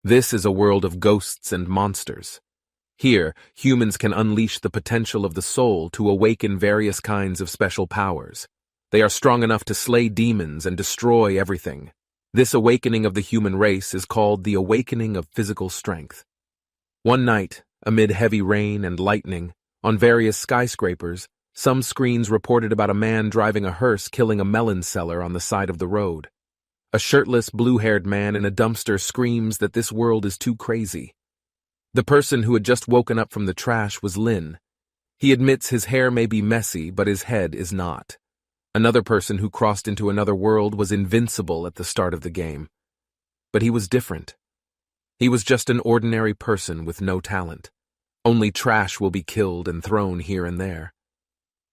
This is a world of ghosts and monsters. Here, humans can unleash the potential of the soul to awaken various kinds of special powers. They are strong enough to slay demons and destroy everything. This awakening of the human race is called the awakening of physical strength. One night, amid heavy rain and lightning, on various skyscrapers, some screens reported about a man driving a hearse killing a melon seller on the side of the road. A shirtless, blue-haired man in a dumpster screams that this world is too crazy. The person who had just woken up from the trash was Lin. He admits his hair may be messy, but his head is not. Another person who crossed into another world was invincible at the start of the game. But he was different. He was just an ordinary person with no talent. Only trash will be killed and thrown here and there.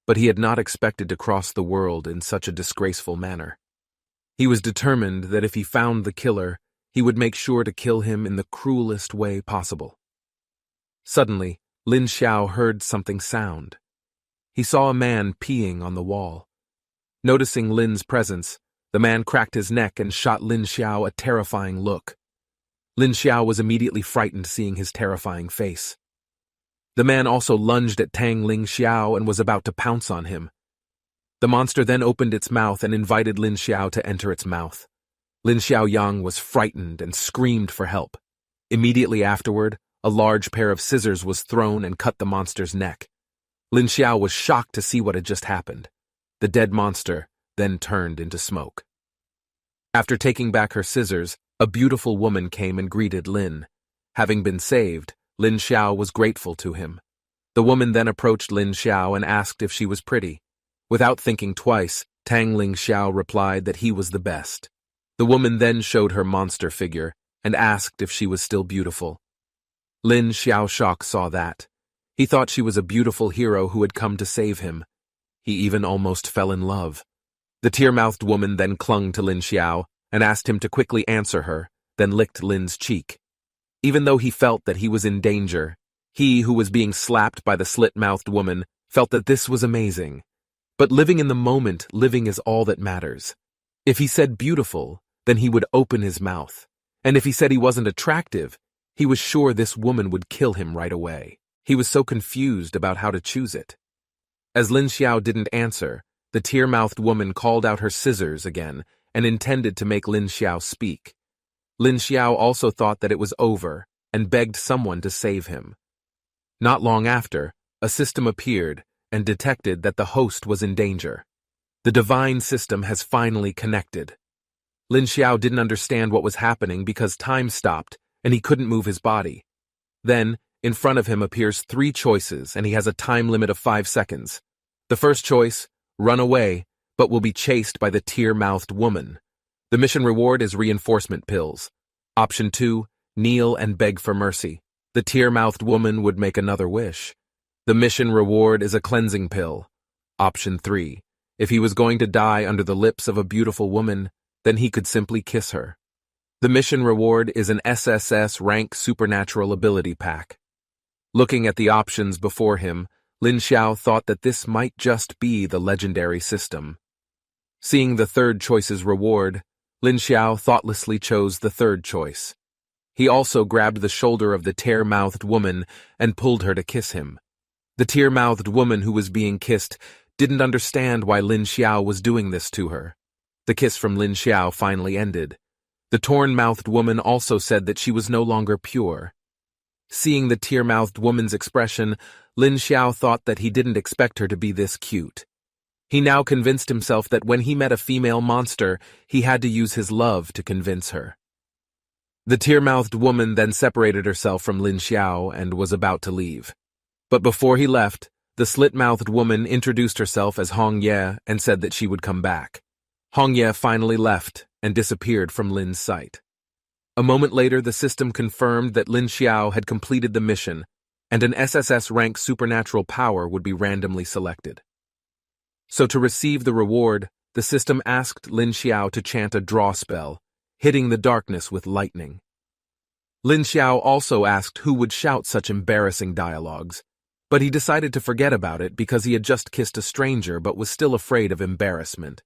But he had not expected to cross the world in such a disgraceful manner. He was determined that if he found the killer, he would make sure to kill him in the cruelest way possible. Suddenly, Lin Xiao heard something sound. He saw a man peeing on the wall. Noticing Lin's presence, the man cracked his neck and shot Lin Xiao a terrifying look. Lin Xiao was immediately frightened seeing his terrifying face. The man also lunged at Tang Ling Xiao and was about to pounce on him. The monster then opened its mouth and invited Lin Xiao to enter its mouth. Lin Xiaoyang was frightened and screamed for help. Immediately afterward, a large pair of scissors was thrown and cut the monster's neck. Lin Xiao was shocked to see what had just happened. The dead monster then turned into smoke. After taking back her scissors, a beautiful woman came and greeted Lin. Having been saved, Lin Xiao was grateful to him. The woman then approached Lin Xiao and asked if she was pretty. Without thinking twice, Tang Ling Xiao replied that he was the best. The woman then showed her monster figure and asked if she was still beautiful. Lin Xiaoshok saw that. He thought she was a beautiful hero who had come to save him. He even almost fell in love. The tear-mouthed woman then clung to Lin Xiao and asked him to quickly answer her, then licked Lin's cheek. Even though he felt that he was in danger, he who was being slapped by the slit-mouthed woman felt that this was amazing. But living in the moment, living is all that matters. If he said beautiful, then he would open his mouth. And if he said he wasn't attractive, he was sure this woman would kill him right away. He was so confused about how to choose it. As Lin Xiao didn't answer, the tear-mouthed woman called out her scissors again and intended to make Lin Xiao speak. Lin Xiao also thought that it was over and begged someone to save him. Not long after, a system appeared and detected that the host was in danger. The divine system has finally connected. Lin Xiao didn't understand what was happening because time stopped and he couldn't move his body. Then, in front of him appears 3 choices and he has a time limit of 5 seconds. The first choice, run away, but will be chased by the tear-mouthed woman. The mission reward is reinforcement pills. Option 2, kneel and beg for mercy. The tear-mouthed woman would make another wish. The mission reward is a cleansing pill. Option 3, if he was going to die under the lips of a beautiful woman, then he could simply kiss her. The mission reward is an SSS rank supernatural ability pack. Looking at the options before him, Lin Xiao thought that this might just be the legendary system. Seeing the third choice's reward, Lin Xiao thoughtlessly chose the third choice. He also grabbed the shoulder of the tear-mouthed woman and pulled her to kiss him. The tear-mouthed woman who was being kissed didn't understand why Lin Xiao was doing this to her. The kiss from Lin Xiao finally ended. The torn-mouthed woman also said that she was no longer pure. Seeing the tear-mouthed woman's expression, Lin Xiao thought that he didn't expect her to be this cute. He now convinced himself that when he met a female monster, he had to use his love to convince her. The tear-mouthed woman then separated herself from Lin Xiao and was about to leave. But before he left, the slit-mouthed woman introduced herself as Hong Ye and said that she would come back. Hong Ye finally left and disappeared from Lin's sight. A moment later, the system confirmed that Lin Xiao had completed the mission, and an SSS rank supernatural power would be randomly selected. So to receive the reward, the system asked Lin Xiao to chant a draw spell, hitting the darkness with lightning. Lin Xiao also asked who would shout such embarrassing dialogues, but he decided to forget about it because he had just kissed a stranger but was still afraid of embarrassment.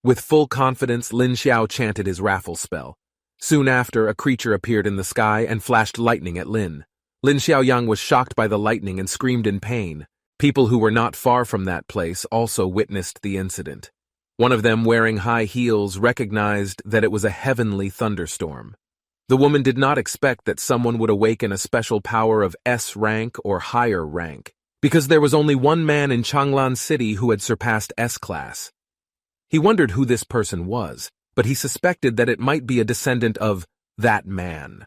With full confidence, Lin Xiao chanted his raffle spell. Soon after, a creature appeared in the sky and flashed lightning at Lin. Lin Xiaoyang was shocked by the lightning and screamed in pain. People who were not far from that place also witnessed the incident. One of them, wearing high heels, recognized that it was a heavenly thunderstorm. The woman did not expect that someone would awaken a special power of S rank or higher rank, because there was only one man in Changlan City who had surpassed S class. He wondered who this person was, but he suspected that it might be a descendant of that man.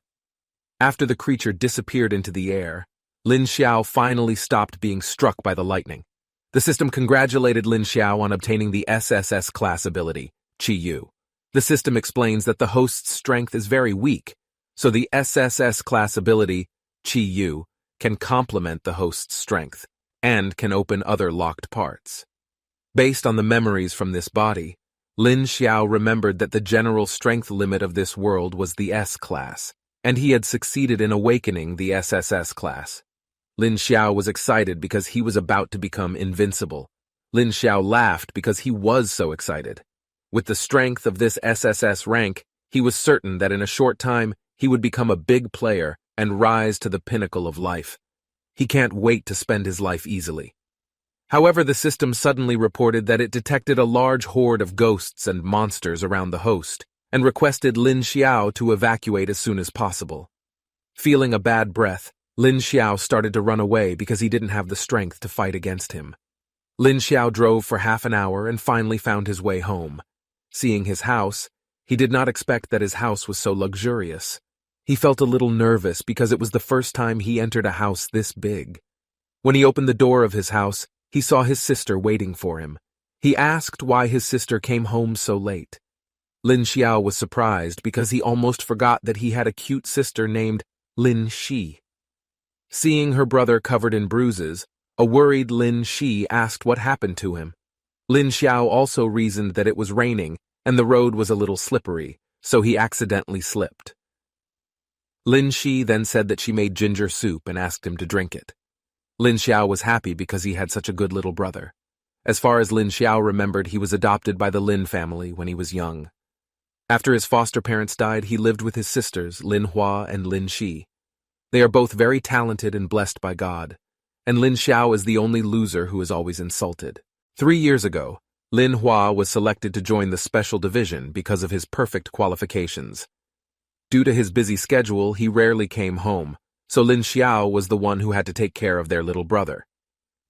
After the creature disappeared into the air, Lin Xiao finally stopped being struck by the lightning. The system congratulated Lin Xiao on obtaining the SSS class ability, Qi Yu. The system explains that the host's strength is very weak, so the SSS class ability, Qi Yu, can complement the host's strength, and can open other locked parts. Based on the memories from this body, Lin Xiao remembered that the general strength limit of this world was the S class, and he had succeeded in awakening the SSS class. Lin Xiao was excited because he was about to become invincible. Lin Xiao laughed because he was so excited. With the strength of this SSS rank, he was certain that in a short time he would become a big player and rise to the pinnacle of life. He can't wait to spend his life easily. However, the system suddenly reported that it detected a large horde of ghosts and monsters around the host, and requested Lin Xiao to evacuate as soon as possible. Feeling a bad breath, Lin Xiao started to run away because he didn't have the strength to fight against him. Lin Xiao drove for half an hour and finally found his way home. Seeing his house, he did not expect that his house was so luxurious. He felt a little nervous because it was the first time he entered a house this big. When he opened the door of his house, he saw his sister waiting for him. He asked why his sister came home so late. Lin Xiao was surprised because he almost forgot that he had a cute sister named Lin Shi. Seeing her brother covered in bruises, a worried Lin Shi asked what happened to him. Lin Xiao also reasoned that it was raining and the road was a little slippery, so he accidentally slipped. Lin Shi then said that she made ginger soup and asked him to drink it. Lin Xiao was happy because he had such a good little brother. As far as Lin Xiao remembered, he was adopted by the Lin family when he was young. After his foster parents died, he lived with his sisters, Lin Hua and Lin Shi. They are both very talented and blessed by God, and Lin Xiao is the only loser who is always insulted. 3 years ago, Lin Hua was selected to join the special division because of his perfect qualifications. Due to his busy schedule, he rarely came home, so Lin Xiao was the one who had to take care of their little brother.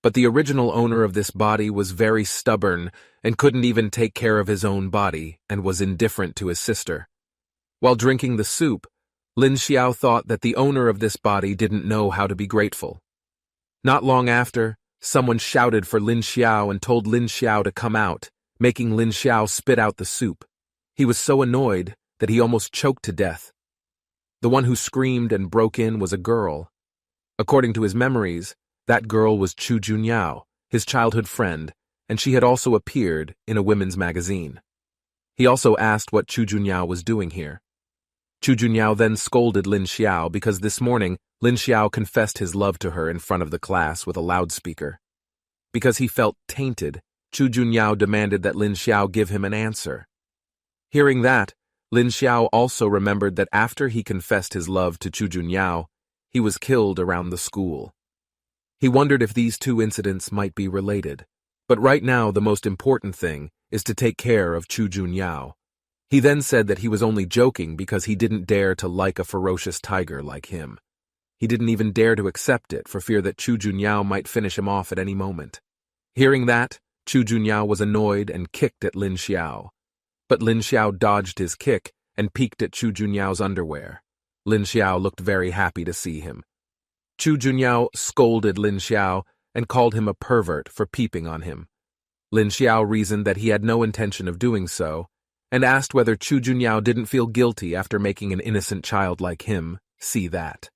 But the original owner of this body was very stubborn and couldn't even take care of his own body and was indifferent to his sister. While drinking the soup, Lin Xiao thought that the owner of this body didn't know how to be grateful. Not long after, someone shouted for Lin Xiao and told Lin Xiao to come out, making Lin Xiao spit out the soup. He was so annoyed that he almost choked to death. The one who screamed and broke in was a girl. According to his memories, that girl was Chu Junyao, his childhood friend, and she had also appeared in a women's magazine. He also asked what Chu Junyao was doing here. Chu Junyao then scolded Lin Xiao because this morning Lin Xiao confessed his love to her in front of the class with a loudspeaker. Because he felt tainted, Chu Junyao demanded that Lin Xiao give him an answer. Hearing that, Lin Xiao also remembered that after he confessed his love to Chu Junyao, he was killed around the school. He wondered if these two incidents might be related, but right now the most important thing is to take care of Chu Junyao. He then said that he was only joking because he didn't dare to like a ferocious tiger like him. He didn't even dare to accept it for fear that Chu Junyao might finish him off at any moment. Hearing that, Chu Junyao was annoyed and kicked at Lin Xiao. But Lin Xiao dodged his kick and peeked at Chu Junyao's underwear. Lin Xiao looked very happy to see him. Chu Junyao scolded Lin Xiao and called him a pervert for peeping on him. Lin Xiao reasoned that he had no intention of doing so, and asked whether Chu Junyao didn't feel guilty after making an innocent child like him see that.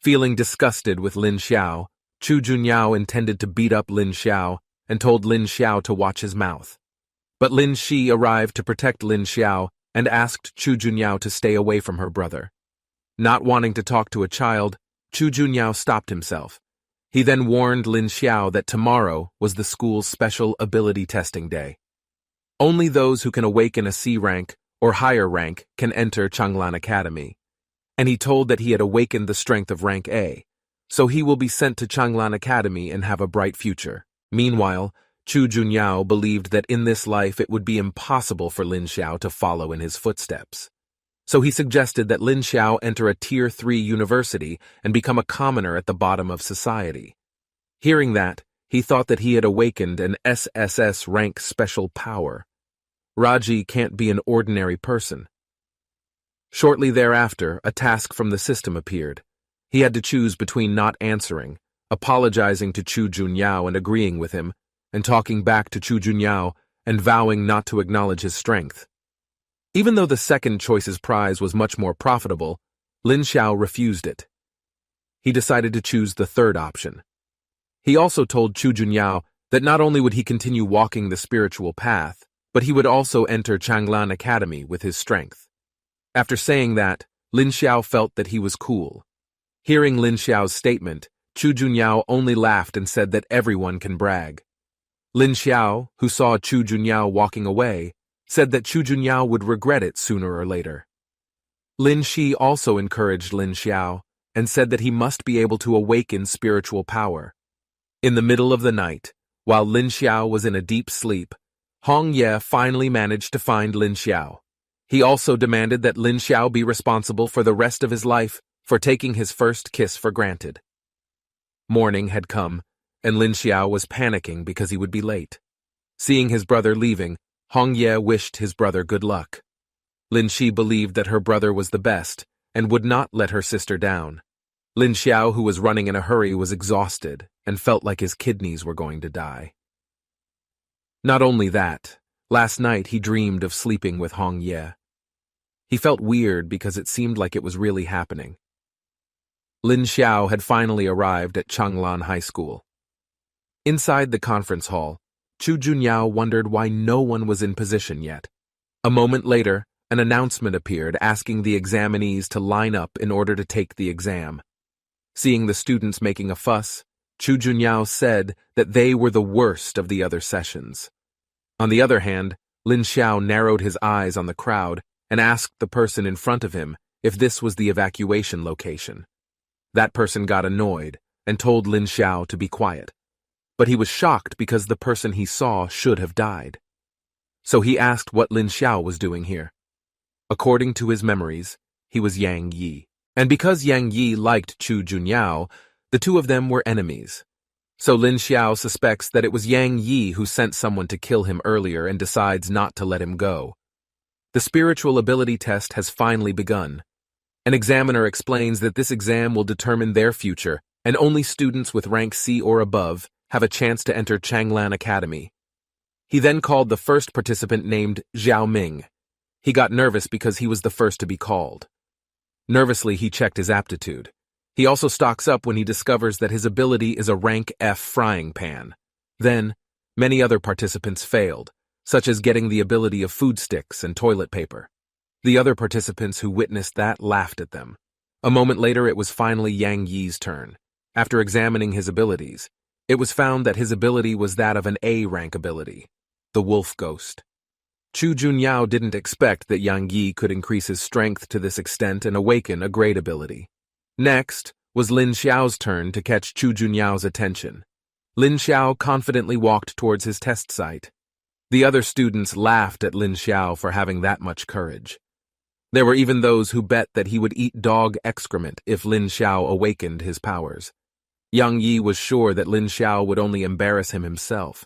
Feeling disgusted with Lin Xiao, Chu Junyao intended to beat up Lin Xiao and told Lin Xiao to watch his mouth. But Lin Shi arrived to protect Lin Xiao and asked Chu Junyao to stay away from her brother. Not wanting to talk to a child, Chu Junyao stopped himself. He then warned Lin Xiao that tomorrow was the school's special ability testing day. Only those who can awaken a C rank or higher rank can enter Changlan Academy. And he told that he had awakened the strength of rank A, so he will be sent to Changlan Academy and have a bright future. Meanwhile, Chu Junyao believed that in this life it would be impossible for Lin Xiao to follow in his footsteps. So he suggested that Lin Xiao enter a Tier 3 university and become a commoner at the bottom of society. Hearing that, he thought that he had awakened an SSS rank special power. Raji can't be an ordinary person. Shortly thereafter, a task from the system appeared. He had to choose between not answering, apologizing to Chu Junyao and agreeing with him, and talking back to Chu Junyao and vowing not to acknowledge his strength. Even though the second choice's prize was much more profitable, Lin Xiao refused it. He decided to choose the third option. He also told Chu Junyao that not only would he continue walking the spiritual path, but he would also enter Changlan Academy with his strength. After saying that, Lin Xiao felt that he was cool. Hearing Lin Xiao's statement, Chu Junyao only laughed and said that everyone can brag. Lin Xiao, who saw Chu Junyao walking away, said that Chu Junyao would regret it sooner or later. Lin Shi also encouraged Lin Xiao and said that he must be able to awaken spiritual power. In the middle of the night, while Lin Xiao was in a deep sleep, Hong Ye finally managed to find Lin Xiao. He also demanded that Lin Xiao be responsible for the rest of his life for taking his first kiss for granted. Morning had come, and Lin Xiao was panicking because he would be late. Seeing his brother leaving, Hong Ye wished his brother good luck. Lin Shi believed that her brother was the best and would not let her sister down. Lin Xiao, who was running in a hurry, was exhausted and felt like his kidneys were going to die. Not only that, last night he dreamed of sleeping with Hong Ye. He felt weird because it seemed like it was really happening. Lin Xiao had finally arrived at Changlan High School. Inside the conference hall, Chu Junyao wondered why no one was in position yet. A moment later, an announcement appeared asking the examinees to line up in order to take the exam. Seeing the students making a fuss, Chu Junyao said that they were the worst of the other sessions. On the other hand, Lin Xiao narrowed his eyes on the crowd and asked the person in front of him if this was the evacuation location. That person got annoyed and told Lin Xiao to be quiet. But he was shocked because the person he saw should have died. So he asked what Lin Xiao was doing here. According to his memories, he was Yang Yi. And because Yang Yi liked Chu Junyao, the two of them were enemies. So Lin Xiao suspects that it was Yang Yi who sent someone to kill him earlier and decides not to let him go. The spiritual ability test has finally begun. An examiner explains that this exam will determine their future, and only students with rank C or above have a chance to enter Changlan Academy. He then called the first participant named Zhao Ming. He got nervous because he was the first to be called. Nervously, he checked his aptitude. He also stocks up when he discovers that his ability is a rank F frying pan. Then, many other participants failed, such as getting the ability of food sticks and toilet paper. The other participants who witnessed that laughed at them. A moment later, it was finally Yang Yi's turn. After examining his abilities, it was found that his ability was that of an A-rank ability, the Wolf Ghost. Chu Junyao didn't expect that Yang Yi could increase his strength to this extent and awaken a great ability. Next was Lin Xiao's turn to catch Chu Junyao's attention. Lin Xiao confidently walked towards his test site. The other students laughed at Lin Xiao for having that much courage. There were even those who bet that he would eat dog excrement if Lin Xiao awakened his powers. Yang Yi was sure that Lin Xiao would only embarrass him himself.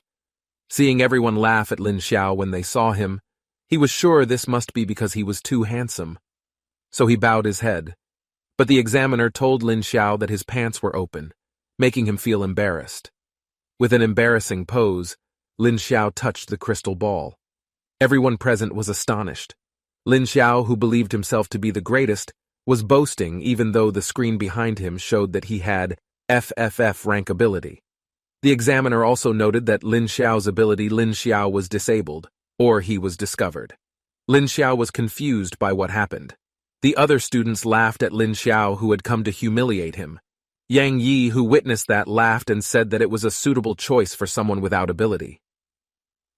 Seeing everyone laugh at Lin Xiao when they saw him, he was sure this must be because he was too handsome. So he bowed his head. But the examiner told Lin Xiao that his pants were open, making him feel embarrassed. With an embarrassing pose, Lin Xiao touched the crystal ball. Everyone present was astonished. Lin Xiao, who believed himself to be the greatest, was boasting even though the screen behind him showed that he had FFF rank ability. The examiner also noted that Lin Xiao's ability Lin Xiao was disabled, or he was discovered. Lin Xiao was confused by what happened. The other students laughed at Lin Xiao, who had come to humiliate him. Yang Yi, who witnessed that, laughed and said that it was a suitable choice for someone without ability.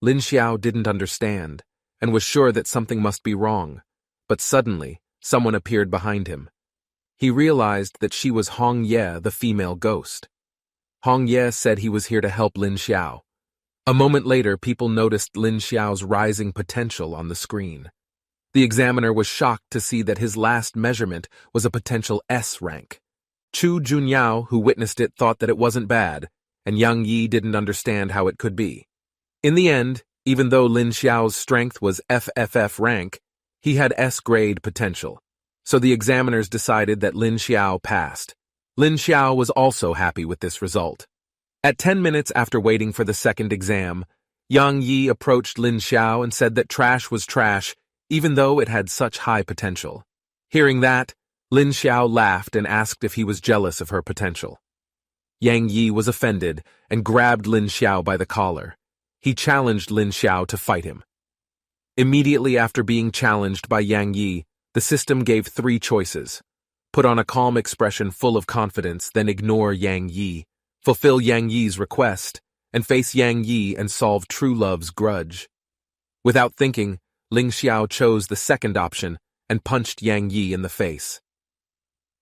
Lin Xiao didn't understand, and was sure that something must be wrong. But suddenly, someone appeared behind him. He realized that she was Hong Ye, the female ghost. Hong Ye said he was here to help Lin Xiao. A moment later, people noticed Lin Xiao's rising potential on the screen. The examiner was shocked to see that his last measurement was a potential S rank. Chu Junyao, who witnessed it, thought that it wasn't bad, and Yang Yi didn't understand how it could be. In the end, even though Lin Xiao's strength was FFF rank, he had S-grade potential. So the examiners decided that Lin Xiao passed. Lin Xiao was also happy with this result. At 10 minutes after waiting for the second exam, Yang Yi approached Lin Xiao and said that trash was trash, even though it had such high potential. Hearing that, Lin Xiao laughed and asked if he was jealous of her potential. Yang Yi was offended and grabbed Lin Xiao by the collar. He challenged Lin Xiao to fight him. Immediately after being challenged by Yang Yi, the system gave 3 choices. Put on a calm expression full of confidence, then ignore Yang Yi, fulfill Yang Yi's request, and face Yang Yi and solve true love's grudge. Without thinking, Lin Xiao chose the second option and punched Yang Yi in the face.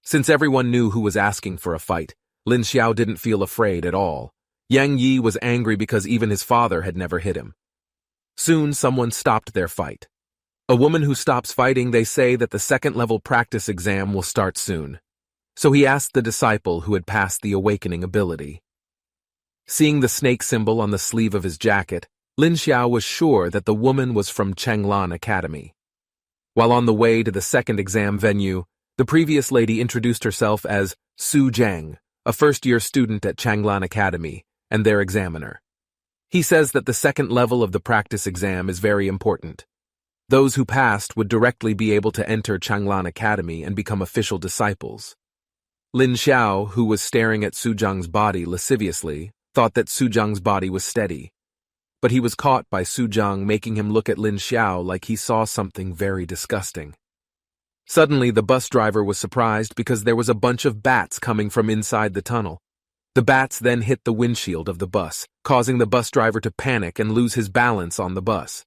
Since everyone knew who was asking for a fight, Lin Xiao didn't feel afraid at all. Yang Yi was angry because even his father had never hit him. Soon someone stopped their fight. A woman who stops fighting, they say that the second-level practice exam will start soon. So he asked the disciple who had passed the awakening ability. Seeing the snake symbol on the sleeve of his jacket, Lin Xiao was sure that the woman was from Changlan Academy. While on the way to the second exam venue, the previous lady introduced herself as Su Zhang, a first-year student at Changlan Academy, and their examiner. He says that the second level of the practice exam is very important. Those who passed would directly be able to enter Changlan Academy and become official disciples. Lin Xiao, who was staring at Su Zhang's body lasciviously, thought that Su Zhang's body was steady. But he was caught by Su Zhang making him look at Lin Xiao like he saw something very disgusting. Suddenly, the bus driver was surprised because there was a bunch of bats coming from inside the tunnel. The bats then hit the windshield of the bus, causing the bus driver to panic and lose his balance on the bus.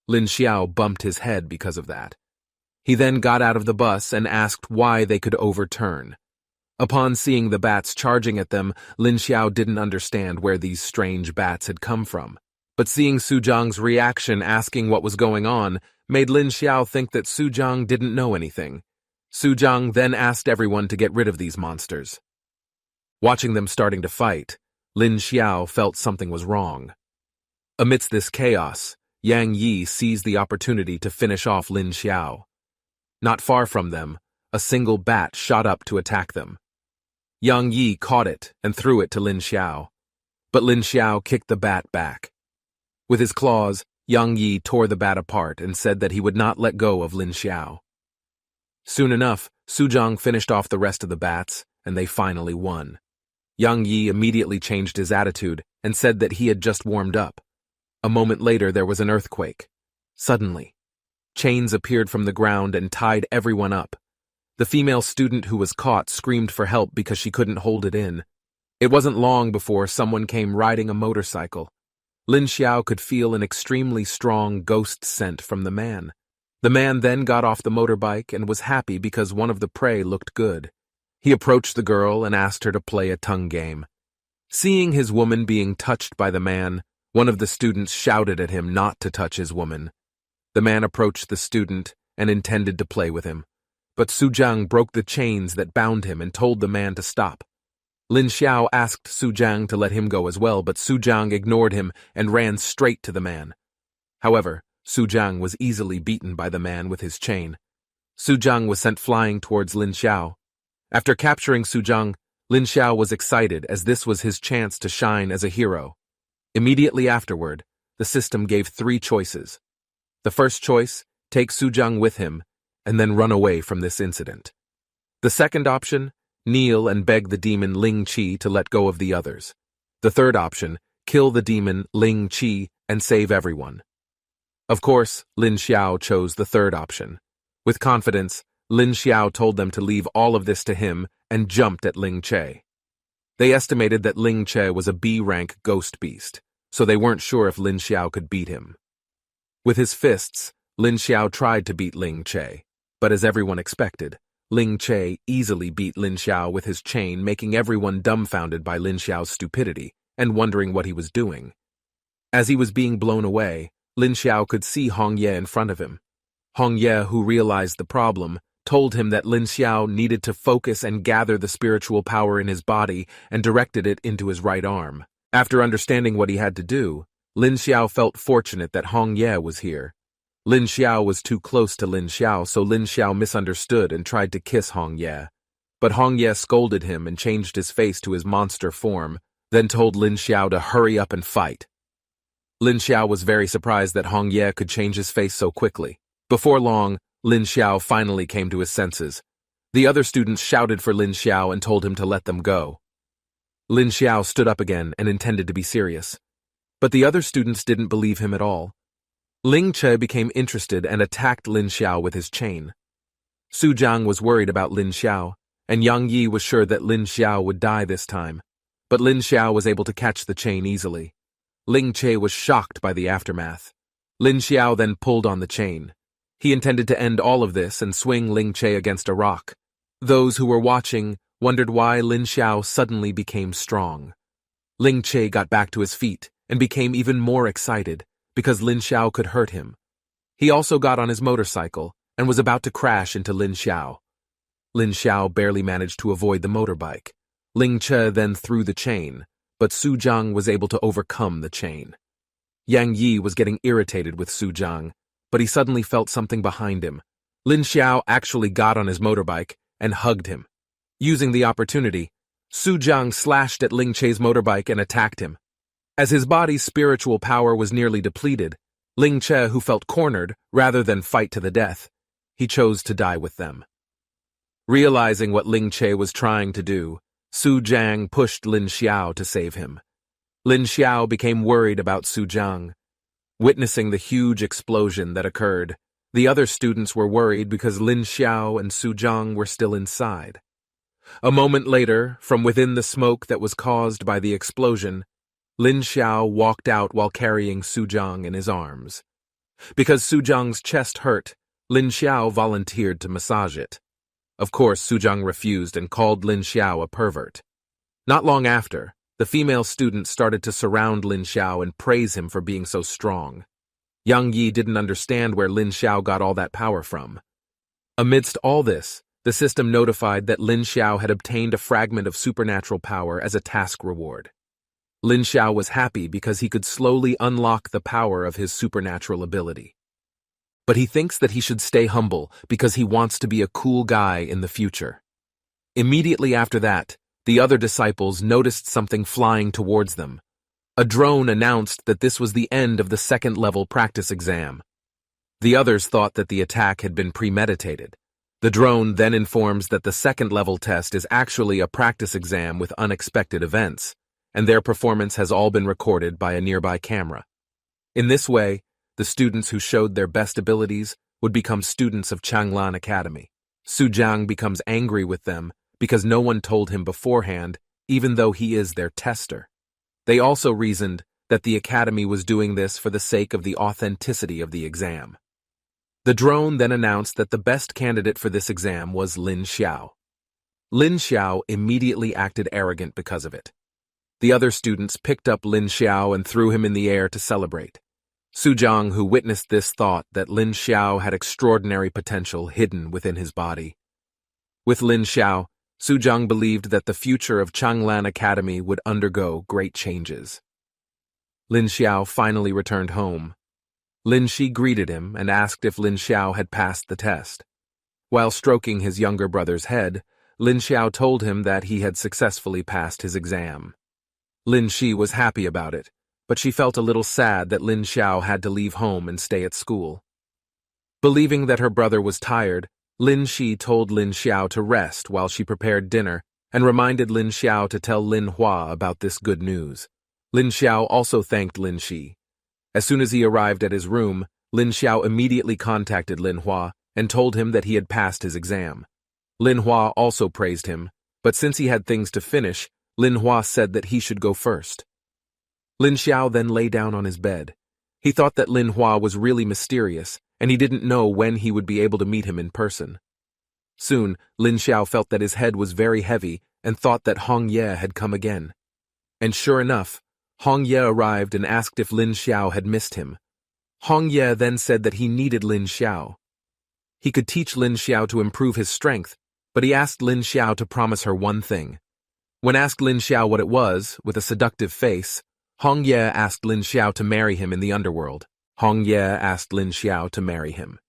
Lin Xiao bumped his head because of that. He then got out of the bus and asked why they could overturn. Upon seeing the bats charging at them, Lin Xiao didn't understand where these strange bats had come from. But seeing Su Zhang's reaction asking what was going on made Lin Xiao think that Su Zhang didn't know anything. Su Zhang then asked everyone to get rid of these monsters. Watching them starting to fight, Lin Xiao felt something was wrong. Amidst this chaos, Yang Yi seized the opportunity to finish off Lin Xiao. Not far from them, a single bat shot up to attack them. Yang Yi caught it and threw it to Lin Xiao, but Lin Xiao kicked the bat back. With his claws, Yang Yi tore the bat apart and said that he would not let go of Lin Xiao. Soon enough, Su Zhang finished off the rest of the bats, and they finally won. Yang Yi immediately changed his attitude and said that he had just warmed up. A moment later, there was an earthquake. Suddenly, chains appeared from the ground and tied everyone up. The female student who was caught screamed for help because she couldn't hold it in. It wasn't long before someone came riding a motorcycle. Lin Xiao could feel an extremely strong ghost scent from the man. The man then got off the motorbike and was happy because one of the prey looked good. He approached the girl and asked her to play a tongue game. Seeing his woman being touched by the man, one of the students shouted at him not to touch his woman. The man approached the student and intended to play with him, but Su Zhang broke the chains that bound him and told the man to stop. Lin Xiao asked Su Zhang to let him go as well, but Su Zhang ignored him and ran straight to the man. However, Su Zhang was easily beaten by the man with his chain. Su Zhang was sent flying towards Lin Xiao. After capturing Su Zhang, Lin Xiao was excited as this was his chance to shine as a hero. Immediately afterward, the system gave 3 choices. The first choice, take Su Zhang with him, and then run away from this incident. The second option, kneel and beg the demon Ling Qi to let go of the others. The third option, kill the demon Ling Qi and save everyone. Of course, Lin Xiao chose the third option. With confidence, Lin Xiao told them to leave all of this to him and jumped at Ling Che. They estimated that Ling Che was a B-rank ghost beast, so they weren't sure if Lin Xiao could beat him. With his fists, Lin Xiao tried to beat Ling Che, but as everyone expected, Ling Che easily beat Lin Xiao with his chain, making everyone dumbfounded by Lin Xiao's stupidity and wondering what he was doing. As he was being blown away, Lin Xiao could see Hong Ye in front of him. Hong Ye, who realized the problem, told him that Lin Xiao needed to focus and gather the spiritual power in his body and directed it into his right arm. After understanding what he had to do, Lin Xiao felt fortunate that Hong Ye was here. Lin Xiao was too close to Lin Xiao, so Lin Xiao misunderstood and tried to kiss Hong Ye. But Hong Ye scolded him and changed his face to his monster form, then told Lin Xiao to hurry up and fight. Lin Xiao was very surprised that Hong Ye could change his face so quickly. Before long, Lin Xiao finally came to his senses. The other students shouted for Lin Xiao and told him to let them go. Lin Xiao stood up again and intended to be serious. But the other students didn't believe him at all. Ling Che became interested and attacked Lin Xiao with his chain. Su Jiang was worried about Lin Xiao, and Yang Yi was sure that Lin Xiao would die this time. But Lin Xiao was able to catch the chain easily. Ling Che was shocked by the aftermath. Lin Xiao then pulled on the chain. He intended to end all of this and swing Ling Che against a rock. Those who were watching wondered why Lin Xiao suddenly became strong. Ling Che got back to his feet and became even more excited because Lin Xiao could hurt him. He also got on his motorcycle and was about to crash into Lin Xiao. Lin Xiao barely managed to avoid the motorbike. Ling Che then threw the chain, but Su Jiang was able to overcome the chain. Yang Yi was getting irritated with Su Jiang, but he suddenly felt something behind him. Lin Xiao actually got on his motorbike and hugged him. Using the opportunity, Su Jiang slashed at Ling Che's motorbike and attacked him. As his body's spiritual power was nearly depleted, Ling Che, who felt cornered rather than fight to the death, he chose to die with them. Realizing what Ling Che was trying to do, Su Jiang pushed Lin Xiao to save him. Lin Xiao became worried about Su Jiang. Witnessing the huge explosion that occurred, the other students were worried because Lin Xiao and Su Jiang were still inside. A moment later, from within the smoke that was caused by the explosion, Lin Xiao walked out while carrying Su Jiang in his arms. Because Su Jiang's chest hurt, Lin Xiao volunteered to massage it. Of course, Su Jiang refused and called Lin Xiao a pervert. Not long after, the female students started to surround Lin Xiao and praise him for being so strong. Yang Yi didn't understand where Lin Xiao got all that power from. Amidst all this, the system notified that Lin Xiao had obtained a fragment of supernatural power as a task reward. Lin Xiao was happy because he could slowly unlock the power of his supernatural ability. But he thinks that he should stay humble because he wants to be a cool guy in the future. Immediately after that, the other disciples noticed something flying towards them. A drone announced that this was the end of the second-level practice exam. The others thought that the attack had been premeditated. The drone then informs that the second-level test is actually a practice exam with unexpected events, and their performance has all been recorded by a nearby camera. In this way, the students who showed their best abilities would become students of Changlan Academy. Su Jiang becomes angry with them because no one told him beforehand, even though he is their tester. They also reasoned that the academy was doing this for the sake of the authenticity of the exam. The drone then announced that the best candidate for this exam was Lin Xiao. Lin Xiao immediately acted arrogant because of it. The other students picked up Lin Xiao and threw him in the air to celebrate. Su Jiang, who witnessed this, thought that Lin Xiao had extraordinary potential hidden within his body. With Lin Xiao, Su Jiang believed that the future of Changlan Academy would undergo great changes. Lin Xiao finally returned home. Lin Shi greeted him and asked if Lin Xiao had passed the test. While stroking his younger brother's head, Lin Xiao told him that he had successfully passed his exam. Lin Shi was happy about it, but she felt a little sad that Lin Xiao had to leave home and stay at school. Believing that her brother was tired, Lin Shi told Lin Xiao to rest while she prepared dinner and reminded Lin Xiao to tell Lin Hua about this good news. Lin Xiao also thanked Lin Shi. As soon as he arrived at his room, Lin Xiao immediately contacted Lin Hua and told him that he had passed his exam. Lin Hua also praised him, but since he had things to finish, Lin Hua said that he should go first. Lin Xiao then lay down on his bed. He thought that Lin Hua was really mysterious, and he didn't know when he would be able to meet him in person. Soon, Lin Xiao felt that his head was very heavy and thought that Hong Ye had come again. And sure enough, Hong Ye arrived and asked if Lin Xiao had missed him. Hong Ye then said that he needed Lin Xiao. He could teach Lin Xiao to improve his strength, but he asked Lin Xiao to promise her one thing. When asked Lin Xiao what it was, with a seductive face, Hong Ye asked Lin Xiao to marry him in the underworld. Hong Ye asked Lin Xiao to marry him.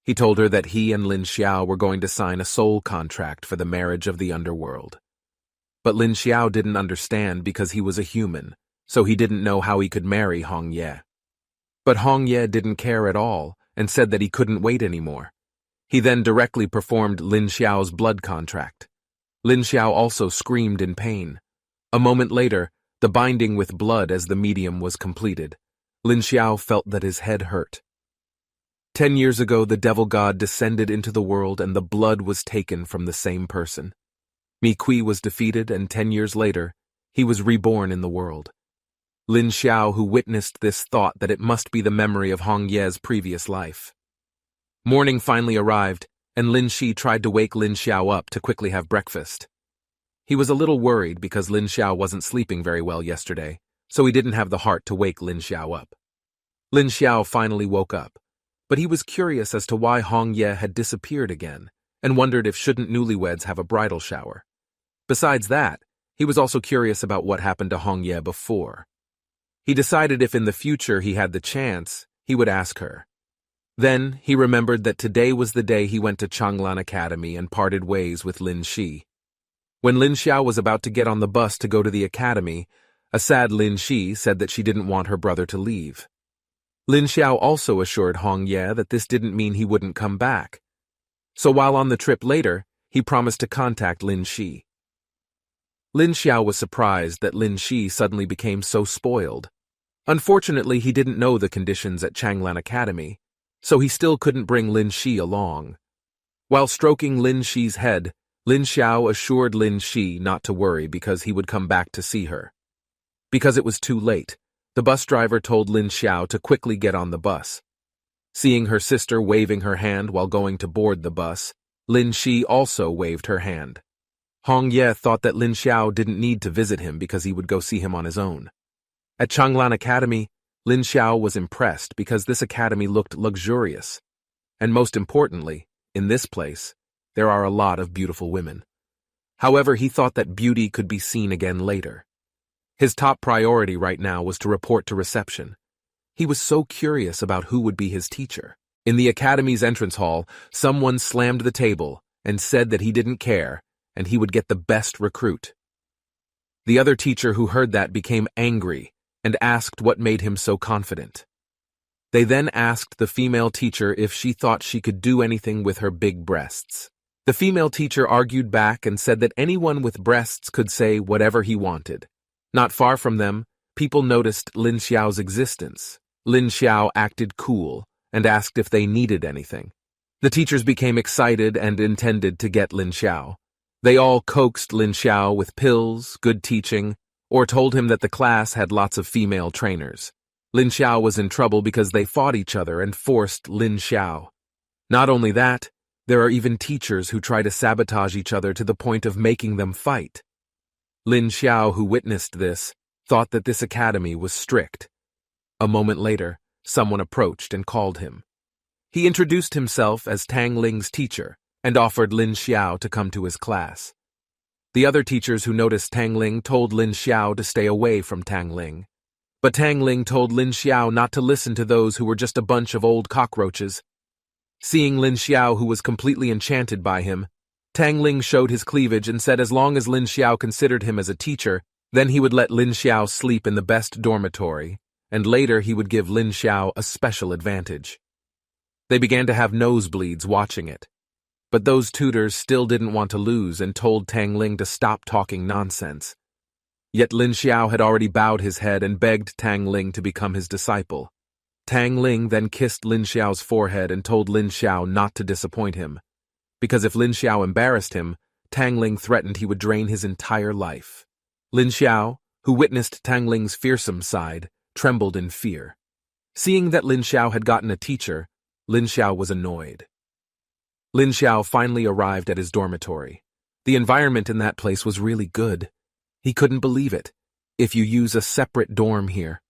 He told her that he and Lin Xiao were going to sign a soul contract for the marriage of the underworld. But Lin Xiao didn't understand because he was a human, so he didn't know how he could marry Hong Ye. But Hong Ye didn't care at all and said that he couldn't wait anymore. He then directly performed Lin Xiao's blood contract. Lin Xiao also screamed in pain. A moment later, the binding with blood as the medium was completed. Lin Xiao felt that his head hurt. 10 years ago, the devil god descended into the world and the blood was taken from the same person. Mi Kui was defeated, and 10 years later, he was reborn in the world. Lin Xiao, who witnessed this, thought that it must be the memory of Hong Ye's previous life. Morning finally arrived, and Lin Shi tried to wake Lin Xiao up to quickly have breakfast. He was a little worried because Lin Xiao wasn't sleeping very well yesterday, so he didn't have the heart to wake Lin Xiao up. Lin Xiao finally woke up, but he was curious as to why Hong Ye had disappeared again, and wondered if shouldn't newlyweds have a bridal shower. Besides that, he was also curious about what happened to Hong Ye before. He decided if in the future he had the chance, he would ask her. Then he remembered that today was the day he went to Changlan Academy and parted ways with Lin Shi. When Lin Xiao was about to get on the bus to go to the academy, a sad Lin Shi said that she didn't want her brother to leave. Lin Xiao also assured Hong Ye that this didn't mean he wouldn't come back. So while on the trip later, he promised to contact Lin Shi. Lin Xiao was surprised that Lin Shi suddenly became so spoiled. Unfortunately, he didn't know the conditions at Changlan Academy, so he still couldn't bring Lin Shi along. While stroking Lin Shi's head, Lin Xiao assured Lin Shi not to worry because he would come back to see her. Because it was too late, the bus driver told Lin Xiao to quickly get on the bus. Seeing her sister waving her hand while going to board the bus, Lin Shi also waved her hand. Hong Ye thought that Lin Xiao didn't need to visit him because he would go see him on his own. At Changlan Academy, Lin Xiao was impressed because this academy looked luxurious. And most importantly, in this place, there are a lot of beautiful women. However, he thought that beauty could be seen again later. His top priority right now was to report to reception. He was so curious about who would be his teacher. In the academy's entrance hall, someone slammed the table and said that he didn't care and he would get the best recruit. The other teacher who heard that became angry and asked what made him so confident. They then asked the female teacher if she thought she could do anything with her big breasts. The female teacher argued back and said that anyone with breasts could say whatever he wanted. Not far from them, people noticed Lin Xiao's existence. Lin Xiao acted cool and asked if they needed anything. The teachers became excited and intended to get Lin Xiao. They all coaxed Lin Xiao with pills, good teaching, or told him that the class had lots of female trainers. Lin Xiao was in trouble because they fought each other and forced Lin Xiao. Not only that, there are even teachers who try to sabotage each other to the point of making them fight. Lin Xiao, who witnessed this, thought that this academy was strict. A moment later, someone approached and called him. He introduced himself as Tang Ling's teacher and offered Lin Xiao to come to his class. The other teachers who noticed Tang Ling told Lin Xiao to stay away from Tang Ling. But Tang Ling told Lin Xiao not to listen to those who were just a bunch of old cockroaches. Seeing Lin Xiao, who was completely enchanted by him, Tang Ling showed his cleavage and said as long as Lin Xiao considered him as a teacher, then he would let Lin Xiao sleep in the best dormitory, and later he would give Lin Xiao a special advantage. They began to have nosebleeds watching it. But those tutors still didn't want to lose and told Tang Ling to stop talking nonsense. Yet Lin Xiao had already bowed his head and begged Tang Ling to become his disciple. Tang Ling then kissed Lin Xiao's forehead and told Lin Xiao not to disappoint him, because if Lin Xiao embarrassed him, Tang Ling threatened he would drain his entire life. Lin Xiao, who witnessed Tang Ling's fearsome side, trembled in fear. Seeing that Lin Xiao had gotten a teacher, Lin Xiao was annoyed. Lin Xiao finally arrived at his dormitory. The environment in that place was really good. He couldn't believe it. If you use a separate dorm here.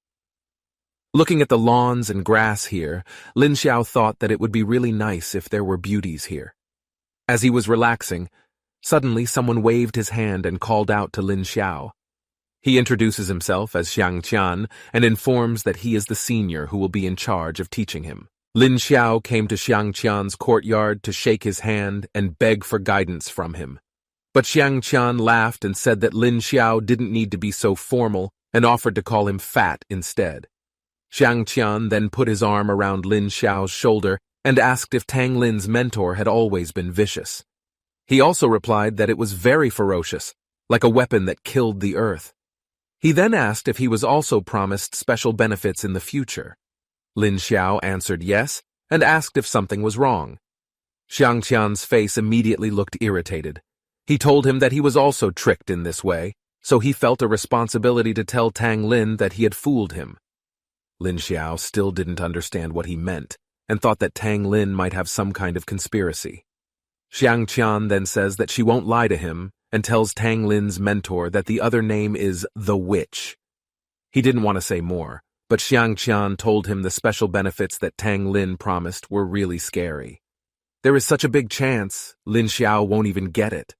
Looking at the lawns and grass here, Lin Xiao thought that it would be really nice if there were beauties here. As he was relaxing, suddenly someone waved his hand and called out to Lin Xiao. He introduces himself as Xiang Qian and informs that he is the senior who will be in charge of teaching him. Lin Xiao came to Xiang Qian's courtyard to shake his hand and beg for guidance from him. But Xiang Qian laughed and said that Lin Xiao didn't need to be so formal and offered to call him fat instead. Xiang Qian then put his arm around Lin Xiao's shoulder and asked if Tang Lin's mentor had always been vicious. He also replied that it was very ferocious, like a weapon that killed the earth. He then asked if he was also promised special benefits in the future. Lin Xiao answered yes and asked if something was wrong. Xiang Qian's face immediately looked irritated. He told him that he was also tricked in this way, so he felt a responsibility to tell Tang Lin that he had fooled him. Lin Xiao still didn't understand what he meant and thought that Tang Lin might have some kind of conspiracy. Xiang Qian then says that she won't lie to him and tells Tang Lin's mentor that the other name is the Witch. He didn't want to say more, but Xiang Qian told him the special benefits that Tang Lin promised were really scary. There is such a big chance Lin Xiao won't even get it.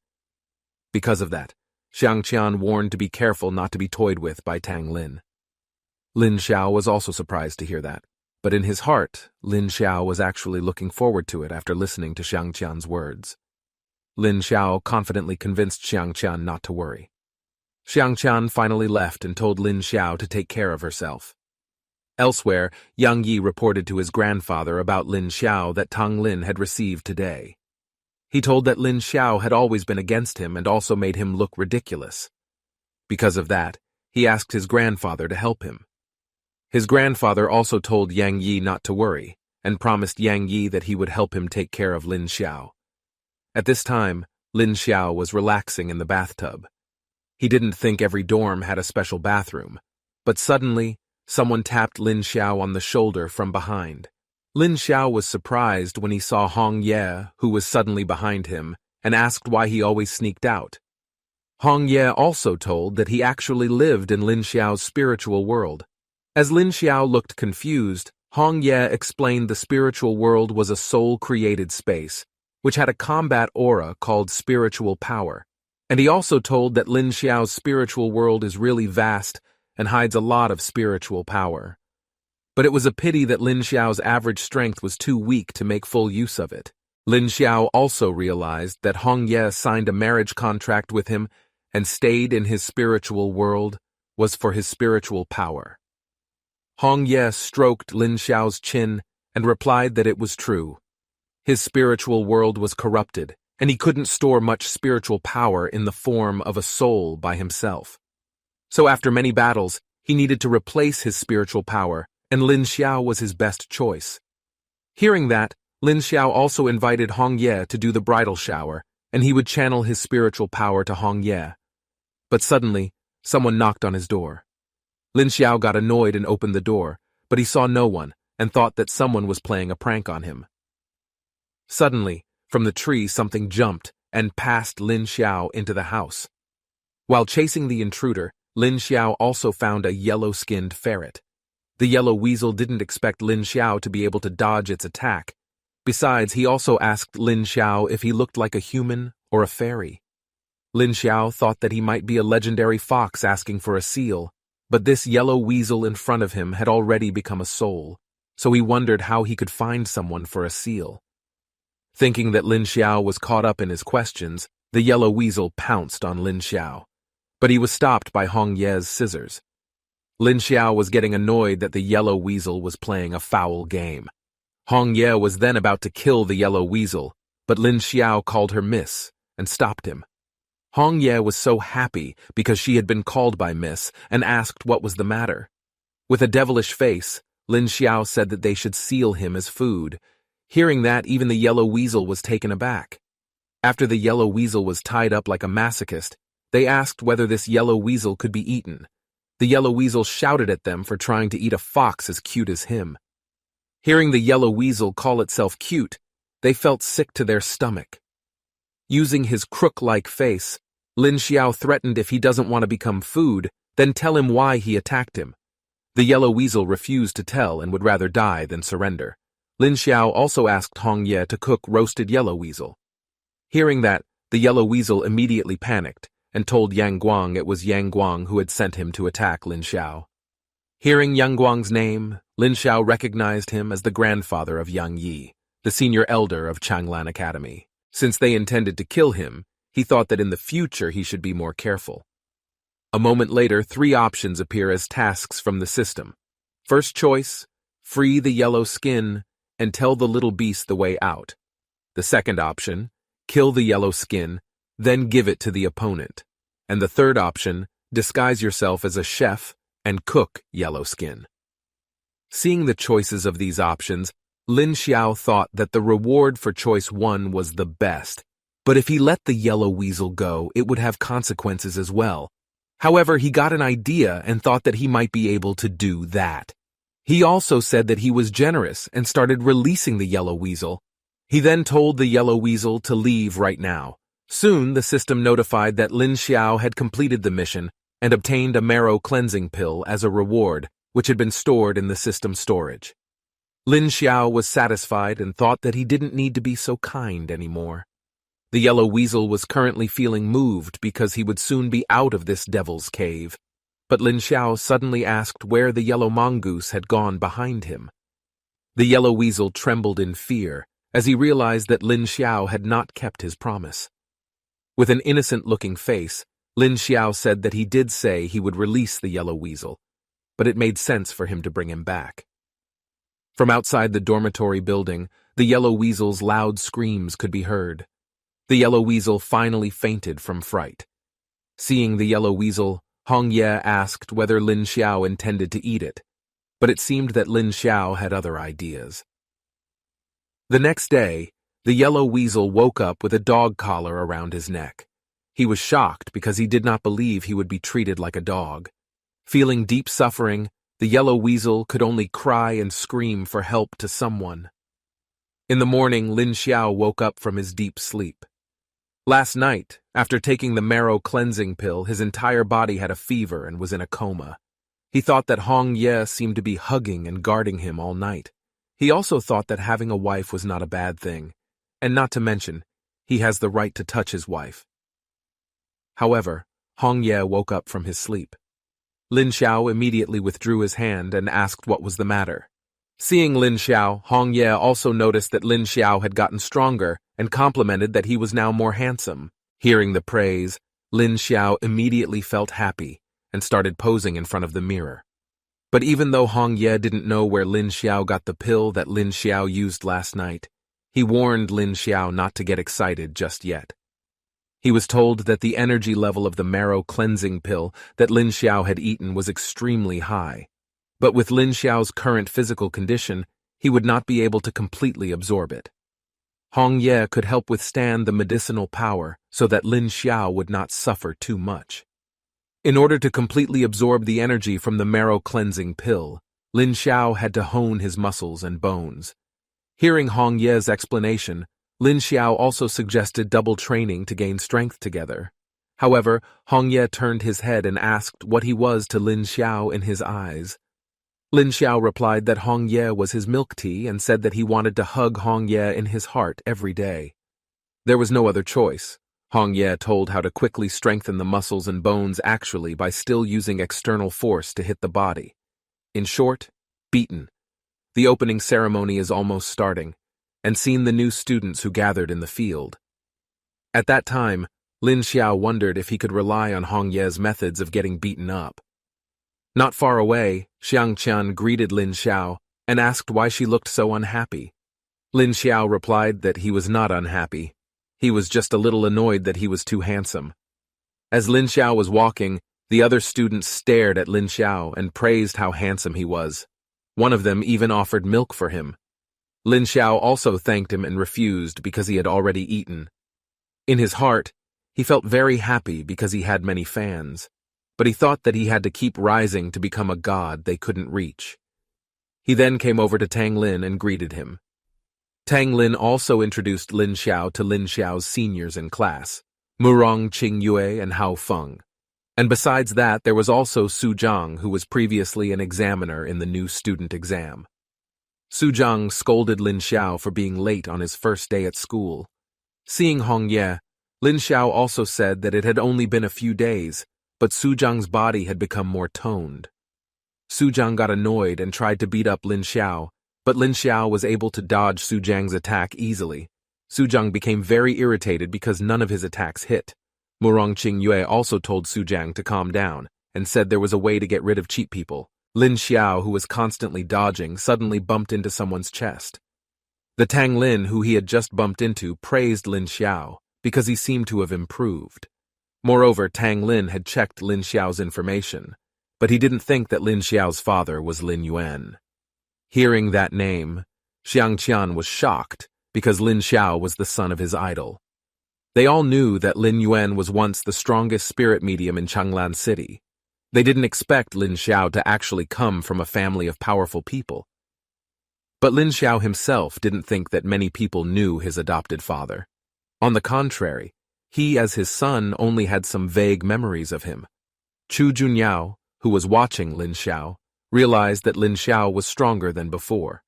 Because of that, Xiang Qian warned to be careful not to be toyed with by Tang Lin. Lin Xiao was also surprised to hear that, but in his heart, Lin Xiao was actually looking forward to it after listening to Xiang Qian's words. Lin Xiao confidently convinced Xiang Qian not to worry. Xiang Qian finally left and told Lin Xiao to take care of herself. Elsewhere, Yang Yi reported to his grandfather about Lin Xiao that Tang Lin had received today. He told that Lin Xiao had always been against him and also made him look ridiculous. Because of that, he asked his grandfather to help him. His grandfather also told Yang Yi not to worry, and promised Yang Yi that he would help him take care of Lin Xiao. At this time, Lin Xiao was relaxing in the bathtub. He didn't think every dorm had a special bathroom, but suddenly, someone tapped Lin Xiao on the shoulder from behind. Lin Xiao was surprised when he saw Hong Ye, who was suddenly behind him, and asked why he always sneaked out. Hong Ye also told that he actually lived in Lin Xiao's spiritual world. As Lin Xiao looked confused, Hong Ye explained the spiritual world was a soul-created space, which had a combat aura called spiritual power, and he also told that Lin Xiao's spiritual world is really vast and hides a lot of spiritual power. But it was a pity that Lin Xiao's average strength was too weak to make full use of it. Lin Xiao also realized that Hong Ye signed a marriage contract with him and stayed in his spiritual world was for his spiritual power. Hong Ye stroked Lin Xiao's chin and replied that it was true. His spiritual world was corrupted, and he couldn't store much spiritual power in the form of a soul by himself. So after many battles, he needed to replace his spiritual power, and Lin Xiao was his best choice. Hearing that, Lin Xiao also invited Hong Ye to do the bridal shower, and he would channel his spiritual power to Hong Ye. But suddenly, someone knocked on his door. Lin Xiao got annoyed and opened the door, but he saw no one and thought that someone was playing a prank on him. Suddenly, from the tree something jumped and passed Lin Xiao into the house. While chasing the intruder, Lin Xiao also found a yellow-skinned ferret. The yellow weasel didn't expect Lin Xiao to be able to dodge its attack. Besides, he also asked Lin Xiao if he looked like a human or a fairy. Lin Xiao thought that he might be a legendary fox asking for a seal, but this yellow weasel in front of him had already become a soul, so he wondered how he could find someone for a seal. Thinking that Lin Xiao was caught up in his questions, the yellow weasel pounced on Lin Xiao, but he was stopped by Hong Ye's scissors. Lin Xiao was getting annoyed that the yellow weasel was playing a foul game. Hong Ye was then about to kill the yellow weasel, but Lin Xiao called her Miss and stopped him. Hong Ye was so happy because she had been called by Miss and asked what was the matter. With a devilish face, Lin Xiao said that they should seal him as food. Hearing that, even the yellow weasel was taken aback. After the yellow weasel was tied up like a masochist, they asked whether this yellow weasel could be eaten. The yellow weasel shouted at them for trying to eat a fox as cute as him. Hearing the yellow weasel call itself cute, they felt sick to their stomach. Using his crook-like face, Lin Xiao threatened if he doesn't want to become food, then tell him why he attacked him. The yellow weasel refused to tell and would rather die than surrender. Lin Xiao also asked Hong Ye to cook roasted yellow weasel. Hearing that, the yellow weasel immediately panicked and told Yang Guang it was Yang Guang who had sent him to attack Lin Xiao. Hearing Yang Guang's name, Lin Xiao recognized him as the grandfather of Yang Yi, the senior elder of Changlan Academy. Since they intended to kill him, he thought that in the future he should be more careful. A moment later, 3 options appear as tasks from the system. First choice, free the yellow skin and tell the little beast the way out. The second option, kill the yellow skin, then give it to the opponent. And the third option, disguise yourself as a chef and cook yellow skin. Seeing the choices of these options, Lin Xiao thought that the reward for choice 1 was the best, but if he let the yellow weasel go, it would have consequences as well. However, he got an idea and thought that he might be able to do that. He also said that he was generous and started releasing the yellow weasel. He then told the yellow weasel to leave right now. Soon, the system notified that Lin Xiao had completed the mission and obtained a marrow cleansing pill as a reward, which had been stored in the system storage. Lin Xiao was satisfied and thought that he didn't need to be so kind anymore. The yellow weasel was currently feeling moved because he would soon be out of this devil's cave. But Lin Xiao suddenly asked where the yellow mongoose had gone behind him. The yellow weasel trembled in fear as he realized that Lin Xiao had not kept his promise. With an innocent-looking face, Lin Xiao said that he did say he would release the yellow weasel, but it made sense for him to bring him back. From outside the dormitory building, the yellow weasel's loud screams could be heard. The yellow weasel finally fainted from fright. Seeing the yellow weasel, Hong Ye asked whether Lin Xiao intended to eat it, but it seemed that Lin Xiao had other ideas. The next day, the yellow weasel woke up with a dog collar around his neck. He was shocked because he did not believe he would be treated like a dog. Feeling deep suffering, the yellow weasel could only cry and scream for help to someone. In the morning, Lin Xiao woke up from his deep sleep. Last night, after taking the marrow cleansing pill, his entire body had a fever and was in a coma. He thought that Hong Ye seemed to be hugging and guarding him all night. He also thought that having a wife was not a bad thing, and not to mention, he has the right to touch his wife. However, Hong Ye woke up from his sleep. Lin Xiao immediately withdrew his hand and asked what was the matter. Seeing Lin Xiao, Hong Ye also noticed that Lin Xiao had gotten stronger and complimented that he was now more handsome. Hearing the praise, Lin Xiao immediately felt happy and started posing in front of the mirror. But even though Hong Ye didn't know where Lin Xiao got the pill that Lin Xiao used last night, he warned Lin Xiao not to get excited just yet. He was told that the energy level of the marrow cleansing pill that Lin Xiao had eaten was extremely high. But with Lin Xiao's current physical condition, he would not be able to completely absorb it. Hong Ye could help withstand the medicinal power so that Lin Xiao would not suffer too much. In order to completely absorb the energy from the marrow cleansing pill, Lin Xiao had to hone his muscles and bones. Hearing Hong Ye's explanation, Lin Xiao also suggested double training to gain strength together. However, Hong Ye turned his head and asked what he was to Lin Xiao in his eyes. Lin Xiao replied that Hong Ye was his milk tea and said that he wanted to hug Hong Ye in his heart every day. There was no other choice. Hong Ye told how to quickly strengthen the muscles and bones actually by still using external force to hit the body. In short, beaten. The opening ceremony is almost starting, and seen the new students who gathered in the field. At that time, Lin Xiao wondered if he could rely on Hong Ye's methods of getting beaten up. Not far away, Xiang Qian greeted Lin Xiao and asked why she looked so unhappy. Lin Xiao replied that he was not unhappy. He was just a little annoyed that he was too handsome. As Lin Xiao was walking, the other students stared at Lin Xiao and praised how handsome he was. One of them even offered milk for him. Lin Xiao also thanked him and refused because he had already eaten. In his heart, he felt very happy because he had many fans. but he thought that he had to keep rising to become a god they couldn't reach. He then came over to Tang Lin and greeted him. Tang Lin also introduced Lin Xiao to Lin Xiao's seniors in class, Murong Qingyue and Hao Feng. And besides that, there was also Su Zhang, who was previously an examiner in the new student exam. Su Zhang scolded Lin Xiao for being late on his first day at school. Seeing Hong Ye, Lin Xiao also said that it had only been a few days, but Su Zhang's body had become more toned. Su Zhang got annoyed and tried to beat up Lin Xiao, but Lin Xiao was able to dodge Su Zhang's attack easily. Su Zhang became very irritated because none of his attacks hit. Murong Qingyue also told Su Zhang to calm down and said there was a way to get rid of cheap people. Lin Xiao, who was constantly dodging, suddenly bumped into someone's chest. The Tang Lin, who he had just bumped into, praised Lin Xiao because he seemed to have improved. Moreover, Tang Lin had checked Lin Xiao's information, but he didn't think that Lin Xiao's father was Lin Yuan. Hearing that name, Xiang Qian was shocked because Lin Xiao was the son of his idol. They all knew that Lin Yuan was once the strongest spirit medium in Changlan City. They didn't expect Lin Xiao to actually come from a family of powerful people. But Lin Xiao himself didn't think that many people knew his adopted father. On the contrary, he as his son only had some vague memories of him. Chu Junyao, who was watching Lin Xiao, realized that Lin Xiao was stronger than before.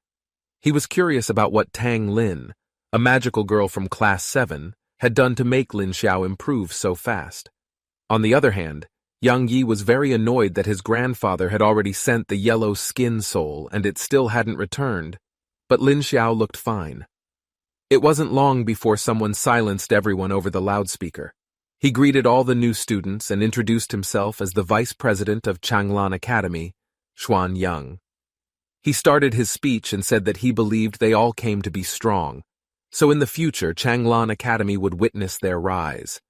He was curious about what Tang Lin, a magical girl from Class 7, had done to make Lin Xiao improve so fast. On the other hand, Yang Yi was very annoyed that his grandfather had already sent the yellow skin soul and it still hadn't returned, but Lin Xiao looked fine. It wasn't long before someone silenced everyone over the loudspeaker. He greeted all the new students and introduced himself as the vice president of Changlan Academy, Xuan Yang. He started his speech and said that he believed they all came to be strong, so in the future Changlan Academy would witness their rise.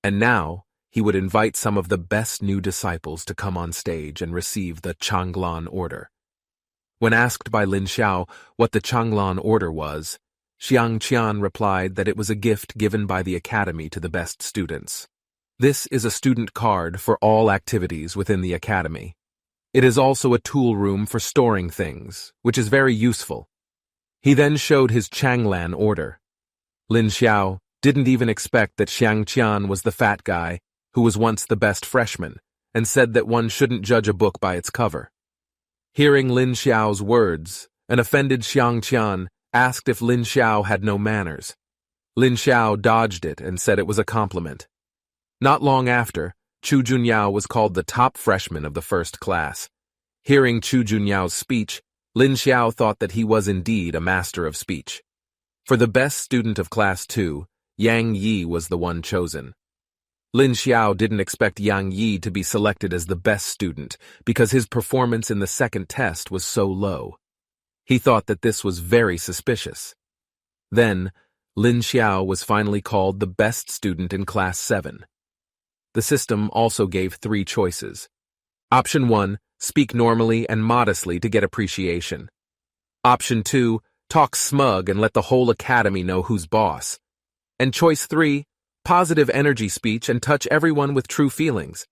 And now, he would invite some of the best new disciples to come on stage and receive the Changlan Order. When asked by Lin Xiao what the Changlan Order was, Xiang Qian replied that it was a gift given by the academy to the best students. This is a student card for all activities within the academy. It is also a tool room for storing things, which is very useful. He then showed his Changlan Order. Lin Xiao didn't even expect that Xiang Qian was the fat guy who was once the best freshman, and said that one shouldn't judge a book by its cover. Hearing Lin Xiao's words, an offended Xiang Qian asked if Lin Xiao had no manners. Lin Xiao dodged it and said it was a compliment. Not long after, Chu Junyao was called the top freshman of the first class. Hearing Chu Junyao's speech, Lin Xiao thought that he was indeed a master of speech. For the best student of Class 2, Yang Yi was the one chosen. Lin Xiao didn't expect Yang Yi to be selected as the best student because his performance in the second test was so low. He thought that this was very suspicious. Then, Lin Xiao was finally called the best student in Class 7. The system also gave 3 choices. Option 1, speak normally and modestly to get appreciation. Option 2, talk smug and let the whole academy know who's boss. And choice 3, positive energy speech and touch everyone with true feelings.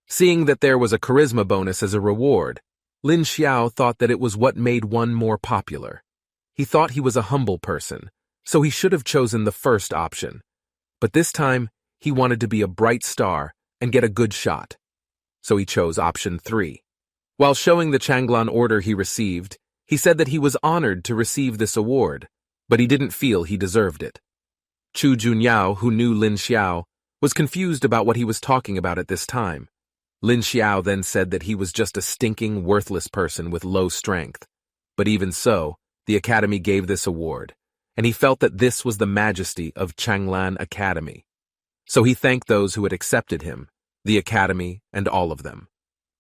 Seeing that there was a charisma bonus as a reward, Lin Xiao thought that it was what made one more popular. He thought he was a humble person, so he should have chosen the first option. But this time, he wanted to be a bright star and get a good shot. So he chose option 3. While showing the Changlan Order he received, he said that he was honored to receive this award, but he didn't feel he deserved it. Chu Junyao, who knew Lin Xiao, was confused about what he was talking about at this time. Lin Xiao then said that he was just a stinking, worthless person with low strength. But even so, the academy gave this award, and he felt that this was the majesty of Changlan Academy. So he thanked those who had accepted him, the academy, and all of them.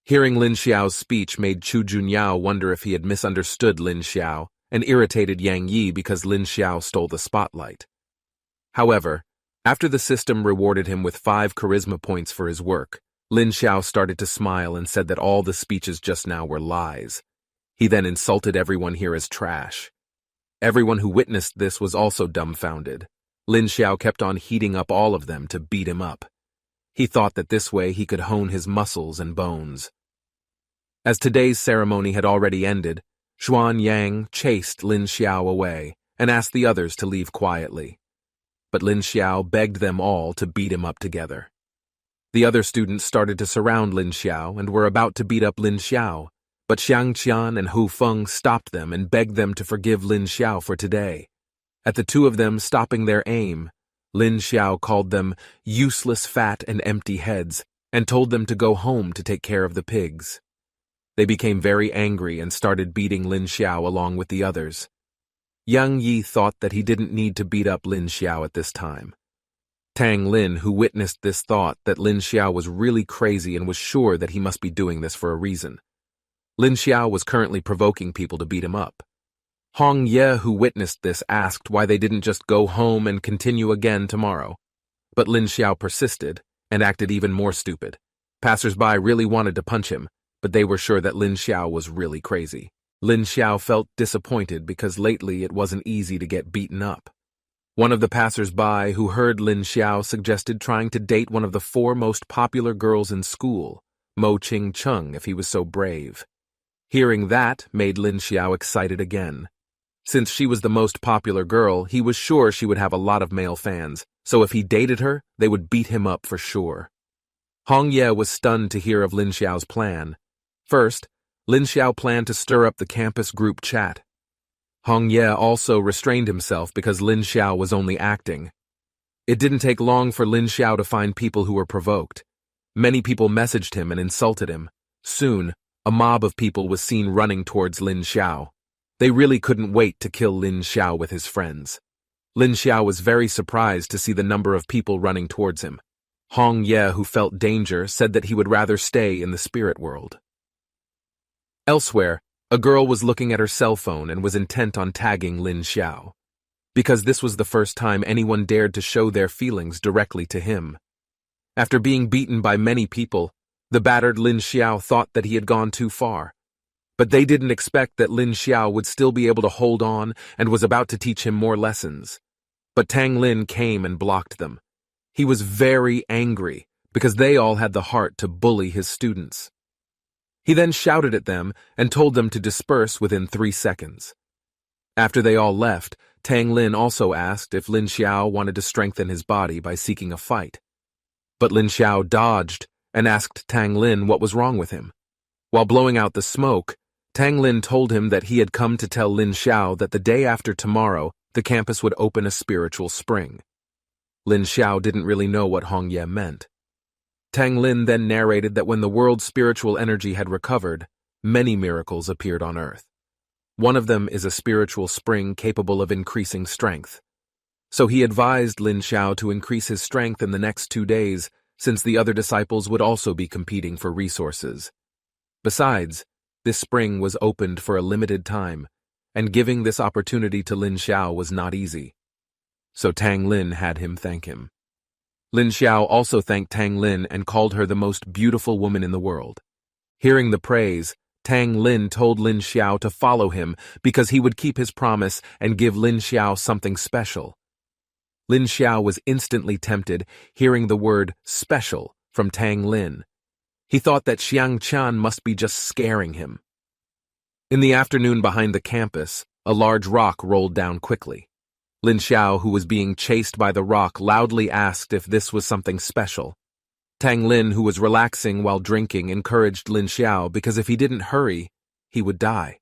Hearing Lin Xiao's speech made Chu Junyao wonder if he had misunderstood Lin Xiao and irritated Yang Yi because Lin Xiao stole the spotlight. However, after the system rewarded him with 5 charisma points for his work, Lin Xiao started to smile and said that all the speeches just now were lies. He then insulted everyone here as trash. Everyone who witnessed this was also dumbfounded. Lin Xiao kept on heating up all of them to beat him up. He thought that this way he could hone his muscles and bones. As today's ceremony had already ended, Xuan Yang chased Lin Xiao away and asked the others to leave quietly. But Lin Xiao begged them all to beat him up together. The other students started to surround Lin Xiao and were about to beat up Lin Xiao, but Xiang Qian and Hu Feng stopped them and begged them to forgive Lin Xiao for today. At the two of them stopping their aim, Lin Xiao called them useless fat and empty heads and told them to go home to take care of the pigs. They became very angry and started beating Lin Xiao along with the others. Yang Yi thought that he didn't need to beat up Lin Xiao at this time. Tang Lin, who witnessed this, thought that Lin Xiao was really crazy and was sure that he must be doing this for a reason. Lin Xiao was currently provoking people to beat him up. Hong Ye, who witnessed this, asked why they didn't just go home and continue again tomorrow. But Lin Xiao persisted and acted even more stupid. Passers-by really wanted to punch him, but they were sure that Lin Xiao was really crazy. Lin Xiao felt disappointed because lately it wasn't easy to get beaten up. One of the passers-by who heard Lin Xiao suggested trying to date one of the 4 most popular girls in school, Mo Ching Chung, if he was so brave. Hearing that made Lin Xiao excited again. Since she was the most popular girl, he was sure she would have a lot of male fans, so if he dated her, they would beat him up for sure. Hong Ye was stunned to hear of Lin Xiao's plan. First, Lin Xiao planned to stir up the campus group chat. Hong Ye also restrained himself because Lin Xiao was only acting. It didn't take long for Lin Xiao to find people who were provoked. Many people messaged him and insulted him. Soon, a mob of people was seen running towards Lin Xiao. They really couldn't wait to kill Lin Xiao with his friends. Lin Xiao was very surprised to see the number of people running towards him. Hong Ye, who felt danger, said that he would rather stay in the spirit world. Elsewhere, a girl was looking at her cell phone and was intent on tagging Lin Xiao, because this was the first time anyone dared to show their feelings directly to him. After being beaten by many people, the battered Lin Xiao thought that he had gone too far. But they didn't expect that Lin Xiao would still be able to hold on and was about to teach him more lessons. But Tang Lin came and blocked them. He was very angry because they all had the heart to bully his students. He then shouted at them and told them to disperse within 3 seconds. After they all left, Tang Lin also asked if Lin Xiao wanted to strengthen his body by seeking a fight. But Lin Xiao dodged and asked Tang Lin what was wrong with him. While blowing out the smoke, Tang Lin told him that he had come to tell Lin Xiao that the day after tomorrow, the campus would open a spiritual spring. Lin Xiao didn't really know what Hong Ye meant. Tang Lin then narrated that when the world's spiritual energy had recovered, many miracles appeared on Earth. One of them is a spiritual spring capable of increasing strength. So he advised Lin Xiao to increase his strength in the next 2 days, since the other disciples would also be competing for resources. Besides, this spring was opened for a limited time, and giving this opportunity to Lin Xiao was not easy. So Tang Lin had him thank him. Lin Xiao also thanked Tang Lin and called her the most beautiful woman in the world. Hearing the praise, Tang Lin told Lin Xiao to follow him because he would keep his promise and give Lin Xiao something special. Lin Xiao was instantly tempted, hearing the word special from Tang Lin. He thought that Xiang Qian must be just scaring him. In the afternoon behind the campus, a large rock rolled down quickly. Lin Xiao, who was being chased by the rock, loudly asked if this was something special. Tang Lin, who was relaxing while drinking, encouraged Lin Xiao because if he didn't hurry, he would die.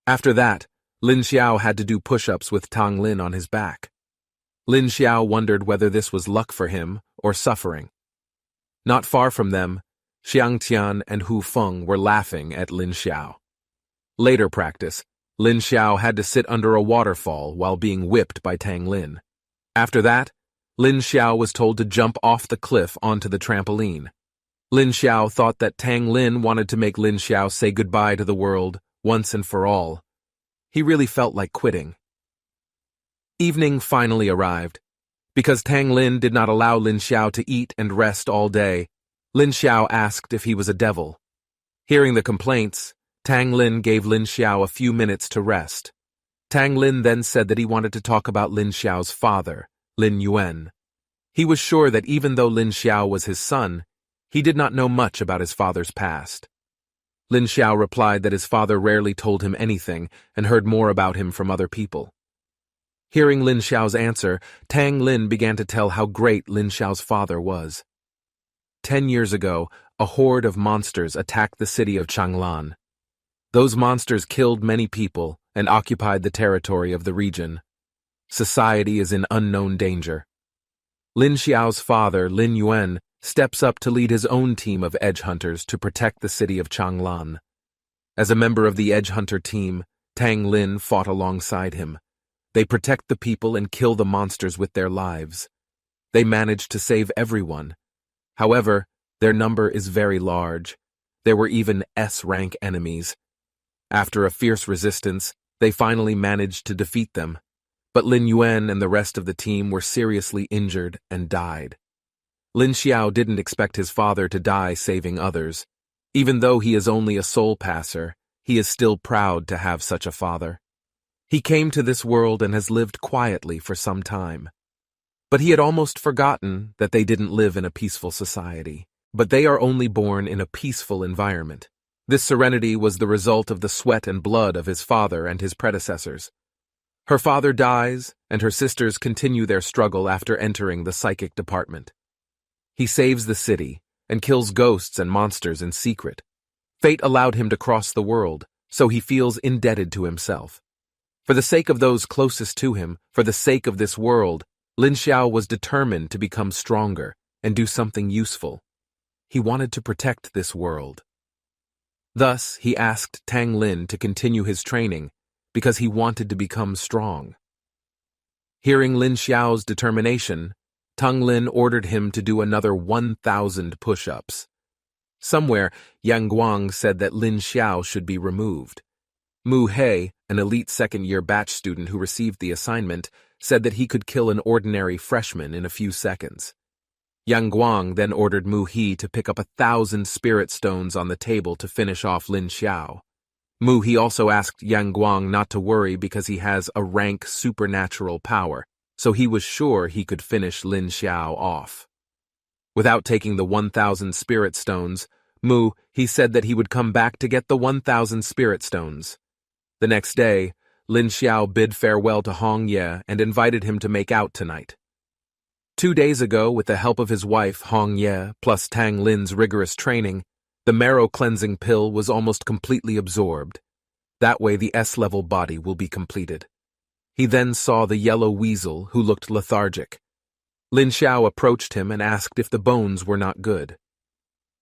After that, Lin Xiao had to do push-ups with Tang Lin on his back. Lin Xiao wondered whether this was luck for him or suffering. Not far from them, Xiang Tian and Hu Feng were laughing at Lin Xiao. Later practice, Lin Xiao had to sit under a waterfall while being whipped by Tang Lin. After that, Lin Xiao was told to jump off the cliff onto the trampoline. Lin Xiao thought that Tang Lin wanted to make Lin Xiao say goodbye to the world once and for all. He really felt like quitting. Evening finally arrived. Because Tang Lin did not allow Lin Xiao to eat and rest all day, Lin Xiao asked if he was a devil. Hearing the complaints, Tang Lin gave Lin Xiao a few minutes to rest. Tang Lin then said that he wanted to talk about Lin Xiao's father, Lin Yuan. He was sure that even though Lin Xiao was his son, he did not know much about his father's past. Lin Xiao replied that his father rarely told him anything and heard more about him from other people. Hearing Lin Xiao's answer, Tang Lin began to tell how great Lin Xiao's father was. 10 years ago, a horde of monsters attacked the city of Changlan. Those monsters killed many people and occupied the territory of the region. Society is in unknown danger. Lin Xiao's father, Lin Yuan, steps up to lead his own team of edge hunters to protect the city of Changlan. As a member of the edge hunter team, Tang Lin fought alongside him. They protect the people and kill the monsters with their lives. They managed to save everyone. However, their number is very large. There were even S-rank enemies. After a fierce resistance, they finally managed to defeat them. But Lin Yuan and the rest of the team were seriously injured and died. Lin Xiao didn't expect his father to die saving others. Even though he is only a soul passer, he is still proud to have such a father. He came to this world and has lived quietly for some time. But he had almost forgotten that they didn't live in a peaceful society. But they are only born in a peaceful environment. This serenity was the result of the sweat and blood of his father and his predecessors. Her father dies, and her sisters continue their struggle after entering the psychic department. He saves the city and kills ghosts and monsters in secret. Fate allowed him to cross the world, so he feels indebted to himself. For the sake of those closest to him, for the sake of this world, Lin Xiao was determined to become stronger and do something useful. He wanted to protect this world. Thus, he asked Tang Lin to continue his training because he wanted to become strong. Hearing Lin Xiao's determination, Tang Lin ordered him to do another 1,000 push-ups. Somewhere, Yang Guang said that Lin Xiao should be removed. Mu He, an elite second-year batch student who received the assignment, said that he could kill an ordinary freshman in a few seconds. Yang Guang then ordered Mu He to pick up 1,000 spirit stones on the table to finish off Lin Xiao. Mu He also asked Yang Guang not to worry because he has a rank supernatural power, so he was sure he could finish Lin Xiao off. Without taking the 1,000 spirit stones, Mu He said that he would come back to get the 1,000 spirit stones. The next day, Lin Xiao bid farewell to Hong Ye and invited him to make out tonight. 2 days ago, with the help of his wife, Hong Ye, plus Tang Lin's rigorous training, the marrow-cleansing pill was almost completely absorbed. That way the S-level body will be completed. He then saw the yellow weasel, who looked lethargic. Lin Xiao approached him and asked if the bones were not good.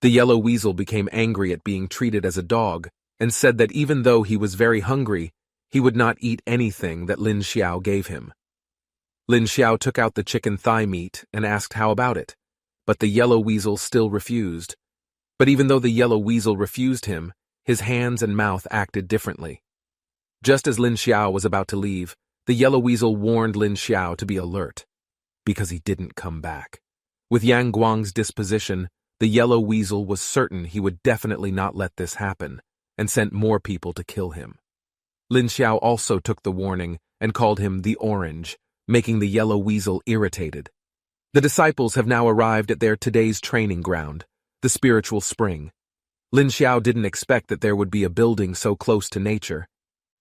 The yellow weasel became angry at being treated as a dog and said that even though he was very hungry, he would not eat anything that Lin Xiao gave him. Lin Xiao took out the chicken thigh meat and asked how about it, but the yellow weasel still refused. But even though the yellow weasel refused him, his hands and mouth acted differently. Just as Lin Xiao was about to leave, the yellow weasel warned Lin Xiao to be alert, because he didn't come back. With Yang Guang's disposition, the yellow weasel was certain he would definitely not let this happen, and sent more people to kill him. Lin Xiao also took the warning and called him the Orange, making the yellow weasel irritated. The disciples have now arrived at their today's training ground, the spiritual spring. Lin Xiao didn't expect that there would be a building so close to nature.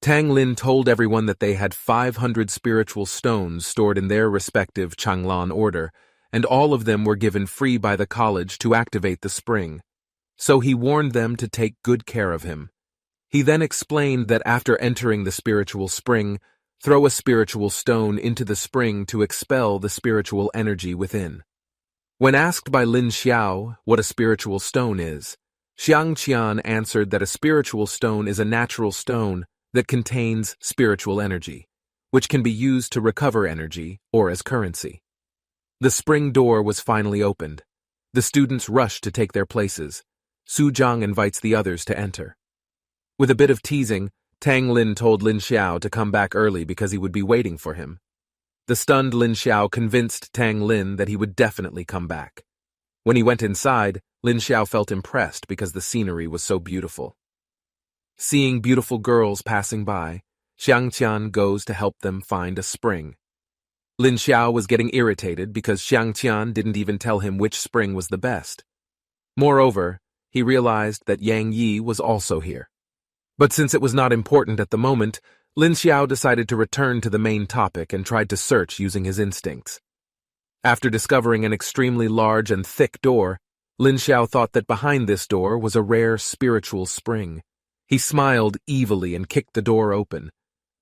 Tang Lin told everyone that they had 500 spiritual stones stored in their respective Changlan order, and all of them were given free by the college to activate the spring. So he warned them to take good care of him. He then explained that after entering the spiritual spring, throw a spiritual stone into the spring to expel the spiritual energy within. When asked by Lin Xiao what a spiritual stone is, Xiang Qian answered that a spiritual stone is a natural stone that contains spiritual energy, which can be used to recover energy or as currency. The spring door was finally opened. The students rushed to take their places. Su Zhang invites the others to enter. With a bit of teasing, Tang Lin told Lin Xiao to come back early because he would be waiting for him. The stunned Lin Xiao convinced Tang Lin that he would definitely come back. When he went inside, Lin Xiao felt impressed because the scenery was so beautiful. Seeing beautiful girls passing by, Xiang Qian goes to help them find a spring. Lin Xiao was getting irritated because Xiang Qian didn't even tell him which spring was the best. Moreover, he realized that Yang Yi was also here. But since it was not important at the moment, Lin Xiao decided to return to the main topic and tried to search using his instincts. After discovering an extremely large and thick door, Lin Xiao thought that behind this door was a rare spiritual spring. He smiled evilly and kicked the door open.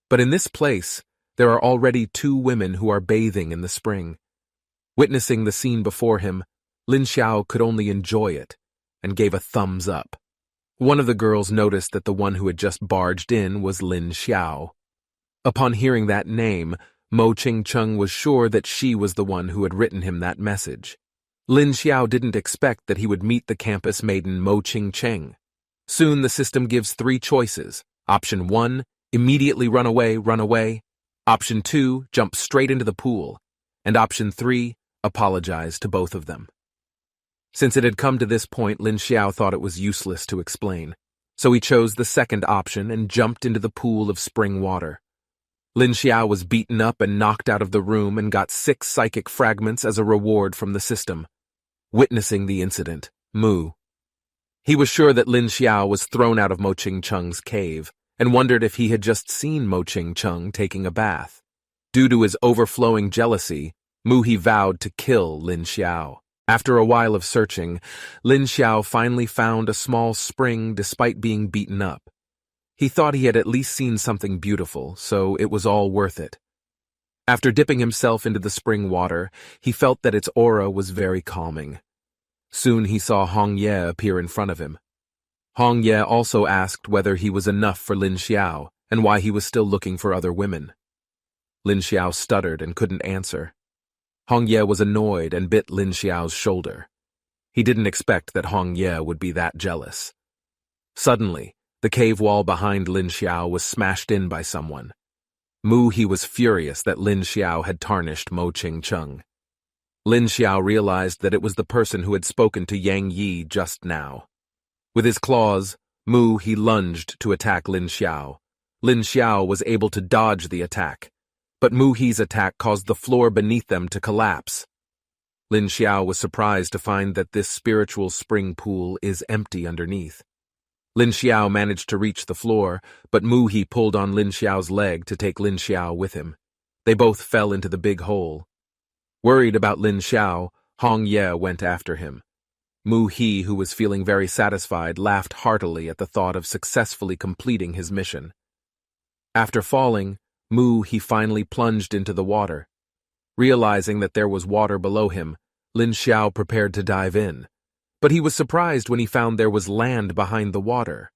But in this place, there are already 2 women who are bathing in the spring. Witnessing the scene before him, Lin Xiao could only enjoy it and gave a thumbs up. One of the girls noticed that the one who had just barged in was Lin Xiao. Upon hearing that name, Mo Ching-chung was sure that she was the one who had written him that message. Lin Xiao didn't expect that he would meet the campus maiden Mo Ching-cheng. Soon the system gives 3 choices. Option 1, immediately run away. Option 2, jump straight into the pool. And option 3, apologize to both of them. Since it had come to this point, Lin Xiao thought it was useless to explain. So he chose the second option and jumped into the pool of spring water. Lin Xiao was beaten up and knocked out of the room and got 6 psychic fragments as a reward from the system. Witnessing the incident, Mu. He was sure that Lin Xiao was thrown out of Mo Ching-chung's cave and wondered if he had just seen Mo Ching-chung taking a bath. Due to his overflowing jealousy, Mu he vowed to kill Lin Xiao. After a while of searching, Lin Xiao finally found a small spring despite being beaten up. He thought he had at least seen something beautiful, so it was all worth it. After dipping himself into the spring water, he felt that its aura was very calming. Soon he saw Hong Ye appear in front of him. Hong Ye also asked whether he was enough for Lin Xiao and why he was still looking for other women. Lin Xiao stuttered and couldn't answer. Hong Ye was annoyed and bit Lin Xiao's shoulder. He didn't expect that Hong Ye would be that jealous. Suddenly, the cave wall behind Lin Xiao was smashed in by someone. Mu he was furious that Lin Xiao had tarnished Mo Ching-chung. Lin Xiao realized that it was the person who had spoken to Yang Yi just now. With his claws, Mu he lunged to attack Lin Xiao. Lin Xiao was able to dodge the attack, but Mu He's attack caused the floor beneath them to collapse. Lin Xiao was surprised to find that this spiritual spring pool is empty underneath. Lin Xiao managed to reach the floor, but Mu He pulled on Lin Xiao's leg to take Lin Xiao with him. They both fell into the big hole. Worried about Lin Xiao, Hong Ye went after him. Mu He, who was feeling very satisfied, laughed heartily at the thought of successfully completing his mission. After falling, Mu He finally plunged into the water. Realizing that there was water below him, Lin Xiao prepared to dive in. But he was surprised when he found there was land behind the water.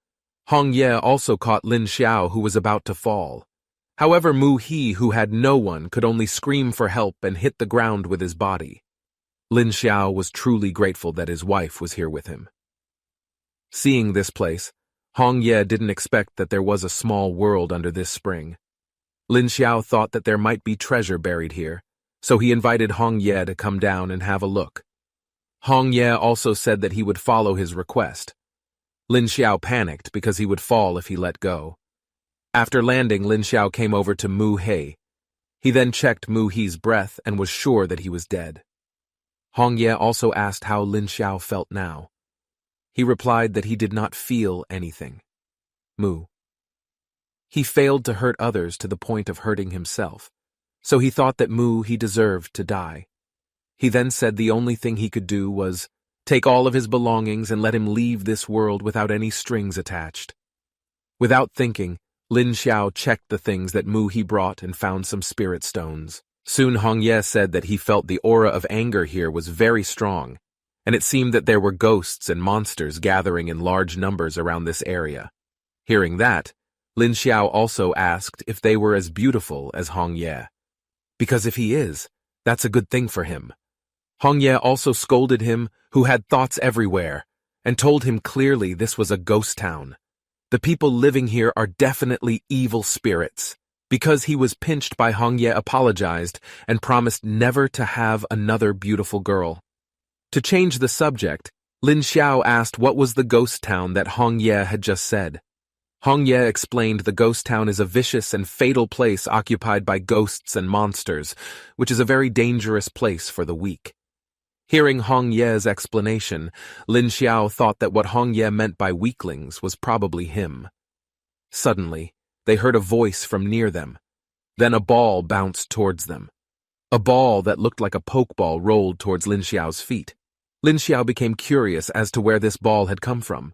Hong Ye also caught Lin Xiao, who was about to fall. However, Mu He, who had no one, could only scream for help and hit the ground with his body. Lin Xiao was truly grateful that his wife was here with him. Seeing this place, Hong Ye didn't expect that there was a small world under this spring. Lin Xiao thought that there might be treasure buried here, so he invited Hong Ye to come down and have a look. Hong Ye also said that he would follow his request. Lin Xiao panicked because he would fall if he let go. After landing, Lin Xiao came over to Mu He. He then checked Mu He's breath and was sure that he was dead. Hong Ye also asked how Lin Xiao felt now. He replied that he did not feel anything. Mu. He failed to hurt others to the point of hurting himself, so he thought that Mu He deserved to die. He then said the only thing he could do was take all of his belongings and let him leave this world without any strings attached. Without thinking, Lin Xiao checked the things that Mu He brought and found some spirit stones. Soon Hong Ye said that he felt the aura of anger here was very strong, and it seemed that there were ghosts and monsters gathering in large numbers around this area. Hearing that, Lin Xiao also asked if they were as beautiful as Hong Ye. Because if he is, that's a good thing for him. Hong Ye also scolded him, who had thoughts everywhere, and told him clearly this was a ghost town. The people living here are definitely evil spirits. Because he was pinched by Hong Ye apologized and promised never to have another beautiful girl. To change the subject, Lin Xiao asked what was the ghost town that Hong Ye had just said. Hong Ye explained the ghost town is a vicious and fatal place occupied by ghosts and monsters, which is a very dangerous place for the weak. Hearing Hong Ye's explanation, Lin Xiao thought that what Hong Ye meant by weaklings was probably him. Suddenly, they heard a voice from near them. Then a ball bounced towards them. A ball that looked like a pokeball rolled towards Lin Xiao's feet. Lin Xiao became curious as to where this ball had come from.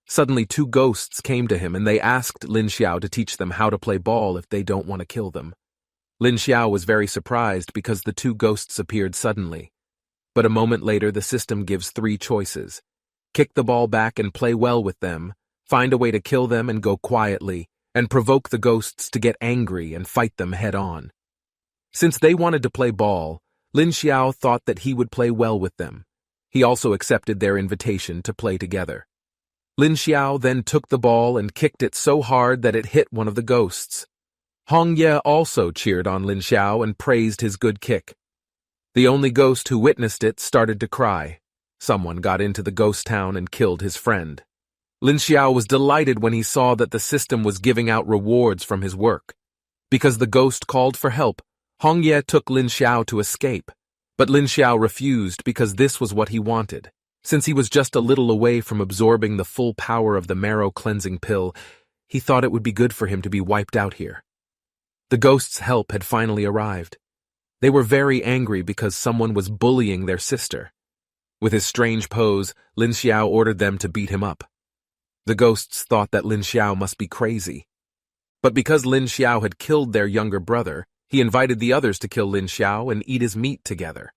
Suddenly, two ghosts came to him and they asked Lin Xiao to teach them how to play ball if they don't want to kill them. Lin Xiao was very surprised because the two ghosts appeared suddenly. But a moment later, the system gives 3 choices. Kick the ball back and play well with them, find a way to kill them and go quietly, and provoke the ghosts to get angry and fight them head-on. Since they wanted to play ball, Lin Xiao thought that he would play well with them. He also accepted their invitation to play together. Lin Xiao then took the ball and kicked it so hard that it hit one of the ghosts. Hong Ye also cheered on Lin Xiao and praised his good kick. The only ghost who witnessed it started to cry. Someone got into the ghost town and killed his friend. Lin Xiao was delighted when he saw that the system was giving out rewards from his work. Because the ghost called for help, Hong Ye took Lin Xiao to escape. But Lin Xiao refused because this was what he wanted. Since he was just a little away from absorbing the full power of the marrow cleansing pill, he thought it would be good for him to be wiped out here. The ghost's help had finally arrived. They were very angry because someone was bullying their sister. With his strange pose, Lin Xiao ordered them to beat him up. The ghosts thought that Lin Xiao must be crazy. But because Lin Xiao had killed their younger brother, he invited the others to kill Lin Xiao and eat his meat together.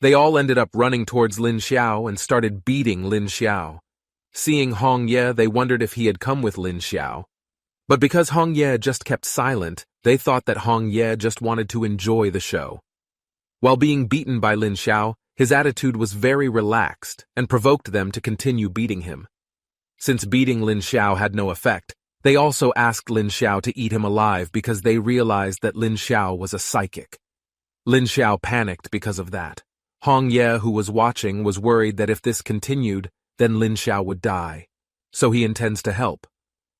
They all ended up running towards Lin Xiao and started beating Lin Xiao. Seeing Hong Ye, they wondered if he had come with Lin Xiao. But because Hong Ye just kept silent, they thought that Hong Ye just wanted to enjoy the show. While being beaten by Lin Xiao, his attitude was very relaxed and provoked them to continue beating him. Since beating Lin Xiao had no effect, they also asked Lin Xiao to eat him alive because they realized that Lin Xiao was a psychic. Lin Xiao panicked because of that. Hong Ye, who was watching, was worried that if this continued, then Lin Xiao would die. So he intends to help.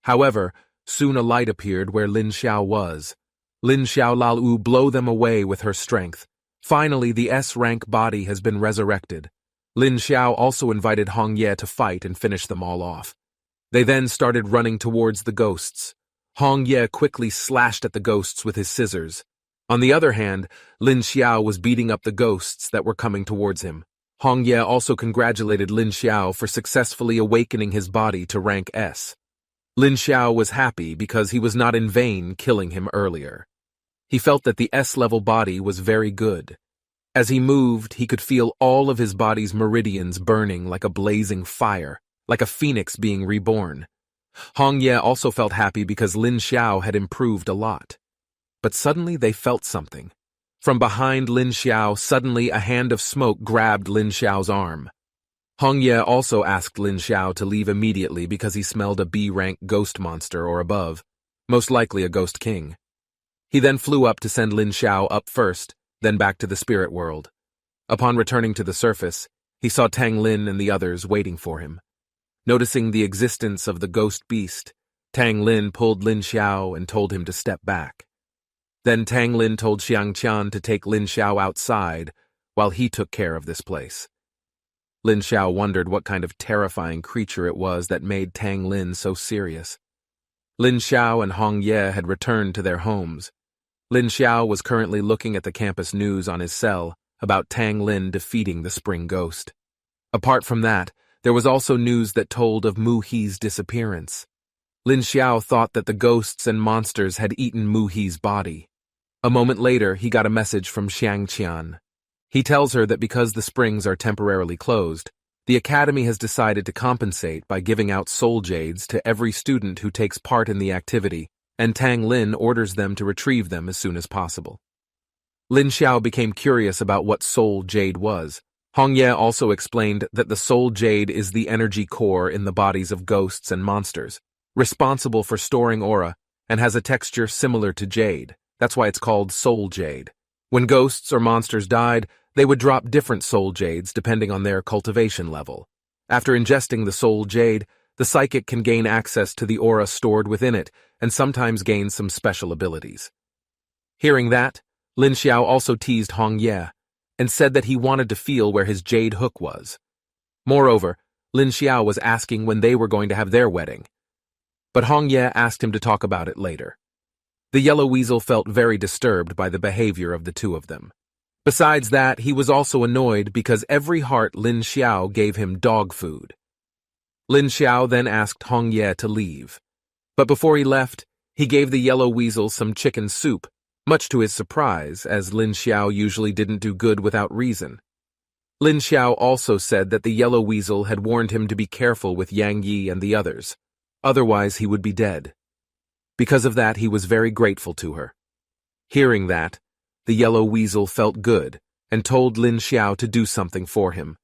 However, soon a light appeared where Lin Xiao was. Lin Xiao Lalu blow them away with her strength. Finally, the S-rank body has been resurrected. Lin Xiao also invited Hong Ye to fight and finish them all off. They then started running towards the ghosts. Hong Ye quickly slashed at the ghosts with his scissors. On the other hand, Lin Xiao was beating up the ghosts that were coming towards him. Hong Ye also congratulated Lin Xiao for successfully awakening his body to rank S. Lin Xiao was happy because he was not in vain killing him earlier. He felt that the S-level body was very good. As he moved, he could feel all of his body's meridians burning like a blazing fire, like a phoenix being reborn. Hong Ye also felt happy because Lin Xiao had improved a lot. But suddenly they felt something. From behind Lin Xiao, suddenly a hand of smoke grabbed Lin Xiao's arm. Hong Ye also asked Lin Xiao to leave immediately because he smelled a B-rank ghost monster or above, most likely a ghost king. He then flew up to send Lin Xiao up first, then back to the spirit world. Upon returning to the surface, he saw Tang Lin and the others waiting for him. Noticing the existence of the ghost beast, Tang Lin pulled Lin Xiao and told him to step back. Then Tang Lin told Xiang Qian to take Lin Xiao outside while he took care of this place. Lin Xiao wondered what kind of terrifying creature it was that made Tang Lin so serious. Lin Xiao and Hong Ye had returned to their homes. Lin Xiao was currently looking at the campus news on his cell about Tang Lin defeating the spring ghost. Apart from that, there was also news that told of Mu He's disappearance. Lin Xiao thought that the ghosts and monsters had eaten Mu He's body. A moment later, he got a message from Xiang Qian. He tells her that because the springs are temporarily closed, the academy has decided to compensate by giving out soul jades to every student who takes part in the activity, and Tang Lin orders them to retrieve them as soon as possible. Lin Xiao became curious about what soul jade was. Hong Ye also explained that the soul jade is the energy core in the bodies of ghosts and monsters, responsible for storing aura, and has a texture similar to jade. That's why it's called soul jade. When ghosts or monsters died, they would drop different soul jades depending on their cultivation level. After ingesting the soul jade, The psychic can gain access to the aura stored within it and sometimes gain some special abilities. Hearing that, Lin Xiao also teased Hong Ye and said that he wanted to feel where his jade hook was. Moreover, Lin Xiao was asking when they were going to have their wedding. But Hong Ye asked him to talk about it later. The yellow weasel felt very disturbed by the behavior of the two of them. Besides that, he was also annoyed because every heart Lin Xiao gave him dog food. Lin Xiao then asked Hong Ye to leave. But before he left, he gave the yellow weasel some chicken soup, much to his surprise, as Lin Xiao usually didn't do good without reason. Lin Xiao also said that the yellow weasel had warned him to be careful with Yang Yi and the others, otherwise he would be dead. Because of that, he was very grateful to her. Hearing that, the yellow weasel felt good and told Lin Xiao to do something for him,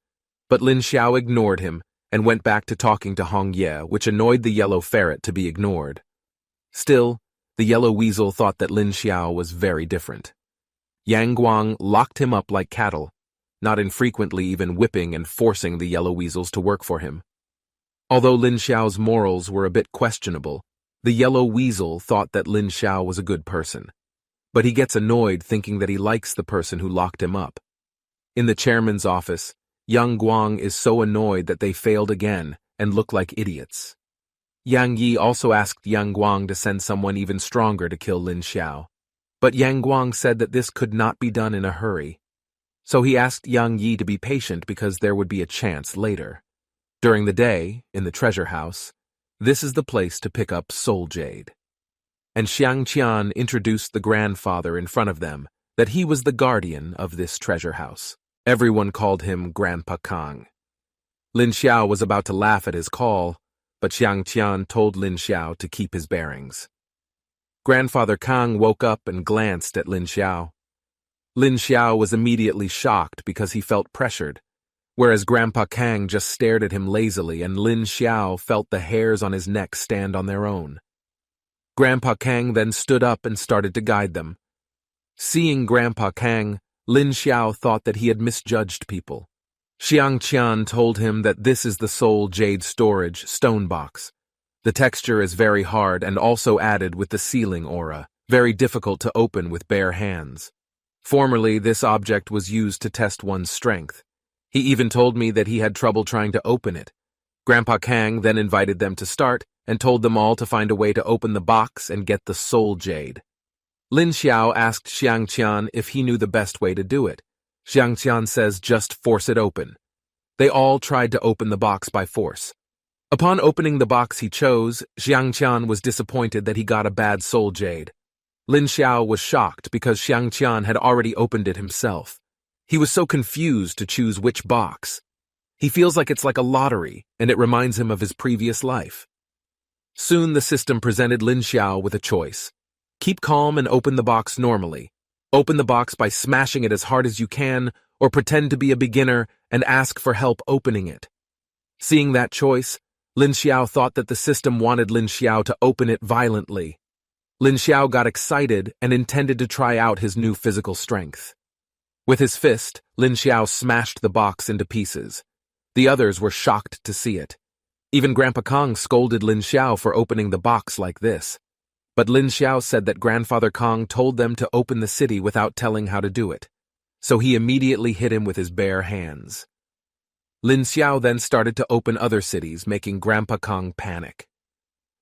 but Lin Xiao ignored him and went back to talking to Hong Ye, which annoyed the yellow ferret to be ignored. Still, the yellow weasel thought that Lin Xiao was very different. Yang Guang locked him up like cattle, not infrequently even whipping and forcing the yellow weasels to work for him. Although Lin Xiao's morals were a bit questionable, the yellow weasel thought that Lin Xiao was a good person. But he gets annoyed thinking that he likes the person who locked him up. In the chairman's office, Yang Guang is so annoyed that they failed again and look like idiots. Yang Yi also asked Yang Guang to send someone even stronger to kill Lin Xiao, but Yang Guang said that this could not be done in a hurry. So he asked Yang Yi to be patient because there would be a chance later. During the day, in the treasure house, this is the place to pick up soul jade. And Xiang Qian introduced the grandfather in front of them that he was the guardian of this treasure house. Everyone called him Grandpa Kang. Lin Xiao was about to laugh at his call, but Xiang Qian told Lin Xiao to keep his bearings. Grandfather Kang woke up and glanced at Lin Xiao. Lin Xiao was immediately shocked because he felt pressured, whereas Grandpa Kang just stared at him lazily and Lin Xiao felt the hairs on his neck stand on their own. Grandpa Kang then stood up and started to guide them. Seeing Grandpa Kang, Lin Xiao thought that he had misjudged people. Xiang Qian told him that this is the soul jade storage stone box. The texture is very hard and also added with the sealing aura, very difficult to open with bare hands. Formerly, this object was used to test one's strength. He even told me that he had trouble trying to open it. Grandpa Kang then invited them to start and told them all to find a way to open the box and get the soul jade. Lin Xiao asked Xiang Qian if he knew the best way to do it. Xiang Qian says just force it open. They all tried to open the box by force. Upon opening the box he chose, Xiang Qian was disappointed that he got a bad soul jade. Lin Xiao was shocked because Xiang Qian had already opened it himself. He was so confused to choose which box. He feels like it's like a lottery, and it reminds him of his previous life. Soon the system presented Lin Xiao with a choice. Keep calm and open the box normally. Open the box by smashing it as hard as you can, or pretend to be a beginner and ask for help opening it. Seeing that choice, Lin Xiao thought that the system wanted Lin Xiao to open it violently. Lin Xiao got excited and intended to try out his new physical strength. With his fist, Lin Xiao smashed the box into pieces. The others were shocked to see it. Even Grandpa Kang scolded Lin Xiao for opening the box like this. But Lin Xiao said that Grandfather Kang told them to open the city without telling how to do it, so he immediately hit him with his bare hands. Lin Xiao then started to open other cities, making Grandpa Kang panic.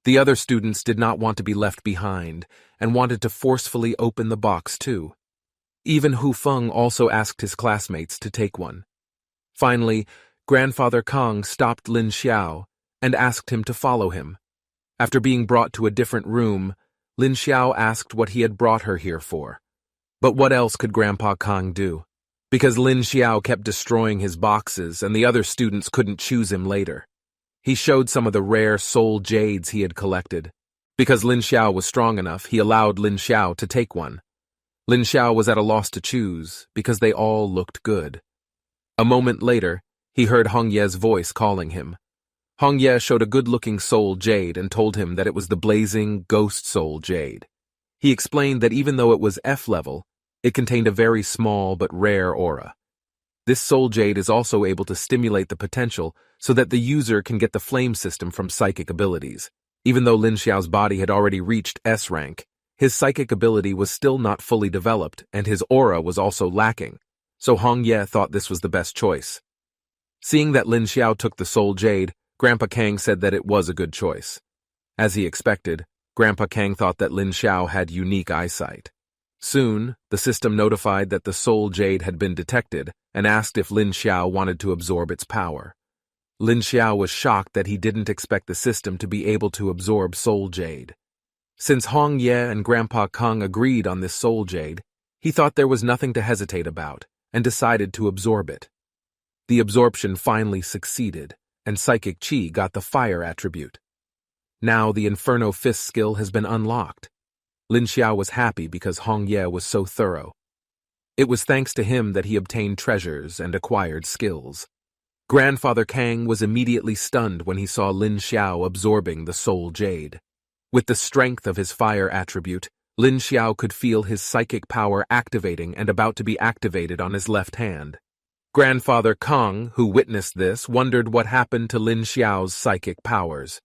The other students did not want to be left behind and wanted to forcefully open the box too. Even Hu Feng also asked his classmates to take one. Finally, Grandfather Kang stopped Lin Xiao and asked him to follow him. After being brought to a different room, Lin Xiao asked what he had brought her here for. But what else could Grandpa Kang do? Because Lin Xiao kept destroying his boxes and the other students couldn't choose him later. He showed some of the rare soul jades he had collected. Because Lin Xiao was strong enough, he allowed Lin Xiao to take one. Lin Xiao was at a loss to choose because they all looked good. A moment later, he heard Hong Ye's voice calling him. Hong Ye showed a good-looking soul jade and told him that it was the blazing ghost soul jade. He explained that even though it was F level, it contained a very small but rare aura. This soul jade is also able to stimulate the potential so that the user can get the flame system from psychic abilities. Even though Lin Xiao's body had already reached S rank, his psychic ability was still not fully developed and his aura was also lacking, so Hong Ye thought this was the best choice. Seeing that Lin Xiao took the soul jade, Grandpa Kang said that it was a good choice. As he expected, Grandpa Kang thought that Lin Xiao had unique eyesight. Soon, the system notified that the soul jade had been detected and asked if Lin Xiao wanted to absorb its power. Lin Xiao was shocked that he didn't expect the system to be able to absorb soul jade. Since Hong Ye and Grandpa Kang agreed on this soul jade, he thought there was nothing to hesitate about and decided to absorb it. The absorption finally succeeded, and Psychic Chi got the fire attribute. Now the Inferno Fist skill has been unlocked. Lin Xiao was happy because Hong Ye was so thorough. It was thanks to him that he obtained treasures and acquired skills. Grandfather Kang was immediately stunned when he saw Lin Xiao absorbing the soul jade. With the strength of his fire attribute, Lin Xiao could feel his psychic power activating and about to be activated on his left hand. Grandfather Kang, who witnessed this, wondered what happened to Lin Xiao's psychic powers.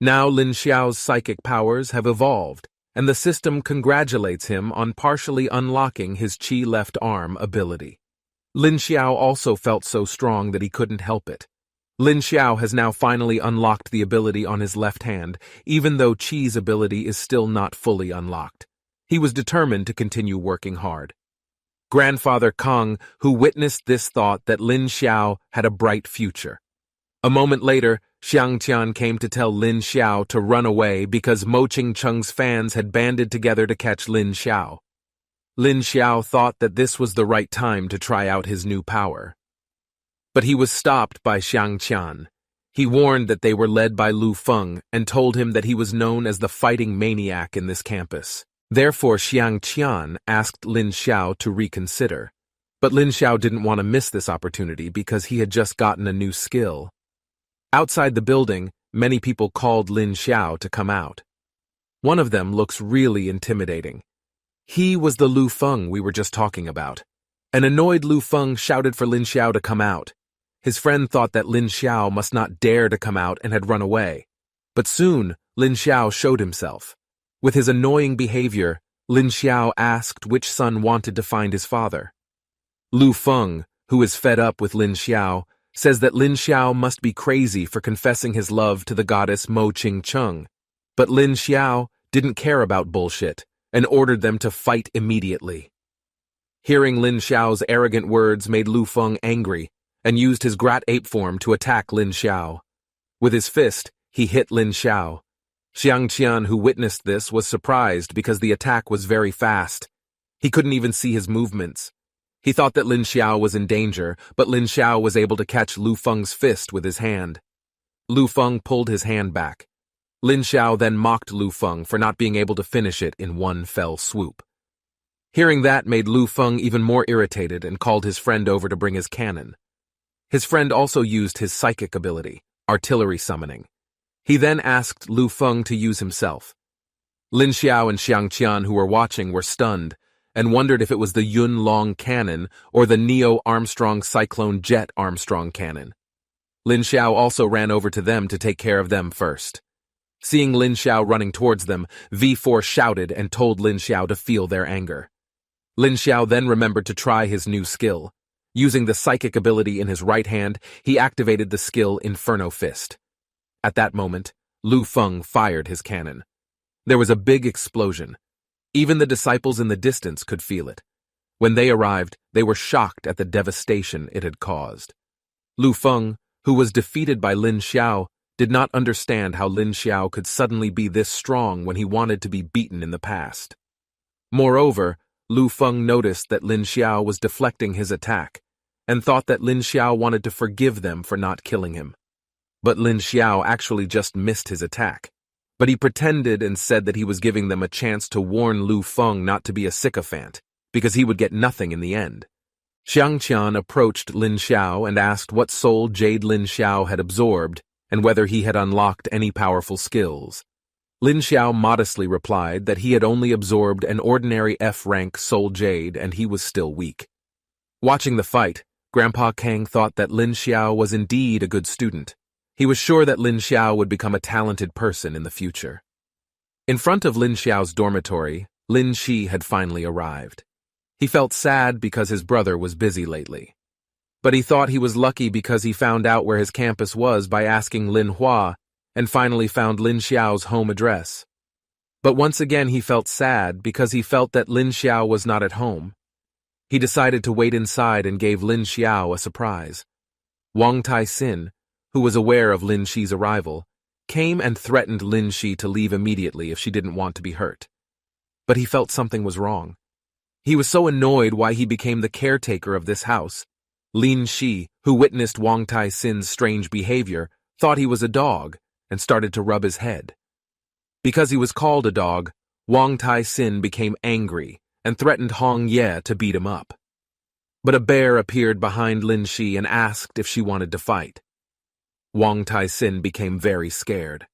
Now Lin Xiao's psychic powers have evolved, and the system congratulates him on partially unlocking his Qi left arm ability. Lin Xiao also felt so strong that he couldn't help it. Lin Xiao has now finally unlocked the ability on his left hand, even though Qi's ability is still not fully unlocked. He was determined to continue working hard. Grandfather Kang, who witnessed this, thought that Lin Xiao had a bright future. A moment later, Xiang Qian came to tell Lin Xiao to run away because Mo Ching-chung's fans had banded together to catch Lin Xiao. Lin Xiao thought that this was the right time to try out his new power. But he was stopped by Xiang Qian. He warned that they were led by Lu Feng and told him that he was known as the fighting maniac in this campus. Therefore, Xiang Qian asked Lin Xiao to reconsider. But Lin Xiao didn't want to miss this opportunity because he had just gotten a new skill. Outside the building, many people called Lin Xiao to come out. One of them looks really intimidating. He was the Lu Feng we were just talking about. An annoyed Lu Feng shouted for Lin Xiao to come out. His friend thought that Lin Xiao must not dare to come out and had run away. But soon, Lin Xiao showed himself. With his annoying behavior, Lin Xiao asked which son wanted to find his father. Lu Feng, who is fed up with Lin Xiao, says that Lin Xiao must be crazy for confessing his love to the goddess Mo Ching-chung. But Lin Xiao didn't care about bullshit and ordered them to fight immediately. Hearing Lin Xiao's arrogant words made Lu Feng angry and used his Grat ape form to attack Lin Xiao. With his fist, he hit Lin Xiao. Xiang Qian, who witnessed this, was surprised because the attack was very fast. He couldn't even see his movements. He thought that Lin Xiao was in danger, but Lin Xiao was able to catch Lu Feng's fist with his hand. Lu Feng pulled his hand back. Lin Xiao then mocked Lu Feng for not being able to finish it in one fell swoop. Hearing that made Lu Feng even more irritated and called his friend over to bring his cannon. His friend also used his psychic ability, artillery summoning. He then asked Lu Feng to use himself. Lin Xiao and Xiang Qian, who were watching, were stunned and wondered if it was the Yun Long cannon or the Neo Armstrong Cyclone Jet Armstrong cannon. Lin Xiao also ran over to them to take care of them first. Seeing Lin Xiao running towards them, V4 shouted and told Lin Xiao to feel their anger. Lin Xiao then remembered to try his new skill. Using the psychic ability in his right hand, he activated the skill Inferno Fist. At that moment, Lu Feng fired his cannon. There was a big explosion. Even the disciples in the distance could feel it. When they arrived, they were shocked at the devastation it had caused. Lu Feng, who was defeated by Lin Xiao, did not understand how Lin Xiao could suddenly be this strong when he wanted to be beaten in the past. Moreover, Lu Feng noticed that Lin Xiao was deflecting his attack, and thought that Lin Xiao wanted to forgive them for not killing him. But Lin Xiao actually just missed his attack. But he pretended and said that he was giving them a chance to warn Lu Feng not to be a sycophant, because he would get nothing in the end. Xiang Qian approached Lin Xiao and asked what soul jade Lin Xiao had absorbed, and whether he had unlocked any powerful skills. Lin Xiao modestly replied that he had only absorbed an ordinary F-rank soul jade and he was still weak. Watching the fight, Grandpa Kang thought that Lin Xiao was indeed a good student. He was sure that Lin Xiao would become a talented person in the future. In front of Lin Xiao's dormitory, Lin Shi had finally arrived. He felt sad because his brother was busy lately. But he thought he was lucky because he found out where his campus was by asking Lin Hua and finally found Lin Xiao's home address. But once again he felt sad because he felt that Lin Xiao was not at home. He decided to wait inside and gave Lin Xiao a surprise. Wang Tai-sin, who was aware of Lin Shi's arrival, came and threatened Lin Shi to leave immediately if she didn't want to be hurt. But he felt something was wrong. He was so annoyed why he became the caretaker of this house. Lin Shi, who witnessed Wang Tai-sin's strange behavior, thought he was a dog and started to rub his head. Because he was called a dog, Wang Tai-sin became angry and threatened Hong Ye to beat him up. But a bear appeared behind Lin Shi and asked if she wanted to fight. Wang Tai-sin became very scared.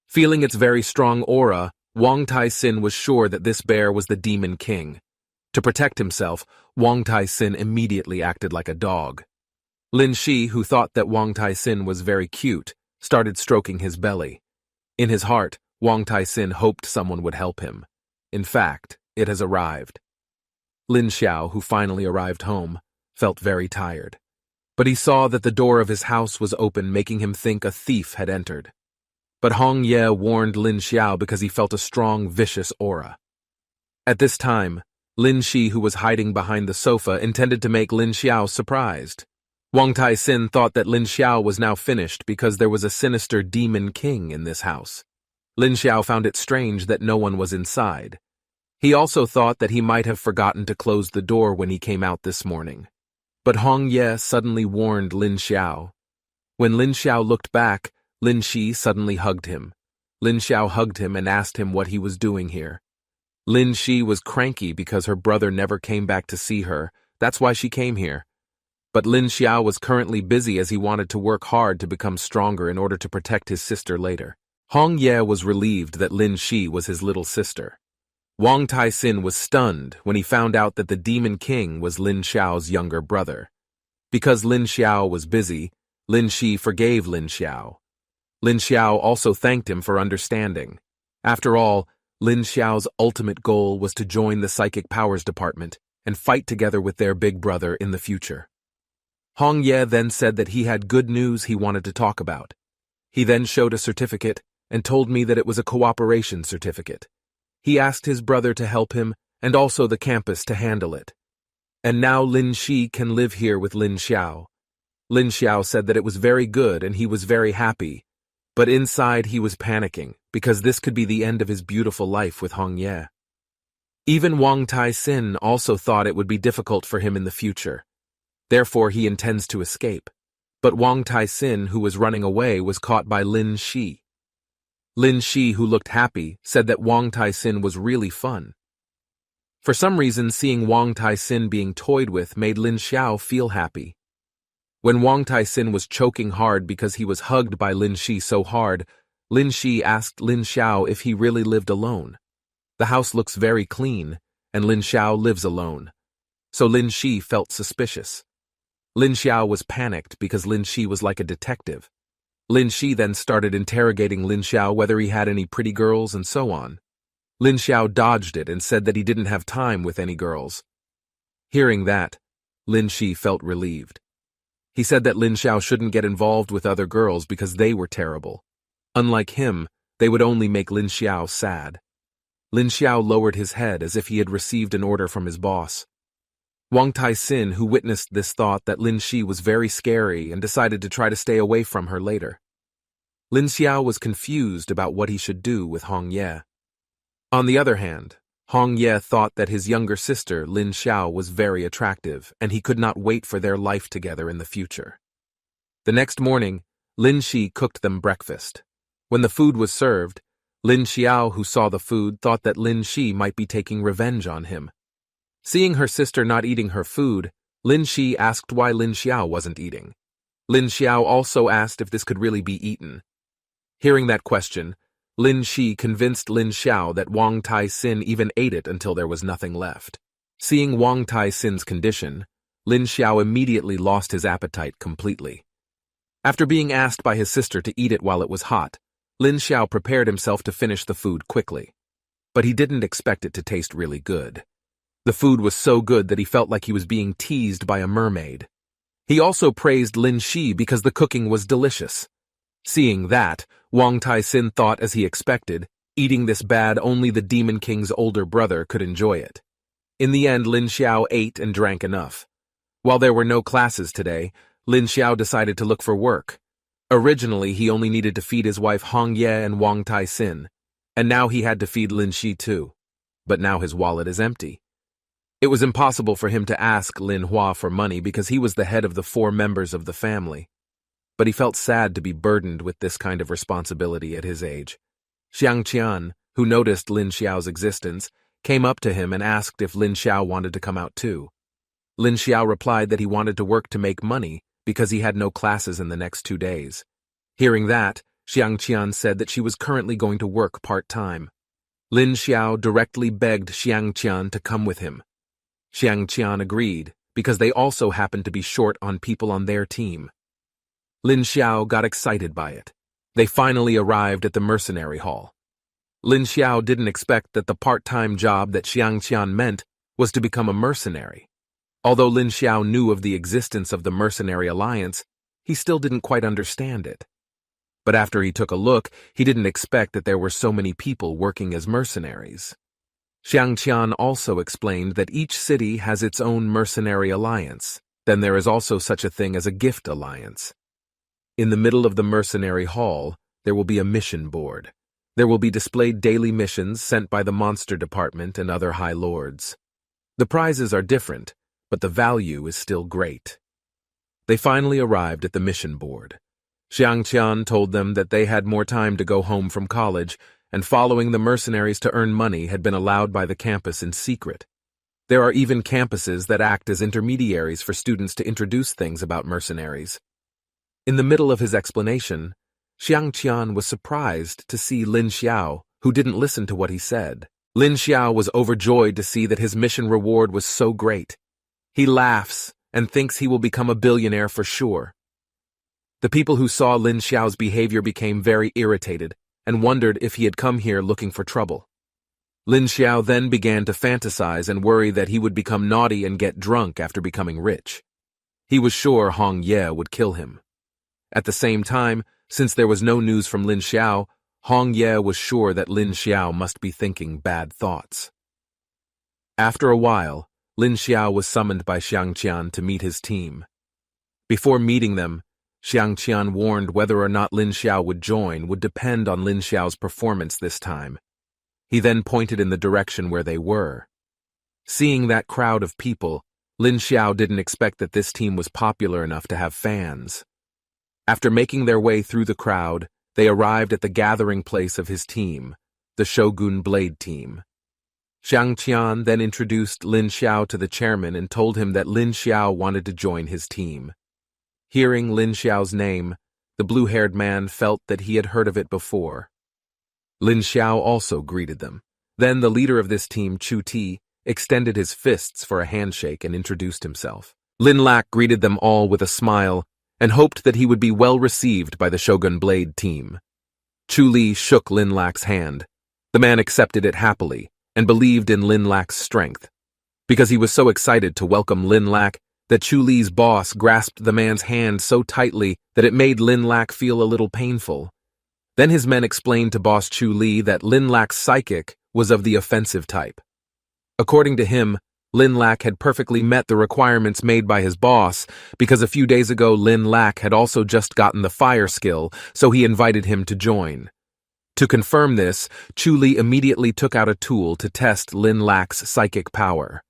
Feeling its very strong aura, Wang Tai-sin was sure that this bear was the Demon King. To protect himself, Wang Tai-sin immediately acted like a dog. Lin Shi, who thought that Wang Tai-sin was very cute, started stroking his belly. In his heart, Wang Tai-sin hoped someone would help him. In fact, it has arrived. Lin Xiao, who finally arrived home, felt very tired. But he saw that the door of his house was open, making him think a thief had entered. But Hong Ye warned Lin Xiao because he felt a strong, vicious aura. At this time, Lin Shi, who was hiding behind the sofa, intended to make Lin Xiao surprised. Wang Tai-sin thought that Lin Xiao was now finished because there was a sinister demon king in this house. Lin Xiao found it strange that no one was inside. He also thought that he might have forgotten to close the door when he came out this morning. But Hong Ye suddenly warned Lin Xiao. When Lin Xiao looked back, Lin Shi suddenly hugged him. Lin Xiao hugged him and asked him what he was doing here. Lin Shi was cranky because her brother never came back to see her. That's why she came here. But Lin Xiao was currently busy as he wanted to work hard to become stronger in order to protect his sister later. Hong Ye was relieved that Lin Shi was his little sister. Wang Tai-sin was stunned when he found out that the Demon King was Lin Xiao's younger brother. Because Lin Xiao was busy, Lin Shi forgave Lin Xiao. Lin Xiao also thanked him for understanding. After all, Lin Xiao's ultimate goal was to join the Psychic Powers Department and fight together with their big brother in the future. Hong Ye then said that he had good news he wanted to talk about. He then showed a certificate and told me that it was a cooperation certificate. He asked his brother to help him and also the campus to handle it. And now Lin Shi can live here with Lin Xiao. Lin Xiao said that it was very good and he was very happy, but inside he was panicking because this could be the end of his beautiful life with Hong Ye. Even Wang Tai-sin also thought it would be difficult for him in the future. Therefore he intends to escape. But Wang Tai-sin, who was running away, was caught by Lin Shi. Lin Shi, who looked happy, said that Wang Tai-sin was really fun. For some reason, seeing Wang Tai-sin being toyed with made Lin Xiao feel happy. When Wang Tai-sin was choking hard because he was hugged by Lin Shi so hard, Lin Shi asked Lin Xiao if he really lived alone. The house looks very clean, and Lin Xiao lives alone. So Lin Shi felt suspicious. Lin Xiao was panicked because Lin Shi was like a detective. Lin Shi then started interrogating Lin Xiao whether he had any pretty girls and so on. Lin Xiao dodged it and said that he didn't have time with any girls. Hearing that, Lin Shi felt relieved. He said that Lin Xiao shouldn't get involved with other girls because they were terrible. Unlike him, they would only make Lin Xiao sad. Lin Xiao lowered his head as if he had received an order from his boss. Wang Tai-sin, who witnessed this, thought that Lin Shi was very scary and decided to try to stay away from her later. Lin Xiao was confused about what he should do with Hong Ye. On the other hand, Hong Ye thought that his younger sister, Lin Xiao, was very attractive, and he could not wait for their life together in the future. The next morning, Lin Shi cooked them breakfast. When the food was served, Lin Xiao, who saw the food, thought that Lin Shi might be taking revenge on him. Seeing her sister not eating her food, Lin Shi asked why Lin Xiao wasn't eating. Lin Xiao also asked if this could really be eaten. Hearing that question, Lin Shi convinced Lin Xiao that Wang Tai-sin even ate it until there was nothing left. Seeing Wang Tai-sin's condition, Lin Xiao immediately lost his appetite completely. After being asked by his sister to eat it while it was hot, Lin Xiao prepared himself to finish the food quickly. But he didn't expect it to taste really good. The food was so good that he felt like he was being teased by a mermaid. He also praised Lin Shi because the cooking was delicious. Seeing that, Wang Tai-sin thought, as he expected, eating this bad only the Demon King's older brother could enjoy it. In the end, Lin Xiao ate and drank enough. While there were no classes today, Lin Xiao decided to look for work. Originally, he only needed to feed his wife Hong Ye and Wang Tai-sin, and now he had to feed Lin Shi too. But now his wallet is empty. It was impossible for him to ask Lin Hua for money because he was the head of the 4 members of the family. But he felt sad to be burdened with this kind of responsibility at his age. Xiang Qian, who noticed Lin Xiao's existence, came up to him and asked if Lin Xiao wanted to come out too. Lin Xiao replied that he wanted to work to make money because he had no classes in the next 2 days. Hearing that, Xiang Qian said that she was currently going to work part-time. Lin Xiao directly begged Xiang Qian to come with him. Xiang Qian agreed because they also happened to be short on people on their team. Lin Xiao got excited by it. They finally arrived at the mercenary hall. Lin Xiao didn't expect that the part-time job that Xiang Qian meant was to become a mercenary. Although Lin Xiao knew of the existence of the mercenary alliance, he still didn't quite understand it. But after he took a look, he didn't expect that there were so many people working as mercenaries. Xiang Qian also explained that each city has its own mercenary alliance. Then there is also such a thing as a gift alliance. In the middle of the mercenary hall, there will be a mission board. There will be displayed daily missions sent by the monster department and other high lords. The prizes are different, but the value is still great. They finally arrived at the mission board. Xiang Qian told them that they had more time to go home from college, and following the mercenaries to earn money had been allowed by the campus in secret. There are even campuses that act as intermediaries for students to introduce things about mercenaries. In the middle of his explanation, Xiang Qian was surprised to see Lin Xiao, who didn't listen to what he said. Lin Xiao was overjoyed to see that his mission reward was so great. He laughs and thinks he will become a billionaire for sure. The people who saw Lin Xiao's behavior became very irritated and wondered if he had come here looking for trouble. Lin Xiao then began to fantasize and worry that he would become naughty and get drunk after becoming rich. He was sure Hong Ye would kill him. At the same time, since there was no news from Lin Xiao, Hong Ye was sure that Lin Xiao must be thinking bad thoughts. After a while, Lin Xiao was summoned by Xiang Qian to meet his team. Before meeting them, Xiang Qian warned whether or not Lin Xiao would join would depend on Lin Xiao's performance this time. He then pointed in the direction where they were. Seeing that crowd of people, Lin Xiao didn't expect that this team was popular enough to have fans. After making their way through the crowd, they arrived at the gathering place of his team, the Shogun Blade team. Xiang Qian then introduced Lin Xiao to the chairman and told him that Lin Xiao wanted to join his team. Hearing Lin Xiao's name, the blue-haired man felt that he had heard of it before. Lin Xiao also greeted them. Then the leader of this team, Chu Ti, extended his fists for a handshake and introduced himself. Lin Lak greeted them all with a smile and hoped that he would be well received by the Shogun Blade team. Chu Li shook Lin Lak's hand. The man accepted it happily and believed in Lin Lak's strength. Because he was so excited to welcome Lin Lak, that Chu Li's boss grasped the man's hand so tightly that it made Lin Lak feel a little painful. Then his men explained to Boss Chu Li that Lin Lak's psychic was of the offensive type. According to him, Lin Lak had perfectly met the requirements made by his boss because a few days ago Lin Lak had also just gotten the fire skill, so he invited him to join. To confirm this, Chu Li immediately took out a tool to test Lin Lak's psychic power.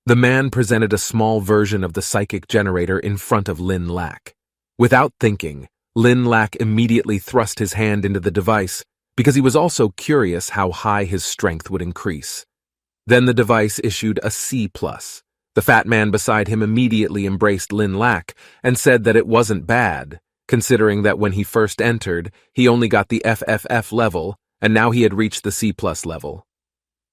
The man presented a small version of the psychic generator in front of Lin Lak. Without thinking, Lin Lak immediately thrust his hand into the device because he was also curious how high his strength would increase. Then the device issued a C+. The fat man beside him immediately embraced Lin Lak and said that it wasn't bad, considering that when he first entered, he only got the FFF level, and now he had reached the C+ level.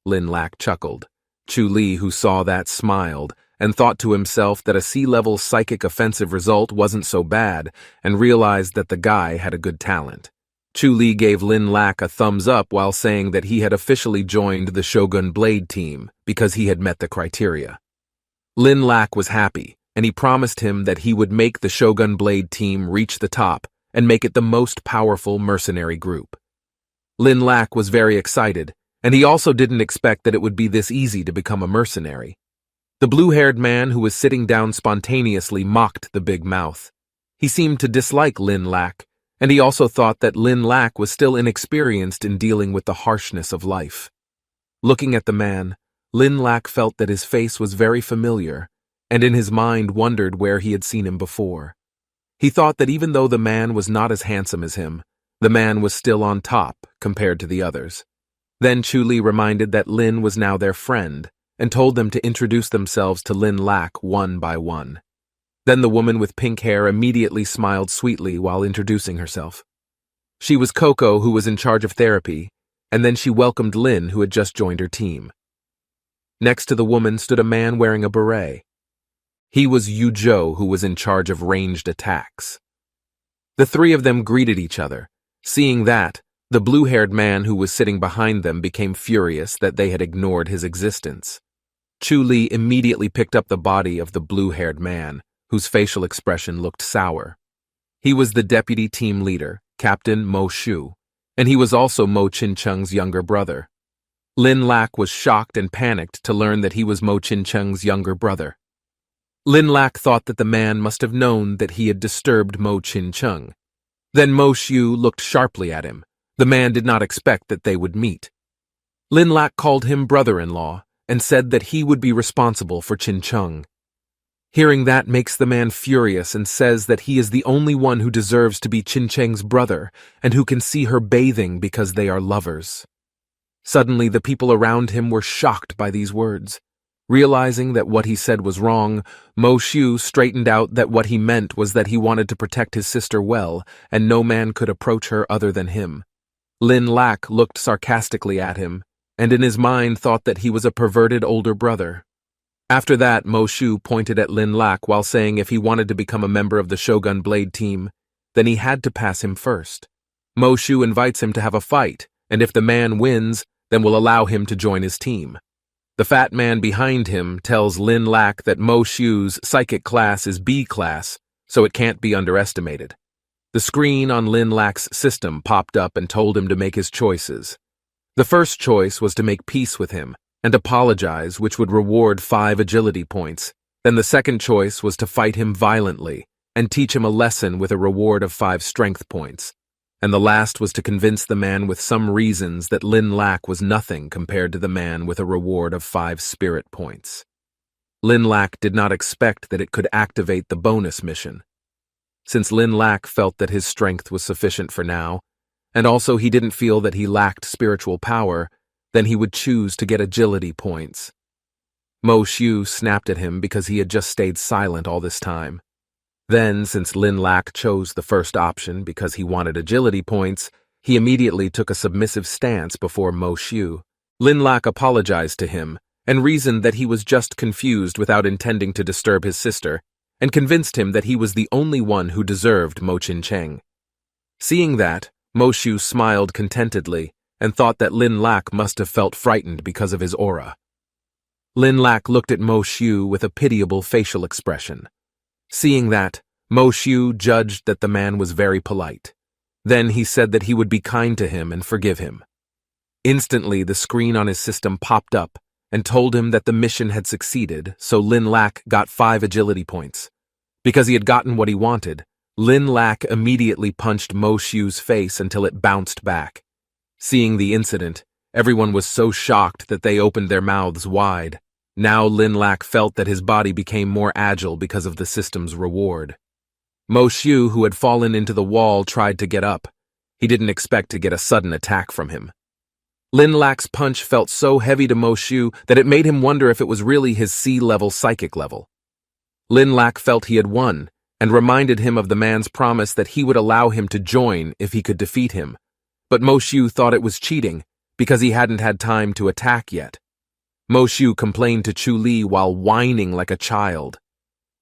Lin Lak chuckled. Chu Li, who saw that, smiled, and thought to himself that a sea-level psychic offensive result wasn't so bad, and realized that the guy had a good talent. Chu Li gave Lin Lak a thumbs up while saying that he had officially joined the Shogun Blade team because he had met the criteria. Lin Lak was happy, and he promised him that he would make the Shogun Blade team reach the top and make it the most powerful mercenary group. Lin Lak was very excited, and he also didn't expect that it would be this easy to become a mercenary. The blue-haired man who was sitting down spontaneously mocked the big mouth. He seemed to dislike Lin Lak, and he also thought that Lin Lak was still inexperienced in dealing with the harshness of life. Looking at the man, Lin Lak felt that his face was very familiar, and in his mind wondered where he had seen him before. He thought that even though the man was not as handsome as him, the man was still on top compared to the others. Then Chu Li reminded that Lin was now their friend, and told them to introduce themselves to Lin Lak one by one. Then the woman with pink hair immediately smiled sweetly while introducing herself. She was Coco, who was in charge of therapy, and then she welcomed Lin, who had just joined her team. Next to the woman stood a man wearing a beret. He was Yu Zhou, who was in charge of ranged attacks. The three of them greeted each other. Seeing that, the blue-haired man who was sitting behind them became furious that they had ignored his existence. Chu Li immediately picked up the body of the blue-haired man, whose facial expression looked sour. He was the deputy team leader, Captain Mo Shu, and he was also Mo Qincheng's younger brother. Lin Lak was shocked and panicked to learn that he was Mo Qincheng's younger brother. Lin Lak thought that the man must have known that he had disturbed Mo Qincheng. Then Mo Shu looked sharply at him. The man did not expect that they would meet. Lin Lak called him brother-in-law and said that he would be responsible for Qincheng. Hearing that makes the man furious and says that he is the only one who deserves to be Qincheng's brother and who can see her bathing because they are lovers. Suddenly, the people around him were shocked by these words. Realizing that what he said was wrong, Mo Shu straightened out that what he meant was that he wanted to protect his sister well, and no man could approach her other than him. Lin Lak looked sarcastically at him, and in his mind thought that he was a perverted older brother. After that, Mo Shu pointed at Lin Lak while saying if he wanted to become a member of the Shogun Blade team, then he had to pass him first. Mo Shu invites him to have a fight, and if the man wins, then will allow him to join his team. The fat man behind him tells Lin Lak that Mo Shu's psychic class is B class, so it can't be underestimated. The screen on Lin Lak's system popped up and told him to make his choices. The first choice was to make peace with him and apologize, which would reward 5 agility points. Then the second choice was to fight him violently and teach him a lesson with a reward of 5 strength points. And the last was to convince the man with some reasons that Lin Lak was nothing compared to the man with a reward of 5 spirit points. Lin Lak did not expect that it could activate the bonus mission. Since Lin Lak felt that his strength was sufficient for now, and also he didn't feel that he lacked spiritual power, then he would choose to get agility points. Mo Shu snapped at him because he had just stayed silent all this time. Then, since Lin Lak chose the first option because he wanted agility points, he immediately took a submissive stance before Mo Shu. Lin Lak apologized to him and reasoned that he was just confused without intending to disturb his sister, and convinced him that he was the only one who deserved Mo Qincheng. Seeing that, Mo Shu smiled contentedly and thought that Lin Lak must have felt frightened because of his aura. Lin Lak looked at Mo Shu with a pitiable facial expression. Seeing that, Mo Shu judged that the man was very polite. Then he said that he would be kind to him and forgive him. Instantly, the screen on his system popped up and told him that the mission had succeeded, so Lin Lak got 5 agility points. Because he had gotten what he wanted, Lin Lak immediately punched Mo Shu's face until it bounced back. Seeing the incident, everyone was so shocked that they opened their mouths wide. Now Lin Lak felt that his body became more agile because of the system's reward. Mo Shu, who had fallen into the wall, tried to get up. He didn't expect to get a sudden attack from him. Lin Lak's punch felt so heavy to Mo Shu that it made him wonder if it was really his C-level psychic level. Lin Lak felt he had won, and reminded him of the man's promise that he would allow him to join if he could defeat him. But Mo Shu thought it was cheating, because he hadn't had time to attack yet. Mo Xiu complained to Chu Li while whining like a child.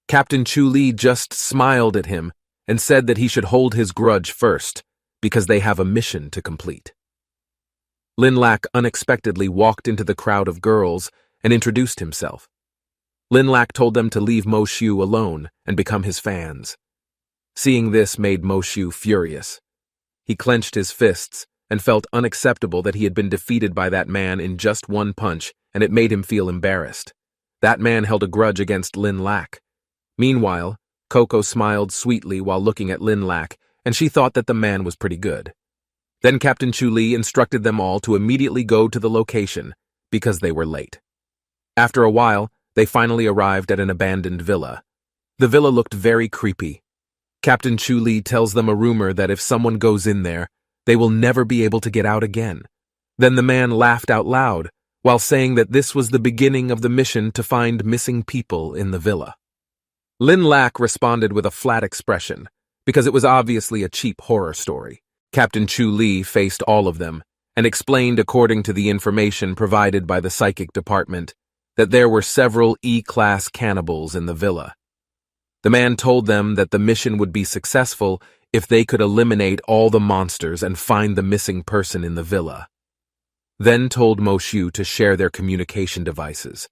Captain Chu Li just smiled at him and said that he should hold his grudge first, because they have a mission to complete. Lin Lak unexpectedly walked into the crowd of girls and introduced himself. Lin Lak told them to leave Mo Xiu alone and become his fans. Seeing this made Mo Xiu furious. He clenched his fists and felt unacceptable that he had been defeated by that man in just one punch, and it made him feel embarrassed. That man held a grudge against Lin Lak. Meanwhile, Coco smiled sweetly while looking at Lin Lak, and she thought that the man was pretty good. Then Captain Chu Li instructed them all to immediately go to the location, because they were late. After a while, they finally arrived at an abandoned villa. The villa looked very creepy. Captain Chu Li tells them a rumor that if someone goes in there, they will never be able to get out again. Then the man laughed out loud, while saying that this was the beginning of the mission to find missing people in the villa. Lin Lak responded with a flat expression, because it was obviously a cheap horror story. Captain Chu Li faced all of them, and explained according to the information provided by the psychic department, that there were several E-class cannibals in the villa. The man told them that the mission would be successful if they could eliminate all the monsters and find the missing person in the villa. Then told Mo Xiu to share their communication devices.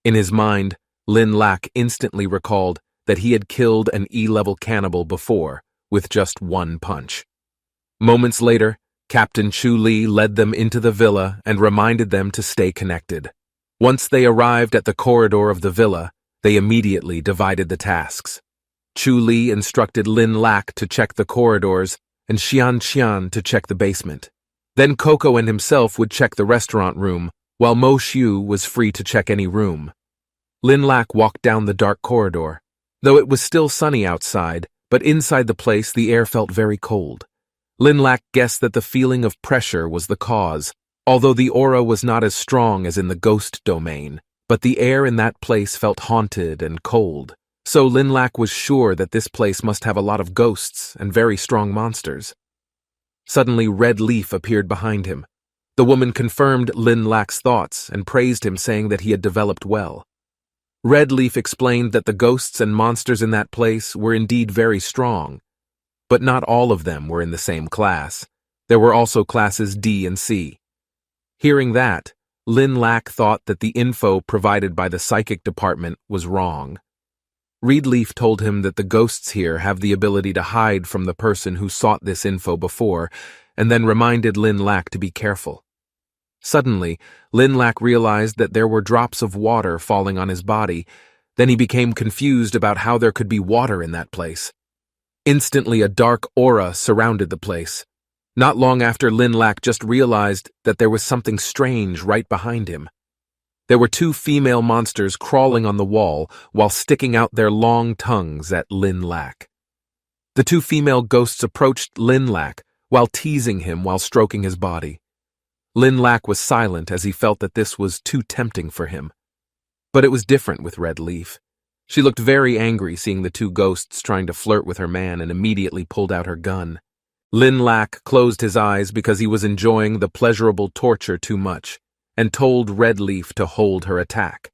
In his mind, Lin Lak instantly recalled that he had killed an E-level cannibal before with just one punch. Moments later, Captain Chu Li led them into the villa and reminded them to stay connected. Once they arrived at the corridor of the villa, they immediately divided the tasks. Chu Li instructed Lin Lak to check the corridors and Xian Qian to check the basement. Then Coco and himself would check the restaurant room, while Mo Xiu was free to check any room. Lin Lak walked down the dark corridor. Though it was still sunny outside, but inside the place the air felt very cold. Lin Lak guessed that the feeling of pressure was the cause, although the aura was not as strong as in the ghost domain, but the air in that place felt haunted and cold. So Lin Lak was sure that this place must have a lot of ghosts and very strong monsters. Suddenly Red Leaf appeared behind him. The woman confirmed Lin Lak's thoughts and praised him, saying that he had developed well. Red Leaf explained that the ghosts and monsters in that place were indeed very strong, but not all of them were in the same class. There were also classes D and C. Hearing that, Lin Lak thought that the info provided by the psychic department was wrong. Red Leaf told him that the ghosts here have the ability to hide from the person who sought this info before, and then reminded Lin Lak to be careful. Suddenly, Lin Lak realized that there were drops of water falling on his body. Then he became confused about how there could be water in that place. Instantly, a dark aura surrounded the place. Not long after, Lin Lak just realized that there was something strange right behind him. There were two female monsters crawling on the wall while sticking out their long tongues at Lin Lak. The two female ghosts approached Lin Lak while teasing him while stroking his body. Lin Lak was silent as he felt that this was too tempting for him. But it was different with Red Leaf. She looked very angry seeing the two ghosts trying to flirt with her man and immediately pulled out her gun. Lin Lak closed his eyes because he was enjoying the pleasurable torture too much, and told Red Leaf to hold her attack.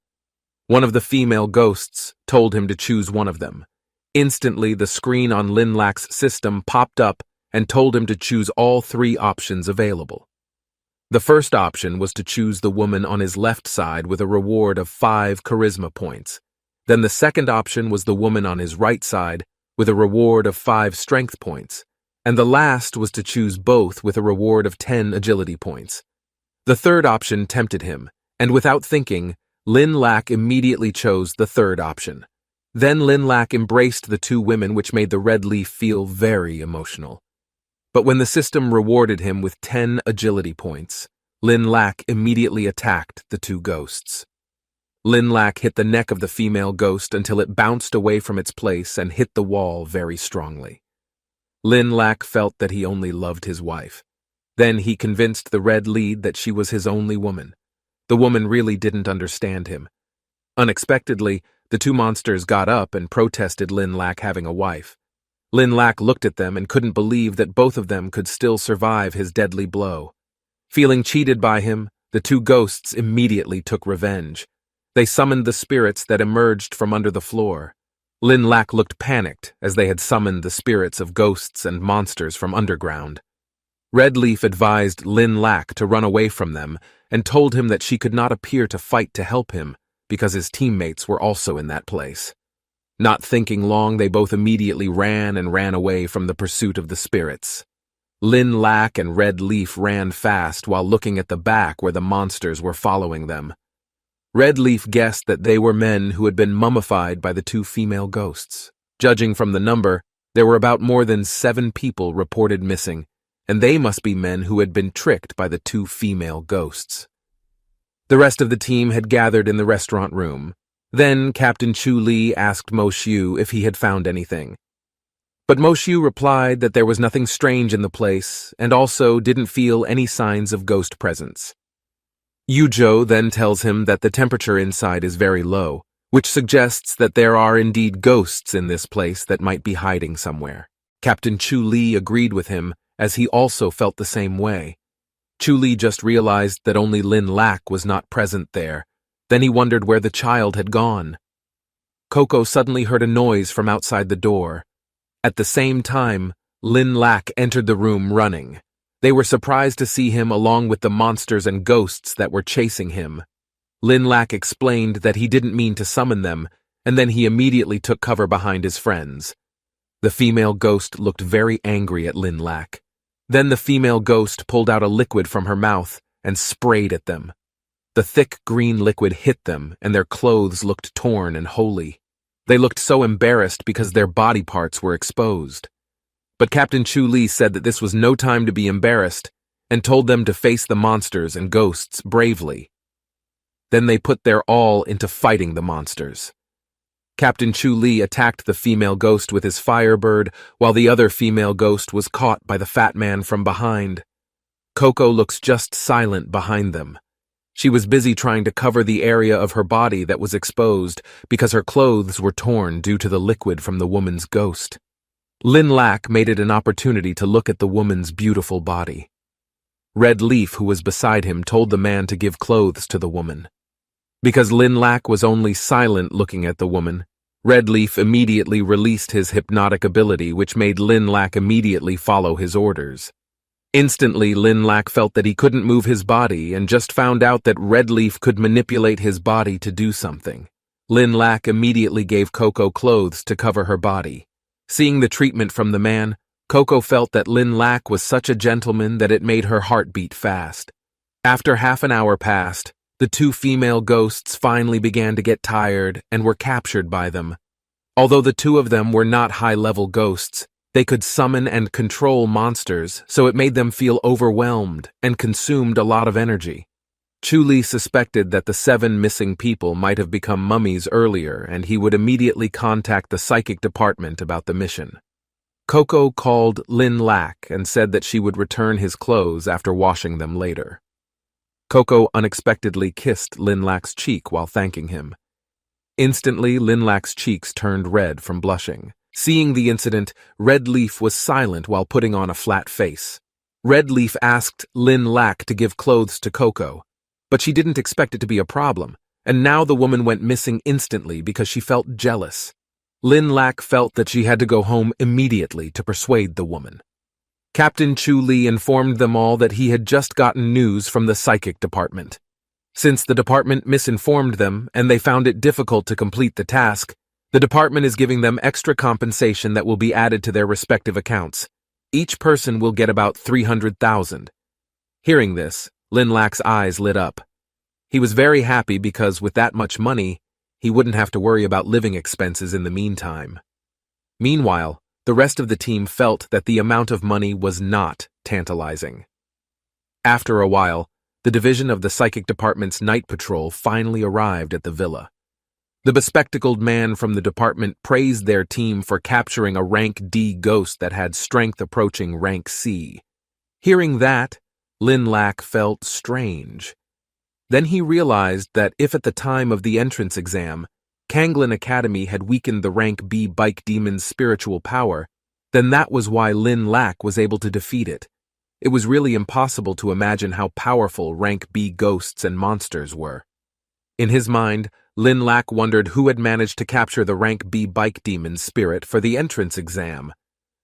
One of the female ghosts told him to choose one of them. Instantly, the screen on Lin Lak's system popped up and told him to choose all three options available. The first option was to choose the woman on his left side with a reward of 5 charisma points. Then the second option was the woman on his right side with a reward of 5 strength points. And the last was to choose both with a reward of 10 agility points. The third option tempted him, and without thinking, Lin Lak immediately chose the third option. Then Lin Lak embraced the two women, which made the Red Leaf feel very emotional. But when the system rewarded him with 10 agility points, Lin Lak immediately attacked the two ghosts. Lin Lak hit the neck of the female ghost until it bounced away from its place and hit the wall very strongly. Lin Lak felt that he only loved his wife. Then he convinced the Red Lead that she was his only woman. The woman really didn't understand him. Unexpectedly, the two monsters got up and protested Lin Lak having a wife. Lin Lak looked at them and couldn't believe that both of them could still survive his deadly blow. Feeling cheated by him, the two ghosts immediately took revenge. They summoned the spirits that emerged from under the floor. Lin Lak looked panicked as they had summoned the spirits of ghosts and monsters from underground. Red Leaf advised Lin Lak to run away from them and told him that she could not appear to fight to help him because his teammates were also in that place. Not thinking long, they both immediately ran away from the pursuit of the spirits. Lin Lak and Red Leaf ran fast while looking at the back where the monsters were following them. Red Leaf guessed that they were men who had been mummified by the two female ghosts. Judging from the number, there were about more than 7 people reported missing, and they must be men who had been tricked by the two female ghosts. The rest of the team had gathered in the restaurant room. Then Captain Chu Li asked Mo Xiu if he had found anything. But Mo Xiu replied that there was nothing strange in the place and also didn't feel any signs of ghost presence. Yu Zhou then tells him that the temperature inside is very low, which suggests that there are indeed ghosts in this place that might be hiding somewhere. Captain Chu Li agreed with him, as he also felt the same way. Chu Li just realized that only Lin Lak was not present there. Then he wondered where the child had gone. Coco suddenly heard a noise from outside the door. At the same time, Lin Lak entered the room running. They were surprised to see him along with the monsters and ghosts that were chasing him. Lin Lak explained that he didn't mean to summon them, and then he immediately took cover behind his friends. The female ghost looked very angry at Lin Lak. Then the female ghost pulled out a liquid from her mouth and sprayed at them. The thick green liquid hit them, and their clothes looked torn and holey. They looked so embarrassed because their body parts were exposed. But Captain Chu Li said that this was no time to be embarrassed and told them to face the monsters and ghosts bravely. Then they put their all into fighting the monsters. Captain Chu Li attacked the female ghost with his firebird, while the other female ghost was caught by the fat man from behind. Coco looks just silent behind them. She was busy trying to cover the area of her body that was exposed because her clothes were torn due to the liquid from the woman's ghost. Lin Lak made it an opportunity to look at the woman's beautiful body. Red Leaf, who was beside him, told the man to give clothes to the woman. Because Lin Lak was only silent looking at the woman, Red Leaf immediately released his hypnotic ability, which made Lin Lak immediately follow his orders. Instantly, Lin Lak felt that he couldn't move his body and just found out that Red Leaf could manipulate his body to do something. Lin Lak immediately gave Coco clothes to cover her body. Seeing the treatment from the man, Coco felt that Lin Lak was such a gentleman that it made her heart beat fast. After half an hour passed, the two female ghosts finally began to get tired and were captured by them. Although the two of them were not high-level ghosts, they could summon and control monsters, so it made them feel overwhelmed and consumed a lot of energy. Chu Li suspected that the 7 missing people might have become mummies earlier, and he would immediately contact the psychic department about the mission. Coco called Lin Lak and said that she would return his clothes after washing them later. Coco unexpectedly kissed Lin Lak's cheek while thanking him. Instantly, Lin Lak's cheeks turned red from blushing. Seeing the incident, Red Leaf was silent while putting on a flat face. Red Leaf asked Lin Lak to give clothes to Coco, but she didn't expect it to be a problem, and now the woman went missing instantly because she felt jealous. Lin Lak felt that she had to go home immediately to persuade the woman. Captain Chu Li informed them all that he had just gotten news from the psychic department. Since the department misinformed them and they found it difficult to complete the task, the department is giving them extra compensation that will be added to their respective accounts. Each person will get about 300,000. Hearing this, Lin Lak's eyes lit up. He was very happy because with that much money, he wouldn't have to worry about living expenses in the meantime. Meanwhile, the rest of the team felt that the amount of money was not tantalizing. After a while, the division of the psychic department's night patrol finally arrived at the villa. The bespectacled man from the department praised their team for capturing a rank D ghost that had strength approaching rank C. Hearing that, Lin Lak felt strange. Then he realized that if at the time of the entrance exam, Kanglin Academy had weakened the rank B bike demon's spiritual power, then that was why Lin Lak was able to defeat it. It was really impossible to imagine how powerful rank B ghosts and monsters were. In his mind, Lin Lak wondered who had managed to capture the rank B bike demon's spirit for the entrance exam.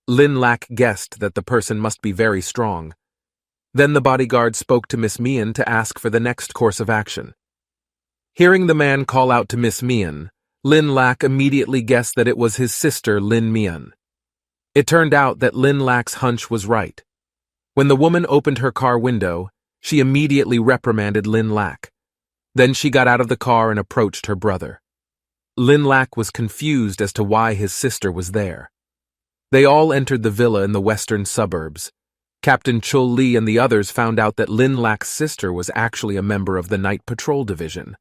Lin Lak guessed that the person must be very strong. Then the bodyguard spoke to Miss Mian to ask for the next course of action. Hearing the man call out to Miss Mian, Lin Lak immediately guessed that it was his sister Lin Mian. It turned out that Lin Lak's hunch was right. When the woman opened her car window, she immediately reprimanded Lin Lak. Then she got out of the car and approached her brother. Lin Lak was confused as to why his sister was there. They all entered the villa in the western suburbs. Captain Chul Li and the others found out that Lin Lak's sister was actually a member of the Night Patrol Division.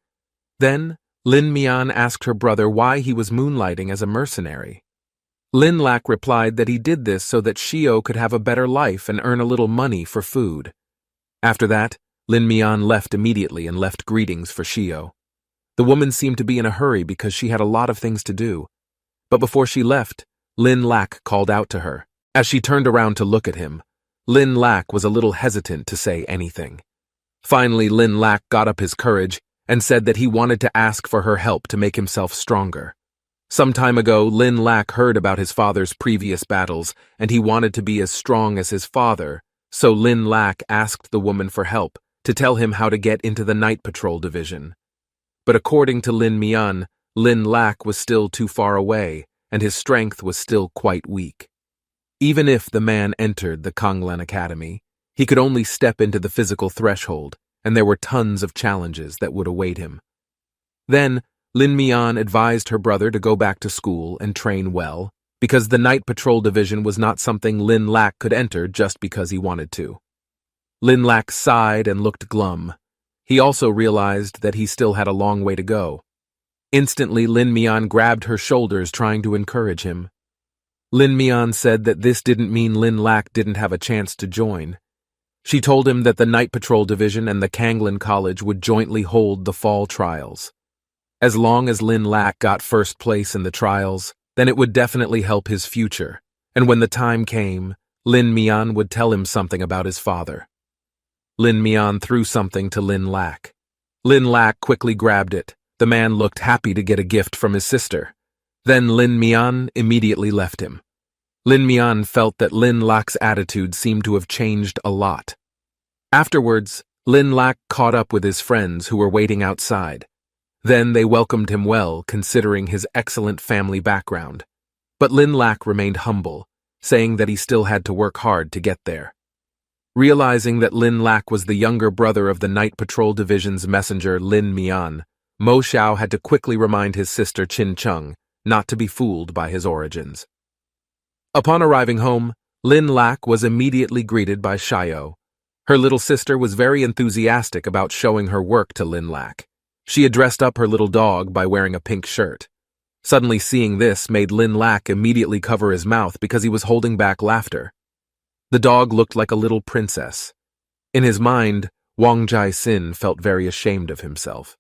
Then, Lin Mian asked her brother why he was moonlighting as a mercenary. Lin Lak replied that he did this so that Shio could have a better life and earn a little money for food. After that, Lin Mian left immediately and left greetings for Shio. The woman seemed to be in a hurry because she had a lot of things to do. But before she left, Lin Lak called out to her. As she turned around to look at him, Lin Lak was a little hesitant to say anything. Finally, Lin Lak got up his courage and said that he wanted to ask for her help to make himself stronger. Some time ago, Lin Lak heard about his father's previous battles, and he wanted to be as strong as his father, so Lin Lak asked the woman for help to tell him how to get into the Night Patrol Division. But according to Lin Mian, Lin Lak was still too far away, and his strength was still quite weak. Even if the man entered the Kanglan Academy, he could only step into the physical threshold, and there were tons of challenges that would await him. Then, Lin Mian advised her brother to go back to school and train well, because the Night Patrol Division was not something Lin Lak could enter just because he wanted to. Lin Lak sighed and looked glum. He also realized that he still had a long way to go. Instantly, Lin Mian grabbed her shoulders, trying to encourage him. Lin Mian said that this didn't mean Lin Lak didn't have a chance to join. She told him that the Night Patrol Division and the Kanglan College would jointly hold the fall trials. As long as Lin Lak got first place in the trials, then it would definitely help his future, and when the time came, Lin Mian would tell him something about his father. Lin Mian threw something to Lin Lak. Lin Lak quickly grabbed it. The man looked happy to get a gift from his sister. Then Lin Mian immediately left him. Lin Mian felt that Lin Lak's attitude seemed to have changed a lot. Afterwards, Lin Lak caught up with his friends who were waiting outside. Then they welcomed him well, considering his excellent family background. But Lin Lak remained humble, saying that he still had to work hard to get there. Realizing that Lin Lak was the younger brother of the Night Patrol Division's messenger Lin Mian, Mo Xiao had to quickly remind his sister Qin Cheng not to be fooled by his origins. Upon arriving home, Lin Lak was immediately greeted by Shio. Her little sister was very enthusiastic about showing her work to Lin Lak. She had dressed up her little dog by wearing a pink shirt. Suddenly seeing this made Lin Lak immediately cover his mouth because he was holding back laughter. The dog looked like a little princess. In his mind, Wang Jai-sin felt very ashamed of himself.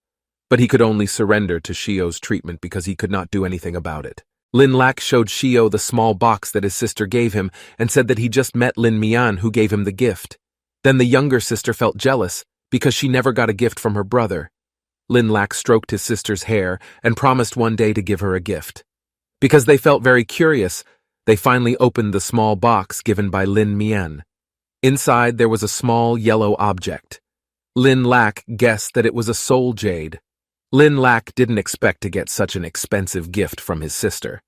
But he could only surrender to Shio's treatment because he could not do anything about it. Lin Lak showed Shio the small box that his sister gave him and said that he just met Lin Mian, who gave him the gift. Then the younger sister felt jealous because she never got a gift from her brother. Lin Lak stroked his sister's hair and promised one day to give her a gift. Because they felt very curious, they finally opened the small box given by Lin Mian. Inside there was a small yellow object. Lin Lak guessed that it was a soul jade. Lin Lak didn't expect to get such an expensive gift from his sister.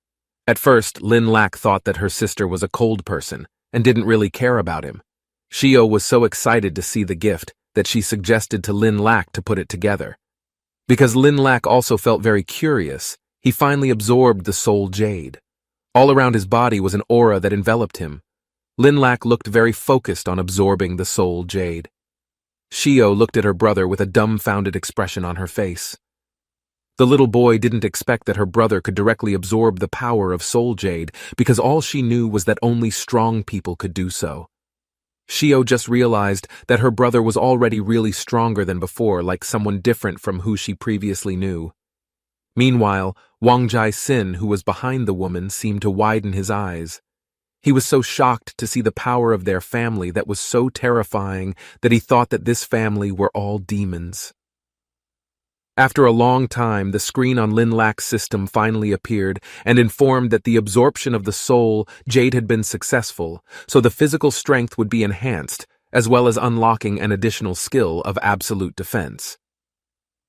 At first, Lin Lak thought that her sister was a cold person and didn't really care about him. Shio was so excited to see the gift that she suggested to Lin Lak to put it together. Because Lin Lak also felt very curious, he finally absorbed the soul jade. All around his body was an aura that enveloped him. Lin Lak looked very focused on absorbing the soul jade. Shio looked at her brother with a dumbfounded expression on her face. The little boy didn't expect that her brother could directly absorb the power of soul jade because all she knew was that only strong people could do so. Shio just realized that her brother was already really stronger than before, like someone different from who she previously knew. Meanwhile, Wang Jai-sin, who was behind the woman, seemed to widen his eyes. He was so shocked to see the power of their family that was so terrifying that he thought that this family were all demons. After a long time, the screen on Lin Lak's system finally appeared and informed that the absorption of the soul Jade had been successful, so the physical strength would be enhanced, as well as unlocking an additional skill of absolute defense.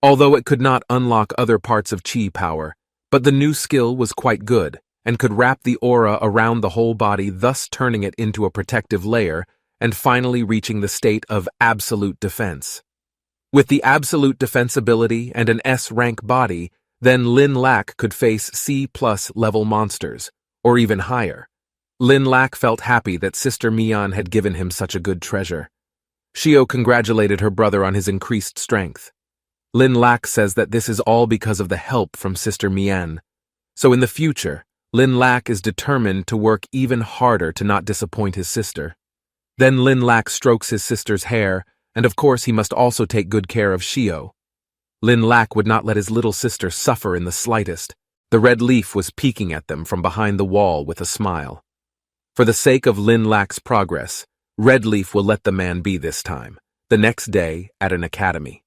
Although it could not unlock other parts of chi power, but the new skill was quite good and could wrap the aura around the whole body, thus turning it into a protective layer and finally reaching the state of absolute defense. With the absolute defense ability and an S-rank body, then Lin Lak could face C+ level monsters, or even higher. Lin Lak felt happy that Sister Mian had given him such a good treasure. Shio congratulated her brother on his increased strength. Lin Lak says that this is all because of the help from Sister Mian. So in the future, Lin Lak is determined to work even harder to not disappoint his sister. Then Lin Lak strokes his sister's hair, and of course he must also take good care of Shio. Lin Lak would not let his little sister suffer in the slightest. The red leaf was peeking at them from behind the wall with a smile. For the sake of Lin Lak's progress, Red Leaf will let the man be this time, the next day at an academy.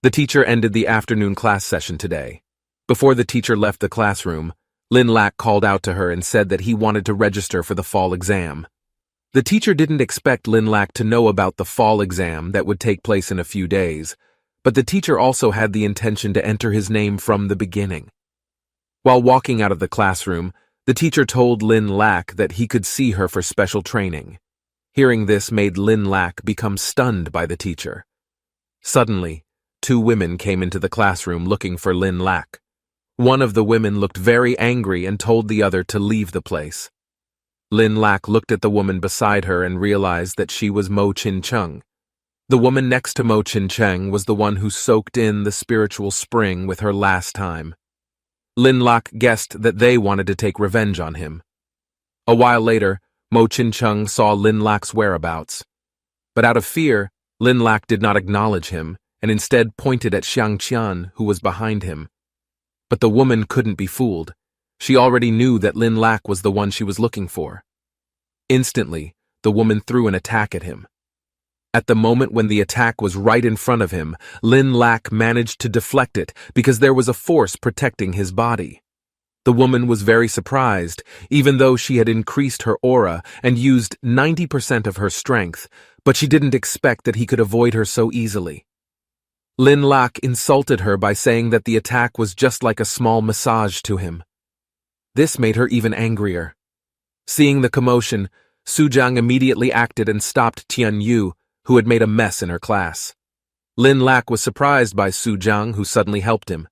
The teacher ended the afternoon class session today. Before the teacher left the classroom, Lin Lak called out to her and said that he wanted to register for the fall exam. The teacher didn't expect Lin Lak to know about the fall exam that would take place in a few days, but the teacher also had the intention to enter his name from the beginning. While walking out of the classroom, the teacher told Lin Lak that he could see her for special training. Hearing this made Lin Lak become stunned by the teacher. Suddenly, two women came into the classroom looking for Lin Lak. One of the women looked very angry and told the other to leave the place. Lin Lak looked at the woman beside her and realized that she was Mo Chin Cheng. The woman next to Mo Chin Cheng was the one who soaked in the spiritual spring with her last time. Lin Lak guessed that they wanted to take revenge on him. A while later, Mo Chin Cheng saw Lin Lak's whereabouts. But out of fear, Lin Lak did not acknowledge him and instead pointed at Xiang Qian, who was behind him. But the woman couldn't be fooled. She already knew that Lin Lak was the one she was looking for. Instantly, the woman threw an attack at him. At the moment when the attack was right in front of him, Lin Lak managed to deflect it because there was a force protecting his body. The woman was very surprised, even though she had increased her aura and used 90% of her strength, but she didn't expect that he could avoid her so easily. Lin Lak insulted her by saying that the attack was just like a small massage to him. This made her even angrier. Seeing the commotion, Su Jiang immediately acted and stopped Tian Yu, who had made a mess in her class. Lin Lak was surprised by Su Jiang, who suddenly helped him.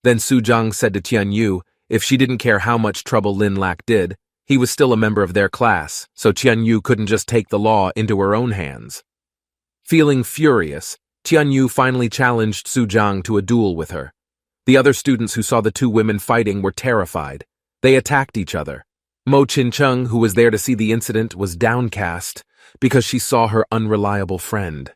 Then Su Jiang said to Tian Yu, if she didn't care how much trouble Lin Lak did, he was still a member of their class, so Tian Yu couldn't just take the law into her own hands. Feeling furious, Tian Yu finally challenged Su Jiang to a duel with her. The other students who saw the two women fighting were terrified. They attacked each other. Mo Chin Cheng, who was there to see the incident, was downcast because she saw her unreliable friend,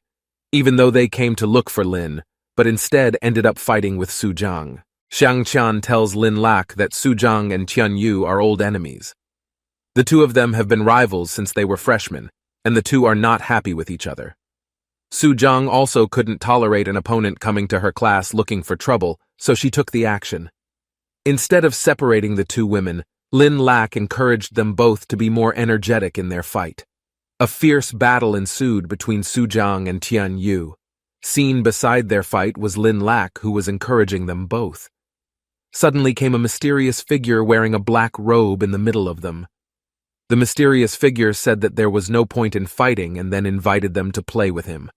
even though they came to look for Lin, but instead ended up fighting with Su Jiang. Xiang Qian tells Lin Lak that Su Jiang and Tian Yu are old enemies. The two of them have been rivals since they were freshmen, and the two are not happy with each other. Su Jiang also couldn't tolerate an opponent coming to her class looking for trouble, so she took the action. Instead of separating the two women, Lin Lak encouraged them both to be more energetic in their fight. A fierce battle ensued between Su Jiang and Tian Yu. Seen beside their fight was Lin Lak, who was encouraging them both. Suddenly came a mysterious figure wearing a black robe in the middle of them. The mysterious figure said that there was no point in fighting and then invited them to play with him.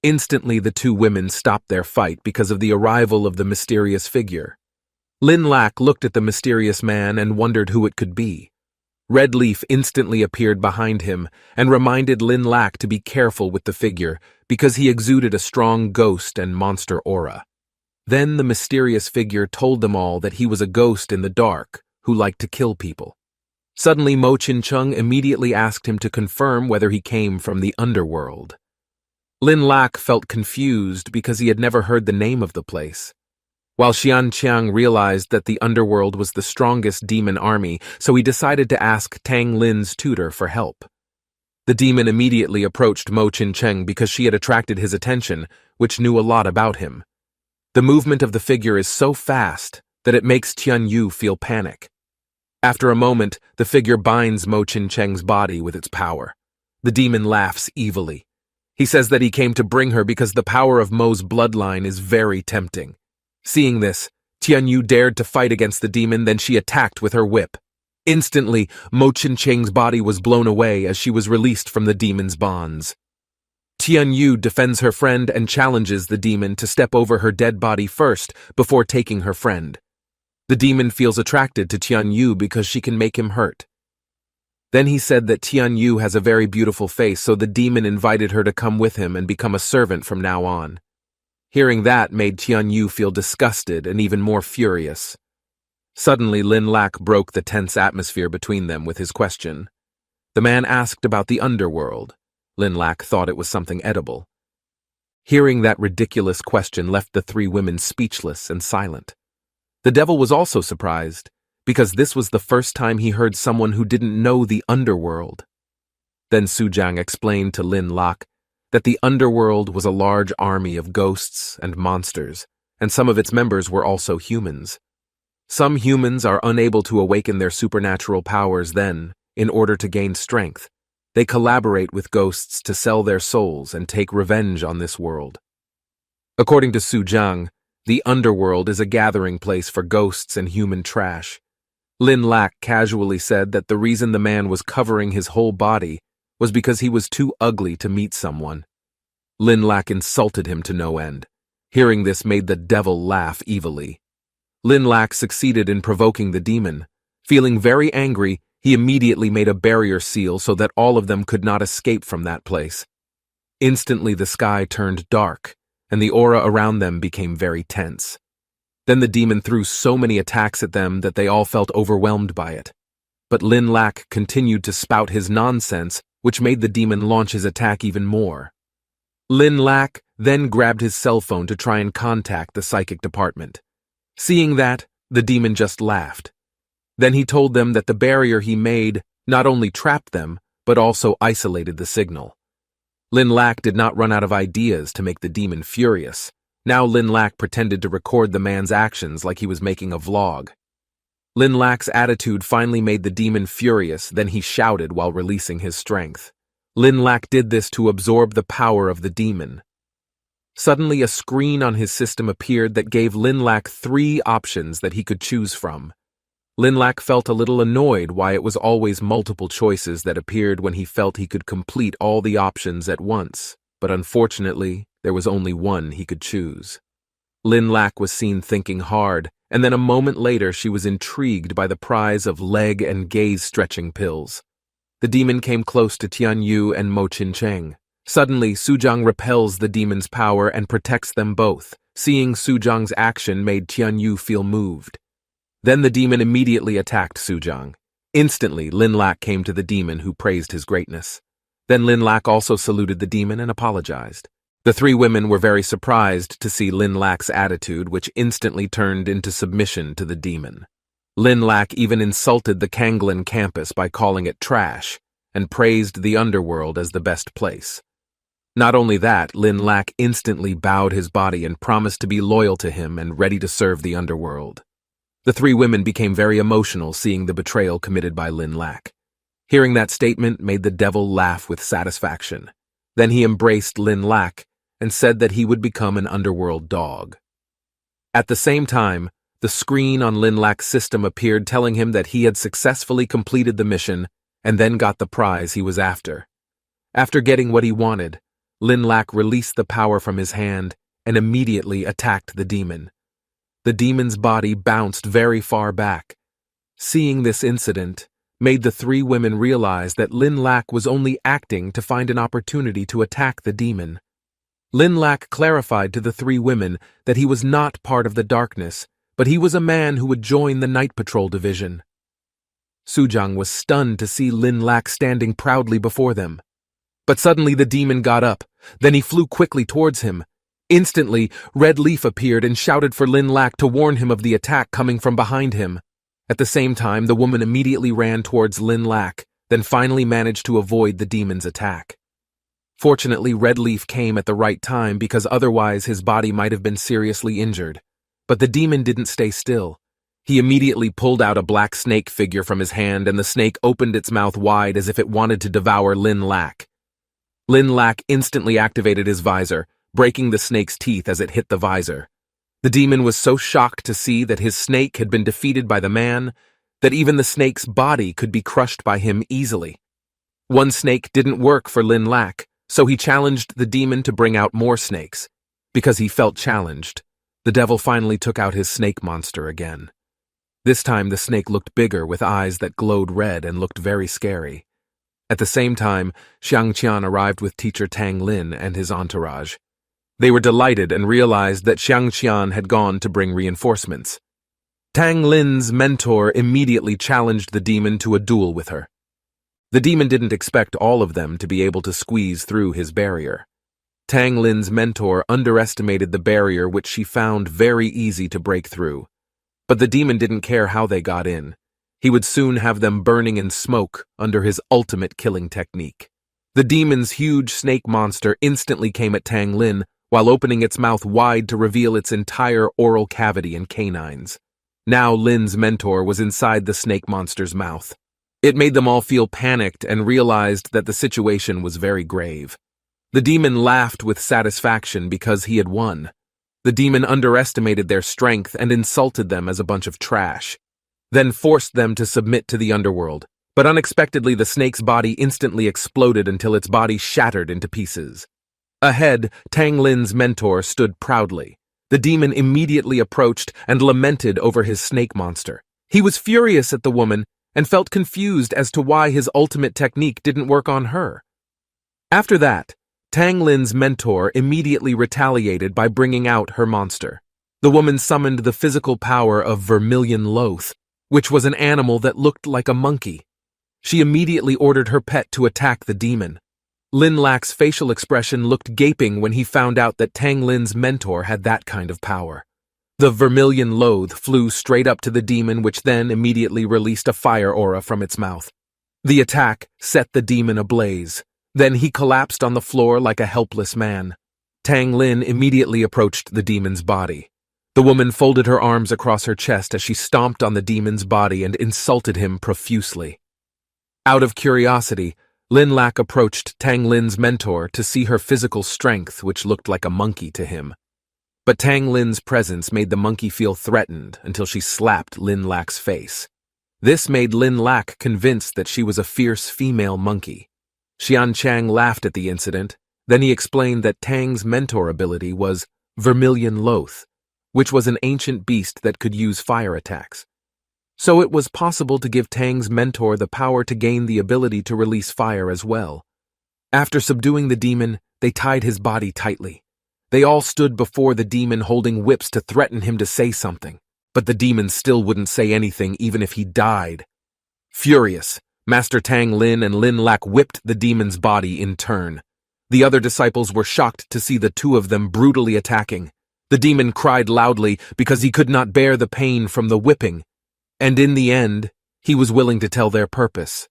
Instantly, the two women stopped their fight because of the arrival of the mysterious figure. Lin Lak looked at the mysterious man and wondered who it could be. Red Leaf instantly appeared behind him and reminded Lin Lak to be careful with the figure because he exuded a strong ghost and monster aura. Then the mysterious figure told them all that he was a ghost in the dark who liked to kill people. Suddenly, Mo Chin Cheng immediately asked him to confirm whether he came from the underworld. Lin Lak felt confused because he had never heard the name of the place. While Xianqiang realized that the underworld was the strongest demon army, so he decided to ask Tang Lin's tutor for help. The demon immediately approached Mo Qincheng because she had attracted his attention, which knew a lot about him. The movement of the figure is so fast that it makes Tian Yu feel panic. After a moment, the figure binds Mo Qincheng's body with its power. The demon laughs evilly. He says that he came to bring her because the power of Mo's bloodline is very tempting. Seeing this, Tian Yu dared to fight against the demon, then she attacked with her whip. Instantly, Mo Qincheng's body was blown away as she was released from the demon's bonds. Tian Yu defends her friend and challenges the demon to step over her dead body first before taking her friend. The demon feels attracted to Tian Yu because she can make him hurt. Then he said that Tian Yu has a very beautiful face, so the demon invited her to come with him and become a servant from now on. Hearing that made Tian Yu feel disgusted and even more furious. Suddenly, Lin Lak broke the tense atmosphere between them with his question. The man asked about the underworld. Lin Lak thought it was something edible. Hearing that ridiculous question left the three women speechless and silent. The devil was also surprised, because this was the first time he heard someone who didn't know the underworld. Then Su Jiang explained to Lin Lak that the underworld was a large army of ghosts and monsters, and some of its members were also humans. Some humans are unable to awaken their supernatural powers then, in order to gain strength. They collaborate with ghosts to sell their souls and take revenge on this world. According to Su Jiang, the underworld is a gathering place for ghosts and human trash. Lin Lak casually said that the reason the man was covering his whole body was because he was too ugly to meet someone. Lin Lak insulted him to no end. Hearing this made the devil laugh evilly. Lin Lak succeeded in provoking the demon. Feeling very angry, he immediately made a barrier seal so that all of them could not escape from that place. Instantly the sky turned dark, and the aura around them became very tense. Then the demon threw so many attacks at them that they all felt overwhelmed by it. But Lin Lak continued to spout his nonsense, which made the demon launch his attack even more. Lin Lak then grabbed his cell phone to try and contact the psychic department. Seeing that, the demon just laughed. Then he told them that the barrier he made not only trapped them, but also isolated the signal. Lin Lak did not run out of ideas to make the demon furious. Now Lin Lak pretended to record the man's actions like he was making a vlog. Lin Lak's attitude finally made the demon furious, then he shouted while releasing his strength. Lin Lak did this to absorb the power of the demon. Suddenly a screen on his system appeared that gave Lin Lak 3 options that he could choose from. Lin Lak felt a little annoyed why it was always multiple choices that appeared when he felt he could complete all the options at once, but unfortunately, there was only one he could choose. Lin Lak was seen thinking hard, and then a moment later she was intrigued by the prize of leg and gaze-stretching pills. The demon came close to Tian Yu and Mo Qincheng. Suddenly, Su Jiang repels the demon's power and protects them both. Seeing Su Jiang's action made Tian Yu feel moved. Then the demon immediately attacked Su Jiang. Instantly, Lin Lak came to the demon, who praised his greatness. Then Lin Lak also saluted the demon and apologized. The 3 women were very surprised to see Lin Lak's attitude, which instantly turned into submission to the demon. Lin Lak even insulted the Kanglan campus by calling it trash, and praised the underworld as the best place. Not only that, Lin Lak instantly bowed his body and promised to be loyal to him and ready to serve the underworld. The 3 women became very emotional seeing the betrayal committed by Lin Lak. Hearing that statement made the devil laugh with satisfaction. Then he embraced Lin Lak and said that he would become an underworld dog. At the same time, the screen on Lin Lak's system appeared telling him that he had successfully completed the mission and then got the prize he was after. After getting what he wanted, Lin Lak released the power from his hand and immediately attacked the demon. The demon's body bounced very far back. Seeing this incident made the 3 women realize that Lin Lak was only acting to find an opportunity to attack the demon. Lin Lak clarified to the 3 women that he was not part of the darkness, but he was a man who would join the night patrol division. Su Jiang was stunned to see Lin Lak standing proudly before them. But suddenly the demon got up. Then he flew quickly towards him. Instantly, Red Leaf appeared and shouted for Lin Lac to warn him of the attack coming from behind him. At the same time, the woman immediately ran towards Lin Lac, then finally managed to avoid the demon's attack. Fortunately, Red Leaf came at the right time because otherwise his body might have been seriously injured. But the demon didn't stay still. He immediately pulled out a black snake figure from his hand, and the snake opened its mouth wide as if it wanted to devour Lin Lac. Lin Lac instantly activated his visor, breaking the snake's teeth as it hit the visor. The demon was so shocked to see that his snake had been defeated by the man that even the snake's body could be crushed by him easily. One snake didn't work for Lin Lac, so he challenged the demon to bring out more snakes. Because he felt challenged, the devil finally took out his snake monster again. This time the snake looked bigger with eyes that glowed red and looked very scary. At the same time, Xiang Qian arrived with teacher Tang Lin and his entourage. They were delighted and realized that Xiang Qian had gone to bring reinforcements. Tang Lin's mentor immediately challenged the demon to a duel with her. The demon didn't expect all of them to be able to squeeze through his barrier. Tang Lin's mentor underestimated the barrier, which she found very easy to break through. But the demon didn't care how they got in. He would soon have them burning in smoke under his ultimate killing technique. The demon's huge snake monster instantly came at Tang Lin while opening its mouth wide to reveal its entire oral cavity and canines. Now Lin's mentor was inside the snake monster's mouth. It made them all feel panicked and realized that the situation was very grave. The demon laughed with satisfaction because he had won. The demon underestimated their strength and insulted them as a bunch of trash, then forced them to submit to the underworld. But unexpectedly, the snake's body instantly exploded until its body shattered into pieces. Ahead, Tang Lin's mentor stood proudly. The demon immediately approached and lamented over his snake monster. He was furious at the woman and felt confused as to why his ultimate technique didn't work on her. After that, Tang Lin's mentor immediately retaliated by bringing out her monster. The woman summoned the physical power of Vermilion Loath, which was an animal that looked like a monkey. She immediately ordered her pet to attack the demon. Lin Lac's facial expression looked gaping when he found out that Tang Lin's mentor had that kind of power. The Vermilion Loath flew straight up to the demon, which then immediately released a fire aura from its mouth. The attack set the demon ablaze. Then he collapsed on the floor like a helpless man. Tang Lin immediately approached the demon's body. The woman folded her arms across her chest as she stomped on the demon's body and insulted him profusely. Out of curiosity, Lin Lac approached Tang Lin's mentor to see her physical strength, which looked like a monkey to him. But Tang Lin's presence made the monkey feel threatened until she slapped Lin Lac's face. This made Lin Lac convinced that she was a fierce female monkey. Xian Chang laughed at the incident. Then he explained that Tang's mentor ability was Vermilion Loath, which was an ancient beast that could use fire attacks. So it was possible to give Tang's mentor the power to gain the ability to release fire as well. After subduing the demon, they tied his body tightly. They all stood before the demon holding whips to threaten him to say something, but the demon still wouldn't say anything even if he died. Furious, Master Tang Lin and Lin Lac whipped the demon's body in turn. The other disciples were shocked to see the two of them brutally attacking. The demon cried loudly because he could not bear the pain from the whipping, and in the end, he was willing to tell their purpose.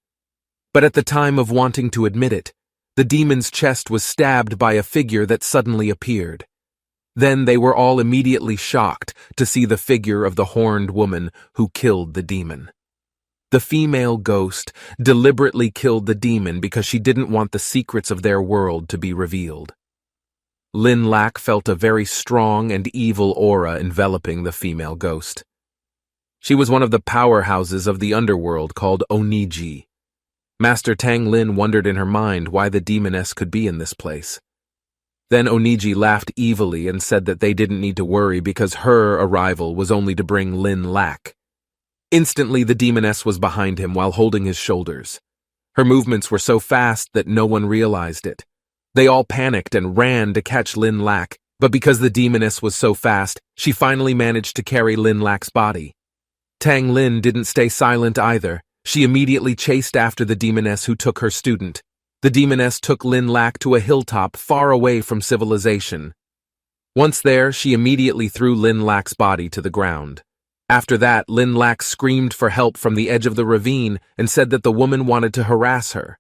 But at the time of wanting to admit it, the demon's chest was stabbed by a figure that suddenly appeared. Then they were all immediately shocked to see the figure of the horned woman who killed the demon. The female ghost deliberately killed the demon because she didn't want the secrets of their world to be revealed. Lin Lac felt a very strong and evil aura enveloping the female ghost. She was one of the powerhouses of the underworld called Oniji. Master Tang Lin wondered in her mind why the demoness could be in this place. Then Oniji laughed evilly and said that they didn't need to worry because her arrival was only to bring Lin Lac. Instantly, the demoness was behind him while holding his shoulders. Her movements were so fast that no one realized it. They all panicked and ran to catch Lin Lac, but because the demoness was so fast, she finally managed to carry Lin Lac's body. Tang Lin didn't stay silent either. She immediately chased after the demoness who took her student. The demoness took Lin Lac to a hilltop far away from civilization. Once there, she immediately threw Lin Lak's body to the ground. After that, Lin Lak screamed for help from the edge of the ravine and said that the woman wanted to harass her.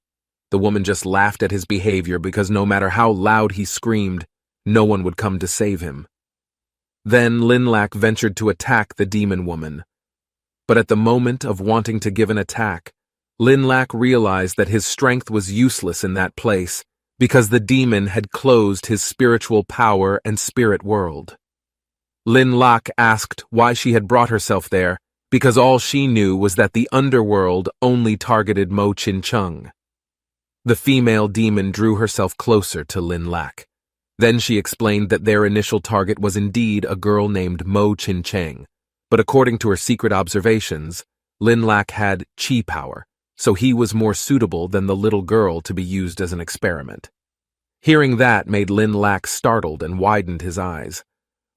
The woman just laughed at his behavior because no matter how loud he screamed, no one would come to save him. Then Lin Lak ventured to attack the demon woman. But at the moment of wanting to give an attack, Lin Lak realized that his strength was useless in that place because the demon had closed his spiritual power and spirit world. Lin Lak asked why she had brought herself there because all she knew was that the underworld only targeted Mo Chin Chung. The female demon drew herself closer to Lin Lak. Then she explained that their initial target was indeed a girl named Mo Chin Cheng, but according to her secret observations, Lin Lak had chi power, so he was more suitable than the little girl to be used as an experiment. Hearing that made Lin Lak startled and widened his eyes.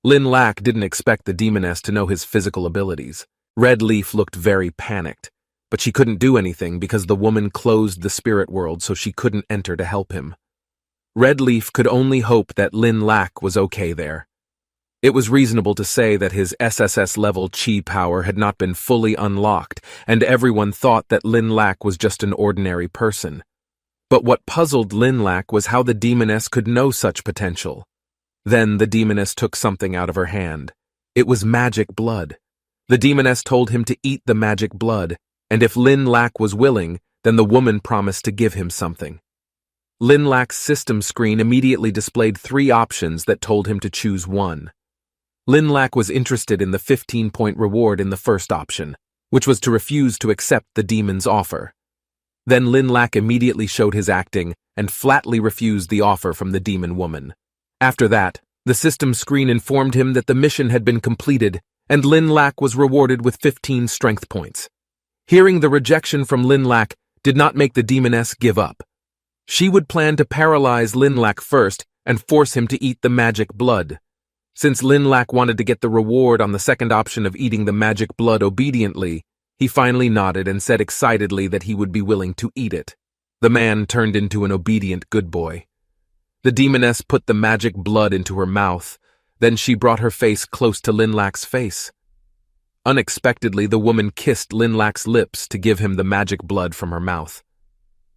Lin Lak didn't expect the demoness to know his physical abilities. Red Leaf looked very panicked, but she couldn't do anything because the woman closed the spirit world so she couldn't enter to help him. Red Leaf could only hope that Lin Lak was okay there. It was reasonable to say that his SSS-level chi power had not been fully unlocked, and everyone thought that Lin Lak was just an ordinary person. But what puzzled Lin Lak was how the demoness could know such potential. Then the demoness took something out of her hand. It was magic blood. The demoness told him to eat the magic blood, and if Lin Lak was willing, then the woman promised to give him something. Lin Lak's system screen immediately displayed 3 options that told him to choose one. Lin Lak was interested in the 15-point reward in the first option, which was to refuse to accept the demon's offer. Then Lin Lak immediately showed his acting and flatly refused the offer from the demon woman. After that, the system screen informed him that the mission had been completed and Lin Lak was rewarded with 15 strength points. Hearing the rejection from Lin Lak did not make the demoness give up. She would plan to paralyze Lin Lak first and force him to eat the magic blood. Since Lin Lak wanted to get the reward on the second option of eating the magic blood obediently, he finally nodded and said excitedly that he would be willing to eat it. The man turned into an obedient good boy. The demoness put the magic blood into her mouth, then she brought her face close to Lin Lak's face. Unexpectedly, the woman kissed Lin Lak's lips to give him the magic blood from her mouth.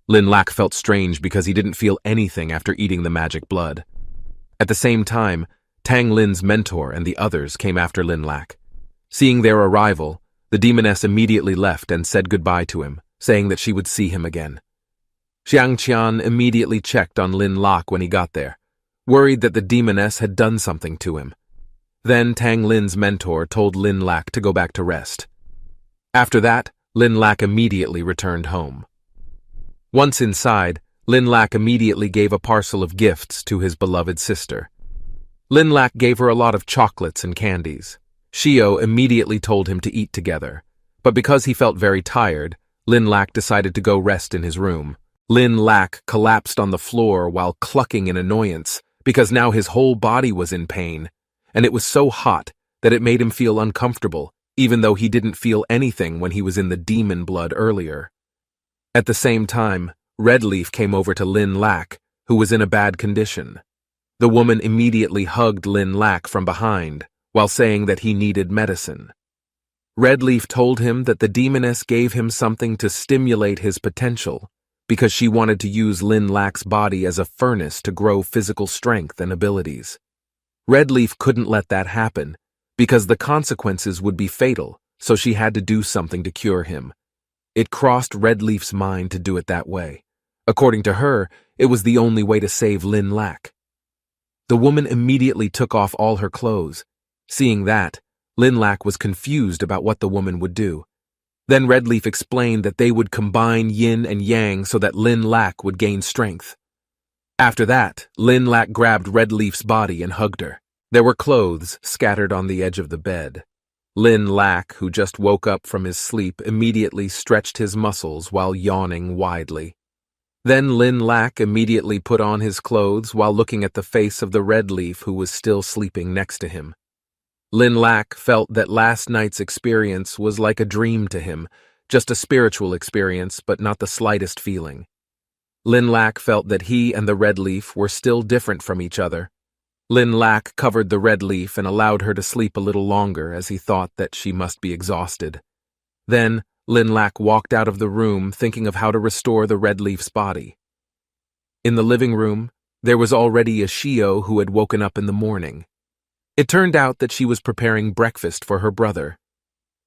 Lin Lak felt strange because he didn't feel anything after eating the magic blood. At the same time, Tang Lin's mentor and the others came after Lin Lak. Seeing their arrival, the demoness immediately left and said goodbye to him, saying that she would see him again. Xiang Qian immediately checked on Lin Lak when he got there, worried that the demoness had done something to him. Then Tang Lin's mentor told Lin Lak to go back to rest. After that, Lin Lak immediately returned home. Once inside, Lin Lak immediately gave a parcel of gifts to his beloved sister. Lin Lak gave her a lot of chocolates and candies. Xiao immediately told him to eat together, but because he felt very tired, Lin Lak decided to go rest in his room. Lin Lak collapsed on the floor while clucking in annoyance because now his whole body was in pain, and it was so hot that it made him feel uncomfortable, even though he didn't feel anything when he was in the demon blood earlier. At the same time, Red Leaf came over to Lin Lak, who was in a bad condition. The woman immediately hugged Lin Lak from behind, while saying that he needed medicine. Red Leaf told him that the demoness gave him something to stimulate his potential, because she wanted to use Lin Lak's body as a furnace to grow physical strength and abilities. Red Leaf couldn't let that happen, because the consequences would be fatal, so she had to do something to cure him. It crossed Red Leaf's mind to do it that way. According to her, it was the only way to save Lin Lak. The woman immediately took off all her clothes. Seeing that, Lin Lak was confused about what the woman would do. Then Red Leaf explained that they would combine yin and yang so that Lin Lak would gain strength. After that, Lin Lak grabbed Red Leaf's body and hugged her. There were clothes scattered on the edge of the bed. Lin Lak, who just woke up from his sleep, immediately stretched his muscles while yawning widely. Then Lin Lak immediately put on his clothes while looking at the face of the Red Leaf who was still sleeping next to him. Lin Lak felt that last night's experience was like a dream to him, just a spiritual experience, but not the slightest feeling. Lin Lak felt that he and the Red Leaf were still different from each other. Lin Lak covered the red leaf and allowed her to sleep a little longer as he thought that she must be exhausted. Then, Lin Lak walked out of the room thinking of how to restore the red leaf's body. In the living room, there was already a Shio who had woken up in the morning. It turned out that she was preparing breakfast for her brother.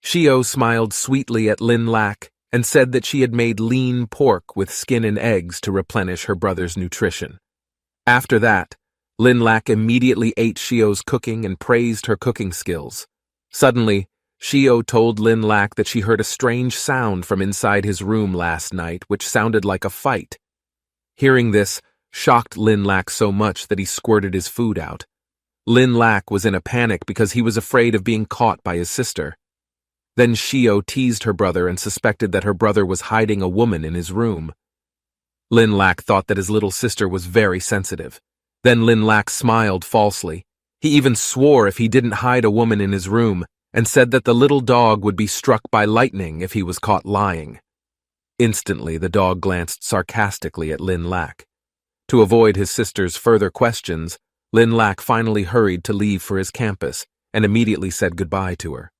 Shio smiled sweetly at Lin Lak and said that she had made lean pork with skin and eggs to replenish her brother's nutrition. After that, Lin Lak immediately ate Shio's cooking and praised her cooking skills. Suddenly, Shio told Lin Lak that she heard a strange sound from inside his room last night which sounded like a fight. Hearing this shocked Lin Lak so much that he squirted his food out. Lin Lak was in a panic because he was afraid of being caught by his sister. Then Shio teased her brother and suspected that her brother was hiding a woman in his room. Lin Lak thought that his little sister was very sensitive. Then Lin Lak smiled falsely. He even swore if he didn't hide a woman in his room and said that the little dog would be struck by lightning if he was caught lying. Instantly, the dog glanced sarcastically at Lin Lak. To avoid his sister's further questions, Lin Lak finally hurried to leave for his campus and immediately said goodbye to her.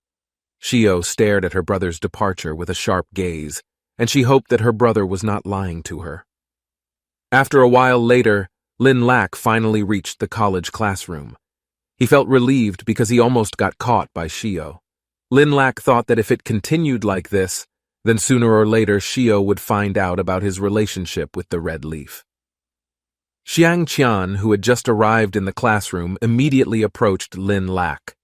Shio stared at her brother's departure with a sharp gaze, and she hoped that her brother was not lying to her. After a while later, Lin Lak finally reached the college classroom. He felt relieved because he almost got caught by Shio. Lin Lak thought that if it continued like this, then sooner or later Shio would find out about his relationship with the red leaf. Xiang Qian, who had just arrived in the classroom, immediately approached Lin Lak.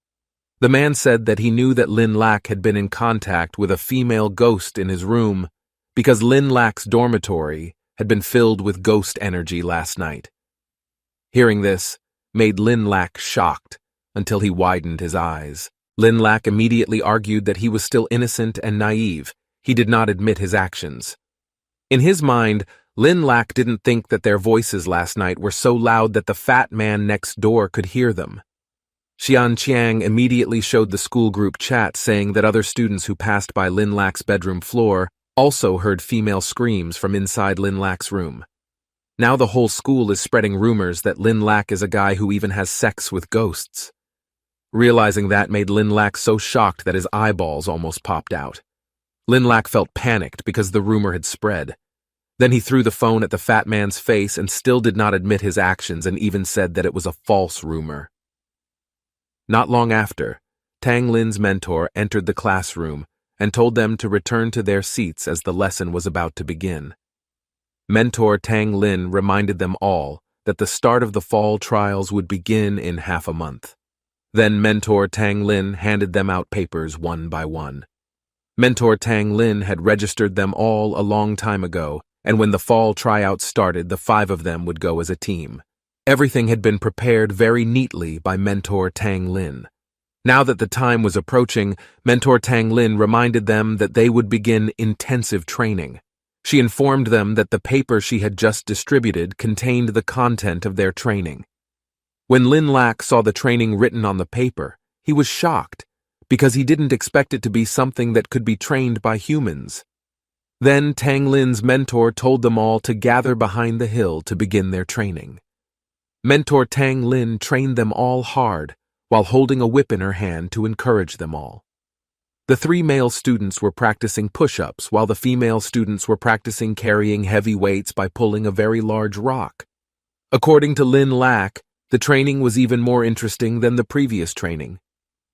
The man said that he knew that Lin Lak had been in contact with a female ghost in his room because Lin Lak's dormitory had been filled with ghost energy last night. Hearing this made Lin Lak shocked until he widened his eyes. Lin Lak immediately argued that he was still innocent and naive. He did not admit his actions. In his mind, Lin Lak didn't think that their voices last night were so loud that the fat man next door could hear them. Xian Qiang immediately showed the school group chat saying that other students who passed by Lin Lak's bedroom floor also heard female screams from inside Lin Lak's room. Now the whole school is spreading rumors that Lin Lak is a guy who even has sex with ghosts. Realizing that made Lin Lak so shocked that his eyeballs almost popped out. Lin Lak felt panicked because the rumor had spread. Then he threw the phone at the fat man's face and still did not admit his actions and even said that it was a false rumor. Not long after, Tang Lin's mentor entered the classroom and told them to return to their seats as the lesson was about to begin. Mentor Tang Lin reminded them all that the start of the fall trials would begin in half a month. Then Mentor Tang Lin handed them out papers one by one. Mentor Tang Lin had registered them all a long time ago, and when the fall tryouts started, the 5 of them would go as a team. Everything had been prepared very neatly by Mentor Tang Lin. Now that the time was approaching, Mentor Tang Lin reminded them that they would begin intensive training. She informed them that the paper she had just distributed contained the content of their training. When Lin Lak saw the training written on the paper, he was shocked, because he didn't expect it to be something that could be trained by humans. Then Tang Lin's mentor told them all to gather behind the hill to begin their training. Mentor Tang Lin trained them all hard, while holding a whip in her hand to encourage them all. The 3 male students were practicing push-ups, while the female students were practicing carrying heavy weights by pulling a very large rock. According to Lin Lak, the training was even more interesting than the previous training.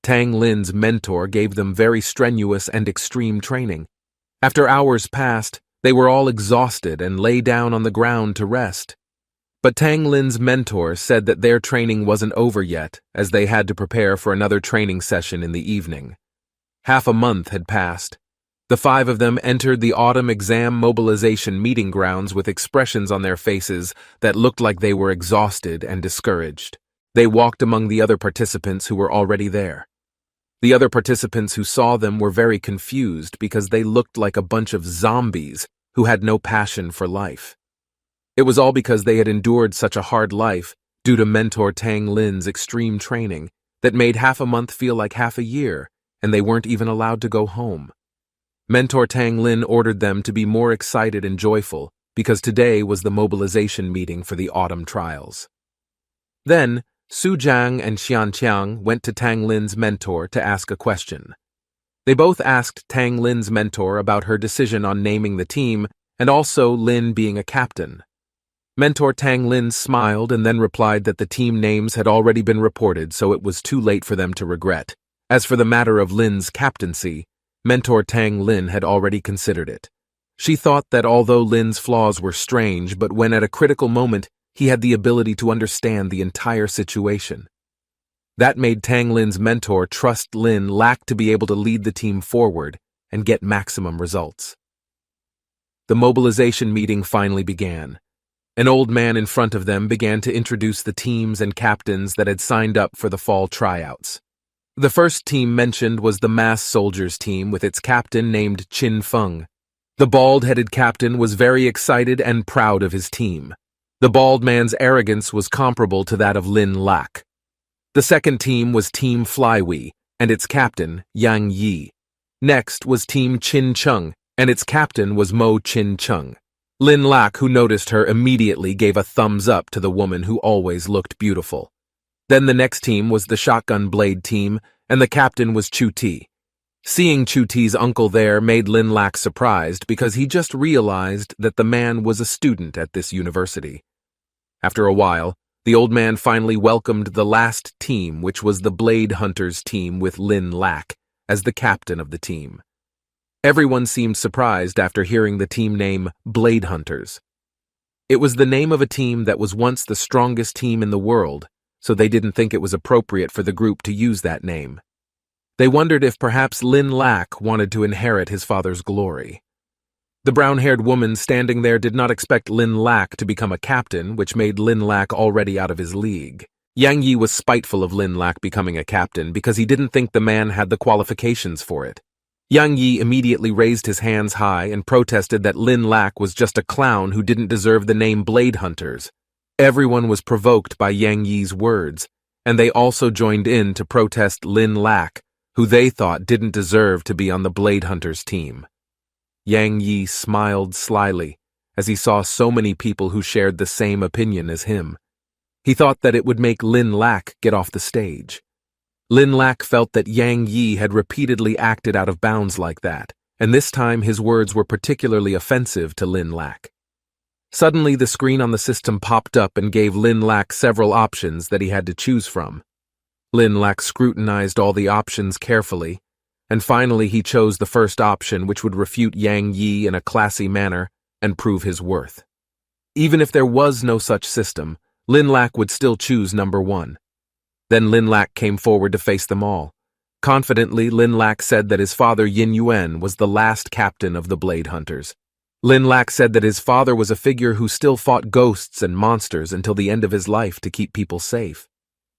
Tang Lin's mentor gave them very strenuous and extreme training. After hours passed, they were all exhausted and lay down on the ground to rest. But Tang Lin's mentor said that their training wasn't over yet, as they had to prepare for another training session in the evening. Half a month had passed. The 5 of them entered the autumn exam mobilization meeting grounds with expressions on their faces that looked like they were exhausted and discouraged. They walked among the other participants who were already there. The other participants who saw them were very confused because they looked like a bunch of zombies who had no passion for life. It was all because they had endured such a hard life due to Mentor Tang Lin's extreme training that made half a month feel like half a year, and they weren't even allowed to go home. Mentor Tang Lin ordered them to be more excited and joyful because today was the mobilization meeting for the autumn trials. Then, Su Jiang and Xian Qiang went to Tang Lin's mentor to ask a question. They both asked Tang Lin's mentor about her decision on naming the team and also Lin being a captain. Mentor Tang Lin smiled and then replied that the team names had already been reported, so it was too late for them to regret. As for the matter of Lin's captaincy, Mentor Tang Lin had already considered it. She thought that although Lin's flaws were strange, but when at a critical moment, he had the ability to understand the entire situation. That made Tang Lin's mentor trust Lin Lak to be able to lead the team forward and get maximum results. The mobilization meeting finally began. An old man in front of them began to introduce the teams and captains that had signed up for the fall tryouts. The first team mentioned was the mass soldiers team with its captain named Qin Feng. The bald-headed captain was very excited and proud of his team. The bald man's arrogance was comparable to that of Lin Lak. The second team was Team Flywee and its captain, Yang Yi. Next was Team Qin Cheng and its captain was Mo Qin Cheng. Lin Lak, who noticed her, immediately gave a thumbs up to the woman who always looked beautiful. Then the next team was the Shotgun Blade team, and the captain was Chu Ti. Seeing Chu Ti's uncle there made Lin Lak surprised because he just realized that the man was a student at this university. After a while, the old man finally welcomed the last team, which was the Blade Hunters team with Lin Lak as the captain of the team. Everyone seemed surprised after hearing the team name Blade Hunters. It was the name of a team that was once the strongest team in the world, so they didn't think it was appropriate for the group to use that name. They wondered if perhaps Lin Lak wanted to inherit his father's glory. The brown-haired woman standing there did not expect Lin Lak to become a captain, which made Lin Lak already out of his league. Yang Yi was spiteful of Lin Lak becoming a captain because he didn't think the man had the qualifications for it. Yang Yi immediately raised his hands high and protested that Lin Lak was just a clown who didn't deserve the name Blade Hunters. Everyone was provoked by Yang Yi's words, and they also joined in to protest Lin Lak, who they thought didn't deserve to be on the Blade Hunters team. Yang Yi smiled slyly as he saw so many people who shared the same opinion as him. He thought that it would make Lin Lak get off the stage. Lin Lak felt that Yang Yi had repeatedly acted out of bounds like that, and this time his words were particularly offensive to Lin Lak. Suddenly the screen on the system popped up and gave Lin Lak several options that he had to choose from. Lin Lak scrutinized all the options carefully, and finally he chose the first option, which would refute Yang Yi in a classy manner and prove his worth. Even if there was no such system, Lin Lak would still choose number 1. Then Lin Lak came forward to face them all. Confidently, Lin Lak said that his father Yin Yuan was the last captain of the Blade Hunters. Lin Lak said that his father was a figure who still fought ghosts and monsters until the end of his life to keep people safe.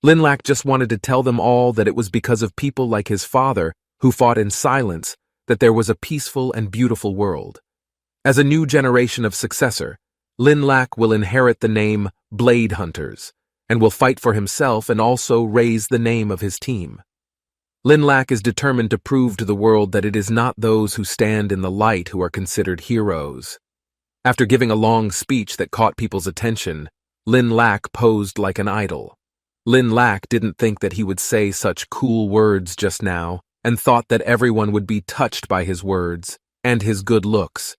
Lin Lak just wanted to tell them all that it was because of people like his father, who fought in silence, that there was a peaceful and beautiful world. As a new generation of successor, Lin Lak will inherit the name Blade Hunters, and will fight for himself and also raise the name of his team. Lin Lak is determined to prove to the world that it is not those who stand in the light who are considered heroes. After giving a long speech that caught people's attention, Lin Lak posed like an idol. Lin Lak didn't think that he would say such cool words just now, and thought that everyone would be touched by his words and his good looks.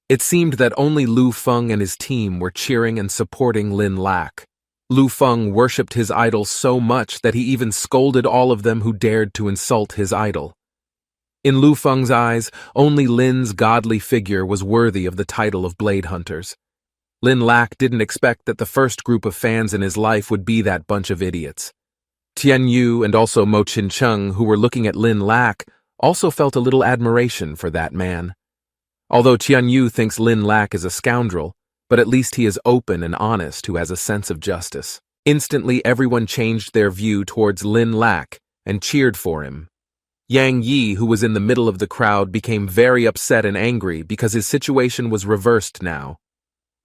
It seemed that only Lu Feng and his team were cheering and supporting Lin Lak. Lu Feng worshipped his idol so much that he even scolded all of them who dared to insult his idol. In Lu Feng's eyes, only Lin's godly figure was worthy of the title of Blade Hunters. Lin Lak didn't expect that the first group of fans in his life would be that bunch of idiots. Tian Yu and also Mo Qin Cheng, who were looking at Lin Lak, also felt a little admiration for that man. Although Tian Yu thinks Lin Lak is a scoundrel, but at least he is open and honest who has a sense of justice. Instantly everyone changed their view towards Lin Lak and cheered for him. Yang Yi, who was in the middle of the crowd, became very upset and angry because his situation was reversed now.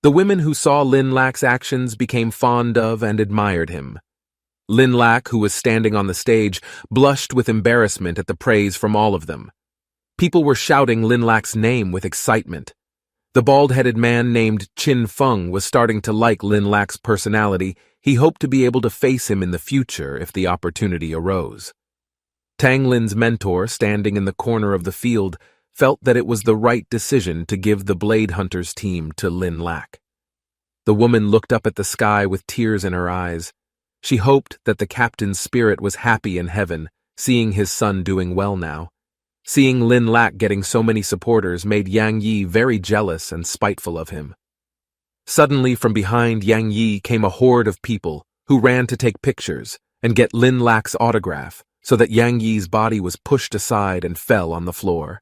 The women who saw Lin Lak's actions became fond of and admired him. Lin Lak, who was standing on the stage, blushed with embarrassment at the praise from all of them. People were shouting Lin Lak's name with excitement. The bald-headed man named Qin Feng was starting to like Lin Lak's personality. He hoped to be able to face him in the future if the opportunity arose. Tang Lin's mentor, standing in the corner of the field, felt that it was the right decision to give the Blade Hunters team to Lin Lak. The woman looked up at the sky with tears in her eyes. She hoped that the captain's spirit was happy in heaven, seeing his son doing well now. Seeing Lin Lak getting so many supporters made Yang Yi very jealous and spiteful of him. Suddenly, from behind Yang Yi came a horde of people who ran to take pictures and get Lin Lak's autograph, so that Yang Yi's body was pushed aside and fell on the floor.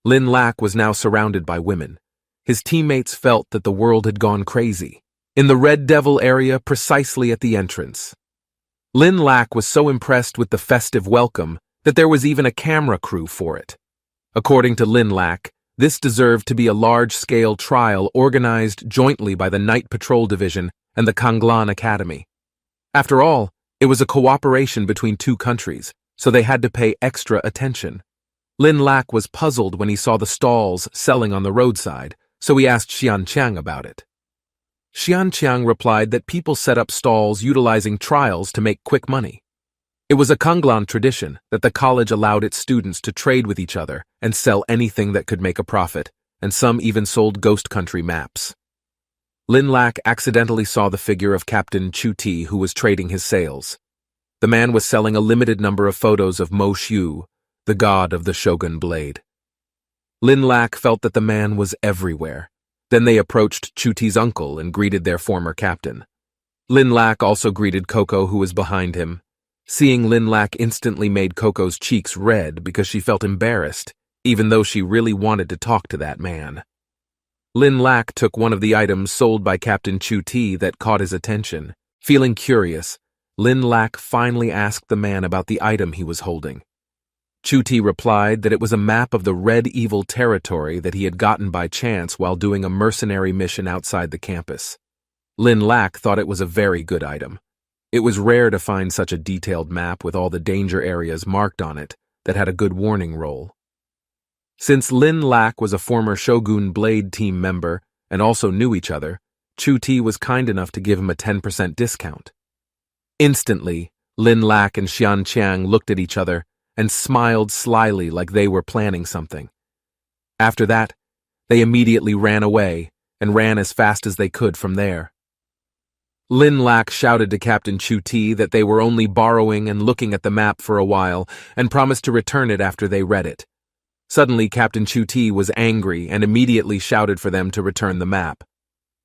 Lin Lak was now surrounded by women. His teammates felt that the world had gone crazy. In the Red Devil area, precisely at the entrance. Lin Lak was so impressed with the festive welcome that there was even a camera crew for it. According to Lin Lak, this deserved to be a large-scale trial organized jointly by the Night Patrol Division and the Kanglan Academy. After all, it was a cooperation between two countries, so they had to pay extra attention. Lin Lak was puzzled when he saw the stalls selling on the roadside, so he asked Xianqiang about it. Xianqiang replied that people set up stalls utilizing trials to make quick money. It was a Kanglan tradition that the college allowed its students to trade with each other and sell anything that could make a profit, and some even sold ghost country maps. Lin Lak accidentally saw the figure of Captain Chu Ti, who was trading his sales. The man was selling a limited number of photos of Mo Xiu, the god of the Shogun blade. Lin Lak felt that the man was everywhere. Then they approached Chu Ti's uncle and greeted their former captain. Lin Lak also greeted Coco, who was behind him. Seeing Lin Lak instantly made Coco's cheeks red because she felt embarrassed, even though she really wanted to talk to that man. Lin Lak took one of the items sold by Captain Chu Ti that caught his attention. Feeling curious, Lin Lak finally asked the man about the item he was holding. Chu Ti replied that it was a map of the Red Evil territory that he had gotten by chance while doing a mercenary mission outside the campus. Lin Lak thought it was a very good item. It was rare to find such a detailed map with all the danger areas marked on it that had a good warning roll. Since Lin Lak was a former Shogun Blade team member and also knew each other, Chu Ti was kind enough to give him a 10% discount. Instantly, Lin Lak and Xianqiang looked at each other and smiled slyly like they were planning something. After that, they immediately ran away and ran as fast as they could from there. Lin Lak shouted to Captain Chu Ti that they were only borrowing and looking at the map for a while and promised to return it after they read it. Suddenly, Captain Chu Ti was angry and immediately shouted for them to return the map.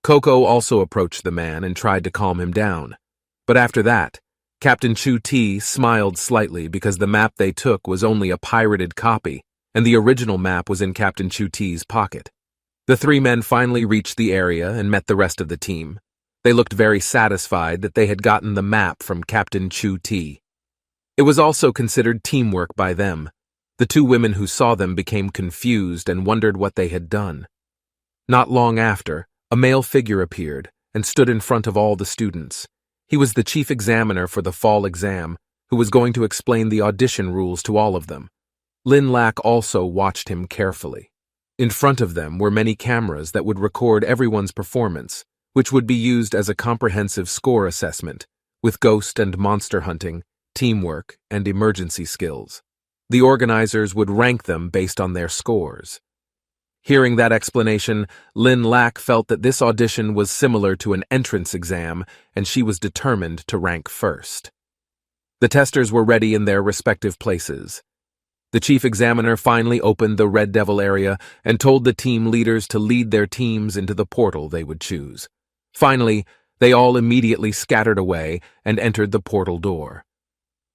Coco also approached the man and tried to calm him down. But after that, Captain Chu Ti smiled slightly because the map they took was only a pirated copy, and the original map was in Captain Chu Ti's pocket. The three men finally reached the area and met the rest of the team. They looked very satisfied that they had gotten the map from Captain Chu Ti. It was also considered teamwork by them. The two women who saw them became confused and wondered what they had done. Not long after, a male figure appeared and stood in front of all the students. He was the chief examiner for the fall exam, who was going to explain the audition rules to all of them. Lin Lak also watched him carefully. In front of them were many cameras that would record everyone's performance, which would be used as a comprehensive score assessment, with ghost and monster hunting, teamwork, and emergency skills. The organizers would rank them based on their scores. Hearing that explanation, Lin Lak felt that this audition was similar to an entrance exam, and she was determined to rank first. The testers were ready in their respective places. The chief examiner finally opened the Red Devil area and told the team leaders to lead their teams into the portal they would choose. Finally, they all immediately scattered away and entered the portal door,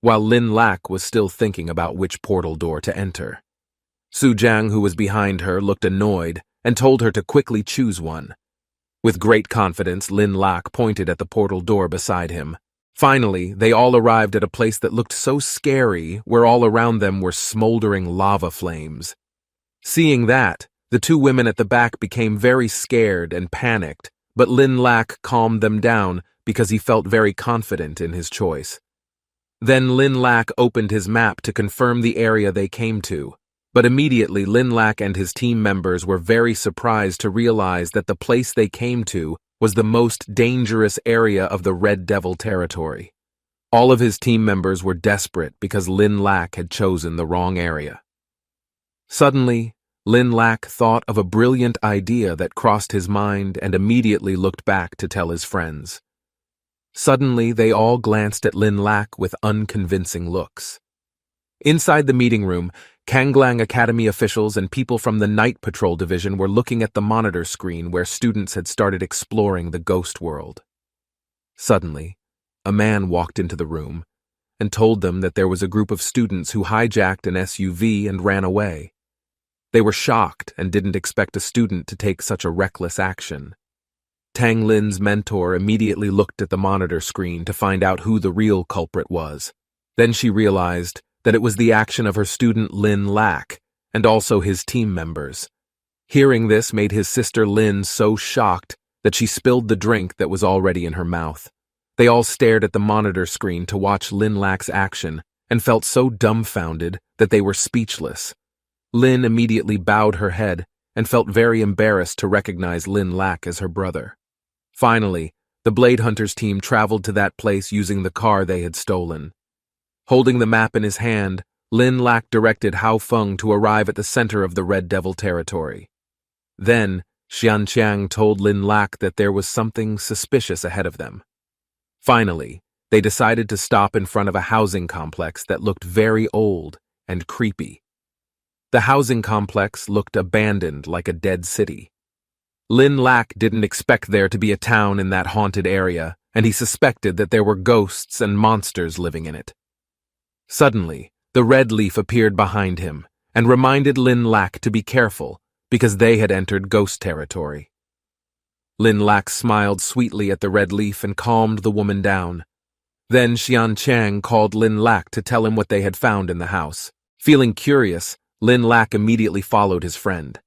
while Lin Lak was still thinking about which portal door to enter. Su Jiang, who was behind her, looked annoyed and told her to quickly choose one. With great confidence, Lin Lak pointed at the portal door beside him. Finally, they all arrived at a place that looked so scary, where all around them were smoldering lava flames. Seeing that, the two women at the back became very scared and panicked, but Lin Lak calmed them down because he felt very confident in his choice. Then Lin Lak opened his map to confirm the area they came to, but immediately Lin Lak and his team members were very surprised to realize that the place they came to was the most dangerous area of the Red Devil territory. All of his team members were desperate because Lin Lak had chosen the wrong area. Suddenly, Lin Lak thought of a brilliant idea that crossed his mind and immediately looked back to tell his friends. Suddenly, they all glanced at Lin Lak with unconvincing looks. Inside the meeting room, Kanglang Academy officials and people from the Night Patrol Division were looking at the monitor screen where students had started exploring the ghost world. Suddenly, a man walked into the room and told them that there was a group of students who hijacked an SUV and ran away. They were shocked and didn't expect a student to take such a reckless action. Tang Lin's mentor immediately looked at the monitor screen to find out who the real culprit was. Then she realized that it was the action of her student Lin Lak and also his team members. Hearing this made his sister Lin so shocked that she spilled the drink that was already in her mouth. They all stared at the monitor screen to watch Lin Lak's action and felt so dumbfounded that they were speechless. Lin immediately bowed her head and felt very embarrassed to recognize Lin Lak as her brother. Finally, the Blade Hunters team traveled to that place using the car they had stolen. Holding the map in his hand, Lin Lak directed Hao Feng to arrive at the center of the Red Devil territory. Then, Xian Qiang told Lin Lak that there was something suspicious ahead of them. Finally, they decided to stop in front of a housing complex that looked very old and creepy. The housing complex looked abandoned like a dead city. Lin Lak didn't expect there to be a town in that haunted area, and he suspected that there were ghosts and monsters living in it. Suddenly, the red leaf appeared behind him and reminded Lin Lak to be careful because they had entered ghost territory. Lin Lak smiled sweetly at the red leaf and calmed the woman down. Then Xian Qiang called Lin Lak to tell him what they had found in the house. Feeling curious, Lin Lak immediately followed his friend.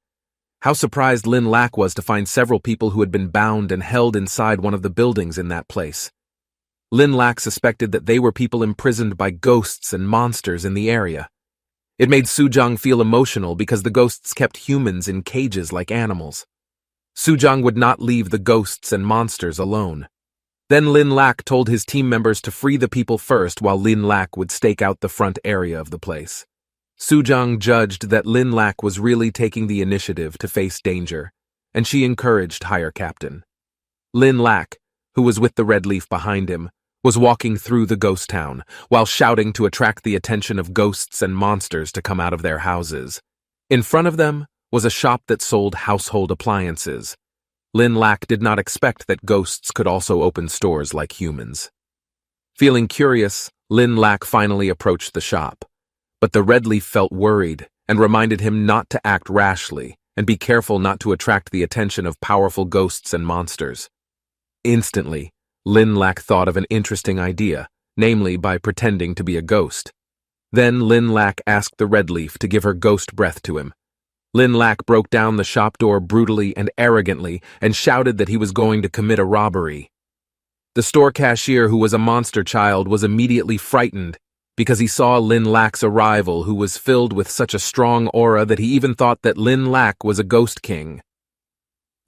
How surprised Lin Lak was to find several people who had been bound and held inside one of the buildings in that place. Lin Lak suspected that they were people imprisoned by ghosts and monsters in the area. It made Suzhang feel emotional because the ghosts kept humans in cages like animals. Suzhang would not leave the ghosts and monsters alone. Then Lin Lak told his team members to free the people first while Lin Lak would stake out the front area of the place. Suzhang judged that Lin Lak was really taking the initiative to face danger, and she encouraged Higher Captain. Lin Lak, who was with the red leaf behind him, was walking through the ghost town while shouting to attract the attention of ghosts and monsters to come out of their houses. In front of them was a shop that sold household appliances. Lin Lak did not expect that ghosts could also open stores like humans. Feeling curious, Lin Lak finally approached the shop. But the red leaf felt worried and reminded him not to act rashly and be careful not to attract the attention of powerful ghosts and monsters. Instantly, Lin Lak thought of an interesting idea, namely by pretending to be a ghost. Then Lin Lak asked the red leaf to give her ghost breath to him. Lin Lak broke down the shop door brutally and arrogantly and shouted that he was going to commit a robbery. The store cashier, who was a monster child, was immediately frightened because he saw Lin Lak's arrival, who was filled with such a strong aura that he even thought that Lin Lak was a ghost king.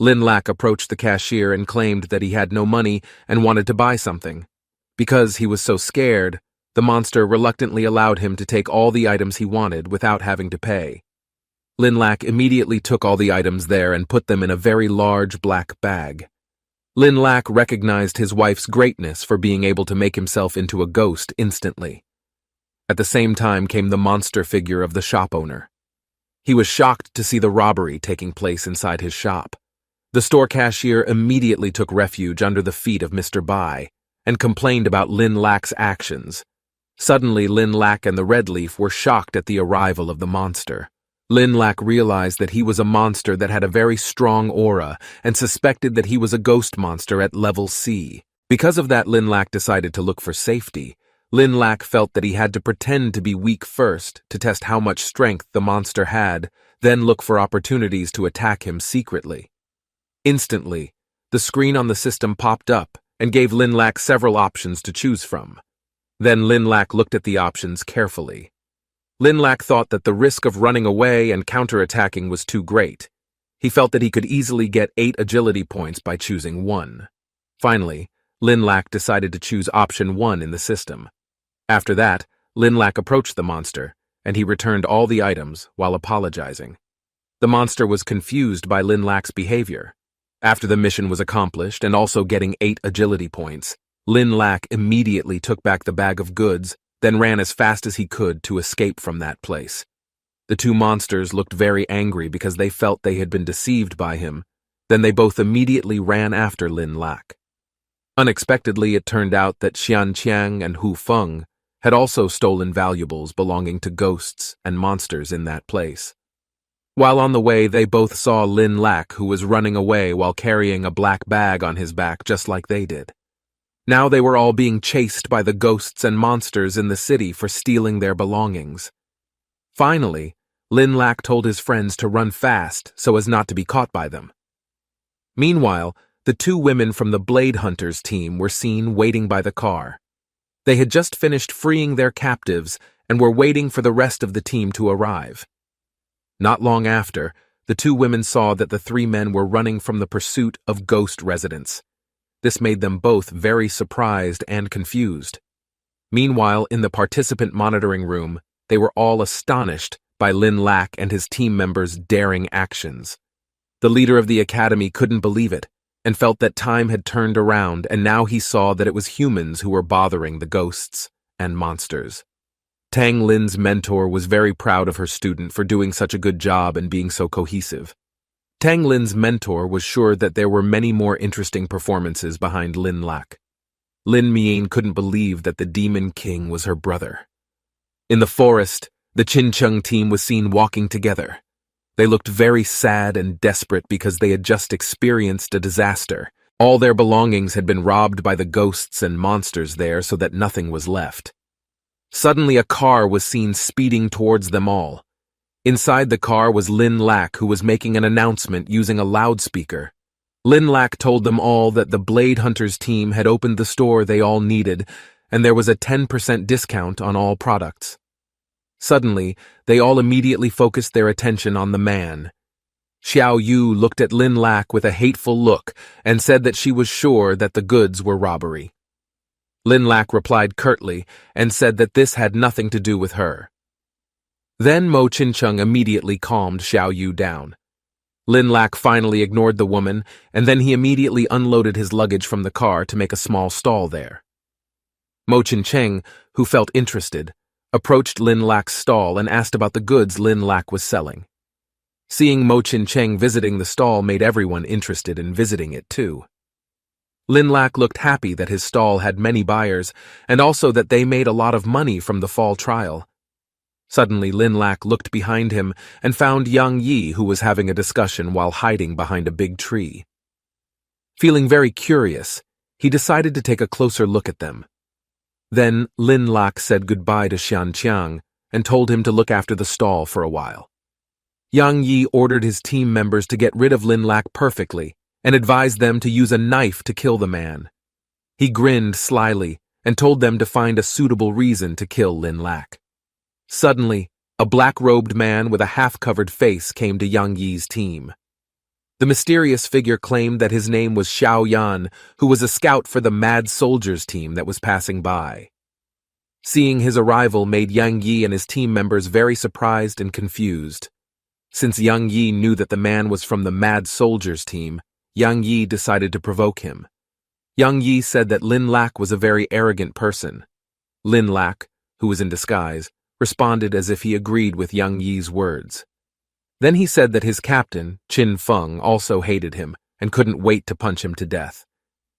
Lin Lak approached the cashier and claimed that he had no money and wanted to buy something. Because he was so scared, the monster reluctantly allowed him to take all the items he wanted without having to pay. Lin Lak immediately took all the items there and put them in a very large black bag. Lin Lak recognized his wife's greatness for being able to make himself into a ghost instantly. At the same time came the monster figure of the shop owner. He was shocked to see the robbery taking place inside his shop. The store cashier immediately took refuge under the feet of Mr. Bai and complained about Lin Lak's actions. Suddenly, Lin Lak and the red leaf were shocked at the arrival of the monster. Lin Lak realized that he was a monster that had a very strong aura and suspected that he was a ghost monster at level C. Because of that, Lin Lak decided to look for safety. Lin Lak felt that he had to pretend to be weak first to test how much strength the monster had, then look for opportunities to attack him secretly. Instantly, the screen on the system popped up and gave Lin Lak several options to choose from. Then Lin Lak looked at the options carefully. Lin Lak thought that the risk of running away and counterattacking was too great. He felt that he could easily get 8 agility points by choosing one. Finally, Lin Lak decided to choose option 1 in the system. After that, Lin Lak approached the monster, and he returned all the items while apologizing. The monster was confused by Lin Lak's behavior. After the mission was accomplished and also getting 8 agility points, Lin Lak immediately took back the bag of goods, then ran as fast as he could to escape from that place. The two monsters looked very angry because they felt they had been deceived by him. Then they both immediately ran after Lin Lak. Unexpectedly, it turned out that Xian Qiang and Hu Feng had also stolen valuables belonging to ghosts and monsters in that place. While on the way, they both saw Lin Lak, who was running away while carrying a black bag on his back just like they did. Now they were all being chased by the ghosts and monsters in the city for stealing their belongings. Finally, Lin Lak told his friends to run fast so as not to be caught by them. Meanwhile, the two women from the Blade Hunters team were seen waiting by the car. They had just finished freeing their captives and were waiting for the rest of the team to arrive. Not long after, the two women saw that the 3 men were running from the pursuit of ghost residents. This made them both very surprised and confused. Meanwhile, in the participant monitoring room, they were all astonished by Lin Lak and his team members' daring actions. The leader of the academy couldn't believe it, and felt that time had turned around, and now he saw that it was humans who were bothering the ghosts and monsters. Tang Lin's mentor was very proud of her student for doing such a good job and being so cohesive. Tang Lin's mentor was sure that there were many more interesting performances behind Lin Lak. Lin Mian couldn't believe that the Demon King was her brother. In the forest, the Qincheng team was seen walking together. They looked very sad and desperate because they had just experienced a disaster. All their belongings had been robbed by the ghosts and monsters there so that nothing was left. Suddenly a car was seen speeding towards them all. Inside the car was Lin Lak, who was making an announcement using a loudspeaker. Lin Lak told them all that the Blade Hunters team had opened the store they all needed, and there was a 10% discount on all products. Suddenly, they all immediately focused their attention on the man. Xiao Yu looked at Lin Lak with a hateful look and said that she was sure that the goods were robbery. Lin Lak replied curtly and said that this had nothing to do with her. Then Mo Qincheng immediately calmed Xiao Yu down. Lin Lak finally ignored the woman, and then he immediately unloaded his luggage from the car to make a small stall there. Mo Qincheng, who felt interested, approached Lin Lak's stall and asked about the goods Lin Lak was selling. Seeing Mo Qincheng visiting the stall made everyone interested in visiting it too. Lin Lak looked happy that his stall had many buyers, and also that they made a lot of money from the fall trial. Suddenly Lin Lak looked behind him and found Yang Yi, who was having a discussion while hiding behind a big tree. Feeling very curious, he decided to take a closer look at them. Then Lin Lak said goodbye to Xian Qiang and told him to look after the stall for a while. Yang Yi ordered his team members to get rid of Lin Lak perfectly and advised them to use a knife to kill the man. He grinned slyly and told them to find a suitable reason to kill Lin Lak. Suddenly, a black-robed man with a half-covered face came to Yang Yi's team. The mysterious figure claimed that his name was Xiao Yan, who was a scout for the Mad Soldiers team that was passing by. Seeing his arrival made Yang Yi and his team members very surprised and confused. Since Yang Yi knew that the man was from the Mad Soldiers team, Yang Yi decided to provoke him. Yang Yi said that Lin Lak was a very arrogant person. Lin Lak, who was in disguise, responded as if he agreed with Yang Yi's words. Then he said that his captain, Qin Feng, also hated him and couldn't wait to punch him to death.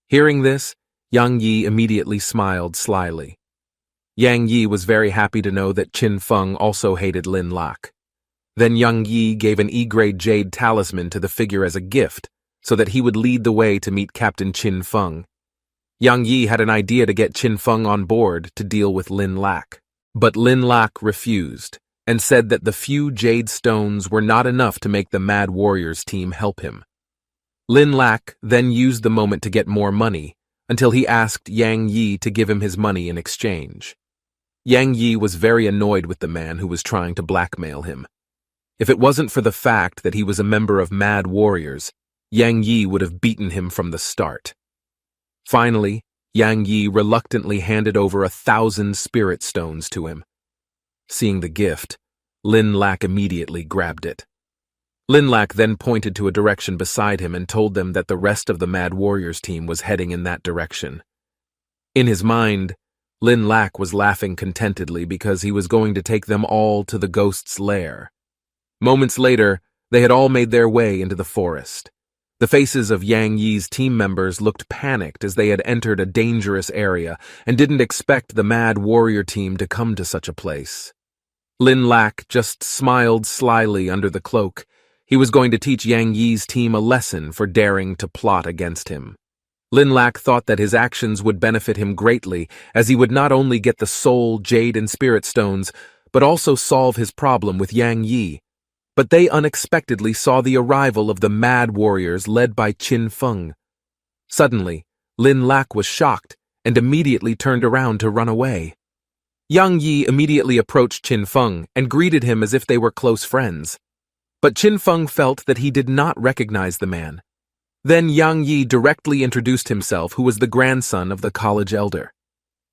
Hearing this, Yang Yi immediately smiled slyly. Yang Yi was very happy to know that Qin Feng also hated Lin Lak. Then Yang Yi gave an E-grade jade talisman to the figure as a gift, so that he would lead the way to meet Captain Qin Feng. Yang Yi had an idea to get Qin Feng on board to deal with Lin Lak. But Lin Lak refused, and said that the few jade stones were not enough to make the Mad Warriors team help him. Lin Lak then used the moment to get more money, until he asked Yang Yi to give him his money in exchange. Yang Yi was very annoyed with the man who was trying to blackmail him. If it wasn't for the fact that he was a member of Mad Warriors, Yang Yi would have beaten him from the start. Finally, Yang Yi reluctantly handed over 1,000 spirit stones to him. Seeing the gift, Lin Lak immediately grabbed it. Lin Lak then pointed to a direction beside him and told them that the rest of the Mad Warriors team was heading in that direction. In his mind, Lin Lak was laughing contentedly because he was going to take them all to the ghost's lair. Moments later, they had all made their way into the forest. The faces of Yang Yi's team members looked panicked as they had entered a dangerous area and didn't expect the Mad Warrior team to come to such a place. Lin Lak just smiled slyly under the cloak. He was going to teach Yang Yi's team a lesson for daring to plot against him. Lin Lak thought that his actions would benefit him greatly, as he would not only get the soul, jade, and spirit stones, but also solve his problem with Yang Yi. But they unexpectedly saw the arrival of the Mad Warriors led by Qin Feng. Suddenly, Lin Lak was shocked and immediately turned around to run away. Yang Yi immediately approached Qin Feng and greeted him as if they were close friends. But Qin Feng felt that he did not recognize the man. Then Yang Yi directly introduced himself, who was the grandson of the college elder.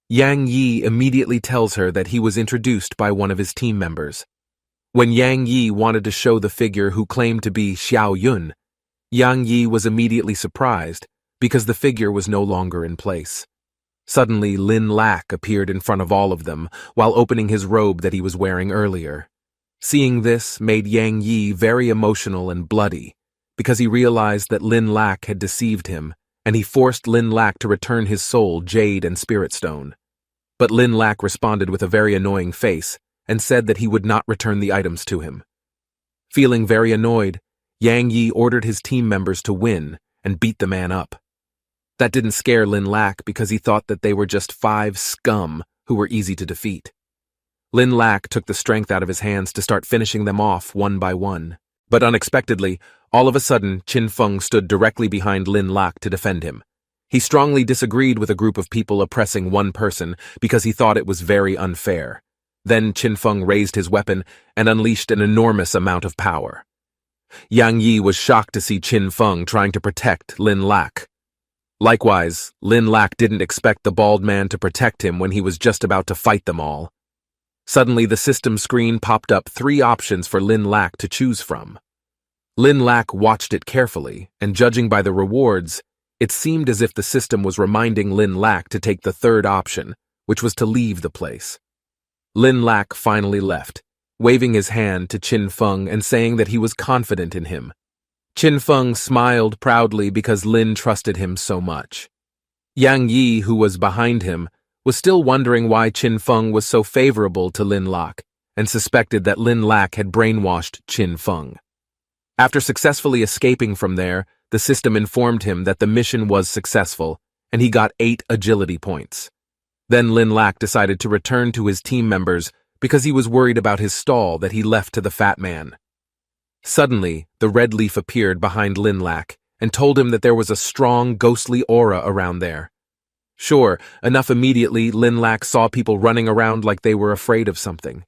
Yang Yi immediately tells her that he was introduced by one of his team members. When Yang Yi wanted to show the figure who claimed to be Xiao Yun, Yang Yi was immediately surprised because the figure was no longer in place. Suddenly, Lin Lak appeared in front of all of them while opening his robe that he was wearing earlier. Seeing this made Yang Yi very emotional and bloody because he realized that Lin Lak had deceived him, and he forced Lin Lak to return his soul, jade, and spirit stone. But Lin Lak responded with a very annoying face and said that he would not return the items to him. Feeling very annoyed, Yang Yi ordered his team members to win and beat the man up. That didn't scare Lin Lak because he thought that they were just 5 scum who were easy to defeat. Lin Lak took the strength out of his hands to start finishing them off one by one. But unexpectedly, all of a sudden, Qin Feng stood directly behind Lin Lak to defend him. He strongly disagreed with a group of people oppressing one person because he thought it was very unfair. Then Qin Feng raised his weapon and unleashed an enormous amount of power. Yang Yi was shocked to see Qin Feng trying to protect Lin Lak. Likewise, Lin Lak didn't expect the bald man to protect him when he was just about to fight them all. Suddenly, the system screen popped up 3 options for Lin Lak to choose from. Lin Lak watched it carefully, and judging by the rewards, it seemed as if the system was reminding Lin Lak to take the 3rd option, which was to leave the place. Lin Lak finally left, waving his hand to Qin Feng and saying that he was confident in him. Qin Feng smiled proudly because Lin trusted him so much. Yang Yi, who was behind him, was still wondering why Qin Feng was so favorable to Lin Lak and suspected that Lin Lak had brainwashed Qin Feng. After successfully escaping from there, the system informed him that the mission was successful, and he got 8 agility points. Then Lin Lak decided to return to his team members because he was worried about his stall that he left to the fat man. Suddenly, the red leaf appeared behind Lin Lak and told him that there was a strong, ghostly aura around there. Sure enough, immediately Lin Lak saw people running around like they were afraid of something.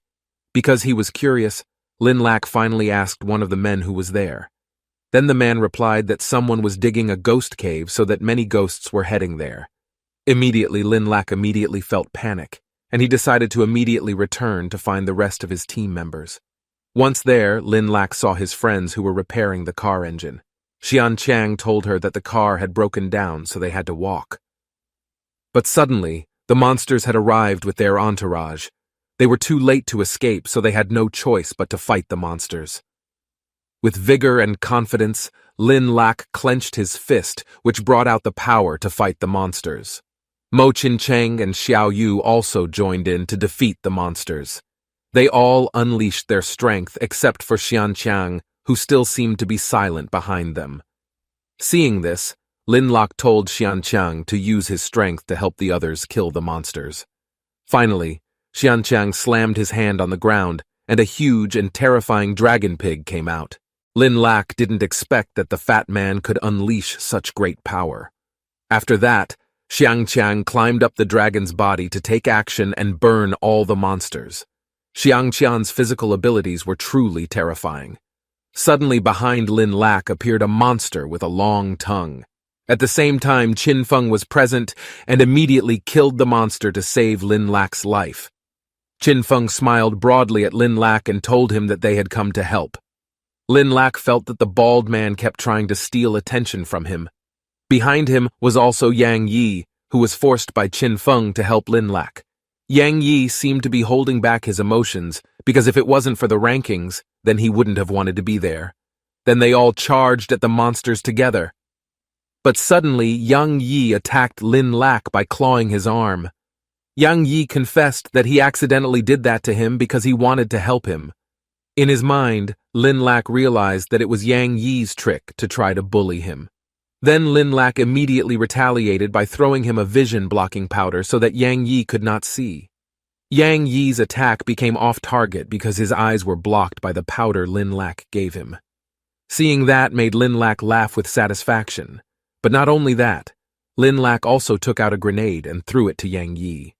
Because he was curious, Lin Lak finally asked one of the men who was there. Then the man replied that someone was digging a ghost cave so that many ghosts were heading there. Immediately, Lin Lak felt panic, and he decided to immediately return to find the rest of his team members. Once there, Lin Lak saw his friends who were repairing the car engine. Xian Qiang told her that the car had broken down, so they had to walk. But suddenly, the monsters had arrived with their entourage. They were too late to escape, so they had no choice but to fight the monsters. With vigor and confidence, Lin Lak clenched his fist, which brought out the power to fight the monsters. Mo Qincheng and Xiao Yu also joined in to defeat the monsters. They all unleashed their strength except for Xian Qiang, who still seemed to be silent behind them. Seeing this, Lin Lak told Xian Qiang to use his strength to help the others kill the monsters. Finally, Xian Qiang slammed his hand on the ground, and a huge and terrifying dragon pig came out. Lin Lak didn't expect that the fat man could unleash such great power. After that, Xiang Qiang climbed up the dragon's body to take action and burn all the monsters. Xiang Qian's physical abilities were truly terrifying. Suddenly behind Lin Lak appeared a monster with a long tongue. At the same time, Qin Feng was present and immediately killed the monster to save Lin Lak's life. Qin Feng smiled broadly at Lin Lak and told him that they had come to help. Lin Lak felt that the bald man kept trying to steal attention from him. Behind him was also Yang Yi, who was forced by Qin Feng to help Lin Lak. Yang Yi seemed to be holding back his emotions, because if it wasn't for the rankings, then he wouldn't have wanted to be there. Then they all charged at the monsters together. But suddenly, Yang Yi attacked Lin Lak by clawing his arm. Yang Yi confessed that he accidentally did that to him because he wanted to help him. In his mind, Lin Lak realized that it was Yang Yi's trick to try to bully him. Then Lin Lak immediately retaliated by throwing him a vision-blocking powder so that Yang Yi could not see. Yang Yi's attack became off-target because his eyes were blocked by the powder Lin Lak gave him. Seeing that made Lin Lak laugh with satisfaction. But not only that, Lin Lak also took out a grenade and threw it to Yang Yi.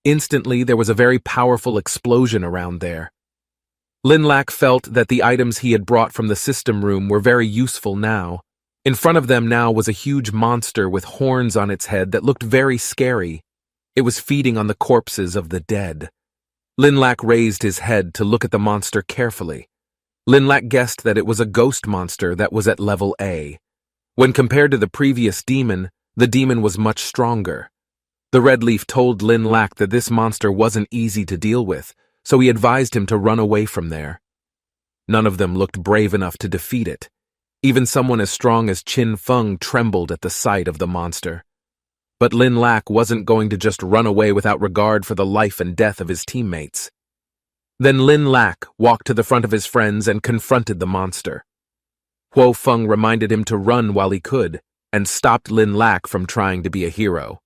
Instantly, there was a very powerful explosion around there. Lin Lak felt that the items he had brought from the system room were very useful now. In front of them now was a huge monster with horns on its head that looked very scary. It was feeding on the corpses of the dead. Lin Lak raised his head to look at the monster carefully. Lin Lak guessed that it was a ghost monster that was at level A. When compared to the previous demon, the demon was much stronger. The Red Leaf told Lin Lak that this monster wasn't easy to deal with, so he advised him to run away from there. None of them looked brave enough to defeat it. Even someone as strong as Qin Feng trembled at the sight of the monster. But Lin Lak wasn't going to just run away without regard for the life and death of his teammates. Then Lin Lak walked to the front of his friends and confronted the monster. Huo Feng reminded him to run while he could, and stopped Lin Lak from trying to be a hero.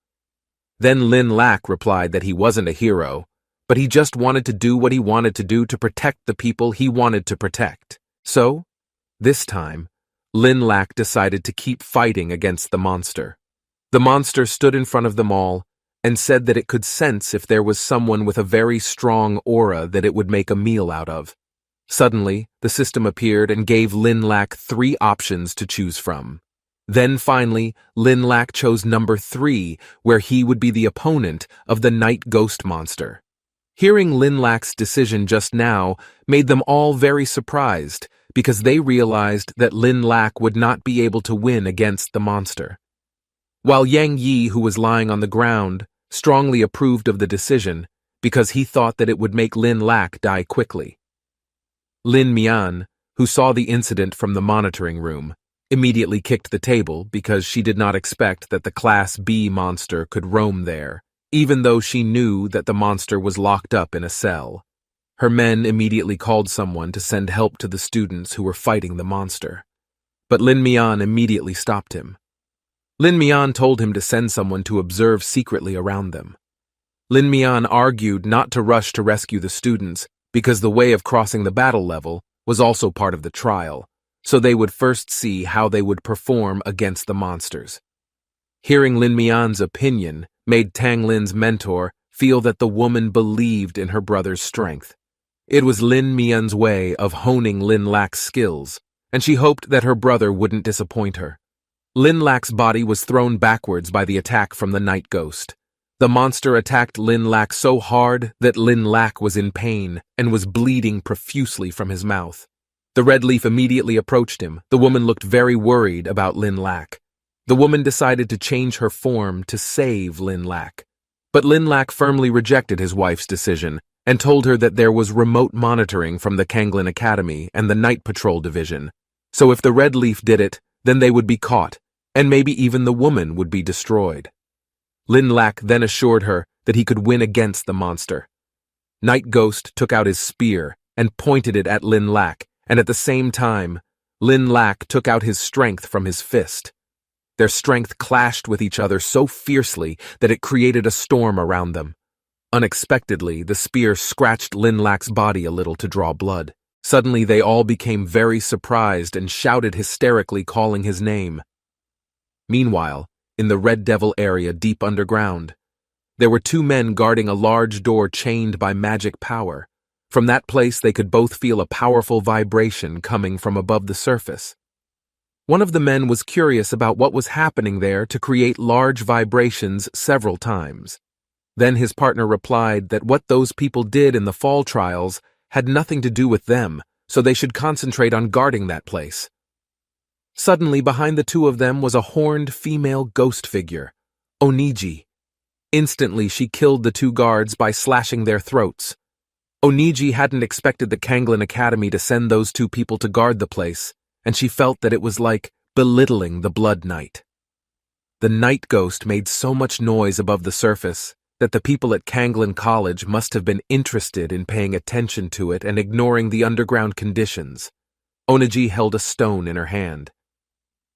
Then Lin Lak replied that he wasn't a hero, but he just wanted to do what he wanted to do to protect the people he wanted to protect. So, this time, Lin Lak decided to keep fighting against the monster. The monster stood in front of them all and said that it could sense if there was someone with a very strong aura that it would make a meal out of. Suddenly, the system appeared and gave Lin Lak 3 options to choose from. Then finally, Lin Lak chose number 3, where he would be the opponent of the night ghost monster. Hearing Lin Lak's decision just now made them all very surprised, because they realized that Lin Lak would not be able to win against the monster. While Yang Yi, who was lying on the ground, strongly approved of the decision because he thought that it would make Lin Lak die quickly. Lin Mian, who saw the incident from the monitoring room, immediately kicked the table because she did not expect that the Class B monster could roam there, even though she knew that the monster was locked up in a cell. Her men immediately called someone to send help to the students who were fighting the monster. But Lin Mian immediately stopped him. Lin Mian told him to send someone to observe secretly around them. Lin Mian argued not to rush to rescue the students because the way of crossing the battle level was also part of the trial, so they would first see how they would perform against the monsters. Hearing Lin Mian's opinion made Tang Lin's mentor feel that the woman believed in her brother's strength. It was Lin Mian's way of honing Lin Lak's skills, and she hoped that her brother wouldn't disappoint her. Lin Lak's body was thrown backwards by the attack from the night ghost. The monster attacked Lin Lak so hard that Lin Lak was in pain and was bleeding profusely from his mouth. The Red Leaf immediately approached him. The woman looked very worried about Lin Lak. The woman decided to change her form to save Lin Lak. But Lin Lak firmly rejected his wife's decision and told her that there was remote monitoring from the Kanglin Academy and the Night Patrol Division. So if the Red Leaf did it, then they would be caught, and maybe even the woman would be destroyed. Lin Lak then assured her that he could win against the monster. Night Ghost took out his spear and pointed it at Lin Lak, and at the same time, Lin Lak took out his strength from his fist. Their strength clashed with each other so fiercely that it created a storm around them. Unexpectedly, the spear scratched Lin Lak's body a little to draw blood. Suddenly, they all became very surprised and shouted hysterically, calling his name. Meanwhile, in the Red Devil area deep underground, there were 2 men guarding a large door chained by magic power. From that place, they could both feel a powerful vibration coming from above the surface. One of the men was curious about what was happening there to create large vibrations several times. Then his partner replied that what those people did in the fall trials had nothing to do with them, so they should concentrate on guarding that place. Suddenly, behind the two of them was a horned female ghost figure, Oniji. Instantly, she killed the two guards by slashing their throats. Oniji hadn't expected the Kanglin Academy to send those two people to guard the place, and she felt that it was like belittling the Blood Knight. The night ghost made so much noise above the surface that the people at Kanglin College must have been interested in paying attention to it and ignoring the underground conditions. Oniji held a stone in her hand.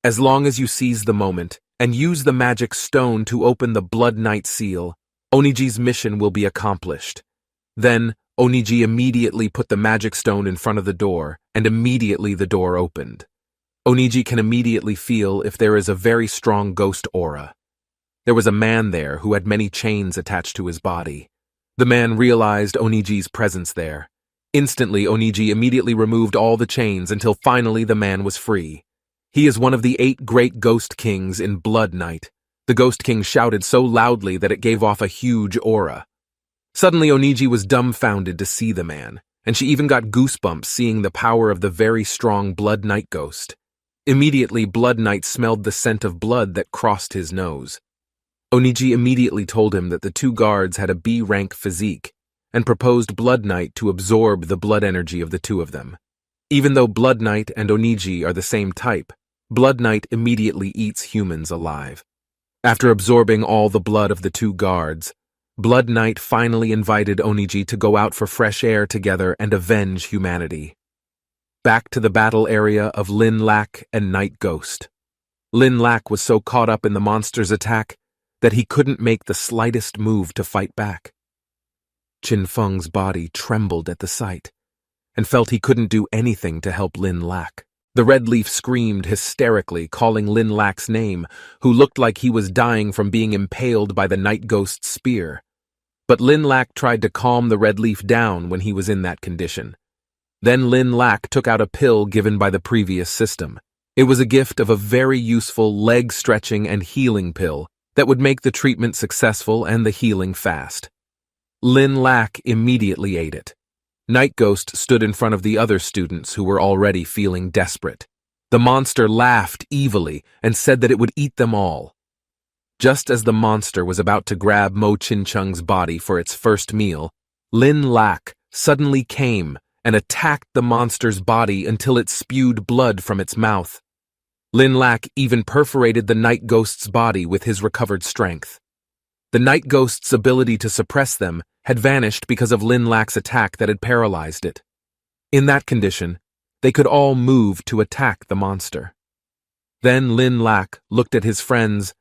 As long as you seize the moment and use the magic stone to open the Blood Knight seal, Oniji's mission will be accomplished. Then, Oniji immediately put the magic stone in front of the door, and immediately the door opened. Oniji can immediately feel if there is a very strong ghost aura. There was a man there who had many chains attached to his body. The man realized Oniji's presence there. Instantly, Oniji immediately removed all the chains until finally the man was free. He is one of the 8 great ghost kings in Blood Knight. The ghost king shouted so loudly that it gave off a huge aura. Suddenly, Oniji was dumbfounded to see the man, and she even got goosebumps seeing the power of the very strong Blood Knight ghost. Immediately, Blood Knight smelled the scent of blood that crossed his nose. Oniji immediately told him that the two guards had a B-rank physique, and proposed Blood Knight to absorb the blood energy of the two of them. Even though Blood Knight and Oniji are the same type, Blood Knight immediately eats humans alive. After absorbing all the blood of the two guards, Blood Knight finally invited Oniji to go out for fresh air together and avenge humanity. Back to the battle area of Lin Lak and Night Ghost. Lin Lak was so caught up in the monster's attack that he couldn't make the slightest move to fight back. Qin Feng's body trembled at the sight, and felt he couldn't do anything to help Lin Lak. The Red Leaf screamed hysterically, calling Lin Lak's name, who looked like he was dying from being impaled by the Night Ghost's spear. But Lin Lak tried to calm the Red Leaf down when he was in that condition. Then Lin Lak took out a pill given by the previous system. It was a gift of a very useful leg-stretching and healing pill that would make the treatment successful and the healing fast. Lin Lak immediately ate it. Night Ghost stood in front of the other students who were already feeling desperate. The monster laughed evilly and said that it would eat them all. Just as the monster was about to grab Mo Chin-chung's body for its first meal, Lin Lak suddenly came and attacked the monster's body until it spewed blood from its mouth. Lin Lak even perforated the Night Ghost's body with his recovered strength. The Night Ghost's ability to suppress them had vanished because of Lin Lak's attack that had paralyzed it. In that condition, they could all move to attack the monster. Then Lin Lak looked at his friends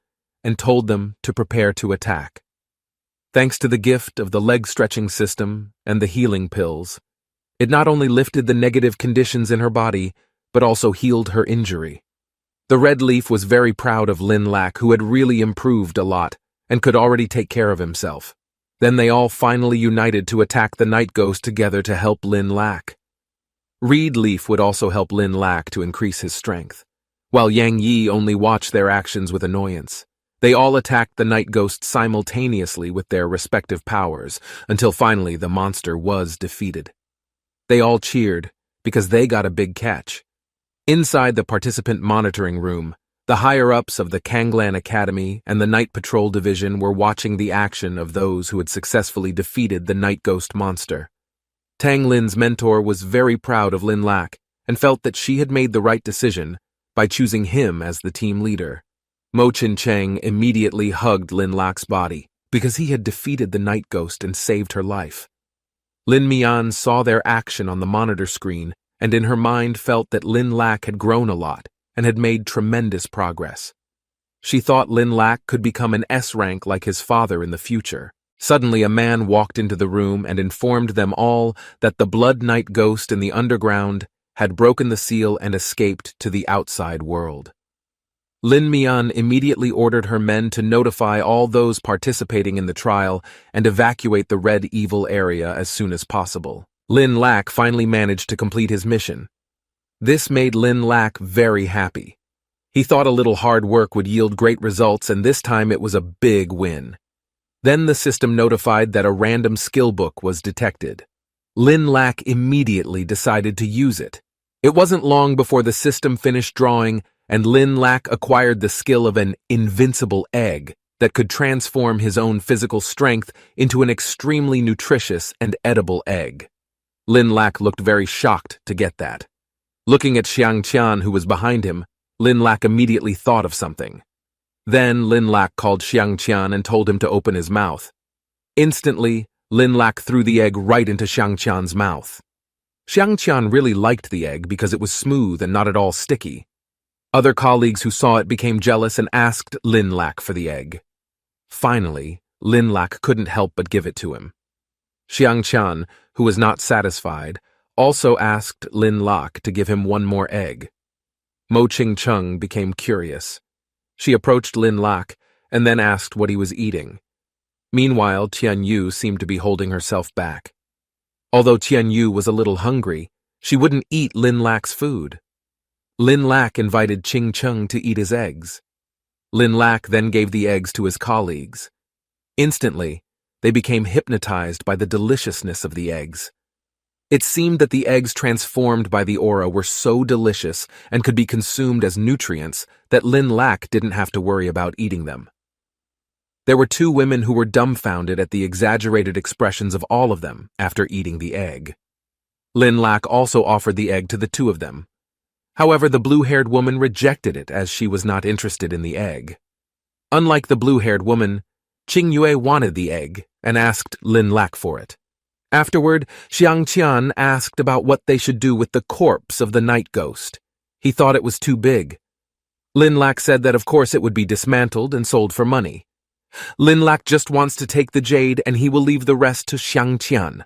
and told them to prepare to attack. Thanks to the gift of the leg-stretching system and the healing pills, it not only lifted the negative conditions in her body, but also healed her injury. The Red Leaf was very proud of Lin Lak, who had really improved a lot and could already take care of himself. Then they all finally united to attack the Night Ghost together to help Lin Lak. Reed Leaf would also help Lin Lak to increase his strength, while Yang Yi only watched their actions with annoyance. They all attacked the Night Ghost simultaneously with their respective powers, until finally the monster was defeated. They all cheered, because they got a big catch. Inside the participant monitoring room, the higher-ups of the Kanglin Academy and the Night Patrol Division were watching the action of those who had successfully defeated the Night Ghost monster. Tang Lin's mentor was very proud of Lin Lak and felt that she had made the right decision by choosing him as the team leader. Mo Chin-cheng immediately hugged Lin Lak's body because he had defeated the Night Ghost and saved her life. Lin Mian saw their action on the monitor screen and in her mind felt that Lin Lak had grown a lot and had made tremendous progress. She thought Lin Lak could become an S rank like his father in the future. Suddenly a man walked into the room and informed them all that the Blood Night Ghost in the underground had broken the seal and escaped to the outside world. Lin Mian immediately ordered her men to notify all those participating in the trial and evacuate the Red Evil area as soon as possible. Lin Lak finally managed to complete his mission. This made Lin Lak very happy. He thought a little hard work would yield great results, and this time it was a big win. Then the system notified that a random skill book was detected. Lin Lak immediately decided to use it. It wasn't long before the system finished drawing, and Lin Lak acquired the skill of an invincible egg that could transform his own physical strength into an extremely nutritious and edible egg. Lin Lak looked very shocked to get that. Looking at Xiang Qian, who was behind him, Lin Lak immediately thought of something. Then Lin Lak called Xiang Qian and told him to open his mouth. Instantly, Lin Lak threw the egg right into Xiang Qian's mouth. Xiang Qian really liked the egg because it was smooth and not at all sticky. Other colleagues who saw it became jealous and asked Lin Lak for the egg. Finally, Lin Lak couldn't help but give it to him. Xiang Qian, who was not satisfied, also asked Lin Lak to give him one more egg. Mo Ching-chung became curious. She approached Lin Lak and then asked what he was eating. Meanwhile, Tian Yu seemed to be holding herself back. Although Tian Yu was a little hungry, she wouldn't eat Lin Lak's food. Lin Lak invited Ching Chung to eat his eggs. Lin Lak then gave the eggs to his colleagues. Instantly, they became hypnotized by the deliciousness of the eggs. It seemed that the eggs transformed by the aura were so delicious and could be consumed as nutrients that Lin Lak didn't have to worry about eating them. There were two women who were dumbfounded at the exaggerated expressions of all of them after eating the egg. Lin Lak also offered the egg to the two of them. However, the blue-haired woman rejected it as she was not interested in the egg. Unlike the blue-haired woman, Qing Yue wanted the egg and asked Lin Lak for it. Afterward, Xiang Qian asked about what they should do with the corpse of the night ghost. He thought it was too big. Lin Lak said that of course it would be dismantled and sold for money. Lin Lak just wants to take the jade and he will leave the rest to Xiang Qian.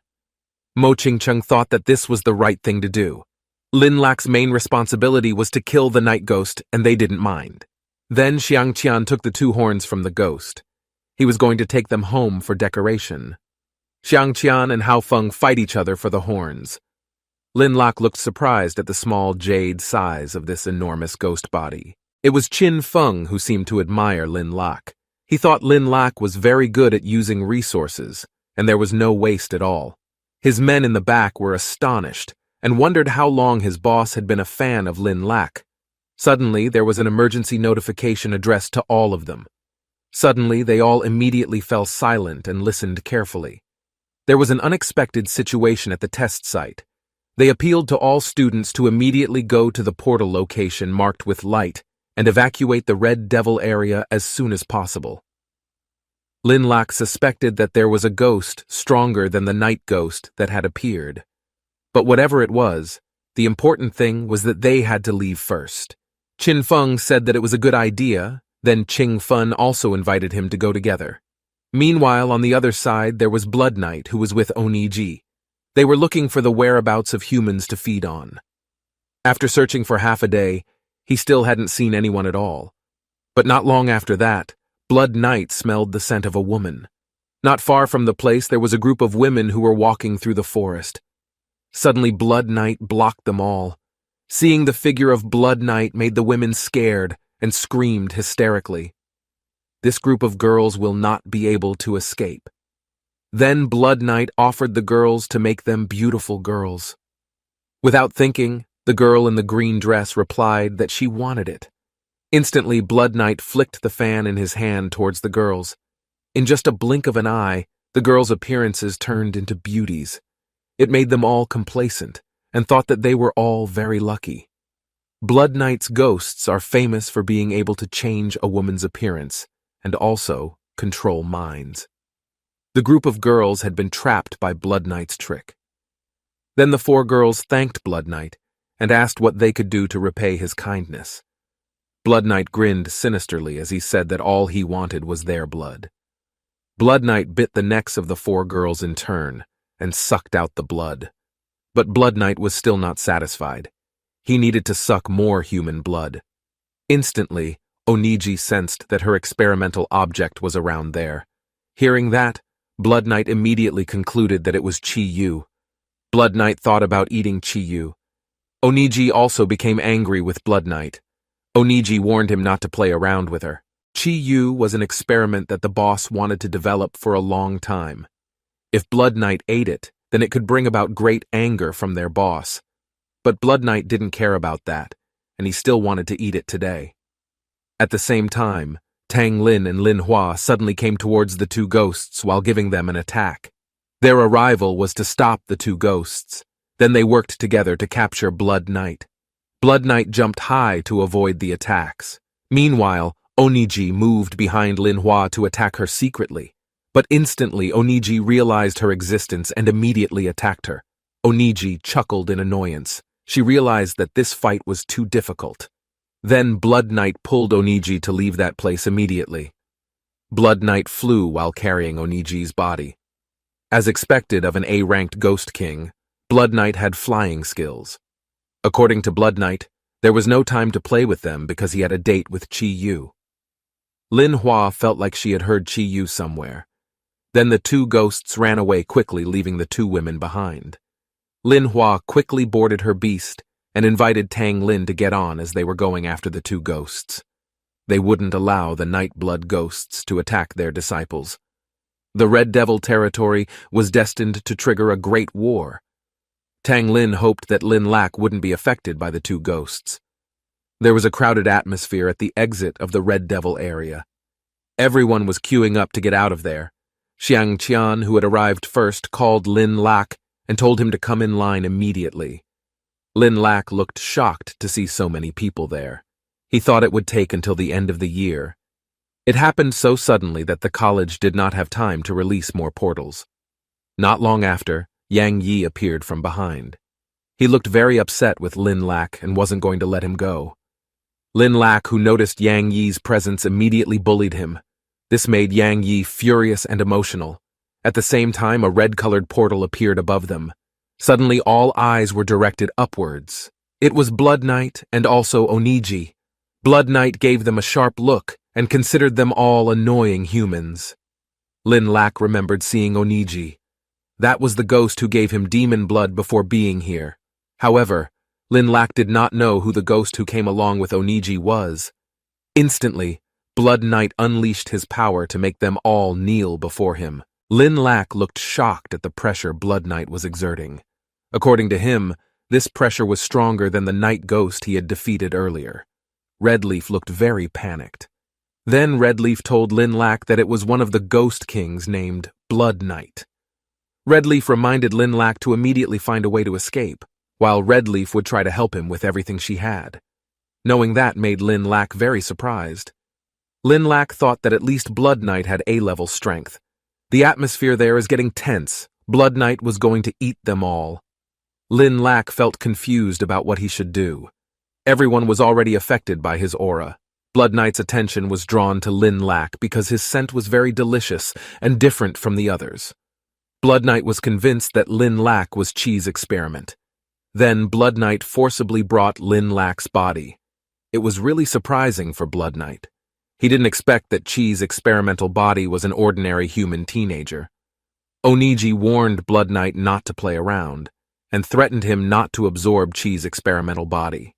Mo Ching-chung thought that this was the right thing to do. Lin Lak's main responsibility was to kill the night ghost, and they didn't mind. Then Xiang Qian took the two horns from the ghost. He was going to take them home for decoration. Xiang Qian and Hao Feng fight each other for the horns. Lin Lak looked surprised at the small jade size of this enormous ghost body. It was Qin Feng who seemed to admire Lin Lak. He thought Lin Lak was very good at using resources, and there was no waste at all. His men in the back were astonished and wondered how long his boss had been a fan of Lin Lak. Suddenly, there was an emergency notification addressed to all of them. Suddenly, they all immediately fell silent and listened carefully. There was an unexpected situation at the test site. They appealed to all students to immediately go to the portal location marked with light and evacuate the Red Devil area as soon as possible. Lin Lak suspected that there was a ghost stronger than the night ghost that had appeared. But whatever it was, the important thing was that they had to leave first. Qin Feng said that it was a good idea, then Qing Fun also invited him to go together. Meanwhile, on the other side, there was Blood Knight, who was with Oniji. They were looking for the whereabouts of humans to feed on. After searching for half a day, he still hadn't seen anyone at all. But not long after that, Blood Knight smelled the scent of a woman. Not far from the place, there was a group of women who were walking through the forest. Suddenly, Blood Knight blocked them all. Seeing the figure of Blood Knight made the women scared and screamed hysterically. This group of girls will not be able to escape. Then Blood Knight offered the girls to make them beautiful girls. Without thinking, the girl in the green dress replied that she wanted it. Instantly, Blood Knight flicked the fan in his hand towards the girls. In just a blink of an eye, the girls' appearances turned into beauties. It made them all complacent and thought that they were all very lucky. Blood Knight's ghosts are famous for being able to change a woman's appearance and also control minds. The group of girls had been trapped by Blood Knight's trick. Then the four girls thanked Blood Knight and asked what they could do to repay his kindness. Blood Knight grinned sinisterly as he said that all he wanted was their blood. Blood Knight bit the necks of the four girls in turn and sucked out the blood. But Blood Knight was still not satisfied. He needed to suck more human blood. Instantly, Oniji sensed that her experimental object was around there. Hearing that, Blood Knight immediately concluded that it was Chi Yu. Blood Knight thought about eating Chiyu. Oniji also became angry with Blood Knight. Oniji warned him not to play around with her. Chiyu was an experiment that the boss wanted to develop for a long time. If Blood Knight ate it, then it could bring about great anger from their boss. But Blood Knight didn't care about that, and he still wanted to eat it today. At the same time, Tang Lin and Lin Hua suddenly came towards the two ghosts while giving them an attack. Their arrival was to stop the two ghosts. Then they worked together to capture Blood Knight. Blood Knight jumped high to avoid the attacks. Meanwhile, Oniji moved behind Lin Hua to attack her secretly. But instantly, Oniji realized her existence and immediately attacked her. Oniji chuckled in annoyance. She realized that this fight was too difficult. Then Blood Knight pulled Oniji to leave that place immediately. Blood Knight flew while carrying Oniji's body. As expected of an A-ranked Ghost King, Blood Knight had flying skills. According to Blood Knight, there was no time to play with them because he had a date with Chiyu. Lin Hua felt like she had heard Chiyu somewhere. Then the two ghosts ran away quickly, leaving the two women behind. Lin Hua quickly boarded her beast and invited Tang Lin to get on as they were going after the two ghosts. They wouldn't allow the Nightblood ghosts to attack their disciples. The Red Devil territory was destined to trigger a great war. Tang Lin hoped that Lin Lak wouldn't be affected by the two ghosts. There was a crowded atmosphere at the exit of the Red Devil area. Everyone was queuing up to get out of there. Xiang Qian, who had arrived first, called Lin Lak and told him to come in line immediately. Lin Lak looked shocked to see so many people there. He thought it would take until the end of the year. It happened so suddenly that the college did not have time to release more portals. Not long after, Yang Yi appeared from behind. He looked very upset with Lin Lak and wasn't going to let him go. Lin Lak, who noticed Yang Yi's presence, immediately bullied him. This made Yang Yi furious and emotional. At the same time, a red-colored portal appeared above them. Suddenly, all eyes were directed upwards. It was Blood Knight and also Oniji. Blood Knight gave them a sharp look and considered them all annoying humans. Lin Lak remembered seeing Oniji. That was the ghost who gave him demon blood before being here. However, Lin Lak did not know who the ghost who came along with Oniji was. Instantly, Blood Knight unleashed his power to make them all kneel before him. Lin Lak looked shocked at the pressure Blood Knight was exerting. According to him, this pressure was stronger than the night ghost he had defeated earlier. Redleaf looked very panicked. Then Redleaf told Lin Lak that it was one of the Ghost Kings named Blood Knight. Redleaf reminded Lin Lak to immediately find a way to escape, while Redleaf would try to help him with everything she had. Knowing that made Lin Lak very surprised. Lin Lak thought that at least Blood Knight had A-level strength. The atmosphere there is getting tense. Blood Knight was going to eat them all. Lin Lak felt confused about what he should do. Everyone was already affected by his aura. Blood Knight's attention was drawn to Lin Lak because his scent was very delicious and different from the others. Blood Knight was convinced that Lin Lak was Chi's experiment. Then Blood Knight forcibly brought Lin Lak's body. It was really surprising for Blood Knight. He didn't expect that Chi's experimental body was an ordinary human teenager. Oniji warned Blood Knight not to play around, and threatened him not to absorb Chi's experimental body.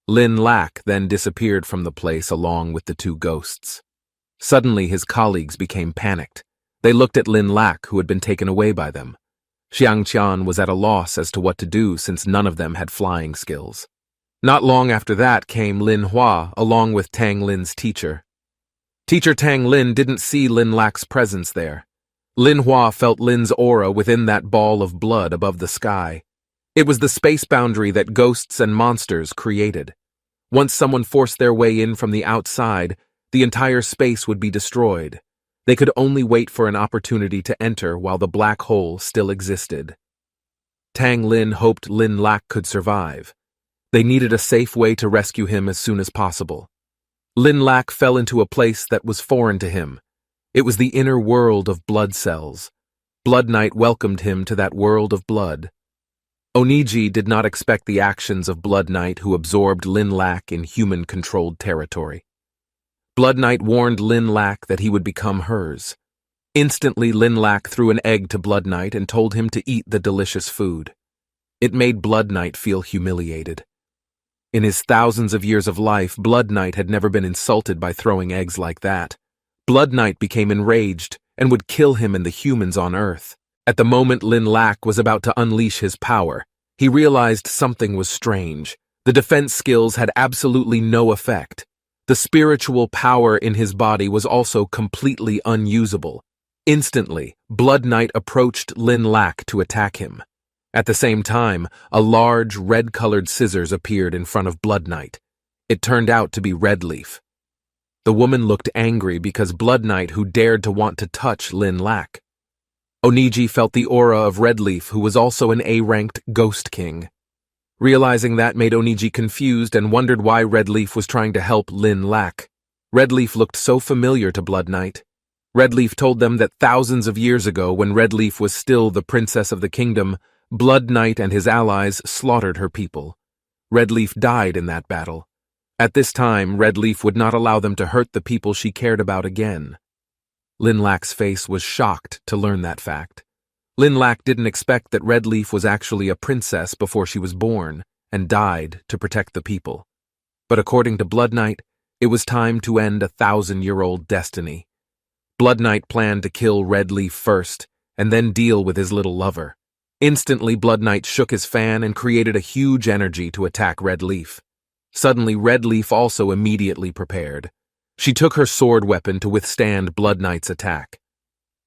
Lin Lak then disappeared from the place along with the two ghosts. Suddenly his colleagues became panicked. They looked at Lin Lak, who had been taken away by them. Xiang Qian was at a loss as to what to do since none of them had flying skills. Not long after that came Lin Hua along with Tang Lin's teacher. Teacher Tang Lin didn't see Lin Lak's presence there. Lin Hua felt Lin's aura within that ball of blood above the sky. It was the space boundary that ghosts and monsters created. Once someone forced their way in from the outside, the entire space would be destroyed. They could only wait for an opportunity to enter while the black hole still existed. Tang Lin hoped Lin Lak could survive. They needed a safe way to rescue him as soon as possible. Lin Lak fell into a place that was foreign to him. It was the inner world of blood cells. Blood Knight welcomed him to that world of blood. Oniji did not expect the actions of Blood Knight, who absorbed Lin Lak in human-controlled territory. Blood Knight warned Lin Lak that he would become hers. Instantly, Lin Lak threw an egg to Blood Knight and told him to eat the delicious food. It made Blood Knight feel humiliated. In his thousands of years of life, Blood Knight had never been insulted by throwing eggs like that. Blood Knight became enraged and would kill him and the humans on Earth. At the moment Lin Lak was about to unleash his power, he realized something was strange. The defense skills had absolutely no effect. The spiritual power in his body was also completely unusable. Instantly, Blood Knight approached Lin Lak to attack him. At the same time, a large, red-colored scissors appeared in front of Blood Knight. It turned out to be Red Leaf. The woman looked angry because Blood Knight who dared to want to touch Lin Lak. Oniji felt the aura of Red Leaf, who was also an A-ranked Ghost King. Realizing that made Oniji confused and wondered why Red Leaf was trying to help Lin Lak. Red Leaf looked so familiar to Blood Knight. Red Leaf told them that thousands of years ago, when Red Leaf was still the princess of the kingdom, Blood Knight and his allies slaughtered her people. Red Leaf died in that battle. At this time, Red Leaf would not allow them to hurt the people she cared about again. Lin Lak's face was shocked to learn that fact. Lin Lak didn't expect that Red Leaf was actually a princess before she was born and died to protect the people. But according to Blood Knight, it was time to end a 1,000-year-old destiny. Blood Knight planned to kill Red Leaf first and then deal with his little lover. Instantly, Blood Knight shook his fan and created a huge energy to attack Red Leaf. Suddenly, Red Leaf also immediately prepared. She took her sword weapon to withstand Blood Knight's attack.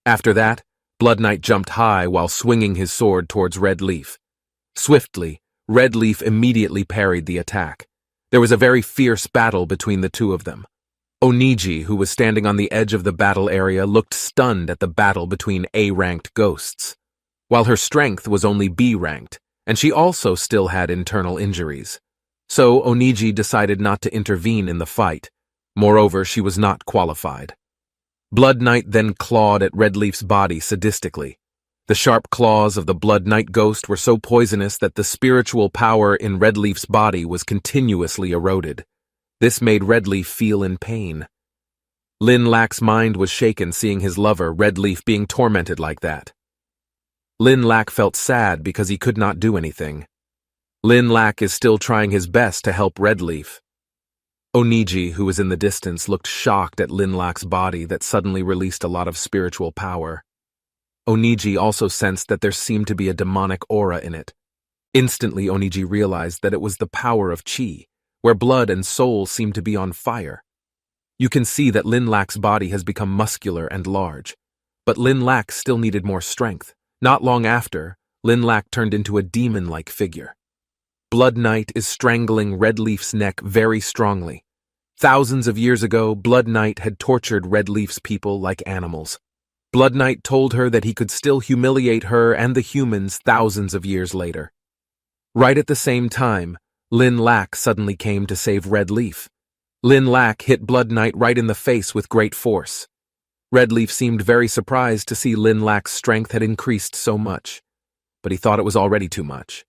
After that, Blood Knight jumped high while swinging his sword towards Red Leaf. Swiftly, Red Leaf immediately parried the attack. There was a very fierce battle between the two of them. Oniji, who was standing on the edge of the battle area, looked stunned at the battle between A-ranked ghosts. While her strength was only B-ranked, and she also still had internal injuries. So Oniji decided not to intervene in the fight. Moreover, she was not qualified. Blood Knight then clawed at Red Leaf's body sadistically. The sharp claws of the Blood Knight ghost were so poisonous that the spiritual power in Red Leaf's body was continuously eroded. This made Red Leaf feel in pain. Lin Lak's mind was shaken seeing his lover, Red Leaf, being tormented like that. Lin Lak felt sad because he could not do anything. Lin Lak is still trying his best to help Red Leaf. Oniji, who was in the distance, looked shocked at Lin Lak's body that suddenly released a lot of spiritual power. Oniji also sensed that there seemed to be a demonic aura in it. Instantly, Oniji realized that it was the power of Qi, where blood and soul seem to be on fire. You can see that Lin Lak's body has become muscular and large, but Lin Lak still needed more strength. Not long after, Lin Lak turned into a demon-like figure. Blood Knight is strangling Red Leaf's neck very strongly. Thousands of years ago, Blood Knight had tortured Red Leaf's people like animals. Blood Knight told her that he could still humiliate her and the humans thousands of years later. Right at the same time, Lin Lak suddenly came to save Red Leaf. Lin Lak hit Blood Knight right in the face with great force. Red Leaf seemed very surprised to see Lin Lak's strength had increased so much, but he thought it was already too much.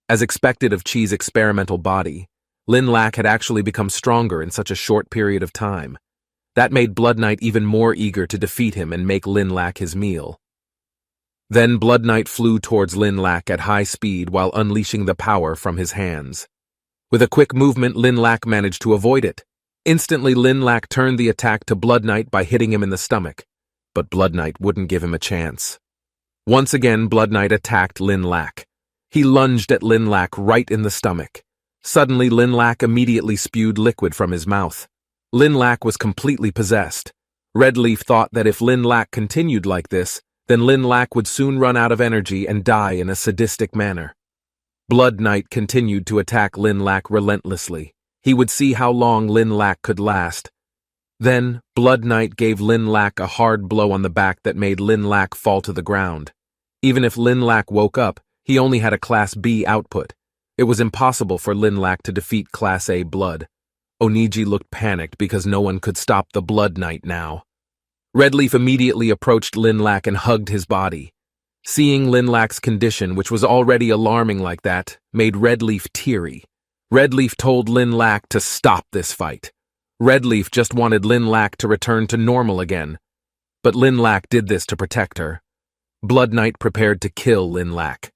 As expected of Qi's experimental body, Lin Lak had actually become stronger in such a short period of time. That made Blood Knight even more eager to defeat him and make Lin Lak his meal. Then Blood Knight flew towards Lin Lak at high speed while unleashing the power from his hands. With a quick movement, Lin Lak managed to avoid it. Instantly, Lin Lak turned the attack to Blood Knight by hitting him in the stomach, but Blood Knight wouldn't give him a chance. Once again, Blood Knight attacked Lin Lak. He lunged at Lin Lak right in the stomach. Suddenly, Lin Lak immediately spewed liquid from his mouth. Lin Lak was completely possessed. Red Leaf thought that if Lin Lak continued like this, then Lin Lak would soon run out of energy and die in a sadistic manner. Blood Knight continued to attack Lin Lak relentlessly. He would see how long Lin Lak could last. Then, Blood Knight gave Lin Lak a hard blow on the back that made Lin Lak fall to the ground. Even if Lin Lak woke up, he only had a Class B output. It was impossible for Lin Lak to defeat Class A blood. Oniji looked panicked because no one could stop the Blood Knight now. Red Leaf immediately approached Lin Lak and hugged his body. Seeing Lin Lak's condition, which was already alarming like that, made Red Leaf teary. Red Leaf told Lin Lak to stop this fight. Red Leaf just wanted Lin Lak to return to normal again. but Lin Lak did this to protect her. Blood Knight prepared to kill Lin Lak.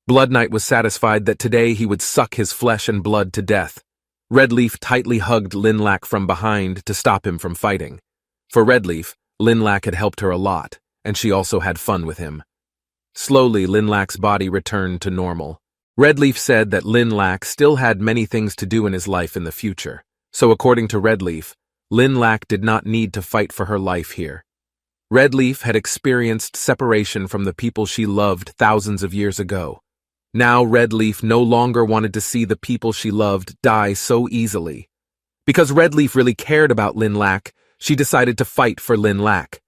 Blood Knight was satisfied that today he would suck his flesh and blood to death. Redleaf tightly hugged Lin Lak from behind to stop him from fighting. For Redleaf, Lin Lak had helped her a lot, and she also had fun with him. Slowly, Lin Lak's body returned to normal. Redleaf said that Lin Lak still had many things to do in his life in the future, so according to Redleaf, Lin Lak did not need to fight for her life here. Redleaf had experienced separation from the people she loved thousands of years ago. Now Redleaf no longer wanted to see the people she loved die so easily. Because Redleaf really cared about Lin Lak, she decided to fight for Lin Lak.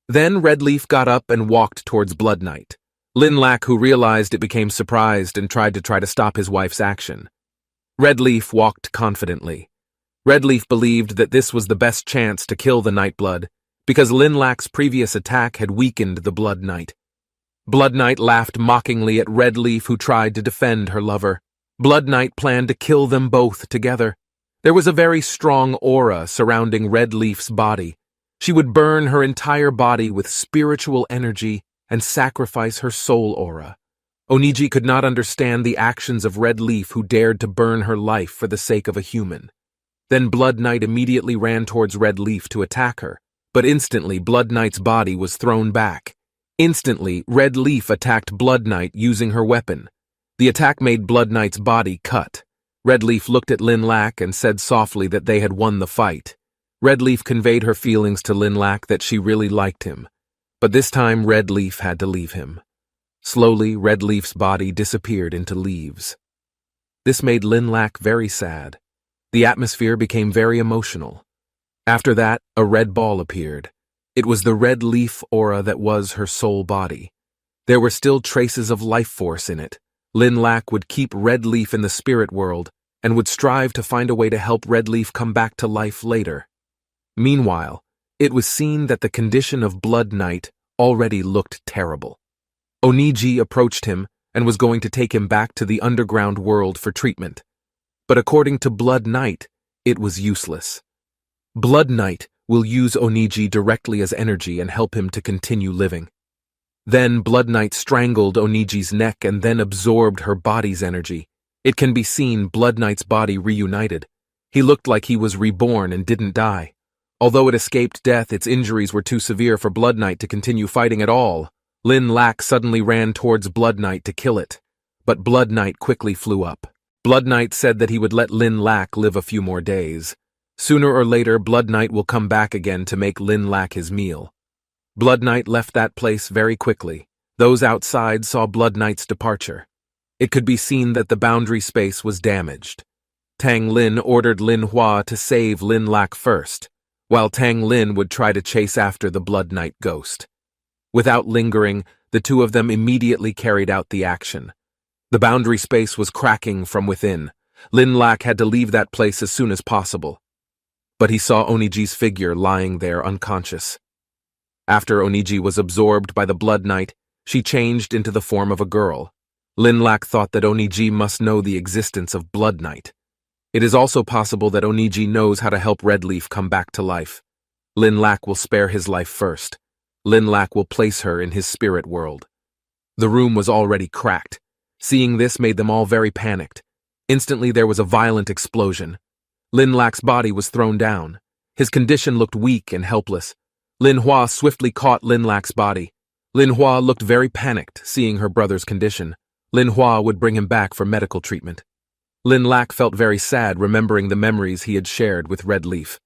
Then Redleaf got up and walked towards Blood Knight. Lin Lak, who realized it, became surprised and tried to stop his wife's action. Redleaf walked confidently. Redleaf believed that this was the best chance to kill the Nightblood, because Lin Lak's previous attack had weakened the Blood Knight. Blood Knight laughed mockingly at Redleaf, who tried to defend her lover. Blood Knight planned to kill them both together. There was a very strong aura surrounding Redleaf's body. She would burn her entire body with spiritual energy and sacrifice her soul aura. Oniji could not understand the actions of Redleaf, who dared to burn her life for the sake of a human. Then Blood Knight immediately ran towards Redleaf to attack her, but instantly Blood Knight's body was thrown back. Instantly, Redleaf attacked Blood Knight using her weapon. The attack made Blood Knight's body cut. Redleaf looked at Lin Lak and said softly that they had won the fight. Redleaf conveyed her feelings to Lin Lak that she really liked him. But this time Redleaf had to leave him. Slowly, Redleaf's body disappeared into leaves. This made Lin Lak very sad. The atmosphere became very emotional. After that, a red ball appeared. It was the red leaf aura that was her soul body. There were still traces of life force in it. Lin Lak would keep Redleaf in the spirit world and would strive to find a way to help Redleaf come back to life later. Meanwhile, it was seen that the condition of Blood Knight already looked terrible. Oniji approached him and was going to take him back to the underground world for treatment. But according to Blood Knight, it was useless. Blood Knight will use Oniji directly as energy and help him to continue living. Then Blood Knight strangled Oniji's neck and then absorbed her body's energy. It can be seen Blood Knight's body reunited. He looked like he was reborn and didn't die. Although it escaped death, its injuries were too severe for Blood Knight to continue fighting at all. Lin Lak suddenly ran towards Blood Knight to kill it, but Blood Knight quickly flew up. Blood Knight said that he would let Lin Lak live a few more days. Sooner or later, Blood Knight will come back again to make Lin Lak his meal. Blood Knight left that place very quickly. Those outside saw Blood Knight's departure. It could be seen that the boundary space was damaged. Tang Lin ordered Lin Hua to save Lin Lak first, while Tang Lin would try to chase after the Blood Knight ghost. Without lingering, the two of them immediately carried out the action. The boundary space was cracking from within. Lin Lak had to leave that place as soon as possible. But he saw Oniji's figure lying there unconscious. After Oniji was absorbed by the Blood Knight, she changed into the form of a girl. Lin Lak thought that Oniji must know the existence of Blood Knight. It is also possible that Oniji knows how to help Redleaf come back to life. Lin Lak will spare his life first. Lin Lak will place her in his spirit world. The room was already cracked. Seeing this made them all very panicked. Instantly there was a violent explosion. Lin Lak's body was thrown down. His condition looked weak and helpless. Lin Hua swiftly caught Lin Lak's body. Lin Hua looked very panicked, seeing her brother's condition. Lin Hua would bring him back for medical treatment. Lin Lak felt very sad remembering the memories he had shared with Redleaf.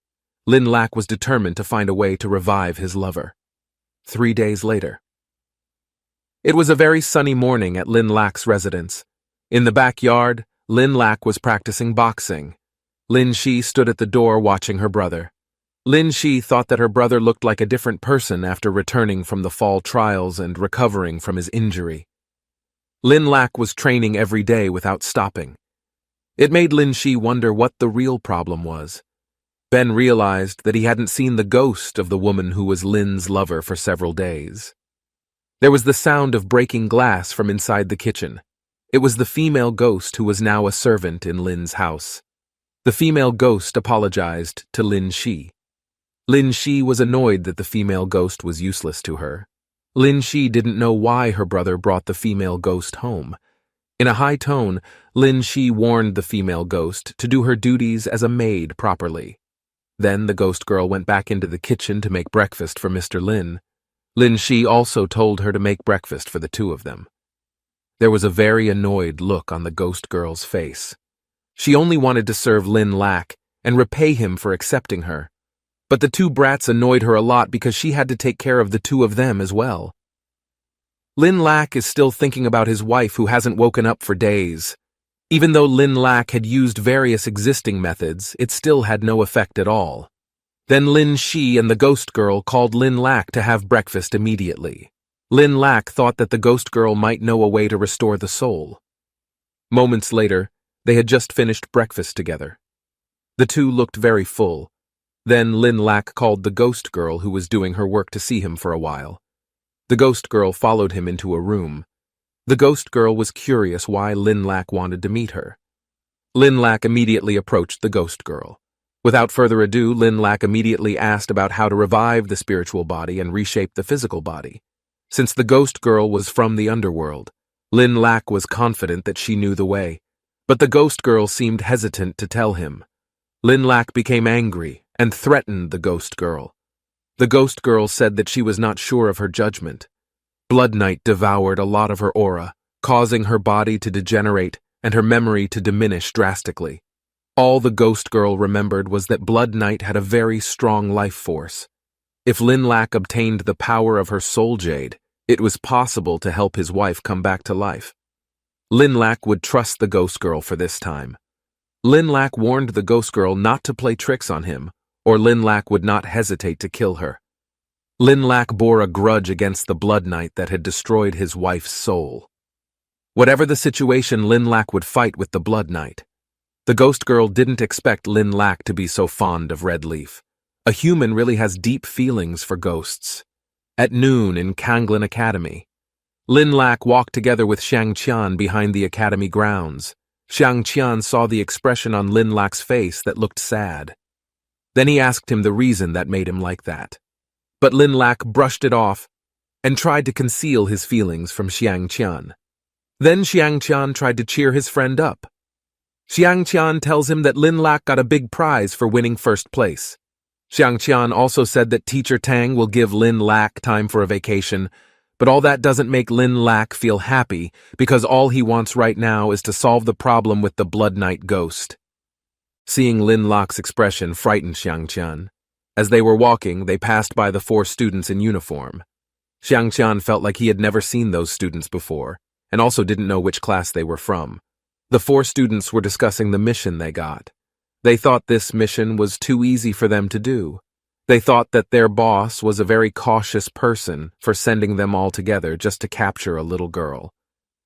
Lin Lak was determined to find a way to revive his lover. 3 days later. It was a very sunny morning at Lin Lak's residence. In the backyard, Lin Lak was practicing boxing. Lin Shi stood at the door watching her brother. Lin Shi thought that her brother looked like a different person after returning from the fall trials and recovering from his injury. Lin Lak was training every day without stopping. It made Lin Shi wonder what the real problem was. Ben realized that he hadn't seen the ghost of the woman who was Lin's lover for several days. There was the sound of breaking glass from inside the kitchen. It was the female ghost who was now a servant in Lin's house. The female ghost apologized to Lin Shi. Lin Shi was annoyed that the female ghost was useless to her. Lin Shi didn't know why her brother brought the female ghost home. In a high tone, Lin Shi warned the female ghost to do her duties as a maid properly. Then the ghost girl went back into the kitchen to make breakfast for Mr. Lin. Lin Shi also told her to make breakfast for the two of them. There was a very annoyed look on the ghost girl's face. She only wanted to serve Lin Lak and repay him for accepting her. But the two brats annoyed her a lot because she had to take care of the two of them as well. Lin Lak is still thinking about his wife who hasn't woken up for days. Even though Lin Lak had used various existing methods, it still had no effect at all. Then Lin Shi and the ghost girl called Lin Lak to have breakfast immediately. Lin Lak thought that the ghost girl might know a way to restore the soul. Moments later, they had just finished breakfast together. The two looked very full. Then Lin Lak called the ghost girl who was doing her work to see him for a while. The ghost girl followed him into a room. The ghost girl was curious why Lin Lak wanted to meet her. Lin Lak immediately approached the ghost girl. Without further ado, Lin Lak immediately asked about how to revive the spiritual body and reshape the physical body. Since the ghost girl was from the underworld, Lin Lak was confident that she knew the way. But the ghost girl seemed hesitant to tell him. Lin Lak became angry and threatened the ghost girl. The ghost girl said that she was not sure of her judgment. Blood Night devoured a lot of her aura, causing her body to degenerate and her memory to diminish drastically. All the ghost girl remembered was that Blood Night had a very strong life force. If Lin Lak obtained the power of her soul jade, it was possible to help his wife come back to life. Lin Lak would trust the ghost girl for this time. Lin Lak warned the ghost girl not to play tricks on him, or Lin Lak would not hesitate to kill her. Lin Lak bore a grudge against the Blood Knight that had destroyed his wife's soul. Whatever the situation, Lin Lak would fight with the Blood Knight. The ghost girl didn't expect Lin Lak to be so fond of Red Leaf. A human really has deep feelings for ghosts. At noon in Kanglin Academy, Lin Lak walked together with Xiang Qian behind the academy grounds. Xiang Qian saw the expression on Lin Lak's face that looked sad. Then he asked him the reason that made him like that. But Lin Lak brushed it off and tried to conceal his feelings from Xiang Qian. Then Xiang Qian tried to cheer his friend up. Xiang Qian tells him that Lin Lak got a big prize for winning first place. Xiang Qian also said that Teacher Tang will give Lin Lak time for a vacation, but all that doesn't make Lin Lak feel happy because all he wants right now is to solve the problem with the Blood Knight ghost. Seeing Lin Lak's expression frightened Xiang Qian. As they were walking, they passed by the 4 students in uniform. Xiang Qian felt like he had never seen those students before, and also didn't know which class they were from. The 4 students were discussing the mission they got. They thought this mission was too easy for them to do. They thought that their boss was a very cautious person for sending them all together just to capture a little girl.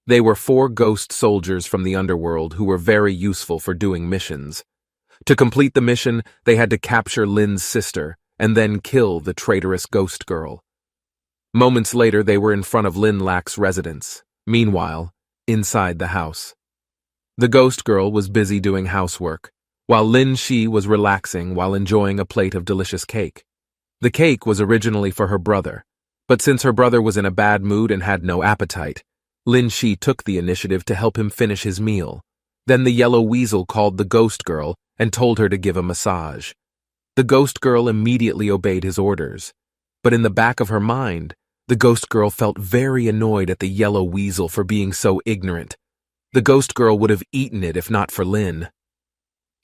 They were 4 ghost soldiers from the underworld who were very useful for doing missions. To complete the mission, they had to capture Lin's sister and then kill the traitorous ghost girl. Moments later, they were in front of Lin Lak's residence. Meanwhile, inside the house, the ghost girl was busy doing housework, while Lin Shi was relaxing while enjoying a plate of delicious cake. The cake was originally for her brother, but since her brother was in a bad mood and had no appetite, Lin Shi took the initiative to help him finish his meal. Then the yellow weasel called the ghost girl and told her to give a massage. The ghost girl immediately obeyed his orders, but in the back of her mind, the ghost girl felt very annoyed at the yellow weasel for being so ignorant. The ghost girl would have eaten it if not for Lin.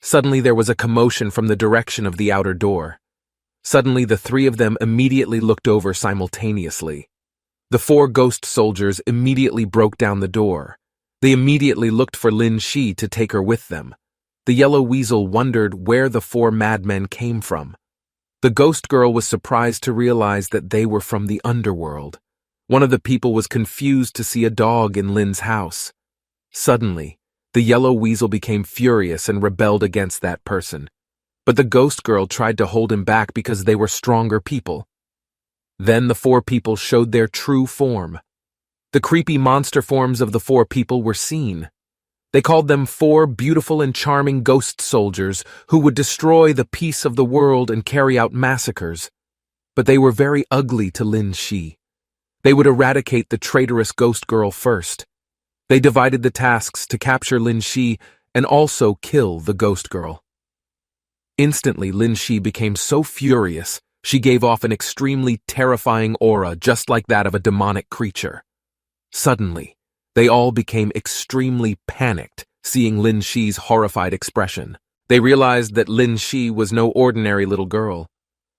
Suddenly there was a commotion from the direction of the outer door. Suddenly the 3 of them immediately looked over simultaneously. The 4 ghost soldiers immediately broke down the door. They immediately looked for Lin Shi to take her with them. The yellow weasel wondered where the 4 madmen came from. The ghost girl was surprised to realize that they were from the underworld. One of the people was confused to see a dog in Lin's house. Suddenly, the yellow weasel became furious and rebelled against that person. But the ghost girl tried to hold him back because they were stronger people. Then the 4 people showed their true form. The creepy monster forms of the 4 people were seen. They called them 4 beautiful and charming ghost soldiers who would destroy the peace of the world and carry out massacres. But they were very ugly to Lin Shi. They would eradicate the traitorous ghost girl first. They divided the tasks to capture Lin Shi and also kill the ghost girl. Instantly, Lin Shi became so furious, she gave off an extremely terrifying aura just like that of a demonic creature. Suddenly, they all became extremely panicked, seeing Lin Shi's horrified expression. They realized that Lin Shi was no ordinary little girl.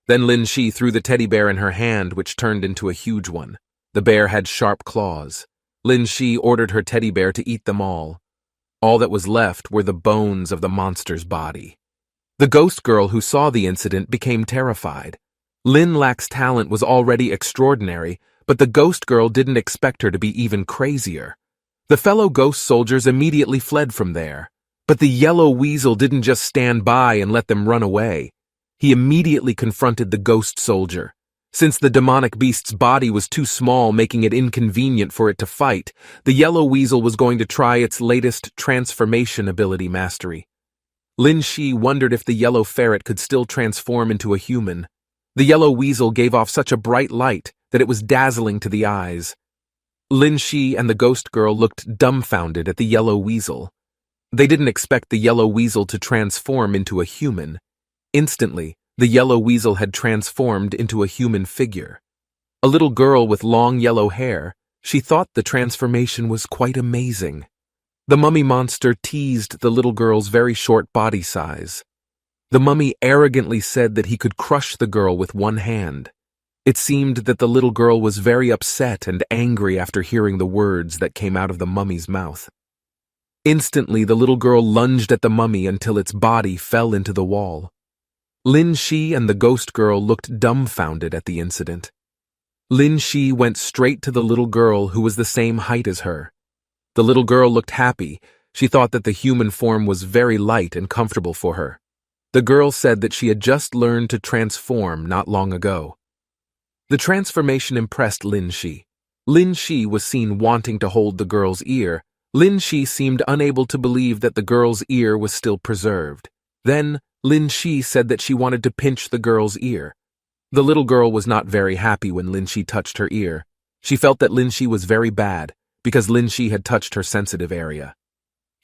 Then Lin Shi threw the teddy bear in her hand, which turned into a huge one. The bear had sharp claws. Lin Shi ordered her teddy bear to eat them all. All that was left were the bones of the monster's body. The ghost girl who saw the incident became terrified. Lin Lak's talent was already extraordinary, but the ghost girl didn't expect her to be even crazier. The fellow ghost soldiers immediately fled from there. But the yellow weasel didn't just stand by and let them run away. He immediately confronted the ghost soldier. Since the demonic beast's body was too small, making it inconvenient for it to fight, the yellow weasel was going to try its latest transformation ability mastery. Lin Shi wondered if the yellow ferret could still transform into a human. The yellow weasel gave off such a bright light that it was dazzling to the eyes. Lin Shi and the ghost girl looked dumbfounded at the yellow weasel. They didn't expect the yellow weasel to transform into a human. Instantly, the yellow weasel had transformed into a human figure. A little girl with long yellow hair, she thought the transformation was quite amazing. The mummy monster teased the little girl's very short body size. The mummy arrogantly said that he could crush the girl with one hand. It seemed that the little girl was very upset and angry after hearing the words that came out of the mummy's mouth. Instantly, the little girl lunged at the mummy until its body fell into the wall. Lin Shi and the ghost girl looked dumbfounded at the incident. Lin Shi went straight to the little girl who was the same height as her. The little girl looked happy. She thought that the human form was very light and comfortable for her. The girl said that she had just learned to transform not long ago. The transformation impressed Lin Shi. Lin Shi was seen wanting to hold the girl's ear. Lin Shi seemed unable to believe that the girl's ear was still preserved. Then, Lin Shi said that she wanted to pinch the girl's ear. The little girl was not very happy when Lin Shi touched her ear. She felt that Lin Shi was very bad, because Lin Shi had touched her sensitive area.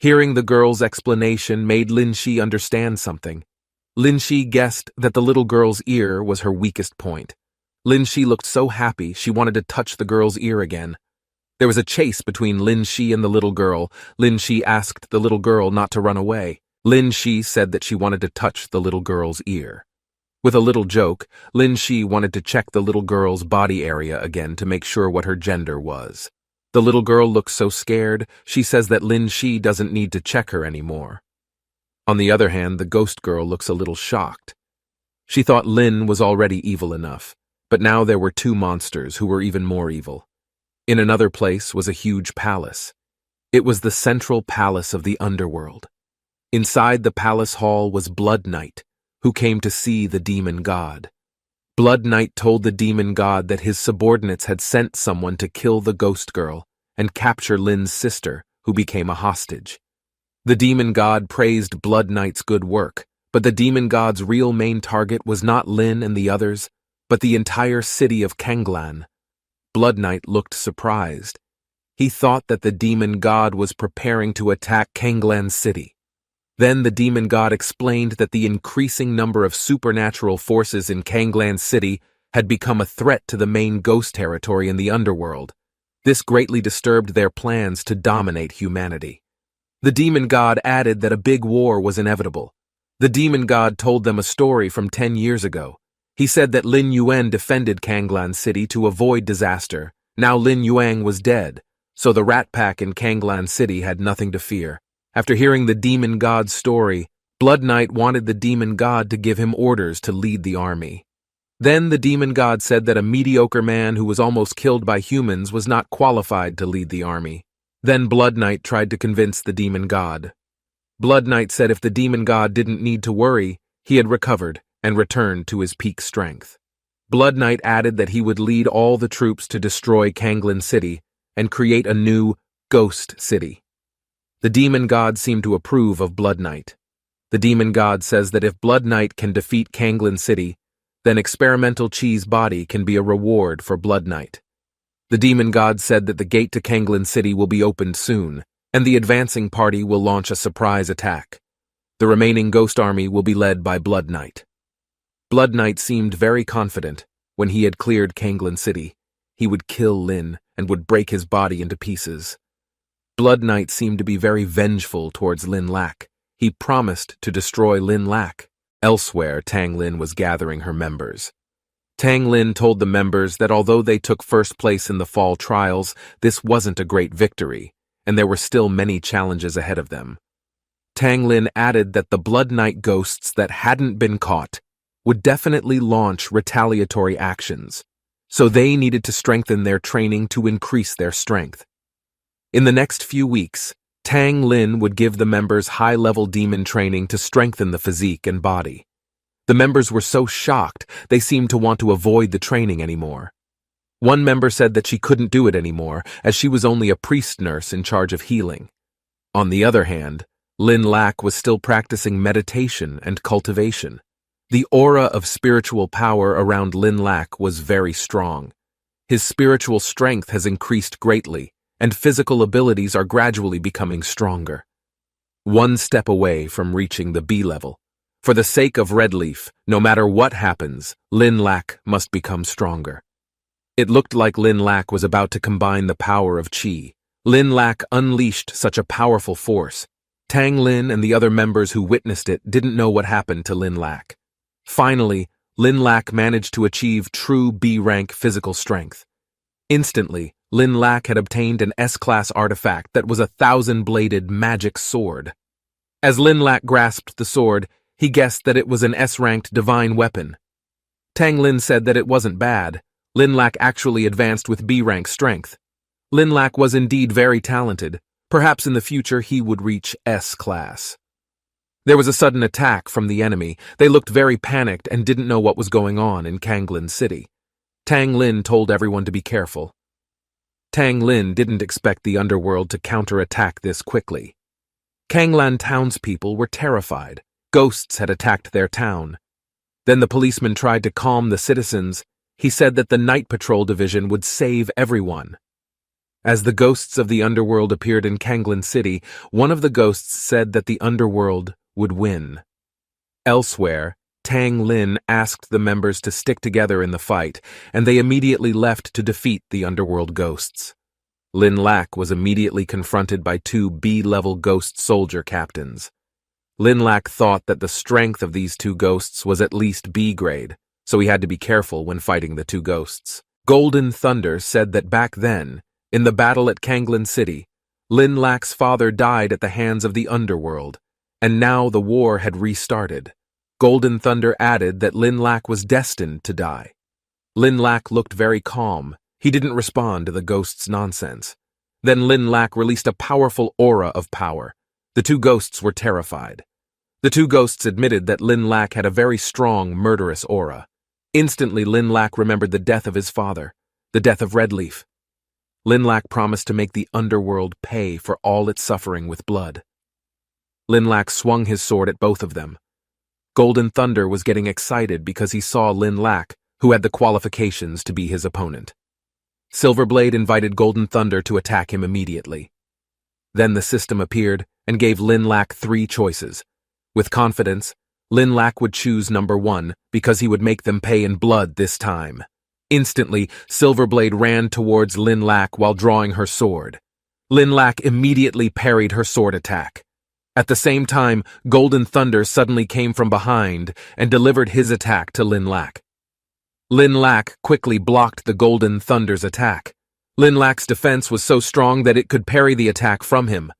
Hearing the girl's explanation made Lin Shi understand something. Lin Shi guessed that the little girl's ear was her weakest point. Lin Shi looked so happy she wanted to touch the girl's ear again. There was a chase between Lin Shi and the little girl. Lin Shi asked the little girl not to run away. Lin Shi said that she wanted to touch the little girl's ear. With a little joke, Lin Shi wanted to check the little girl's body area again to make sure what her gender was. The little girl looks so scared, she says that Lin Shi doesn't need to check her anymore. On the other hand, the ghost girl looks a little shocked. She thought Lin was already evil enough, but now there were 2 monsters who were even more evil. In another place was a huge palace. It was the central palace of the underworld. Inside the palace hall was Blood Knight, who came to see the demon god. Blood Knight told the demon god that his subordinates had sent someone to kill the ghost girl and capture Lin's sister, who became a hostage. The demon god praised Blood Knight's good work, but the demon god's real main target was not Lin and the others, but the entire city of Kanglan. Blood Knight looked surprised. He thought that the demon god was preparing to attack Kanglan City. Then the demon god explained that the increasing number of supernatural forces in Kanglan City had become a threat to the main ghost territory in the underworld. This greatly disturbed their plans to dominate humanity. The demon god added that a big war was inevitable. The demon god told them a story from 10 years ago. He said that Lin Yuan defended Kanglan City to avoid disaster. Now Lin Yuan was dead, so the Rat Pack in Kanglan City had nothing to fear. After hearing the demon god's story, Blood Knight wanted the demon god to give him orders to lead the army. Then the demon god said that a mediocre man who was almost killed by humans was not qualified to lead the army. Then Blood Knight tried to convince the demon god. Blood Knight said if the demon god didn't need to worry, he had recovered and returned to his peak strength. Blood Knight added that he would lead all the troops to destroy Kanglan City and create a new ghost city. The demon god seemed to approve of Blood Knight. The demon god says that if Blood Knight can defeat Kanglin City, then experimental Chi's body can be a reward for Blood Knight. The demon god said that the gate to Kanglin City will be opened soon, and the advancing party will launch a surprise attack. The remaining ghost army will be led by Blood Knight. Blood Knight seemed very confident. When he had cleared Kanglin City, he would kill Lin and would break his body into pieces. Blood Knight seemed to be very vengeful towards Lin Lac. He promised to destroy Lin Lac. Elsewhere, Tang Lin was gathering her members. Tang Lin told the members that although they took first place in the fall trials, this wasn't a great victory, and there were still many challenges ahead of them. Tang Lin added that the Blood Knight ghosts that hadn't been caught would definitely launch retaliatory actions, so they needed to strengthen their training to increase their strength. In the next few weeks, Tang Lin would give the members high-level demon training to strengthen the physique and body. The members were so shocked, they seemed to want to avoid the training anymore. One member said that she couldn't do it anymore, as she was only a priest nurse in charge of healing. On the other hand, Lin Lac was still practicing meditation and cultivation. The aura of spiritual power around Lin Lac was very strong. His spiritual strength has increased greatly, and physical abilities are gradually becoming stronger. One step away from reaching the B level. For the sake of Redleaf, no matter what happens, Lin Lac must become stronger. It looked like Lin Lac was about to combine the power of Chi. Lin Lac unleashed such a powerful force. Tang Lin and the other members who witnessed it didn't know what happened to Lin Lac. Finally, Lin Lac managed to achieve true B-rank physical strength. Instantly, Lin Lac had obtained an S-class artifact that was a 1,000-bladed magic sword. As Lin Lac grasped the sword, he guessed that it was an S-ranked divine weapon. Tang Lin said that it wasn't bad. Lin Lac actually advanced with B-rank strength. Lin Lac was indeed very talented. Perhaps in the future he would reach S-class. There was a sudden attack from the enemy. They looked very panicked and didn't know what was going on in Kanglin City. Tang Lin told everyone to be careful. Tang Lin didn't expect the underworld to counterattack this quickly. Kanglan townspeople were terrified. Ghosts had attacked their town. Then the policeman tried to calm the citizens. He said that the Night Patrol Division would save everyone. As the ghosts of the underworld appeared in Kanglin City, one of the ghosts said that the underworld would win. Elsewhere, Tang Lin asked the members to stick together in the fight, and they immediately left to defeat the underworld ghosts. Lin Lac was immediately confronted by two B-level ghost soldier captains. Lin Lac thought that the strength of these two ghosts was at least B-grade, so he had to be careful when fighting the two ghosts. Golden Thunder said that back then, in the battle at Kanglin City, Lin Lac's father died at the hands of the underworld, and now the war had restarted. Golden Thunder added that Lin Lac was destined to die. Lin Lac looked very calm. He didn't respond to the ghost's nonsense. Then Lin Lac released a powerful aura of power. The two ghosts were terrified. The two ghosts admitted that Lin Lac had a very strong, murderous aura. Instantly, Lin Lac remembered the death of his father, the death of Redleaf. Lin Lac promised to make the underworld pay for all its suffering with blood. Lin Lac swung his sword at both of them. Golden Thunder was getting excited because he saw Lin Lac, who had the qualifications to be his opponent. Silverblade invited Golden Thunder to attack him immediately. Then the system appeared and gave Lin Lac 3 choices. With confidence, Lin Lac would choose number 1 because he would make them pay in blood this time. Instantly, Silverblade ran towards Lin Lac while drawing her sword. Lin Lac immediately parried her sword attack. At the same time, Golden Thunder suddenly came from behind and delivered his attack to Lin Lac. Lin Lac quickly blocked the Golden Thunder's attack. Lin Lac's defense was so strong that it could parry the attack from him.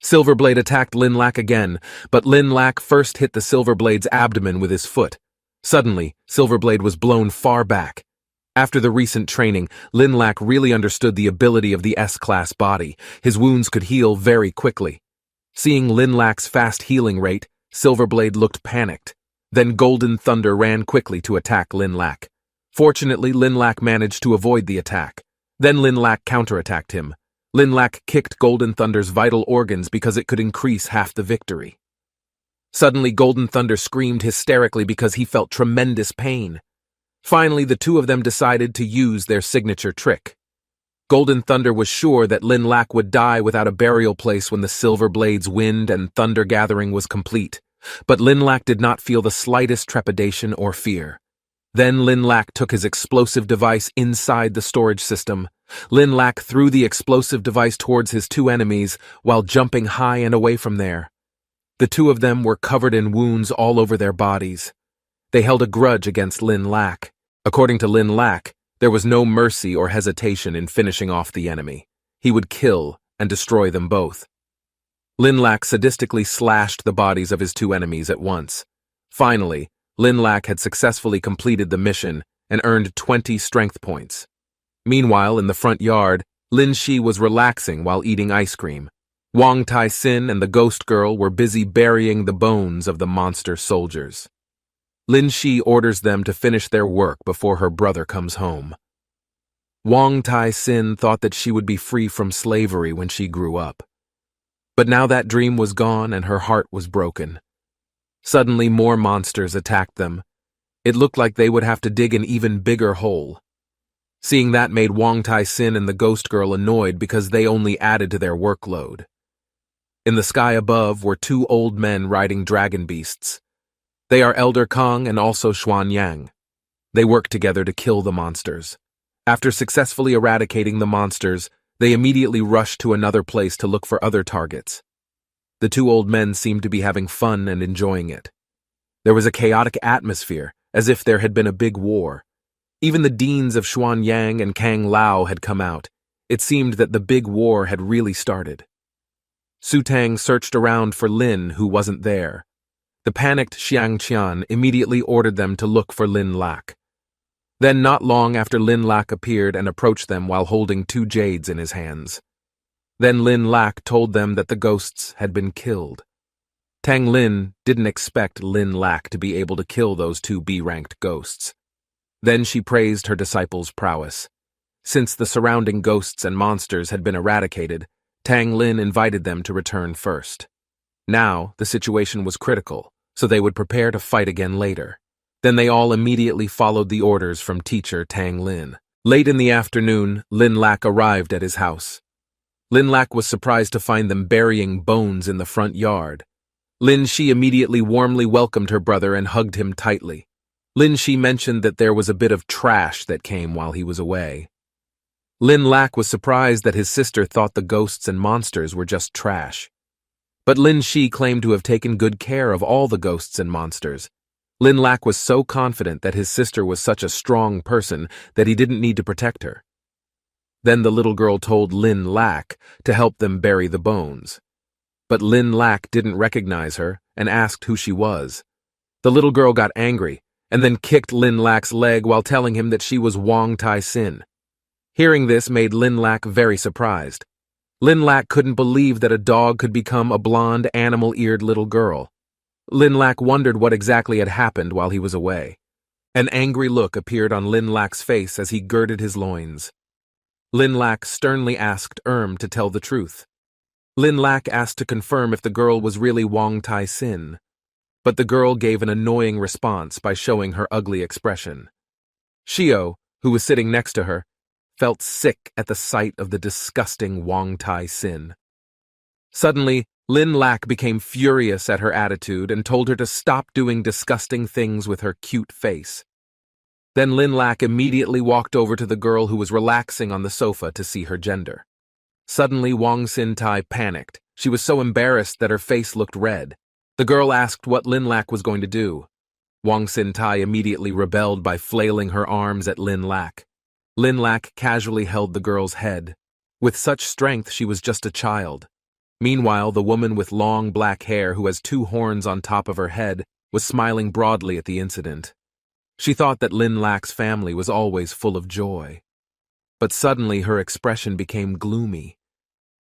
Silverblade attacked Lin Lac again, but Lin Lac first hit the Silverblade's abdomen with his foot. Suddenly, Silverblade was blown far back. After the recent training, Lin Lac really understood the ability of the S-class body. His wounds could heal very quickly. Seeing Lin Lac's fast healing rate, Silverblade looked panicked. Then Golden Thunder ran quickly to attack Lin Lac. Fortunately, Lin Lac managed to avoid the attack. Then Lin Lac counterattacked him. Lin Lak kicked Golden Thunder's vital organs because it could increase half the victory. Suddenly, Golden Thunder screamed hysterically because he felt tremendous pain. Finally, the two of them decided to use their signature trick. Golden Thunder was sure that Lin Lak would die without a burial place when the Silver Blade's wind and thunder gathering was complete, but Lin Lak did not feel the slightest trepidation or fear. Then Lin Lak took his explosive device inside the storage system. Lin Lak threw the explosive device towards his two enemies while jumping high and away from there. The two of them were covered in wounds all over their bodies. They held a grudge against Lin Lak. According to Lin Lak, there was no mercy or hesitation in finishing off the enemy. He would kill and destroy them both. Lin Lak sadistically slashed the bodies of his two enemies at once. Finally, Lin Lak had successfully completed the mission and earned 20 strength points. Meanwhile, in the front yard, Lin Shi was relaxing while eating ice cream. Wang Tai-sin and the ghost girl were busy burying the bones of the monster soldiers. Lin Shi orders them to finish their work before her brother comes home. Wang Tai-sin thought that she would be free from slavery when she grew up. But now that dream was gone and her heart was broken. Suddenly, more monsters attacked them. It looked like they would have to dig an even bigger hole. Seeing that made Wang Tai-sin and the ghost girl annoyed because they only added to their workload. In the sky above were two old men riding dragon beasts. They are Elder Kong and also Xuan Yang. They work together to kill the monsters. After successfully eradicating the monsters, they immediately rush to another place to look for other targets. The two old men seemed to be having fun and enjoying it. There was a chaotic atmosphere, as if there had been a big war. Even the deans of Xuan Yang and Kang Lao had come out. It seemed that the big war had really started. Su Tang searched around for Lin, who wasn't there. The panicked Xiang Qian immediately ordered them to look for Lin Lak. Then, not long after, Lin Lak appeared and approached them while holding two jades in his hands. Then Lin Lak told them that the ghosts had been killed. Tang Lin didn't expect Lin Lak to be able to kill those two B-ranked ghosts. Then she praised her disciples' prowess. Since the surrounding ghosts and monsters had been eradicated, Tang Lin invited them to return first. Now, the situation was critical, so they would prepare to fight again later. Then they all immediately followed the orders from teacher Tang Lin. Late in the afternoon, Lin Lak arrived at his house. Lin Lak was surprised to find them burying bones in the front yard. Lin Shi immediately warmly welcomed her brother and hugged him tightly. Lin Shi mentioned that there was a bit of trash that came while he was away. Lin Lak was surprised that his sister thought the ghosts and monsters were just trash. But Lin Shi claimed to have taken good care of all the ghosts and monsters. Lin Lak was so confident that his sister was such a strong person that he didn't need to protect her. Then the little girl told Lin Lak to help them bury the bones. But Lin Lak didn't recognize her and asked who she was. The little girl got angry and then kicked Lin Lak's leg while telling him that she was Wang Tai-sin. Hearing this made Lin Lak very surprised. Lin Lak couldn't believe that a dog could become a blonde, animal-eared little girl. Lin Lak wondered what exactly had happened while he was away. An angry look appeared on Lin Lak's face as he girded his loins. Lin Lak sternly asked to tell the truth. Lin Lak asked to confirm if the girl was really Wang Tai-sin, but the girl gave an annoying response by showing her ugly expression. Shio, who was sitting next to her, felt sick at the sight of the disgusting Wang Tai-sin. Suddenly, Lin Lak became furious at her attitude and told her to stop doing disgusting things with her cute face. Then Lin Lak immediately walked over to the girl who was relaxing on the sofa to see her gender. Suddenly, Wang Xin-tai panicked. She was so embarrassed that her face looked red. The girl asked what Lin Lak was going to do. Wang Xin-tai immediately rebelled by flailing her arms at Lin Lak. Lin Lak casually held the girl's head. With such strength, she was just a child. Meanwhile, the woman with long black hair who has two horns on top of her head was smiling broadly at the incident. She thought that Lin Lak's family was always full of joy. But suddenly her expression became gloomy.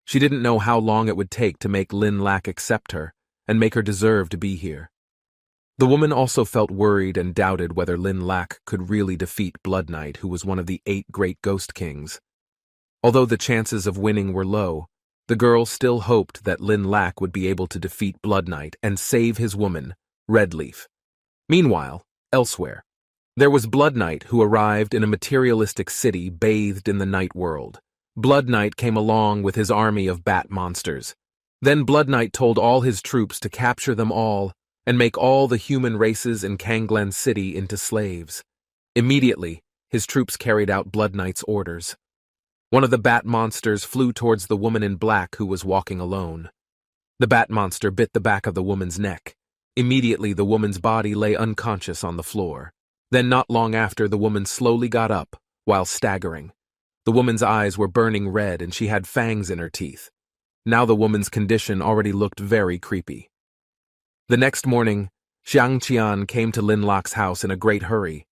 She didn't know how long it would take to make Lin Lak accept her and make her deserve to be here. The woman also felt worried and doubted whether Lin Lak could really defeat Blood Knight, who was one of the 8 great ghost kings. Although the chances of winning were low, the girl still hoped that Lin Lac would be able to defeat Blood Knight and save his woman, Red Leaf. Meanwhile, elsewhere, there was Blood Knight, who arrived in a materialistic city bathed in the night world. Blood Knight came along with his army of bat monsters. Then Blood Knight told all his troops to capture them all and make all the human races in Kanglen City into slaves. Immediately, his troops carried out Blood Knight's orders. One of the bat monsters flew towards the woman in black who was walking alone. The bat monster bit the back of the woman's neck. Immediately, the woman's body lay unconscious on the floor. Then not long after, the woman slowly got up, while staggering. The woman's eyes were burning red and she had fangs in her teeth. Now the woman's condition already looked very creepy. The next morning, Xiang Qian came to Lin Lac's house in a great hurry.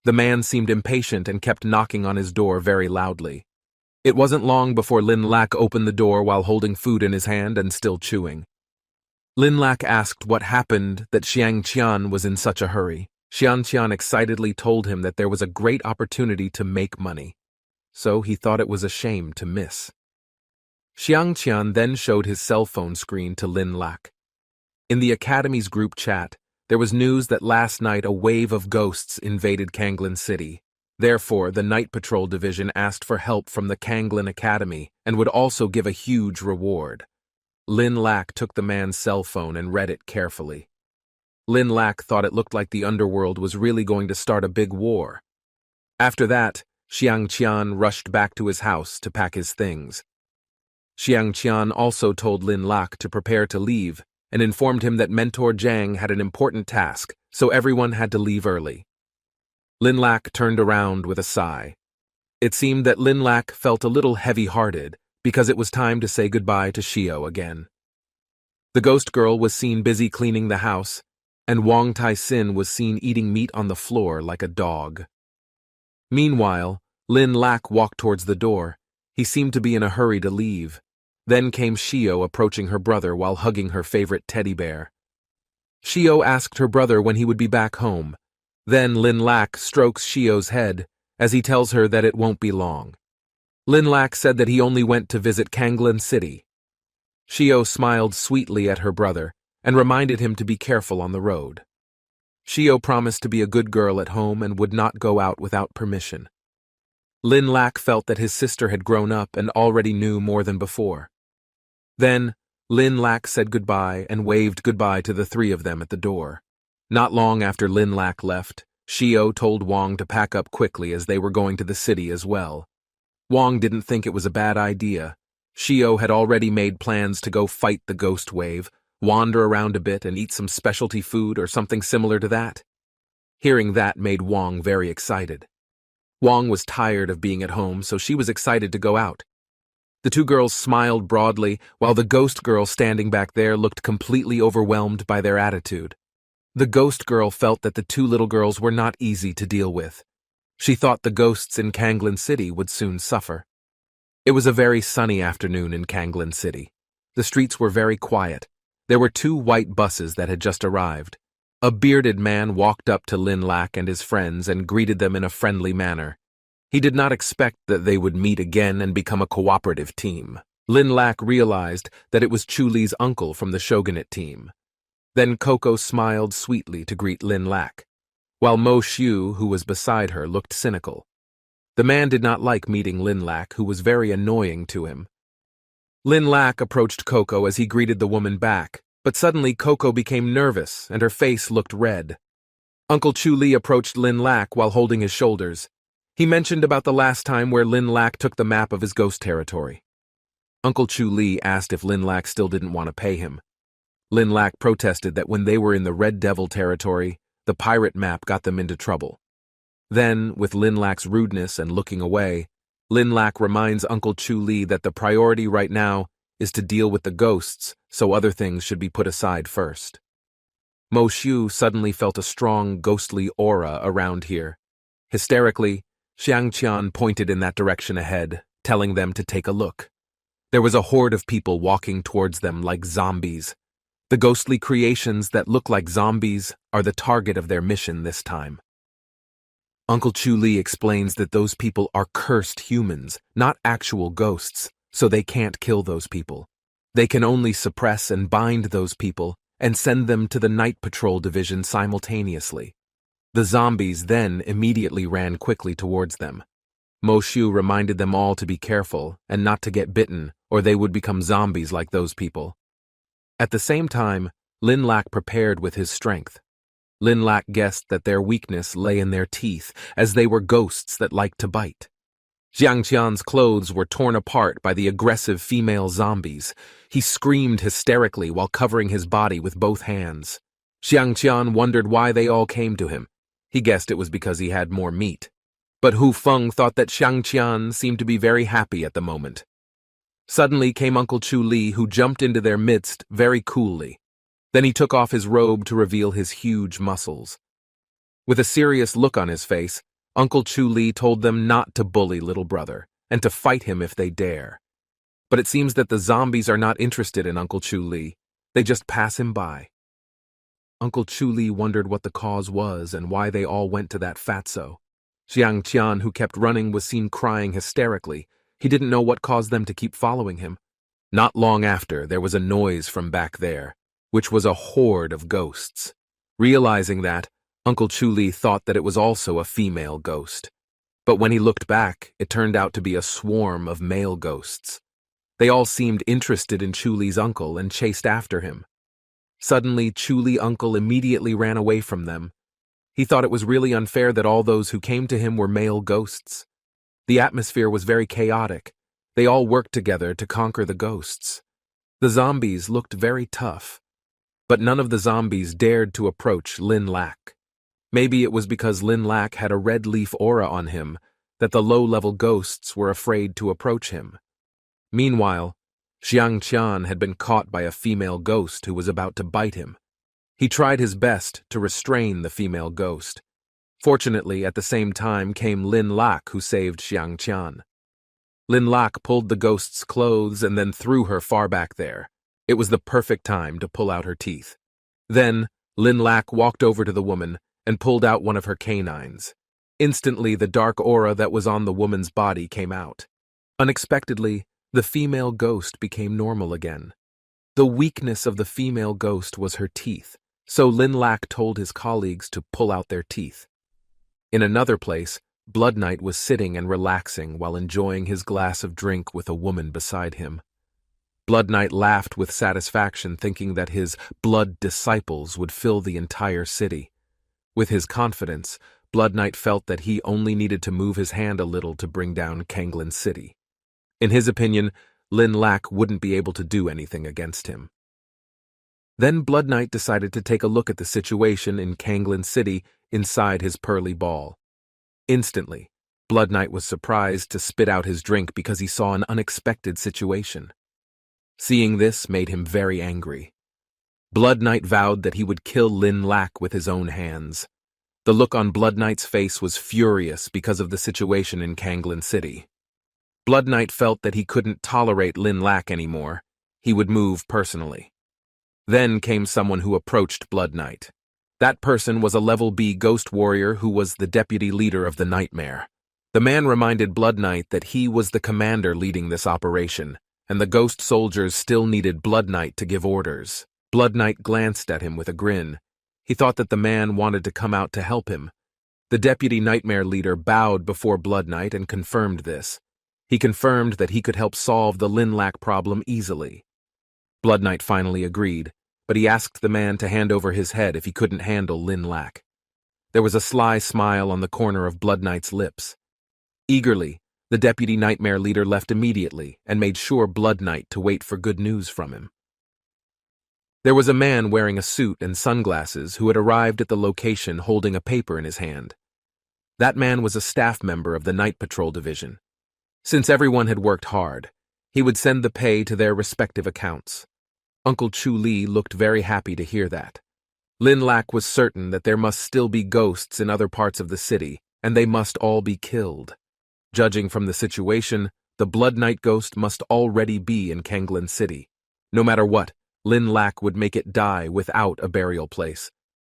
The man seemed impatient and kept knocking on his door very loudly. It wasn't long before Lin Lac opened the door while holding food in his hand and still chewing. Lin Lac asked what happened that Xiang Qian was in such a hurry. Xiang Qian excitedly told him that there was a great opportunity to make money, so he thought it was a shame to miss. Xiang Qian then showed his cell phone screen to Lin Lac. In the Academy's group chat, there was news that last night a wave of ghosts invaded Kanglen City. Therefore, the Night Patrol Division asked for help from the Kanglen Academy and would also give a huge reward. Lin Lac took the man's cell phone and read it carefully. Lin Lac thought it looked like the underworld was really going to start a big war. After that, Xiang Qian rushed back to his house to pack his things. Xiang Qian also told Lin Lac to prepare to leave and informed him that Mentor Zhang had an important task, so everyone had to leave early. Lin Lac turned around with a sigh. It seemed that Lin Lac felt a little heavy-hearted because it was time to say goodbye to Xiao again. The ghost girl was seen busy cleaning the house, and Wang Tai-sin was seen eating meat on the floor like a dog. Meanwhile, Lin Lac walked towards the door. He seemed to be in a hurry to leave. Then came Xiao approaching her brother while hugging her favorite teddy bear. Xiao asked her brother when he would be back home. Then Lin Lac strokes Xiao's head as he tells her that it won't be long. Lin Lac said that he only went to visit Kanglen City. Xiao smiled sweetly at her brother and reminded him to be careful on the road. Xiao promised to be a good girl at home and would not go out without permission. Lin Lac felt that his sister had grown up and already knew more than before. Then, Lin Lac said goodbye and waved goodbye to the three of them at the door. Not long after Lin Lac left, Xiao told Wang to pack up quickly as they were going to the city as well. Wang didn't think it was a bad idea. Xiao had already made plans to go fight the ghost wave, wander around a bit and eat some specialty food or something similar to that. Hearing that made Wang very excited. Wang was tired of being at home, so she was excited to go out. The two girls smiled broadly, while the ghost girl standing back there looked completely overwhelmed by their attitude. The ghost girl felt that the two little girls were not easy to deal with. She thought the ghosts in Kanglen City would soon suffer. It was a very sunny afternoon in Kanglen City. The streets were very quiet. There were 2 white buses that had just arrived. A bearded man walked up to Lin Lac and his friends and greeted them in a friendly manner. He did not expect that they would meet again and become a cooperative team. Lin Lac realized that it was Chu Li's uncle from the Shogunate team. Then Coco smiled sweetly to greet Lin Lac, while Mo Xiu, who was beside her, looked cynical. The man did not like meeting Lin Lac, who was very annoying to him. Lin Lac approached Coco as he greeted the woman back, but suddenly Coco became nervous and her face looked red. Uncle Chu Li approached Lin Lac while holding his shoulders. He mentioned about the last time where Lin Lac took the map of his ghost territory. Uncle Chu Li asked if Lin Lac still didn't want to pay him. Lin Lac protested that when they were in the Red Devil territory, the pirate map got them into trouble. Then, with Lin Lac's rudeness and looking away, Lin Lac reminds Uncle Chu Li that the priority right now is to deal with the ghosts, so other things should be put aside first. Mo Xiu suddenly felt a strong, ghostly aura around here. Hysterically, Xiang Qian pointed in that direction ahead, telling them to take a look. There was a horde of people walking towards them like zombies. The ghostly creations that look like zombies are the target of their mission this time. Uncle Chu Li explains that those people are cursed humans, not actual ghosts, so they can't kill those people. They can only suppress and bind those people and send them to the Night Patrol Division simultaneously. The zombies then immediately ran quickly towards them. Mo Shu reminded them all to be careful and not to get bitten, or they would become zombies like those people. At the same time, Lin Lak prepared with his strength. Lin Lak guessed that their weakness lay in their teeth, as they were ghosts that liked to bite. Jiang Qian's clothes were torn apart by the aggressive female zombies. He screamed hysterically while covering his body with both hands. Jiang Qian wondered why they all came to him. He guessed it was because he had more meat. But Hu Feng thought that Jiang Qian seemed to be very happy at the moment. Suddenly came Uncle Chu Li, who jumped into their midst very coolly. Then he took off his robe to reveal his huge muscles. With a serious look on his face, Uncle Chu Li told them not to bully little brother, and to fight him if they dare. But it seems that the zombies are not interested in Uncle Chu Li. They just pass him by. Uncle Chu Li wondered what the cause was and why they all went to that fatso. Jiang Qian, who kept running, was seen crying hysterically. He didn't know what caused them to keep following him. Not long after, there was a noise from back there, which was a horde of ghosts. Realizing that, Uncle Chu Li thought that it was also a female ghost. But when he looked back, it turned out to be a swarm of male ghosts. They all seemed interested in Chu Li's uncle and chased after him. Suddenly, Chu Li uncle immediately ran away from them. He thought it was really unfair that all those who came to him were male ghosts. The atmosphere was very chaotic. They all worked together to conquer the ghosts. The zombies looked very tough. But none of the zombies dared to approach Lin Lak. Maybe it was because Lin Lak had a red leaf aura on him that the low-level ghosts were afraid to approach him. Meanwhile, Jiang Qian had been caught by a female ghost who was about to bite him. He tried his best to restrain the female ghost. Fortunately, at the same time came Lin Lak, who saved Jiang Qian. Lin Lak pulled the ghost's clothes and then threw her far back there. It was the perfect time to pull out her teeth. Then, Lin Lak walked over to the woman and pulled out one of her canines. Instantly, the dark aura that was on the woman's body came out. Unexpectedly, the female ghost became normal again. The weakness of the female ghost was her teeth, so Lin Lak told his colleagues to pull out their teeth. In another place, Blood Knight was sitting and relaxing while enjoying his glass of drink with a woman beside him. Blood Knight laughed with satisfaction, thinking that his blood disciples would fill the entire city. With his confidence, Blood Knight felt that he only needed to move his hand a little to bring down Kanglin City. In his opinion, Lin Lak wouldn't be able to do anything against him. Then Blood Knight decided to take a look at the situation in Kanglin City inside his pearly ball. Instantly, Blood Knight was surprised to spit out his drink because he saw an unexpected situation. Seeing this made him very angry. Blood Knight vowed that he would kill Lin Lak with his own hands. The look on Blood Knight's face was furious because of the situation in Kanglin City. Blood Knight felt that he couldn't tolerate Lin Lak anymore. He would move personally. Then came someone who approached Blood Knight. That person was a level B ghost warrior who was the deputy leader of the Nightmare. The man reminded Blood Knight that he was the commander leading this operation, and the ghost soldiers still needed Blood Knight to give orders. Blood Knight glanced at him with a grin. He thought that the man wanted to come out to help him. The deputy Nightmare leader bowed before Blood Knight and confirmed this. He confirmed that he could help solve the Lin Lak problem easily. Blood Knight finally agreed, but he asked the man to hand over his head if he couldn't handle Lin Lak. There was a sly smile on the corner of Blood Knight's lips. Eagerly, the deputy Nightmare leader left immediately and made sure Blood Knight to wait for good news from him. There was a man wearing a suit and sunglasses who had arrived at the location holding a paper in his hand. That man was a staff member of the Night Patrol Division. Since everyone had worked hard, he would send the pay to their respective accounts. Uncle Chu Li looked very happy to hear that. Lin Lak was certain that there must still be ghosts in other parts of the city, and they must all be killed. Judging from the situation, the Blood Knight ghost must already be in Kanglin City. No matter what, Lin Lak would make it die without a burial place.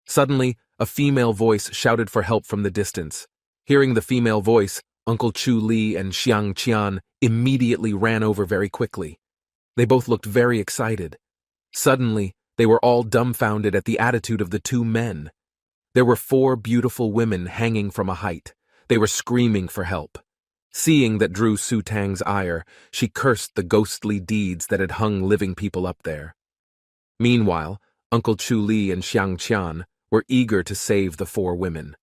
Suddenly, a female voice shouted for help from the distance. Hearing the female voice, Uncle Chu Li and Xiang Qian immediately ran over very quickly. They both looked very excited. Suddenly, they were all dumbfounded at the attitude of the two men. There were 4 beautiful women hanging from a height. They were screaming for help. Seeing that drew Su Tang's ire, she cursed the ghostly deeds that had hung living people up there. Meanwhile, Uncle Chu Li and Xiang Qian were eager to save the 4 women.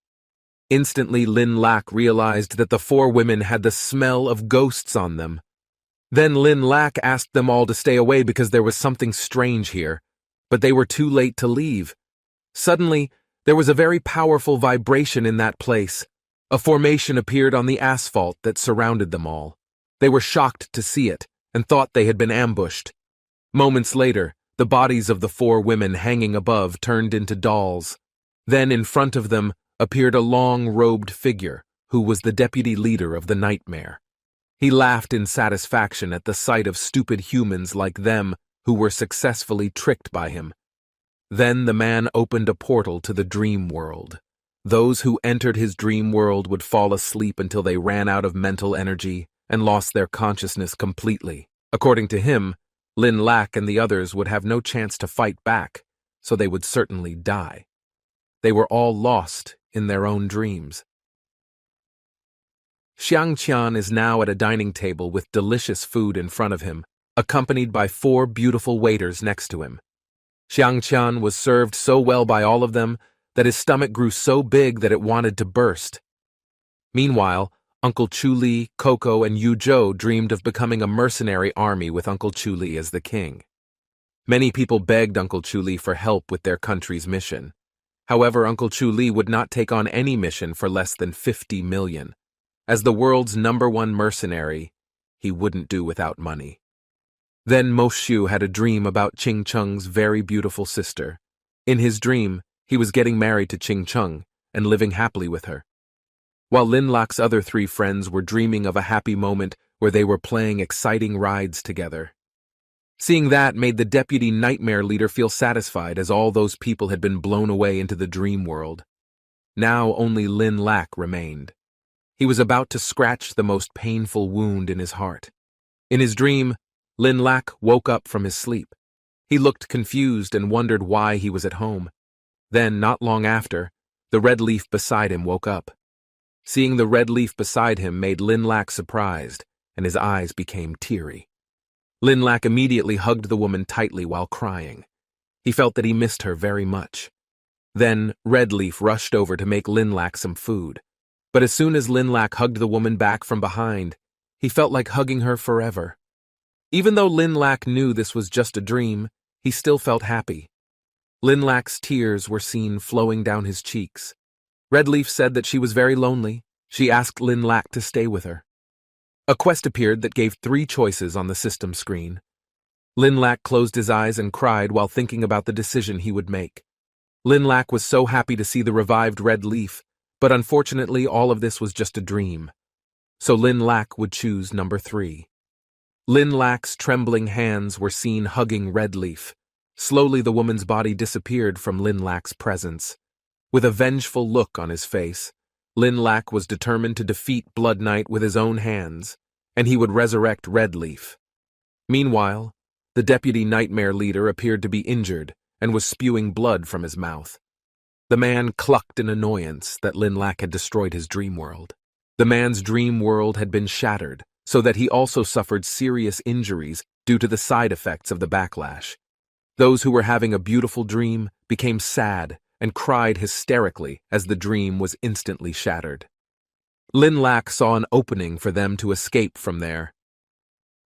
Instantly, Lin Lak realized that the 4 women had the smell of ghosts on them. Then Lin Lak asked them all to stay away because there was something strange here, but they were too late to leave. Suddenly, there was a very powerful vibration in that place. A formation appeared on the asphalt that surrounded them all. They were shocked to see it and thought they had been ambushed. Moments later, the bodies of the 4 women hanging above turned into dolls. Then in front of them appeared a long-robed figure who was the deputy leader of the nightmare. He laughed in satisfaction at the sight of stupid humans like them who were successfully tricked by him. Then the man opened a portal to the dream world. Those who entered his dream world would fall asleep until they ran out of mental energy and lost their consciousness completely. According to him, Lin Lak and the others would have no chance to fight back, so they would certainly die. They were all lost in their own dreams. Xiang Qian is now at a dining table with delicious food in front of him, accompanied by 4 beautiful waiters next to him. Xiang Qian was served so well by all of them that his stomach grew so big that it wanted to burst. Meanwhile, Uncle Chu Li, Coco, and Yu Zhou dreamed of becoming a mercenary army with Uncle Chu Li as the king. Many people begged Uncle Chu Li for help with their country's mission. However, Uncle Chu Li would not take on any mission for less than 50 million. As the world's #1 mercenary, he wouldn't do without money. Then Mo Xiu had a dream about Qing Cheng's very beautiful sister. In his dream, he was getting married to Qing Cheng and living happily with her, while Lin Lak's other 3 friends were dreaming of a happy moment where they were playing exciting rides together. Seeing that made the deputy nightmare leader feel satisfied, as all those people had been blown away into the dream world. Now only Lin Lak remained. He was about to scratch the most painful wound in his heart. In his dream, Lin Lak woke up from his sleep. He looked confused and wondered why he was at home. Then, not long after, the red leaf beside him woke up. Seeing the red leaf beside him made Lin Lak surprised, and his eyes became teary. Lin Lak immediately hugged the woman tightly while crying. He felt that he missed her very much. Then, Red Leaf rushed over to make Lin Lak some food. But as soon as Lin Lak hugged the woman back from behind, he felt like hugging her forever. Even though Lin Lak knew this was just a dream, he still felt happy. Lin Lak's tears were seen flowing down his cheeks. Red Leaf said that she was very lonely. She asked Lin Lak to stay with her. A quest appeared that gave 3 choices on the system screen. Lin Lak closed his eyes and cried while thinking about the decision he would make. Lin Lak was so happy to see the revived Red Leaf, but unfortunately all of this was just a dream. So Lin Lak would choose number 3. Lin Lak's trembling hands were seen hugging Red Leaf. Slowly the woman's body disappeared from Lin Lak's presence. With a vengeful look on his face, Lin Lak was determined to defeat Blood Knight with his own hands, and he would resurrect Red Leaf. Meanwhile, the deputy nightmare leader appeared to be injured and was spewing blood from his mouth. The man clucked in annoyance that Lin Lak had destroyed his dream world. The man's dream world had been shattered, so that he also suffered serious injuries due to the side effects of the backlash. Those who were having a beautiful dream became sad and cried hysterically as the dream was instantly shattered. Lin Lak saw an opening for them to escape from there.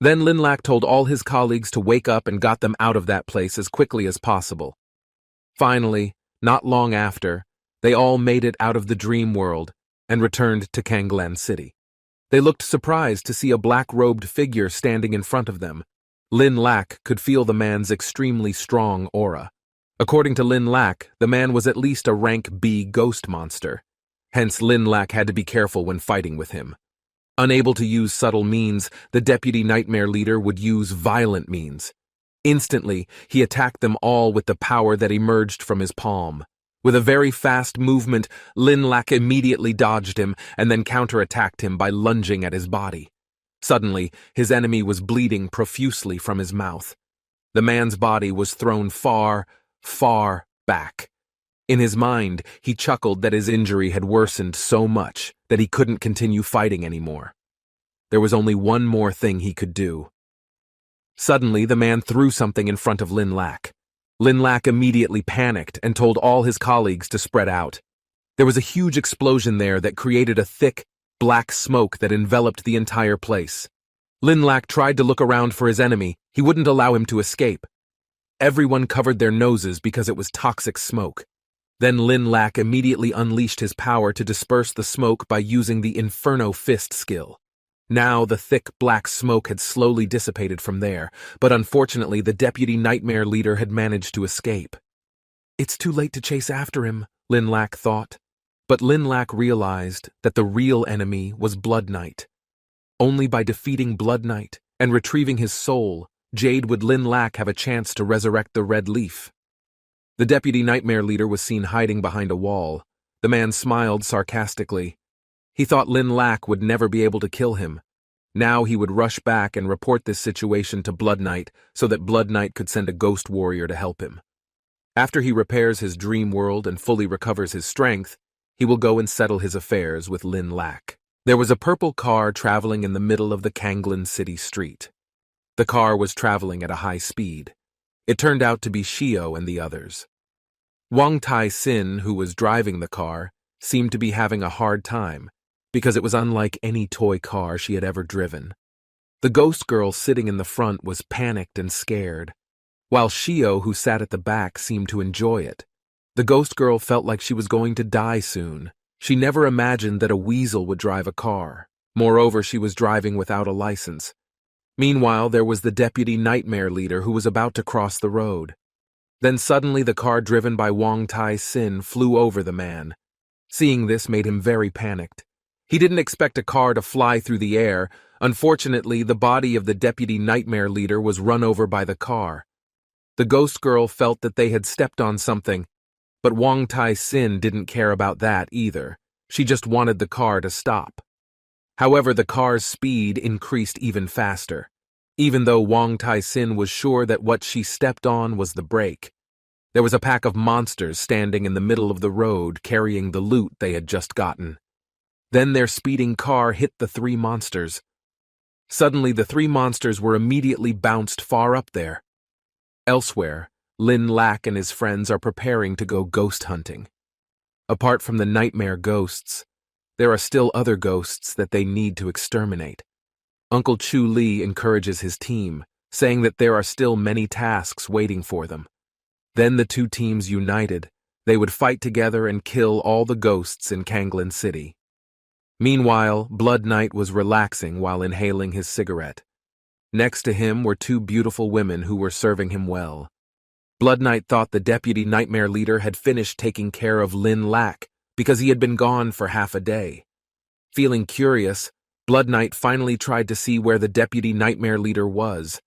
Then Lin Lak told all his colleagues to wake up and got them out of that place as quickly as possible. Finally, not long after, they all made it out of the dream world and returned to Kanglan City. They looked surprised to see a black-robed figure standing in front of them. Lin Lak could feel the man's extremely strong aura. According to Lin Lak, the man was at least a rank B ghost monster. Hence, Lin Lak had to be careful when fighting with him. Unable to use subtle means, the deputy nightmare leader would use violent means. Instantly, he attacked them all with the power that emerged from his palm. With a very fast movement, Lin Lak immediately dodged him and then counterattacked him by lunging at his body. Suddenly, his enemy was bleeding profusely from his mouth. The man's body was thrown far, far back. In his mind, he chuckled that his injury had worsened so much that he couldn't continue fighting anymore. There was only one more thing he could do. Suddenly, the man threw something in front of Lin Lak. Lin Lak immediately panicked and told all his colleagues to spread out. There was a huge explosion there that created a thick, black smoke that enveloped the entire place. Lin Lak tried to look around for his enemy. He wouldn't allow him to escape. Everyone covered their noses because it was toxic smoke. Then Lin Lak immediately unleashed his power to disperse the smoke by using the Inferno Fist skill. Now the thick black smoke had slowly dissipated from there, but unfortunately the deputy nightmare leader had managed to escape. It's too late to chase after him, Lin Lak thought. But Lin Lak realized that the real enemy was Blood Knight. Only by defeating Blood Knight and retrieving his soul, Jade would Lin Lak have a chance to resurrect the Red Leaf. The deputy nightmare leader was seen hiding behind a wall. The man smiled sarcastically. He thought Lin Lak would never be able to kill him. Now he would rush back and report this situation to Blood Knight so that Blood Knight could send a ghost warrior to help him. After he repairs his dream world and fully recovers his strength, he will go and settle his affairs with Lin Lak. There was a purple car traveling in the middle of the Kanglin City street. The car was traveling at a high speed. It turned out to be Shio and the others. Wang Tai-sin, who was driving the car, seemed to be having a hard time, because it was unlike any toy car she had ever driven. The ghost girl sitting in the front was panicked and scared, while Shio, who sat at the back, seemed to enjoy it. The ghost girl felt like she was going to die soon. She never imagined that a weasel would drive a car. Moreover, she was driving without a license. Meanwhile, there was the deputy nightmare leader who was about to cross the road. Then suddenly the car driven by Wang Tai-sin flew over the man. Seeing this made him very panicked. He didn't expect a car to fly through the air. Unfortunately, the body of the deputy nightmare leader was run over by the car. The ghost girl felt that they had stepped on something, but Wang Tai-sin didn't care about that either. She just wanted the car to stop. However, the car's speed increased even faster, even though Wang Tai-sin was sure that what she stepped on was the brake. There was a pack of monsters standing in the middle of the road carrying the loot they had just gotten. Then their speeding car hit the three monsters. Suddenly, the three monsters were immediately bounced far up there. Elsewhere, Lin Lak and his friends are preparing to go ghost hunting. Apart from the nightmare ghosts, there are still other ghosts that they need to exterminate. Uncle Chu Li encourages his team, saying that there are still many tasks waiting for them. Then the two teams united. They would fight together and kill all the ghosts in Kanglin City. Meanwhile, Blood Knight was relaxing while inhaling his cigarette. Next to him were two beautiful women who were serving him well. Blood Knight thought the deputy nightmare leader had finished taking care of Lin Lak because he had been gone for half a day. Feeling curious, Blood Knight finally tried to see where the deputy nightmare leader was.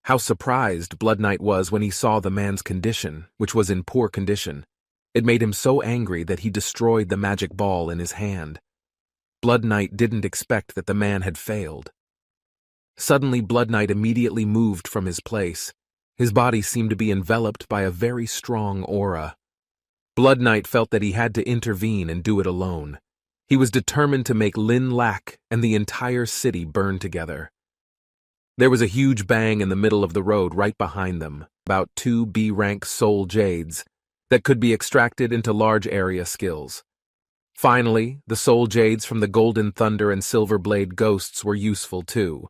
How surprised Blood Knight was when he saw the man's condition, which was in poor condition. It made him so angry that he destroyed the magic ball in his hand. Blood Knight didn't expect that the man had failed. Suddenly, Blood Knight immediately moved from his place. His body seemed to be enveloped by a very strong aura. Blood Knight felt that he had to intervene and do it alone. He was determined to make Lin Lak and the entire city burn together. There was a huge bang in the middle of the road right behind them, about 2 B-rank soul jades, that could be extracted into large area skills. Finally, the soul jades from the Golden Thunder and Silver Blade ghosts were useful too.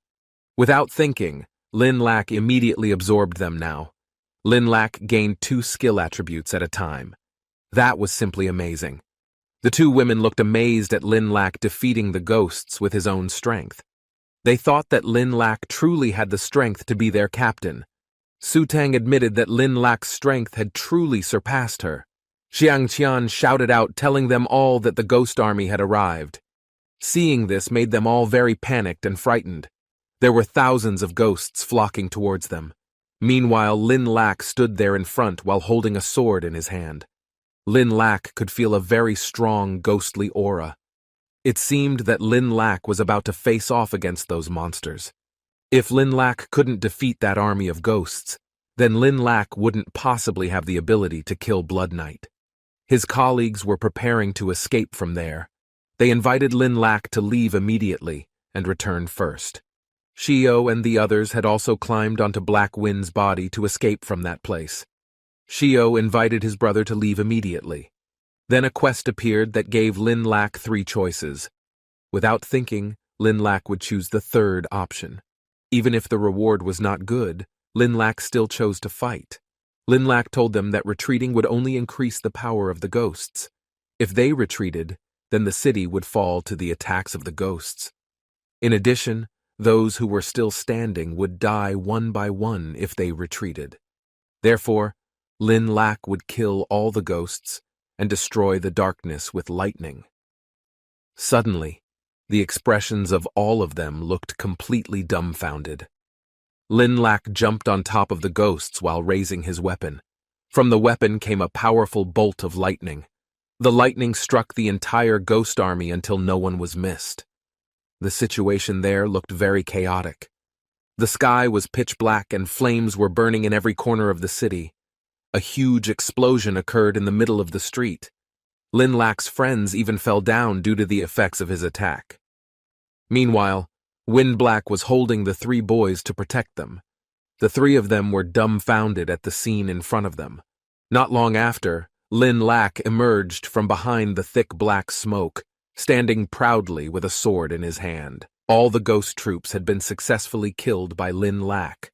Without thinking, Lin Lak immediately absorbed them now. Lin Lak gained 2 skill attributes at a time. That was simply amazing. The two women looked amazed at Lin Lak defeating the ghosts with his own strength. They thought that Lin Lak truly had the strength to be their captain. Su Tang admitted that Lin Lak's strength had truly surpassed her. Xiang Qian shouted out, telling them all that the ghost army had arrived. Seeing this made them all very panicked and frightened. There were thousands of ghosts flocking towards them. Meanwhile, Lin Lak stood there in front while holding a sword in his hand. Lin Lak could feel a very strong, ghostly aura. It seemed that Lin Lak was about to face off against those monsters. If Lin Lak couldn't defeat that army of ghosts, then Lin Lak wouldn't possibly have the ability to kill Blood Knight. His colleagues were preparing to escape from there. They invited Lin Lak to leave immediately and return first. Shio and the others had also climbed onto Black Wind's body to escape from that place. Shio invited his brother to leave immediately. Then a quest appeared that gave Lin Lak 3 choices. Without thinking, Lin Lak would choose the third option. Even if the reward was not good, Lin Lak still chose to fight. Lin Lak told them that retreating would only increase the power of the ghosts. If they retreated, then the city would fall to the attacks of the ghosts. In addition, those who were still standing would die one by one if they retreated. Therefore, Lin Lak would kill all the ghosts and destroy the darkness with lightning. Suddenly, the expressions of all of them looked completely dumbfounded. Lin Lak jumped on top of the ghosts while raising his weapon. From the weapon came a powerful bolt of lightning. The lightning struck the entire ghost army until no one was missed. The situation there looked very chaotic. The sky was pitch black and flames were burning in every corner of the city. A huge explosion occurred in the middle of the street. Lin Lak's friends even fell down due to the effects of his attack. Meanwhile, Wind Black was holding the 3 boys to protect them. The 3 of them were dumbfounded at the scene in front of them. Not long after, Lin Lak emerged from behind the thick black smoke, standing proudly with a sword in his hand. All the ghost troops had been successfully killed by Lin Lak.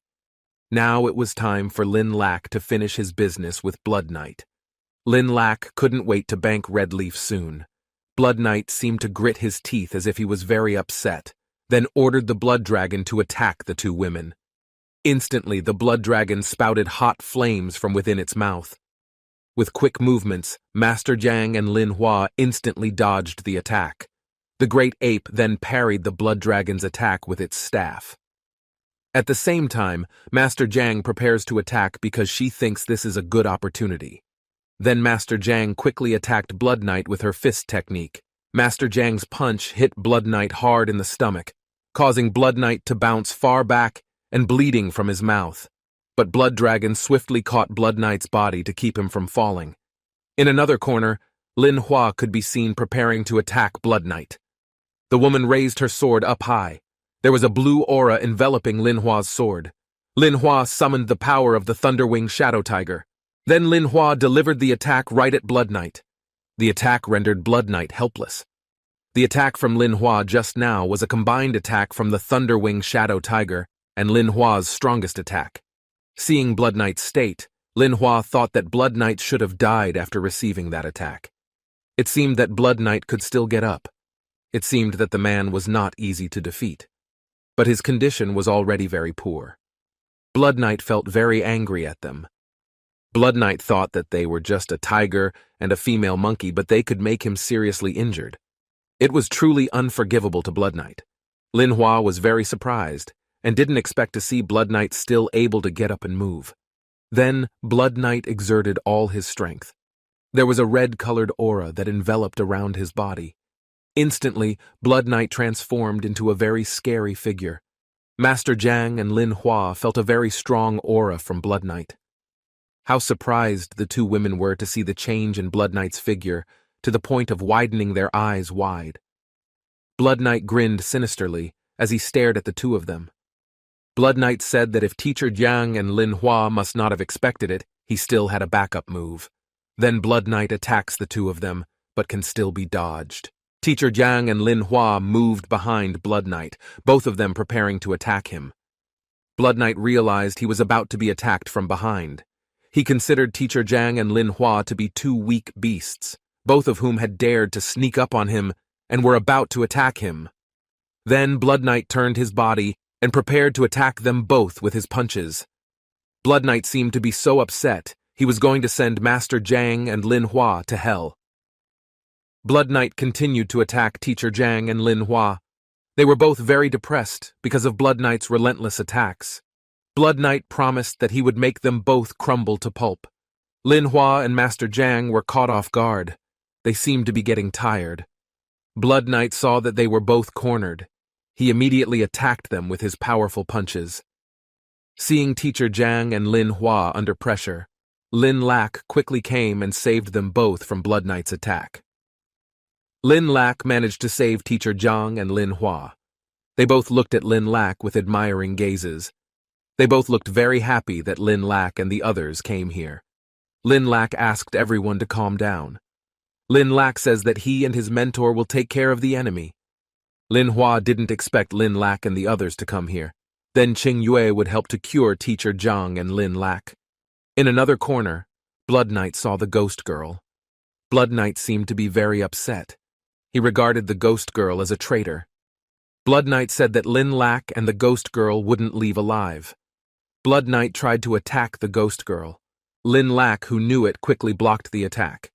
Now it was time for Lin Lak to finish his business with Blood Knight. Lin Lak couldn't wait to bank Red Leaf soon. Blood Knight seemed to grit his teeth as if he was very upset, then ordered the Blood Dragon to attack the 2 women. Instantly, the Blood Dragon spouted hot flames from within its mouth. With quick movements, Master Jiang and Lin Hua instantly dodged the attack. The great ape then parried the Blood Dragon's attack with its staff. At the same time, Master Jiang prepares to attack because she thinks this is a good opportunity. Then Master Jiang quickly attacked Blood Knight with her fist technique. Master Jiang's punch hit Blood Knight hard in the stomach, causing Blood Knight to bounce far back and bleeding from his mouth. But Blood Dragon swiftly caught Blood Knight's body to keep him from falling. In another corner, Lin Hua could be seen preparing to attack Blood Knight. The woman raised her sword up high. There was a blue aura enveloping Lin Hua's sword. Lin Hua summoned the power of the Thunderwing Shadow Tiger. Then Lin Hua delivered the attack right at Blood Knight. The attack rendered Blood Knight helpless. The attack from Lin Hua just now was a combined attack from the Thunderwing Shadow Tiger and Lin Hua's strongest attack. Seeing Blood Knight's state, Lin Hua thought that Blood Knight should have died after receiving that attack. It seemed that Blood Knight could still get up. It seemed that the man was not easy to defeat. But his condition was already very poor. Blood Knight felt very angry at them. Blood Knight thought that they were just a tiger and a female monkey, but they could make him seriously injured. It was truly unforgivable to Blood Knight. Lin Hua was very surprised and didn't expect to see Blood Knight still able to get up and move. Then Blood Knight exerted all his strength. There was a red-colored aura that enveloped around his body. Instantly, Blood Knight transformed into a very scary figure. Master Jiang and Lin Hua felt a very strong aura from Blood Knight. How surprised the 2 women were to see the change in Blood Knight's figure, to the point of widening their eyes wide. Blood Knight grinned sinisterly as he stared at the 2 of them. Blood Knight said that if Teacher Jiang and Lin Hua must not have expected it, he still had a backup move. Then Blood Knight attacks the 2 of them, but can still be dodged. Teacher Jiang and Lin Hua moved behind Blood Knight, both of them preparing to attack him. Blood Knight realized he was about to be attacked from behind. He considered Teacher Jiang and Lin Hua to be 2 weak beasts, both of whom had dared to sneak up on him and were about to attack him. Then Blood Knight turned his body and prepared to attack them both with his punches. Blood Knight seemed to be so upset, he was going to send Master Jiang and Lin Hua to hell. Blood Knight continued to attack Teacher Jiang and Lin Hua. They were both very depressed because of Blood Knight's relentless attacks. Blood Knight promised that he would make them both crumble to pulp. Lin Hua and Master Jiang were caught off guard. They seemed to be getting tired. Blood Knight saw that they were both cornered. He immediately attacked them with his powerful punches. Seeing Teacher Jiang and Lin Hua under pressure, Lin Lak quickly came and saved them both from Blood Knight's attack. Lin Lak managed to save Teacher Jiang and Lin Hua. They both looked at Lin Lak with admiring gazes. They both looked very happy that Lin Lak and the others came here. Lin Lak asked everyone to calm down. Lin Lak says that he and his mentor will take care of the enemy. Lin Hua didn't expect Lin Lak and the others to come here. Then Qing Yue would help to cure Teacher Jiang and Lin Lak. In another corner, Blood Knight saw the ghost girl. Blood Knight seemed to be very upset. He regarded the ghost girl as a traitor. Blood Knight said that Lin Lak and the ghost girl wouldn't leave alive. Blood Knight tried to attack the ghost girl. Lin Lak, who knew it, quickly blocked the attack.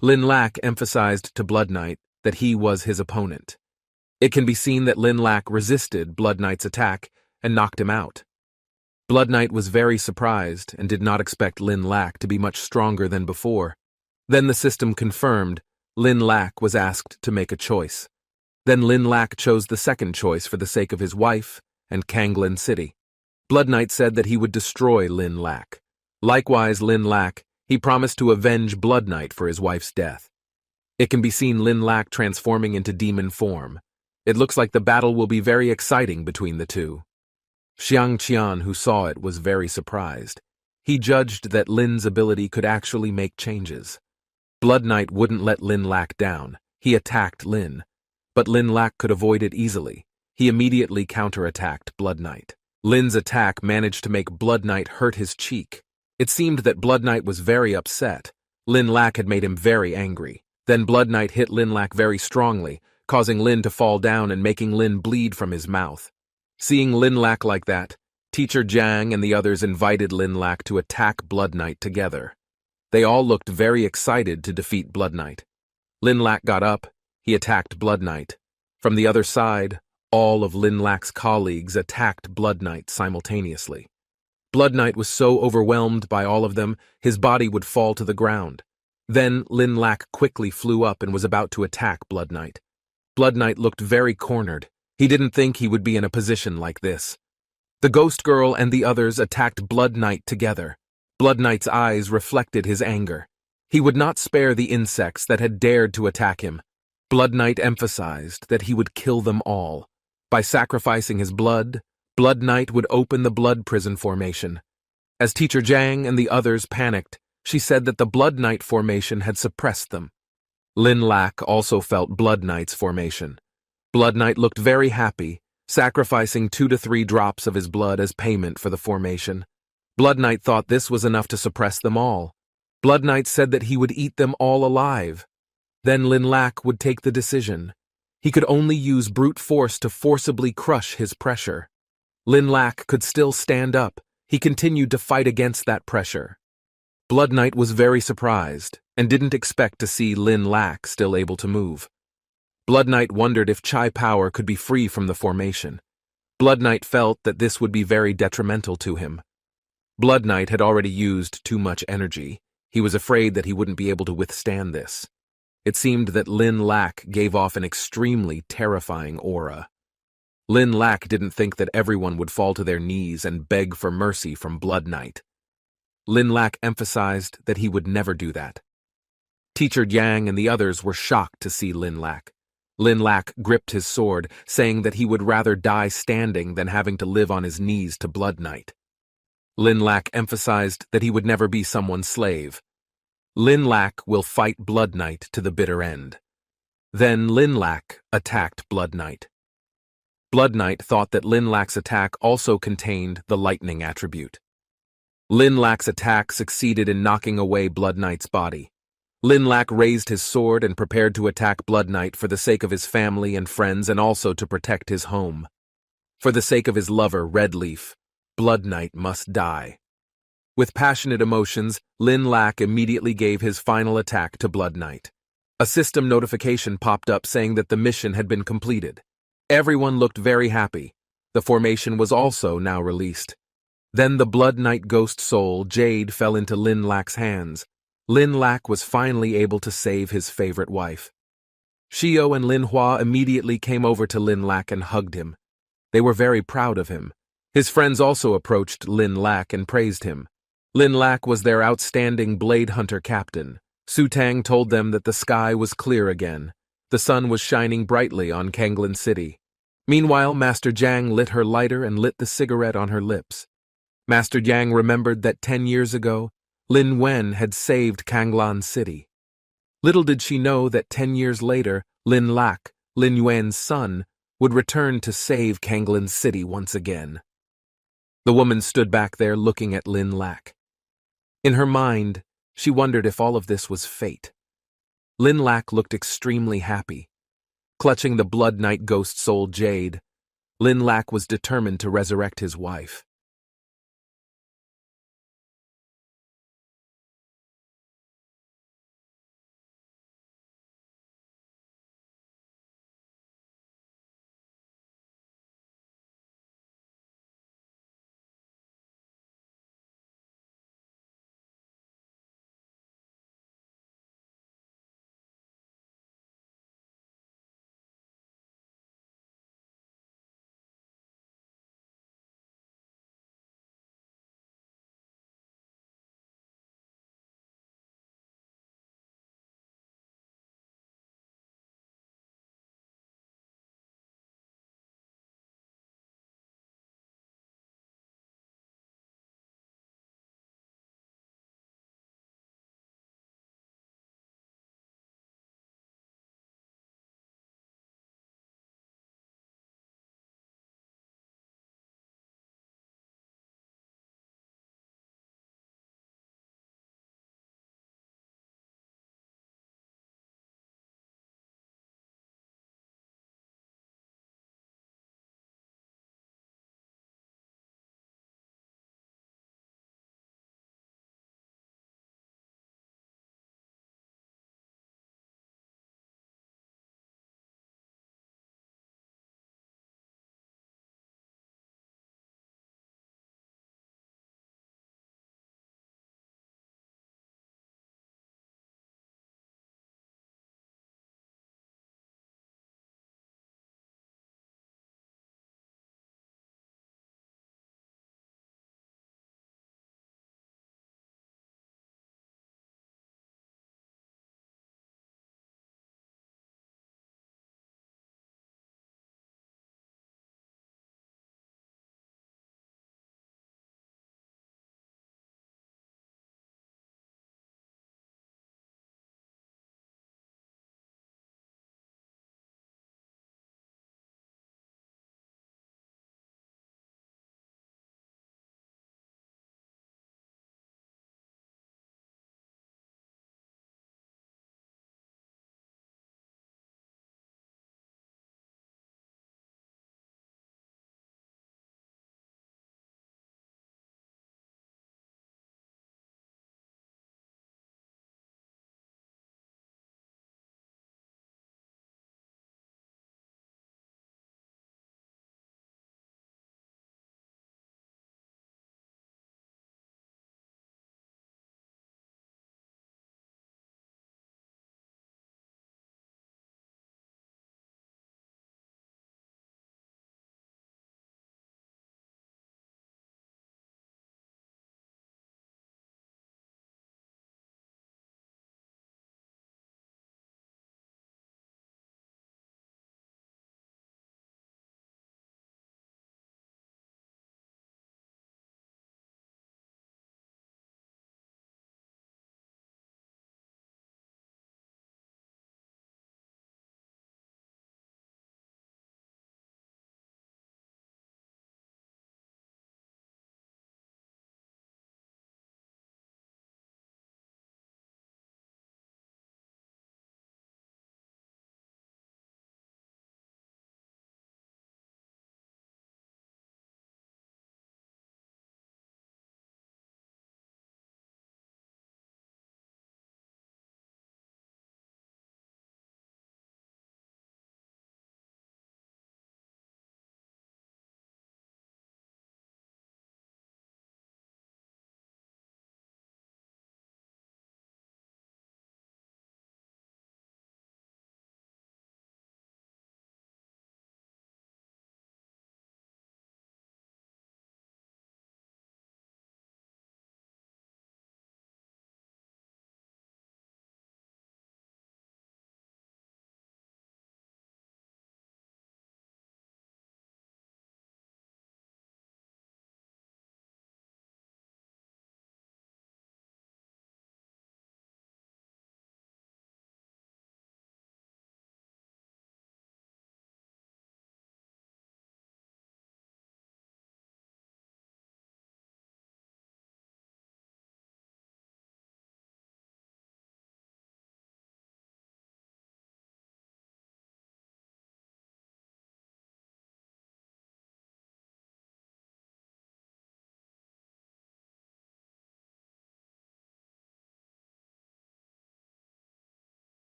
Lin Lak emphasized to Blood Knight that he was his opponent. It can be seen that Lin Lak resisted Blood Knight's attack and knocked him out. Blood Knight was very surprised and did not expect Lin Lak to be much stronger than before. Then the system confirmed Lin Lak was asked to make a choice. Then Lin Lak chose the second choice for the sake of his wife and Kanglin City. Blood Knight said that he would destroy Lin Lak. Likewise, Lin Lak, he promised to avenge Blood Knight for his wife's death. It can be seen Lin Lak transforming into demon form. It looks like the battle will be very exciting between the two. Xiang Qian, who saw it, was very surprised. He judged that Lin's ability could actually make changes. Blood Knight wouldn't let Lin Lak down. He attacked Lin. But Lin Lak could avoid it easily. He immediately counterattacked Blood Knight. Lin's attack managed to make Blood Knight hurt his cheek. It seemed that Blood Knight was very upset. Lin Lak had made him very angry. Then Blood Knight hit Lin Lak very strongly, causing Lin to fall down and making Lin bleed from his mouth. Seeing Lin Lak like that, Teacher Jiang and the others invited Lin Lak to attack Blood Knight together. They all looked very excited to defeat Blood Knight. Lin Lak got up. He attacked Blood Knight. From the other side, all of Lin Lak's colleagues attacked Blood Knight simultaneously. Blood Knight was so overwhelmed by all of them, his body would fall to the ground. Then Lin Lak quickly flew up and was about to attack Blood Knight. Blood Knight looked very cornered. He didn't think he would be in a position like this. The ghost girl and the others attacked Blood Knight together. Blood Knight's eyes reflected his anger. He would not spare the insects that had dared to attack him. Blood Knight emphasized that he would kill them all. By sacrificing his blood, Blood Knight would open the blood prison formation. As Teacher Jiang and the others panicked, she said that the Blood Knight formation had suppressed them. Lin Lak also felt Blood Knight's formation. Blood Knight looked very happy, sacrificing 2 to 3 drops of his blood as payment for the formation. Blood Knight thought this was enough to suppress them all. Blood Knight said that he would eat them all alive. Then Lin Lak would take the decision. He could only use brute force to forcibly crush his pressure. Lin Lak could still stand up. He continued to fight against that pressure. Blood Knight was very surprised and didn't expect to see Lin Lak still able to move. Blood Knight wondered if Chai power could be free from the formation. Blood Knight felt that this would be very detrimental to him. Blood Knight had already used too much energy. He was afraid that he wouldn't be able to withstand this. It seemed that Lin Lak gave off an extremely terrifying aura. Lin Lak didn't think that everyone would fall to their knees and beg for mercy from Blood Knight. Lin Lak emphasized that he would never do that. Teacher Yang and the others were shocked to see Lin Lak. Lin Lak gripped his sword, saying that he would rather die standing than having to live on his knees to Blood Knight. Lin Lak emphasized that he would never be someone's slave. Lin Lak will fight Blood Knight to the bitter end. Then Lin Lak attacked Blood Knight. Blood Knight thought that Lin Lak's attack also contained the lightning attribute. Lin Lak's attack succeeded in knocking away Blood Knight's body. Lin Lak raised his sword and prepared to attack Blood Knight for the sake of his family and friends and also to protect his home. For the sake of his lover, Red Leaf, Blood Knight must die. With passionate emotions, Lin Lak immediately gave his final attack to Blood Knight. A system notification popped up saying that the mission had been completed. Everyone looked very happy. The formation was also now released. Then the Blood Knight ghost soul, Jade, fell into Lin Lak's hands. Lin Lak was finally able to save his favorite wife. Shio and Lin Hua immediately came over to Lin Lak and hugged him. They were very proud of him. His friends also approached Lin Lak and praised him. Lin Lak was their outstanding blade hunter captain. Su Tang told them that the sky was clear again. The sun was shining brightly on Kanglan City. Meanwhile, Master Jiang lit her lighter and lit the cigarette on her lips. Master Yang remembered that 10 years ago, Lin Wen had saved Kanglan City. Little did she know that 10 years later, Lin Lak, Lin Yuan's son, would return to save Kanglan City once again. The woman stood back there looking at Lin Lak. In her mind, she wondered if all of this was fate. Lin Lak looked extremely happy. Clutching the Blood Knight ghost soul Jade, Lin Lak was determined to resurrect his wife.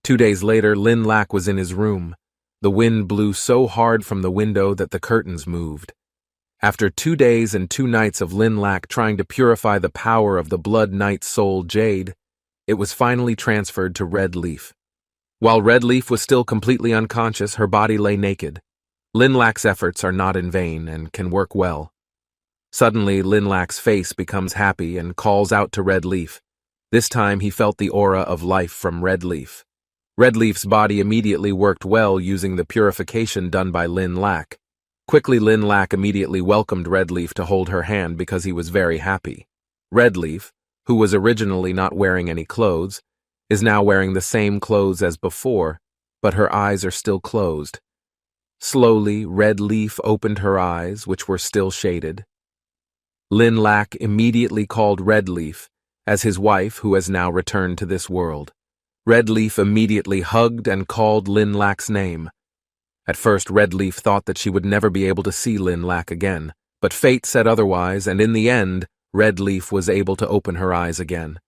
2 days later, Lin Lak was in his room. The wind blew so hard from the window that the curtains moved. After 2 days and 2 nights of Lin Lak trying to purify the power of the Blood Knight Soul Jade, it was finally transferred to Red Leaf. While Red Leaf was still completely unconscious, her body lay naked. Lin Lak's efforts are not in vain and can work well. Suddenly, Lin Lak's face becomes happy and calls out to Red Leaf. This time he felt the aura of life from Red Leaf. Red Leaf's body immediately worked well using the purification done by Lin Lak. Quickly, Lin Lak immediately welcomed Red Leaf to hold her hand because he was very happy. Red Leaf, who was originally not wearing any clothes, is now wearing the same clothes as before, but her eyes are still closed. Slowly, Red Leaf opened her eyes, which were still shaded. Lin Lak immediately called Red Leaf as his wife, who has now returned to this world. Red Leaf immediately hugged and called Lin Lak's name. At first, Red Leaf thought that she would never be able to see Lin Lak again, but fate said otherwise, and in the end, Red Leaf was able to open her eyes again.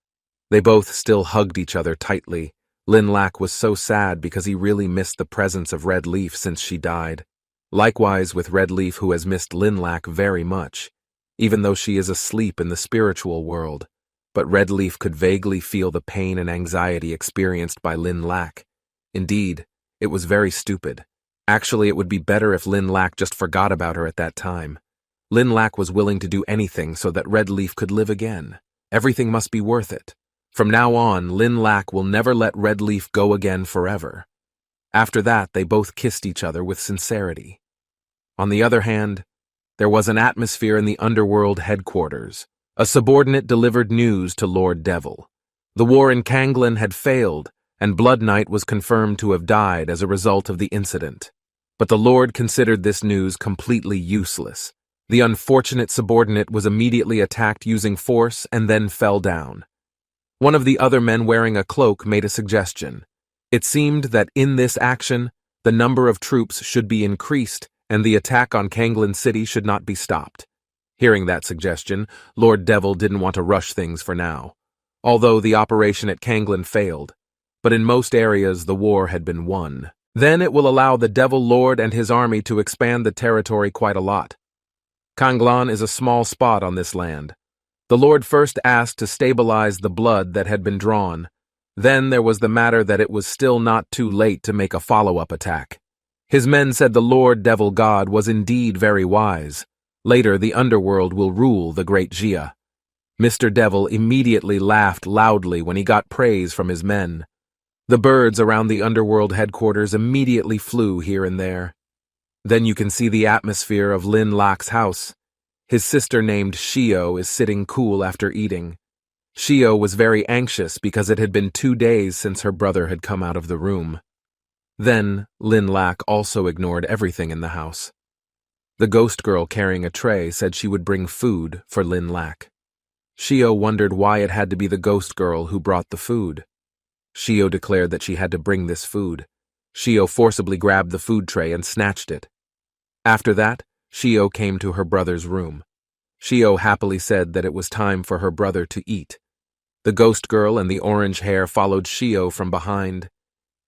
They both still hugged each other tightly. Lin Lak was so sad because he really missed the presence of Red Leaf since she died. Likewise with Red Leaf, who has missed Lin Lak very much, even though she is asleep in the spiritual world. But Red Leaf could vaguely feel the pain and anxiety experienced by Lin Lak. Indeed, it was very stupid. Actually, it would be better if Lin Lak just forgot about her at that time. Lin Lak was willing to do anything so that Red Leaf could live again. Everything must be worth it. From now on, Lin Lak will never let Red Leaf go again forever. After that, they both kissed each other with sincerity. On the other hand, there was an atmosphere in the underworld headquarters. A subordinate delivered news to Lord Devil. The war in Kanglin had failed, and Blood Knight was confirmed to have died as a result of the incident. But the Lord considered this news completely useless. The unfortunate subordinate was immediately attacked using force and then fell down. One of the other men wearing a cloak made a suggestion. It seemed that in this action, the number of troops should be increased and the attack on Kanglin City should not be stopped. Hearing that suggestion, Lord Devil didn't want to rush things for now, although the operation at Kanglin failed. But in most areas, the war had been won. Then it will allow the Devil Lord and his army to expand the territory quite a lot. Kanglin is a small spot on this land. The Lord first asked to stabilize the blood that had been drawn. Then there was the matter that it was still not too late to make a follow-up attack. His men said the Lord Devil God was indeed very wise. Later, the underworld will rule the great Jia. Mr. Devil immediately laughed loudly when he got praise from his men. The birds around the underworld headquarters immediately flew here and there. Then you can see the atmosphere of Lin Lak's house. His sister named Shio is sitting cool after eating. Shio was very anxious because it had been 2 days since her brother had come out of the room. Then, Lin Lak also ignored everything in the house. The ghost girl carrying a tray said she would bring food for Lin Lak. Shio wondered why it had to be the ghost girl who brought the food. Shio declared that she had to bring this food. Shio forcibly grabbed the food tray and snatched it. After that, Shio came to her brother's room. Shio happily said that it was time for her brother to eat. The ghost girl and the orange hair followed Shio from behind.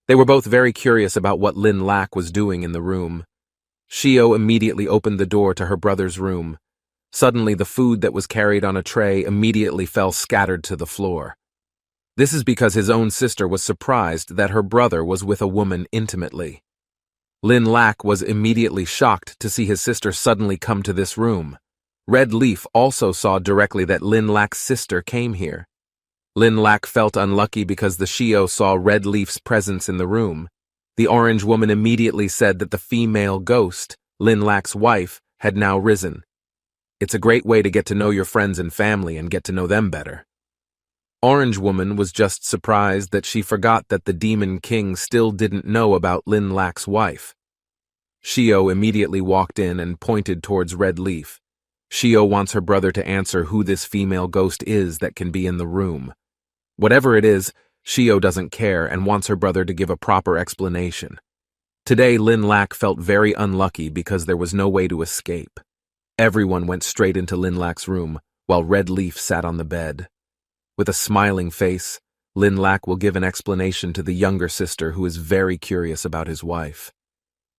They were both very curious about what Lin Lak was doing in the room. Shio immediately opened the door to her brother's room. Suddenly, the food that was carried on a tray immediately fell scattered to the floor. This is because his own sister was surprised that her brother was with a woman intimately. Lin Lak was immediately shocked to see his sister suddenly come to this room. Red Leaf also saw directly that Lin Lak's sister came here. Lin Lak felt unlucky because the Shio saw Red Leaf's presence in the room. The orange woman immediately said that the female ghost, Lin Lak's wife, had now risen. It's a great way to get to know your friends and family and get to know them better. Orange woman was just surprised that she forgot that the Demon King still didn't know about Lin Lak's wife. Shio immediately walked in and pointed towards Red Leaf. Shio wants her brother to answer who this female ghost is that can be in the room. Whatever it is, Shio doesn't care and wants her brother to give a proper explanation. Today, Lin Lak felt very unlucky because there was no way to escape. Everyone went straight into Lin Lak's room, while Red Leaf sat on the bed. With a smiling face, Lin Lak will give an explanation to the younger sister who is very curious about his wife.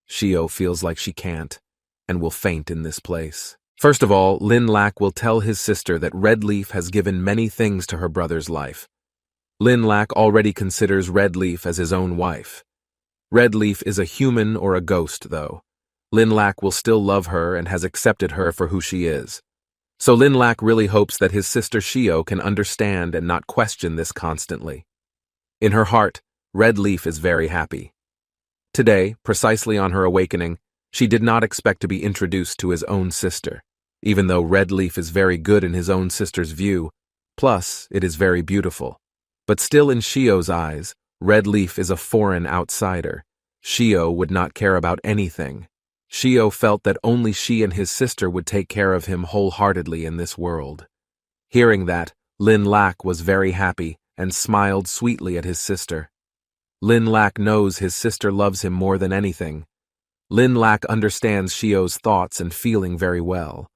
Shio feels like she can't, and will faint in this place. First of all, Lin Lak will tell his sister that Red Leaf has given many things to her brother's life. Lin Lak already considers Red Leaf as his own wife. Red Leaf is a human or a ghost, though. Lin Lak will still love her and has accepted her for who she is. So Lin Lak really hopes that his sister Shio can understand and not question this constantly. In her heart, Red Leaf is very happy. Today, precisely on her awakening, she did not expect to be introduced to his own sister, even though Red Leaf is very good in his own sister's view, plus it is very beautiful. But still in Shio's eyes, Red Leaf is a foreign outsider. Shio would not care about anything. Shio felt that only she and his sister would take care of him wholeheartedly in this world. Hearing that, Lin Lak was very happy and smiled sweetly at his sister. Lin Lak knows his sister loves him more than anything. Lin Lak understands Shio's thoughts and feeling very well,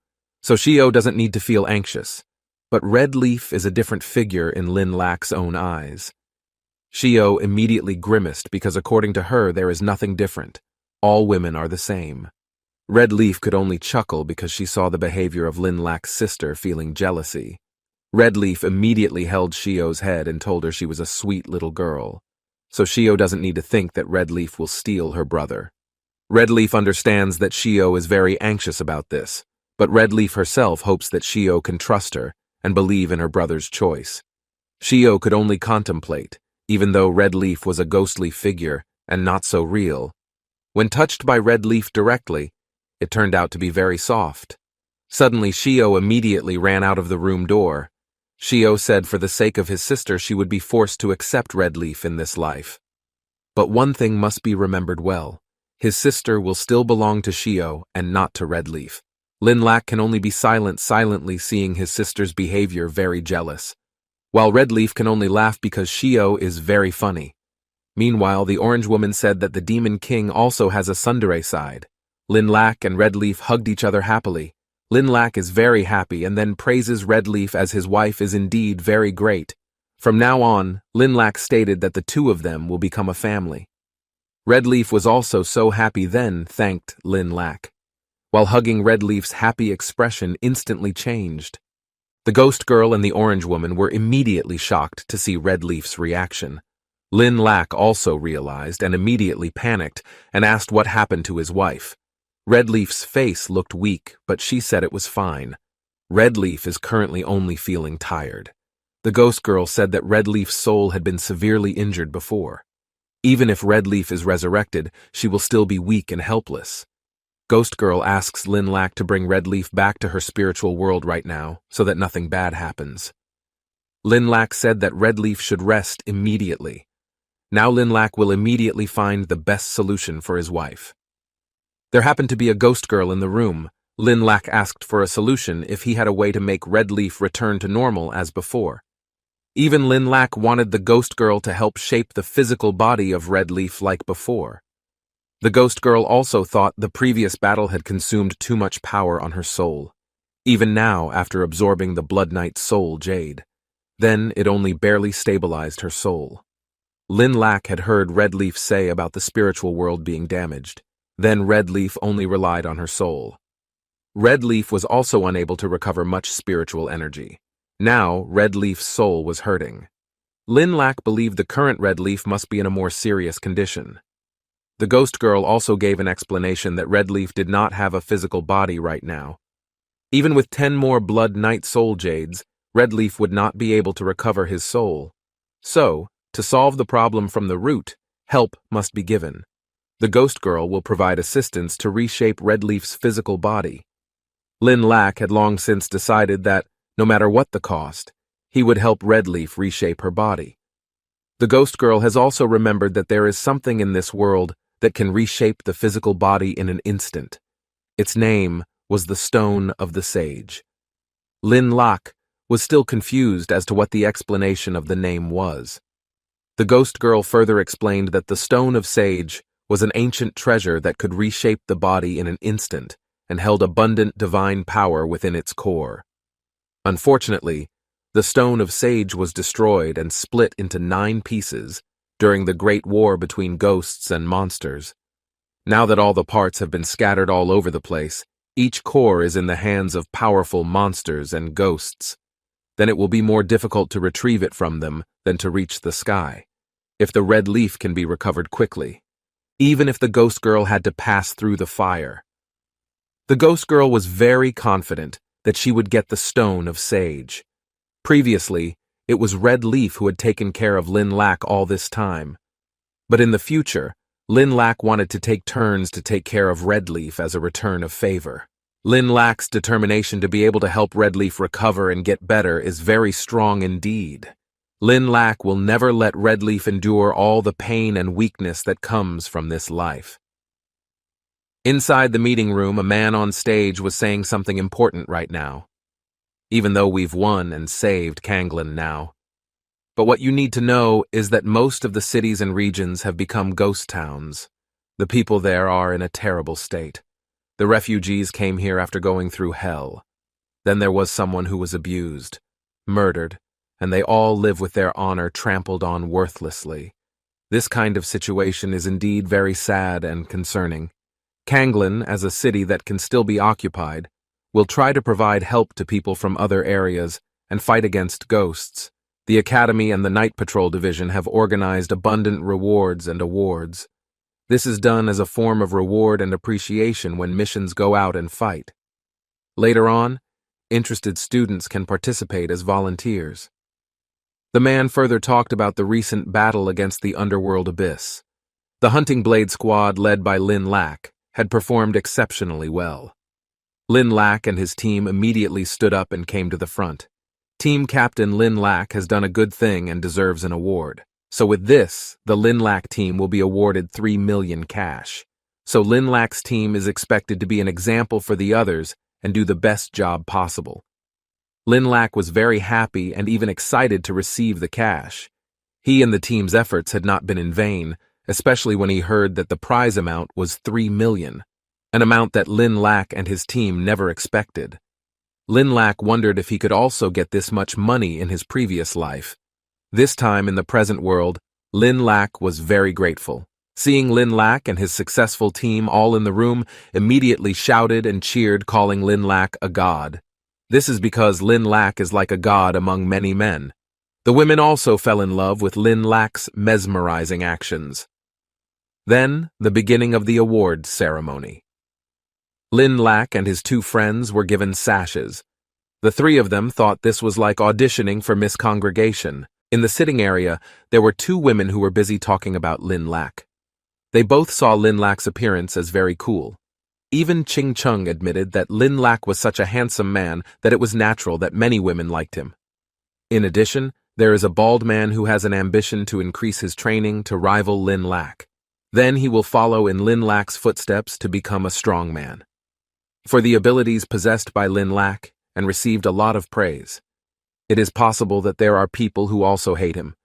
so Shio doesn't need to feel anxious. But Red Leaf is a different figure in Lin Lak's own eyes. Shio immediately grimaced because according to her there is nothing different. All women are the same. Red Leaf could only chuckle because she saw the behavior of Lin Lak's sister feeling jealousy. Red Leaf immediately held Shio's head and told her she was a sweet little girl. So Shio doesn't need to think that Red Leaf will steal her brother. Red Leaf understands that Shio is very anxious about this, but Red Leaf herself hopes that Shio can trust her and believe in her brother's choice. Shio could only contemplate, even though Red Leaf was a ghostly figure and not so real. When touched by Red Leaf directly, it turned out to be very soft. Suddenly, Shio immediately ran out of the room door. Shio said for the sake of his sister she would be forced to accept Red Leaf in this life. But one thing must be remembered well. His sister will still belong to Shio and not to Red Leaf. Lin Lak can only be silently seeing his sister's behavior very jealous, while Red Leaf can only laugh because Shio is very funny. Meanwhile, the Orange Woman said that the Demon King also has a tsundere side. Lin Lak and Red Leaf hugged each other happily. Lin Lak is very happy and then praises Red Leaf as his wife is indeed very great. From now on, Lin Lak stated that the two of them will become a family. Red Leaf was also so happy then thanked Lin Lak. While hugging, Red Leaf's happy expression instantly changed. The Ghost Girl and the Orange Woman were immediately shocked to see Red Leaf's reaction. Lin Lak also realized and immediately panicked and asked what happened to his wife. Red Leaf's face looked weak, but she said it was fine. Red Leaf is currently only feeling tired. The Ghost Girl said that Red Leaf's soul had been severely injured before. Even if Red Leaf is resurrected, she will still be weak and helpless. Ghost Girl asks Lin Lak to bring Red Leaf back to her spiritual world right now so that nothing bad happens. Lin Lak said that Red Leaf should rest immediately. Now Lin Lak will immediately find the best solution for his wife. There happened to be a Ghost Girl in the room. Lin Lak asked for a solution if he had a way to make Red Leaf return to normal as before. Even Lin Lak wanted the Ghost Girl to help shape the physical body of Red Leaf like before. The Ghost Girl also thought the previous battle had consumed too much power on her soul, even now after absorbing the Blood Knight's soul jade. Then it only barely stabilized her soul. Lin Lak had heard Red Leaf say about the spiritual world being damaged. Then Red Leaf only relied on her soul. Red Leaf was also unable to recover much spiritual energy. Now, Red Leaf's soul was hurting. Lin Lak believed the current Red Leaf must be in a more serious condition. The Ghost Girl also gave an explanation that Red Leaf did not have a physical body right now. Even with 10 more Blood Knight soul jades, Red Leaf would not be able to recover his soul. So, to solve the problem from the root, help must be given. The Ghost Girl will provide assistance to reshape Red Leaf's physical body. Lin Lak had long since decided that, no matter what the cost, he would help Red Leaf reshape her body. The Ghost Girl has also remembered that there is something in this world that can reshape the physical body in an instant. Its name was the Stone of the Sage. Lin Lak was still confused as to what the explanation of the name was. The Ghost Girl further explained that the Stone of Sage was an ancient treasure that could reshape the body in an instant and held abundant divine power within its core. Unfortunately, The Stone of Sage was destroyed and split into 9 pieces during the Great War between ghosts and monsters. Now that all the parts have been scattered all over the place, each core is in the hands of powerful monsters and ghosts. Then it will be more difficult to retrieve it from them than to reach the sky, if the red leaf can be recovered quickly, even if the ghost girl had to pass through the fire. The ghost girl was very confident that she would get the Stone of Sage. Previously, it was Red Leaf who had taken care of Lin Lac all this time. But in the future, Lin Lac wanted to take turns to take care of Red Leaf as a return of favor. Lin Lac's determination to be able to help Red Leaf recover and get better is very strong indeed. Lin Lac will never let Red Leaf endure all the pain and weakness that comes from this life. Inside the meeting room, a man on stage was saying something important right now. Even though we've won and saved Kanglin now. But what you need to know is that most of the cities and regions have become ghost towns. The people there are in a terrible state. The refugees came here after going through hell. Then there was someone who was abused, murdered, and they all live with their honor trampled on worthlessly. This kind of situation is indeed very sad and concerning. Kanglin, as a city that can still be occupied, will try to provide help to people from other areas and fight against ghosts. The Academy and the Night Patrol Division have organized abundant rewards and awards. This is done as a form of reward and appreciation when missions go out and fight. Later on, interested students can participate as volunteers. The man further talked about the recent battle against the underworld abyss. The Hunting Blade squad led by Lin Lac had performed exceptionally well. Lin Lac and his team immediately stood up and came to the front. Team Captain Lin Lac has done a good thing and deserves an award. So with this, the Lin Lac team will be awarded 3 million cash. So Lin Lac's team is expected to be an example for the others and do the best job possible. Lin Lac was very happy and even excited to receive the cash. He and the team's efforts had not been in vain, especially when he heard that the prize amount was 3 million. An amount that Lin Lac and his team never expected. Lin Lac wondered if he could also get this much money in his previous life. This time in the present world, Lin Lac was very grateful. Seeing Lin Lac and his successful team all in the room, immediately shouted and cheered, calling Lin Lac a god. This is because Lin Lac is like a god among many men. The women also fell in love with Lin Lac's mesmerizing actions. Then, the beginning of the award ceremony. Lin Lac and his 2 friends were given sashes. The 3 of them thought this was like auditioning for Miss Congregation. In the sitting area, there were 2 women who were busy talking about Lin Lac. They both saw Lin Lac's appearance as very cool. Even Ching Chung admitted that Lin Lac was such a handsome man that it was natural that many women liked him. In addition, there is a bald man who has an ambition to increase his training to rival Lin Lac. Then he will follow in Lin Lac's footsteps to become a strong man. For the abilities possessed by Lin Lac, and received a lot of praise. It is possible that there are people who also hate him.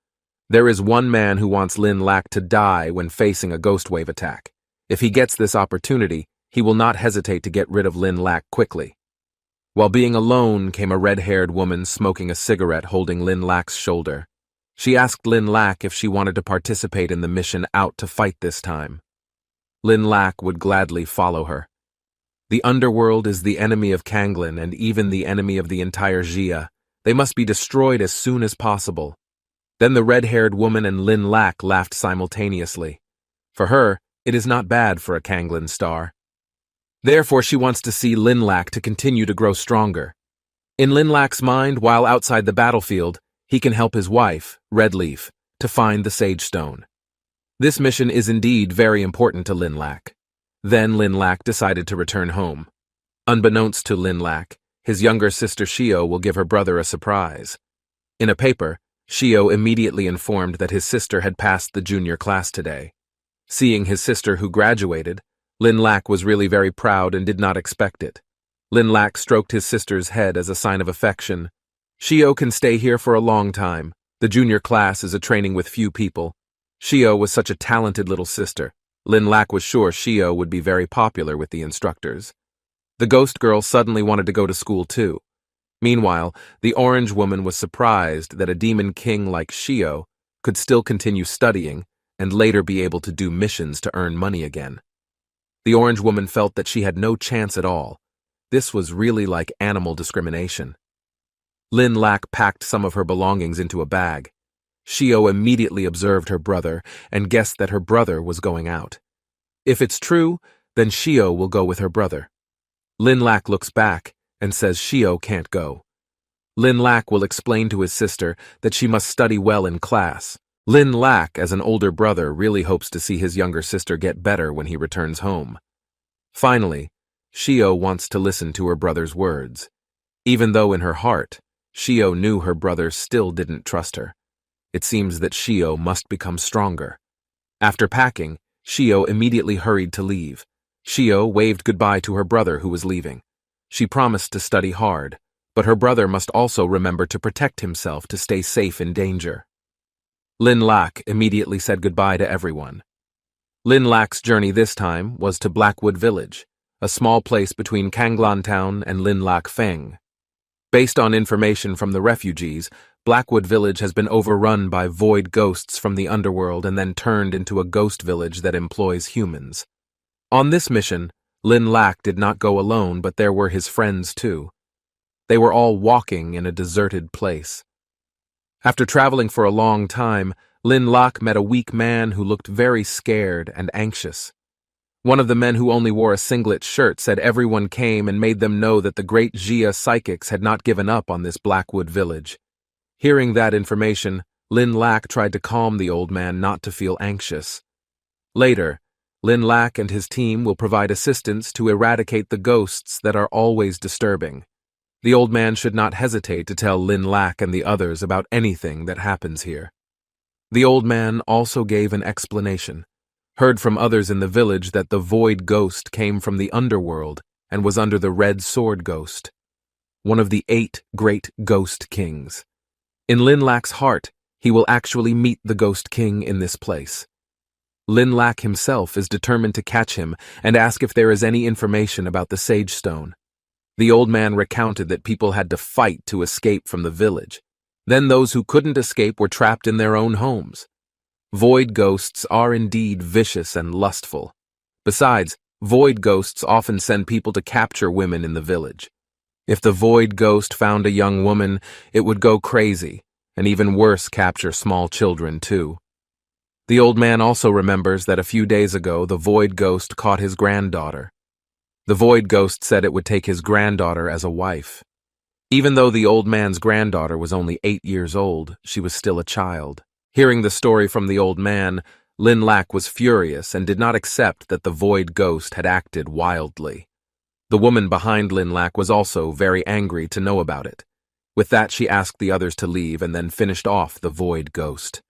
There is one man who wants Lin Lac to die when facing a ghost wave attack. If he gets this opportunity, he will not hesitate to get rid of Lin Lac quickly. While being alone came a red-haired woman smoking a cigarette holding Lin Lac's shoulder. She asked Lin Lac if she wanted to participate in the mission out to fight this time. Lin Lac would gladly follow her. The underworld is the enemy of Kanglin and even the enemy of the entire Jia. They must be destroyed as soon as possible. Then the red-haired woman and Lin Lac laughed simultaneously. For her, it is not bad for a Kanglin star. Therefore, she wants to see Lin Lac to continue to grow stronger. In Lin Lac's mind, while outside the battlefield, he can help his wife, Red Leaf, to find the Sage Stone. This mission is indeed very important to Lin Lac. Then Lin Lac decided to return home. Unbeknownst to Lin Lac, his younger sister Shio will give her brother a surprise. In a paper, Shio immediately informed that his sister had passed the junior class today. Seeing his sister who graduated, Lin Lac was really very proud and did not expect it. Lin Lac stroked his sister's head as a sign of affection. Shio can stay here for a long time. The junior class is a training with few people. Shio was such a talented little sister. Lin Lac was sure Shio would be very popular with the instructors. The ghost girl suddenly wanted to go to school too. Meanwhile, the orange woman was surprised that a demon king like Shio could still continue studying and later be able to do missions to earn money again. The orange woman felt that she had no chance at all. This was really like animal discrimination. Lin Lak packed some of her belongings into a bag. Shio immediately observed her brother and guessed that her brother was going out. If it's true, then Shio will go with her brother. Lin Lak looks back and says Shio can't go. Lin Lak will explain to his sister that she must study well in class. Lin Lak, as an older brother, really hopes to see his younger sister get better when he returns home. Finally, Shio wants to listen to her brother's words. Even though in her heart, Shio knew her brother still didn't trust her. It seems that Shio must become stronger. After packing, Shio immediately hurried to leave. Shio waved goodbye to her brother who was leaving. She promised to study hard, but her brother must also remember to protect himself to stay safe in danger. Lin Lak immediately said goodbye to everyone. Lin Lak's journey this time was to Blackwood Village, a small place between Kanglan Town and Lin Lak Feng. Based on information from the refugees, Blackwood Village has been overrun by void ghosts from the underworld and then turned into a ghost village that employs humans. On this mission, Lin Lak did not go alone, but there were his friends too. They were all walking in a deserted place. After traveling for a long time, Lin Lak met a weak man who looked very scared and anxious. One of the men who only wore a singlet shirt said everyone came and made them know that the great Jia psychics had not given up on this Blackwood village. Hearing that information, Lin Lak tried to calm the old man not to feel anxious. Later, Lin Lak and his team will provide assistance to eradicate the ghosts that are always disturbing. The old man should not hesitate to tell Lin Lak and the others about anything that happens here. The old man also gave an explanation. Heard from others in the village that the void ghost came from the underworld and was under the red sword ghost, one of the 8 great ghost kings. In Lin Lak's heart, he will actually meet the ghost king in this place. Lin Lak himself is determined to catch him and ask if there is any information about the Sage Stone. The old man recounted that people had to fight to escape from the village. Then those who couldn't escape were trapped in their own homes. Void ghosts are indeed vicious and lustful. Besides, void ghosts often send people to capture women in the village. If the void ghost found a young woman, it would go crazy, and even worse, capture small children too. The old man also remembers that a few days ago the void ghost caught his granddaughter. The void ghost said it would take his granddaughter as a wife. Even though the old man's granddaughter was only 8 years old, she was still a child. Hearing the story from the old man, Lin Lak was furious and did not accept that the void ghost had acted wildly. The woman behind Lin Lak was also very angry to know about it. With that, she asked the others to leave and then finished off the void ghost.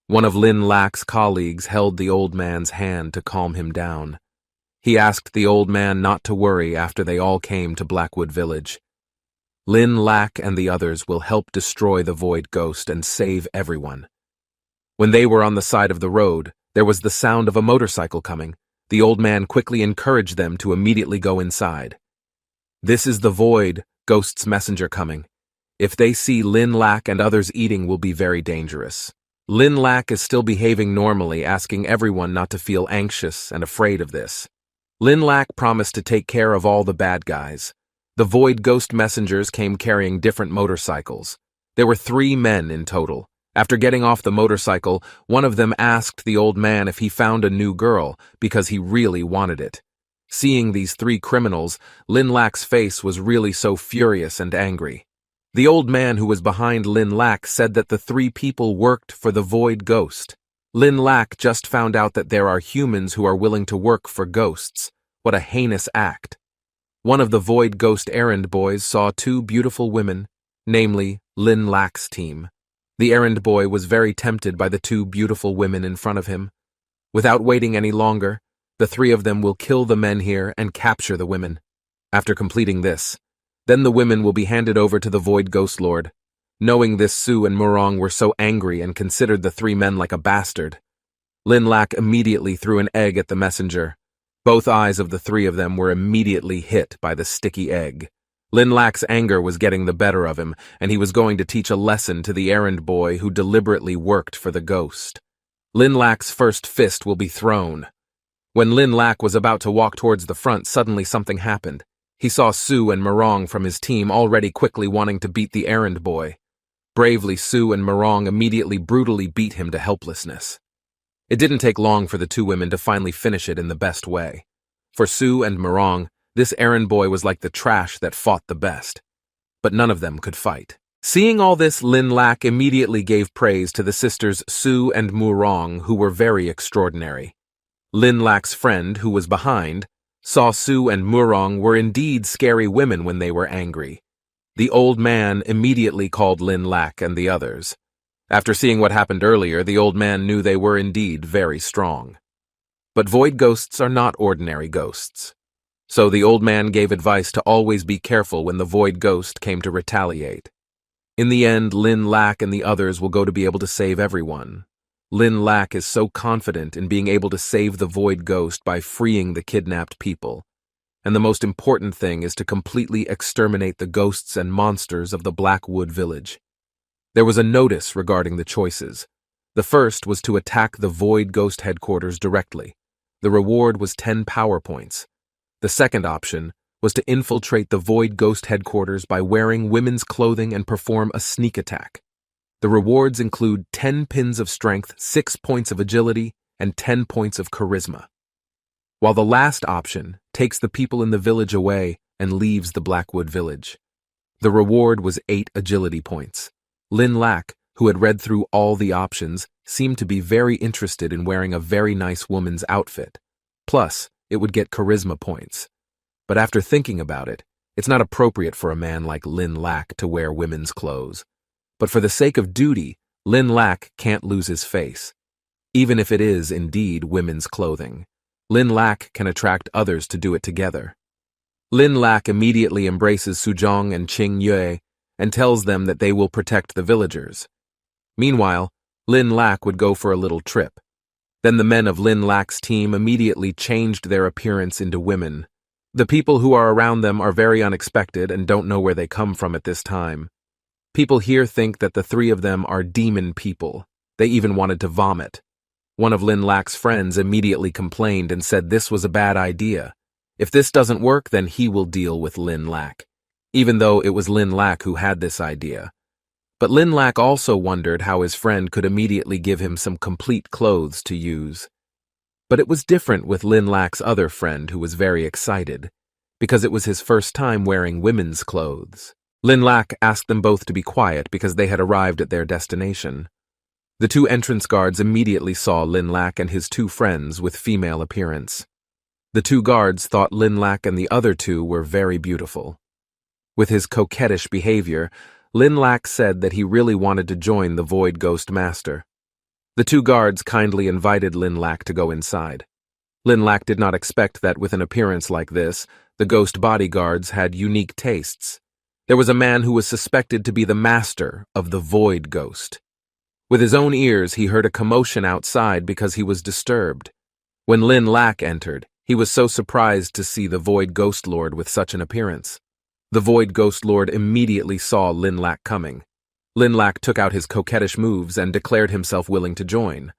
One of Lin Lak's colleagues held the old man's hand to calm him down. He asked the old man not to worry after they all came to Blackwood Village. Lin Lak and the others will help destroy the void ghost and save everyone. When they were on the side of the road, there was the sound of a motorcycle coming. The old man quickly encouraged them to immediately go inside. This is the void ghost's messenger coming. If they see Lin Lak and others eating, will be very dangerous. Lin Lak is still behaving normally, asking everyone not to feel anxious and afraid of this. Lin Lak promised to take care of all the bad guys. The void ghost messengers came carrying different motorcycles. There were 3 men in total. After getting off the motorcycle, one of them asked the old man if he found a new girl because he really wanted it. Seeing these 3 criminals, Lin Lak's face was really so furious and angry. The old man who was behind Lin Lak said that the 3 people worked for the void ghost. Lin Lak just found out that there are humans who are willing to work for ghosts. What a heinous act. One of the void ghost errand boys saw 2 beautiful women, namely Lin Lak's team. The errand boy was very tempted by the 2 beautiful women in front of him. Without waiting any longer, the 3 of them will kill the men here and capture the women. After completing this, then the women will be handed over to the void ghost lord. Knowing this, Su and Murong were so angry and considered the 3 men like a bastard. Lin Lak immediately threw an egg at the messenger. Both eyes of the 3 of them were immediately hit by the sticky egg. Lin Lak's anger was getting the better of him, and he was going to teach a lesson to the errand boy who deliberately worked for the ghost. Lin Lak's first fist will be thrown. When Lin Lak was about to walk towards the front, suddenly something happened. He saw Sue and Morong from his team already quickly wanting to beat the errand boy. Bravely, Sue and Morong immediately brutally beat him to helplessness. It didn't take long for the two women to finally finish it in the best way. For Sue and Morong, this errand boy was like the trash that fought the best. But none of them could fight. Seeing all this, Lin Lak immediately gave praise to the sisters Sue and Morong, who were very extraordinary. Lin Lak's friend, who was behind, saw Sue and Morong were indeed scary women when they were angry. The old man immediately called Lin Lak and the others. After seeing what happened earlier, the old man knew they were indeed very strong. But void ghosts are not ordinary ghosts. So the old man gave advice to always be careful when the void ghost came to retaliate. In the end, Lin Lak and the others will go to be able to save everyone. Lin Lak is so confident in being able to save the void ghost by freeing the kidnapped people. And the most important thing is to completely exterminate the ghosts and monsters of the Blackwood village. There was a notice regarding the choices. The first was to attack the void ghost headquarters directly. The reward was 10 power points. The second option was to infiltrate the void ghost headquarters by wearing women's clothing and perform a sneak attack. The rewards include 10 pins of strength, 6 points of agility, and 10 points of charisma. While the last option takes the people in the village away and leaves the Blackwood village. The reward was 8 agility points. Lin Lak, who had read through all the options, seemed to be very interested in wearing a very nice woman's outfit. Plus, it would get charisma points. But after thinking about it, it's not appropriate for a man like Lin Lak to wear women's clothes. But for the sake of duty, Lin Lak can't lose his face. Even if it is indeed women's clothing, Lin Lak can attract others to do it together. Lin Lak immediately embraces Suzhong and Qing Yue and tells them that they will protect the villagers. Meanwhile, Lin Lak would go for a little trip. Then the men of Lin Lak's team immediately changed their appearance into women. The people who are around them are very unexpected and don't know where they come from at this time. People here think that the three of them are demon people. They even wanted to vomit. One of Lin Lak's friends immediately complained and said this was a bad idea. If this doesn't work, then he will deal with Lin Lak, even though it was Lin Lak who had this idea. But Lin Lak also wondered how his friend could immediately give him some complete clothes to use. But it was different with Lin Lak's other friend, who was very excited, because it was his first time wearing women's clothes. Lin Lak asked them both to be quiet because they had arrived at their destination. The two entrance guards immediately saw Lin Lak and his two friends with female appearance. The two guards thought Lin Lak and the other two were very beautiful. With his coquettish behavior, Lin Lak said that he really wanted to join the Void Ghost Master. The two guards kindly invited Lin Lak to go inside. Lin Lak did not expect that with an appearance like this, the ghost bodyguards had unique tastes. There was a man who was suspected to be the master of the Void Ghost. With his own ears, he heard a commotion outside because he was disturbed. When Lin Lak entered, he was so surprised to see the Void Ghost Lord with such an appearance. The Void Ghost Lord immediately saw Lin Lak coming. Lin Lak took out his coquettish moves and declared himself willing to join.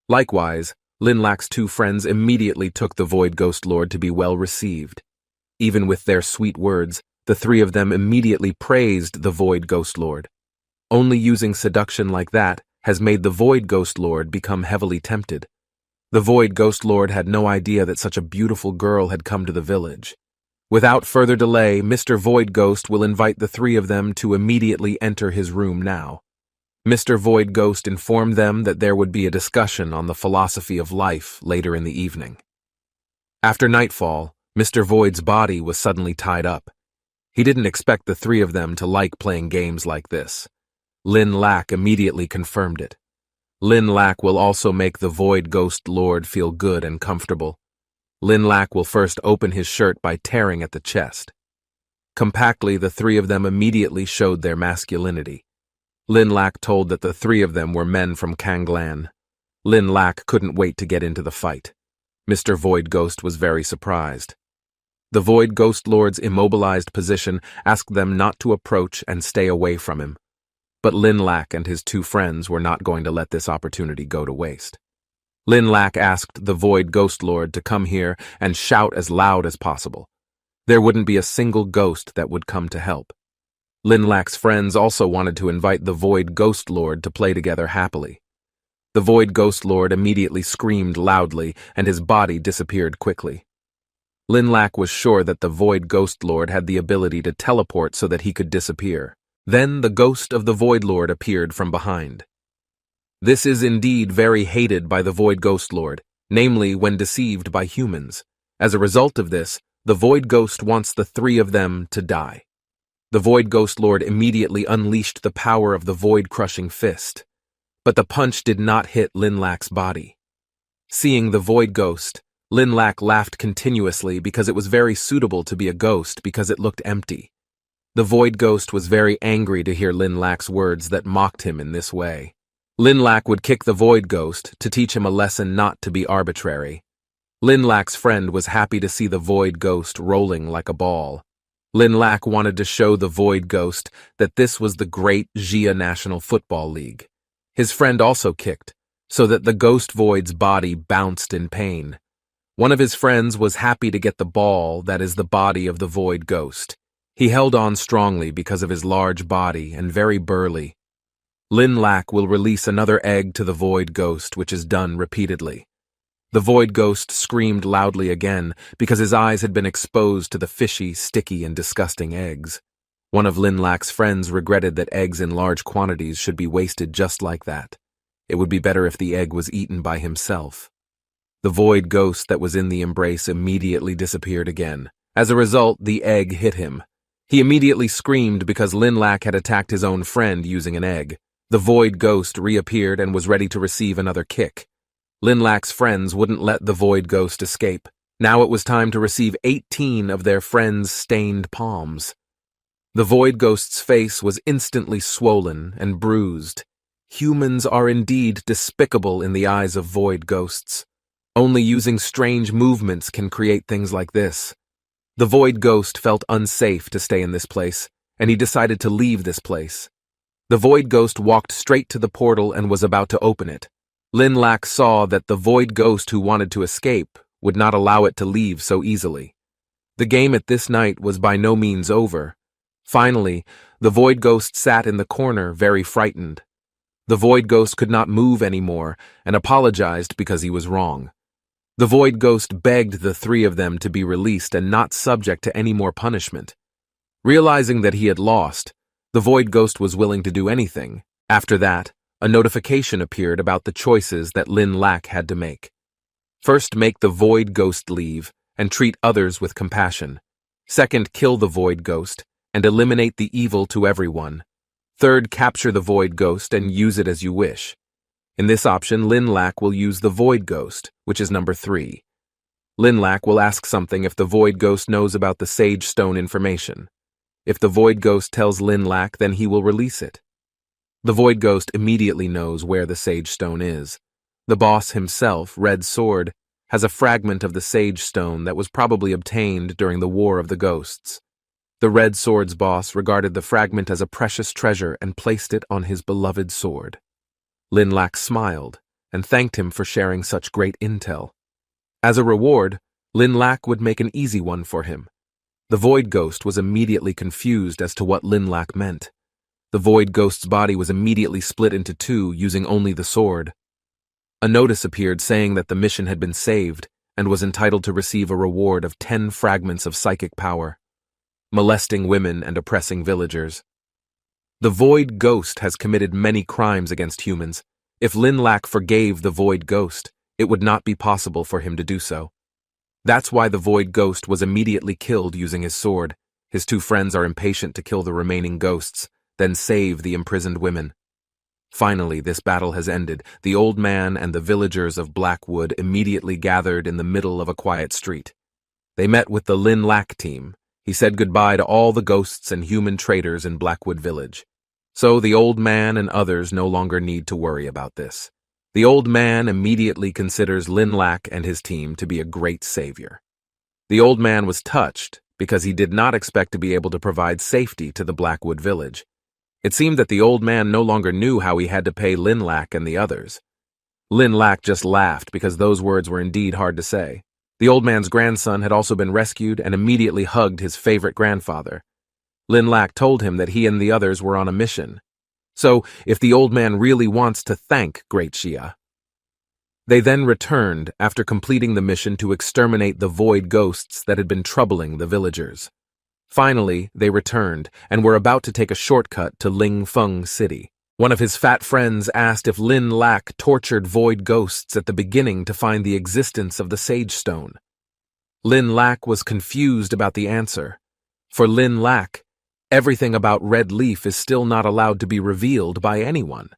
Likewise, Lin Lak's two friends immediately took the Void Ghost Lord to be well received. Even with their sweet words, the three of them immediately praised the Void Ghost Lord. Only using seduction like that has made the Void Ghost Lord become heavily tempted. The Void Ghost Lord had no idea that such a beautiful girl had come to the village. Without further delay, Mr. Void Ghost will invite the three of them to immediately enter his room now. Mr. Void Ghost informed them that there would be a discussion on the philosophy of life later in the evening. After nightfall, Mr. Void's body was suddenly tied up. He didn't expect the three of them to like playing games like this. Lin Lak immediately confirmed it. Lin Lak will also make the Void Ghost Lord feel good and comfortable. Lin Lak will first open his shirt by tearing at the chest. Compactly, the three of them immediately showed their masculinity. Lin Lak told that the three of them were men from Kanglan. Lin Lak couldn't wait to get into the fight. Mr. Void Ghost was very surprised. The Void Ghost Lord's immobilized position asked them not to approach and stay away from him. But Lin Lak and his two friends were not going to let this opportunity go to waste. Lin Lak asked the Void Ghost Lord to come here and shout as loud as possible. There wouldn't be a single ghost that would come to help. Lin Lak's friends also wanted to invite the Void Ghost Lord to play together happily. The Void Ghost Lord immediately screamed loudly, and his body disappeared quickly. Lin Lak was sure that the Void Ghost Lord had the ability to teleport so that he could disappear. Then the ghost of the Void Lord appeared from behind. This is indeed very hated by the Void Ghost Lord, namely when deceived by humans. As a result of this, the Void Ghost wants the three of them to die. The Void Ghost Lord immediately unleashed the power of the void-crushing fist. But the punch did not hit Lin Lak's body. Seeing the Void Ghost, Lin Lak laughed continuously because it was very suitable to be a ghost because it looked empty. The Void Ghost was very angry to hear Lin Lak's words that mocked him in this way. Lin Lak would kick the Void Ghost to teach him a lesson not to be arbitrary. Lin Lak's friend was happy to see the Void Ghost rolling like a ball. Lin Lak wanted to show the Void Ghost that this was the great Jia National Football League. His friend also kicked, so that the Ghost Void's body bounced in pain. One of his friends was happy to get the ball that is the body of the Void Ghost. He held on strongly because of his large body and very burly. Lin Lak will release another egg to the Void Ghost, which is done repeatedly. The Void Ghost screamed loudly again because his eyes had been exposed to the fishy, sticky, and disgusting eggs. One of Lin Lak's friends regretted that eggs in large quantities should be wasted just like that. It would be better if the egg was eaten by himself. The Void Ghost that was in the embrace immediately disappeared again. As a result, the egg hit him. He immediately screamed because Lin Lak had attacked his own friend using an egg. The Void Ghost reappeared and was ready to receive another kick. Lin Lak's friends wouldn't let the Void Ghost escape. Now it was time to receive 18 of their friends' stained palms. The Void Ghost's face was instantly swollen and bruised. Humans are indeed despicable in the eyes of Void Ghosts. Only using strange movements can create things like this. The Void Ghost felt unsafe to stay in this place, and he decided to leave this place. The Void Ghost walked straight to the portal and was about to open it. Lin Lak saw that the Void Ghost who wanted to escape would not allow it to leave so easily. The game at this night was by no means over. Finally, the Void Ghost sat in the corner very frightened. The Void Ghost could not move anymore and apologized because he was wrong. The Void Ghost begged the three of them to be released and not subject to any more punishment. Realizing that he had lost, the Void Ghost was willing to do anything. After that, a notification appeared about the choices that Lin Lak had to make. First, make the Void Ghost leave and treat others with compassion. Second, kill the Void Ghost and eliminate the evil to everyone. Third, capture the Void Ghost and use it as you wish. In this option, Lin Lak will use the Void Ghost, which is number 3. Lin Lak will ask something if the Void Ghost knows about the Sage Stone information. If the Void Ghost tells Lin Lak, then he will release it. The Void Ghost immediately knows where the Sage Stone is. The boss himself, Red Sword, has a fragment of the Sage Stone that was probably obtained during the War of the Ghosts. The Red Sword's boss regarded the fragment as a precious treasure and placed it on his beloved sword. Lin Lak smiled and thanked him for sharing such great intel. As a reward, Lin Lak would make an easy one for him. The Void Ghost was immediately confused as to what Lin Lak meant. The Void Ghost's body was immediately split into 2 using only the sword. A notice appeared saying that the mission had been saved and was entitled to receive a reward of 10 fragments of psychic power. Molesting women and oppressing villagers. The Void Ghost has committed many crimes against humans. If Lin Lak forgave the Void Ghost, it would not be possible for him to do so. That's why the Void Ghost was immediately killed using his sword. His 2 friends are impatient to kill the remaining ghosts, then save the imprisoned women. Finally, this battle has ended. The old man and the villagers of Blackwood immediately gathered in the middle of a quiet street. They met with the Lin Lak team. He said goodbye to all the ghosts and human traders in Blackwood Village. So the old man and others no longer need to worry about this. The old man immediately considers Lin Lak and his team to be a great savior. The old man was touched because he did not expect to be able to provide safety to the Blackwood village. It seemed that the old man no longer knew how he had to pay Lin Lak and the others. Lin Lak just laughed because those words were indeed hard to say. The old man's grandson had also been rescued and immediately hugged his favorite grandfather. Lin Lak told him that he and the others were on a mission. So, if the old man really wants to thank Great Xia. They then returned after completing the mission to exterminate the void ghosts that had been troubling the villagers. Finally, they returned and were about to take a shortcut to Ling Feng City. One of his fat friends asked if Lin Lak tortured void ghosts at the beginning to find the existence of the Sage Stone. Lin Lak was confused about the answer. For Lin Lak, everything about Red Leaf is still not allowed to be revealed by anyone.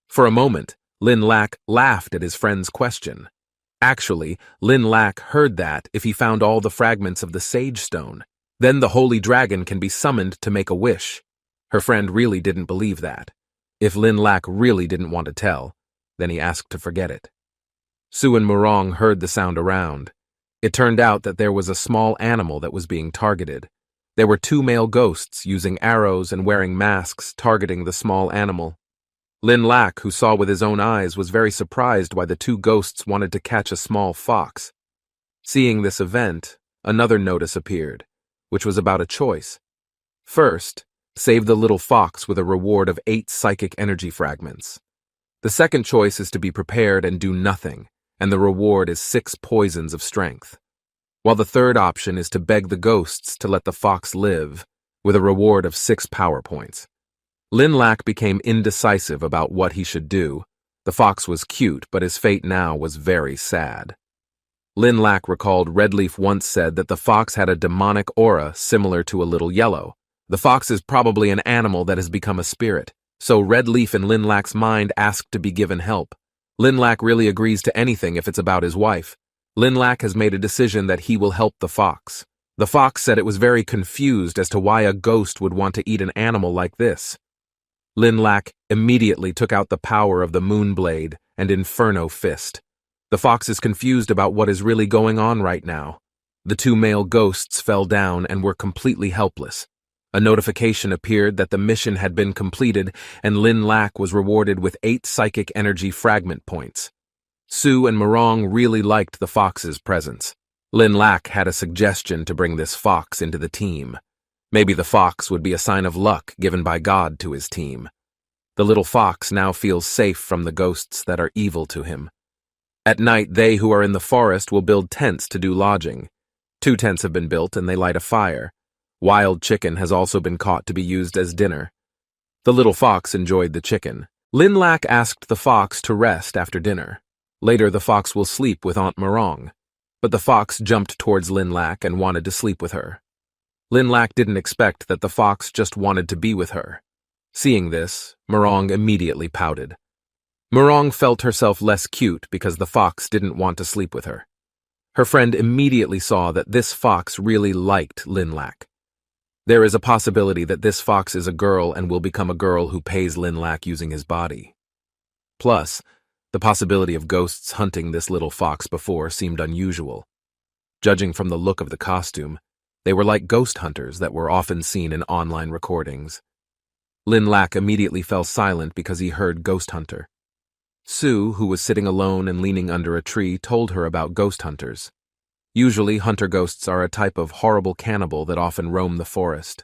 For a moment, Lin Lak laughed at his friend's question. Actually, Lin Lak heard that if he found all the fragments of the Sage Stone, then the Holy Dragon can be summoned to make a wish. Her friend really didn't believe that. If Lin Lak really didn't want to tell, then he asked to forget it. Su and Murong heard the sound around. It turned out that there was a small animal that was being targeted. There were 2 male ghosts using arrows and wearing masks targeting the small animal. Lin Lak, who saw with his own eyes, was very surprised why the 2 ghosts wanted to catch a small fox. Seeing this event, another notice appeared, which was about a choice. First, save the little fox with a reward of 8 psychic energy fragments. The second choice is to be prepared and do nothing, and the reward is 6 poisons of strength. While the third option is to beg the ghosts to let the fox live, with a reward of 6 power points. Lin Lak became indecisive about what he should do. The fox was cute, but his fate now was very sad. Lin Lak recalled Redleaf once said that the fox had a demonic aura similar to a little yellow. The fox is probably an animal that has become a spirit, so Redleaf in Lin Lak's mind asked to be given help. Lin Lak really agrees to anything if it's about his wife. Lin Lak has made a decision that he will help the fox. The fox said it was very confused as to why a ghost would want to eat an animal like this. Lin Lak immediately took out the power of the Moonblade and Inferno Fist. The fox is confused about what is really going on right now. The 2 male ghosts fell down and were completely helpless. A notification appeared that the mission had been completed and Lin Lak was rewarded with 8 psychic energy fragment points. Su and Murong really liked the fox's presence. Lin Lak had a suggestion to bring this fox into the team. Maybe the fox would be a sign of luck given by God to his team. The little fox now feels safe from the ghosts that are evil to him. At night, they who are in the forest will build tents to do lodging. 2 tents have been built and they light a fire. Wild chicken has also been caught to be used as dinner. The little fox enjoyed the chicken. Lin Lak asked the fox to rest after dinner. Later, the fox will sleep with Aunt Murong. But the fox jumped towards Lin Lak and wanted to sleep with her. Lin Lak didn't expect that the fox just wanted to be with her. Seeing this, Murong immediately pouted. Murong felt herself less cute because the fox didn't want to sleep with her. Her friend immediately saw that this fox really liked Lin Lak. There is a possibility that this fox is a girl and will become a girl who pays Lin Lak using his body. Plus, the possibility of ghosts hunting this little fox before seemed unusual. Judging from the look of the costume, they were like ghost hunters that were often seen in online recordings. Lin Lak immediately fell silent because he heard ghost hunter. Su, who was sitting alone and leaning under a tree, told her about ghost hunters. Usually, hunter ghosts are a type of horrible cannibal that often roam the forest.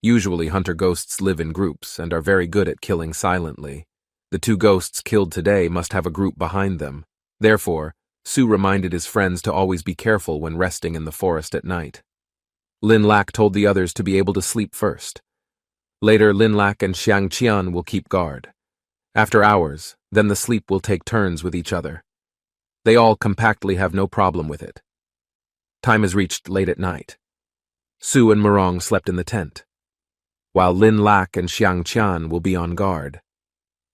Usually, hunter ghosts live in groups and are very good at killing silently. The 2 ghosts killed today must have a group behind them. Therefore, Su reminded his friends to always be careful when resting in the forest at night. Lin Lak told the others to be able to sleep first. Later, Lin Lak and Xiang Qian will keep guard. After hours, then the sleep will take turns with each other. They all compactly have no problem with it. Time has reached late at night. Su and Murong slept in the tent, while Lin Lak and Xiang Qian will be on guard.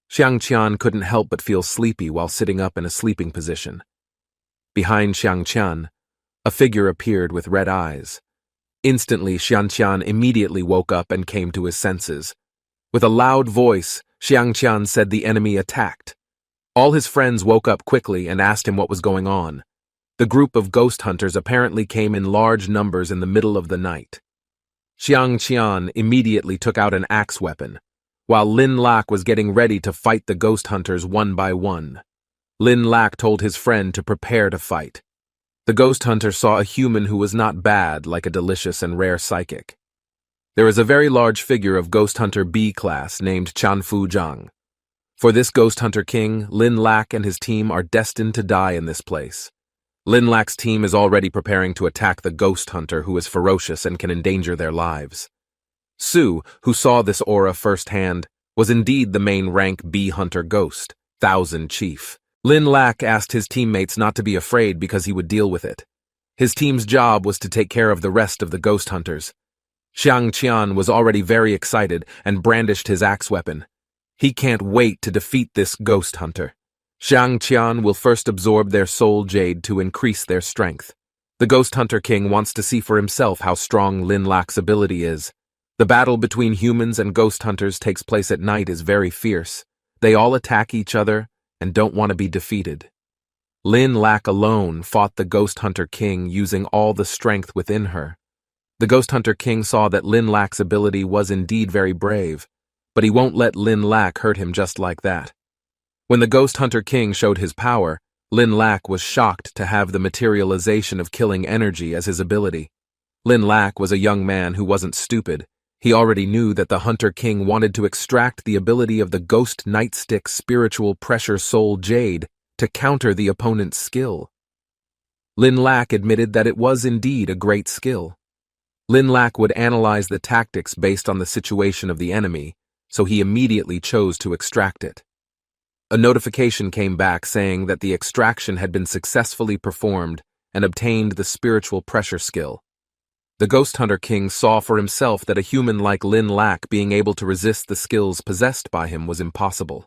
Xiang Qian couldn't help but feel sleepy while sitting up in a sleeping position. Behind Xiang Qian, a figure appeared with red eyes. Instantly, Xiang Qian immediately woke up and came to his senses. With a loud voice, Xiang Qian said the enemy attacked. All his friends woke up quickly and asked him what was going on. The group of ghost hunters apparently came in large numbers in the middle of the night. Xiang Qian immediately took out an axe weapon, while Lin Lak was getting ready to fight the ghost hunters one by one. Lin Lak told his friend to prepare to fight. The ghost hunter saw a human who was not bad, like a delicious and rare psychic. There is a very large figure of Ghost Hunter B class named Chanfu Zhang. For this Ghost Hunter King, Lin Lak and his team are destined to die in this place. Lin Lak's team is already preparing to attack the Ghost Hunter who is ferocious and can endanger their lives. Su, who saw this aura firsthand, was indeed the main rank B Hunter Ghost, Thousand Chief. Lin Lak asked his teammates not to be afraid because he would deal with it. His team's job was to take care of the rest of the Ghost Hunters. Xiang Qian was already very excited and brandished his axe weapon. He can't wait to defeat this Ghost Hunter. Xiang Qian will first absorb their soul jade to increase their strength. The Ghost Hunter King wants to see for himself how strong Lin Lak's ability is. The battle between humans and ghost hunters takes place at night is very fierce. They all attack each other and don't want to be defeated. Lin Lak alone fought the Ghost Hunter King using all the strength within her. The Ghost Hunter King saw that Lin Lak's ability was indeed very brave, but he won't let Lin Lak hurt him just like that. When the Ghost Hunter King showed his power, Lin Lak was shocked to have the materialization of killing energy as his ability. Lin Lak was a young man who wasn't stupid. He already knew that the Hunter King wanted to extract the ability of the Ghost Nightstick Spiritual Pressure Soul Jade to counter the opponent's skill. Lin Lak admitted that it was indeed a great skill. Lin Lak would analyze the tactics based on the situation of the enemy, so he immediately chose to extract it. A notification came back saying that the extraction had been successfully performed and obtained the spiritual pressure skill. The Ghost Hunter King saw for himself that a human like Lin Lak being able to resist the skills possessed by him was impossible.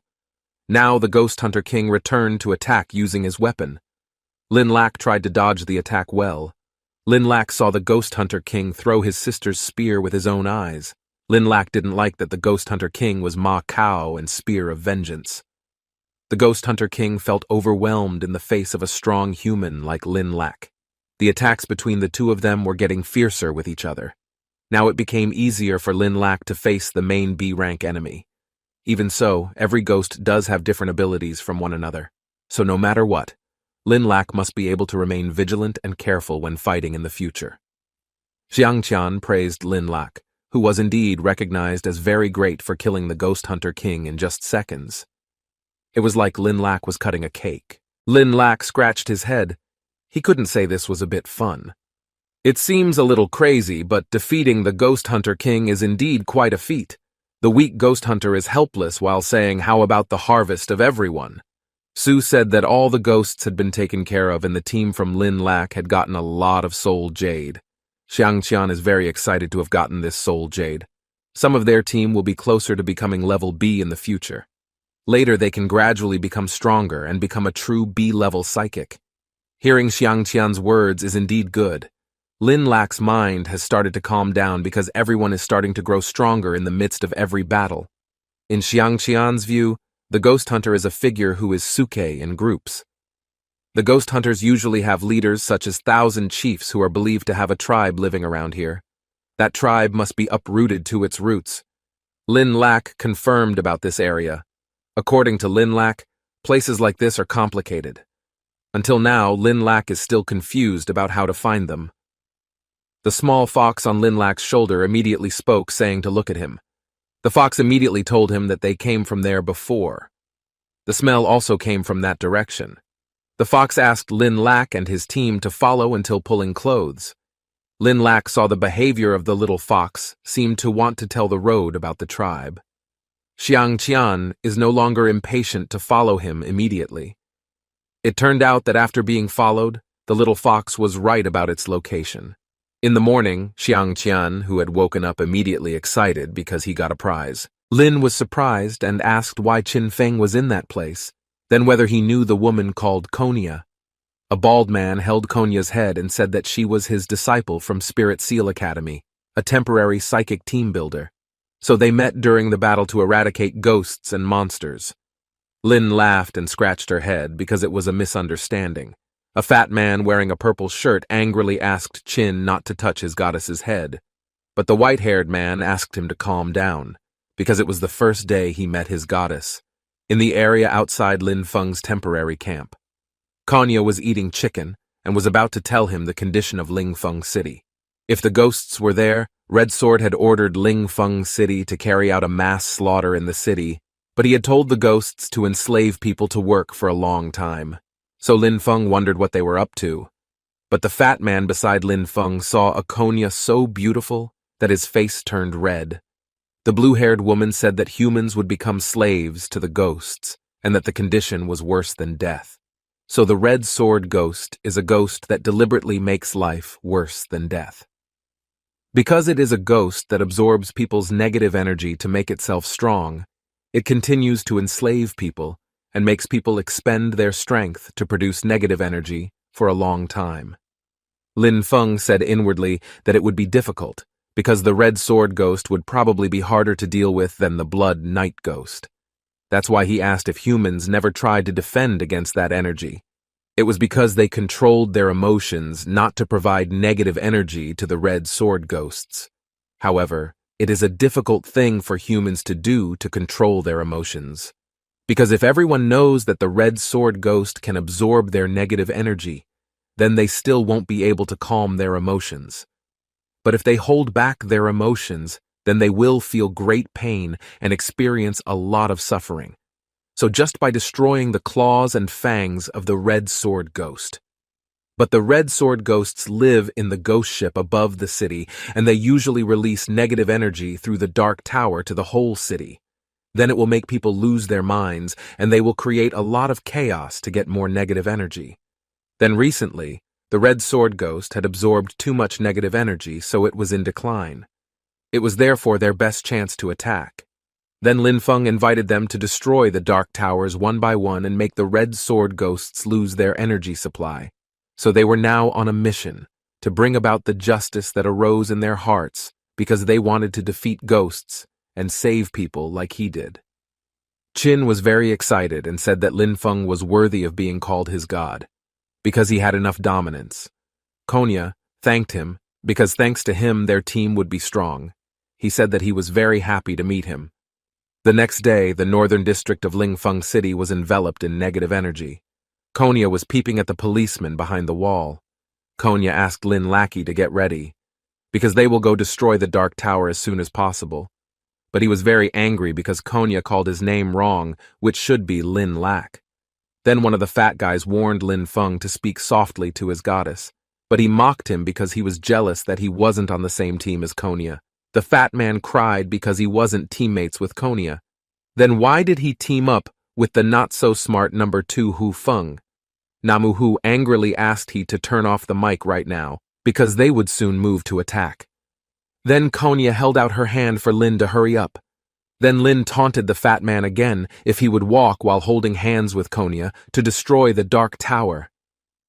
Now the Ghost Hunter King returned to attack using his weapon. Lin Lak tried to dodge the attack well. Lin Lak saw the Ghost Hunter King throw his sister's spear with his own eyes. Lin Lak didn't like that the Ghost Hunter King was Ma Kao and Spear of Vengeance. The Ghost Hunter King felt overwhelmed in the face of a strong human like Lin Lak. The attacks between the two of them were getting fiercer with each other. Now it became easier for Lin Lak to face the main B-rank enemy. Even so, every ghost does have different abilities from one another. So no matter what, Lin Lak must be able to remain vigilant and careful when fighting in the future. Xiang Qian praised Lin Lak, who was indeed recognized as very great for killing the Ghost Hunter King in just seconds. It was like Lin Lak was cutting a cake. Lin Lak scratched his head. He couldn't say this was a bit fun. It seems a little crazy, but defeating the Ghost Hunter King is indeed quite a feat. The weak Ghost Hunter is helpless while saying, "How about the harvest of everyone?" Su said that all the ghosts had been taken care of and the team from Lin Lak had gotten a lot of soul jade. Xiang Qian is very excited to have gotten this soul jade. Some of their team will be closer to becoming level B in the future. Later they can gradually become stronger and become a true B-level psychic. Hearing Xiang Qian's words is indeed good. Lin Lak's mind has started to calm down because everyone is starting to grow stronger in the midst of every battle. In Xiang Qian's view, the Ghost Hunter is a figure who is suke in groups. The Ghost Hunters usually have leaders such as 1,000 chiefs who are believed to have a tribe living around here. That tribe must be uprooted to its roots. Lin Lak confirmed about this area. According to Lin Lak, places like this are complicated. Until now, Lin Lak is still confused about how to find them. The small fox on Lin Lak's shoulder immediately spoke, saying to look at him. The fox immediately told him that they came from there before. The smell also came from that direction. The fox asked Lin Lak and his team to follow until pulling clothes. Lin Lak saw the behavior of the little fox, seemed to want to tell the road about the tribe. Xiang Qian is no longer impatient to follow him immediately. It turned out that after being followed, the little fox was right about its location. In the morning, Xiang Qian, who had woken up immediately excited because he got a prize. Lin was surprised and asked why Qin Feng was in that place, then whether he knew the woman called Konya. A bald man held Konya's head and said that she was his disciple from Spirit Seal Academy, a temporary psychic team builder. So they met during the battle to eradicate ghosts and monsters. Lin laughed and scratched her head because it was a misunderstanding. A fat man wearing a purple shirt angrily asked Chin not to touch his goddess's head, but the white-haired man asked him to calm down, because it was the first day he met his goddess, in the area outside Lin Feng's temporary camp. Konya was eating chicken and was about to tell him the condition of Ling Feng City. If the ghosts were there, Red Sword had ordered Ling Feng City to carry out a mass slaughter in the city, but he had told the ghosts to enslave people to work for a long time. So Lin Feng wondered what they were up to. But the fat man beside Lin Feng saw a Konya so beautiful that his face turned red. The blue-haired woman said that humans would become slaves to the ghosts, and that the condition was worse than death. So the Red Sword Ghost is a ghost that deliberately makes life worse than death. Because it is a ghost that absorbs people's negative energy to make itself strong, it continues to enslave people and makes people expend their strength to produce negative energy for a long time. Lin Feng said inwardly that it would be difficult, because the Red Sword Ghost would probably be harder to deal with than the Blood Night Ghost. That's why he asked if humans never tried to defend against that energy. It was because they controlled their emotions not to provide negative energy to the Red Sword Ghosts. However, it is a difficult thing for humans to do to control their emotions. Because if everyone knows that the Red Sword Ghost can absorb their negative energy, then they still won't be able to calm their emotions. But if they hold back their emotions, then they will feel great pain and experience a lot of suffering. So just by destroying the claws and fangs of the Red Sword Ghost. But the Red Sword Ghosts live in the ghost ship above the city, and they usually release negative energy through the Dark Tower to the whole city. Then it will make people lose their minds, and they will create a lot of chaos to get more negative energy. Then recently, the Red Sword Ghost had absorbed too much negative energy, so it was in decline. It was therefore their best chance to attack. Then Lin Feng invited them to destroy the Dark Towers one by one and make the Red Sword Ghosts lose their energy supply. So they were now on a mission to bring about the justice that arose in their hearts because they wanted to defeat ghosts and save people like he did. Qin was very excited and said that Lin Feng was worthy of being called his god, because he had enough dominance. Konya thanked him because thanks to him their team would be strong. He said that he was very happy to meet him. The next day, the northern district of Ling Feng City was enveloped in negative energy. Konya was peeping at the policeman behind the wall. Konya asked Lin Lackey to get ready, because they will go destroy the Dark Tower as soon as possible. But he was very angry because Konya called his name wrong, which should be Lin Lack. Then one of the fat guys warned Lin Feng to speak softly to his goddess, but he mocked him because he was jealous that he wasn't on the same team as Konya. The fat man cried because he wasn't teammates with Konya. Then why did he team up with the not-so-smart number 2 Hu Feng? Namu Hu angrily asked he to turn off the mic right now, because they would soon move to attack. Then Konya held out her hand for Lin to hurry up. Then Lin taunted the fat man again if he would walk while holding hands with Konya to destroy the Dark Tower.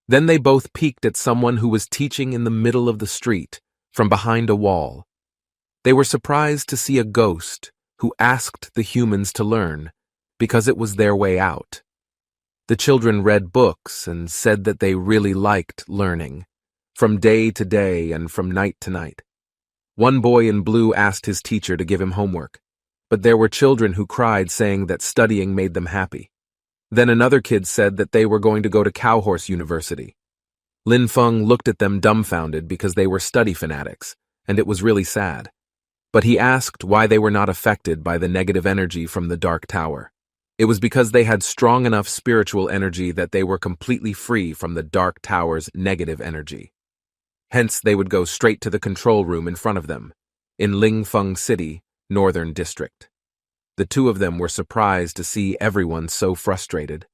Then they both peeked at someone who was teaching in the middle of the street, from behind a wall. They were surprised to see a ghost who asked the humans to learn, because it was their way out. The children read books and said that they really liked learning, from day to day and from night to night. One boy in blue asked his teacher to give him homework, but there were children who cried saying that studying made them happy. Then another kid said that they were going to go to Cowhorse University. Lin Feng looked at them dumbfounded because they were study fanatics, and it was really sad. But he asked why they were not affected by the negative energy from the Dark Tower. It was because they had strong enough spiritual energy that they were completely free from the Dark Tower's negative energy. Hence, they would go straight to the control room in front of them, in Ling Feng City, Northern District. The two of them were surprised to see everyone so frustrated.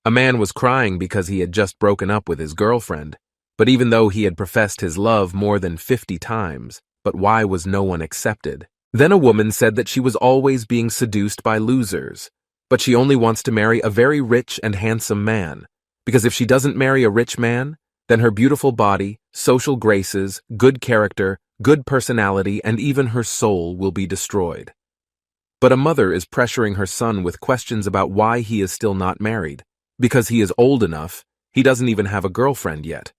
A man was crying because he had just broken up with his girlfriend, but even though he had professed his love more than 50 times, but why was no one accepted? Then a woman said that she was always being seduced by losers, but she only wants to marry a very rich and handsome man, because if she doesn't marry a rich man, then her beautiful body, social graces, good character, good personality, and even her soul will be destroyed. But a mother is pressuring her son with questions about why he is still not married, because he is old enough, He doesn't even have a girlfriend yet.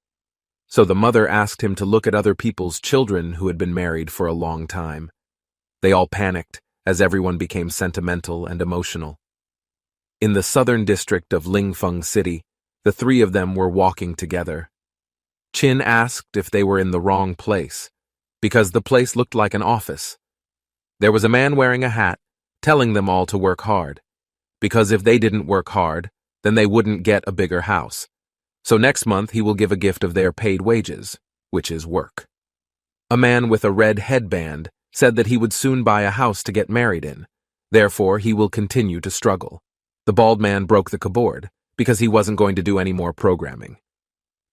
So the mother asked him to look at other people's children who had been married for a long time. They all panicked as everyone became sentimental and emotional. In the southern district of Lingfeng City, the three of them were walking together. Qin asked if they were in the wrong place, because the place looked like an office. There was a man wearing a hat, telling them all to work hard, because if they didn't work hard, then they wouldn't get a bigger house. So next month he will give a gift of their paid wages, which is work. A man with a red headband said that he would soon buy a house to get married in. Therefore, he will continue to struggle. The bald man broke the keyboard because he wasn't going to do any more programming.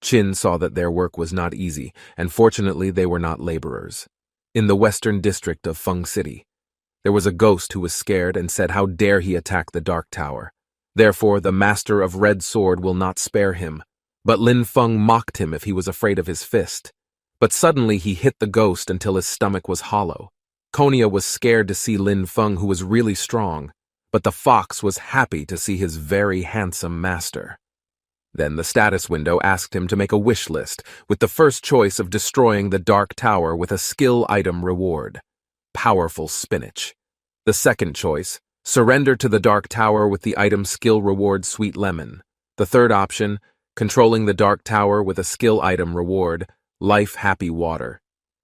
Qin saw that their work was not easy, and fortunately they were not laborers. In the western district of Feng City, there was a ghost who was scared and said how dare he attack the Dark Tower. Therefore, the master of Red Sword will not spare him. But Lin Feng mocked him if he was afraid of his fist. But suddenly he hit the ghost until his stomach was hollow. Konya was scared to see Lin Feng, who was really strong, but the fox was happy to see his very handsome master. Then the status window asked him to make a wish list, with the first choice of destroying the Dark Tower with a skill item reward, powerful spinach. The second choice, surrender to the Dark Tower with the item skill reward sweet lemon. The third option, controlling the Dark Tower with a skill item reward, life happy water.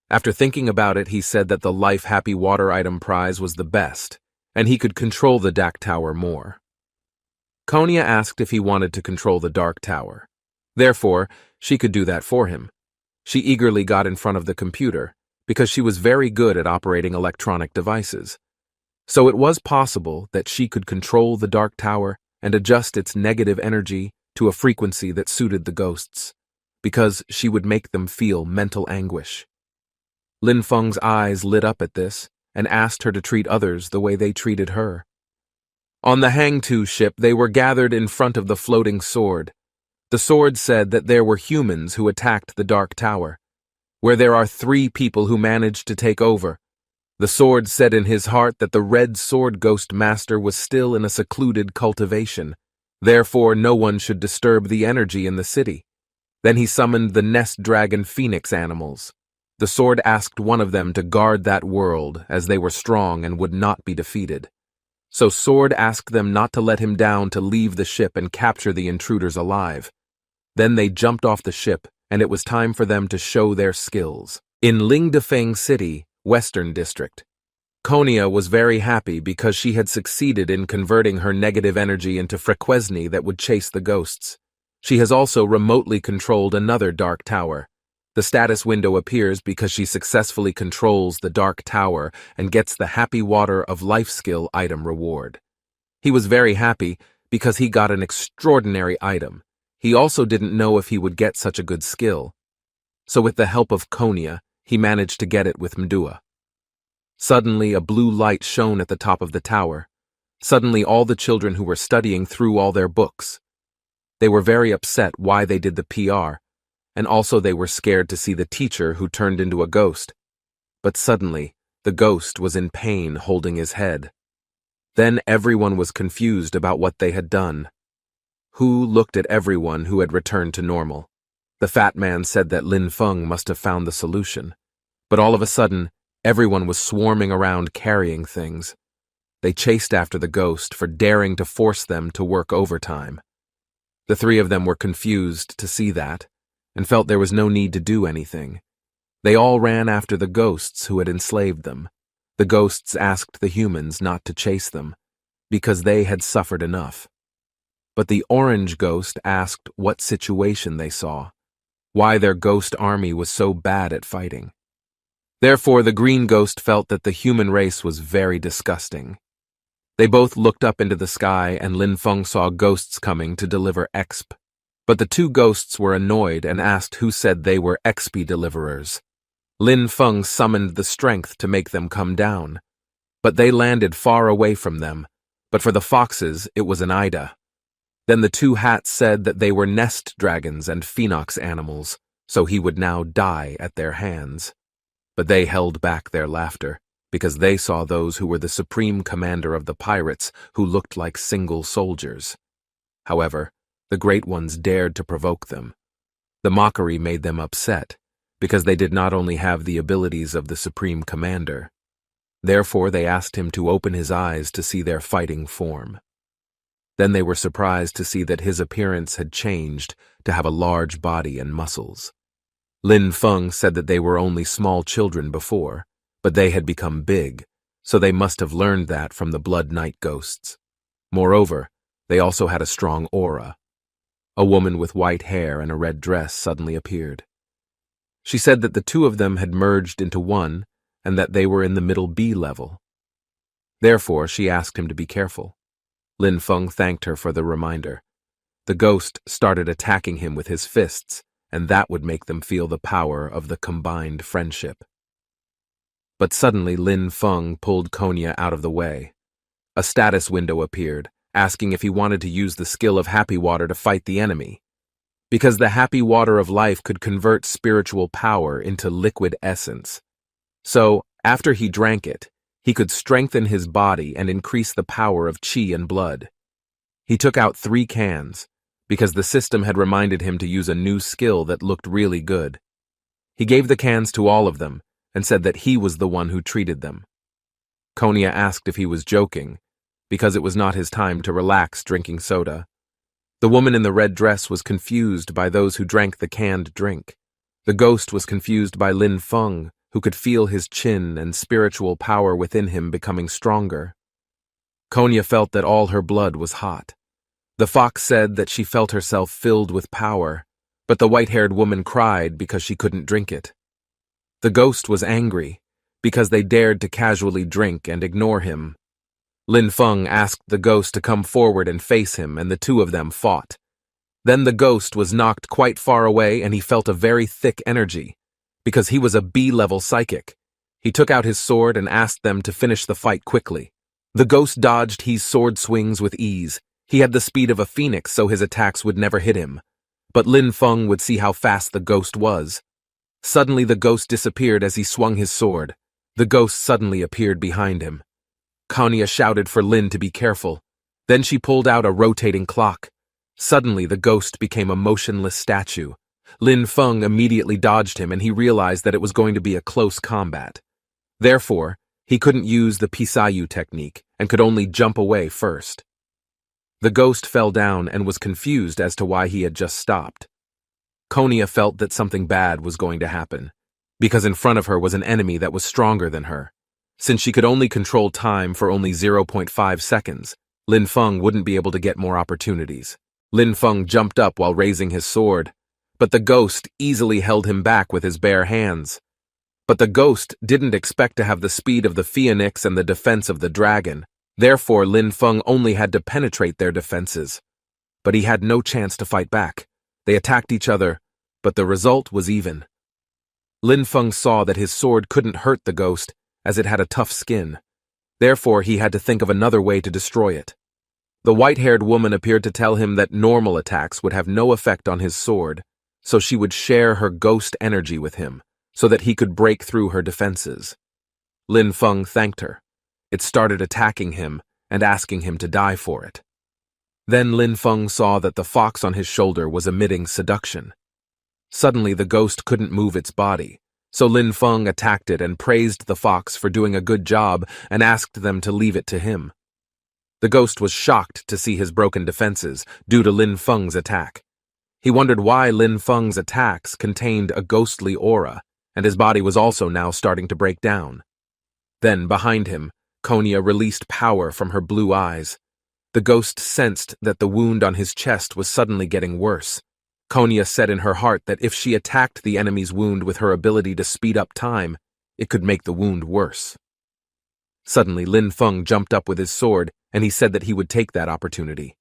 After thinking about it, he said that the life happy water item prize was the best, and he could control the Dark Tower more. Konya asked if he wanted to control the Dark Tower. Therefore, she could do that for him. She eagerly got in front of the computer, because she was very good at operating electronic devices. So it was possible that she could control the Dark Tower and adjust its negative energy to a frequency that suited the ghosts, because she would make them feel mental anguish. Lin Feng's eyes lit up at this and asked her to treat others the way they treated her. On the Hangtu ship, they were gathered in front of the floating sword. The sword said that there were humans who attacked the Dark Tower, where there are 3 people who managed to take over. The sword said in his heart that the Red Sword Ghost Master was still in a secluded cultivation. Therefore, no one should disturb the energy in the city. Then he summoned the Nest Dragon Phoenix animals. The sword asked one of them to guard that world, as they were strong and would not be defeated. So Sword asked them not to let him down to leave the ship and capture the intruders alive. Then they jumped off the ship, and it was time for them to show their skills. In Lingdefeng City, Western District, Konya was very happy because she had succeeded in converting her negative energy into frequency that would chase the ghosts. She has also remotely controlled another Dark Tower. The status window appears because she successfully controls the Dark Tower and gets the Happy Water of Life skill item reward. He was very happy because he got an extraordinary item. He also didn't know if he would get such a good skill. So with the help of Konya, he managed to get it with Mdua. Suddenly, a blue light shone at the top of the tower. Suddenly, all the children who were studying threw all their books. They were very upset why they did the PR, and also they were scared to see the teacher who turned into a ghost. But suddenly, the ghost was in pain holding his head. Then everyone was confused about what they had done. Hu looked at everyone who had returned to normal. The fat man said that Lin Feng must have found the solution. But all of a sudden, everyone was swarming around carrying things. They chased after the ghost for daring to force them to work overtime. The 3 of them were confused to see that, and felt there was no need to do anything. They all ran after the ghosts who had enslaved them. The ghosts asked the humans not to chase them, because they had suffered enough. But the orange ghost asked what situation they saw, why their ghost army was so bad at fighting. Therefore, the green ghost felt that the human race was very disgusting. They both looked up into the sky, and Lin Feng saw ghosts coming to deliver exp. But the 2 ghosts were annoyed and asked who said they were XP deliverers. Lin Feng summoned the strength to make them come down. But they landed far away from them. But for the foxes, it was an Ida. Then the 2 hats said that they were nest dragons and phoenix animals, so he would now die at their hands. But they held back their laughter, because they saw those who were the supreme commander of the pirates who looked like single soldiers. However, the great ones dared to provoke them. The mockery made them upset, because they did not only have the abilities of the Supreme Commander. Therefore, they asked him to open his eyes to see their fighting form. Then they were surprised to see that his appearance had changed to have a large body and muscles. Lin Feng said that they were only small children before, but they had become big, so they must have learned that from the Blood Night ghosts. Moreover, they also had a strong aura. A woman with white hair and a red dress suddenly appeared. She said that the two of them had merged into one and that they were in the middle B level. Therefore, she asked him to be careful. Lin Feng thanked her for the reminder. The ghost started attacking him with his fists, and that would make them feel the power of the combined friendship. But suddenly Lin Feng pulled Konya out of the way. A status window appeared, asking if he wanted to use the skill of Happy Water to fight the enemy. Because the Happy Water of life could convert spiritual power into liquid essence. So, after he drank it, he could strengthen his body and increase the power of qi and blood. He took out 3 cans, because the system had reminded him to use a new skill that looked really good. He gave the cans to all of them and said that he was the one who treated them. Konya asked if he was joking, because it was not his time to relax drinking soda. The woman in the red dress was confused by those who drank the canned drink. The ghost was confused by Lin Feng, who could feel his chin and spiritual power within him becoming stronger. Konya felt that all her blood was hot. The fox said that she felt herself filled with power, but the white-haired woman cried because she couldn't drink it. The ghost was angry, because they dared to casually drink and ignore him. Lin Feng asked the ghost to come forward and face him, and the two of them fought. Then the ghost was knocked quite far away and he felt a very thick energy, because he was a B-level psychic. He took out his sword and asked them to finish the fight quickly. The ghost dodged his sword swings with ease. He had the speed of a phoenix, so his attacks would never hit him. But Lin Feng would see how fast the ghost was. Suddenly the ghost disappeared as he swung his sword. The ghost suddenly appeared behind him. Konya shouted for Lin to be careful. Then she pulled out a rotating clock. Suddenly the ghost became a motionless statue. Lin Feng immediately dodged him and he realized that it was going to be a close combat. Therefore, he couldn't use the Pisayu technique and could only jump away first. The ghost fell down and was confused as to why he had just stopped. Konya felt that something bad was going to happen, because in front of her was an enemy that was stronger than her. Since she could only control time for only 0.5 seconds, Lin Feng wouldn't be able to get more opportunities. Lin Feng jumped up while raising his sword, but the ghost easily held him back with his bare hands. But the ghost didn't expect to have the speed of the phoenix and the defense of the dragon. Therefore, Lin Feng only had to penetrate their defenses. But he had no chance to fight back. They attacked each other, but the result was even. Lin Feng saw that his sword couldn't hurt the ghost, as it had a tough skin. Therefore, he had to think of another way to destroy it. The white-haired woman appeared to tell him that normal attacks would have no effect on his sword, so she would share her ghost energy with him, so that he could break through her defenses. Lin Feng thanked her. It started attacking him and asking him to die for it. Then Lin Feng saw that the fox on his shoulder was emitting seduction. Suddenly the ghost couldn't move its body, so Lin Feng attacked it and praised the fox for doing a good job and asked them to leave it to him. The ghost was shocked to see his broken defenses due to Lin Feng's attack. He wondered why Lin Feng's attacks contained a ghostly aura, and his body was also now starting to break down. Then, behind him, Konya released power from her blue eyes. The ghost sensed that the wound on his chest was suddenly getting worse. Konya said in her heart that if she attacked the enemy's wound with her ability to speed up time, it could make the wound worse. Suddenly, Lin Feng jumped up with his sword, and he said that he would take that opportunity,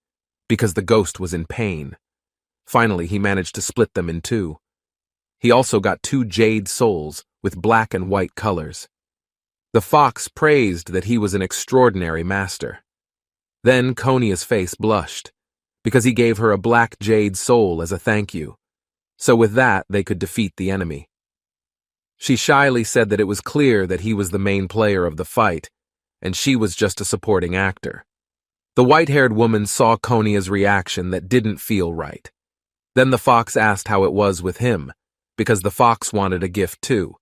because the ghost was in pain. Finally, he managed to split them in two. He also got 2 jade souls with black and white colors. The fox praised that he was an extraordinary master. Then Konya's face blushed, because he gave her a black jade soul as a thank you. So with that, they could defeat the enemy. She shyly said that it was clear that he was the main player of the fight, and she was just a supporting actor. The white-haired woman saw Konia's reaction that didn't feel right. Then the fox asked how it was with him, because the fox wanted a gift too.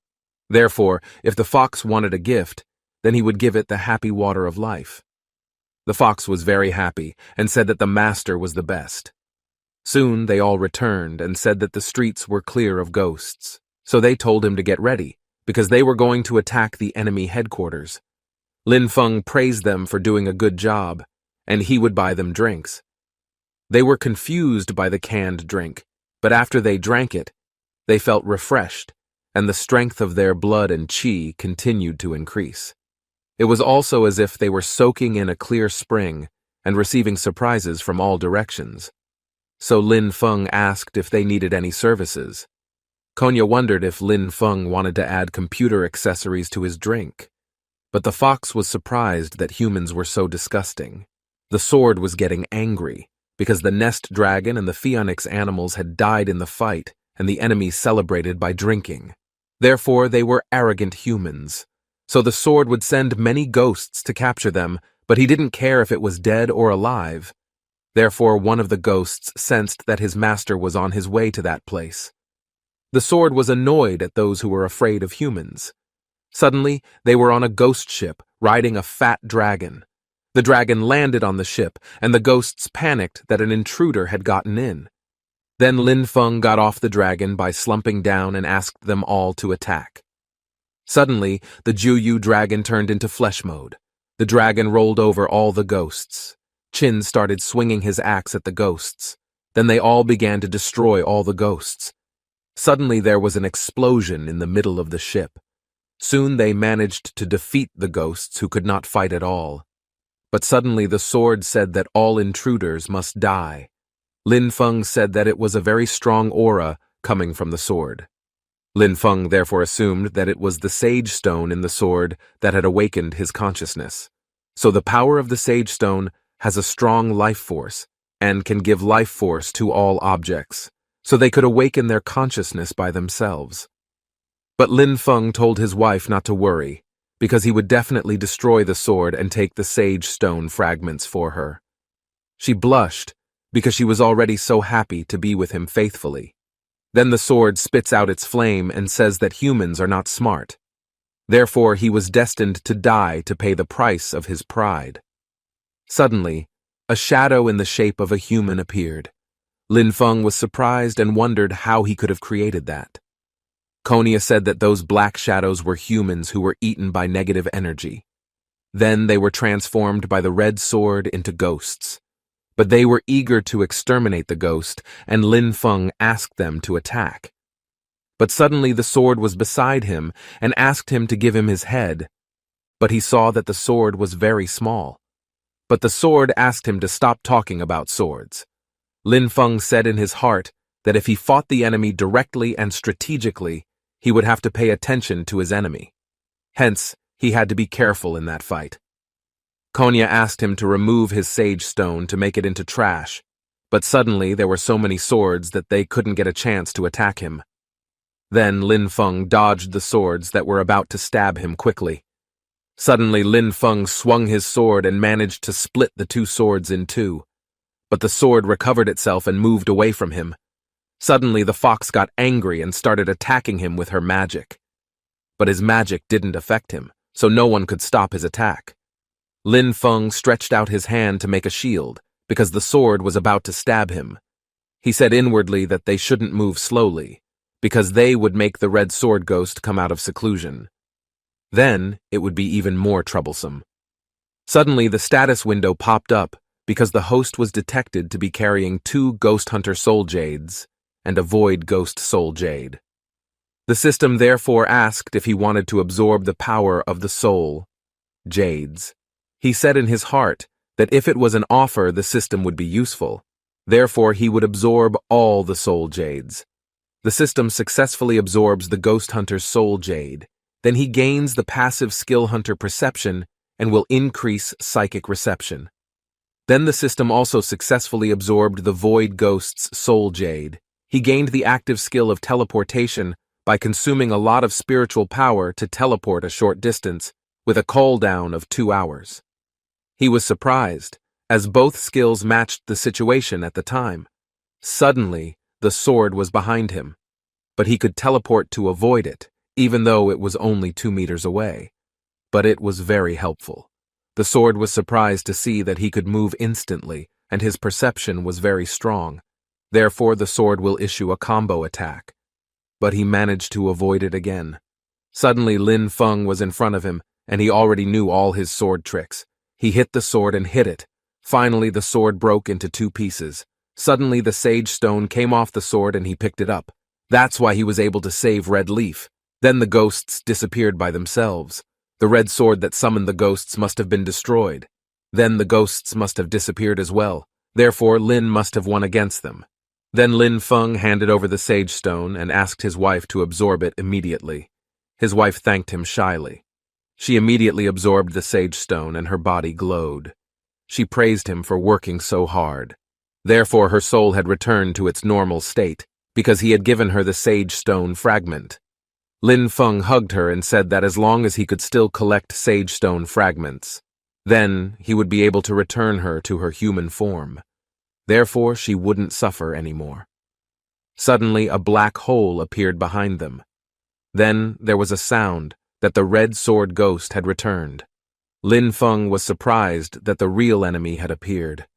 Therefore, if the fox wanted a gift, then he would give it the happy water of life. The fox was very happy and said that the master was the best. Soon they all returned and said that the streets were clear of ghosts, so they told him to get ready, because they were going to attack the enemy headquarters. Lin Feng praised them for doing a good job, and he would buy them drinks. They were confused by the canned drink, but after they drank it, they felt refreshed, and the strength of their blood and qi continued to increase. It was also as if they were soaking in a clear spring and receiving surprises from all directions. So Lin Feng asked if they needed any services. Konya wondered if Lin Feng wanted to add computer accessories to his drink. But the fox was surprised that humans were so disgusting. The sword was getting angry, because the nest dragon and the phoenix animals had died in the fight, and the enemy celebrated by drinking. Therefore, they were arrogant humans. So the sword would send many ghosts to capture them, but he didn't care if it was dead or alive. Therefore, one of the ghosts sensed that his master was on his way to that place. The sword was annoyed at those who were afraid of humans. Suddenly, they were on a ghost ship, riding a fat dragon. The dragon landed on the ship, and the ghosts panicked that an intruder had gotten in. Then Lin Feng got off the dragon by slumping down and asked them all to attack. Suddenly, the Juyu dragon turned into flesh mode. The dragon rolled over all the ghosts. Qin started swinging his axe at the ghosts. Then they all began to destroy all the ghosts. Suddenly there was an explosion in the middle of the ship. Soon they managed to defeat the ghosts who could not fight at all. But suddenly the sword said that all intruders must die. Lin Feng said that it was a very strong aura coming from the sword. Lin Feng therefore assumed that it was the sage stone in the sword that had awakened his consciousness. So the power of the sage stone has a strong life force and can give life force to all objects, so they could awaken their consciousness by themselves. But Lin Feng told his wife not to worry, because he would definitely destroy the sword and take the sage stone fragments for her. She blushed, because she was already so happy to be with him faithfully. Then the sword spits out its flame and says that humans are not smart. Therefore, he was destined to die to pay the price of his pride. Suddenly, a shadow in the shape of a human appeared. Lin Feng was surprised and wondered how he could have created that. Konya said that those black shadows were humans who were eaten by negative energy. Then they were transformed by the red sword into ghosts. But they were eager to exterminate the ghost, and Lin Feng asked them to attack. But suddenly the sword was beside him and asked him to give him his head. But he saw that the sword was very small. But the sword asked him to stop talking about swords. Lin Feng said in his heart that if he fought the enemy directly and strategically, he would have to pay attention to his enemy. Hence, he had to be careful in that fight. Konya asked him to remove his sage stone to make it into trash, but suddenly there were so many swords that they couldn't get a chance to attack him. Then Lin Feng dodged the swords that were about to stab him quickly. Suddenly Lin Feng swung his sword and managed to split the two swords in two. But the sword recovered itself and moved away from him. Suddenly the fox got angry and started attacking him with her magic. But his magic didn't affect him, so no one could stop his attack. Lin Feng stretched out his hand to make a shield, because the sword was about to stab him. He said inwardly that they shouldn't move slowly, because they would make the red sword ghost come out of seclusion. Then it would be even more troublesome. Suddenly the status window popped up because the host was detected to be carrying 2 Ghost Hunter Soul Jades and a Void Ghost Soul Jade. The system therefore asked if he wanted to absorb the power of the soul Jades. He said in his heart that if it was an offer, the system would be useful. Therefore, he would absorb all the Soul Jades. The system successfully absorbs the Ghost Hunter's Soul Jade. Then he gains the passive Skill Hunter Perception and will increase Psychic Reception. Then the system also successfully absorbed the Void Ghost's Soul Jade. He gained the active skill of teleportation by consuming a lot of spiritual power to teleport a short distance with a cooldown of 2 hours. He was surprised, as both skills matched the situation at the time. Suddenly, the sword was behind him, but he could teleport to avoid it, even though it was only 2 meters away. But it was very helpful. The sword was surprised to see that he could move instantly, and his perception was very strong. Therefore, the sword will issue a combo attack. But he managed to avoid it again. Suddenly, Lin Feng was in front of him, and he already knew all his sword tricks. He hit the sword and hit it. Finally, the sword broke into 2 pieces. Suddenly, the sage stone came off the sword and he picked it up. That's why he was able to save Red Leaf. Then the ghosts disappeared by themselves. The red sword that summoned the ghosts must have been destroyed. Then the ghosts must have disappeared as well. Therefore, Lin must have won against them. Then Lin Feng handed over the sage stone and asked his wife to absorb it immediately. His wife thanked him shyly. She immediately absorbed the sage stone and her body glowed. She praised him for working so hard. Therefore, her soul had returned to its normal state, because he had given her the sage stone fragment. Lin Feng hugged her and said that as long as he could still collect sage stone fragments, then he would be able to return her to her human form. Therefore, she wouldn't suffer anymore. Suddenly, a black hole appeared behind them. Then there was a sound that the red sword ghost had returned. Lin Feng was surprised that the real enemy had appeared.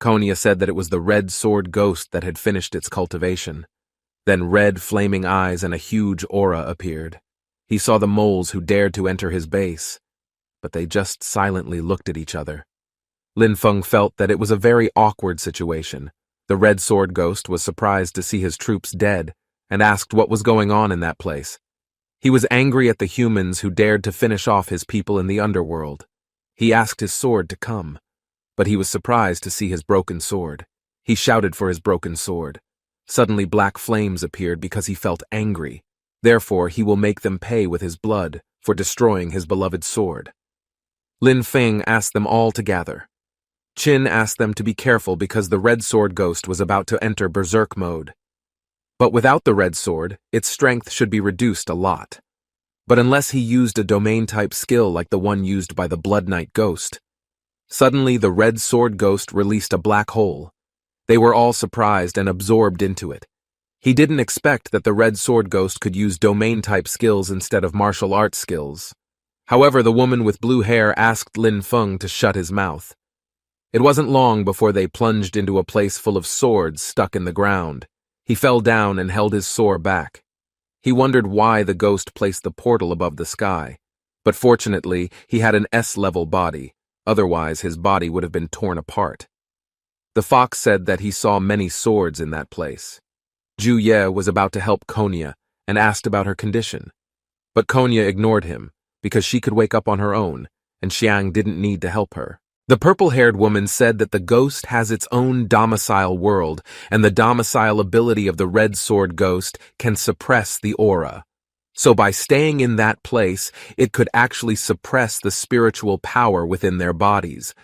Konya said that it was the red sword ghost that had finished its cultivation. Then red flaming eyes and a huge aura appeared. He saw the moles who dared to enter his base, but they just silently looked at each other. Lin Feng felt that it was a very awkward situation. The red sword ghost was surprised to see his troops dead and asked what was going on in that place. He was angry at the humans who dared to finish off his people in the underworld. He asked his sword to come, but he was surprised to see his broken sword. He shouted for his broken sword. Suddenly black flames appeared because he felt angry. Therefore, he will make them pay with his blood for destroying his beloved sword. Lin Feng asked them all to gather. Qin asked them to be careful because the red sword ghost was about to enter berserk mode. But without the red sword, its strength should be reduced a lot. But unless he used a domain-type skill like the one used by the Blood Knight ghost. Suddenly, the red sword ghost released a black hole. They were all surprised and absorbed into it. He didn't expect that the red sword ghost could use domain-type skills instead of martial arts skills. However, the woman with blue hair asked Lin Feng to shut his mouth. It wasn't long before they plunged into a place full of swords stuck in the ground. He fell down and held his sword back. He wondered why the ghost placed the portal above the sky. But fortunately, he had an S-level body. Otherwise, his body would have been torn apart. The fox said that he saw many swords in that place. Zhu Ye was about to help Konya and asked about her condition. But Konya ignored him because she could wake up on her own, and Xiang didn't need to help her. The purple-haired woman said that the ghost has its own domicile world, and the domicile ability of the red sword ghost can suppress the aura. So by staying in that place, it could actually suppress the spiritual power within their bodies.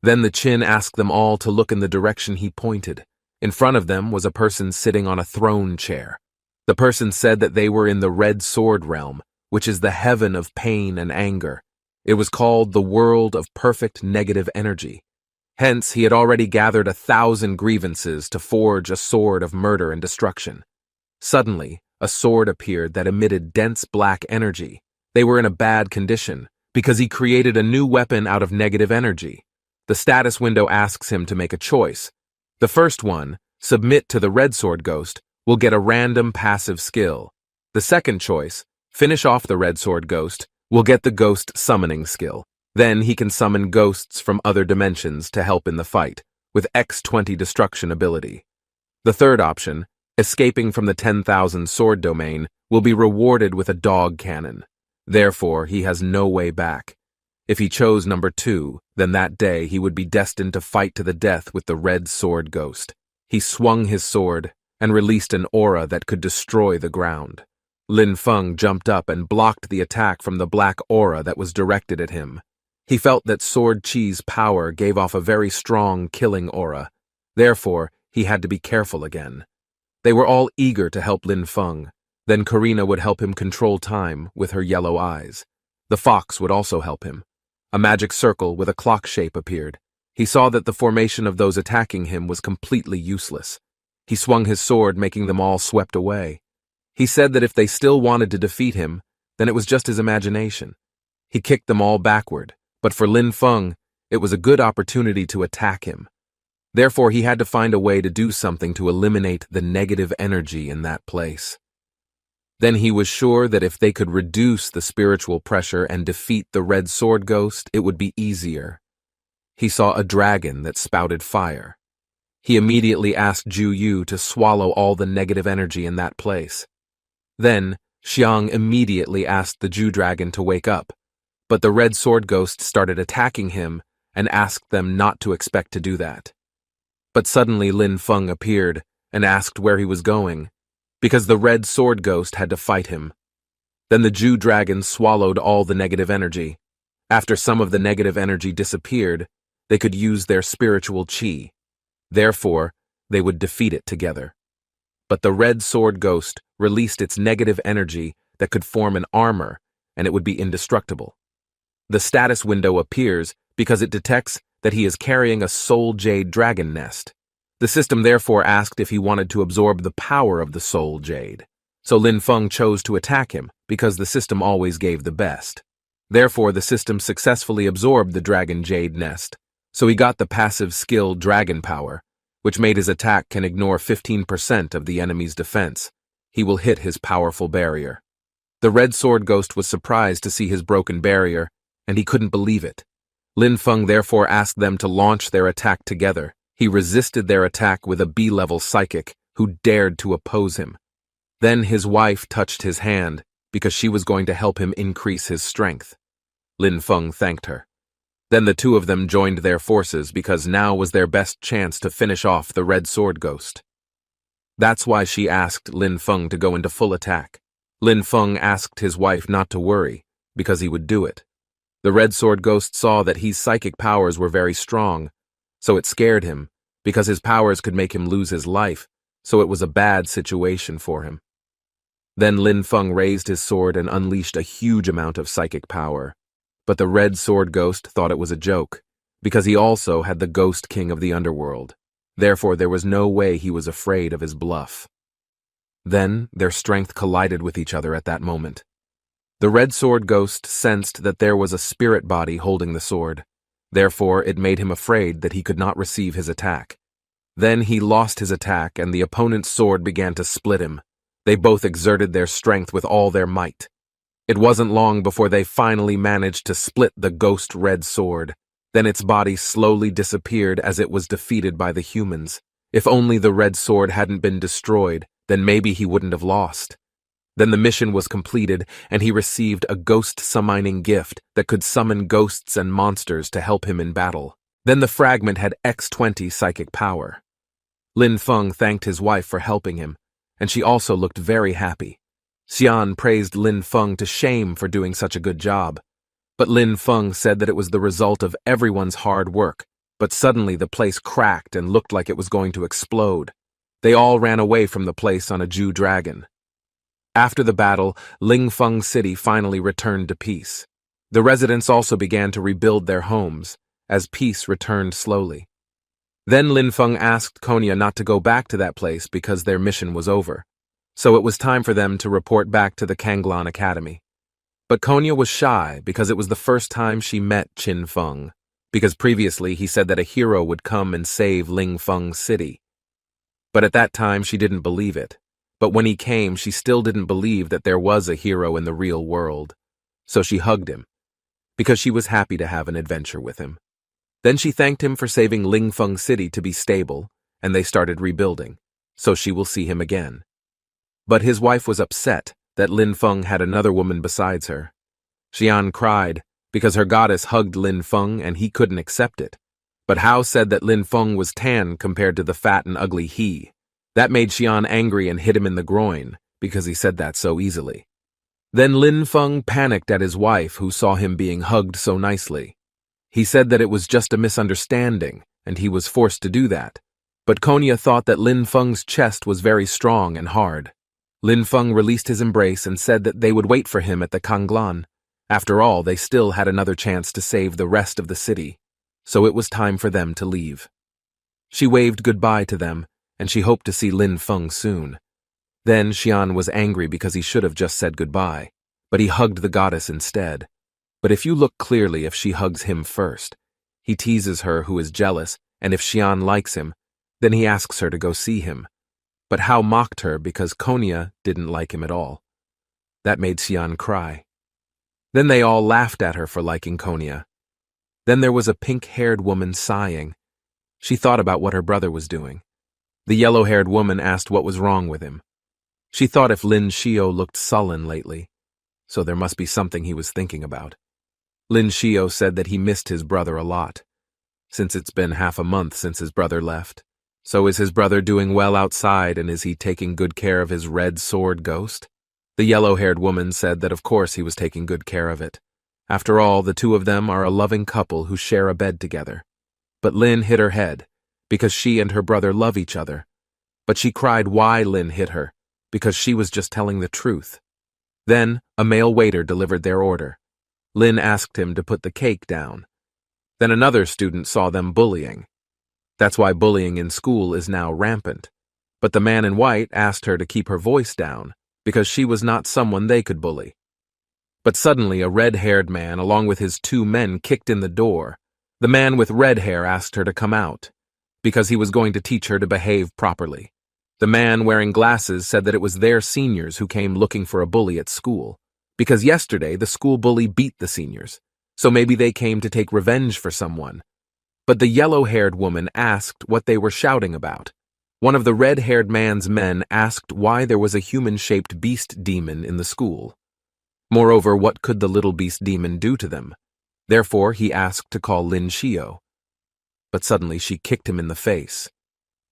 Then the Qin asked them all to look in the direction he pointed. In front of them was a person sitting on a throne chair. The person said that they were in the red sword realm, which is the heaven of pain and anger. It was called the world of perfect negative energy. Hence, he had already gathered 1,000 grievances to forge a sword of murder and destruction. Suddenly, a sword appeared that emitted dense black energy. They were in a bad condition, because he created a new weapon out of negative energy. The status window asks him to make a choice. The first one, submit to the red sword ghost, will get a random passive skill. The second choice, finish off the red sword ghost, will get the ghost summoning skill. Then he can summon ghosts from other dimensions to help in the fight, with X20 destruction ability. The third option, escaping from the 10,000 sword domain, will be rewarded with a dog cannon. Therefore, he has no way back. If he chose number 2, then that day he would be destined to fight to the death with the red sword ghost. He swung his sword and released an aura that could destroy the ground. Lin Feng jumped up and blocked the attack from the black aura that was directed at him. He felt that Sword Chi's power gave off a very strong killing aura. Therefore, he had to be careful again. They were all eager to help Lin Feng. Then Karina would help him control time with her yellow eyes. The fox would also help him. A magic circle with a clock shape appeared. He saw that the formation of those attacking him was completely useless. He swung his sword, making them all swept away. He said that if they still wanted to defeat him, then it was just his imagination. He kicked them all backward, but for Lin Feng, it was a good opportunity to attack him. Therefore, he had to find a way to do something to eliminate the negative energy in that place. Then he was sure that if they could reduce the spiritual pressure and defeat the red sword ghost, it would be easier. He saw a dragon that spouted fire. He immediately asked Ju Yu to swallow all the negative energy in that place. Then, Xiang immediately asked the Jew dragon to wake up, but the red sword ghost started attacking him and asked them not to expect to do that. But suddenly Lin Feng appeared and asked where he was going, because the red sword ghost had to fight him. Then the Jew dragon swallowed all the negative energy. After some of the negative energy disappeared, they could use their spiritual qi. Therefore, they would defeat it together. But the red sword ghost released its negative energy that could form an armor, and it would be indestructible. The status window appears because it detects that he is carrying a soul jade dragon nest. The system therefore asked if he wanted to absorb the power of the soul jade. So Lin Feng chose to attack him because the system always gave the best. Therefore, the system successfully absorbed the dragon jade nest. So he got the passive skill dragon power, which made his attack can ignore 15% of the enemy's defense. He will hit his powerful barrier. The red sword ghost was surprised to see his broken barrier, and he couldn't believe it. Lin Feng therefore asked them to launch their attack together. He resisted their attack with a B-level psychic who dared to oppose him. Then his wife touched his hand because she was going to help him increase his strength. Lin Feng thanked her. Then the two of them joined their forces because now was their best chance to finish off the red sword ghost. That's why she asked Lin Feng to go into full attack. Lin Feng asked his wife not to worry because he would do it. The red sword ghost saw that his psychic powers were very strong, so it scared him because his powers could make him lose his life, so it was a bad situation for him. Then Lin Feng raised his sword and unleashed a huge amount of psychic power. But the red sword ghost thought it was a joke, because he also had the ghost king of the underworld. Therefore, there was no way he was afraid of his bluff. Then, their strength collided with each other at that moment. The red sword ghost sensed that there was a spirit body holding the sword. Therefore, it made him afraid that he could not receive his attack. Then he lost his attack, and the opponent's sword began to split him. They both exerted their strength with all their might. It wasn't long before they finally managed to split the ghost red sword. Then its body slowly disappeared as it was defeated by the humans. If only the red sword hadn't been destroyed, then maybe he wouldn't have lost. Then the mission was completed, and he received a ghost summoning gift that could summon ghosts and monsters to help him in battle. Then the fragment had X20 psychic power. Lin Feng thanked his wife for helping him, and she also looked very happy. Xian praised Lin Feng to shame for doing such a good job. But Lin Feng said that it was the result of everyone's hard work. But suddenly the place cracked and looked like it was going to explode. They all ran away from the place on a Jew dragon. After the battle, Lingfeng City finally returned to peace. The residents also began to rebuild their homes, as peace returned slowly. Then Lin Feng asked Konya not to go back to that place because their mission was over. So it was time for them to report back to the Kanglan Academy. But Konya was shy because it was the first time she met Qin Feng, because previously he said that a hero would come and save Lingfeng City. But at that time she didn't believe it. But when he came, she still didn't believe that there was a hero in the real world. So she hugged him, because she was happy to have an adventure with him. Then she thanked him for saving Lingfeng City to be stable, and they started rebuilding, so she will see him again. But his wife was upset that Lin Feng had another woman besides her. Xian cried because her goddess hugged Lin Feng and he couldn't accept it. But Hao said that Lin Feng was tan compared to the fat and ugly he. That made Xian angry and hit him in the groin because he said that so easily. Then Lin Feng panicked at his wife who saw him being hugged so nicely. He said that it was just a misunderstanding and he was forced to do that. But Konya thought that Lin Feng's chest was very strong and hard. Lin Feng released his embrace and said that they would wait for him at the Kanglan. After all, they still had another chance to save the rest of the city. so it was time for them to leave. She waved goodbye to them, and she hoped to see Lin Feng soon. Then Xian was angry because he should have just said goodbye, but he hugged the goddess instead. But if you look clearly, if she hugs him first, he teases her who is jealous, and if Xian likes him, then he asks her to go see him. But Hao mocked her because Konya didn't like him at all. That made Xian cry. Then they all laughed at her for liking Konya. Then there was a pink-haired woman sighing. She thought about what her brother was doing. The yellow-haired woman asked what was wrong with him. She thought if Lin Shio looked sullen lately, so there must be something he was thinking about. Lin Shio said that he missed his brother a lot, since it's been half a month since his brother left. So is his brother doing well outside, and is he taking good care of his red sword ghost? The yellow-haired woman said that of course he was taking good care of it. After all, the two of them are a loving couple who share a bed together. But Lin hit her head, because she and her brother love each other. But she cried why Lin hit her, because she was just telling the truth. Then a male waiter delivered their order. Lin asked him to put the cake down. Then another student saw them bullying. That's why bullying in school is now rampant. But the man in white asked her to keep her voice down, because she was not someone they could bully. But suddenly a red-haired man along with his two men kicked in the door. The man with red hair asked her to come out, because he was going to teach her to behave properly. The man wearing glasses said that it was their seniors who came looking for a bully at school, because yesterday the school bully beat the seniors, so maybe they came to take revenge for someone. But the yellow-haired woman asked what they were shouting about. One of the red-haired man's men asked why there was a human-shaped beast demon in the school. Moreover, what could the little beast demon do to them? Therefore, he asked to call Lin Shio. But suddenly she kicked him in the face.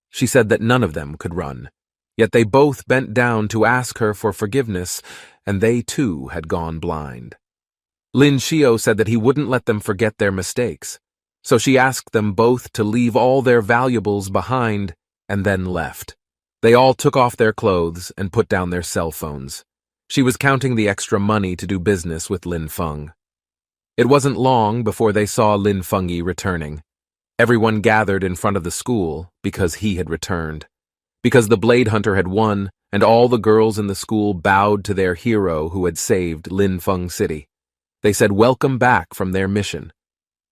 She said that none of them could run, yet they both bent down to ask her for forgiveness, and they too had gone blind. Lin Shio said that he wouldn't let them forget their mistakes, so she asked them both to leave all their valuables behind and then left. They all took off their clothes and put down their cell phones. She was counting the extra money to do business with Lin Feng. It wasn't long before they saw Lin Fengyi returning. Everyone gathered in front of the school because he had returned. Because the Blade Hunter had won, and all the girls in the school bowed to their hero who had saved Lin Feng City. They said welcome back from their mission.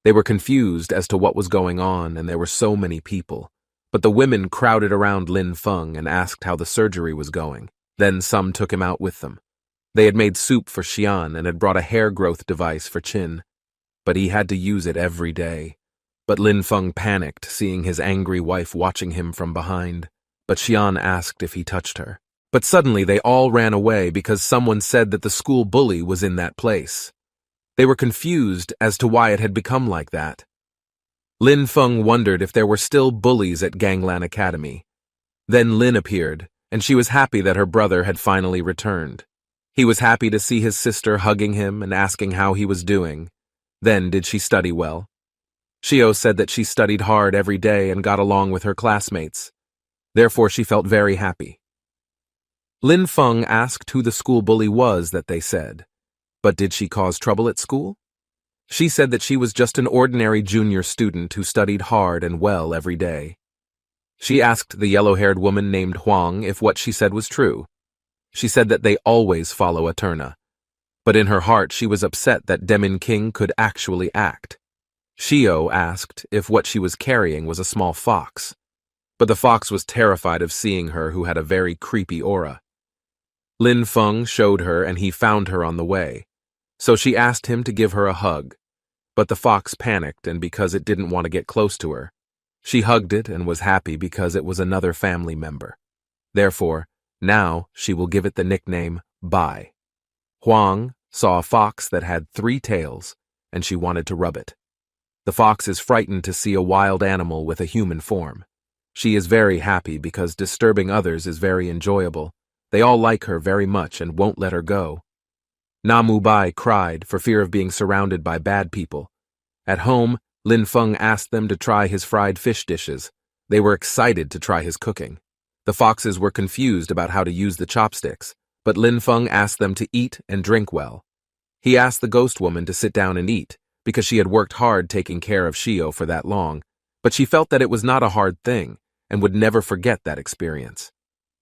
They were confused as to what was going on, and there were so many people. But the women crowded around Lin Feng and asked how the surgery was going. Then some took him out with them. They had made soup for Xian and had brought a hair growth device for Qin. But he had to use it every day. But Lin Feng panicked, seeing his angry wife watching him from behind. But Xian asked if he touched her. But suddenly they all ran away because someone said that the school bully was in that place. They were confused as to why it had become like that. Lin Feng wondered if there were still bullies at Ganglan Academy. Then Lin appeared, and she was happy that her brother had finally returned. He was happy to see his sister hugging him and asking how he was doing. Then, did she study well? Shio said that she studied hard every day and got along with her classmates. Therefore, she felt very happy. Lin Feng asked who the school bully was that they said. But did she cause trouble at school? She said that she was just an ordinary junior student who studied hard and well every day. She asked the yellow-haired woman named Huang if what she said was true. She said that they always follow Eterna. But in her heart she was upset that Demin King could actually act. Shio asked if what she was carrying was a small fox. But the fox was terrified of seeing her, who had a very creepy aura. Lin Feng showed her and he found her on the way. So she asked him to give her a hug. But the fox panicked, and because it didn't want to get close to her, she hugged it and was happy because it was another family member. Therefore, now she will give it the nickname Bai. Huang saw a fox that had 3 tails, and she wanted to rub it. The fox is frightened to see a wild animal with a human form. She is very happy because disturbing others is very enjoyable. They all like her very much and won't let her go. Namu Bai cried for fear of being surrounded by bad people. At home, Lin Feng asked them to try his fried fish dishes. They were excited to try his cooking. The foxes were confused about how to use the chopsticks, but Lin Feng asked them to eat and drink well. He asked the ghost woman to sit down and eat, because she had worked hard taking care of Shio for that long, but she felt that it was not a hard thing and would never forget that experience.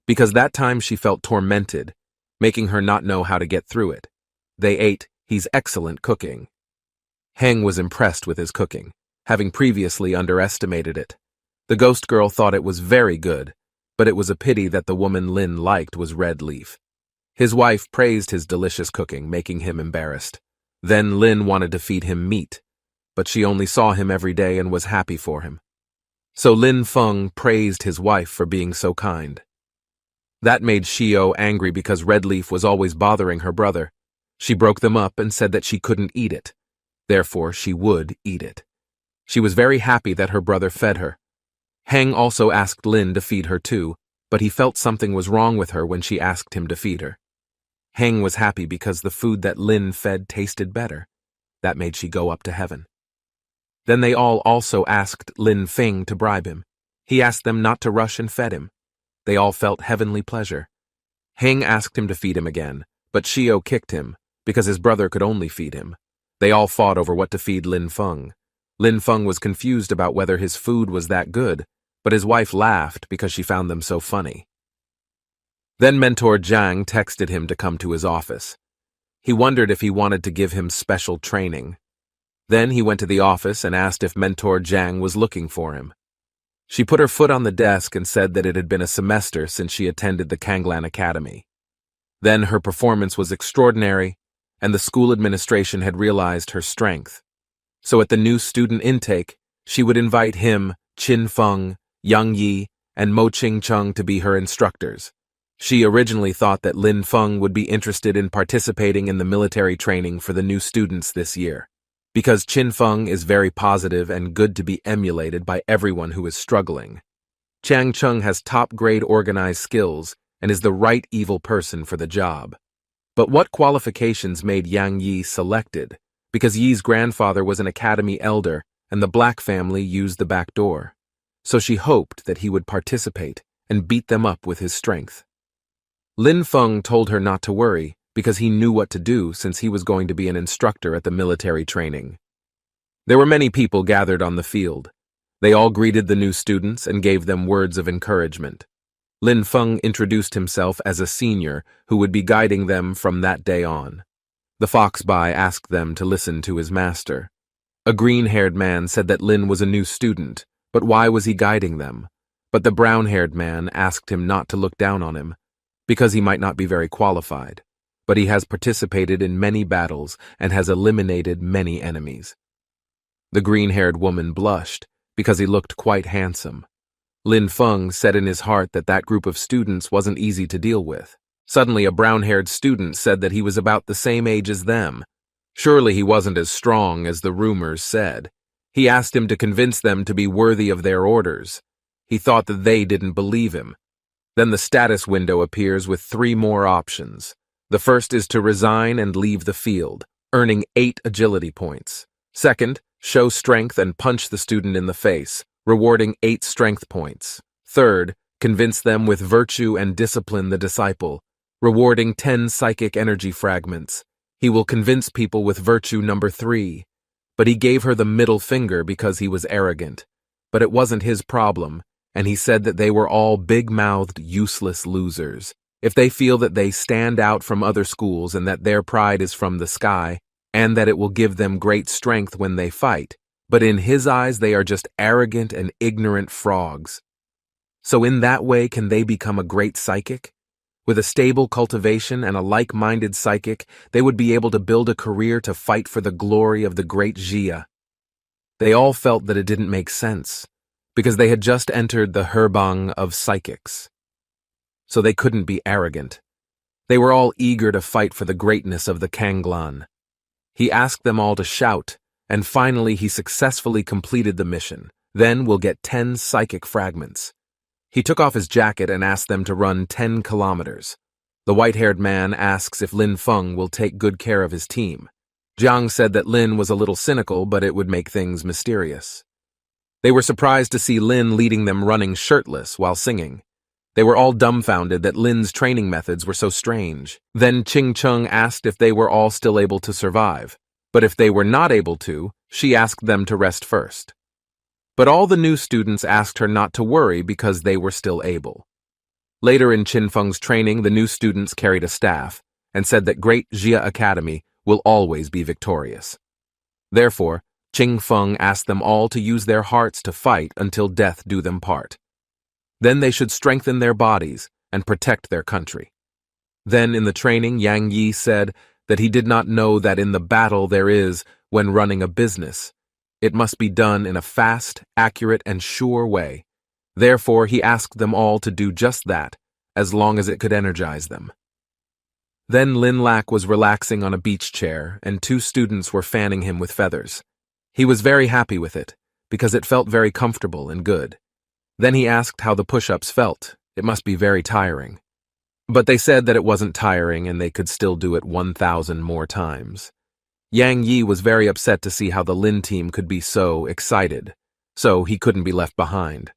Because that time she felt tormented, making her not know how to get through it. They ate his excellent cooking. Heng was impressed with his cooking, having previously underestimated it. The ghost girl thought it was very good, but it was a pity that the woman Lin liked was Red Leaf. His wife praised his delicious cooking, making him embarrassed. Then Lin wanted to feed him meat, but she only saw him every day and was happy for him. So Lin Feng praised his wife for being so kind. That made Shio angry because Red Leaf was always bothering her brother. She broke them up and said that she couldn't eat it. Therefore, she would eat it. She was very happy that her brother fed her. Heng also asked Lin to feed her too, but he felt something was wrong with her when she asked him to feed her. Heng was happy because the food that Lin fed tasted better. That made she go up to heaven. Then they all also asked Lin Feng to bribe him. He asked them not to rush and fed him. They all felt heavenly pleasure. Heng asked him to feed him again, but Shio kicked him, because his brother could only feed him. They all fought over what to feed Lin Feng. Lin Feng was confused about whether his food was that good, but his wife laughed because she found them so funny. Then Mentor Jiang texted him to come to his office. He wondered if he wanted to give him special training. Then he went to the office and asked if Mentor Jiang was looking for him. She put her foot on the desk and said that it had been a semester since she attended the Kanglan Academy. Then her performance was extraordinary, and the school administration had realized her strength. So at the new student intake, she would invite him, Qin Feng, Yang Yi, and Mo Ching Chung to be her instructors. She originally thought that Lin Feng would be interested in participating in the military training for the new students this year, because Qin Feng is very positive and good to be emulated by everyone who is struggling. Chang Chung has top-grade organized skills and is the right evil person for the job. But what qualifications made Yang Yi selected? Because Yi's grandfather was an academy elder and the Black family used the back door. So she hoped that he would participate and beat them up with his strength. Lin Feng told her not to worry, because he knew what to do since he was going to be an instructor at the military training. There were many people gathered on the field. They all greeted the new students and gave them words of encouragement. Lin Feng introduced himself as a senior who would be guiding them from that day on. The foxby asked them to listen to his master. A green-haired man said that Lin was a new student, but why was he guiding them? But the brown-haired man asked him not to look down on him, because he might not be very qualified. But he has participated in many battles and has eliminated many enemies. The green-haired woman blushed because he looked quite handsome. Lin Feng said in his heart that that group of students wasn't easy to deal with. Suddenly, a brown-haired student said that he was about the same age as them. Surely he wasn't as strong as the rumors said. He asked him to convince them to be worthy of their orders. He thought that they didn't believe him. Then the status window appears with 3 more options. The first is to resign and leave the field, earning 8 agility points. Second, show strength and punch the student in the face, rewarding 8 strength points. Third, convince them with virtue and discipline the disciple, rewarding 10 psychic energy fragments. He will convince people with virtue number 3. But he gave her the middle finger because he was arrogant. But it wasn't his problem, and he said that they were all big-mouthed, useless losers. If they feel that they stand out from other schools and that their pride is from the sky, and that it will give them great strength when they fight, but in his eyes they are just arrogant and ignorant frogs. So in that way can they become a great psychic? With a stable cultivation and a like-minded psychic, they would be able to build a career to fight for the glory of the great Jia. They all felt that it didn't make sense, because they had just entered the Herbang of psychics. So they couldn't be arrogant. They were all eager to fight for the greatness of the Kanglan. He asked them all to shout, and finally he successfully completed the mission. Then we'll get 10 psychic fragments. He took off his jacket and asked them to run 10 kilometers. The white-haired man asks if Lin Feng will take good care of his team. Jiang said that Lin was a little cynical, but it would make things mysterious. They were surprised to see Lin leading them running shirtless while singing. They were all dumbfounded that Lin's training methods were so strange. Then Ching Chung asked if they were all still able to survive. But if they were not able to, she asked them to rest first. But all the new students asked her not to worry because they were still able. Later in Qin Feng's training, the new students carried a staff and said that Great Jia Academy will always be victorious. Therefore, Qin Feng asked them all to use their hearts to fight until death do them part. Then they should strengthen their bodies and protect their country. Then in the training, Yang Yi said that he did not know that in the battle there is, when running a business, it must be done in a fast, accurate, and sure way. Therefore, he asked them all to do just that, as long as it could energize them. Then Lin Lak was relaxing on a beach chair, and two students were fanning him with feathers. He was very happy with it, because it felt very comfortable and good. Then he asked how the push-ups felt. It must be very tiring. But they said that it wasn't tiring and they could still do it 1,000 more times. Yang Yi was very upset to see how the Lin team could be so excited, so he couldn't be left behind.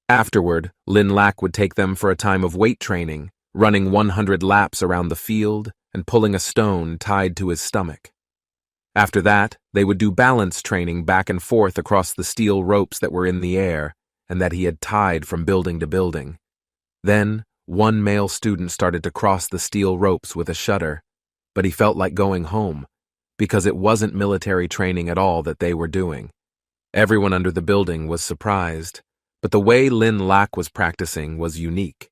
Afterward, Lin Lak would take them for a time of weight training, running 100 laps around the field and pulling a stone tied to his stomach. After that, they would do balance training back and forth across the steel ropes that were in the air and that he had tied from building to building. Then, one male student started to cross the steel ropes with a shudder, but he felt like going home, because it wasn't military training at all that they were doing. Everyone under the building was surprised, but the way Lin Lak was practicing was unique.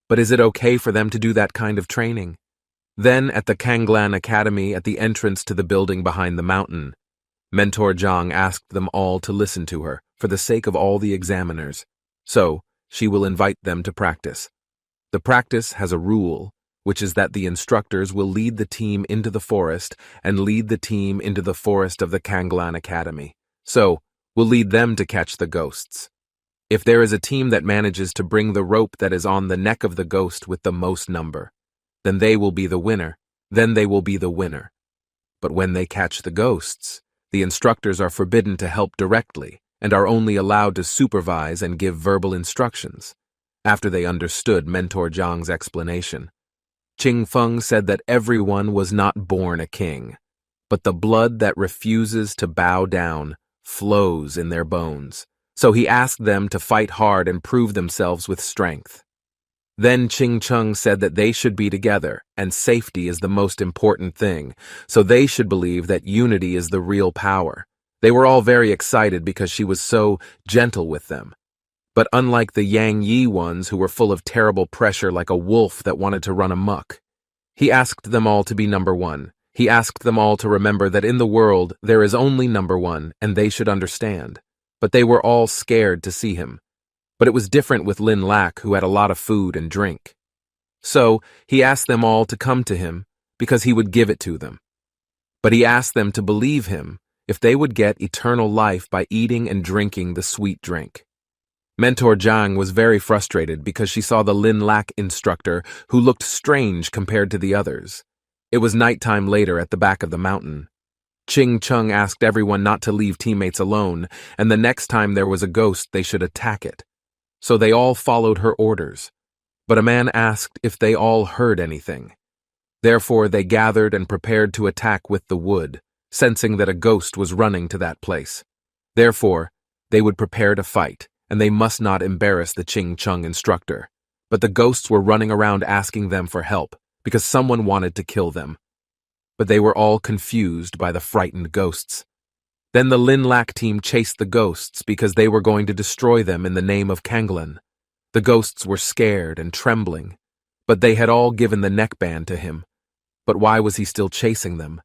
But is it okay for them to do that kind of training? Then, at the Kanglan Academy at the entrance to the building behind the mountain, Mentor Zhang asked them all to listen to her for the sake of all the examiners. So, she will invite them to practice. The practice has a rule, which is that the instructors will lead the team into the forest and lead the team into the forest of the Kanglan Academy. So, we'll lead them to catch the ghosts. If there is a team that manages to bring the rope that is on the neck of the ghost with the most number, then they will be the winner. But when they catch the ghosts, the instructors are forbidden to help directly and are only allowed to supervise and give verbal instructions. After they understood Mentor Zhang's explanation, Qin Feng said that everyone was not born a king, but the blood that refuses to bow down flows in their bones. So he asked them to fight hard and prove themselves with strength. Then Qing Cheng said that they should be together, and safety is the most important thing, so they should believe that unity is the real power. They were all very excited because she was so gentle with them. But unlike the Yang Yi ones who were full of terrible pressure like a wolf that wanted to run amok, he asked them all to be number one. He asked them all to remember that in the world there is only number one, and they should understand. But they were all scared to see him. But it was different with Lin Lak, who had a lot of food and drink. So he asked them all to come to him because he would give it to them. But he asked them to believe him if they would get eternal life by eating and drinking the sweet drink. Mentor Zhang was very frustrated because she saw the Lin Lak instructor who looked strange compared to the others. It was nighttime later at the back of the mountain. Qing Cheng asked everyone not to leave teammates alone, and the next time there was a ghost they should attack it. So they all followed her orders. But a man asked if they all heard anything. Therefore they gathered and prepared to attack with the wood, sensing that a ghost was running to that place. Therefore, they would prepare to fight, and they must not embarrass the Qing Cheng instructor. But the ghosts were running around asking them for help, because someone wanted to kill them. But they were all confused by the frightened ghosts. Then the Lin Lak team chased the ghosts because they were going to destroy them in the name of Kanglan. The ghosts were scared and trembling, but they had all given the neckband to him. But why was he still chasing them?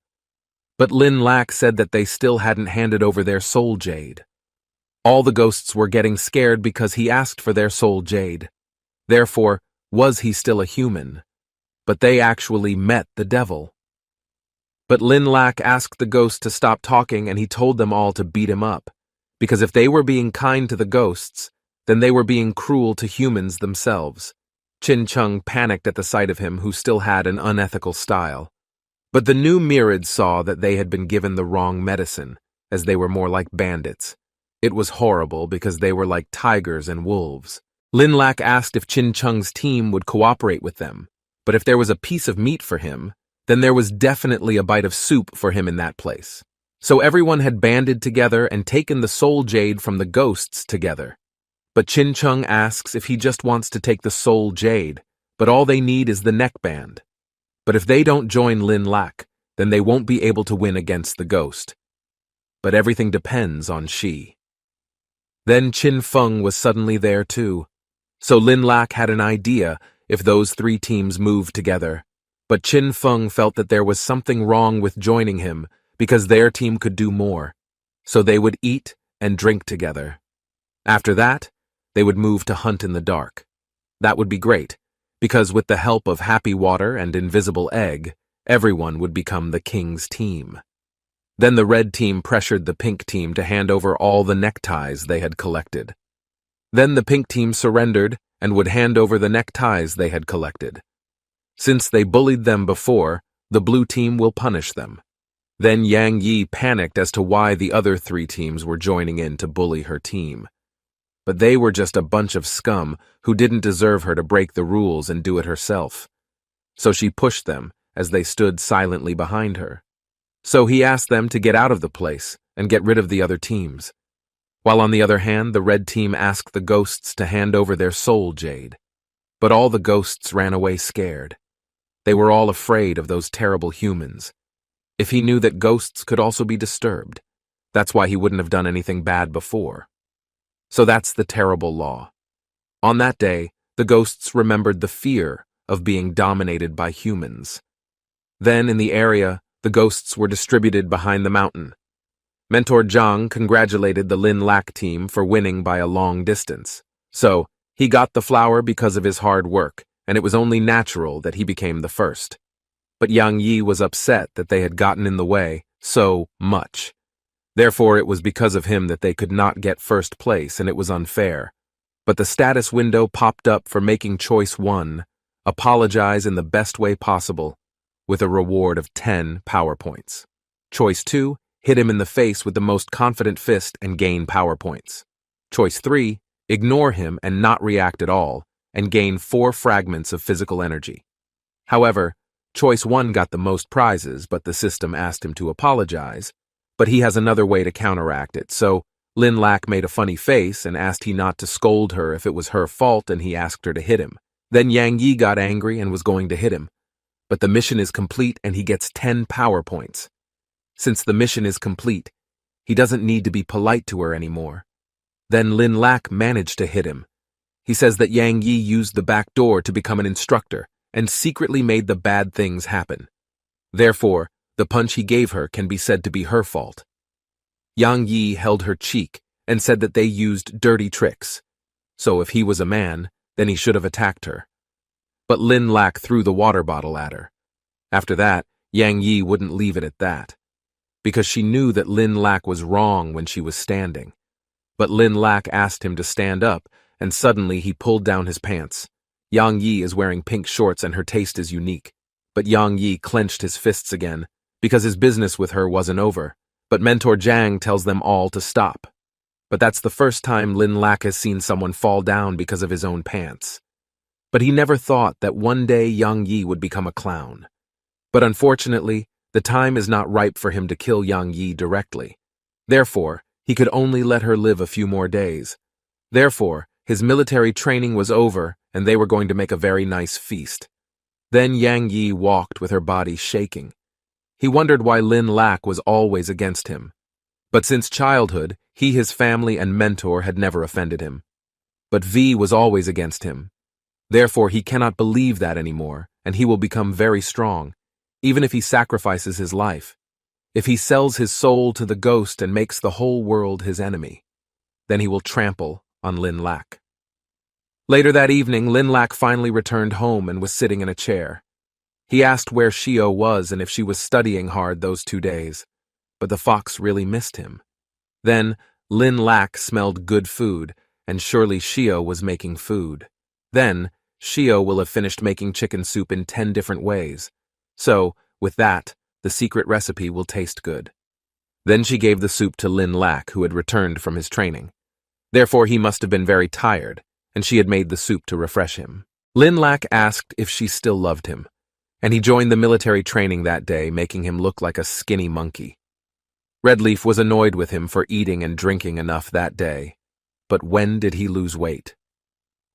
But Lin Lak said that they still hadn't handed over their soul jade. All the ghosts were getting scared because he asked for their soul jade. Therefore, was he still a human? But they actually met the devil. But Lin Lak asked the ghosts to stop talking, and he told them all to beat him up, because if they were being kind to the ghosts, then they were being cruel to humans themselves. Qin Cheng panicked at the sight of him, who still had an unethical style. But the new Myriads saw that they had been given the wrong medicine, as they were more like bandits. It was horrible because they were like tigers and wolves. Lin Lak asked if Qin Cheng's team would cooperate with them, but if there was a piece of meat for him, then there was definitely a bite of soup for him in that place. So everyone had banded together and taken the soul jade from the ghosts together. But Chin Chung asks if he just wants to take the soul jade, but all they need is the neckband. But if they don't join Lin Lak, then they won't be able to win against the ghost. But everything depends on she. Then Chin Feng was suddenly there too. So Lin Lak had an idea if those three teams moved together. But Chin Feng felt that there was something wrong with joining him because their team could do more. So they would eat and drink together. After that, they would move to hunt in the dark. That would be great, because with the help of Happy Water and Invisible Egg, everyone would become the king's team. Then the red team pressured the pink team to hand over all the neckties they had collected. Then the pink team surrendered and would hand over the neckties they had collected. Since they bullied them before, the blue team will punish them. Then Yang Yi panicked as to why the other three teams were joining in to bully her team. But they were just a bunch of scum who didn't deserve her to break the rules and do it herself. So she pushed them as they stood silently behind her. So he asked them to get out of the place and get rid of the other teams. While on the other hand, the red team asked the ghosts to hand over their soul jade. But all the ghosts ran away scared. They were all afraid of those terrible humans. If he knew that ghosts could also be disturbed, that's why he wouldn't have done anything bad before. So that's the terrible law. On that day, the ghosts remembered the fear of being dominated by humans. Then in the area, the ghosts were distributed behind the mountain. Mentor Zhang congratulated the Lin Lak team for winning by a long distance. So, he got the flower because of his hard work, and it was only natural that he became the first. But Yang Yi was upset that they had gotten in the way so much. Therefore, it was because of him that they could not get first place, and it was unfair. But the status window popped up for making choice 1, apologize in the best way possible, with a reward of 10 power points. Choice 2, hit him in the face with the most confident fist and gain power points. Choice 3, ignore him and not react at all, and gain 4 fragments of physical energy. However, choice 1 got the most prizes, but the system asked him to apologize. But he has another way to counteract it, so Lin Lak made a funny face and asked he not to scold her if it was her fault, and he asked her to hit him. Then Yang Yi got angry and was going to hit him. But the mission is complete and he gets 10 power points. Since the mission is complete, he doesn't need to be polite to her anymore. Then Lin Lak managed to hit him. He says that Yang Yi used the back door to become an instructor and secretly made the bad things happen. Therefore, the punch he gave her can be said to be her fault. Yang Yi held her cheek and said that they used dirty tricks. So if he was a man, then he should have attacked her. But Lin Lak threw the water bottle at her. After that, Yang Yi wouldn't leave it at that, because she knew that Lin Lak was wrong when she was standing. But Lin Lak asked him to stand up, and suddenly he pulled down his pants. Yang Yi is wearing pink shorts and her taste is unique. But Yang Yi clenched his fists again, because his business with her wasn't over. But Mentor Zhang tells them all to stop. But that's the first time Lin Lak has seen someone fall down because of his own pants. But he never thought that one day Yang Yi would become a clown. But unfortunately, the time is not ripe for him to kill Yang Yi directly. Therefore, he could only let her live a few more days. Therefore, his military training was over and they were going to make a very nice feast. Then Yang Yi walked with her body shaking. He wondered why Lin Lak was always against him. But since childhood, he, his family, and mentor had never offended him. But V was always against him. Therefore, he cannot believe that anymore, and he will become very strong, even if he sacrifices his life. If he sells his soul to the ghost and makes the whole world his enemy, then he will trample on Lin Lak. Later that evening, Lin Lak finally returned home and was sitting in a chair. He asked where Shio was and if she was studying hard those 2 days, but the fox really missed him. Then Lin Lak smelled good food, and surely Shio was making food. Then Shio will have finished making chicken soup in 10 different ways. So, with that, the secret recipe will taste good. Then she gave the soup to Lin Lak, who had returned from his training. Therefore, he must have been very tired, and she had made the soup to refresh him. Lin Lak asked if she still loved him. and he joined the military training that day, making him look like a skinny monkey. Redleaf was annoyed with him for eating and drinking enough that day. But when did he lose weight?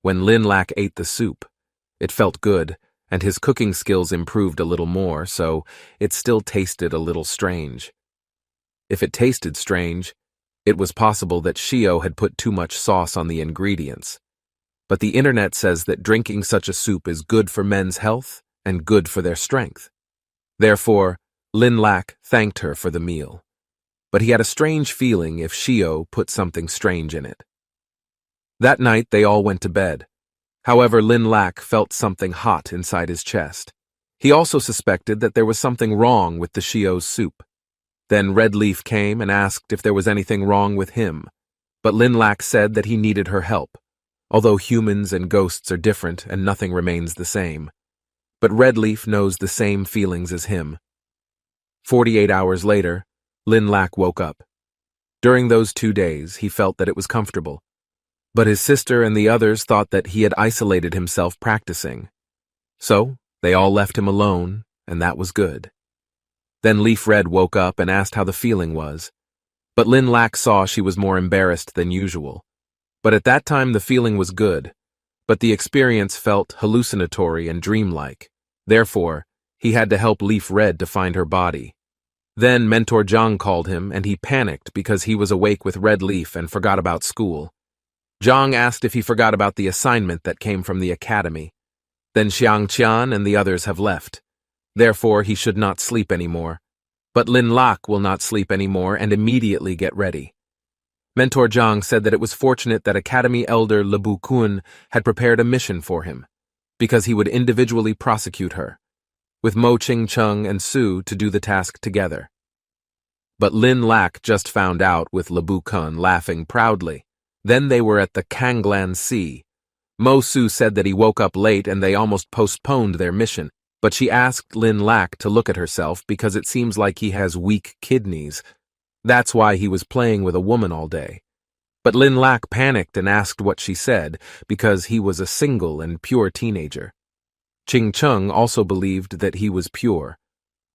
When Lin Lak ate the soup. It felt good, and his cooking skills improved a little more, so it still tasted a little strange. If it tasted strange, it was possible that Shio had put too much sauce on the ingredients. But the internet says that drinking such a soup is good for men's health and good for their strength. Therefore, Lin Lak thanked her for the meal. But he had a strange feeling if Shio put something strange in it. That night they all went to bed. However, Lin Lak felt something hot inside his chest. He also suspected that there was something wrong with the Shio's soup. Then Redleaf came and asked if there was anything wrong with him, but Lin Lak said that he needed her help, although humans and ghosts are different and nothing remains the same. But Redleaf knows the same feelings as him. 48 hours later, Lin Lak woke up. During those 2 days, he felt that it was comfortable. But his sister and the others thought that he had isolated himself practicing. So, they all left him alone, and that was good. Then Leaf Red woke up and asked how the feeling was. But Lin Lak saw she was more embarrassed than usual. But at that time the feeling was good, but the experience felt hallucinatory and dreamlike. Therefore, he had to help Leaf Red to find her body. Then Mentor Zhang called him, and he panicked because he was awake with Red Leaf and forgot about school. Zhang asked if he forgot about the assignment that came from the academy. Then Xiang Qian and the others have left. Therefore, he should not sleep anymore. But Lin Lak will not sleep anymore and immediately get ready. Mentor Zhang said that it was fortunate that Academy Elder Lebu Kun had prepared a mission for him, because he would individually prosecute her, with Mo Ching Chung and Su to do the task together. But Lin Lak just found out with Lebu Kun laughing proudly. Then they were at the Kanglan Sea. Mo Su said that he woke up late and they almost postponed their mission, but she asked Lin Lak to look at herself because it seems like he has weak kidneys. That's why he was playing with a woman all day. But Lin Lak panicked and asked what she said because he was a single and pure teenager. Ching Chung also believed that he was pure.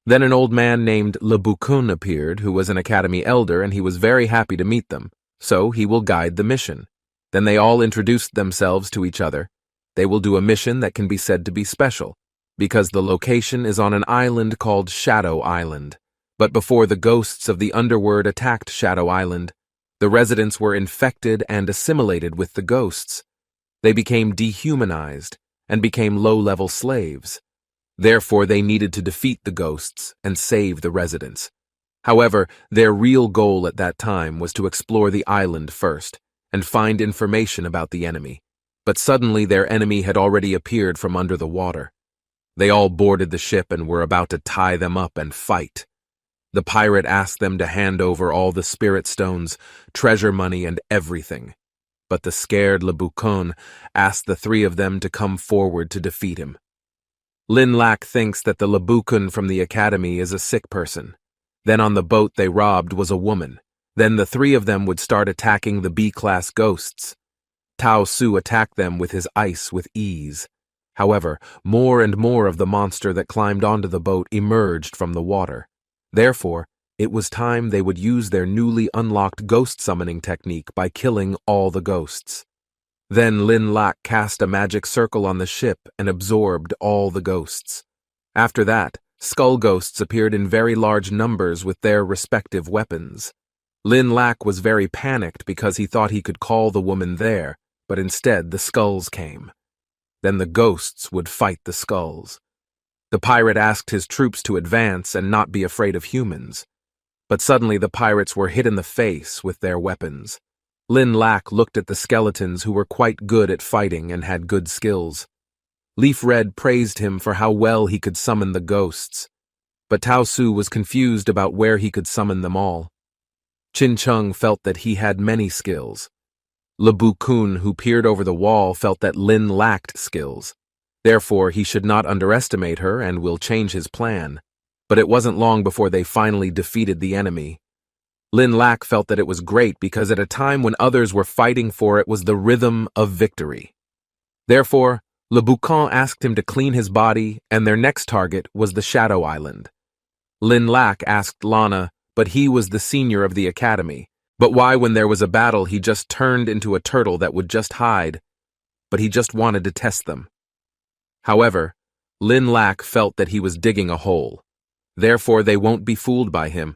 Then an old man named Lebu Kun appeared, who was an academy elder, and he was very happy to meet them. So he will guide the mission. Then they all introduced themselves to each other. They will do a mission that can be said to be special, because the location is on an island called Shadow Island. But before the ghosts of the underworld attacked Shadow Island, the residents were infected and assimilated with the ghosts. They became dehumanized and became low-level slaves. Therefore, they needed to defeat the ghosts and save the residents. However, their real goal at that time was to explore the island first and find information about the enemy. But suddenly their enemy had already appeared from under the water. They all boarded the ship and were about to tie them up and fight. The pirate asked them to hand over all the spirit stones, treasure money, and everything. But the scared Lebu Kun asked the 3 of them to come forward to defeat him. Lin Lak thinks that the Lebu Kun from the academy is a sick person. Then on the boat they robbed was a woman. Then the 3 of them would start attacking the B-class ghosts. Tao Su attacked them with his ice with ease. However, more and more of the monster that climbed onto the boat emerged from the water. Therefore, it was time they would use their newly unlocked ghost summoning technique by killing all the ghosts. Then Lin Lak cast a magic circle on the ship and absorbed all the ghosts. After that, skull ghosts appeared in very large numbers with their respective weapons. Lin Lak was very panicked because he thought he could call the woman there, but instead the skulls came. Then the ghosts would fight the skulls. The pirate asked his troops to advance and not be afraid of humans. But suddenly the pirates were hit in the face with their weapons. Lin Lak looked at the skeletons who were quite good at fighting and had good skills. Leaf Red praised him for how well he could summon the ghosts, but Tao Su was confused about where he could summon them all. Chin Chung felt that he had many skills. Lebu Kun, who peered over the wall, felt that Lin lacked skills. Therefore, he should not underestimate her and will change his plan. But it wasn't long before they finally defeated the enemy. Lin Lak felt that it was great because at a time when others were fighting for it was the rhythm of victory. Therefore, Le Boucan asked him to clean his body, and their next target was the Shadow Island. Lin Lac asked Lana, but he was the senior of the academy. But why, when there was a battle, he just turned into a turtle that would just hide, but he just wanted to test them. However, Lin Lac felt that he was digging a hole. Therefore, they won't be fooled by him,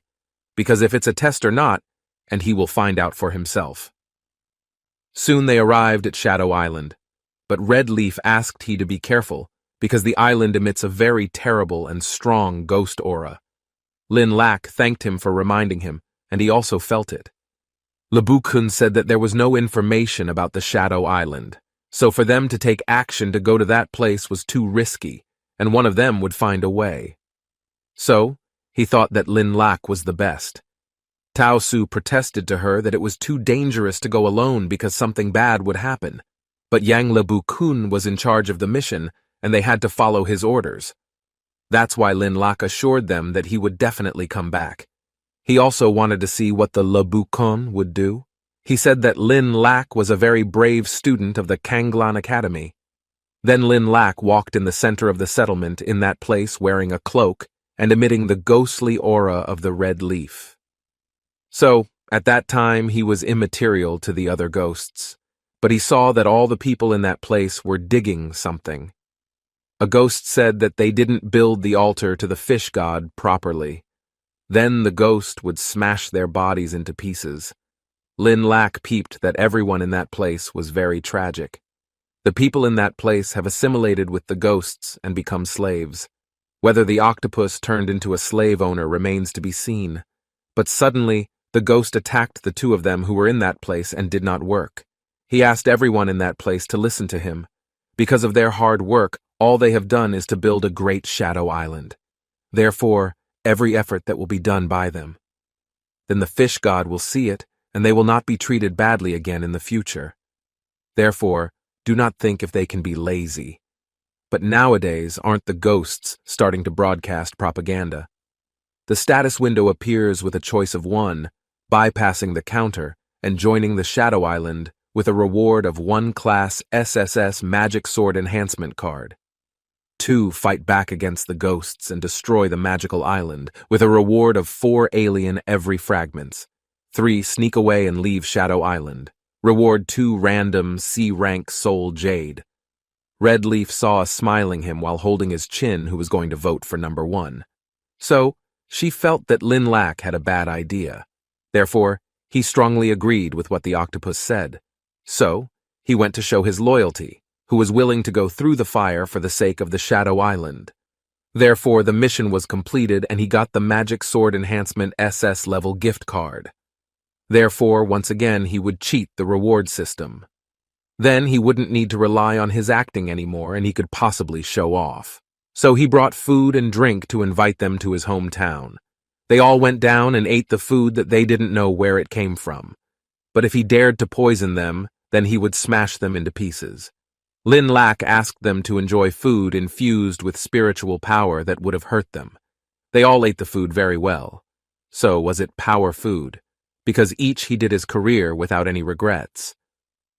because if it's a test or not, and he will find out for himself. Soon they arrived at Shadow Island, but Red Leaf asked he to be careful, because the island emits a very terrible and strong ghost aura. Lin Lac thanked him for reminding him, and he also felt it. Le Boucan said that there was no information about the Shadow Island, so for them to take action to go to that place was too risky, and one of them would find a way. So, he thought that Lin Lac was the best. Tao Su protested to her that it was too dangerous to go alone because something bad would happen, but Yang Le Boucan was in charge of the mission, and they had to follow his orders. That's why Lin Lac assured them that he would definitely come back. He also wanted to see what the Le Boucan would do. He said that Lin Lac was a very brave student of the Kanglan Academy. Then Lin Lac walked in the center of the settlement in that place wearing a cloak and emitting the ghostly aura of the red leaf. So, at that time, he was immaterial to the other ghosts, but he saw that all the people in that place were digging something. A ghost said that they didn't build the altar to the fish god properly. Then the ghost would smash their bodies into pieces. Lin Lac peeped that everyone in that place was very tragic. The people in that place have assimilated with the ghosts and become slaves. Whether the octopus turned into a slave owner remains to be seen. But suddenly, the ghost attacked the two of them who were in that place and did not work. He asked everyone in that place to listen to him. Because of their hard work, all they have done is to build a great shadow island. Therefore, every effort that will be done by them. Then the fish god will see it, and they will not be treated badly again in the future. Therefore, do not think if they can be lazy. But nowadays, aren't the ghosts starting to broadcast propaganda? The status window appears with a choice of 1, bypassing the counter, and joining the Shadow Island with a reward of 1 class SSS Magic Sword Enhancement card. 2, fight back against the ghosts and destroy the magical island with a reward of 4 alien every fragments. 3, sneak away and leave Shadow Island. Reward 2 random C-rank soul jade. Red Leaf saw us smiling him while holding his chin who was going to vote for number 1. So, she felt that Lin Lac had a bad idea. Therefore, he strongly agreed with what the octopus said. So, he went to show his loyalty, who was willing to go through the fire for the sake of the Shadow Island. Therefore, the mission was completed and he got the Magic Sword Enhancement SS level gift card. Therefore, once again, he would cheat the reward system. Then he wouldn't need to rely on his acting anymore and he could possibly show off. So he brought food and drink to invite them to his hometown. They all went down and ate the food that they didn't know where it came from. But if he dared to poison them, then he would smash them into pieces. Lin Lac asked them to enjoy food infused with spiritual power that would have hurt them. They all ate the food very well. So was it power food? Because each he did his career without any regrets.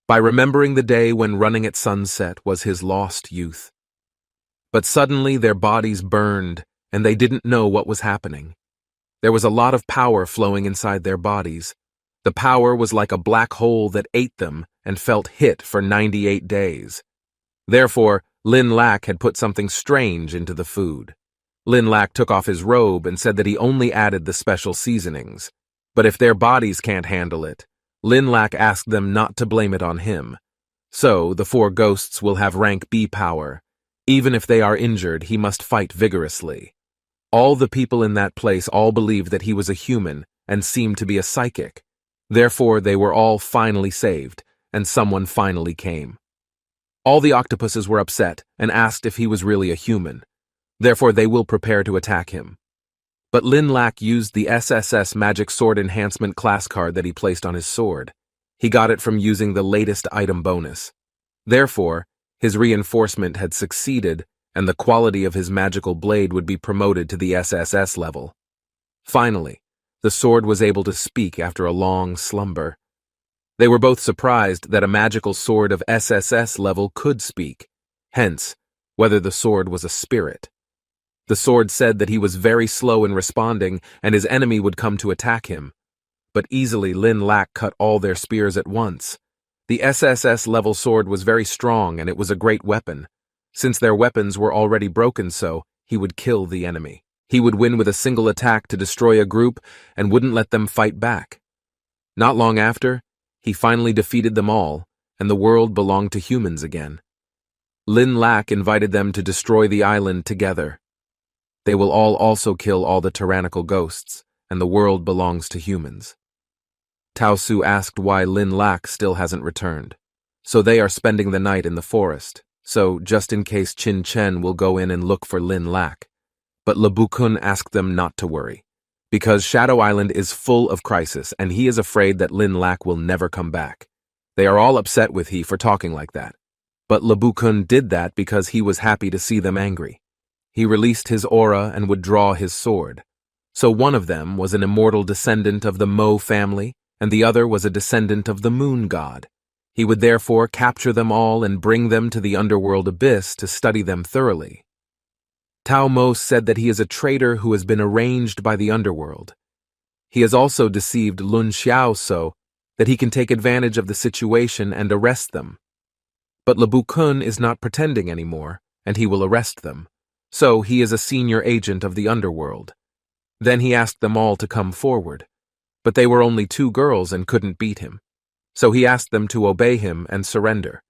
By remembering the day when running at sunset was his lost youth. But suddenly their bodies burned, and they didn't know what was happening. There was a lot of power flowing inside their bodies. The power was like a black hole that ate them and felt hit for 98 days. Therefore, Lin Lac had put something strange into the food. Lin Lac took off his robe and said that he only added the special seasonings. But if their bodies can't handle it, Lin Lac asked them not to blame it on him. So, the 4 ghosts will have rank B power. Even if they are injured, he must fight vigorously. All the people in that place all believed that he was a human and seemed to be a psychic. Therefore, they were all finally saved, and someone finally came. All the octopuses were upset and asked if he was really a human. Therefore, they will prepare to attack him. But Lin Lac used the SSS Magic Sword Enhancement class card that he placed on his sword. He got it from using the latest item bonus. Therefore, his reinforcement had succeeded, and the quality of his magical blade would be promoted to the SSS level. Finally, the sword was able to speak after a long slumber. They were both surprised that a magical sword of SSS level could speak. hence, whether the sword was a spirit. The sword said that he was very slow in responding and his enemy would come to attack him. But easily Lin Lak cut all their spears at once. The SSS-level sword was very strong and it was a great weapon. Since their weapons were already broken he would kill the enemy. He would win with a single attack to destroy a group and wouldn't let them fight back. Not long after, he finally defeated them all, and the world belonged to humans again. Lin Lak invited them to destroy the island together. They will all also kill all the tyrannical ghosts, and the world belongs to humans. Tao Su asked why Lin Lak still hasn't returned. So they are spending the night in the forest, so just in case Qin Chen will go in and look for Lin Lak. But Le Bukun asked them not to worry, because Shadow Island is full of crisis and he is afraid that Lin Lak will never come back. They are all upset with he for talking like that. But Le Bukun did that because he was happy to see them angry. He released his aura and would draw his sword. So one of them was an immortal descendant of the Mo family, and the other was a descendant of the moon god. He would therefore capture them all and bring them to the underworld abyss to study them thoroughly. Tao Mo said that he is a traitor who has been arranged by the underworld. He has also deceived Lun Xiao so that he can take advantage of the situation and arrest them. But Le Bukun is not pretending anymore, and he will arrest them. So he is a senior agent of the underworld. Then he asked them all to come forward. But they were only 2 girls and couldn't beat him. So he asked them to obey him and surrender.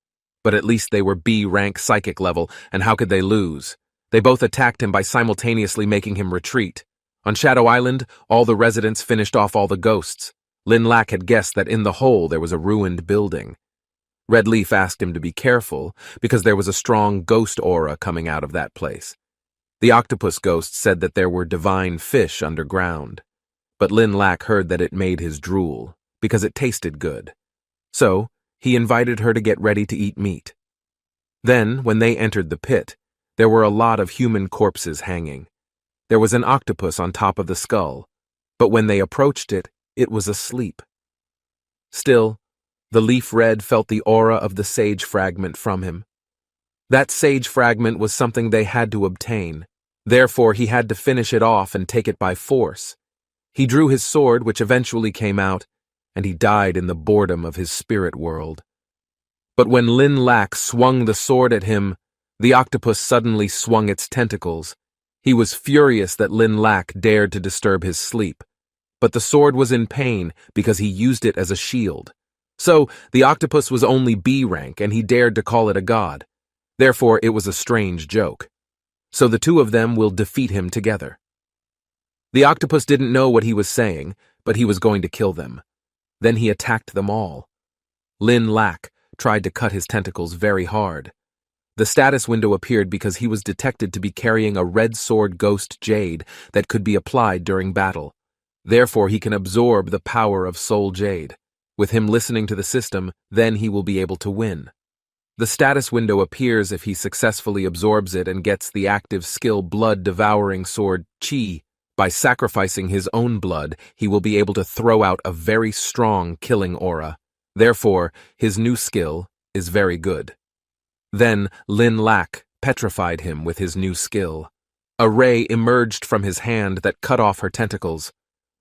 But at least they were B-rank psychic level, and how could they lose? They both attacked him by simultaneously making him retreat. On Shadow Island, all the residents finished off all the ghosts. Lin Lak had guessed that in the hole there was a ruined building. Red Leaf asked him to be careful, because there was a strong ghost aura coming out of that place. The octopus ghost said that there were divine fish underground. But Lin Lak heard that it made his drool, because it tasted good. So, he invited her to get ready to eat meat. Then, when they entered the pit, there were a lot of human corpses hanging. There was an octopus on top of the skull, but when they approached it, it was asleep. Still, the Leaf Red felt the aura of the sage fragment from him. That sage fragment was something they had to obtain. Therefore, he had to finish it off and take it by force. He drew his sword, which eventually came out, and he died in the boredom of his spirit world. But when Lin Lak swung the sword at him, the octopus suddenly swung its tentacles. He was furious that Lin Lak dared to disturb his sleep. But the sword was in pain because he used it as a shield. So, the octopus was only B rank and he dared to call it a god. Therefore, it was a strange joke. So the 2 of them will defeat him together. The octopus didn't know what he was saying, but he was going to kill them. Then he attacked them all. Lin Lak tried to cut his tentacles very hard. The status window appeared because he was detected to be carrying a red sword ghost jade that could be applied during battle. Therefore, he can absorb the power of soul jade. With him listening to the system, then he will be able to win. The status window appears if he successfully absorbs it and gets the active skill blood-devouring sword Qi. By sacrificing his own blood, he will be able to throw out a very strong killing aura. Therefore, his new skill is very good. Then Lin Lak petrified him with his new skill. A ray emerged from his hand that cut off her tentacles.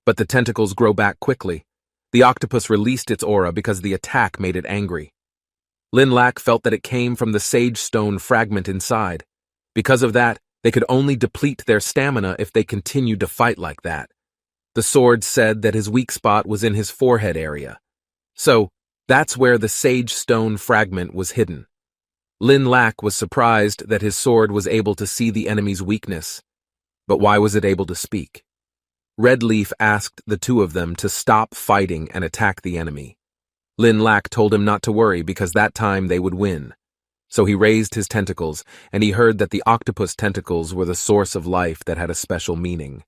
But the tentacles grow back quickly. The octopus released its aura because the attack made it angry. Lin Lak felt that it came from the sage stone fragment inside. Because of that, they could only deplete their stamina if they continued to fight like that. The sword said that his weak spot was in his forehead area. So, that's where the sage stone fragment was hidden. Lin Lak was surprised that his sword was able to see the enemy's weakness. But why was it able to speak? Red Leaf asked the 2 of them to stop fighting and attack the enemy. Lin Lak told him not to worry because that time they would win. So he raised his tentacles, and he heard that the octopus tentacles were the source of life that had a special meaning.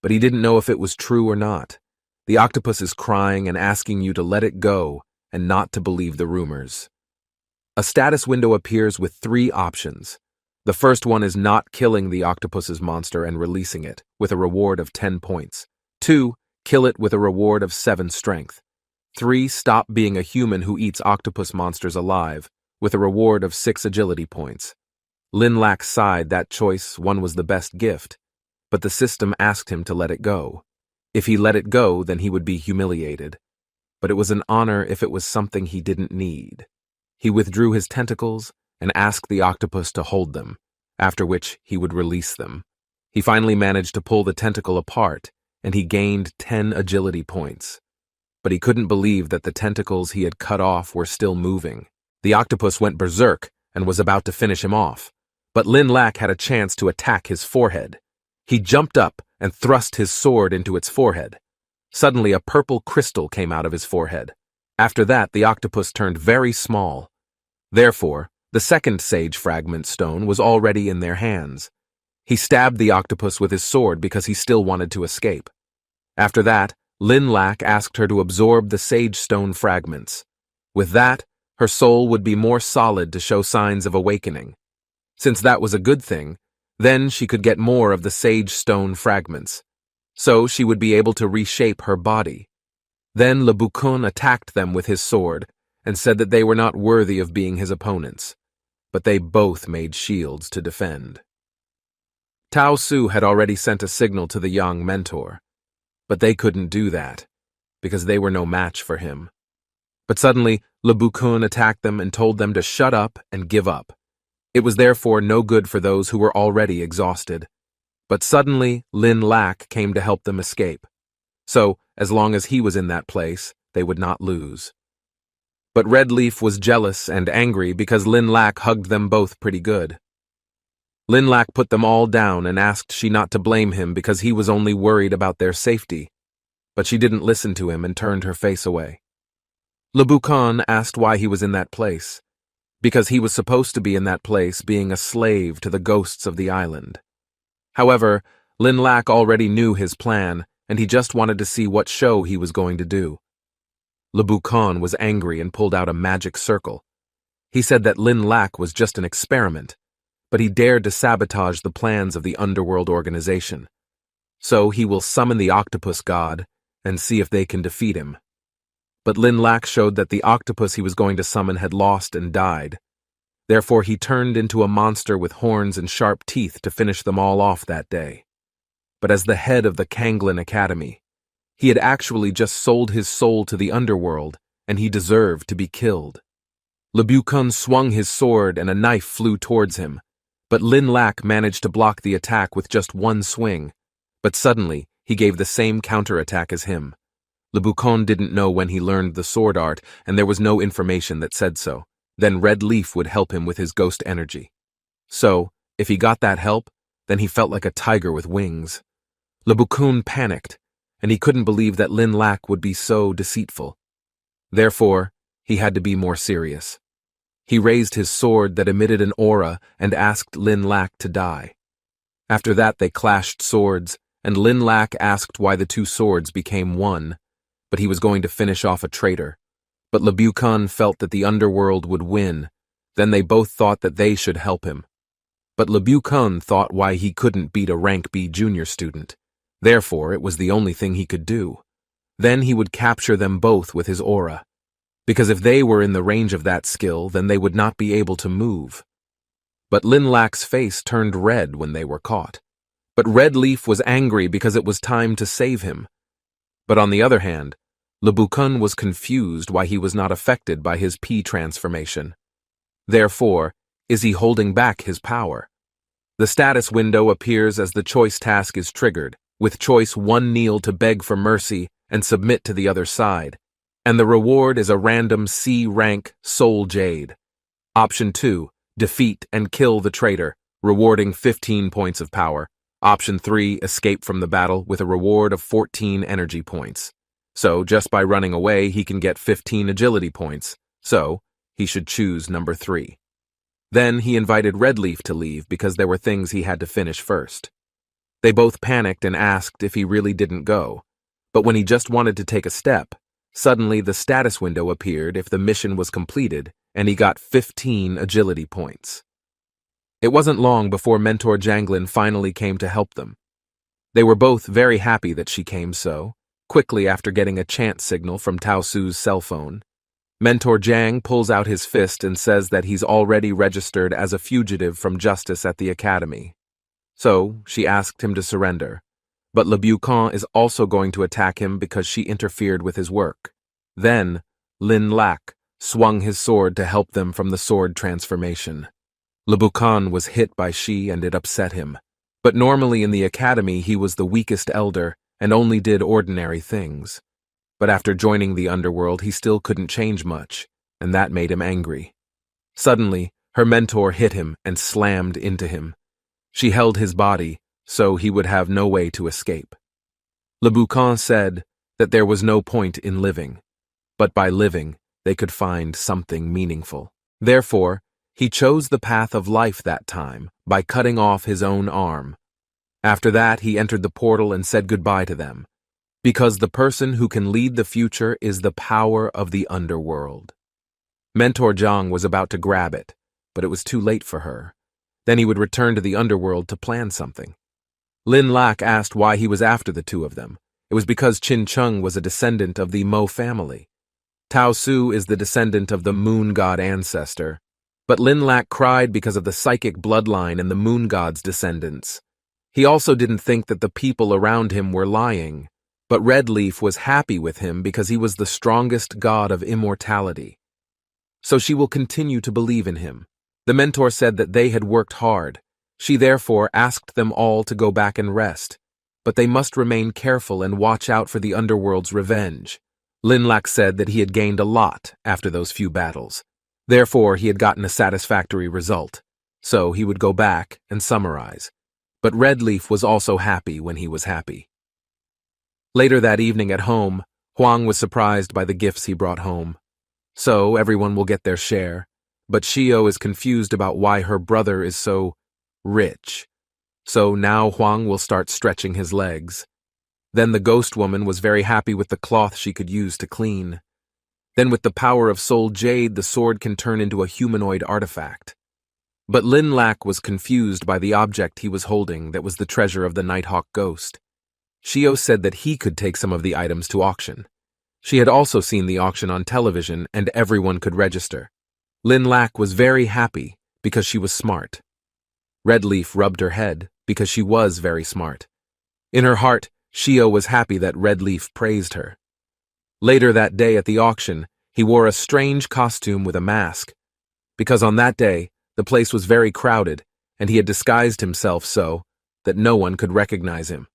But he didn't know if it was true or not. The octopus is crying and asking you to let it go and not to believe the rumors. A status window appears with 3 options. The first one is not killing the octopus's monster and releasing it, with a reward of 10 points. 2, kill it with a reward of 7 strength. 3, stop being a human who eats octopus monsters alive, with a reward of 6 agility points. Lin Lak sighed. That choice one was the best gift, but the system asked him to let it go. If he let it go, then he would be humiliated. But it was an honor if it was something he didn't need. He withdrew his tentacles and asked the octopus to hold them, after which he would release them. He finally managed to pull the tentacle apart, and he gained 10 agility points. But he couldn't believe that the tentacles he had cut off were still moving. The octopus went berserk and was about to finish him off, but Lin Lak had a chance to attack his forehead. He jumped up and thrust his sword into its forehead. Suddenly, a purple crystal came out of his forehead. After that, the octopus turned very small. Therefore, the second sage fragment stone was already in their hands. He stabbed the octopus with his sword because he still wanted to escape. After that, Lin Lak asked her to absorb the sage stone fragments. With that, her soul would be more solid to show signs of awakening. Since that was a good thing, then she could get more of the sage stone fragments. So she would be able to reshape her body. Then Le Boucon attacked them with his sword and said that they were not worthy of being his opponents, but they both made shields to defend. Tao Su had already sent a signal to the young mentor, but they couldn't do that, because they were no match for him. But suddenly, Le Boucon attacked them and told them to shut up and give up. It was therefore no good for those who were already exhausted. But suddenly, Lin Lak came to help them escape. So, as long as he was in that place, they would not lose. But Red Leaf was jealous and angry because Lin Lak hugged them both pretty good. Lin Lak put them all down and asked she not to blame him because he was only worried about their safety. But she didn't listen to him and turned her face away. Le Boucon asked why he was in that place, because he was supposed to be in that place being a slave to the ghosts of the island. However, Lin Lak already knew his plan, and he just wanted to see what show he was going to do. Le Boucon was angry and pulled out a magic circle. He said that Lin Lak was just an experiment, but he dared to sabotage the plans of the underworld organization. So he will summon the octopus god and see if they can defeat him. But Lin Lak showed that the octopus he was going to summon had lost and died. Therefore he turned into a monster with horns and sharp teeth to finish them all off that day. But as the head of the Kanglin Academy, he had actually just sold his soul to the underworld, and he deserved to be killed. Le Boucon swung his sword and a knife flew towards him, but Lin Lak managed to block the attack with just one swing. But suddenly, he gave the same counterattack as him. Le Boucon didn't know when he learned the sword art, and there was no information that said so. Then Red Leaf would help him with his ghost energy. So, if he got that help, then he felt like a tiger with wings. Le Boucon panicked, and he couldn't believe that Lin Lak would be so deceitful. Therefore, he had to be more serious. He raised his sword that emitted an aura and asked Lin Lak to die. After that they clashed swords, and Lin Lak asked why the two swords became one, but he was going to finish off a traitor. But Le Boucon felt that the underworld would win. Then they both thought that they should help him. But Le Boucon thought why he couldn't beat a rank B junior student. Therefore, it was the only thing he could do. Then he would capture them both with his aura. Because if they were in the range of that skill, then they would not be able to move. But Lin Lak's face turned red when they were caught. But Red Leaf was angry because it was time to save him. But on the other hand, Le Boucon was confused why he was not affected by his P transformation. Therefore, is he holding back his power? The status window appears as the choice task is triggered. With choice 1, kneel to beg for mercy and submit to the other side. And the reward is a random C rank Soul Jade. Option 2, defeat and kill the traitor, rewarding 15 points of power. Option 3, escape from the battle with a reward of 14 energy points. So, just by running away, he can get 15 agility points. So, he should choose number 3. Then he invited Red Leaf to leave because there were things he had to finish first. They both panicked and asked if he really didn't go. But when he just wanted to take a step, suddenly the status window appeared if the mission was completed, and he got 15 agility points. It wasn't long before Mentor Janglin finally came to help them. They were both very happy that she came so quickly after getting a chant signal from Tao Su's cell phone. Mentor Jiang pulls out his fist and says that he's already registered as a fugitive from justice at the academy. So, she asked him to surrender. But Le Bucon is also going to attack him because she interfered with his work. Then, Lin Lac swung his sword to help them from the sword transformation. Le Bucon was hit by she and it upset him. But normally in the academy he was the weakest elder and only did ordinary things. But after joining the underworld he still couldn't change much, and that made him angry. Suddenly, her mentor hit him and slammed into him. She held his body, so he would have no way to escape. Le Bucon said that there was no point in living, but by living, they could find something meaningful. Therefore, he chose the path of life that time by cutting off his own arm. After that, he entered the portal and said goodbye to them, because the person who can lead the future is the power of the underworld. Mentor Jiang was about to grab it, but it was too late for her. Then he would return to the underworld to plan something. Lin Lac asked why he was after the two of them. It was because Qin Cheng was a descendant of the Mo family. Tao Su is the descendant of the moon god ancestor. But Lin Lac cried because of the psychic bloodline and the moon god's descendants. He also didn't think that the people around him were lying. But Red Leaf was happy with him because he was the strongest god of immortality. So she will continue to believe in him. The mentor said that they had worked hard. She therefore asked them all to go back and rest, but they must remain careful and watch out for the underworld's revenge. Lin Lac said that he had gained a lot after those few battles. Therefore, he had gotten a satisfactory result. So he would go back and summarize. But Red Leaf was also happy when he was happy. Later that evening at home, Huang was surprised by the gifts he brought home. So everyone will get their share, but Xiao is confused about why her brother is so rich. So now Huang will start stretching his legs. Then the ghost woman was very happy with the cloth she could use to clean. Then with the power of soul jade, the sword can turn into a humanoid artifact. But Lin Lac was confused by the object he was holding that was the treasure of the Nighthawk ghost. Xiao said that he could take some of the items to auction. She had also seen the auction on television and everyone could register. Lin Lac was very happy because she was smart. Red Leaf rubbed her head because she was very smart. In her heart, Xiao was happy that Red Leaf praised her. Later that day at the auction, he wore a strange costume with a mask, because on that day, the place was very crowded and he had disguised himself so that no one could recognize him.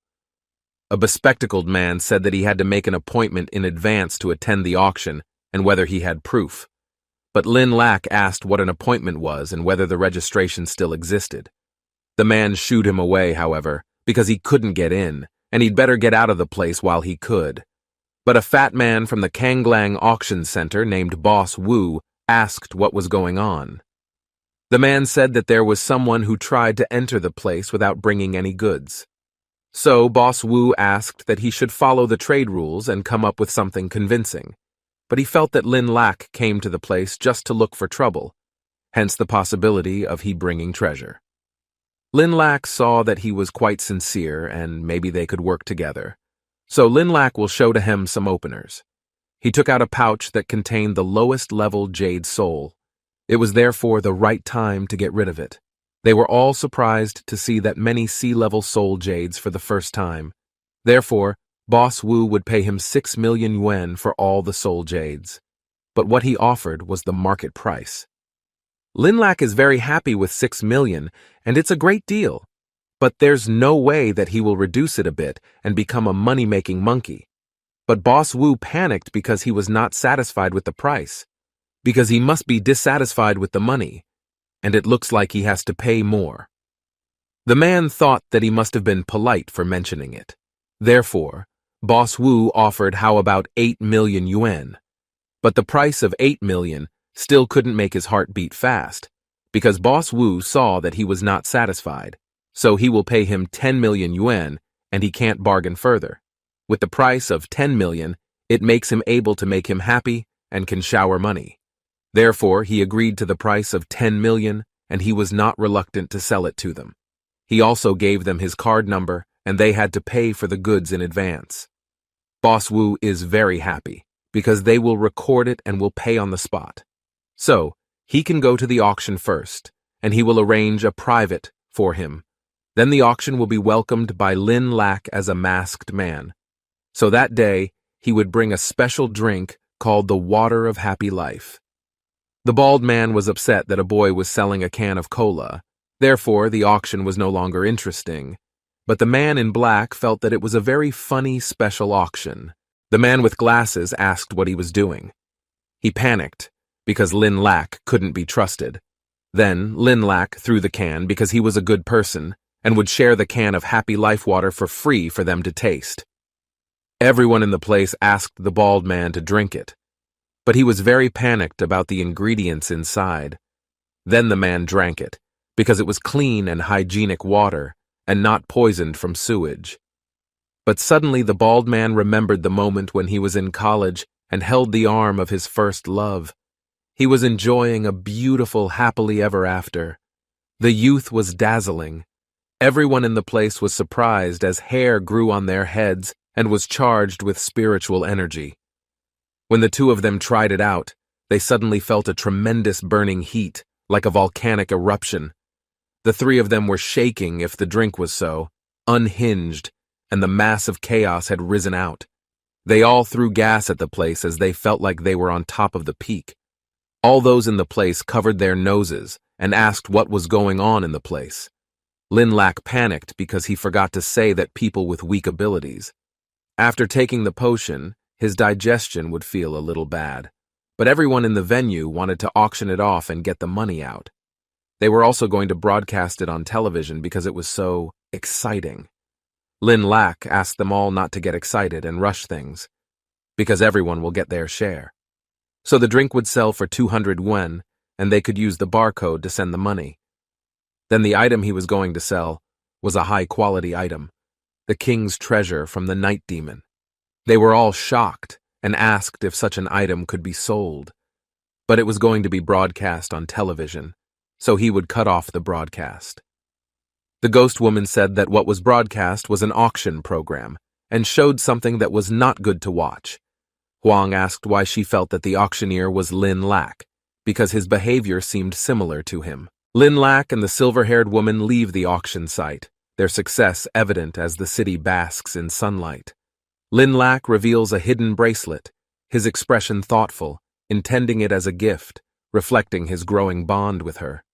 A bespectacled man said that he had to make an appointment in advance to attend the auction and whether he had proof. But Lin Lac asked what an appointment was and whether the registration still existed. The man shooed him away, however, because he couldn't get in, and he'd better get out of the place while he could. But a fat man from the Kanglang Auction Center named Boss Wu asked what was going on. The man said that there was someone who tried to enter the place without bringing any goods. So Boss Wu asked that he should follow the trade rules and come up with something convincing. But he felt that Lin Lac came to the place just to look for trouble, hence the possibility of he bringing treasure. Lin Lac saw that he was quite sincere and maybe they could work together. So Lin Lac will show to him some openers. He took out a pouch that contained the lowest level jade soul. It was therefore the right time to get rid of it. They were all surprised to see that many sea-level soul jades for the first time. Therefore, Boss Wu would pay him 6 million yuan for all the soul jades. But what he offered was the market price. Lin Lac is very happy with 6 million, and it's a great deal. But there's no way that he will reduce it a bit and become a money-making monkey. But Boss Wu panicked because he was not satisfied with the price. Because he must be dissatisfied with the money, and it looks like he has to pay more. The man thought that he must have been polite for mentioning it. Therefore, Boss Wu offered how about 8 million yuan. But the price of 8 million still couldn't make his heart beat fast, because Boss Wu saw that he was not satisfied. So he will pay him 10 million yuan, and he can't bargain further. With the price of 10 million, it makes him able to make him happy and can shower money. Therefore, he agreed to the price of 10 million, and he was not reluctant to sell it to them. He also gave them his card number, and they had to pay for the goods in advance. Boss Wu is very happy, because they will record it and will pay on the spot. So, he can go to the auction first, and he will arrange a private for him. Then the auction will be welcomed by Lin Lak as a masked man. So that day, he would bring a special drink called the Water of Happy Life. The bald man was upset that a boy was selling a can of cola. Therefore, the auction was no longer interesting. But the man in black felt that it was a very funny special auction. The man with glasses asked what he was doing. He panicked, because Lin Lak couldn't be trusted. Then, Lin Lak threw the can because he was a good person and would share the can of Happy Life water for free for them to taste. Everyone in the place asked the bald man to drink it, but he was very panicked about the ingredients inside. Then the man drank it, because it was clean and hygienic water, and not poisoned from sewage. But suddenly the bald man remembered the moment when he was in college and held the arm of his first love. He was enjoying a beautiful happily ever after. The youth was dazzling. Everyone in the place was surprised as hair grew on their heads and was charged with spiritual energy. When the two of them tried it out, they suddenly felt a tremendous burning heat, like a volcanic eruption. The three of them were shaking if the drink was so, unhinged, and the mass of chaos had risen out. They all threw gas at the place as they felt like they were on top of the peak. All those in the place covered their noses and asked what was going on in the place. Lin Lak panicked because he forgot to say that people with weak abilities. After taking the potion, his digestion would feel a little bad, but everyone in the venue wanted to auction it off and get the money out. They were also going to broadcast it on television because it was so exciting. Lin Lak asked them all not to get excited and rush things, because everyone will get their share. So the drink would sell for 200 yuan, and they could use the barcode to send the money. Then the item he was going to sell was a high-quality item, the king's treasure from the night demon. They were all shocked and asked if such an item could be sold. But it was going to be broadcast on television, so he would cut off the broadcast. The ghost woman said that what was broadcast was an auction program and showed something that was not good to watch. Huang asked why she felt that the auctioneer was Lin Lak, because his behavior seemed similar to him. Lin Lak and the silver-haired woman leave the auction site, their success evident as the city basks in sunlight. Lin Lak reveals a hidden bracelet, his expression thoughtful, intending it as a gift, reflecting his growing bond with her.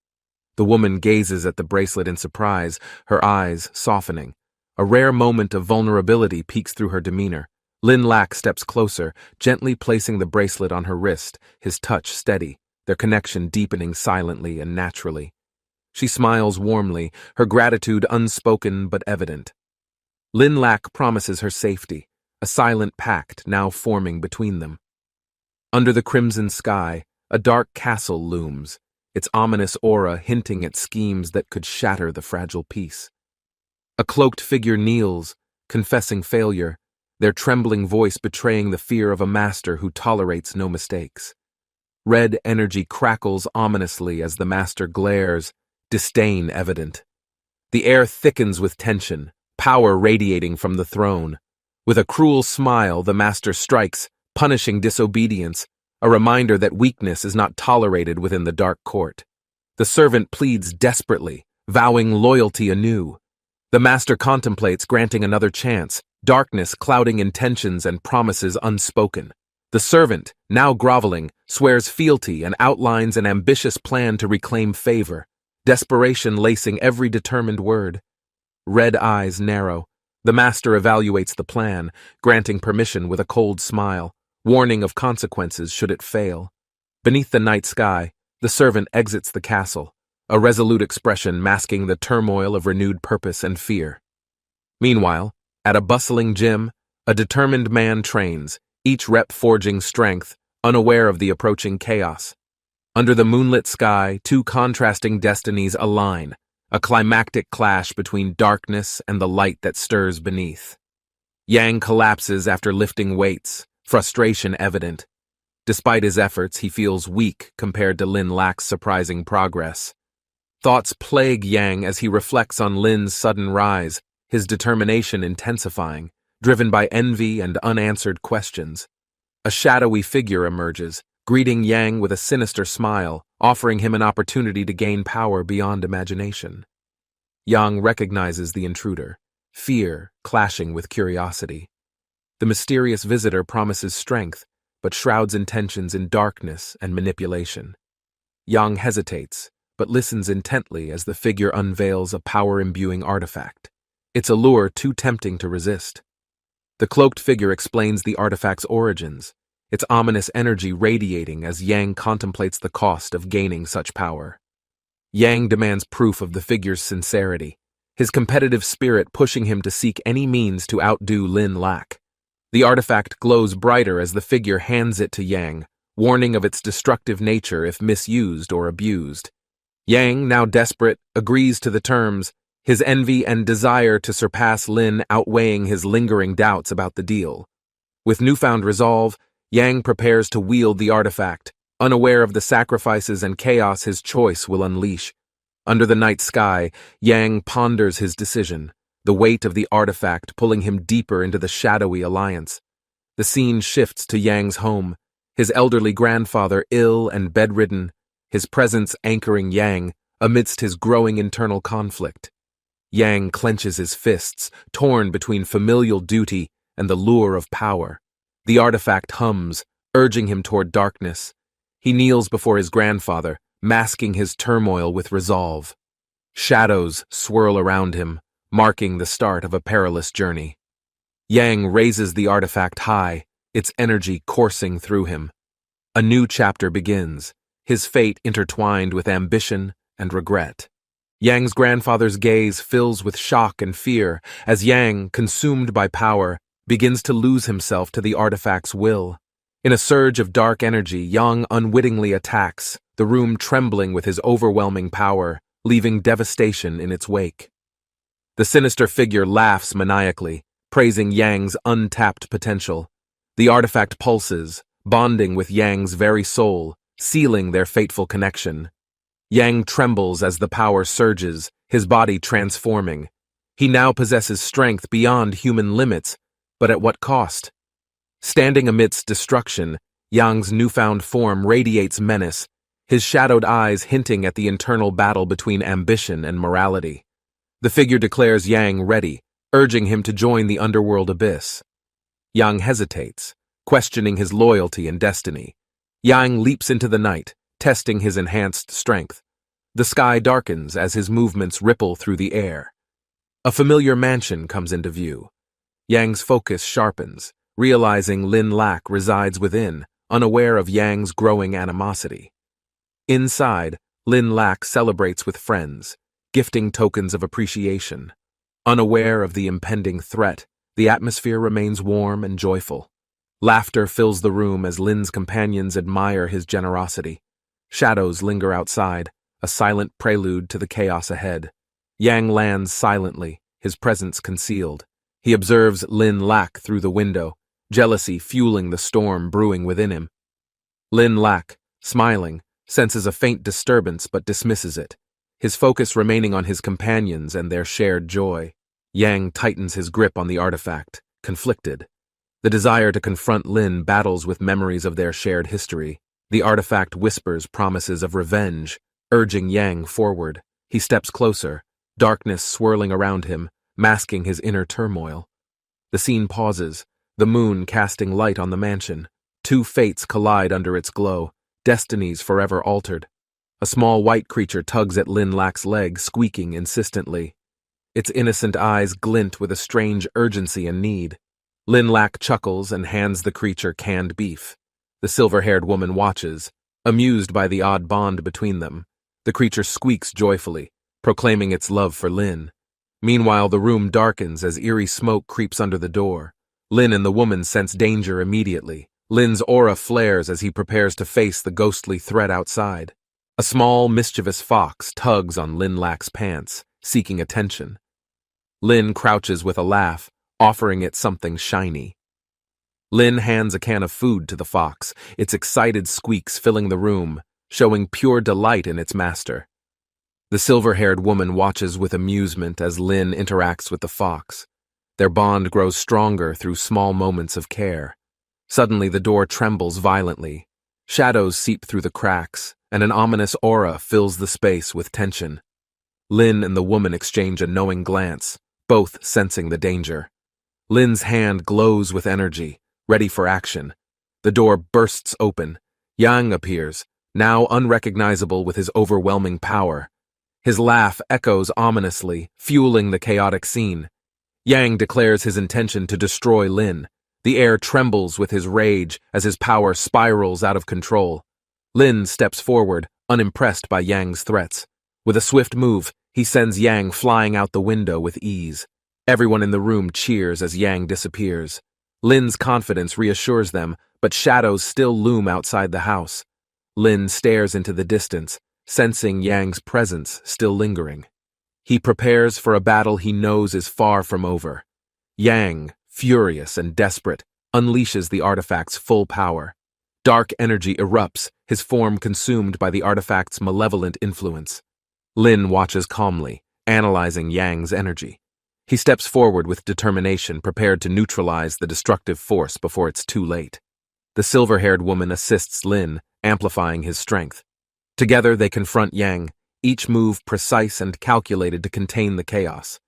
The woman gazes at the bracelet in surprise, her eyes softening. A rare moment of vulnerability peeks through her demeanor. Lin Lak steps closer, gently placing the bracelet on her wrist, his touch steady, their connection deepening silently and naturally. She smiles warmly, her gratitude unspoken but evident. Lin Lak promises her safety, a silent pact now forming between them. Under the crimson sky, a dark castle looms, its ominous aura hinting at schemes that could shatter the fragile peace. A cloaked figure kneels, confessing failure, their trembling voice betraying the fear of a master who tolerates no mistakes. Red energy crackles ominously as the master glares, disdain evident. The air thickens with tension, power radiating from the throne. With a cruel smile, the master strikes, punishing disobedience, a reminder that weakness is not tolerated within the dark court. The servant pleads desperately, vowing loyalty anew. The master contemplates granting another chance, darkness clouding intentions and promises unspoken. The servant, now groveling, swears fealty and outlines an ambitious plan to reclaim favor, desperation lacing every determined word. Red eyes narrow. The master evaluates the plan, granting permission with a cold smile, warning of consequences should it fail. Beneath the night sky, the servant exits the castle, a resolute expression masking the turmoil of renewed purpose and fear. Meanwhile, at a bustling gym, a determined man trains, each rep forging strength, unaware of the approaching chaos. Under the moonlit sky, two contrasting destinies align, a climactic clash between darkness and the light that stirs beneath. Yang collapses after lifting weights, frustration evident. Despite his efforts, he feels weak compared to Lin Lak's surprising progress. Thoughts plague Yang as he reflects on Lin's sudden rise, his determination intensifying, driven by envy and unanswered questions. A shadowy figure emerges, greeting Yang with a sinister smile, offering him an opportunity to gain power beyond imagination. Yang recognizes the intruder, fear clashing with curiosity. The mysterious visitor promises strength, but shrouds intentions in darkness and manipulation. Yang hesitates, but listens intently as the figure unveils a power-imbuing artifact, its allure too tempting to resist. The cloaked figure explains the artifact's origins, its ominous energy radiating as Yang contemplates the cost of gaining such power. Yang demands proof of the figure's sincerity, his competitive spirit pushing him to seek any means to outdo Lin Lak. The artifact glows brighter as the figure hands it to Yang, warning of its destructive nature if misused or abused. Yang, now desperate, agrees to the terms, his envy and desire to surpass Lin outweighing his lingering doubts about the deal. With newfound resolve, Yang prepares to wield the artifact, unaware of the sacrifices and chaos his choice will unleash. Under the night sky, Yang ponders his decision, the weight of the artifact pulling him deeper into the shadowy alliance. The scene shifts to Yang's home, his elderly grandfather ill and bedridden, his presence anchoring Yang amidst his growing internal conflict. Yang clenches his fists, torn between familial duty and the lure of power. The artifact hums, urging him toward darkness. He kneels before his grandfather, masking his turmoil with resolve. Shadows swirl around him, marking the start of a perilous journey. Yang raises the artifact high, its energy coursing through him. A new chapter begins, his fate intertwined with ambition and regret. Yang's grandfather's gaze fills with shock and fear as Yang, consumed by power, begins to lose himself to the artifact's will. In a surge of dark energy, Yang unwittingly attacks, the room trembling with his overwhelming power, leaving devastation in its wake. The sinister figure laughs maniacally, praising Yang's untapped potential. The artifact pulses, bonding with Yang's very soul, sealing their fateful connection. Yang trembles as the power surges, his body transforming. He now possesses strength beyond human limits, but at what cost? Standing amidst destruction, Yang's newfound form radiates menace, his shadowed eyes hinting at the internal battle between ambition and morality. The figure declares Yang ready, urging him to join the underworld abyss. Yang hesitates, questioning his loyalty and destiny. Yang leaps into the night, testing his enhanced strength. The sky darkens as his movements ripple through the air. A familiar mansion comes into view. Yang's focus sharpens, realizing Lin Lak resides within, unaware of Yang's growing animosity. Inside, Lin Lak celebrates with friends, gifting tokens of appreciation. Unaware of the impending threat, the atmosphere remains warm and joyful. Laughter fills the room as Lin's companions admire his generosity. Shadows linger outside, a silent prelude to the chaos ahead. Yang lands silently, his presence concealed. He observes Lin Lak through the window, jealousy fueling the storm brewing within him. Lin Lak, smiling, senses a faint disturbance but dismisses it, his focus remaining on his companions and their shared joy. Yang tightens his grip on the artifact, conflicted. The desire to confront Lin battles with memories of their shared history. The artifact whispers promises of revenge, urging Yang forward. He steps closer, darkness swirling around him, masking his inner turmoil. The scene pauses, the moon casting light on the mansion. Two fates collide under its glow, destinies forever altered. A small white creature tugs at Lin Lak's leg, squeaking insistently. Its innocent eyes glint with a strange urgency and need. Lin Lak chuckles and hands the creature canned beef. The silver-haired woman watches, amused by the odd bond between them. The creature squeaks joyfully, proclaiming its love for Lin. Meanwhile, the room darkens as eerie smoke creeps under the door. Lin and the woman sense danger immediately. Lin's aura flares as he prepares to face the ghostly threat outside. A small, mischievous fox tugs on Lin Lak's pants, seeking attention. Lin crouches with a laugh, offering it something shiny. Lin hands a can of food to the fox, its excited squeaks filling the room, showing pure delight in its master. The silver-haired woman watches with amusement as Lin interacts with the fox. Their bond grows stronger through small moments of care. Suddenly, the door trembles violently. Shadows seep through the cracks, and an ominous aura fills the space with tension. Lin and the woman exchange a knowing glance, both sensing the danger. Lin's hand glows with energy, ready for action. The door bursts open. Yang appears, now unrecognizable with his overwhelming power. His laugh echoes ominously, fueling the chaotic scene. Yang declares his intention to destroy Lin. The air trembles with his rage as his power spirals out of control. Lin steps forward, unimpressed by Yang's threats. With a swift move, he sends Yang flying out the window with ease. Everyone in the room cheers as Yang disappears. Lin's confidence reassures them, but shadows still loom outside the house. Lin stares into the distance, sensing Yang's presence still lingering. He prepares for a battle he knows is far from over. Yang, furious and desperate, unleashes the artifact's full power. Dark energy erupts, his form consumed by the artifact's malevolent influence. Lin watches calmly, analyzing Yang's energy. He steps forward with determination, prepared to neutralize the destructive force before it's too late. The silver-haired woman assists Lin, amplifying his strength. Together they confront Yang, each move precise and calculated to contain the chaos.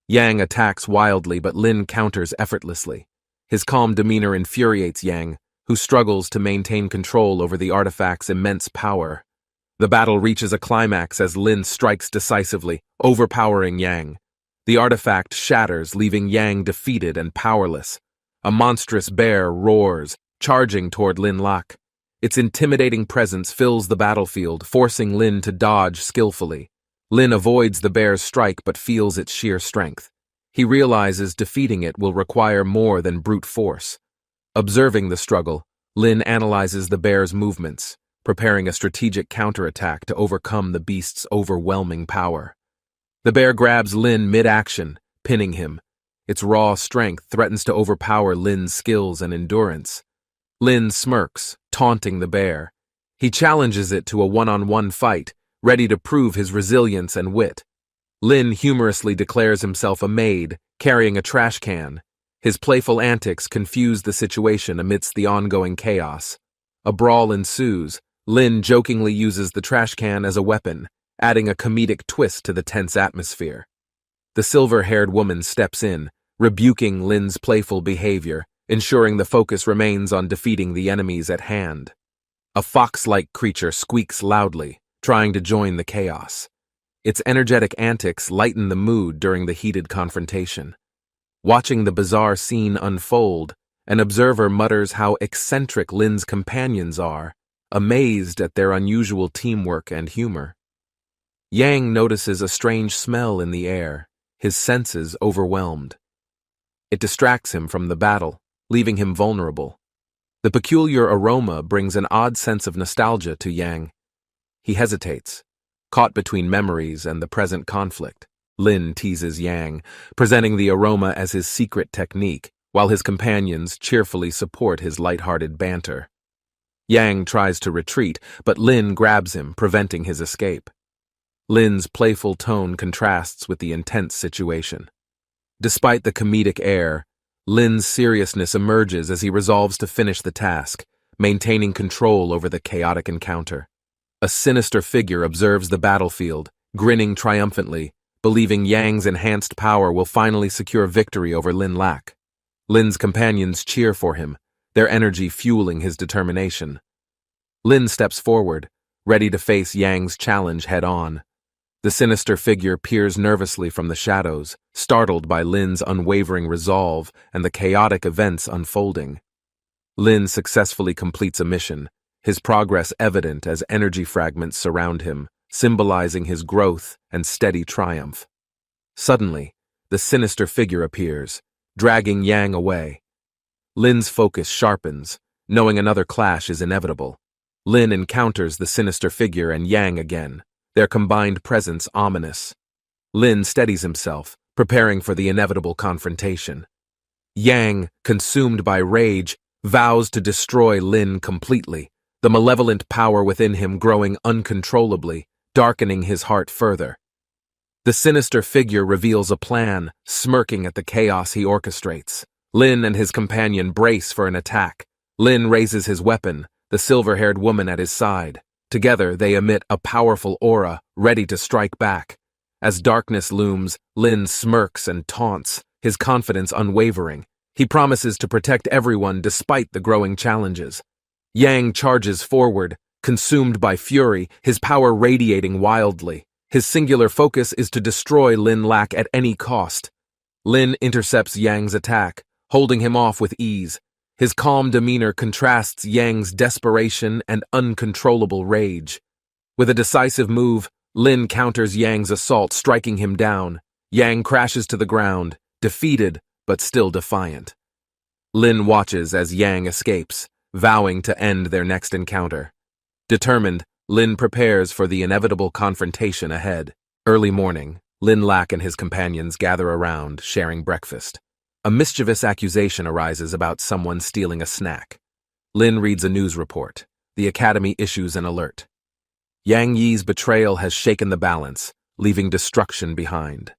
Yang attacks wildly, but Lin counters effortlessly. His calm demeanor infuriates Yang, who struggles to maintain control over the artifact's immense power. The battle reaches a climax as Lin strikes decisively, overpowering Yang. The artifact shatters, leaving Yang defeated and powerless. A monstrous bear roars, charging toward Lin Lak. Its intimidating presence fills the battlefield, forcing Lin to dodge skillfully. Lin avoids the bear's strike but feels its sheer strength. He realizes defeating it will require more than brute force. Observing the struggle, Lin analyzes the bear's movements, preparing a strategic counterattack to overcome the beast's overwhelming power. The bear grabs Lin mid-action, pinning him. Its raw strength threatens to overpower Lin's skills and endurance. Lin smirks, taunting the bear. He challenges it to a one-on-one fight, ready to prove his resilience and wit. Lin humorously declares himself a maid, carrying a trash can. His playful antics confuse the situation amidst the ongoing chaos. A brawl ensues. Lin jokingly uses the trash can as a weapon, adding a comedic twist to the tense atmosphere. The silver-haired woman steps in, rebuking Lin's playful behavior, ensuring the focus remains on defeating the enemies at hand. A fox-like creature squeaks loudly, trying to join the chaos. Its energetic antics lighten the mood during the heated confrontation. Watching the bizarre scene unfold, an observer mutters how eccentric Lin's companions are, amazed at their unusual teamwork and humor. Yang notices a strange smell in the air, his senses overwhelmed. It distracts him from the battle, leaving him vulnerable. The peculiar aroma brings an odd sense of nostalgia to Yang. He hesitates, caught between memories and the present conflict. Lin teases Yang, presenting the aroma as his secret technique, while his companions cheerfully support his lighthearted banter. Yang tries to retreat, but Lin grabs him, preventing his escape. Lin's playful tone contrasts with the intense situation. Despite the comedic air, Lin's seriousness emerges as he resolves to finish the task, maintaining control over the chaotic encounter. A sinister figure observes the battlefield, grinning triumphantly, believing Yang's enhanced power will finally secure victory over Lin Lak. Lin's companions cheer for him, their energy fueling his determination. Lin steps forward, ready to face Yang's challenge head-on. The sinister figure peers nervously from the shadows, startled by Lin's unwavering resolve and the chaotic events unfolding. Lin successfully completes a mission, his progress evident as energy fragments surround him, symbolizing his growth and steady triumph. Suddenly, the sinister figure appears, dragging Yang away. Lin's focus sharpens, knowing another clash is inevitable. Lin encounters the sinister figure and Yang again, their combined presence ominous. Lin steadies himself, preparing for the inevitable confrontation. Yang, consumed by rage, vows to destroy Lin completely, the malevolent power within him growing uncontrollably, darkening his heart further. The sinister figure reveals a plan, smirking at the chaos he orchestrates. Lin and his companion brace for an attack. Lin raises his weapon, the silver-haired woman at his side. Together, they emit a powerful aura, ready to strike back. As darkness looms, Lin smirks and taunts, his confidence unwavering. He promises to protect everyone despite the growing challenges. Yang charges forward, consumed by fury, his power radiating wildly. His singular focus is to destroy Lin Lak at any cost. Lin intercepts Yang's attack, holding him off with ease. His calm demeanor contrasts Yang's desperation and uncontrollable rage. With a decisive move, Lin counters Yang's assault, striking him down. Yang crashes to the ground, defeated but still defiant. Lin watches as Yang escapes, vowing to end their next encounter. Determined, Lin prepares for the inevitable confrontation ahead. Early morning, Lin Lak and his companions gather around, sharing breakfast. A mischievous accusation arises about someone stealing a snack. Lin reads a news report. The academy issues an alert. Yang Yi's betrayal has shaken the balance, leaving destruction behind.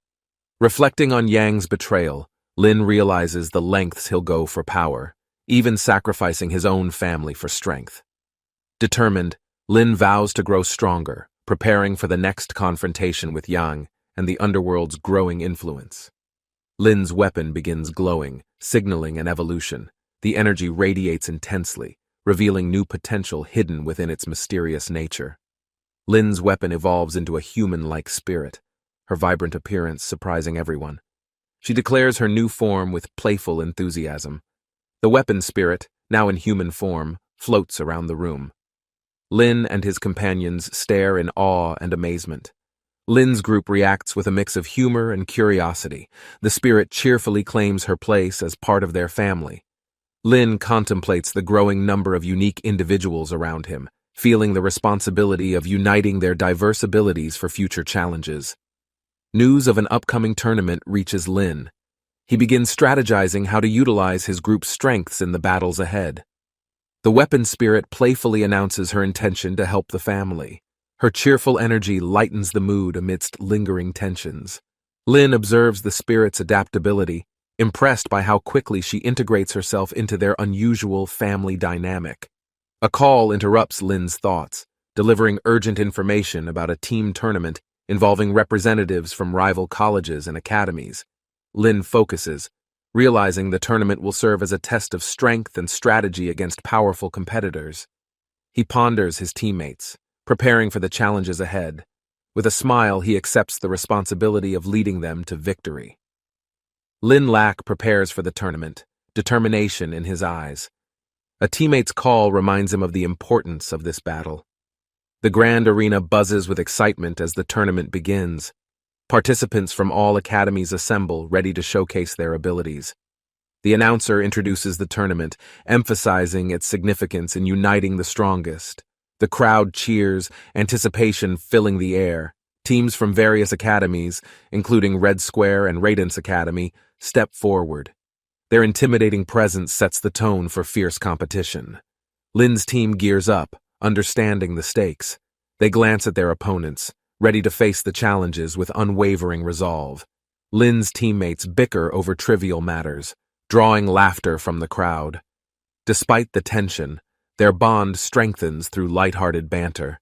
Reflecting on Yang's betrayal, Lin realizes the lengths he'll go for power, even sacrificing his own family for strength. Determined, Lin vows to grow stronger, preparing for the next confrontation with Yang and the underworld's growing influence. Lin's weapon begins glowing, signaling an evolution. The energy radiates intensely, revealing new potential hidden within its mysterious nature. Lin's weapon evolves into a human-like spirit, her vibrant appearance surprising everyone. She declares her new form with playful enthusiasm. The weapon spirit, now in human form, floats around the room. Lin and his companions stare in awe and amazement. Lin's group reacts with a mix of humor and curiosity. The spirit cheerfully claims her place as part of their family. Lin contemplates the growing number of unique individuals around him, feeling the responsibility of uniting their diverse abilities for future challenges. News of an upcoming tournament reaches Lin. He begins strategizing how to utilize his group's strengths in the battles ahead. The weapon spirit playfully announces her intention to help the family. Her cheerful energy lightens the mood amidst lingering tensions. Lin observes the spirit's adaptability, impressed by how quickly she integrates herself into their unusual family dynamic. A call interrupts Lin's thoughts, delivering urgent information about a team tournament involving representatives from rival colleges and academies. Lin focuses, realizing the tournament will serve as a test of strength and strategy against powerful competitors. He ponders his teammates, preparing for the challenges ahead. With a smile, he accepts the responsibility of leading them to victory. Lin Lak prepares for the tournament, determination in his eyes. A teammate's call reminds him of the importance of this battle. The grand arena buzzes with excitement as the tournament begins. Participants from all academies assemble, ready to showcase their abilities. The announcer introduces the tournament, emphasizing its significance in uniting the strongest. The crowd cheers, anticipation filling the air. Teams from various academies, including Red Square and Radiance Academy, step forward. Their intimidating presence sets the tone for fierce competition. Lin's team gears up, understanding the stakes. They glance at their opponents, ready to face the challenges with unwavering resolve. Lin's teammates bicker over trivial matters, drawing laughter from the crowd. Despite the tension, their bond strengthens through lighthearted banter.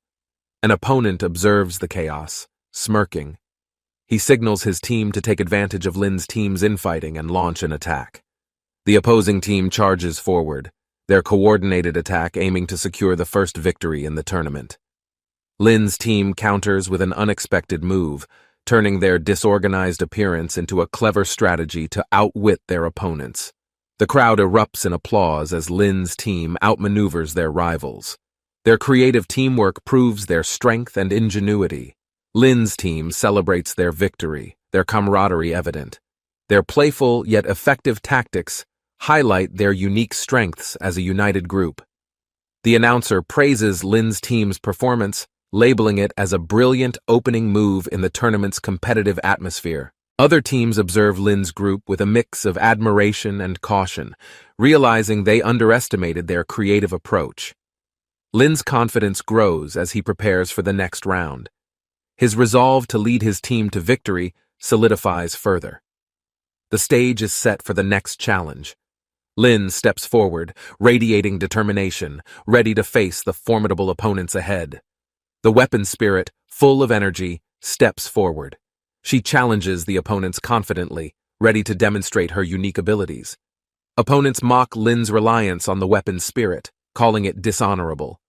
An opponent observes the chaos, smirking. He signals his team to take advantage of Lin's team's infighting and launch an attack. The opposing team charges forward, their coordinated attack aiming to secure the first victory in the tournament. Lin's team counters with an unexpected move, turning their disorganized appearance into a clever strategy to outwit their opponents. The crowd erupts in applause as Lin's team outmaneuvers their rivals. Their creative teamwork proves their strength and ingenuity. Lin's team celebrates their victory, their camaraderie evident. Their playful yet effective tactics highlight their unique strengths as a united group. The announcer praises Lin's team's performance, labeling it as a brilliant opening move in the tournament's competitive atmosphere. Other teams observe Lin's group with a mix of admiration and caution, realizing they underestimated their creative approach. Lin's confidence grows as he prepares for the next round. His resolve to lead his team to victory solidifies further. The stage is set for the next challenge. Lin steps forward, radiating determination, ready to face the formidable opponents ahead. The weapon spirit, full of energy, steps forward. She challenges the opponents confidently, ready to demonstrate her unique abilities. Opponents mock Lin's reliance on the weapon spirit, calling it dishonorable.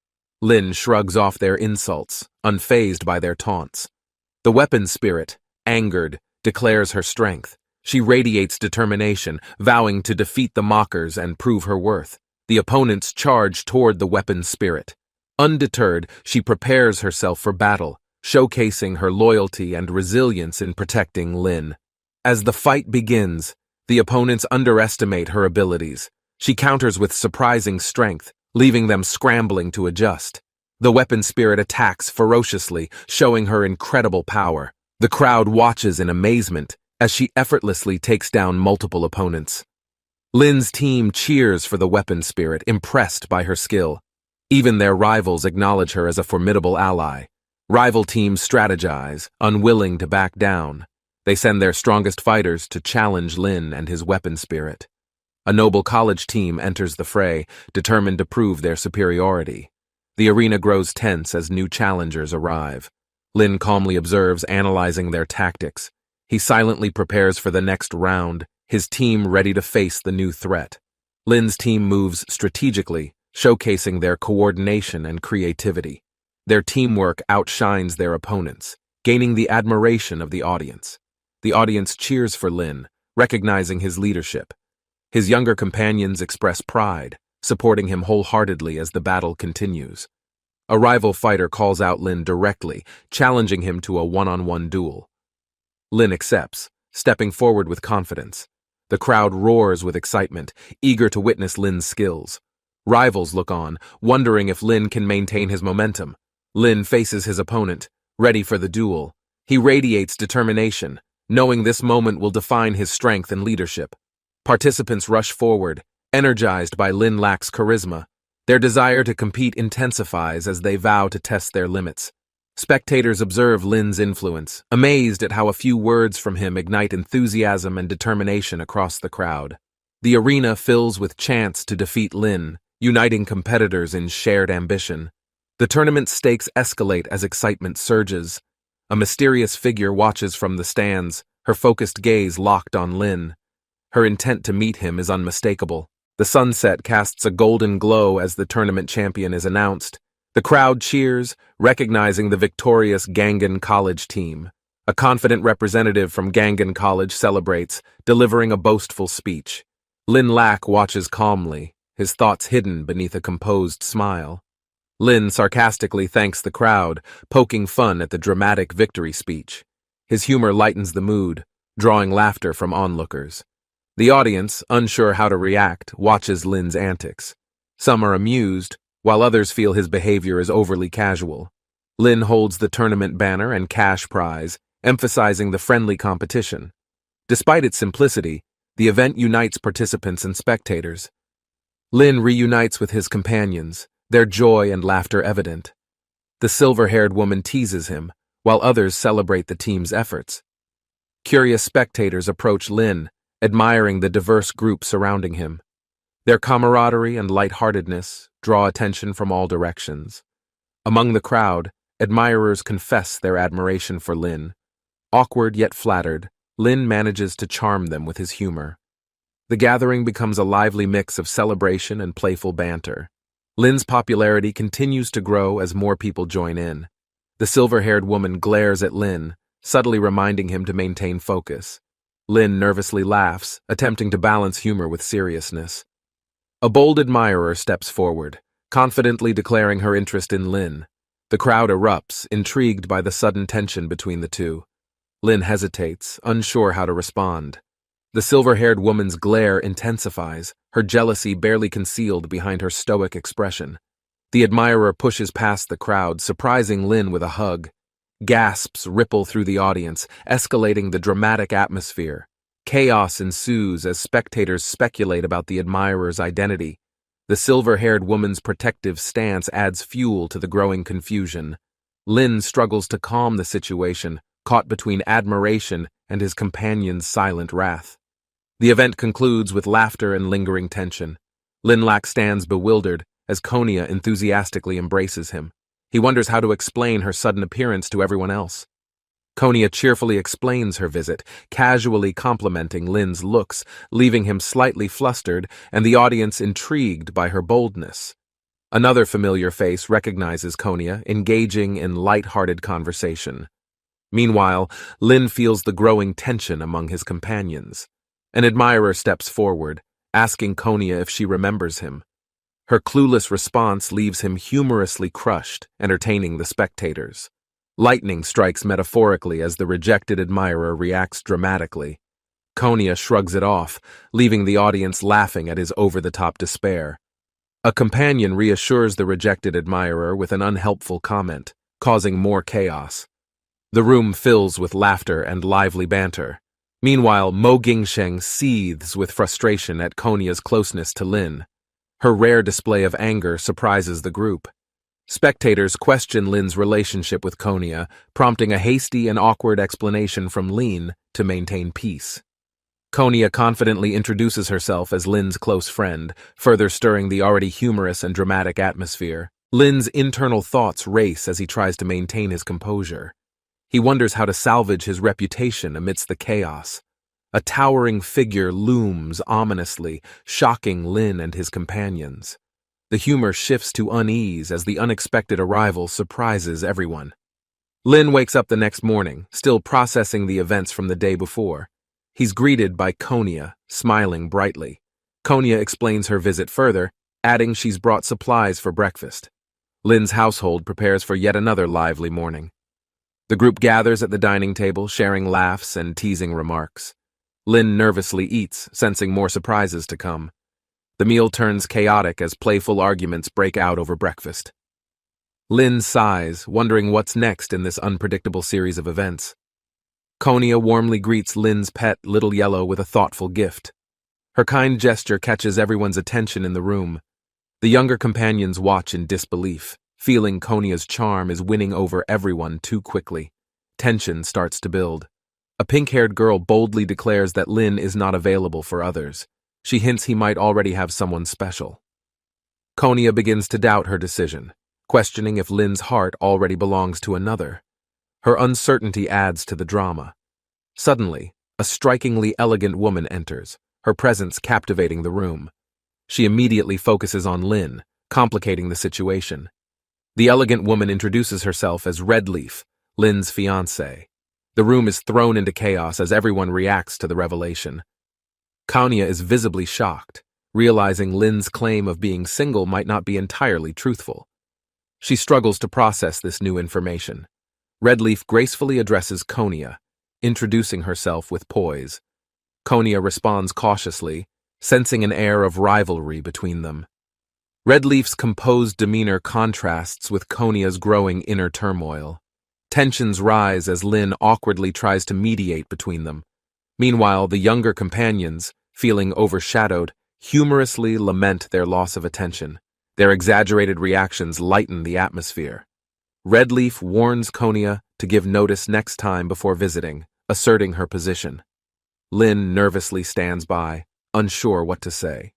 Lin shrugs off their insults, unfazed by their taunts. The weapon spirit, angered, declares her strength. She radiates determination, vowing to defeat the mockers and prove her worth. The opponents charge toward the weapon spirit. Undeterred, she prepares herself for battle, showcasing her loyalty and resilience in protecting Lin. As the fight begins, the opponents underestimate her abilities. She counters with surprising strength, leaving them scrambling to adjust. The weapon spirit attacks ferociously, showing her incredible power. The crowd watches in amazement as she effortlessly takes down multiple opponents. Lin's team cheers for the weapon spirit, impressed by her skill. Even their rivals acknowledge her as a formidable ally. Rival teams strategize, unwilling to back down. They send their strongest fighters to challenge Lin and his weapon spirit. A noble college team enters the fray, determined to prove their superiority. The arena grows tense as new challengers arrive. Lin calmly observes, analyzing their tactics. He silently prepares for the next round, his team ready to face the new threat. Lin's team moves strategically, showcasing their coordination and creativity. Their teamwork outshines their opponents, gaining the admiration of the audience. The audience cheers for Lin, recognizing his leadership. His younger companions express pride, supporting him wholeheartedly as the battle continues. A rival fighter calls out Lin directly, challenging him to a one-on-one duel. Lin accepts, stepping forward with confidence. The crowd roars with excitement, eager to witness Lin's skills. Rivals look on, wondering if Lin can maintain his momentum. Lin faces his opponent, ready for the duel. He radiates determination, knowing this moment will define his strength and leadership. Participants rush forward, energized by Lin Lak's charisma. Their desire to compete intensifies as they vow to test their limits. Spectators observe Lin's influence, amazed at how a few words from him ignite enthusiasm and determination across the crowd. The arena fills with chants to defeat Lin, uniting competitors in shared ambition. The tournament stakes escalate as excitement surges. A mysterious figure watches from the stands, her focused gaze locked on Lin. Her intent to meet him is unmistakable. The sunset casts a golden glow as the tournament champion is announced. The crowd cheers, recognizing the victorious Gangan College team. A confident representative from Gangan College celebrates, delivering a boastful speech. Lin Lak watches calmly, his thoughts hidden beneath a composed smile. Lin sarcastically thanks the crowd, poking fun at the dramatic victory speech. His humor lightens the mood, drawing laughter from onlookers. The audience, unsure how to react, watches Lin's antics. Some are amused, while others feel his behavior is overly casual. Lin holds the tournament banner and cash prize, emphasizing the friendly competition. Despite its simplicity, the event unites participants and spectators. Lin reunites with his companions, their joy and laughter evident. The silver-haired woman teases him, while others celebrate the team's efforts. Curious spectators approach Lin, admiring the diverse group surrounding him. Their camaraderie and lightheartedness draw attention from all directions. Among the crowd, admirers confess their admiration for Lin. Awkward yet flattered, Lin manages to charm them with his humor. The gathering becomes a lively mix of celebration and playful banter. Lin's popularity continues to grow as more people join in. The silver-haired woman glares at Lin, subtly reminding him to maintain focus. Lin nervously laughs, attempting to balance humor with seriousness. A bold admirer steps forward, confidently declaring her interest in Lin. The crowd erupts, intrigued by the sudden tension between the two. Lin hesitates, unsure how to respond. The silver-haired woman's glare intensifies, her jealousy barely concealed behind her stoic expression. The admirer pushes past the crowd, surprising Lin with a hug. Gasps ripple through the audience, escalating the dramatic atmosphere. Chaos ensues as spectators speculate about the admirer's identity. The silver-haired woman's protective stance adds fuel to the growing confusion. Lin struggles to calm the situation, caught between admiration and his companion's silent wrath. The event concludes with laughter and lingering tension. Linlack stands bewildered as Konya enthusiastically embraces him. He wonders how to explain her sudden appearance to everyone else. Konya cheerfully explains her visit, casually complimenting Lin's looks, leaving him slightly flustered and the audience intrigued by her boldness. Another familiar face recognizes Konya, engaging in light-hearted conversation. Meanwhile, Lin feels the growing tension among his companions. An admirer steps forward, asking Konya if she remembers him. Her clueless response leaves him humorously crushed, entertaining the spectators. Lightning strikes metaphorically as the rejected admirer reacts dramatically. Konya shrugs it off, leaving the audience laughing at his over-the-top despair. A companion reassures the rejected admirer with an unhelpful comment, causing more chaos. The room fills with laughter and lively banter. Meanwhile, Mo Gingsheng seethes with frustration at Konya's closeness to Lin. Her rare display of anger surprises the group. Spectators question Lin's relationship with Konya, prompting a hasty and awkward explanation from Lin to maintain peace. Konya confidently introduces herself as Lin's close friend, further stirring the already humorous and dramatic atmosphere. Lin's internal thoughts race as he tries to maintain his composure. He wonders how to salvage his reputation amidst the chaos. A towering figure looms ominously, shocking Lin and his companions. The humor shifts to unease as the unexpected arrival surprises everyone. Lin wakes up the next morning, still processing the events from the day before. He's greeted by Konya, smiling brightly. Konya explains her visit further, adding she's brought supplies for breakfast. Lin's household prepares for yet another lively morning. The group gathers at the dining table, sharing laughs and teasing remarks. Lin nervously eats, sensing more surprises to come. The meal turns chaotic as playful arguments break out over breakfast. Lin sighs, wondering what's next in this unpredictable series of events. Konya warmly greets Lin's pet, Little Yellow, with a thoughtful gift. Her kind gesture catches everyone's attention in the room. The younger companions watch in disbelief, feeling Konya's charm is winning over everyone too quickly. Tension starts to build. A pink-haired girl boldly declares that Lin is not available for others. She hints he might already have someone special. Konya begins to doubt her decision, questioning if Lin's heart already belongs to another. Her uncertainty adds to the drama. Suddenly, a strikingly elegant woman enters, her presence captivating the room. She immediately focuses on Lin, complicating the situation. The elegant woman introduces herself as Redleaf, Lin's fiancée. The room is thrown into chaos as everyone reacts to the revelation. Konya is visibly shocked, realizing Lin's claim of being single might not be entirely truthful. She struggles to process this new information. Redleaf gracefully addresses Konya, introducing herself with poise. Konya responds cautiously, sensing an air of rivalry between them. Redleaf's composed demeanor contrasts with Konya's growing inner turmoil. Tensions rise as Lin awkwardly tries to mediate between them. Meanwhile, the younger companions, feeling overshadowed, humorously lament their loss of attention. Their exaggerated reactions lighten the atmosphere. Redleaf warns Konya to give notice next time before visiting, asserting her position. Lin nervously stands by, unsure what to say.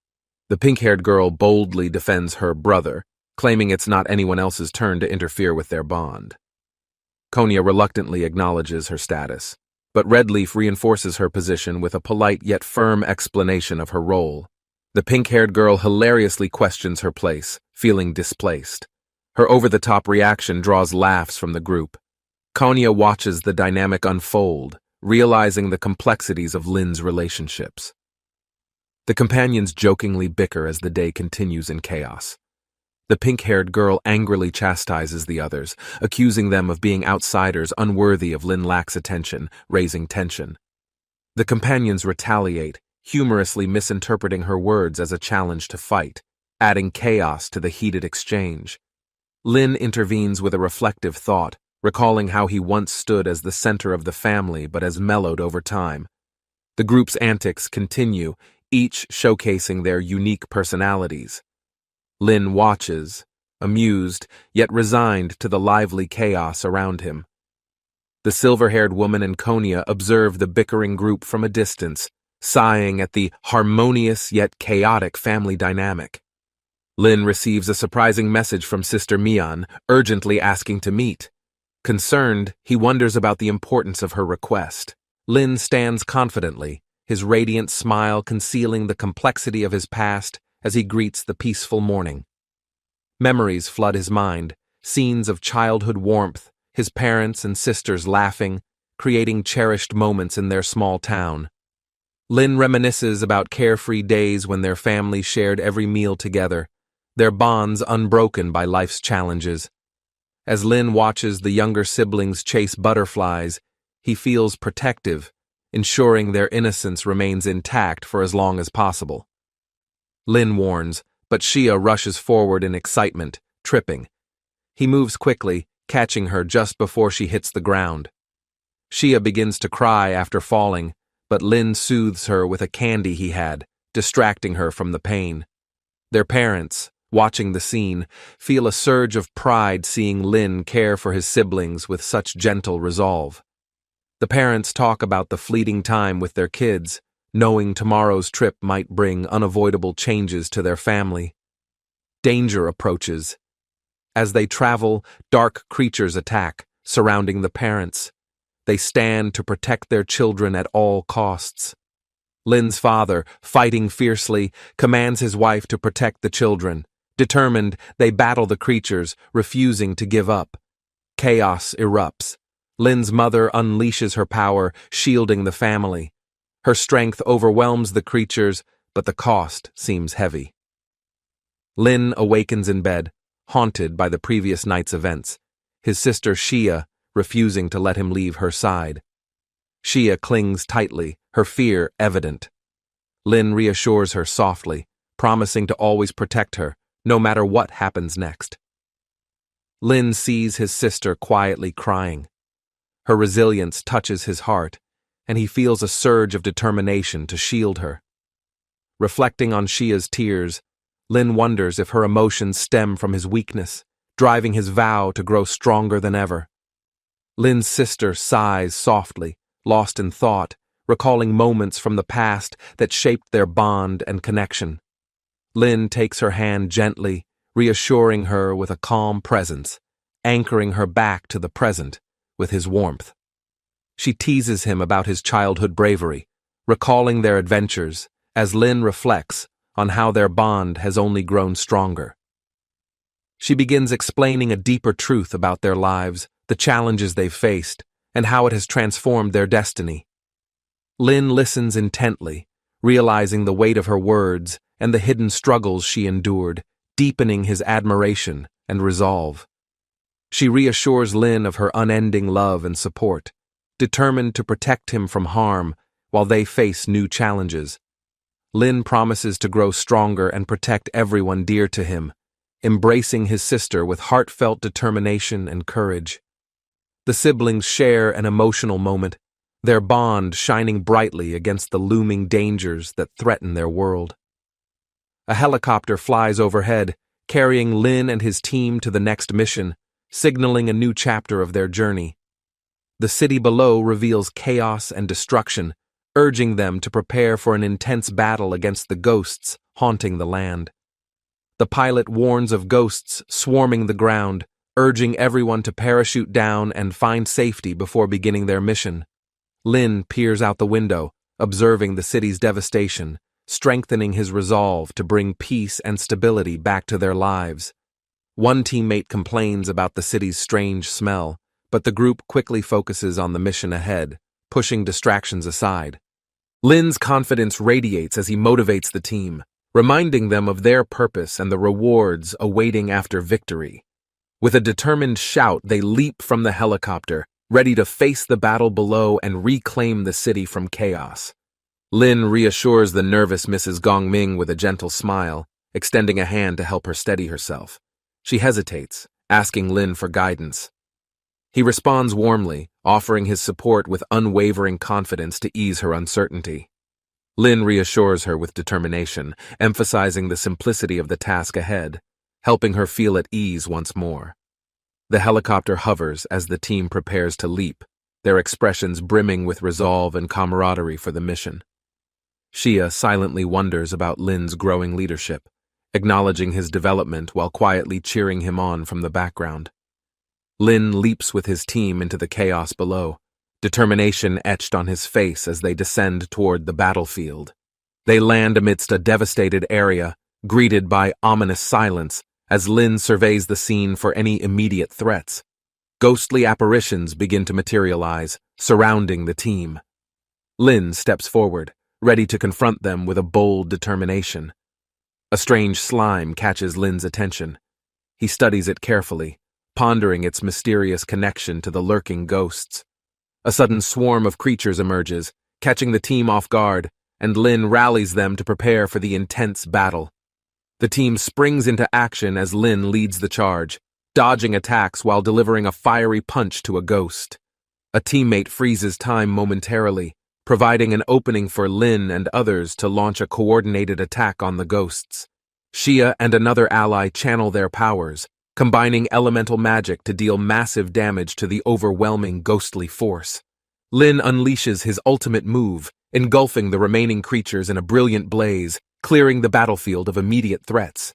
The pink-haired girl boldly defends her brother, claiming it's not anyone else's turn to interfere with their bond. Konya reluctantly acknowledges her status, but Redleaf reinforces her position with a polite yet firm explanation of her role. The pink-haired girl hilariously questions her place, feeling displaced. Her over-the-top reaction draws laughs from the group. Konya watches the dynamic unfold, realizing the complexities of Lin's relationships. The companions jokingly bicker as the day continues in chaos. The pink-haired girl angrily chastises the others, accusing them of being outsiders unworthy of Linlack's attention, raising tension. The companions retaliate, humorously misinterpreting her words as a challenge to fight, adding chaos to the heated exchange. Lin intervenes with a reflective thought, recalling how he once stood as the center of the family but has mellowed over time. The group's antics continue, each showcasing their unique personalities. Lin watches, amused yet resigned to the lively chaos around him. The silver-haired woman and Konya observe the bickering group from a distance, sighing at the harmonious yet chaotic family dynamic. Lin receives a surprising message from Sister Mian, urgently asking to meet. Concerned, he wonders about the importance of her request. Lin stands confidently, his radiant smile concealing the complexity of his past as he greets the peaceful morning. Memories flood his mind, scenes of childhood warmth, his parents and sisters laughing, creating cherished moments in their small town. Lin reminisces about carefree days when their family shared every meal together, their bonds unbroken by life's challenges. As Lin watches the younger siblings chase butterflies, he feels protective, ensuring their innocence remains intact for as long as possible. Lin warns, but Xia rushes forward in excitement, tripping. He moves quickly, catching her just before she hits the ground. Xia begins to cry after falling, but Lin soothes her with a candy he had, distracting her from the pain. Their parents, watching the scene, feel a surge of pride seeing Lin care for his siblings with such gentle resolve. The parents talk about the fleeting time with their kids, knowing tomorrow's trip might bring unavoidable changes to their family. Danger approaches. As they travel, dark creatures attack, surrounding the parents. They stand to protect their children at all costs. Lin's father, fighting fiercely, commands his wife to protect the children. Determined, they battle the creatures, refusing to give up. Chaos erupts. Lin's mother unleashes her power, shielding the family. Her strength overwhelms the creatures, but the cost seems heavy. Lin awakens in bed, haunted by the previous night's events, his sister Xia refusing to let him leave her side. Xia clings tightly, her fear evident. Lin reassures her softly, promising to always protect her, no matter what happens next. Lin sees his sister quietly crying. Her resilience touches his heart, and he feels a surge of determination to shield her. Reflecting on Xia's tears, Lin wonders if her emotions stem from his weakness, driving his vow to grow stronger than ever. Lin's sister sighs softly, lost in thought, recalling moments from the past that shaped their bond and connection. Lin takes her hand gently, reassuring her with a calm presence, anchoring her back to the present with his warmth. She teases him about his childhood bravery, recalling their adventures, as Lin reflects on how their bond has only grown stronger. She begins explaining a deeper truth about their lives, the challenges they've faced, and how it has transformed their destiny. Lin listens intently, realizing the weight of her words and the hidden struggles she endured, deepening his admiration and resolve. She reassures Lin of her unending love and support, determined to protect him from harm while they face new challenges. Lin promises to grow stronger and protect everyone dear to him, embracing his sister with heartfelt determination and courage. The siblings share an emotional moment, their bond shining brightly against the looming dangers that threaten their world. A helicopter flies overhead, carrying Lin and his team to the next mission, signaling a new chapter of their journey. The city below reveals chaos and destruction, urging them to prepare for an intense battle against the ghosts haunting the land. The pilot warns of ghosts swarming the ground, urging everyone to parachute down and find safety before beginning their mission. Lin peers out the window, observing the city's devastation, strengthening his resolve to bring peace and stability back to their lives. One teammate complains about the city's strange smell, but the group quickly focuses on the mission ahead, pushing distractions aside. Lin's confidence radiates as he motivates the team, reminding them of their purpose and the rewards awaiting after victory. With a determined shout, they leap from the helicopter, ready to face the battle below and reclaim the city from chaos. Lin reassures the nervous Mrs. Gongming with a gentle smile, extending a hand to help her steady herself. She hesitates, asking Lin for guidance. He responds warmly, offering his support with unwavering confidence to ease her uncertainty. Lin reassures her with determination, emphasizing the simplicity of the task ahead, helping her feel at ease once more. The helicopter hovers as the team prepares to leap, their expressions brimming with resolve and camaraderie for the mission. Shia silently wonders about Lin's growing leadership, acknowledging his development while quietly cheering him on from the background. Lin leaps with his team into the chaos below, determination etched on his face as they descend toward the battlefield. They land amidst a devastated area, greeted by ominous silence as Lin surveys the scene for any immediate threats. Ghostly apparitions begin to materialize, surrounding the team. Lin steps forward, ready to confront them with a bold determination. A strange slime catches Lin's attention. He studies it carefully, pondering its mysterious connection to the lurking ghosts. A sudden swarm of creatures emerges, catching the team off guard, and Lin rallies them to prepare for the intense battle. The team springs into action as Lin leads the charge, dodging attacks while delivering a fiery punch to a ghost. A teammate freezes time momentarily, providing an opening for Lin and others to launch a coordinated attack on the ghosts. Shia and another ally channel their powers, combining elemental magic to deal massive damage to the overwhelming ghostly force. Lin unleashes his ultimate move, engulfing the remaining creatures in a brilliant blaze, clearing the battlefield of immediate threats.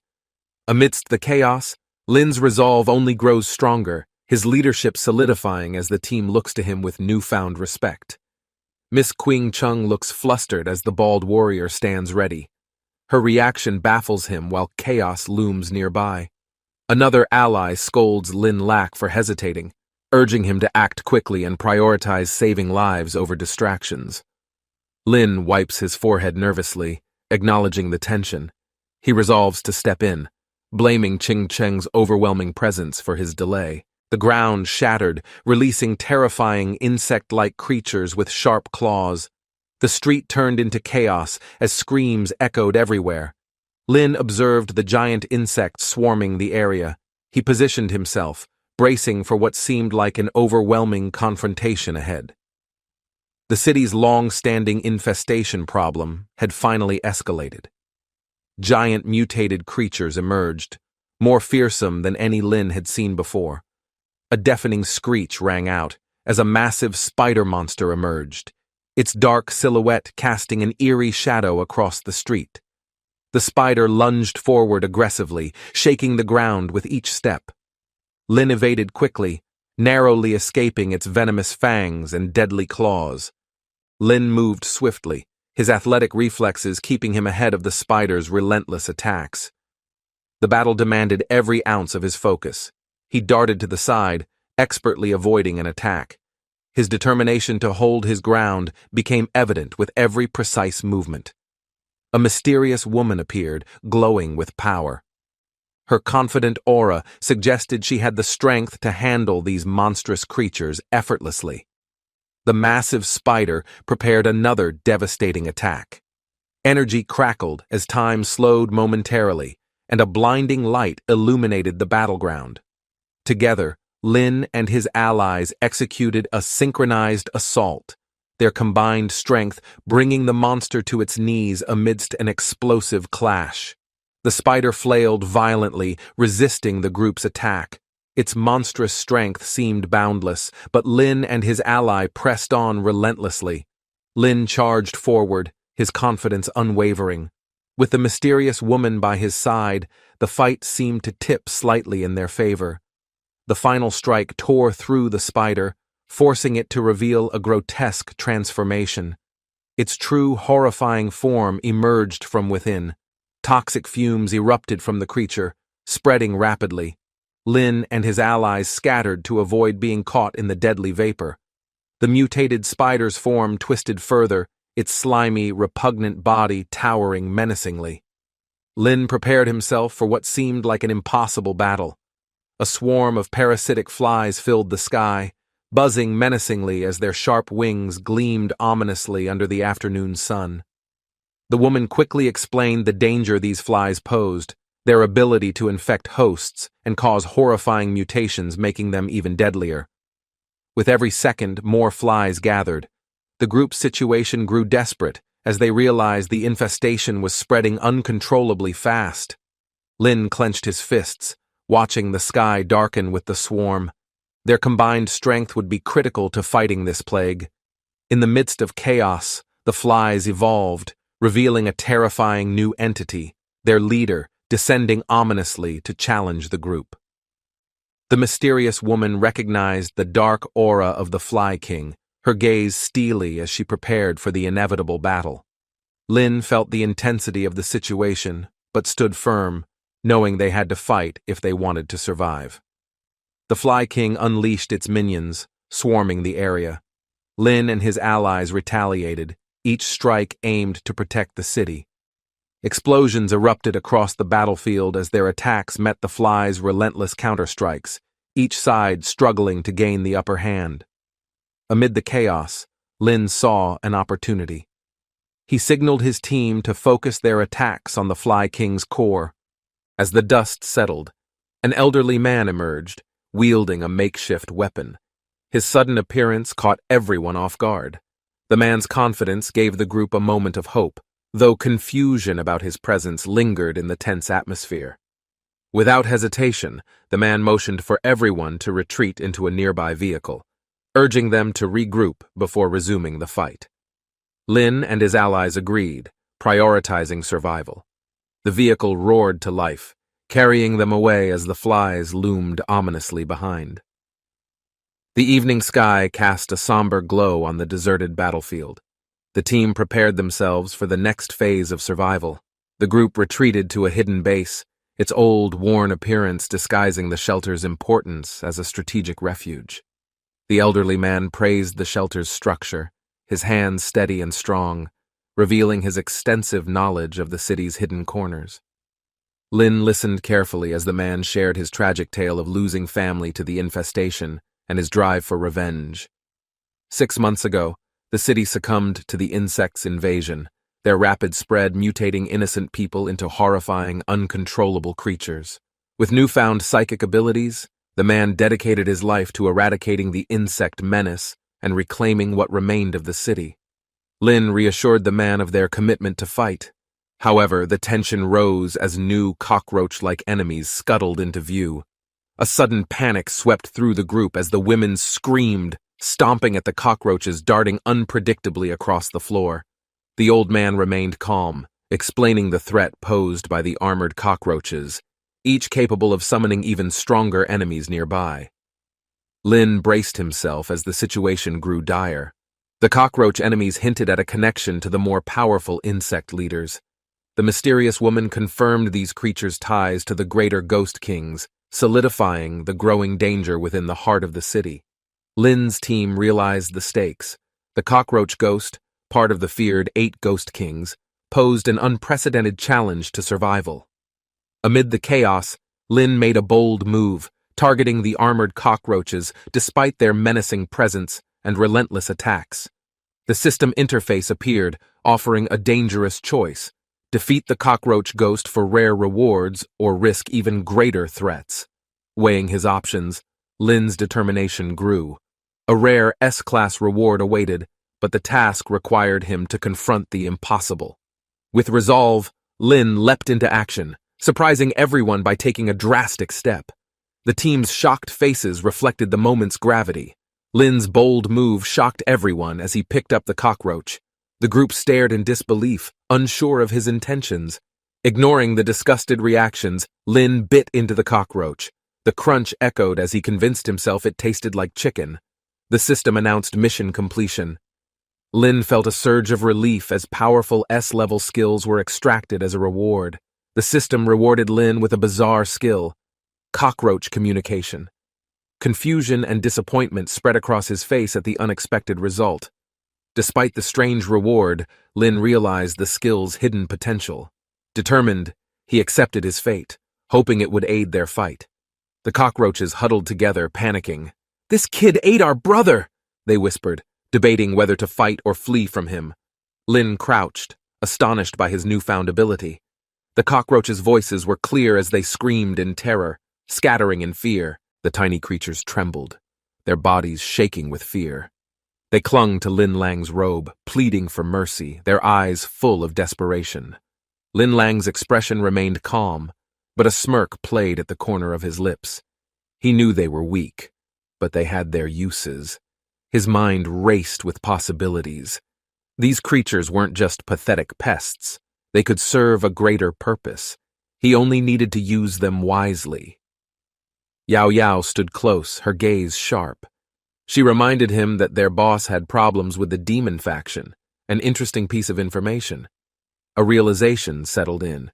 Amidst the chaos, Lin's resolve only grows stronger, his leadership solidifying as the team looks to him with newfound respect. Miss Qing Chung looks flustered as the bald warrior stands ready. Her reaction baffles him while chaos looms nearby. Another ally scolds Lin Lack for hesitating, urging him to act quickly and prioritize saving lives over distractions. Lin wipes his forehead nervously, acknowledging the tension. He resolves to step in, blaming Qing Cheng's overwhelming presence for his delay. The ground shattered, releasing terrifying insect-like creatures with sharp claws. The street turned into chaos as screams echoed everywhere. Lin observed the giant insects swarming the area. He positioned himself, bracing for what seemed like an overwhelming confrontation ahead. The city's long-standing infestation problem had finally escalated. Giant mutated creatures emerged, more fearsome than any Lin had seen before. A deafening screech rang out as a massive spider monster emerged, its dark silhouette casting an eerie shadow across the street. The spider lunged forward aggressively, shaking the ground with each step. Lin evaded quickly, narrowly escaping its venomous fangs and deadly claws. Lin moved swiftly, his athletic reflexes keeping him ahead of the spider's relentless attacks. The battle demanded every ounce of his focus. He darted to the side, expertly avoiding an attack. His determination to hold his ground became evident with every precise movement. A mysterious woman appeared, glowing with power. Her confident aura suggested she had the strength to handle these monstrous creatures effortlessly. The massive spider prepared another devastating attack. Energy crackled as time slowed momentarily, and a blinding light illuminated the battleground. Together, Lin and his allies executed a synchronized assault, their combined strength bringing the monster to its knees amidst an explosive clash. The spider flailed violently, resisting the group's attack. Its monstrous strength seemed boundless, but Lin and his ally pressed on relentlessly. Lin charged forward, his confidence unwavering. With the mysterious woman by his side, the fight seemed to tip slightly in their favor. The final strike tore through the spider, forcing it to reveal a grotesque transformation. Its true horrifying form emerged from within. Toxic fumes erupted from the creature, spreading rapidly. Lin and his allies scattered to avoid being caught in the deadly vapor. The mutated spider's form twisted further, its slimy, repugnant body towering menacingly. Lin prepared himself for what seemed like an impossible battle. A swarm of parasitic flies filled the sky, buzzing menacingly as their sharp wings gleamed ominously under the afternoon sun. The woman quickly explained the danger these flies posed, their ability to infect hosts and cause horrifying mutations, making them even deadlier. With every second, more flies gathered. The group's situation grew desperate as they realized the infestation was spreading uncontrollably fast. Lin clenched his fists, watching the sky darken with the swarm. Their combined strength would be critical to fighting this plague. In the midst of chaos, the flies evolved, revealing a terrifying new entity, their leader, descending ominously to challenge the group. The mysterious woman recognized the dark aura of the Fly King, her gaze steely as she prepared for the inevitable battle. Lin felt the intensity of the situation, but stood firm, knowing they had to fight if they wanted to survive. The Fly King unleashed its minions, swarming the area. Lin and his allies retaliated, each strike aimed to protect the city. Explosions erupted across the battlefield as their attacks met the Fly's relentless counterstrikes, each side struggling to gain the upper hand. Amid the chaos, Lin saw an opportunity. He signaled his team to focus their attacks on the Fly King's core. As the dust settled, an elderly man emerged, wielding a makeshift weapon. His sudden appearance caught everyone off guard. The man's confidence gave the group a moment of hope, though confusion about his presence lingered in the tense atmosphere. Without hesitation, the man motioned for everyone to retreat into a nearby vehicle, urging them to regroup before resuming the fight. Lin and his allies agreed, prioritizing survival. The vehicle roared to life, carrying them away as the flies loomed ominously behind. The evening sky cast a somber glow on the deserted battlefield. The team prepared themselves for the next phase of survival. The group retreated to a hidden base, its old, worn appearance disguising the shelter's importance as a strategic refuge. The elderly man praised the shelter's structure, his hands steady and strong, revealing his extensive knowledge of the city's hidden corners. Lin listened carefully as the man shared his tragic tale of losing family to the infestation and his drive for revenge. 6 months ago, the city succumbed to the insects' invasion, their rapid spread mutating innocent people into horrifying, uncontrollable creatures. With newfound psychic abilities, the man dedicated his life to eradicating the insect menace and reclaiming what remained of the city. Lin reassured the man of their commitment to fight. However, the tension rose as new cockroach-like enemies scuttled into view. A sudden panic swept through the group as the women screamed, stomping at the cockroaches darting unpredictably across the floor. The old man remained calm, explaining the threat posed by the armored cockroaches, each capable of summoning even stronger enemies nearby. Lin braced himself as the situation grew dire. The cockroach enemies hinted at a connection to the more powerful insect leaders. The mysterious woman confirmed these creatures' ties to the greater ghost kings, solidifying the growing danger within the heart of the city. Lin's team realized the stakes. The cockroach ghost, part of the feared 8 ghost kings, posed an unprecedented challenge to survival. Amid the chaos, Lin made a bold move, targeting the armored cockroaches despite their menacing presence and relentless attacks. The system interface appeared, offering a dangerous choice: defeat the cockroach ghost for rare rewards or risk even greater threats. Weighing his options, Lin's determination grew. A rare S-class reward awaited, but the task required him to confront the impossible. With resolve, Lin leapt into action, surprising everyone by taking a drastic step. The team's shocked faces reflected the moment's gravity. Lin's bold move shocked everyone as he picked up the cockroach. The group stared in disbelief, unsure of his intentions. Ignoring the disgusted reactions, Lin bit into the cockroach. The crunch echoed as he convinced himself it tasted like chicken. The system announced mission completion. Lin felt a surge of relief as powerful S-level skills were extracted as a reward. The system rewarded Lin with a bizarre skill: cockroach communication. Confusion and disappointment spread across his face at the unexpected result. Despite the strange reward, Lin realized the skill's hidden potential. Determined, he accepted his fate, hoping it would aid their fight. The cockroaches huddled together, panicking. "This kid ate our brother!" they whispered, debating whether to fight or flee from him. Lin crouched, astonished by his newfound ability. The cockroaches' voices were clear as they screamed in terror, scattering in fear. The tiny creatures trembled, their bodies shaking with fear. They clung to Lin Lang's robe, pleading for mercy, their eyes full of desperation. Lin Lang's expression remained calm, but a smirk played at the corner of his lips. He knew they were weak, but they had their uses. His mind raced with possibilities. These creatures weren't just pathetic pests. They could serve a greater purpose. He only needed to use them wisely. Yao Yao stood close, her gaze sharp. She reminded him that their boss had problems with the demon faction, an interesting piece of information. A realization settled in.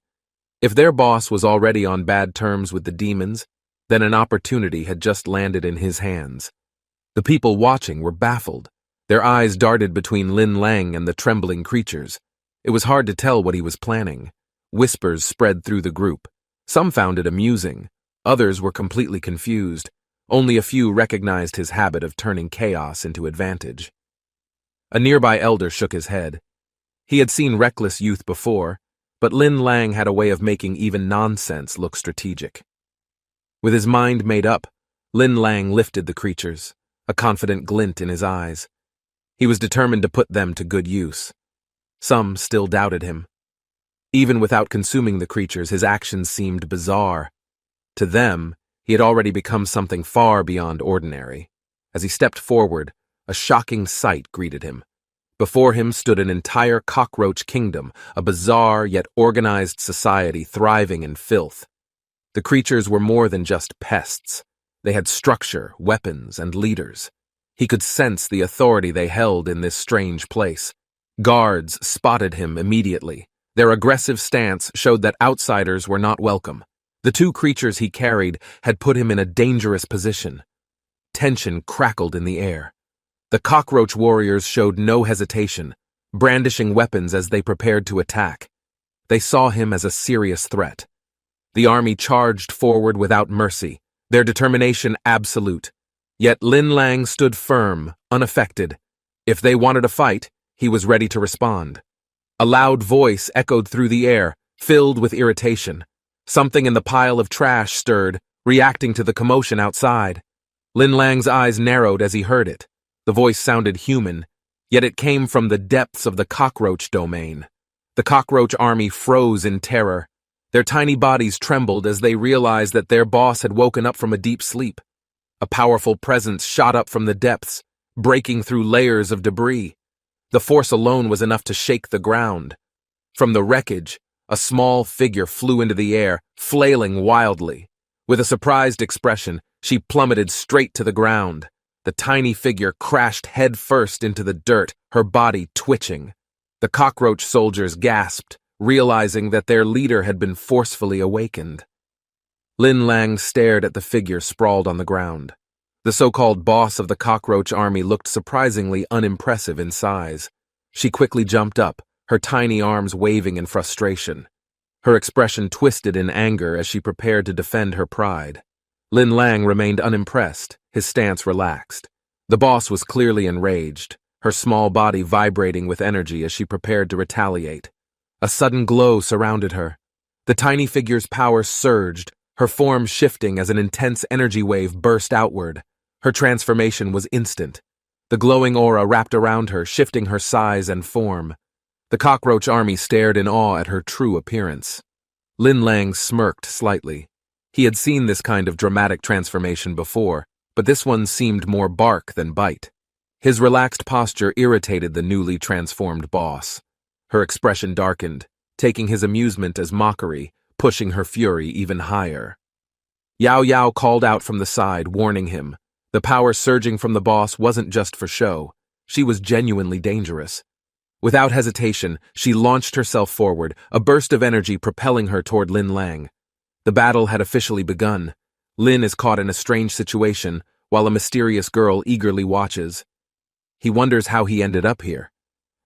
If their boss was already on bad terms with the demons, then an opportunity had just landed in his hands. The people watching were baffled. Their eyes darted between Lin Lang and the trembling creatures. It was hard to tell what he was planning. Whispers spread through the group. Some found it amusing. Others were completely confused. Only a few recognized his habit of turning chaos into advantage. A nearby elder shook his head. He had seen reckless youth before, but Lin Lang had a way of making even nonsense look strategic. With his mind made up, Lin Lang lifted the creatures, a confident glint in his eyes. He was determined to put them to good use. Some still doubted him. Even without consuming the creatures, his actions seemed bizarre. To them, he had already become something far beyond ordinary. As he stepped forward, a shocking sight greeted him. Before him stood an entire cockroach kingdom, a bizarre yet organized society thriving in filth. The creatures were more than just pests. They had structure, weapons, and leaders. He could sense the authority they held in this strange place. Guards spotted him immediately. Their aggressive stance showed that outsiders were not welcome. The two creatures he carried had put him in a dangerous position. Tension crackled in the air. The cockroach warriors showed no hesitation, brandishing weapons as they prepared to attack. They saw him as a serious threat. The army charged forward without mercy, their determination absolute. Yet Lin Lang stood firm, unaffected. If they wanted a fight, he was ready to respond. A loud voice echoed through the air, filled with irritation. Something in the pile of trash stirred, reacting to the commotion outside. Lin Lang's eyes narrowed as he heard it. The voice sounded human, yet it came from the depths of the cockroach domain. The cockroach army froze in terror. Their tiny bodies trembled as they realized that their boss had woken up from a deep sleep. A powerful presence shot up from the depths, breaking through layers of debris. The force alone was enough to shake the ground. From the wreckage, a small figure flew into the air, flailing wildly. With a surprised expression, she plummeted straight to the ground. The tiny figure crashed headfirst into the dirt, her body twitching. The cockroach soldiers gasped, realizing that their leader had been forcefully awakened. Lin Lang stared at the figure sprawled on the ground. The so-called boss of the cockroach army looked surprisingly unimpressive in size. She quickly jumped up, her tiny arms waving in frustration. Her expression twisted in anger as she prepared to defend her pride. Lin Lang remained unimpressed, his stance relaxed. The boss was clearly enraged, her small body vibrating with energy as she prepared to retaliate. A sudden glow surrounded her. The tiny figure's power surged, her form shifting as an intense energy wave burst outward. Her transformation was instant. The glowing aura wrapped around her, shifting her size and form. The cockroach army stared in awe at her true appearance. Lin Lang smirked slightly. He had seen this kind of dramatic transformation before, but this one seemed more bark than bite. His relaxed posture irritated the newly transformed boss. Her expression darkened, taking his amusement as mockery, pushing her fury even higher. Yao Yao called out from the side, warning him. The power surging from the boss wasn't just for show. She was genuinely dangerous. Without hesitation, she launched herself forward, a burst of energy propelling her toward Lin Lang. The battle had officially begun. Lin is caught in a strange situation, while a mysterious girl eagerly watches. He wonders how he ended up here.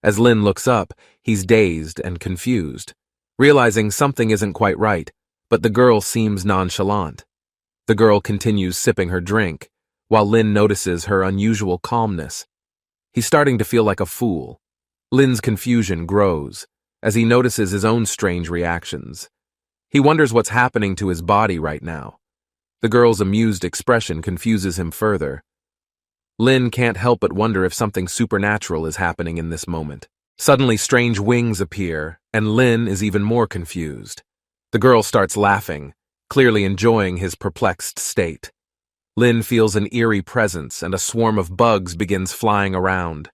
As Lin looks up, he's dazed and confused, realizing something isn't quite right, but the girl seems nonchalant. The girl continues sipping her drink, while Lin notices her unusual calmness. He's starting to feel like a fool. Lin's confusion grows as he notices his own strange reactions. He wonders what's happening to his body right now. The girl's amused expression confuses him further. Lin can't help but wonder if something supernatural is happening in this moment. Suddenly, strange wings appear, and Lin is even more confused. The girl starts laughing, clearly enjoying his perplexed state. Lin feels an eerie presence, and a swarm of bugs begins flying around.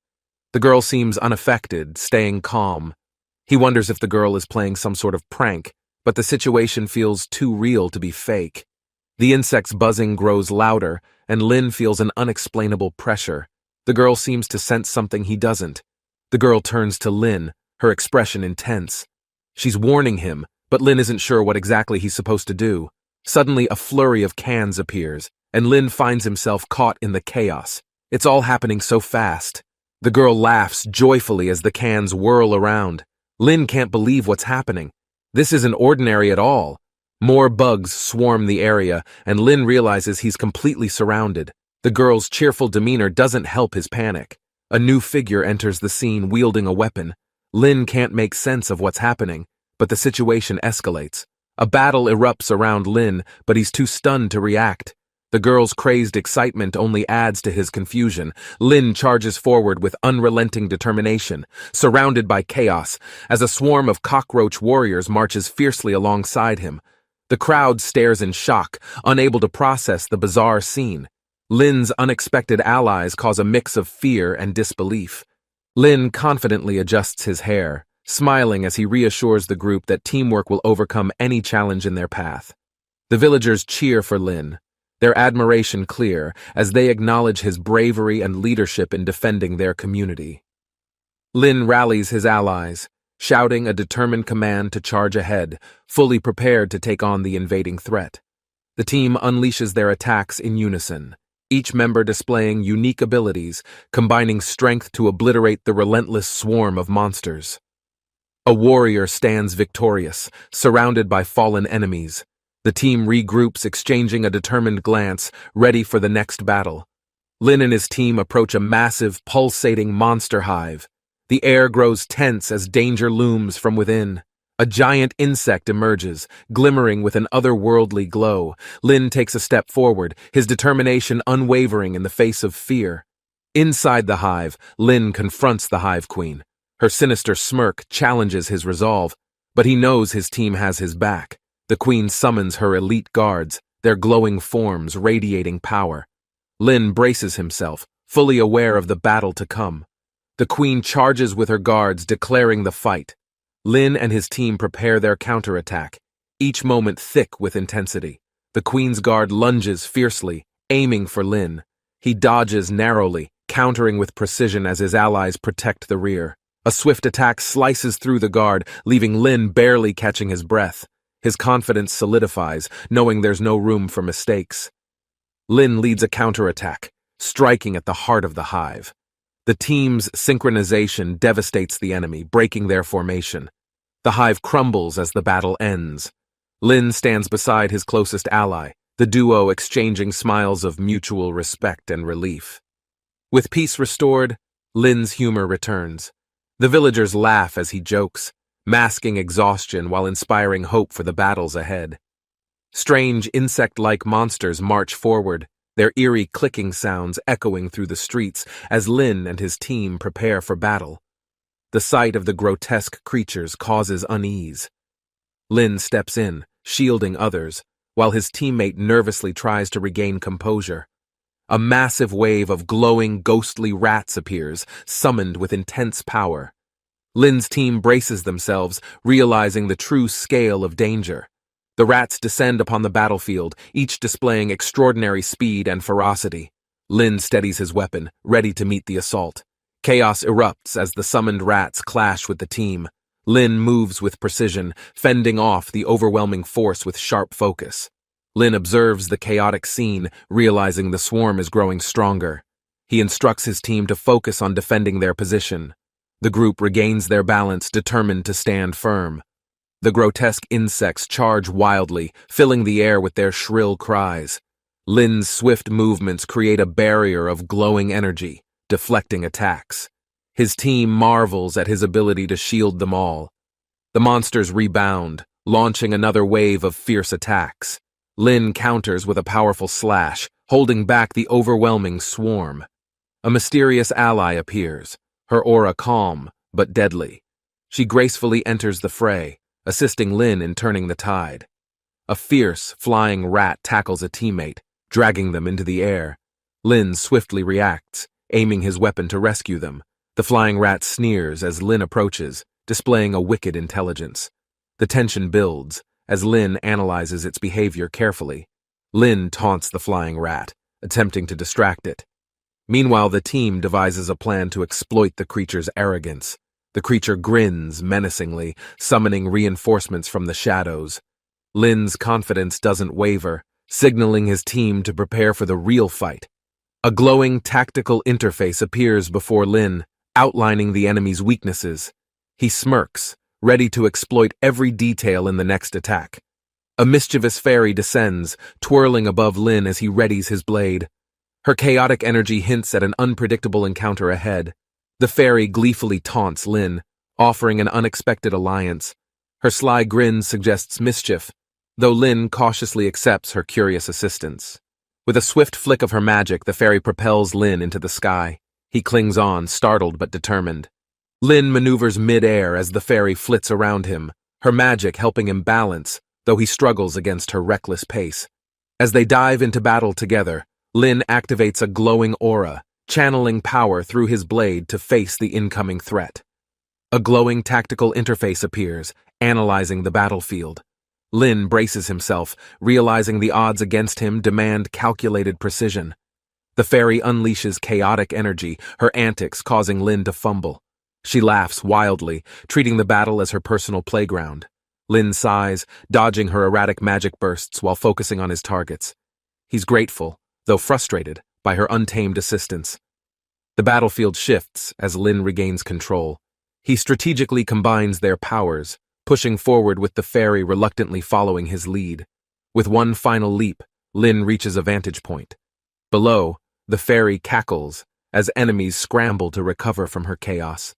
The girl seems unaffected, staying calm. He wonders if the girl is playing some sort of prank, but the situation feels too real to be fake. The insect's buzzing grows louder, and Lin feels an unexplainable pressure. The girl seems to sense something he doesn't. The girl turns to Lin, her expression intense. She's warning him, but Lin isn't sure what exactly he's supposed to do. Suddenly, a flurry of cans appears, and Lin finds himself caught in the chaos. It's all happening so fast. The girl laughs joyfully as the cans whirl around. Lin can't believe what's happening. This isn't ordinary at all. More bugs swarm the area, and Lin realizes he's completely surrounded. The girl's cheerful demeanor doesn't help his panic. A new figure enters the scene wielding a weapon. Lin can't make sense of what's happening, but the situation escalates. A battle erupts around Lin, but he's too stunned to react. The girl's crazed excitement only adds to his confusion. Lin charges forward with unrelenting determination, surrounded by chaos, as a swarm of cockroach warriors marches fiercely alongside him. The crowd stares in shock, unable to process the bizarre scene. Lin's unexpected allies cause a mix of fear and disbelief. Lin confidently adjusts his hair, smiling as he reassures the group that teamwork will overcome any challenge in their path. The villagers cheer for Lin, their admiration clear as they acknowledge his bravery and leadership in defending their community. Lin rallies his allies, shouting a determined command to charge ahead, fully prepared to take on the invading threat. The team unleashes their attacks in unison, each member displaying unique abilities, combining strength to obliterate the relentless swarm of monsters. A warrior stands victorious, surrounded by fallen enemies. The team regroups, exchanging a determined glance, ready for the next battle. Lin and his team approach a massive, pulsating monster hive. The air grows tense as danger looms from within. A giant insect emerges, glimmering with an otherworldly glow. Lin takes a step forward, his determination unwavering in the face of fear. Inside the hive, Lin confronts the hive queen. Her sinister smirk challenges his resolve, but he knows his team has his back. The queen summons her elite guards, their glowing forms radiating power. Lin braces himself, fully aware of the battle to come. The queen charges with her guards, declaring the fight. Lin and his team prepare their counterattack, each moment thick with intensity. The queen's guard lunges fiercely, aiming for Lin. He dodges narrowly, countering with precision as his allies protect the rear. A swift attack slices through the guard, leaving Lin barely catching his breath. His confidence solidifies, knowing there's no room for mistakes. Lin leads a counterattack, striking at the heart of the hive. The team's synchronization devastates the enemy, breaking their formation. The hive crumbles as the battle ends. Lin stands beside his closest ally, the duo exchanging smiles of mutual respect and relief. With peace restored, Lin's humor returns. The villagers laugh as he jokes, masking exhaustion while inspiring hope for the battles ahead. Strange insect-like monsters march forward, their eerie clicking sounds echoing through the streets as Lin and his team prepare for battle. The sight of the grotesque creatures causes unease. Lin steps in, shielding others, while his teammate nervously tries to regain composure. A massive wave of glowing, ghostly rats appears, summoned with intense power. Lin's team braces themselves, realizing the true scale of danger. The rats descend upon the battlefield, each displaying extraordinary speed and ferocity. Lin steadies his weapon, ready to meet the assault. Chaos erupts as the summoned rats clash with the team. Lin moves with precision, fending off the overwhelming force with sharp focus. Lin observes the chaotic scene, realizing the swarm is growing stronger. He instructs his team to focus on defending their position. The group regains their balance, determined to stand firm. The grotesque insects charge wildly, filling the air with their shrill cries. Lin's swift movements create a barrier of glowing energy, deflecting attacks. His team marvels at his ability to shield them all. The monsters rebound, launching another wave of fierce attacks. Lin counters with a powerful slash, holding back the overwhelming swarm. A mysterious ally appears, her aura calm but deadly. She gracefully enters the fray, assisting Lin in turning the tide. A fierce, flying rat tackles a teammate, dragging them into the air. Lin swiftly reacts, aiming his weapon to rescue them. The flying rat sneers as Lin approaches, displaying a wicked intelligence. The tension builds as Lin analyzes its behavior carefully. Lin taunts the flying rat, attempting to distract it. Meanwhile, the team devises a plan to exploit the creature's arrogance. The creature grins menacingly, summoning reinforcements from the shadows. Lin's confidence doesn't waver, signaling his team to prepare for the real fight. A glowing tactical interface appears before Lin, outlining the enemy's weaknesses. He smirks, ready to exploit every detail in the next attack. A mischievous fairy descends, twirling above Lin as he readies his blade. Her chaotic energy hints at an unpredictable encounter ahead. The fairy gleefully taunts Lin, offering an unexpected alliance. Her sly grin suggests mischief, though Lin cautiously accepts her curious assistance. With a swift flick of her magic, the fairy propels Lin into the sky. He clings on, startled but determined. Lin maneuvers mid-air as the fairy flits around him, her magic helping him balance, though he struggles against her reckless pace. As they dive into battle together, Lin activates a glowing aura, channeling power through his blade to face the incoming threat. A glowing tactical interface appears, analyzing the battlefield. Lin braces himself, realizing the odds against him demand calculated precision. The fairy unleashes chaotic energy, her antics causing Lin to fumble. She laughs wildly, treating the battle as her personal playground. Lin sighs, dodging her erratic magic bursts while focusing on his targets. He's grateful, though frustrated, by her untamed assistance. The battlefield shifts as Lin regains control. He strategically combines their powers, pushing forward with the fairy reluctantly following his lead. With one final leap, Lin reaches a vantage point. Below, the fairy cackles as enemies scramble to recover from her chaos.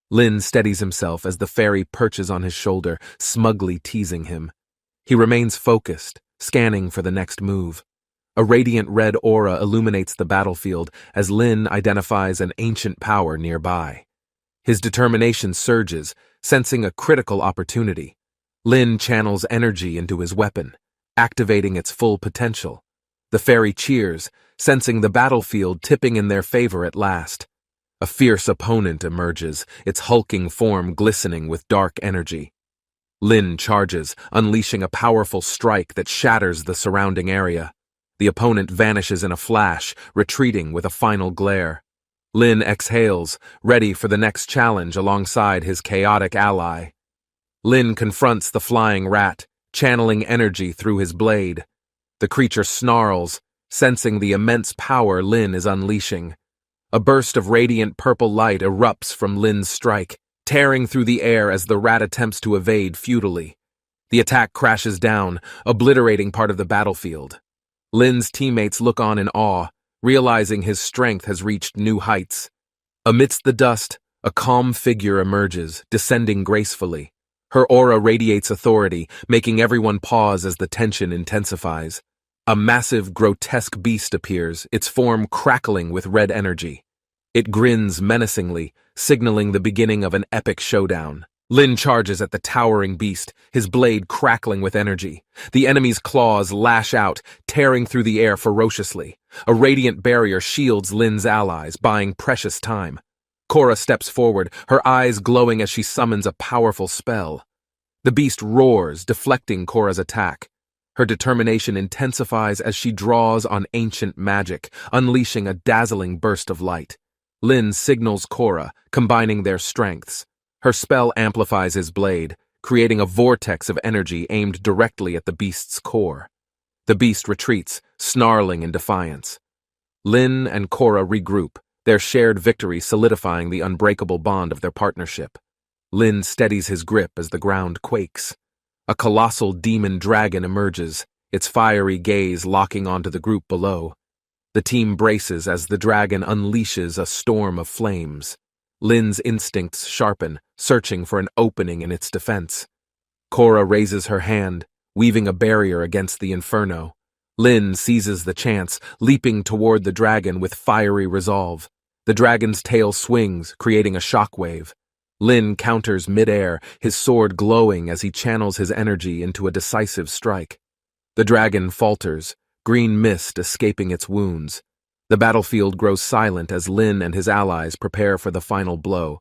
Lin steadies himself as the fairy perches on his shoulder, smugly teasing him. He remains focused, scanning for the next move. A radiant red aura illuminates the battlefield as Lin identifies an ancient power nearby. His determination surges, sensing a critical opportunity. Lin channels energy into his weapon, activating its full potential. The fairy cheers, sensing the battlefield tipping in their favor at last. A fierce opponent emerges, its hulking form glistening with dark energy. Lin charges, unleashing a powerful strike that shatters the surrounding area. The opponent vanishes in a flash, retreating with a final glare. Lin exhales, ready for the next challenge alongside his chaotic ally. Lin confronts the flying rat, channeling energy through his blade. The creature snarls, sensing the immense power Lin is unleashing. A burst of radiant purple light erupts from Lin's strike, tearing through the air as the rat attempts to evade futilely. The attack crashes down, obliterating part of the battlefield. Lin's teammates look on in awe, realizing his strength has reached new heights. Amidst the dust, a calm figure emerges, descending gracefully. Her aura radiates authority, making everyone pause as the tension intensifies. A massive, grotesque beast appears, its form crackling with red energy. It grins menacingly, signaling the beginning of an epic showdown. Lin charges at the towering beast, his blade crackling with energy. The enemy's claws lash out, tearing through the air ferociously. A radiant barrier shields Lin's allies, buying precious time. Cora steps forward, her eyes glowing as she summons a powerful spell. The beast roars, deflecting Cora's attack. Her determination intensifies as she draws on ancient magic, unleashing a dazzling burst of light. Lin signals Cora, combining their strengths. Her spell amplifies his blade, creating a vortex of energy aimed directly at the beast's core. The beast retreats, snarling in defiance. Lin and Cora regroup, their shared victory solidifying the unbreakable bond of their partnership. Lin steadies his grip as the ground quakes. A colossal demon dragon emerges, its fiery gaze locking onto the group below. The team braces as the dragon unleashes a storm of flames. Lin's instincts sharpen, searching for an opening in its defense. Cora raises her hand, weaving a barrier against the inferno. Lin seizes the chance, leaping toward the dragon with fiery resolve. The dragon's tail swings, creating a shockwave. Lin counters mid-air, his sword glowing as he channels his energy into a decisive strike. The dragon falters, green mist escaping its wounds. The battlefield grows silent as Lin and his allies prepare for the final blow.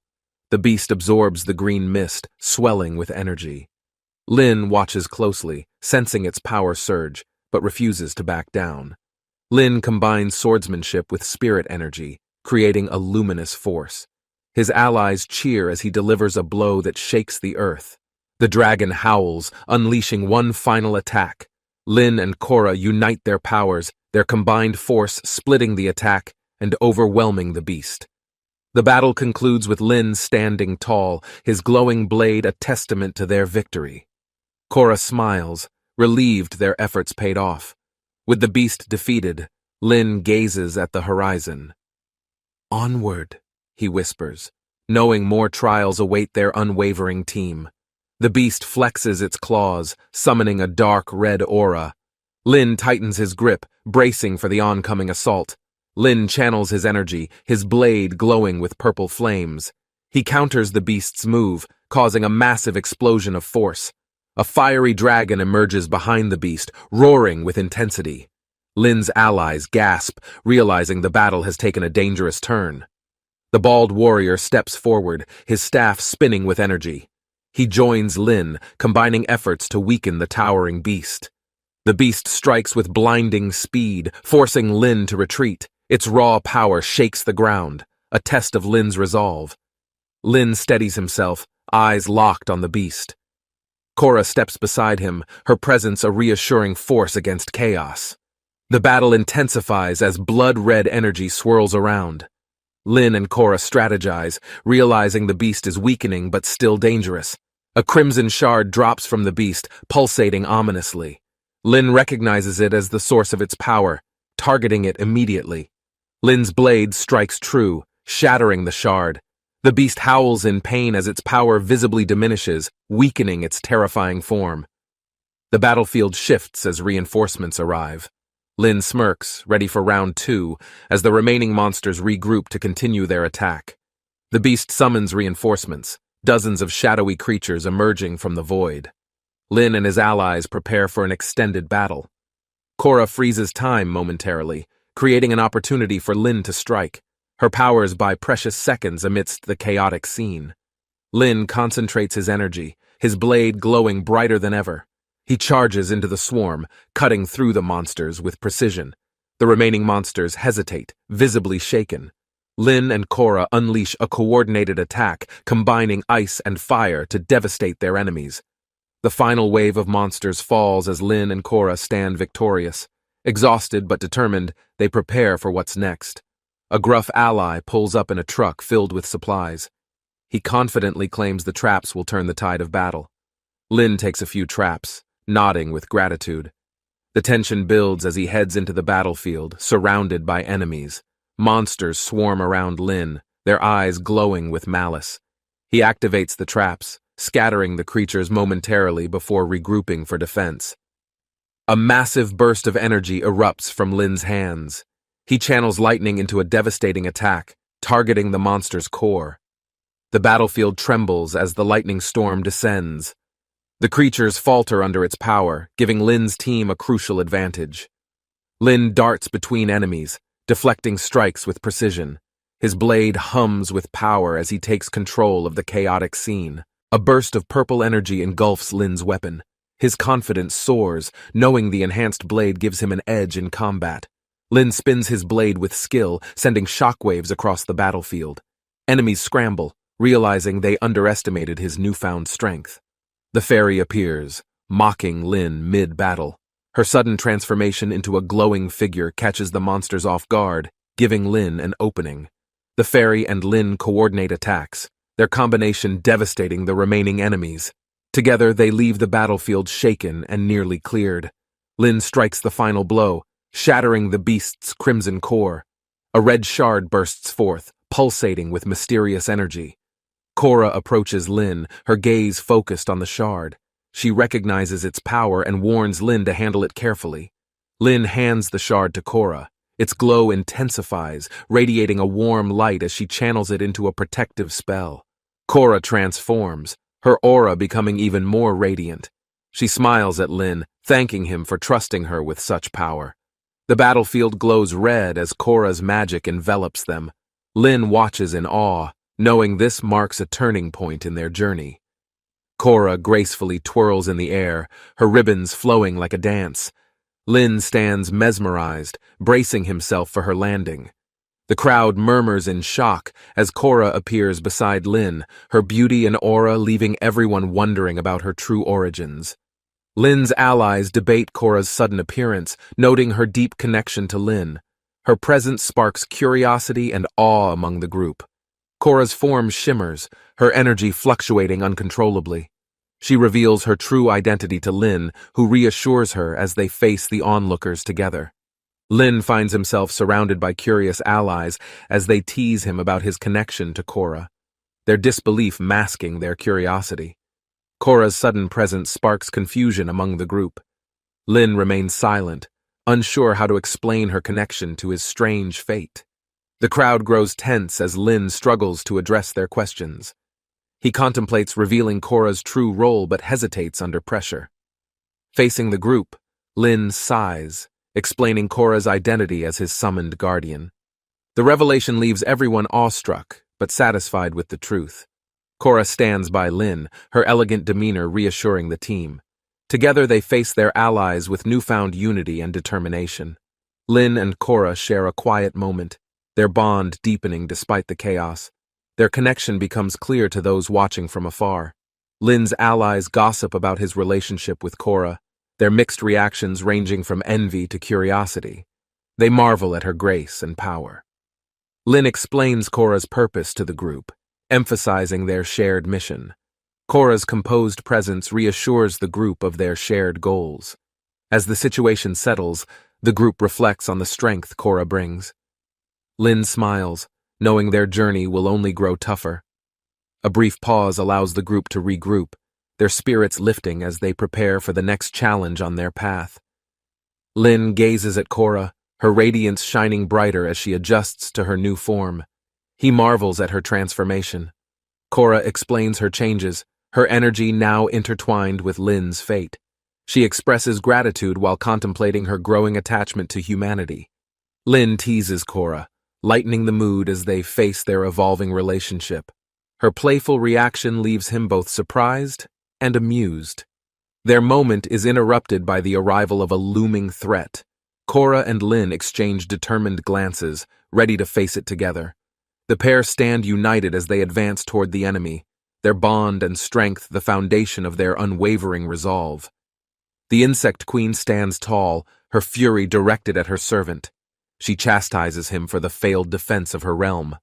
The beast absorbs the green mist, swelling with energy. Lin watches closely, sensing its power surge, but refuses to back down. Lin combines swordsmanship with spirit energy, creating a luminous force. His allies cheer as he delivers a blow that shakes the earth. The dragon howls, unleashing one final attack. Lin and Korra unite their powers, their combined force splitting the attack and overwhelming the beast. The battle concludes with Lin standing tall, his glowing blade a testament to their victory. Korra smiles, relieved their efforts paid off. With the beast defeated, Lin gazes at the horizon. "Onward," he whispers, knowing more trials await their unwavering team. The beast flexes its claws, summoning a dark red aura. Lin tightens his grip, bracing for the oncoming assault. Lin channels his energy, his blade glowing with purple flames. He counters the beast's move, causing a massive explosion of force. A fiery dragon emerges behind the beast, roaring with intensity. Lin's allies gasp, realizing the battle has taken a dangerous turn. The bald warrior steps forward, his staff spinning with energy. He joins Lin, combining efforts to weaken the towering beast. The beast strikes with blinding speed, forcing Lin to retreat. Its raw power shakes the ground, a test of Lin's resolve. Lin steadies himself, eyes locked on the beast. Korra steps beside him, her presence a reassuring force against chaos. The battle intensifies as blood-red energy swirls around. Lin and Korra strategize, realizing the beast is weakening but still dangerous. A crimson shard drops from the beast, pulsating ominously. Lin recognizes it as the source of its power, targeting it immediately. Lin's blade strikes true, shattering the shard. The beast howls in pain as its power visibly diminishes, weakening its terrifying form. The battlefield shifts as reinforcements arrive. Lin smirks, ready for round 2, as the remaining monsters regroup to continue their attack. The beast summons reinforcements, dozens of shadowy creatures emerging from the void. Lin and his allies prepare for an extended battle. Korra freezes time momentarily, creating an opportunity for Lin to strike. Her powers buy precious seconds amidst the chaotic scene. Lin concentrates his energy, his blade glowing brighter than ever. He charges into the swarm, cutting through the monsters with precision. The remaining monsters hesitate, visibly shaken. Lin and Korra unleash a coordinated attack, combining ice and fire to devastate their enemies. The final wave of monsters falls as Lin and Korra stand victorious. Exhausted but determined, they prepare for what's next. A gruff ally pulls up in a truck filled with supplies. He confidently claims the traps will turn the tide of battle. Lin takes a few traps, nodding with gratitude. The tension builds as he heads into the battlefield, surrounded by enemies. Monsters swarm around Lin, their eyes glowing with malice. He activates the traps, scattering the creatures momentarily before regrouping for defense. A massive burst of energy erupts from Lin's hands. He channels lightning into a devastating attack, targeting the monster's core. The battlefield trembles as the lightning storm descends. The creatures falter under its power, giving Lin's team a crucial advantage. Lin darts between enemies, deflecting strikes with precision. His blade hums with power as he takes control of the chaotic scene. A burst of purple energy engulfs Lin's weapon. His confidence soars, knowing the enhanced blade gives him an edge in combat. Lin spins his blade with skill, sending shockwaves across the battlefield. Enemies scramble, realizing they underestimated his newfound strength. The fairy appears, mocking Lin mid-battle. Her sudden transformation into a glowing figure catches the monsters off guard, giving Lin an opening. The fairy and Lin coordinate attacks, their combination devastating the remaining enemies. Together, they leave the battlefield shaken and nearly cleared. Lin strikes the final blow, shattering the beast's crimson core. A red shard bursts forth, pulsating with mysterious energy. Korra approaches Lin, her gaze focused on the shard. She recognizes its power and warns Lin to handle it carefully. Lin hands the shard to Korra. Its glow intensifies, radiating a warm light as she channels it into a protective spell. Korra transforms, her aura becoming even more radiant. She smiles at Lin, thanking him for trusting her with such power. The battlefield glows red as Korra's magic envelops them. Lin watches in awe, knowing this marks a turning point in their journey. Korra gracefully twirls in the air, her ribbons flowing like a dance. Lin stands mesmerized, bracing himself for her landing. The crowd murmurs in shock as Korra appears beside Lin, her beauty and aura leaving everyone wondering about her true origins. Lin's allies debate Korra's sudden appearance, noting her deep connection to Lin. Her presence sparks curiosity and awe among the group. Korra's form shimmers, her energy fluctuating uncontrollably. She reveals her true identity to Lin, who reassures her as they face the onlookers together. Lin finds himself surrounded by curious allies as they tease him about his connection to Korra, their disbelief masking their curiosity. Korra's sudden presence sparks confusion among the group. Lin remains silent, unsure how to explain her connection to his strange fate. The crowd grows tense as Lin struggles to address their questions. He contemplates revealing Korra's true role but hesitates under pressure. Facing the group, Lin sighs, explaining Korra's identity as his summoned guardian. The revelation leaves everyone awestruck, but satisfied with the truth. Korra stands by Lin, her elegant demeanor reassuring the team. Together they face their allies with newfound unity and determination. Lin and Korra share a quiet moment, their bond deepening despite the chaos. Their connection becomes clear to those watching from afar. Lin's allies gossip about his relationship with Korra, their mixed reactions ranging from envy to curiosity. They marvel at her grace and power. Lin explains Korra's purpose to the group, emphasizing their shared mission. Korra's composed presence reassures the group of their shared goals. As the situation settles, the group reflects on the strength Korra brings. Lin smiles, knowing their journey will only grow tougher. A brief pause allows the group to regroup, their spirits lifting as they prepare for the next challenge on their path. Lin gazes at Korra, her radiance shining brighter as she adjusts to her new form. He marvels at her transformation. Korra explains her changes, her energy now intertwined with Lin's fate. She expresses gratitude while contemplating her growing attachment to humanity. Lin teases Korra, lightening the mood as they face their evolving relationship. Her playful reaction leaves him both surprised and amused. Their moment is interrupted by the arrival of a looming threat. Korra and Lin exchange determined glances, ready to face it together. The pair stand united as they advance toward the enemy, their bond and strength the foundation of their unwavering resolve. The insect queen stands tall, her fury directed at her servant. She chastises him for the failed defense of her realm.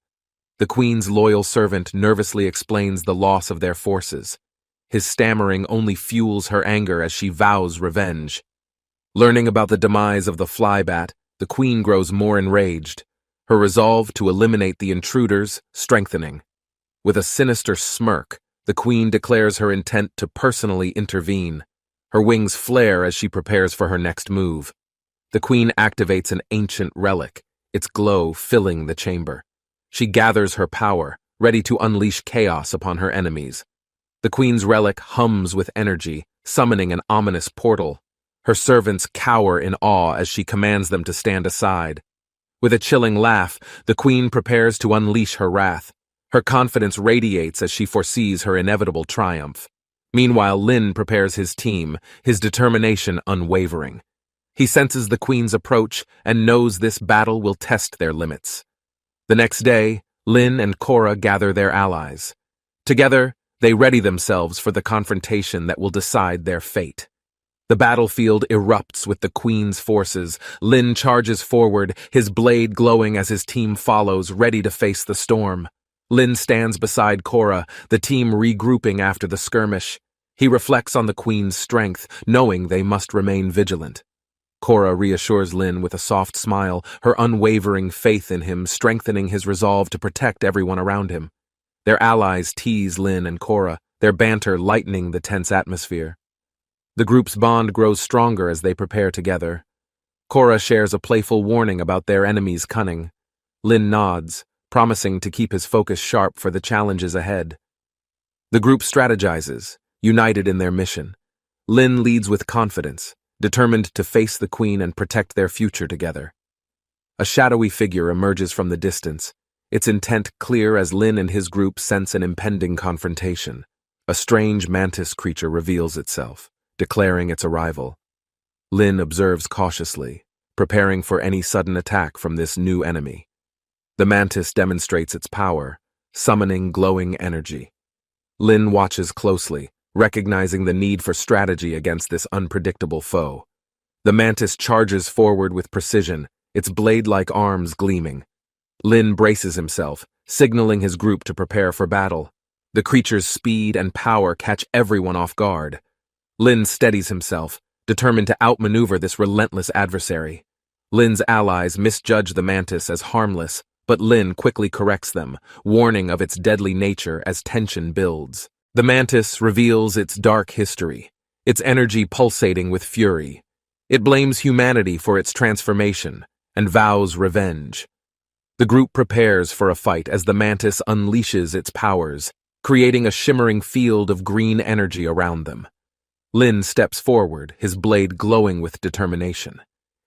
The queen's loyal servant nervously explains the loss of their forces. His stammering only fuels her anger as she vows revenge. Learning about the demise of the flybat, the queen grows more enraged, her resolve to eliminate the intruders strengthening. With a sinister smirk, the queen declares her intent to personally intervene. Her wings flare as she prepares for her next move. The queen activates an ancient relic, its glow filling the chamber. She gathers her power, ready to unleash chaos upon her enemies. The queen's relic hums with energy, summoning an ominous portal. Her servants cower in awe as she commands them to stand aside. With a chilling laugh, the queen prepares to unleash her wrath. Her confidence radiates as she foresees her inevitable triumph. Meanwhile, Lin prepares his team, his determination unwavering. He senses the queen's approach and knows this battle will test their limits. The next day, Lin and Korra gather their allies. Together, they ready themselves for the confrontation that will decide their fate. The battlefield erupts with the queen's forces. Lin charges forward, his blade glowing as his team follows, ready to face the storm. Lin stands beside Korra, the team regrouping after the skirmish. He reflects on the queen's strength, knowing they must remain vigilant. Korra reassures Lin with a soft smile, her unwavering faith in him strengthening his resolve to protect everyone around him. Their allies tease Lin and Korra, their banter lightening the tense atmosphere. The group's bond grows stronger as they prepare together. Korra shares a playful warning about their enemy's cunning. Lin nods, promising to keep his focus sharp for the challenges ahead. The group strategizes, united in their mission. Lin leads with confidence, determined to face the queen and protect their future together. A shadowy figure emerges from the distance, its intent clear as Lin and his group sense an impending confrontation. A strange mantis creature reveals itself, declaring its arrival. Lin observes cautiously, preparing for any sudden attack from this new enemy. The mantis demonstrates its power, summoning glowing energy. Lin watches closely, recognizing the need for strategy against this unpredictable foe. The mantis charges forward with precision, its blade-like arms gleaming. Lin braces himself, signaling his group to prepare for battle. The creature's speed and power catch everyone off guard. Lin steadies himself, determined to outmaneuver this relentless adversary. Lin's allies misjudge the mantis as harmless, but Lin quickly corrects them, warning of its deadly nature as tension builds. The mantis reveals its dark history, its energy pulsating with fury. It blames humanity for its transformation and vows revenge. The group prepares for a fight as the mantis unleashes its powers, creating a shimmering field of green energy around them. Lin steps forward, his blade glowing with determination.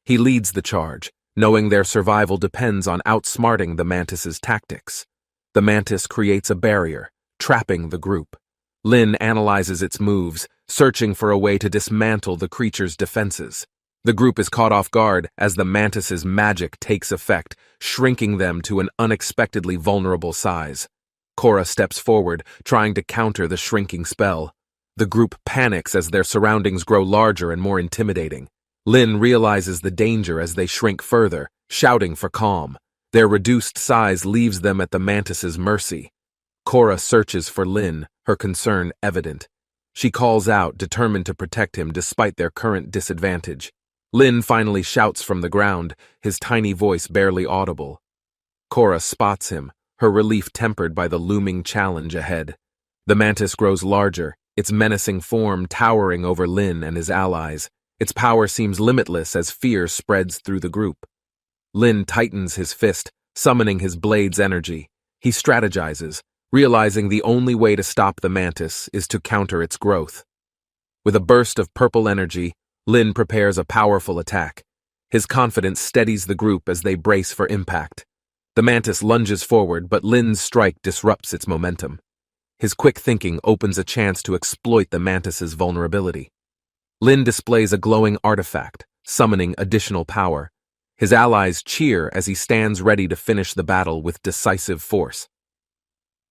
He leads the charge, knowing their survival depends on outsmarting the mantis's tactics. The mantis creates a barrier, trapping the group. Lin analyzes its moves, searching for a way to dismantle the creature's defenses. The group is caught off guard as the mantis's magic takes effect, shrinking them to an unexpectedly vulnerable size. Korra steps forward, trying to counter the shrinking spell. The group panics as their surroundings grow larger and more intimidating. Lin realizes the danger as they shrink further, shouting for calm. Their reduced size leaves them at the mantis's mercy. Korra searches for Lin, her concern evident. She calls out, determined to protect him despite their current disadvantage. Lin finally shouts from the ground, his tiny voice barely audible. Korra spots him, her relief tempered by the looming challenge ahead. The mantis grows larger, its menacing form towering over Lin and his allies. Its power seems limitless as fear spreads through the group. Lin tightens his fist, summoning his blade's energy. He strategizes, realizing the only way to stop the mantis is to counter its growth. With a burst of purple energy, Lin prepares a powerful attack. His confidence steadies the group as they brace for impact. The mantis lunges forward, but Lin's strike disrupts its momentum. His quick thinking opens a chance to exploit the mantis's vulnerability. Lin displays a glowing artifact, summoning additional power. His allies cheer as he stands ready to finish the battle with decisive force.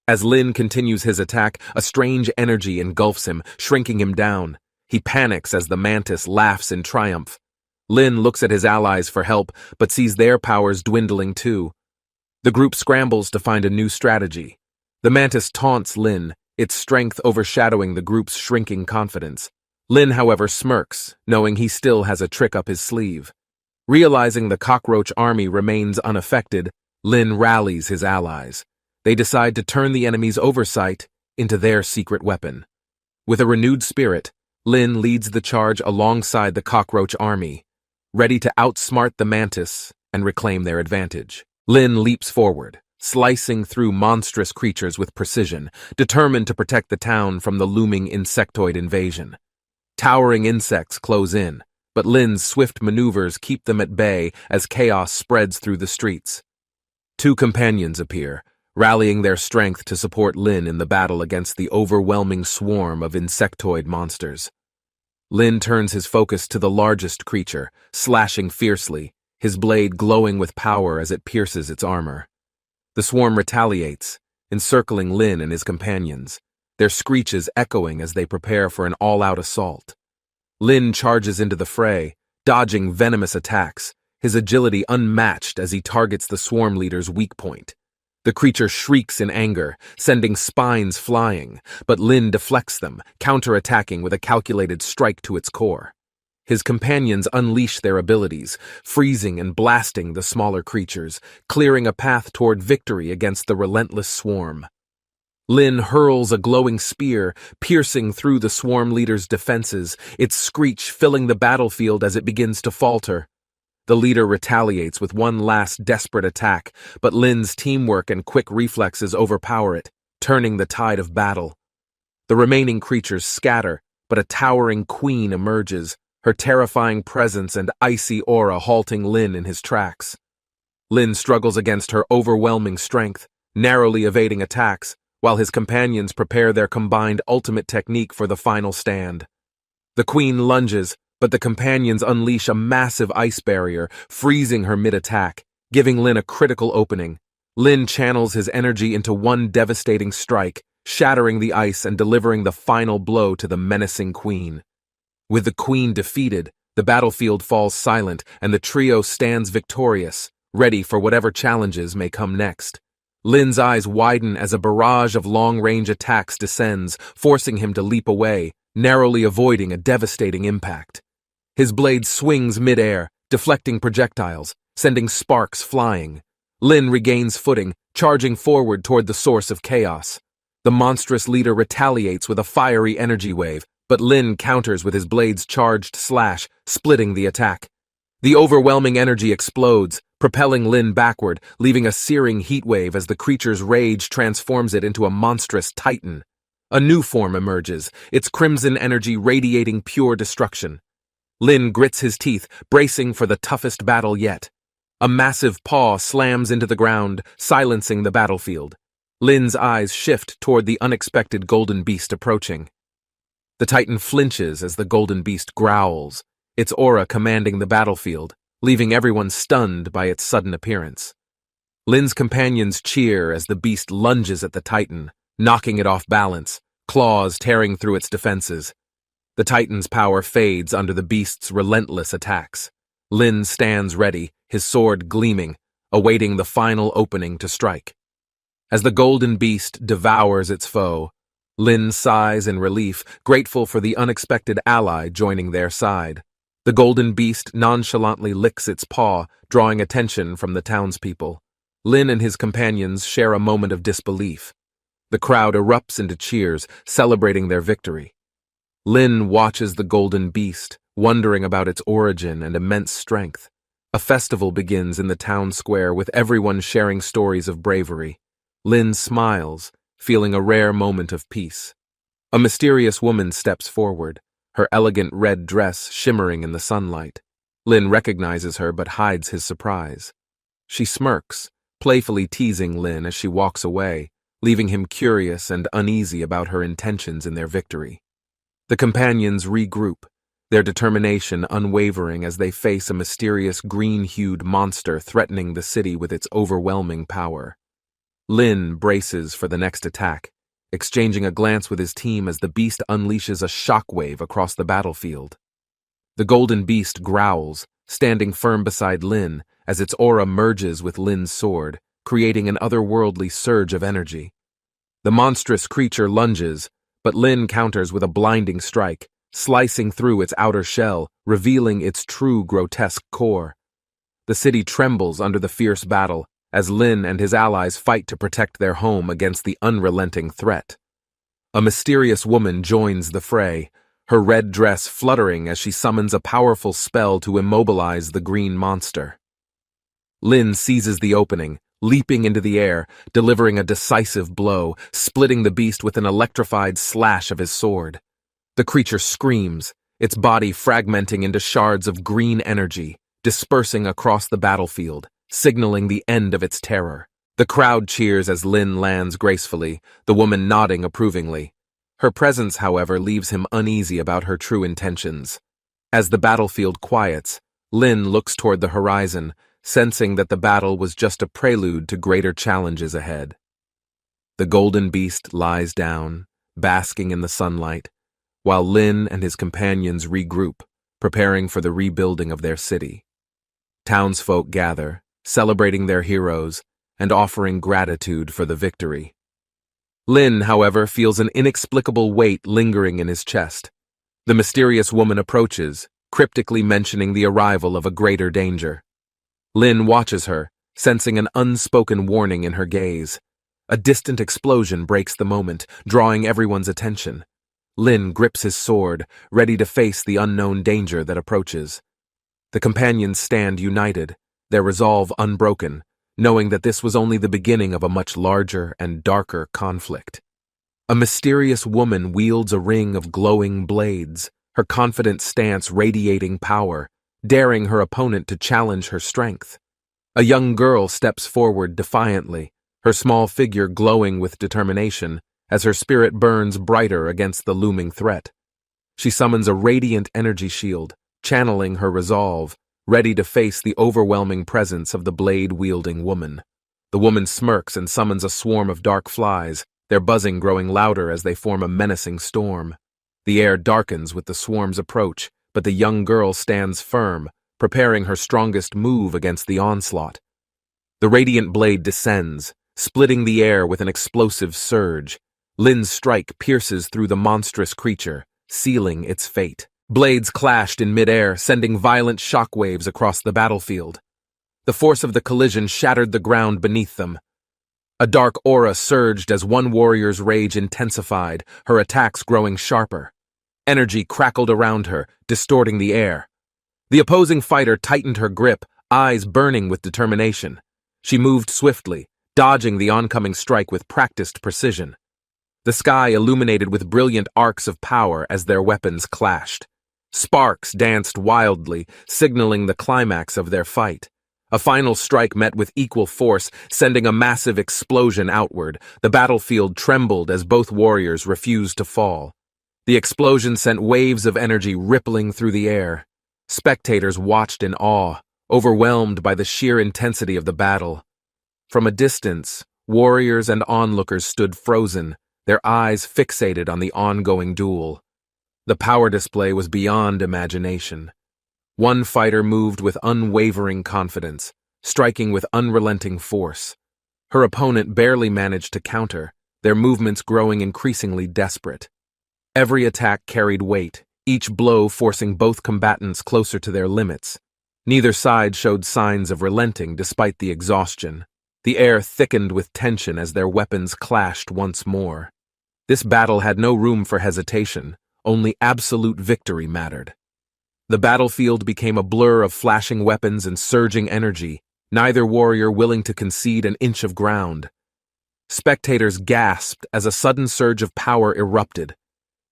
As Lin continues his attack, a strange energy engulfs him, shrinking him down. He panics as the mantis laughs in triumph. Lin looks at his allies for help, but sees their powers dwindling too. The group scrambles to find a new strategy. The mantis taunts Lin, its strength overshadowing the group's shrinking confidence. Lin, however, smirks, knowing he still has a trick up his sleeve. Realizing the cockroach army remains unaffected, Lin rallies his allies. They decide to turn the enemy's oversight into their secret weapon. With a renewed spirit, Lin leads the charge alongside the cockroach army, ready to outsmart the mantis and reclaim their advantage. Lin leaps forward, slicing through monstrous creatures with precision, determined to protect the town from the looming insectoid invasion. Towering insects close in, but Lin's swift maneuvers keep them at bay as chaos spreads through the streets. Two companions appear, rallying their strength to support Lin in the battle against the overwhelming swarm of insectoid monsters. Lin turns his focus to the largest creature, slashing fiercely, his blade glowing with power as it pierces its armor. The swarm retaliates, encircling Lin and his companions, their screeches echoing as they prepare for an all-out assault. Lin charges into the fray, dodging venomous attacks, his agility unmatched as he targets the swarm leader's weak point. The creature shrieks in anger, sending spines flying, but Lin deflects them, counterattacking with a calculated strike to its core. His companions unleash their abilities, freezing and blasting the smaller creatures, clearing a path toward victory against the relentless swarm. Lin hurls a glowing spear, piercing through the swarm leader's defenses, its screech filling the battlefield as it begins to falter. The leader retaliates with one last desperate attack, but Lin's teamwork and quick reflexes overpower it, turning the tide of battle. The remaining creatures scatter, but a towering queen emerges, her terrifying presence and icy aura halting Lin in his tracks. Lin struggles against her overwhelming strength, narrowly evading attacks, while his companions prepare their combined ultimate technique for the final stand. The queen lunges, but the companions unleash a massive ice barrier, freezing her mid-attack, giving Lin a critical opening. Lin channels his energy into one devastating strike, shattering the ice and delivering the final blow to the menacing queen. With the queen defeated, the battlefield falls silent and the trio stands victorious, ready for whatever challenges may come next. Lin's eyes widen as a barrage of long-range attacks descends, forcing him to leap away, narrowly avoiding a devastating impact. His blade swings mid-air, deflecting projectiles, sending sparks flying. Lin regains footing, charging forward toward the source of chaos. The monstrous leader retaliates with a fiery energy wave, but Lin counters with his blade's charged slash, splitting the attack. The overwhelming energy explodes, propelling Lin backward, leaving a searing heatwave as the creature's rage transforms it into a monstrous titan. A new form emerges, its crimson energy radiating pure destruction. Lin grits his teeth, bracing for the toughest battle yet. A massive paw slams into the ground, silencing the battlefield. Lin's eyes shift toward the unexpected golden beast approaching. The titan flinches as the golden beast growls, its aura commanding the battlefield, leaving everyone stunned by its sudden appearance. Lin's companions cheer as the beast lunges at the titan, knocking it off balance, claws tearing through its defenses. The titan's power fades under the beast's relentless attacks. Lin stands ready, his sword gleaming, awaiting the final opening to strike. As the golden beast devours its foe, Lin sighs in relief, grateful for the unexpected ally joining their side. The golden beast nonchalantly licks its paw, drawing attention from the townspeople. Lin and his companions share a moment of disbelief. The crowd erupts into cheers, celebrating their victory. Lin watches the golden beast, wondering about its origin and immense strength. A festival begins in the town square with everyone sharing stories of bravery. Lin smiles, feeling a rare moment of peace. A mysterious woman steps forward, her elegant red dress shimmering in the sunlight. Lin recognizes her but hides his surprise. She smirks, playfully teasing Lin as she walks away, leaving him curious and uneasy about her intentions in their victory. The companions regroup, their determination unwavering as they face a mysterious green-hued monster threatening the city with its overwhelming power. Lin braces for the next attack, exchanging a glance with his team as the beast unleashes a shockwave across the battlefield. The golden beast growls, standing firm beside Lin as its aura merges with Lin's sword, creating an otherworldly surge of energy. The monstrous creature lunges, but Lin counters with a blinding strike, slicing through its outer shell, revealing its true grotesque core. The city trembles under the fierce battle, as Lin and his allies fight to protect their home against the unrelenting threat. A mysterious woman joins the fray, her red dress fluttering as she summons a powerful spell to immobilize the green monster. Lin seizes the opening, leaping into the air, delivering a decisive blow, splitting the beast with an electrified slash of his sword. The creature screams, its body fragmenting into shards of green energy, dispersing across the battlefield, signaling the end of its terror. The crowd cheers as Lin lands gracefully, the woman nodding approvingly. Her presence, however, leaves him uneasy about her true intentions. As the battlefield quiets, Lin looks toward the horizon, sensing that the battle was just a prelude to greater challenges ahead. The golden beast lies down, basking in the sunlight, while Lin and his companions regroup, preparing for the rebuilding of their city. Townsfolk gather, celebrating their heroes, and offering gratitude for the victory. Lin, however, feels an inexplicable weight lingering in his chest. The mysterious woman approaches, cryptically mentioning the arrival of a greater danger. Lin watches her, sensing an unspoken warning in her gaze. A distant explosion breaks the moment, drawing everyone's attention. Lin grips his sword, ready to face the unknown danger that approaches. The companions stand united, their resolve unbroken, knowing that this was only the beginning of a much larger and darker conflict. A mysterious woman wields a ring of glowing blades, her confident stance radiating power, daring her opponent to challenge her strength. A young girl steps forward defiantly, her small figure glowing with determination as her spirit burns brighter against the looming threat. She summons a radiant energy shield, channeling her resolve, ready to face the overwhelming presence of the blade-wielding woman. The woman smirks and summons a swarm of dark flies, their buzzing growing louder as they form a menacing storm. The air darkens with the swarm's approach, but the young girl stands firm, preparing her strongest move against the onslaught. The radiant blade descends, splitting the air with an explosive surge. Lin's strike pierces through the monstrous creature, sealing its fate. Blades clashed in midair, sending violent shockwaves across the battlefield. The force of the collision shattered the ground beneath them. A dark aura surged as one warrior's rage intensified, her attacks growing sharper. Energy crackled around her, distorting the air. The opposing fighter tightened her grip, eyes burning with determination. She moved swiftly, dodging the oncoming strike with practiced precision. The sky illuminated with brilliant arcs of power as their weapons clashed. Sparks danced wildly, signaling the climax of their fight. A final strike met with equal force, sending a massive explosion outward. The battlefield trembled as both warriors refused to fall. The explosion sent waves of energy rippling through the air. Spectators watched in awe, overwhelmed by the sheer intensity of the battle. From a distance, warriors and onlookers stood frozen, their eyes fixated on the ongoing duel. The power display was beyond imagination. One fighter moved with unwavering confidence, striking with unrelenting force. Her opponent barely managed to counter, their movements growing increasingly desperate. Every attack carried weight, each blow forcing both combatants closer to their limits. Neither side showed signs of relenting despite the exhaustion. The air thickened with tension as their weapons clashed once more. This battle had no room for hesitation, only absolute victory mattered. The battlefield became a blur of flashing weapons and surging energy, neither warrior willing to concede an inch of ground. Spectators gasped as a sudden surge of power erupted.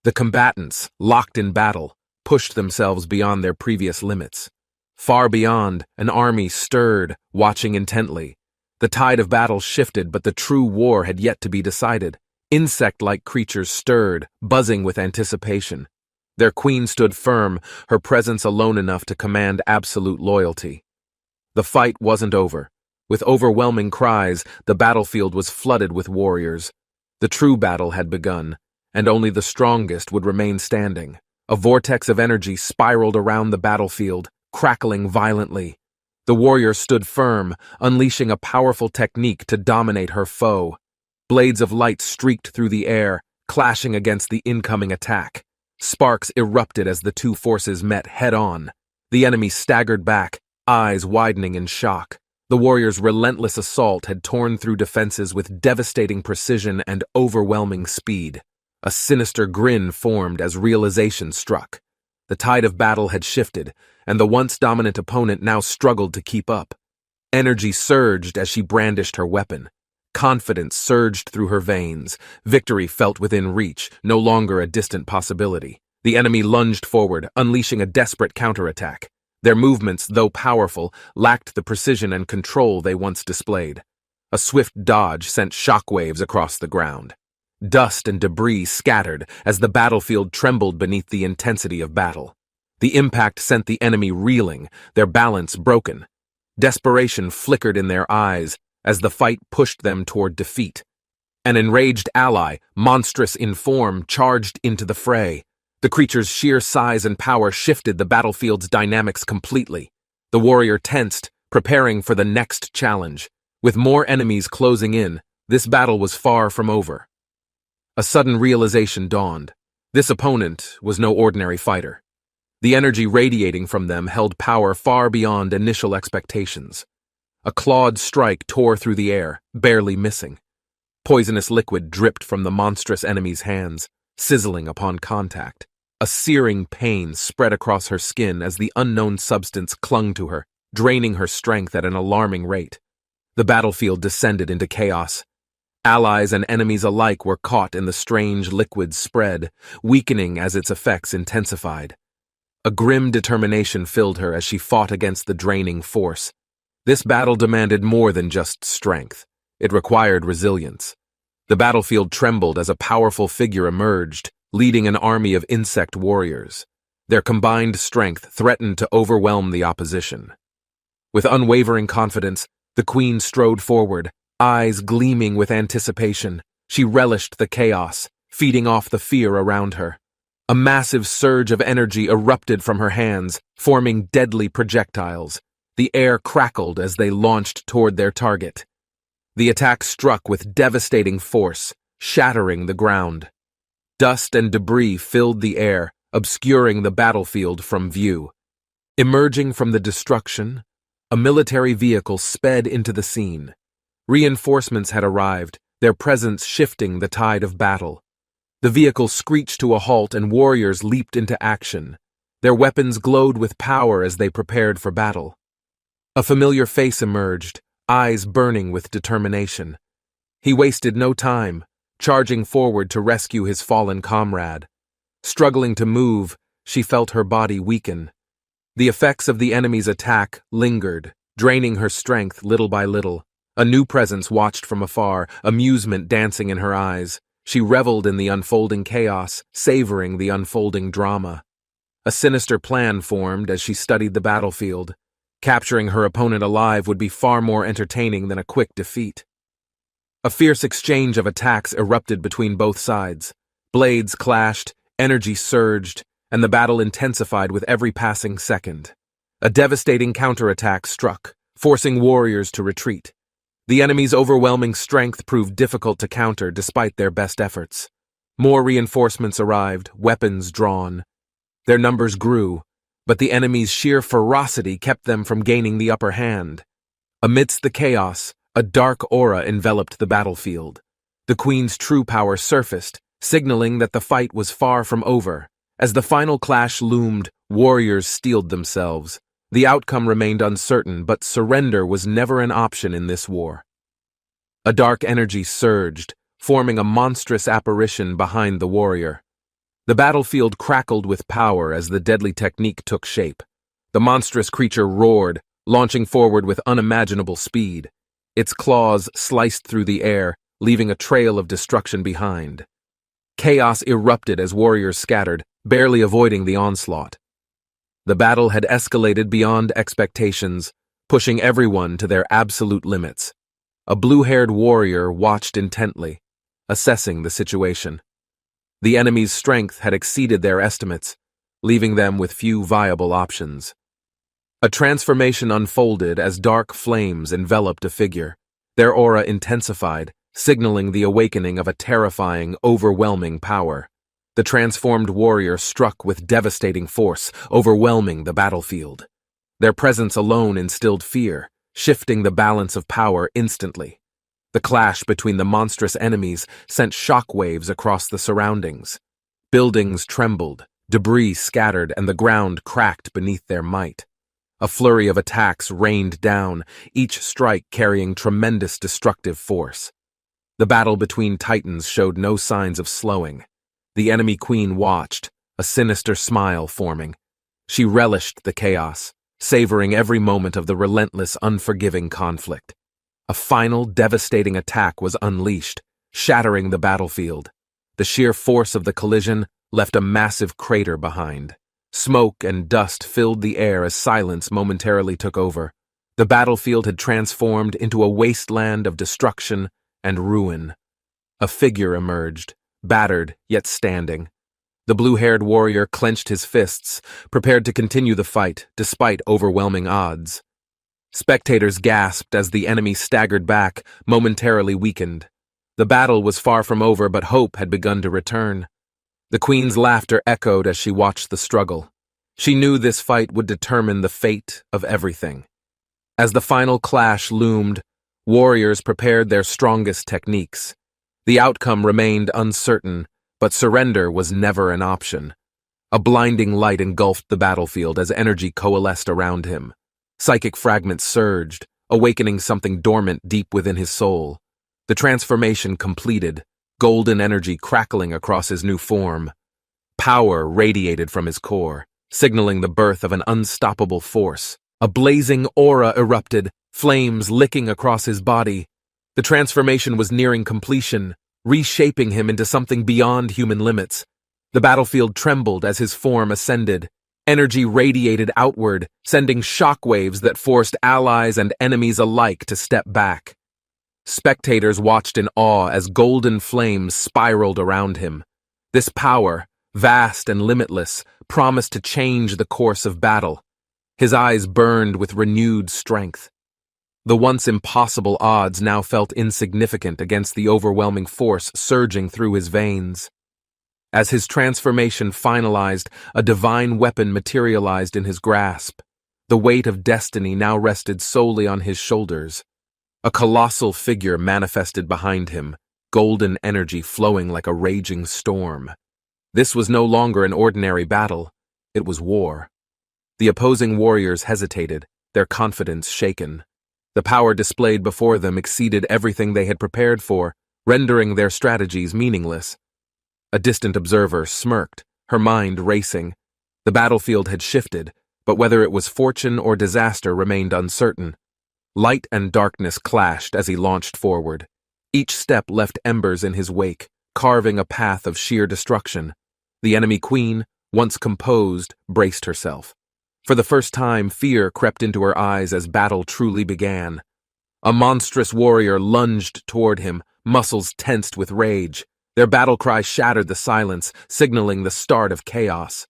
The combatants, locked in battle, pushed themselves beyond their previous limits. Far beyond, an army stirred, watching intently. The tide of battle shifted, but the true war had yet to be decided. Insect-like creatures stirred, buzzing with anticipation. Their queen stood firm, her presence alone enough to command absolute loyalty. The fight wasn't over. With overwhelming cries, the battlefield was flooded with warriors. The true battle had begun, and only the strongest would remain standing. A vortex of energy spiraled around the battlefield, crackling violently. The warrior stood firm, unleashing a powerful technique to dominate her foe. Blades of light streaked through the air, clashing against the incoming attack. Sparks erupted as the two forces met head-on. The enemy staggered back, eyes widening in shock. The warrior's relentless assault had torn through defenses with devastating precision and overwhelming speed. A sinister grin formed as realization struck. The tide of battle had shifted, and the once dominant opponent now struggled to keep up. Energy surged as she brandished her weapon. Confidence surged through her veins. Victory felt within reach, no longer a distant possibility. The enemy lunged forward, unleashing a desperate counterattack. Their movements, though powerful, lacked the precision and control they once displayed. A swift dodge sent shockwaves across the ground. Dust and debris scattered as the battlefield trembled beneath the intensity of battle. The impact sent the enemy reeling, their balance broken. Desperation flickered in their eyes as the fight pushed them toward defeat. An enraged ally, monstrous in form, charged into the fray. The creature's sheer size and power shifted the battlefield's dynamics completely. The warrior tensed, preparing for the next challenge. With more enemies closing in, this battle was far from over. A sudden realization dawned. This opponent was no ordinary fighter. The energy radiating from them held power far beyond initial expectations. A clawed strike tore through the air, barely missing. Poisonous liquid dripped from the monstrous enemy's hands, sizzling upon contact. A searing pain spread across her skin as the unknown substance clung to her, draining her strength at an alarming rate. The battlefield descended into chaos. Allies and enemies alike were caught in the strange liquid spread, weakening as its effects intensified. A grim determination filled her as she fought against the draining force. This battle demanded more than just strength. It required resilience. The battlefield trembled as a powerful figure emerged, leading an army of insect warriors. Their combined strength threatened to overwhelm the opposition. With unwavering confidence, the queen strode forward, eyes gleaming with anticipation. She relished the chaos, feeding off the fear around her. A massive surge of energy erupted from her hands, forming deadly projectiles. The air crackled as they launched toward their target. The attack struck with devastating force, shattering the ground. Dust and debris filled the air, obscuring the battlefield from view. Emerging from the destruction, a military vehicle sped into the scene. Reinforcements had arrived, their presence shifting the tide of battle. The vehicle screeched to a halt and warriors leaped into action. Their weapons glowed with power as they prepared for battle. A familiar face emerged, eyes burning with determination. He wasted no time, charging forward to rescue his fallen comrade. Struggling to move, she felt her body weaken. The effects of the enemy's attack lingered, draining her strength little by little. A new presence watched from afar, amusement dancing in her eyes. She reveled in the unfolding chaos, savoring the unfolding drama. A sinister plan formed as she studied the battlefield. Capturing her opponent alive would be far more entertaining than a quick defeat. A fierce exchange of attacks erupted between both sides. Blades clashed, energy surged, and the battle intensified with every passing second. A devastating counterattack struck, forcing warriors to retreat. The enemy's overwhelming strength proved difficult to counter despite their best efforts. More reinforcements arrived, weapons drawn. Their numbers grew, but the enemy's sheer ferocity kept them from gaining the upper hand. Amidst the chaos, a dark aura enveloped the battlefield. The queen's true power surfaced, signaling that the fight was far from over. As the final clash loomed, warriors steeled themselves. The outcome remained uncertain, but surrender was never an option in this war. A dark energy surged, forming a monstrous apparition behind the warrior. The battlefield crackled with power as the deadly technique took shape. The monstrous creature roared, launching forward with unimaginable speed. Its claws sliced through the air, leaving a trail of destruction behind. Chaos erupted as warriors scattered, barely avoiding the onslaught. The battle had escalated beyond expectations, pushing everyone to their absolute limits. A blue-haired warrior watched intently, assessing the situation. The enemy's strength had exceeded their estimates, leaving them with few viable options. A transformation unfolded as dark flames enveloped a figure. Their aura intensified, signaling the awakening of a terrifying, overwhelming power. The transformed warrior struck with devastating force, overwhelming the battlefield. Their presence alone instilled fear, shifting the balance of power instantly. The clash between the monstrous enemies sent shockwaves across the surroundings. Buildings trembled, debris scattered, and the ground cracked beneath their might. A flurry of attacks rained down, each strike carrying tremendous destructive force. The battle between titans showed no signs of slowing. The enemy queen watched, a sinister smile forming. She relished the chaos, savoring every moment of the relentless, unforgiving conflict. A final, devastating attack was unleashed, shattering the battlefield. The sheer force of the collision left a massive crater behind. Smoke and dust filled the air as silence momentarily took over. The battlefield had transformed into a wasteland of destruction and ruin. A figure emerged, battered yet standing. The blue-haired warrior clenched his fists, prepared to continue the fight despite overwhelming odds. Spectators gasped as the enemy staggered back, momentarily weakened. The battle was far from over, but hope had begun to return. The queen's laughter echoed as she watched the struggle. She knew this fight would determine the fate of everything. As the final clash loomed, warriors prepared their strongest techniques. The outcome remained uncertain, but surrender was never an option. A blinding light engulfed the battlefield as energy coalesced around him. Psychic fragments surged, awakening something dormant deep within his soul. The transformation completed, golden energy crackling across his new form. Power radiated from his core, signaling the birth of an unstoppable force. A blazing aura erupted, flames licking across his body. The transformation was nearing completion, reshaping him into something beyond human limits. The battlefield trembled as his form ascended. Energy radiated outward, sending shockwaves that forced allies and enemies alike to step back. Spectators watched in awe as golden flames spiraled around him. This power, vast and limitless, promised to change the course of battle. His eyes burned with renewed strength. The once impossible odds now felt insignificant against the overwhelming force surging through his veins. As his transformation finalized, a divine weapon materialized in his grasp. The weight of destiny now rested solely on his shoulders. A colossal figure manifested behind him, golden energy flowing like a raging storm. This was no longer an ordinary battle, it was war. The opposing warriors hesitated, their confidence shaken. The power displayed before them exceeded everything they had prepared for, rendering their strategies meaningless. A distant observer smirked, her mind racing. The battlefield had shifted, but whether it was fortune or disaster remained uncertain. Light and darkness clashed as he launched forward. Each step left embers in his wake, carving a path of sheer destruction. The enemy queen, once composed, braced herself. For the first time, fear crept into her eyes as battle truly began. A monstrous warrior lunged toward him, muscles tensed with rage. Their battle cry shattered the silence, signaling the start of chaos.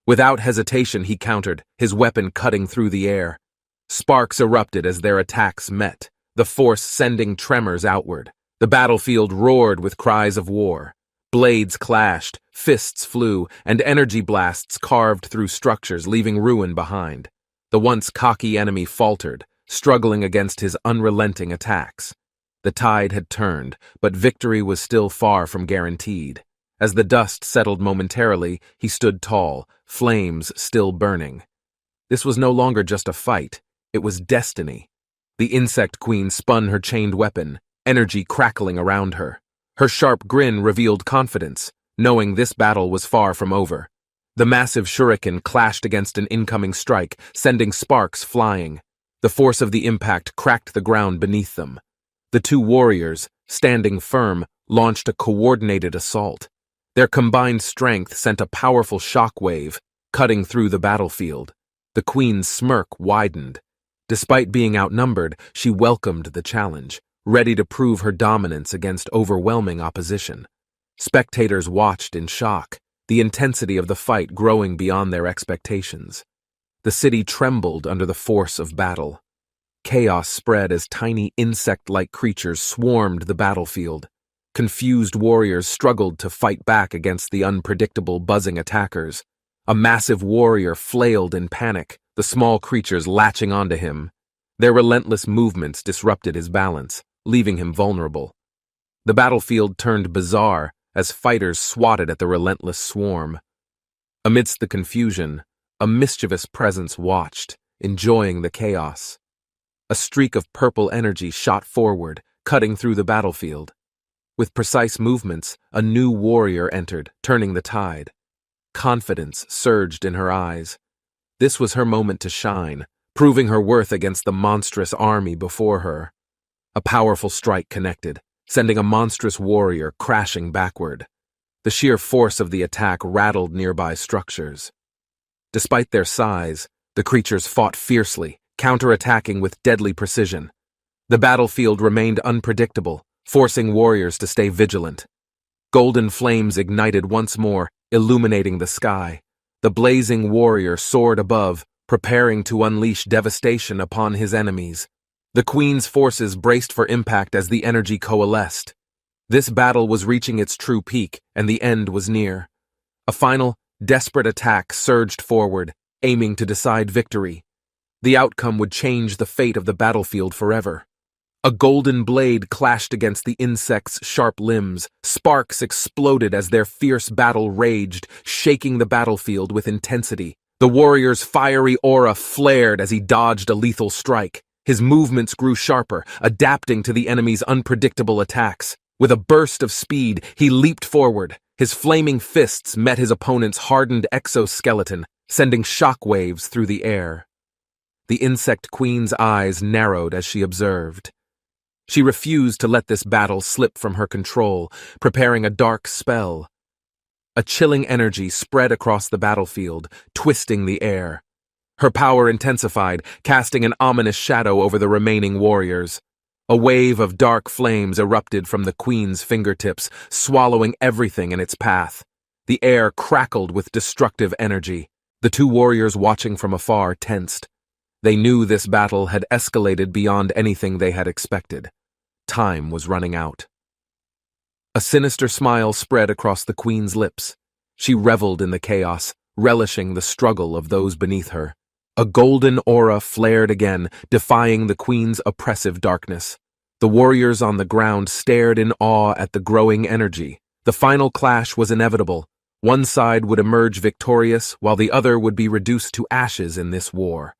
Without hesitation, he countered, his weapon cutting through the air. Sparks erupted as their attacks met, the force sending tremors outward. The battlefield roared with cries of war. Blades clashed, fists flew, and energy blasts carved through structures, leaving ruin behind. The once cocky enemy faltered, struggling against his unrelenting attacks. The tide had turned, but victory was still far from guaranteed. As the dust settled momentarily, he stood tall, flames still burning. This was no longer just a fight, it was destiny. The insect queen spun her chained weapon, energy crackling around her. Her sharp grin revealed confidence, knowing this battle was far from over. The massive shuriken clashed against an incoming strike, sending sparks flying. The force of the impact cracked the ground beneath them. The two warriors, standing firm, launched a coordinated assault. Their combined strength sent a powerful shockwave, cutting through the battlefield. The queen's smirk widened. Despite being outnumbered, she welcomed the challenge, ready to prove her dominance against overwhelming opposition. Spectators watched in shock, the intensity of the fight growing beyond their expectations. The city trembled under the force of battle. Chaos spread as tiny insect-like creatures swarmed the battlefield. Confused warriors struggled to fight back against the unpredictable buzzing attackers. A massive warrior flailed in panic, the small creatures latching onto him. Their relentless movements disrupted his balance, leaving him vulnerable. The battlefield turned bizarre as fighters swatted at the relentless swarm. Amidst the confusion, a mischievous presence watched, enjoying the chaos. A streak of purple energy shot forward, cutting through the battlefield. With precise movements, a new warrior entered, turning the tide. Confidence surged in her eyes. This was her moment to shine, proving her worth against the monstrous army before her. A powerful strike connected, sending a monstrous warrior crashing backward. The sheer force of the attack rattled nearby structures. Despite their size, the creatures fought fiercely, counterattacking with deadly precision. The battlefield remained unpredictable, forcing warriors to stay vigilant. Golden flames ignited once more, illuminating the sky. The blazing warrior soared above, preparing to unleash devastation upon his enemies. The queen's forces braced for impact as the energy coalesced. This battle was reaching its true peak, and the end was near. A final, desperate attack surged forward, aiming to decide victory. The outcome would change the fate of the battlefield forever. A golden blade clashed against the insect's sharp limbs. Sparks exploded as their fierce battle raged, shaking the battlefield with intensity. The warrior's fiery aura flared as he dodged a lethal strike. His movements grew sharper, adapting to the enemy's unpredictable attacks. With a burst of speed, he leaped forward. His flaming fists met his opponent's hardened exoskeleton, sending shockwaves through the air. The insect queen's eyes narrowed as she observed. She refused to let this battle slip from her control, preparing a dark spell. A chilling energy spread across the battlefield, twisting the air. Her power intensified, casting an ominous shadow over the remaining warriors. A wave of dark flames erupted from the queen's fingertips, swallowing everything in its path. The air crackled with destructive energy. The two warriors watching from afar tensed. They knew this battle had escalated beyond anything they had expected. Time was running out. A sinister smile spread across the queen's lips. She reveled in the chaos, relishing the struggle of those beneath her. A golden aura flared again, defying the queen's oppressive darkness. The warriors on the ground stared in awe at the growing energy. The final clash was inevitable. One side would emerge victorious, while the other would be reduced to ashes in this war.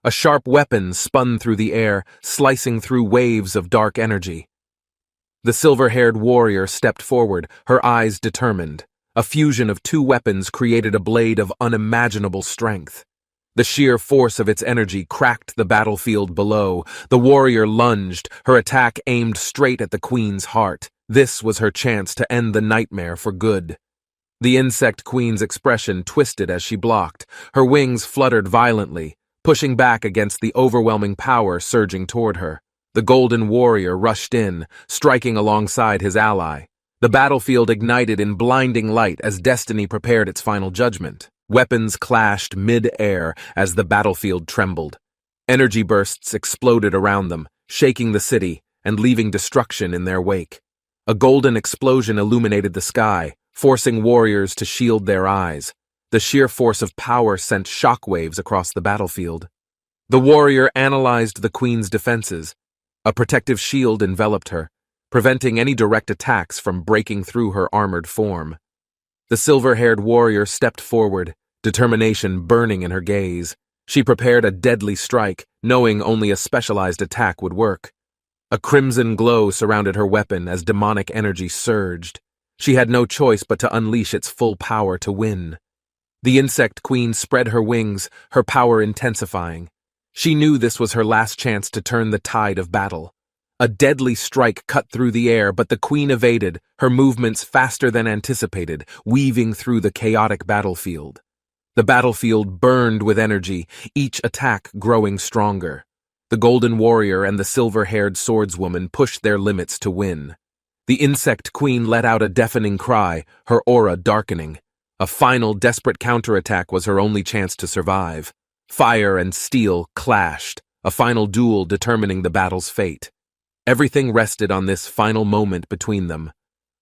A sharp weapon spun through the air, slicing through waves of dark energy. The silver-haired warrior stepped forward, her eyes determined. A fusion of two weapons created a blade of unimaginable strength. The sheer force of its energy cracked the battlefield below. The warrior lunged, her attack aimed straight at the queen's heart. This was her chance to end the nightmare for good. The insect queen's expression twisted as she blocked. Her wings fluttered violently, pushing back against the overwhelming power surging toward her. The golden warrior rushed in, striking alongside his ally. The battlefield ignited in blinding light as destiny prepared its final judgment. Weapons clashed mid-air as the battlefield trembled. Energy bursts exploded around them, shaking the city and leaving destruction in their wake. A golden explosion illuminated the sky, forcing warriors to shield their eyes. The sheer force of power sent shockwaves across the battlefield. The warrior analyzed the queen's defenses. A protective shield enveloped her, preventing any direct attacks from breaking through her armored form. The silver-haired warrior stepped forward, determination burning in her gaze. She prepared a deadly strike, knowing only a specialized attack would work. A crimson glow surrounded her weapon as demonic energy surged. She had no choice but to unleash its full power to win. The insect queen spread her wings, her power intensifying. She knew this was her last chance to turn the tide of battle. A deadly strike cut through the air, but the queen evaded, her movements faster than anticipated, weaving through the chaotic battlefield. The battlefield burned with energy, each attack growing stronger. The golden warrior and the silver-haired swordswoman pushed their limits to win. The insect queen let out a deafening cry, her aura darkening. A final desperate counterattack was her only chance to survive. Fire and steel clashed, a final duel determining the battle's fate. Everything rested on this final moment between them.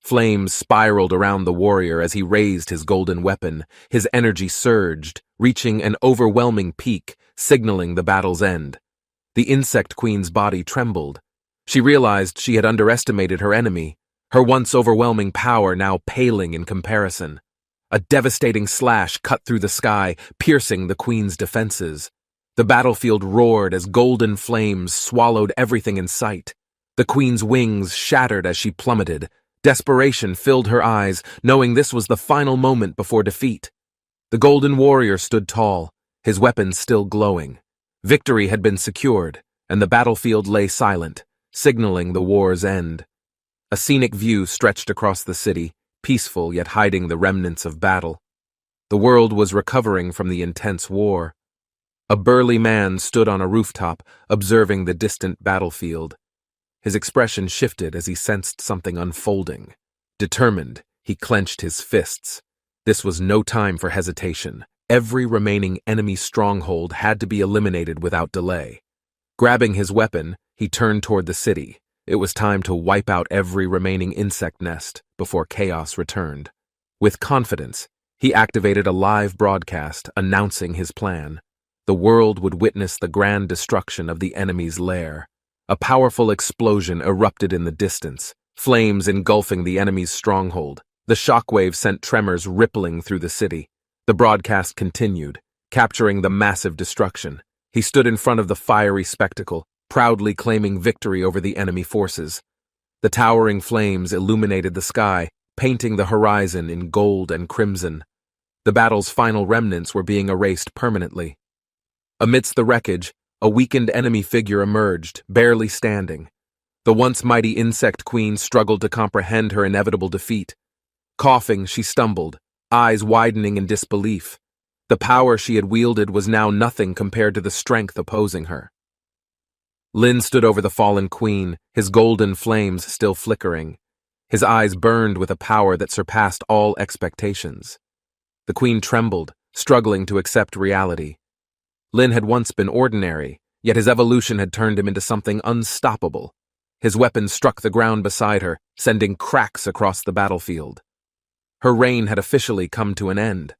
Flames spiraled around the warrior as he raised his golden weapon. His energy surged, reaching an overwhelming peak, signaling the battle's end. The insect queen's body trembled. She realized she had underestimated her enemy, her once overwhelming power now paling in comparison. A devastating slash cut through the sky, piercing the queen's defenses. The battlefield roared as golden flames swallowed everything in sight. The queen's wings shattered as she plummeted. Desperation filled her eyes, knowing this was the final moment before defeat. The golden warrior stood tall, his weapon still glowing. Victory had been secured, and the battlefield lay silent, signaling the war's end. A scenic view stretched across the city, peaceful yet hiding the remnants of battle. The world was recovering from the intense war. A burly man stood on a rooftop, observing the distant battlefield. His expression shifted as he sensed something unfolding. Determined, he clenched his fists. This was no time for hesitation. Every remaining enemy stronghold had to be eliminated without delay. Grabbing his weapon, he turned toward the city. It was time to wipe out every remaining insect nest before chaos returned. With confidence, he activated a live broadcast announcing his plan. The world would witness the grand destruction of the enemy's lair. A powerful explosion erupted in the distance, flames engulfing the enemy's stronghold. The shockwave sent tremors rippling through the city. The broadcast continued, capturing the massive destruction. He stood in front of the fiery spectacle, proudly claiming victory over the enemy forces. The towering flames illuminated the sky, painting the horizon in gold and crimson. The battle's final remnants were being erased permanently. Amidst the wreckage, a weakened enemy figure emerged, barely standing. The once mighty insect queen struggled to comprehend her inevitable defeat. Coughing, she stumbled, eyes widening in disbelief. The power she had wielded was now nothing compared to the strength opposing her. Lin stood over the fallen queen, his golden flames still flickering. His eyes burned with a power that surpassed all expectations. The queen trembled, struggling to accept reality. Lin had once been ordinary, yet his evolution had turned him into something unstoppable. His weapon struck the ground beside her, sending cracks across the battlefield. Her reign had officially come to an end.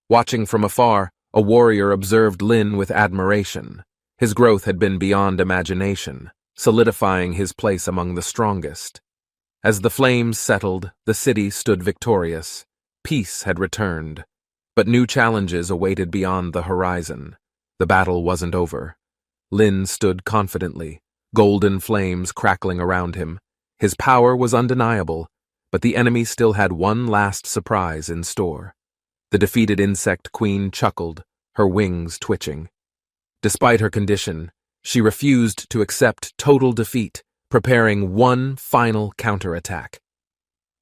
Watching from afar, a warrior observed Lin with admiration. His growth had been beyond imagination, solidifying his place among the strongest. As the flames settled, the city stood victorious. Peace had returned, but new challenges awaited beyond the horizon. The battle wasn't over. Lin stood confidently, golden flames crackling around him. His power was undeniable, but the enemy still had one last surprise in store. The defeated insect queen chuckled, her wings twitching. Despite her condition, she refused to accept total defeat, preparing one final counterattack.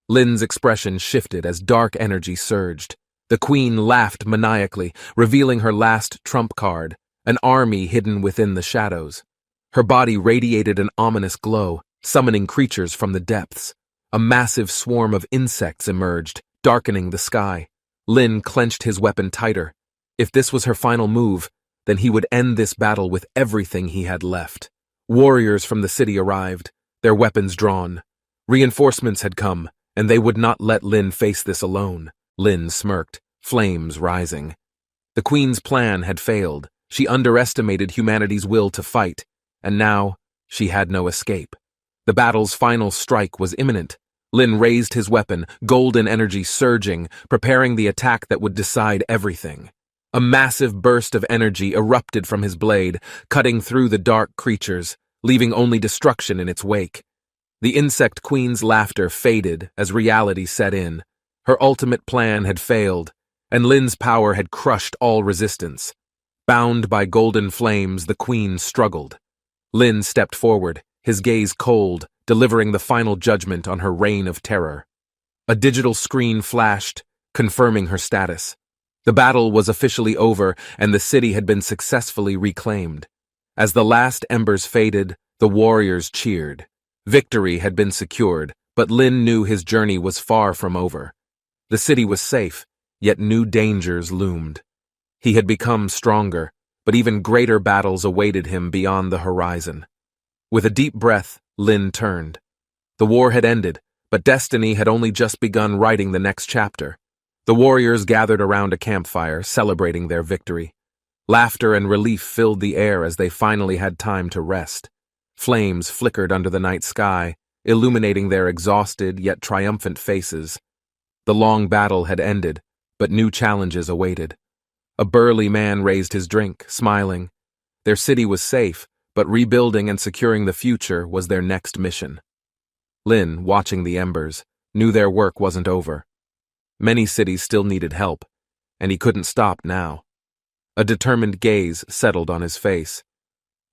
Lin's expression shifted as dark energy surged. The queen laughed maniacally, revealing her last trump card, an army hidden within the shadows. Her body radiated an ominous glow, summoning creatures from the depths. A massive swarm of insects emerged, darkening the sky. Lin clenched his weapon tighter. If this was her final move, then he would end this battle with everything he had left. Warriors from the city arrived, their weapons drawn. Reinforcements had come, and they would not let Lin face this alone. Lin smirked, flames rising. The queen's plan had failed. She underestimated humanity's will to fight, and now she had no escape. The battle's final strike was imminent. Lin raised his weapon, golden energy surging, preparing the attack that would decide everything. A massive burst of energy erupted from his blade, cutting through the dark creatures, leaving only destruction in its wake. The insect queen's laughter faded as reality set in. Her ultimate plan had failed, and Lin's power had crushed all resistance. Bound by golden flames, the queen struggled. Lin stepped forward, his gaze cold, delivering the final judgment on her reign of terror. A digital screen flashed, confirming her status. The battle was officially over, and the city had been successfully reclaimed. As the last embers faded, the warriors cheered. Victory had been secured, but Lin knew his journey was far from over. The city was safe, yet new dangers loomed. He had become stronger, but even greater battles awaited him beyond the horizon. With a deep breath, Lin turned. The war had ended, but destiny had only just begun writing the next chapter. The warriors gathered around a campfire, celebrating their victory. Laughter and relief filled the air as they finally had time to rest. Flames flickered under the night sky, illuminating their exhausted yet triumphant faces. The long battle had ended, but new challenges awaited. A burly man raised his drink, smiling. Their city was safe, but rebuilding and securing the future was their next mission. Lin, watching the embers, knew their work wasn't over. Many cities still needed help, and he couldn't stop now. A determined gaze settled on his face.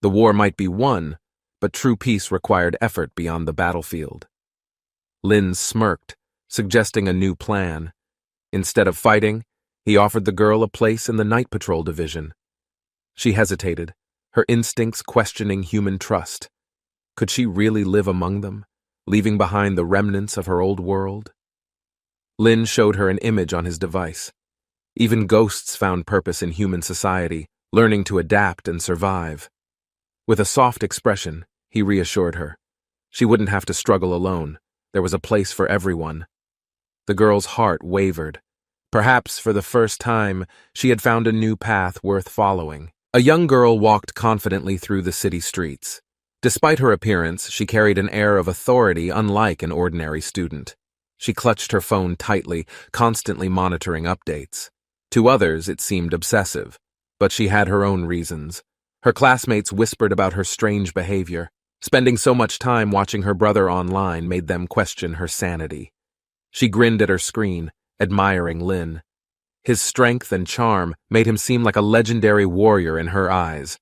The war might be won, but true peace required effort beyond the battlefield. Lin smirked, suggesting a new plan. Instead of fighting, he offered the girl a place in the night patrol division. She hesitated, her instincts questioning human trust. Could she really live among them, leaving behind the remnants of her old world? Lin showed her an image on his device. Even ghosts found purpose in human society, learning to adapt and survive. With a soft expression, he reassured her. She wouldn't have to struggle alone. There was a place for everyone. The girl's heart wavered. Perhaps for the first time, she had found a new path worth following. A young girl walked confidently through the city streets. Despite her appearance, she carried an air of authority unlike an ordinary student. She clutched her phone tightly, constantly monitoring updates. To others, it seemed obsessive, but she had her own reasons. Her classmates whispered about her strange behavior. Spending so much time watching her brother online made them question her sanity. She grinned at her screen, admiring Lin. His strength and charm made him seem like a legendary warrior in her eyes.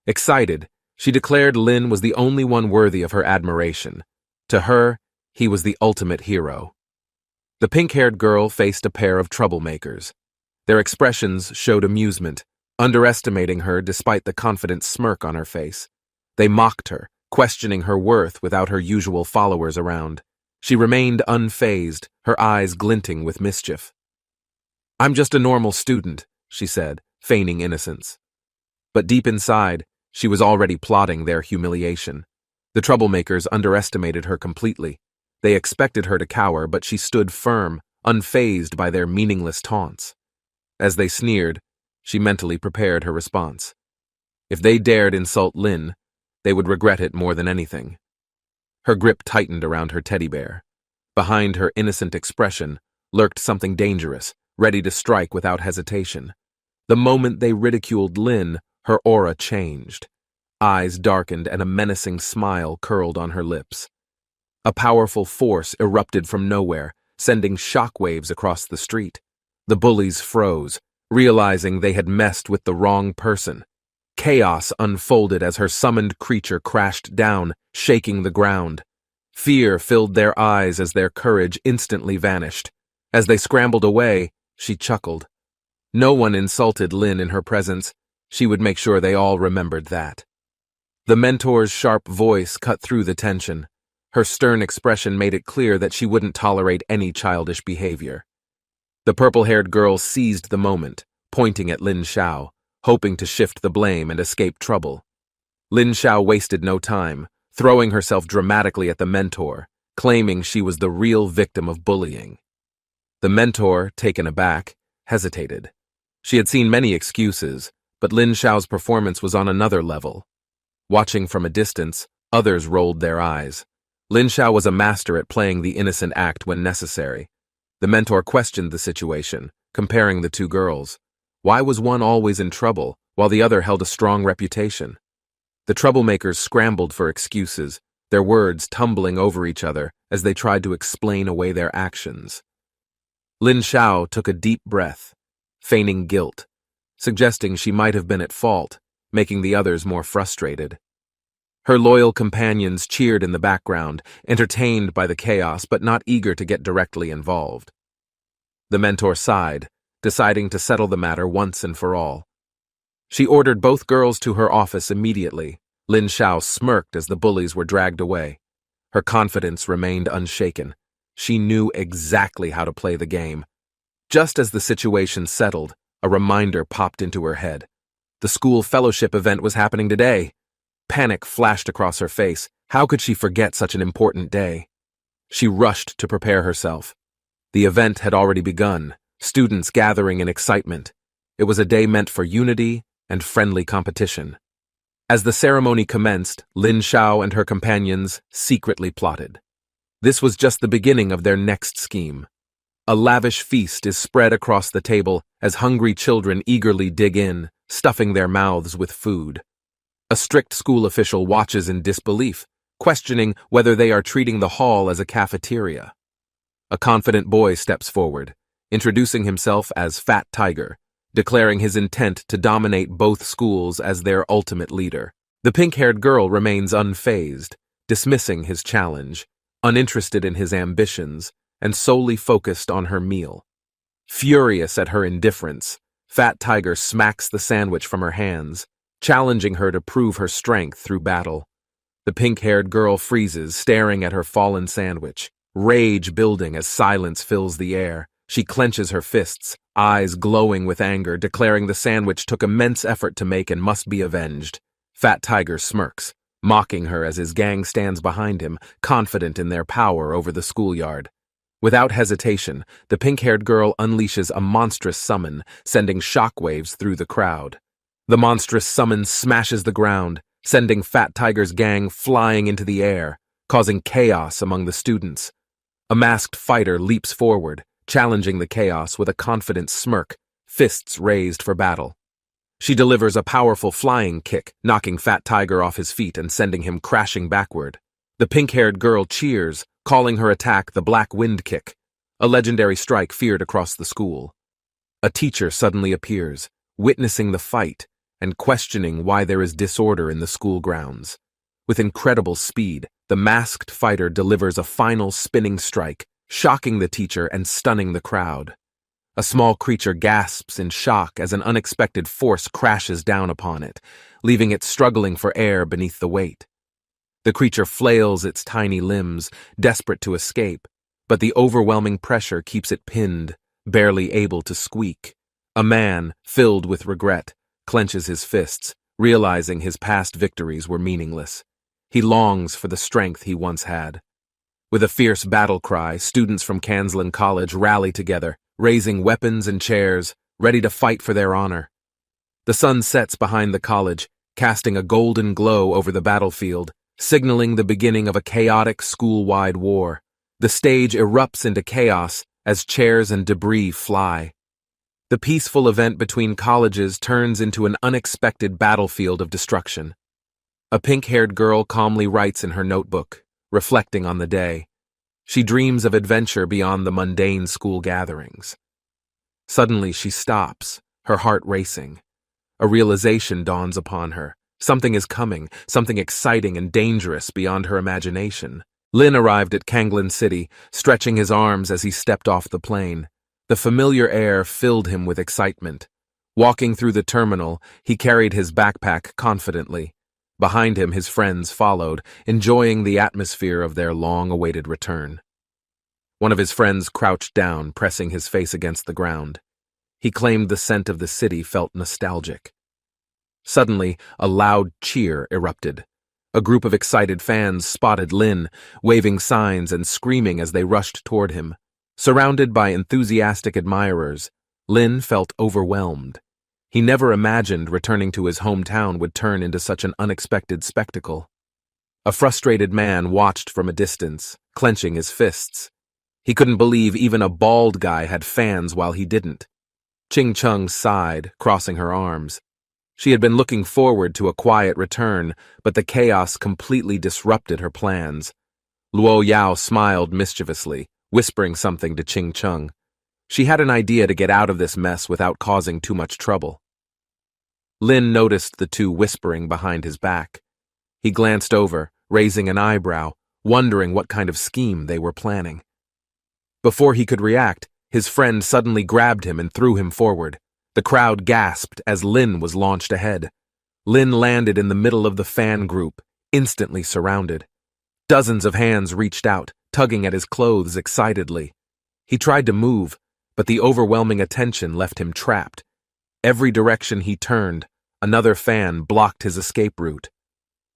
Excited, she declared Lin was the only one worthy of her admiration. To her, he was the ultimate hero. The pink-haired girl faced a pair of troublemakers. Their expressions showed amusement, underestimating her despite the confident smirk on her face. They mocked her, questioning her worth without her usual followers around. She remained unfazed, her eyes glinting with mischief. "I'm just a normal student," she said, feigning innocence. But deep inside, she was already plotting their humiliation. The troublemakers underestimated her completely. They expected her to cower, but she stood firm, unfazed by their meaningless taunts. As they sneered, she mentally prepared her response. If they dared insult Lin, they would regret it more than anything. Her grip tightened around her teddy bear. Behind her innocent expression lurked something dangerous, ready to strike without hesitation. The moment they ridiculed Lin, her aura changed. Eyes darkened and a menacing smile curled on her lips. A powerful force erupted from nowhere, sending shockwaves across the street. The bullies froze, realizing they had messed with the wrong person. Chaos unfolded as her summoned creature crashed down, shaking the ground. Fear filled their eyes as their courage instantly vanished. As they scrambled away, she chuckled. No one insulted Lin in her presence. She would make sure they all remembered that. The mentor's sharp voice cut through the tension. Her stern expression made it clear that she wouldn't tolerate any childish behavior. The purple-haired girl seized the moment, pointing at Lin Xiao, hoping to shift the blame and escape trouble. Lin Xiao wasted no time, throwing herself dramatically at the mentor, claiming she was the real victim of bullying. The mentor, taken aback, hesitated. She had seen many excuses, but Lin Xiao's performance was on another level. Watching from a distance, others rolled their eyes. Lin Xiao was a master at playing the innocent act when necessary. The mentor questioned the situation, comparing the two girls. Why was one always in trouble, while the other held a strong reputation? The troublemakers scrambled for excuses, their words tumbling over each other as they tried to explain away their actions. Lin Xiao took a deep breath, feigning guilt, suggesting she might have been at fault, making the others more frustrated. Her loyal companions cheered in the background, entertained by the chaos but not eager to get directly involved. The mentor sighed, deciding to settle the matter once and for all. She ordered both girls to her office immediately. Lin Xiao smirked as the bullies were dragged away. Her confidence remained unshaken. She knew exactly how to play the game. Just as the situation settled, a reminder popped into her head. The school fellowship event was happening today. Panic flashed across her face. How could she forget such an important day? She rushed to prepare herself. The event had already begun, students gathering in excitement. It was a day meant for unity and friendly competition. As the ceremony commenced, Lin Xiao and her companions secretly plotted. This was just the beginning of their next scheme. A lavish feast is spread across the table as hungry children eagerly dig in, stuffing their mouths with food. A strict school official watches in disbelief, questioning whether they are treating the hall as a cafeteria. A confident boy steps forward, introducing himself as Fat Tiger, declaring his intent to dominate both schools as their ultimate leader. The pink-haired girl remains unfazed, dismissing his challenge, uninterested in his ambitions, and solely focused on her meal. Furious at her indifference, Fat Tiger smacks the sandwich from her hands, challenging her to prove her strength through battle. The pink-haired girl freezes, staring at her fallen sandwich, rage building as silence fills the air. She clenches her fists, eyes glowing with anger, declaring the sandwich took immense effort to make and must be avenged. Fat Tiger smirks, mocking her as his gang stands behind him, confident in their power over the schoolyard. Without hesitation, the pink-haired girl unleashes a monstrous summon, sending shockwaves through the crowd. The monstrous summon smashes the ground, sending Fat Tiger's gang flying into the air, causing chaos among the students. A masked fighter leaps forward, challenging the chaos with a confident smirk, fists raised for battle. She delivers a powerful flying kick, knocking Fat Tiger off his feet and sending him crashing backward. The pink-haired girl cheers, calling her attack the Black Wind Kick, a legendary strike feared across the school. A teacher suddenly appears, witnessing the fight and questioning why there is disorder in the school grounds. With incredible speed, the masked fighter delivers a final spinning strike, shocking the teacher and stunning the crowd. A small creature gasps in shock as an unexpected force crashes down upon it, leaving it struggling for air beneath the weight. The creature flails its tiny limbs, desperate to escape, but the overwhelming pressure keeps it pinned, barely able to squeak. A man, filled with regret, clenches his fists, realizing his past victories were meaningless. He longs for the strength he once had. With a fierce battle cry, students from Kanslin College rally together, raising weapons and chairs, ready to fight for their honor. The sun sets behind the college, casting a golden glow over the battlefield, signaling the beginning of a chaotic school-wide war. The stage erupts into chaos as chairs and debris fly. The peaceful event between colleges turns into an unexpected battlefield of destruction. A pink-haired girl calmly writes in her notebook, reflecting on the day. She dreams of adventure beyond the mundane school gatherings. Suddenly she stops, her heart racing. A realization dawns upon her. Something is coming, something exciting and dangerous beyond her imagination. Lin arrived at Kanglin City, stretching his arms as he stepped off the plane. The familiar air filled him with excitement. Walking through the terminal, he carried his backpack confidently. Behind him, his friends followed, enjoying the atmosphere of their long-awaited return. One of his friends crouched down, pressing his face against the ground. He claimed the scent of the city felt nostalgic. Suddenly, a loud cheer erupted. A group of excited fans spotted Lin, waving signs and screaming as they rushed toward him. Surrounded by enthusiastic admirers, Lin felt overwhelmed. He never imagined returning to his hometown would turn into such an unexpected spectacle. A frustrated man watched from a distance, clenching his fists. He couldn't believe even a bald guy had fans while he didn't. Ching Chung sighed, crossing her arms. She had been looking forward to a quiet return, but the chaos completely disrupted her plans. Luo Yao smiled mischievously, whispering something to Ching Chung. She had an idea to get out of this mess without causing too much trouble. Lin noticed the two whispering behind his back. He glanced over, raising an eyebrow, wondering what kind of scheme they were planning. Before he could react, his friend suddenly grabbed him and threw him forward. The crowd gasped as Lin was launched ahead. Lin landed in the middle of the fan group, instantly surrounded. Dozens of hands reached out, tugging at his clothes excitedly. He tried to move, but the overwhelming attention left him trapped. Every direction he turned, another fan blocked his escape route.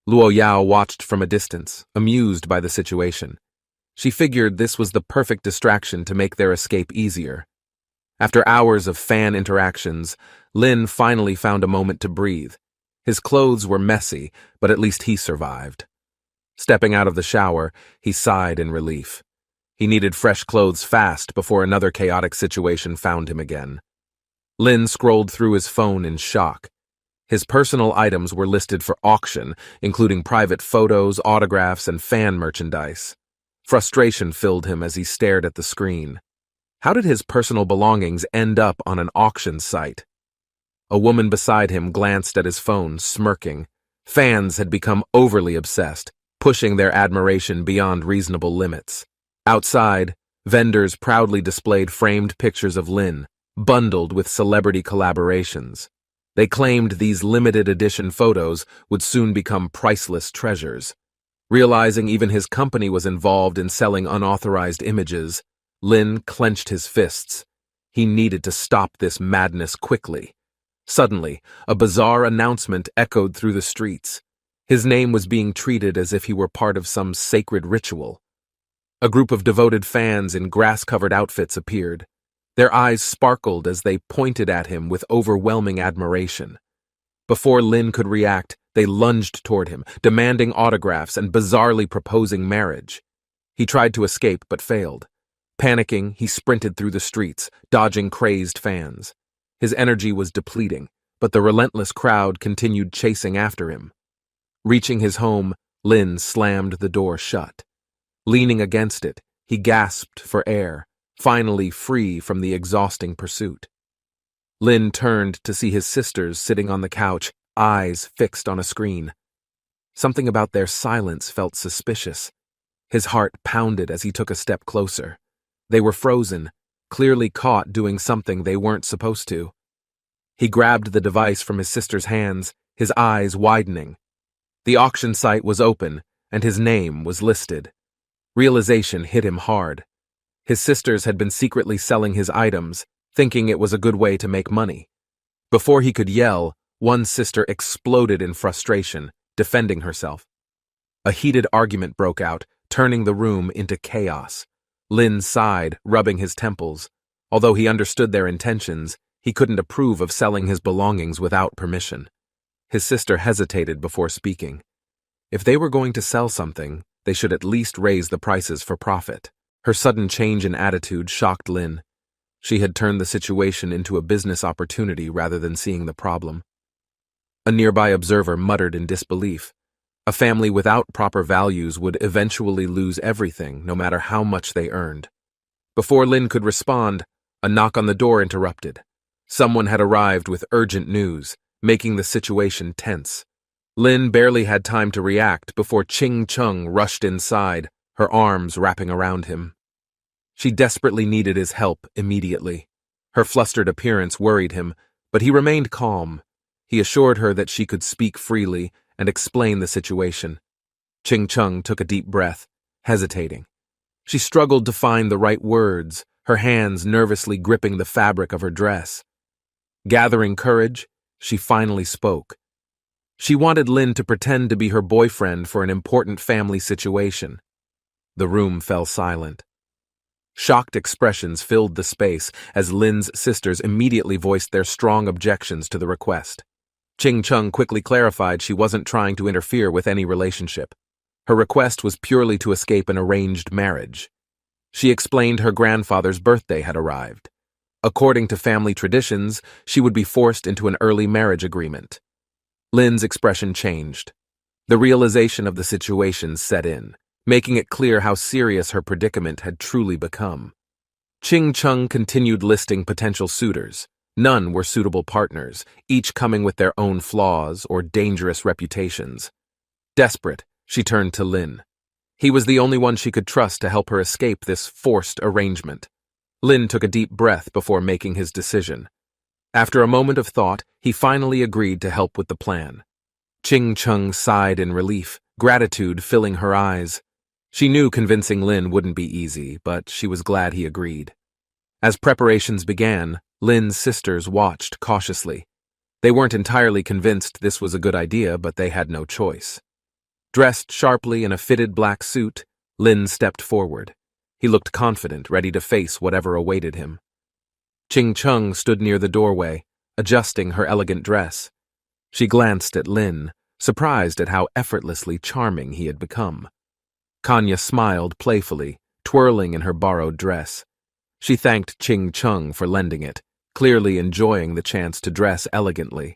Luo Yao watched from a distance, amused by the situation. She figured this was the perfect distraction to make their escape easier. After hours of fan interactions, Lin finally found a moment to breathe. His clothes were messy, but at least he survived. Stepping out of the shower, he sighed in relief. He needed fresh clothes fast before another chaotic situation found him again. Lin scrolled through his phone in shock. His personal items were listed for auction, including private photos, autographs, and fan merchandise. Frustration filled him as he stared at the screen. How did his personal belongings end up on an auction site? A woman beside him glanced at his phone, smirking. Fans had become overly obsessed, pushing their admiration beyond reasonable limits. Outside, vendors proudly displayed framed pictures of Lin, bundled with celebrity collaborations. They claimed these limited edition photos would soon become priceless treasures. Realizing even his company was involved in selling unauthorized images, Lin clenched his fists. He needed to stop this madness quickly. Suddenly, a bizarre announcement echoed through the streets. His name was being treated as if he were part of some sacred ritual. A group of devoted fans in grass-covered outfits appeared. Their eyes sparkled as they pointed at him with overwhelming admiration. Before Lin could react, they lunged toward him, demanding autographs and bizarrely proposing marriage. He tried to escape but failed. Panicking, he sprinted through the streets, dodging crazed fans. His energy was depleting, but the relentless crowd continued chasing after him. Reaching his home, Lin slammed the door shut. Leaning against it, he gasped for air, finally free from the exhausting pursuit. Lin turned to see his sisters sitting on the couch, eyes fixed on a screen. Something about their silence felt suspicious. His heart pounded as he took a step closer. They were frozen, clearly caught doing something they weren't supposed to. He grabbed the device from his sister's hands, his eyes widening. The auction site was open, and his name was listed. Realization hit him hard. His sisters had been secretly selling his items, thinking it was a good way to make money. Before he could yell, one sister exploded in frustration, defending herself. A heated argument broke out, turning the room into chaos. Lin sighed, rubbing his temples. Although he understood their intentions, he couldn't approve of selling his belongings without permission. His sister hesitated before speaking. If they were going to sell something, they should at least raise the prices for profit. Her sudden change in attitude shocked Lin. She had turned the situation into a business opportunity rather than seeing the problem. A nearby observer muttered in disbelief. A family without proper values would eventually lose everything, no matter how much they earned. Before Lin could respond, a knock on the door interrupted. Someone had arrived with urgent news, making the situation tense. Lin barely had time to react before Ching Chung rushed inside, her arms wrapping around him. She desperately needed his help immediately. Her flustered appearance worried him, but he remained calm. He assured her that she could speak freely and explain the situation. Ching Chung took a deep breath, hesitating. She struggled to find the right words, her hands nervously gripping the fabric of her dress. Gathering courage, she finally spoke. She wanted Lin to pretend to be her boyfriend for an important family situation. The room fell silent. Shocked expressions filled the space as Lin's sisters immediately voiced their strong objections to the request. Ching Chung quickly clarified she wasn't trying to interfere with any relationship. Her request was purely to escape an arranged marriage. She explained her grandfather's birthday had arrived. According to family traditions, she would be forced into an early marriage agreement. Lin's expression changed. The realization of the situation set in, making it clear how serious her predicament had truly become. Ching Chung continued listing potential suitors. None were suitable partners, each coming with their own flaws or dangerous reputations. Desperate, she turned to Lin. He was the only one she could trust to help her escape this forced arrangement. Lin took a deep breath before making his decision. After a moment of thought, he finally agreed to help with the plan. Ching Chung sighed in relief, gratitude filling her eyes. She knew convincing Lin wouldn't be easy, but she was glad he agreed. As preparations began, Lin's sisters watched cautiously. They weren't entirely convinced this was a good idea, but they had no choice. Dressed sharply in a fitted black suit, Lin stepped forward. He looked confident, ready to face whatever awaited him. Ching Chung stood near the doorway, adjusting her elegant dress. She glanced at Lin, surprised at how effortlessly charming he had become. Kanya smiled playfully, twirling in her borrowed dress. She thanked Ching Chung for lending it, clearly enjoying the chance to dress elegantly.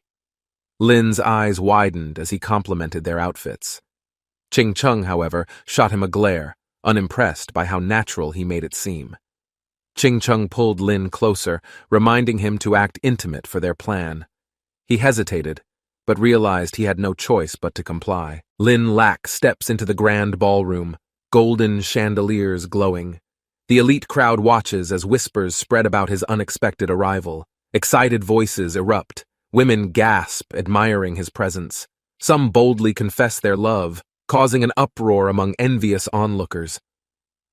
Lin's eyes widened as he complimented their outfits. Ching Chung, however, shot him a glare, unimpressed by how natural he made it seem. Ching Chung pulled Lin closer, reminding him to act intimate for their plan. He hesitated, but realized he had no choice but to comply. Lin Lack steps into the grand ballroom, golden chandeliers glowing. The elite crowd watches as whispers spread about his unexpected arrival. Excited voices erupt. Women gasp, admiring his presence. Some boldly confess their love, causing an uproar among envious onlookers.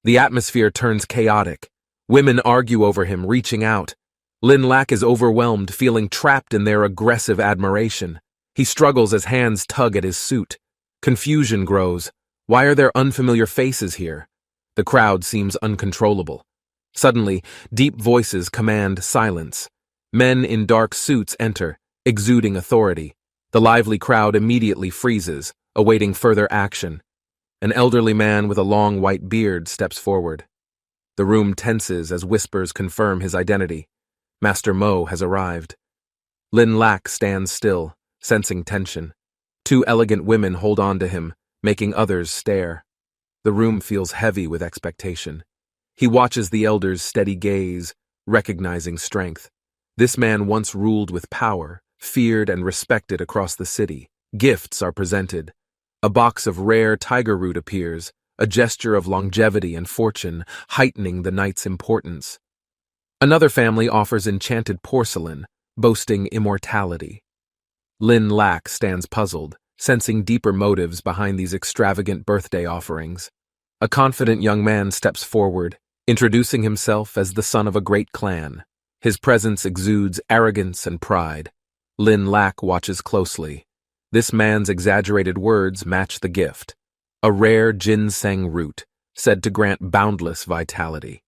The atmosphere turns chaotic. Women argue over him, reaching out. Lin Lack is overwhelmed, feeling trapped in their aggressive admiration. He struggles as hands tug at his suit. Confusion grows. Why are there unfamiliar faces here? The crowd seems uncontrollable. Suddenly, deep voices command silence. Men in dark suits enter, exuding authority. The lively crowd immediately freezes, awaiting further action. An elderly man with a long white beard steps forward. The room tenses as whispers confirm his identity. Master Mo has arrived. Lin Lak stands still, sensing tension. Two elegant women hold on to him, making others stare. The room feels heavy with expectation. He watches the elders' steady gaze, recognizing strength. This man once ruled with power, feared and respected across the city. Gifts are presented. A box of rare tiger root appears, a gesture of longevity and fortune, heightening the night's importance. Another family offers enchanted porcelain, boasting immortality. Lin Lak stands puzzled, sensing deeper motives behind these extravagant birthday offerings. A confident young man steps forward, introducing himself as the son of a great clan. His presence exudes arrogance and pride. Lin Lak watches closely. This man's exaggerated words match the gift. A rare ginseng root, said to grant boundless vitality.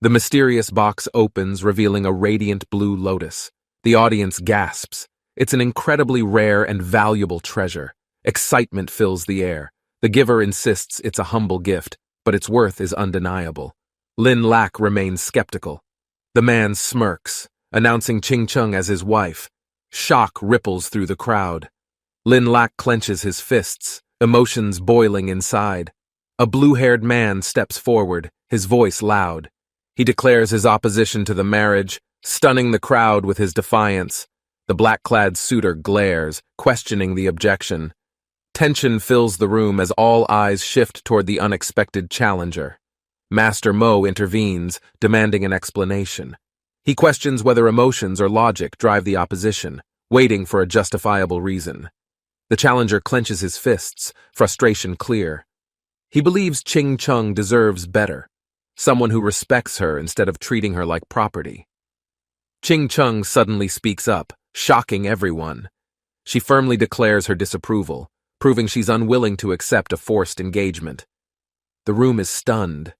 The mysterious box opens, revealing a radiant blue lotus. The audience gasps. It's an incredibly rare and valuable treasure. Excitement fills the air. The giver insists it's a humble gift, but its worth is undeniable. Lin Lak remains skeptical. The man smirks, announcing Ching Chung as his wife. Shock ripples through the crowd. Lin Lak clenches his fists, emotions boiling inside. A blue-haired man steps forward, his voice loud. He declares his opposition to the marriage, stunning the crowd with his defiance. The black-clad suitor glares, questioning the objection. Tension fills the room as all eyes shift toward the unexpected challenger. Master Mo intervenes, demanding an explanation. He questions whether emotions or logic drive the opposition, waiting for a justifiable reason. The challenger clenches his fists, frustration clear. He believes Ching Chung deserves better, someone who respects her instead of treating her like property. Ching Chung suddenly speaks up, shocking everyone. She firmly declares her disapproval, proving she's unwilling to accept a forced engagement. The room is stunned.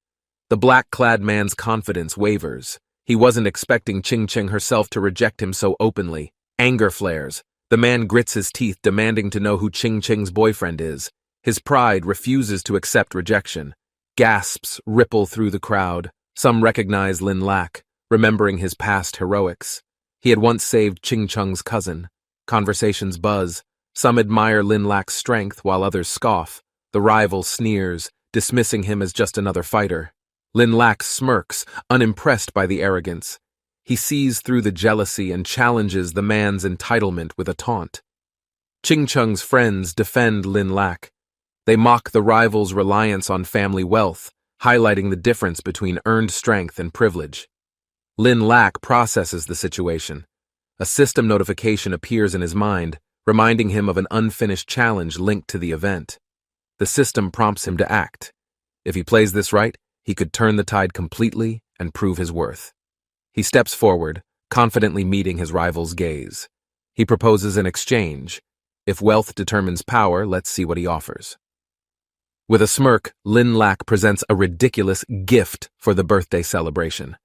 The black-clad man's confidence wavers. He wasn't expecting Ching Chung herself to reject him so openly. Anger flares. The man grits his teeth, demanding to know who Ching Chung's boyfriend is. His pride refuses to accept rejection. Gasps ripple through the crowd. Some recognize Lin Lak, remembering his past heroics. He had once saved Ching Chung's cousin. Conversations buzz. Some admire Lin Lak's strength, while others scoff. The rival sneers, dismissing him as just another fighter. Lin Lak smirks, unimpressed by the arrogance. He sees through the jealousy and challenges the man's entitlement with a taunt. Ching Chung's friends defend Lin Lak. They mock the rival's reliance on family wealth, highlighting the difference between earned strength and privilege. Lin Lak processes the situation. A system notification appears in his mind, reminding him of an unfinished challenge linked to the event. The system prompts him to act. If he plays this right, he could turn the tide completely and prove his worth. He steps forward, confidently meeting his rival's gaze. He proposes an exchange. If wealth determines power, let's see what he offers. With a smirk, Lin Lak presents a ridiculous gift for the birthday celebration.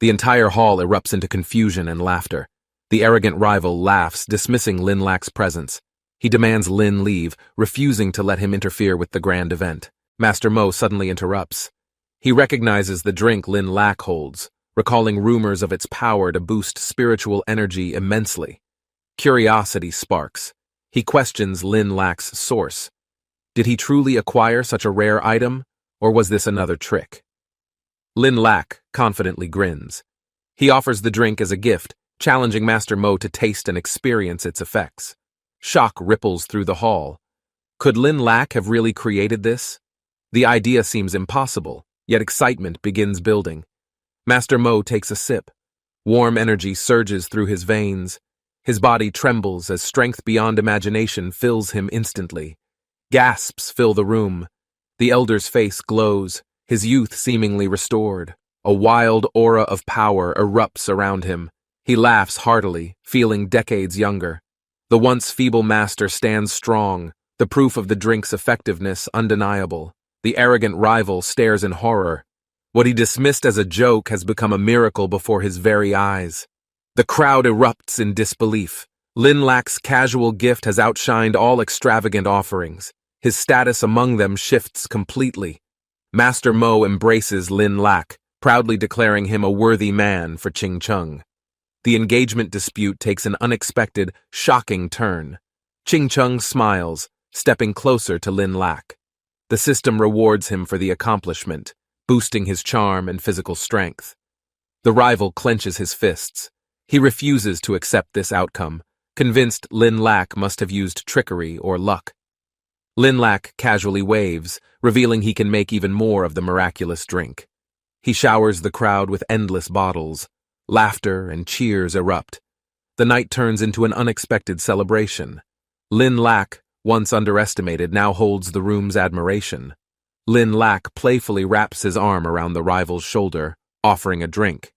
The entire hall erupts into confusion and laughter. The arrogant rival laughs, dismissing Lin Lak's presence. He demands Lin leave, refusing to let him interfere with the grand event. Master Mo suddenly interrupts. He recognizes the drink Lin Lak holds, recalling rumors of its power to boost spiritual energy immensely. Curiosity sparks. He questions Lin Lak's source. Did he truly acquire such a rare item, or was this another trick? Lin Lak confidently grins. He offers the drink as a gift, challenging Master Mo to taste and experience its effects. Shock ripples through the hall. Could Lin Lak have really created this? The idea seems impossible, yet excitement begins building. Master Mo takes a sip. Warm energy surges through his veins. His body trembles as strength beyond imagination fills him instantly. Gasps fill the room. The elder's face glows, his youth seemingly restored. A wild aura of power erupts around him. He laughs heartily, feeling decades younger. The once feeble master stands strong, the proof of the drink's effectiveness undeniable. The arrogant rival stares in horror. What he dismissed as a joke has become a miracle before his very eyes. The crowd erupts in disbelief. Lin Lak's casual gift has outshined all extravagant offerings. His status among them shifts completely. Master Mo embraces Lin Lak, proudly declaring him a worthy man for Ching Chung. the engagement dispute takes an unexpected, shocking turn. Ching Chung smiles, stepping closer to Lin Lak. The system rewards him for the accomplishment, boosting his charm and physical strength. The rival clenches his fists. He refuses to accept this outcome, convinced Lin Lak must have used trickery or luck. Lin Lak casually waves, revealing he can make even more of the miraculous drink. He showers the crowd with endless bottles. Laughter and cheers erupt. The night turns into an unexpected celebration. Lin Lak, once underestimated, now holds the room's admiration. Lin Lak playfully wraps his arm around the rival's shoulder, offering a drink.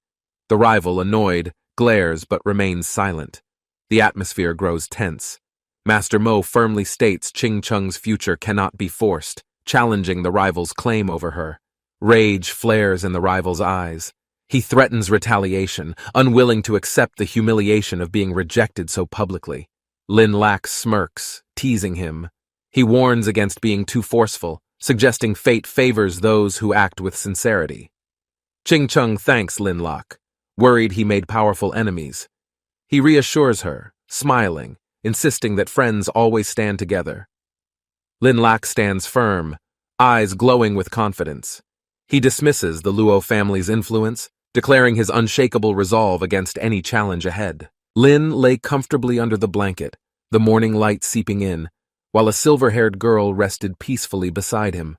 The rival, annoyed, glares but remains silent. The atmosphere grows tense. Master Mo firmly states Ching Chung's future cannot be forced, challenging the rival's claim over her. Rage flares in the rival's eyes. He threatens retaliation, unwilling to accept the humiliation of being rejected so publicly. Lin Lak smirks, teasing him. He warns against being too forceful, suggesting fate favors those who act with sincerity. Ching Chung thanks Lin Lak, worried he made powerful enemies. He reassures her, smiling, insisting that friends always stand together. Lin Lak stands firm, eyes glowing with confidence. He dismisses the Luo family's influence, declaring his unshakable resolve against any challenge ahead. Lin lay comfortably under the blanket, the morning light seeping in, while a silver-haired girl rested peacefully beside him.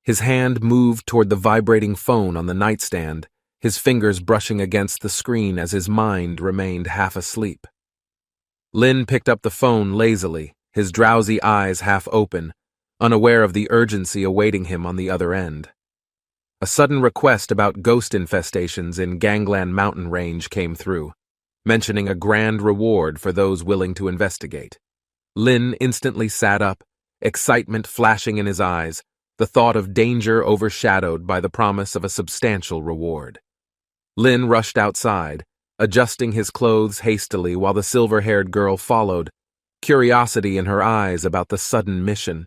His hand moved toward the vibrating phone on the nightstand, his fingers brushing against the screen as his mind remained half asleep. Lin picked up the phone lazily, his drowsy eyes half open, unaware of the urgency awaiting him on the other end. A sudden request about ghost infestations in Gangland Mountain Range came through, mentioning a grand reward for those willing to investigate. Lin instantly sat up, excitement flashing in his eyes, the thought of danger overshadowed by the promise of a substantial reward. Lin rushed outside, adjusting his clothes hastily while the silver-haired girl followed, curiosity in her eyes about the sudden mission.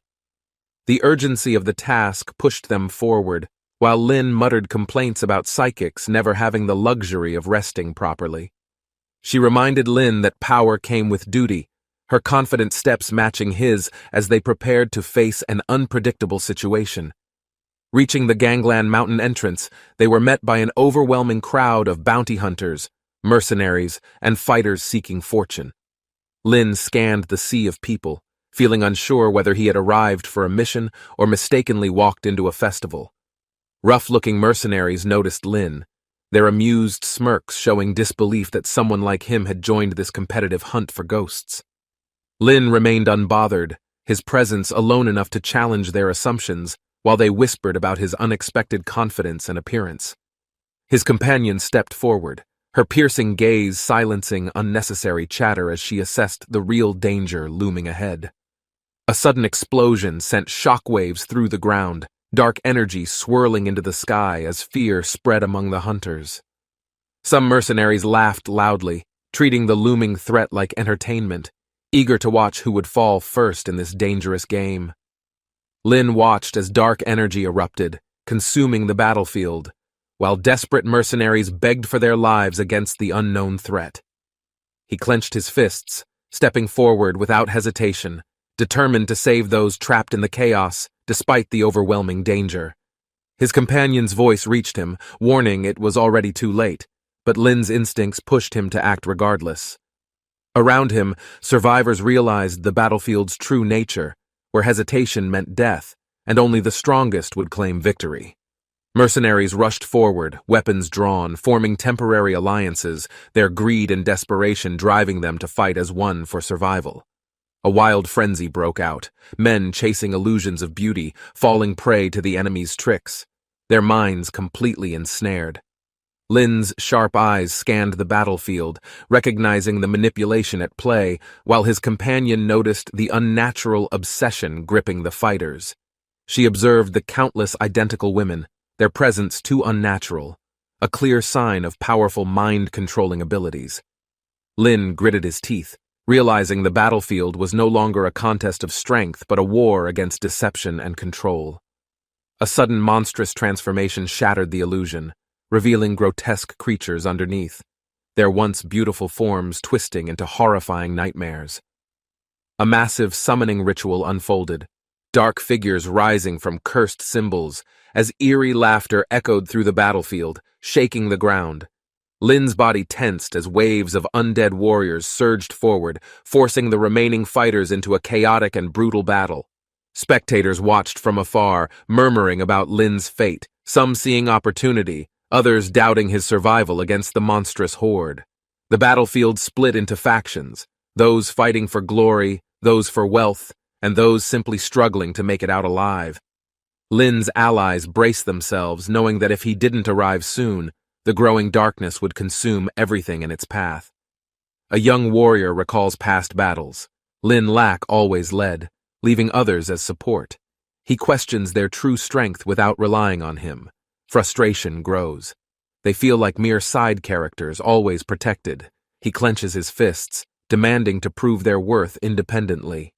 The urgency of the task pushed them forward, while Lin muttered complaints about psychics never having the luxury of resting properly. She reminded Lin that power came with duty, her confident steps matching his as they prepared to face an unpredictable situation. Reaching the Gangland Mountain entrance, they were met by an overwhelming crowd of bounty hunters, mercenaries, and fighters seeking fortune. Lin scanned the sea of people, feeling unsure whether he had arrived for a mission or mistakenly walked into a festival. Rough-looking mercenaries noticed Lin, their amused smirks showing disbelief that someone like him had joined this competitive hunt for ghosts. Lin remained unbothered, his presence alone enough to challenge their assumptions, while they whispered about his unexpected confidence and appearance. His companion stepped forward, her piercing gaze silencing unnecessary chatter as she assessed the real danger looming ahead. A sudden explosion sent shockwaves through the ground, dark energy swirling into the sky as fear spread among the hunters. Some mercenaries laughed loudly, treating the looming threat like entertainment, eager to watch who would fall first in this dangerous game. Lin watched as dark energy erupted, consuming the battlefield, while desperate mercenaries begged for their lives against the unknown threat. He clenched his fists, stepping forward without hesitation, determined to save those trapped in the chaos, despite the overwhelming danger. His companion's voice reached him, warning it was already too late, but Lin's instincts pushed him to act regardless. Around him, survivors realized the battlefield's true nature, where hesitation meant death, and only the strongest would claim victory. Mercenaries rushed forward, weapons drawn, forming temporary alliances, their greed and desperation driving them to fight as one for survival. A wild frenzy broke out, men chasing illusions of beauty, falling prey to the enemy's tricks, their minds completely ensnared. Lin's sharp eyes scanned the battlefield, recognizing the manipulation at play, while his companion noticed the unnatural obsession gripping the fighters. She observed the countless identical women, their presence too unnatural, a clear sign of powerful mind-controlling abilities. Lin gritted his teeth, realizing the battlefield was no longer a contest of strength but a war against deception and control. A sudden monstrous transformation shattered the illusion, revealing grotesque creatures underneath. their once beautiful forms twisting into horrifying nightmares. A massive summoning ritual unfolded, dark figures rising from cursed symbols, as eerie laughter echoed through the battlefield, shaking the ground. Lin's body tensed as waves of undead warriors surged forward, forcing the remaining fighters into a chaotic and brutal battle. Spectators watched from afar, murmuring about Lin's fate, some seeing opportunity, others doubting his survival against the monstrous horde. The battlefield split into factions, those fighting for glory, those for wealth, and those simply struggling to make it out alive. Lin's allies braced themselves, knowing that if he didn't arrive soon, the growing darkness would consume everything in its path. A young warrior recalls past battles. Lin Lack always led, leaving others as support. He questions their true strength without relying on him. Frustration grows. They feel like mere side characters, always protected. He clenches his fists, demanding to prove their worth independently.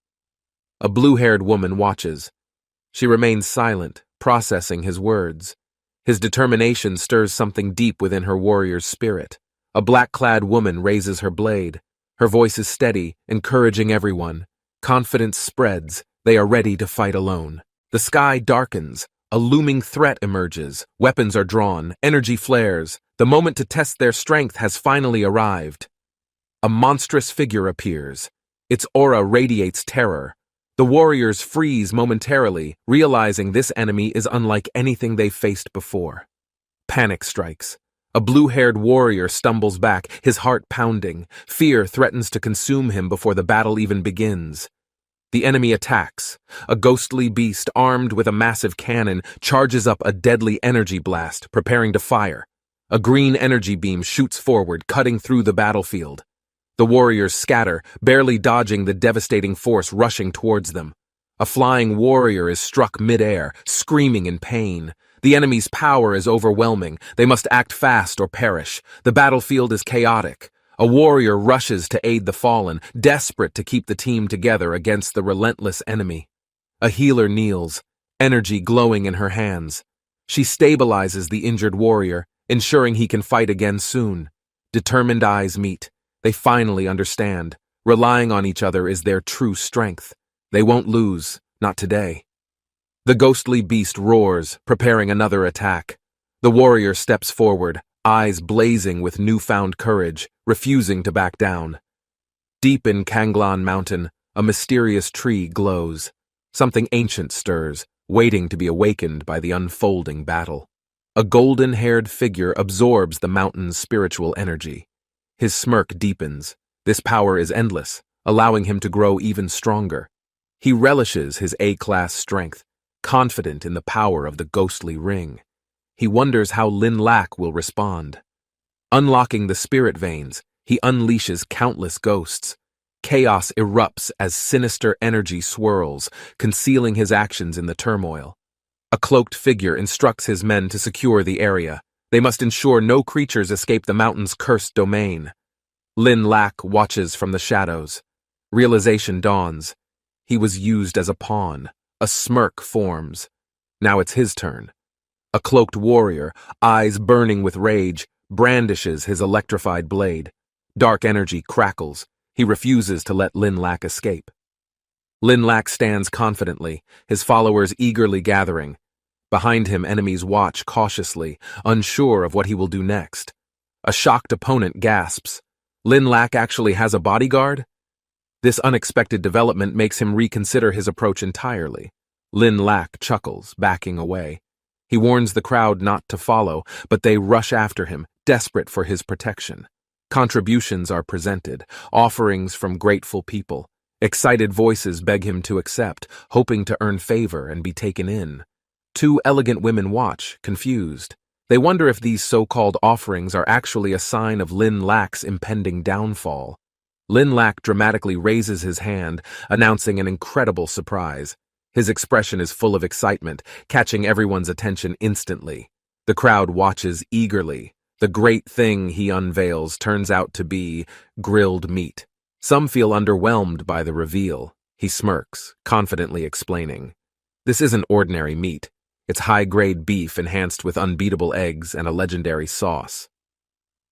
A blue-haired woman watches. She remains silent, processing his words. His determination stirs something deep within her warrior's spirit. A black-clad woman raises her blade. Her voice is steady, encouraging everyone. Confidence spreads. They are ready to fight alone. The sky darkens. A looming threat emerges. Weapons are drawn. Energy flares. The moment to test their strength has finally arrived. A monstrous figure appears. Its aura radiates terror. The warriors freeze momentarily, realizing this enemy is unlike anything they've faced before. Panic strikes. A blue-haired warrior stumbles back, his heart pounding. Fear threatens to consume him before the battle even begins. The enemy attacks. A ghostly beast armed with a massive cannon charges up a deadly energy blast, preparing to fire. A green energy beam shoots forward, cutting through the battlefield. The warriors scatter, barely dodging the devastating force rushing towards them. A flying warrior is struck mid-air, screaming in pain. The enemy's power is overwhelming. They must act fast or perish. The battlefield is chaotic. A warrior rushes to aid the fallen, desperate to keep the team together against the relentless enemy. A healer kneels, energy glowing in her hands. She stabilizes the injured warrior, ensuring he can fight again soon. Determined eyes meet. They finally understand. Relying on each other is their true strength. They won't lose, not today. The ghostly beast roars, preparing another attack. The warrior steps forward, eyes blazing with newfound courage, refusing to back down. Deep in Kanglan Mountain, a mysterious tree glows. Something ancient stirs, waiting to be awakened by the unfolding battle. A golden-haired figure absorbs the mountain's spiritual energy. His smirk deepens. This power is endless, allowing him to grow even stronger. He relishes his A-class strength, confident in the power of the ghostly ring. He wonders how Lin Lack will respond. Unlocking the spirit veins, he unleashes countless ghosts. Chaos erupts as sinister energy swirls, concealing his actions in the turmoil. A cloaked figure instructs his men to secure the area. They must ensure no creatures escape the mountain's cursed domain. Lin Lack watches from the shadows. Realization dawns. He was used as a pawn. A smirk forms. Now it's his turn. A cloaked warrior, eyes burning with rage, brandishes his electrified blade. Dark energy crackles. He refuses to let Lin Lack escape. Lin Lack stands confidently, his followers eagerly gathering. Behind him, enemies watch cautiously, unsure of what he will do next. A shocked opponent gasps. Lin Lack actually has a bodyguard? This unexpected development makes him reconsider his approach entirely. Lin Lack chuckles, backing away. He warns the crowd not to follow, but they rush after him, desperate for his protection. Contributions are presented, offerings from grateful people. Excited voices beg him to accept, hoping to earn favor and be taken in. Two elegant women watch, confused. They wonder if these so-called offerings are actually a sign of Lin Lack's impending downfall. Lin Lack dramatically raises his hand, announcing an incredible surprise. His expression is full of excitement, catching everyone's attention instantly. The crowd watches eagerly. The great thing he unveils turns out to be grilled meat. Some feel underwhelmed by the reveal. He smirks, confidently explaining. This isn't ordinary meat. It's high-grade beef enhanced with unbeatable eggs and a legendary sauce.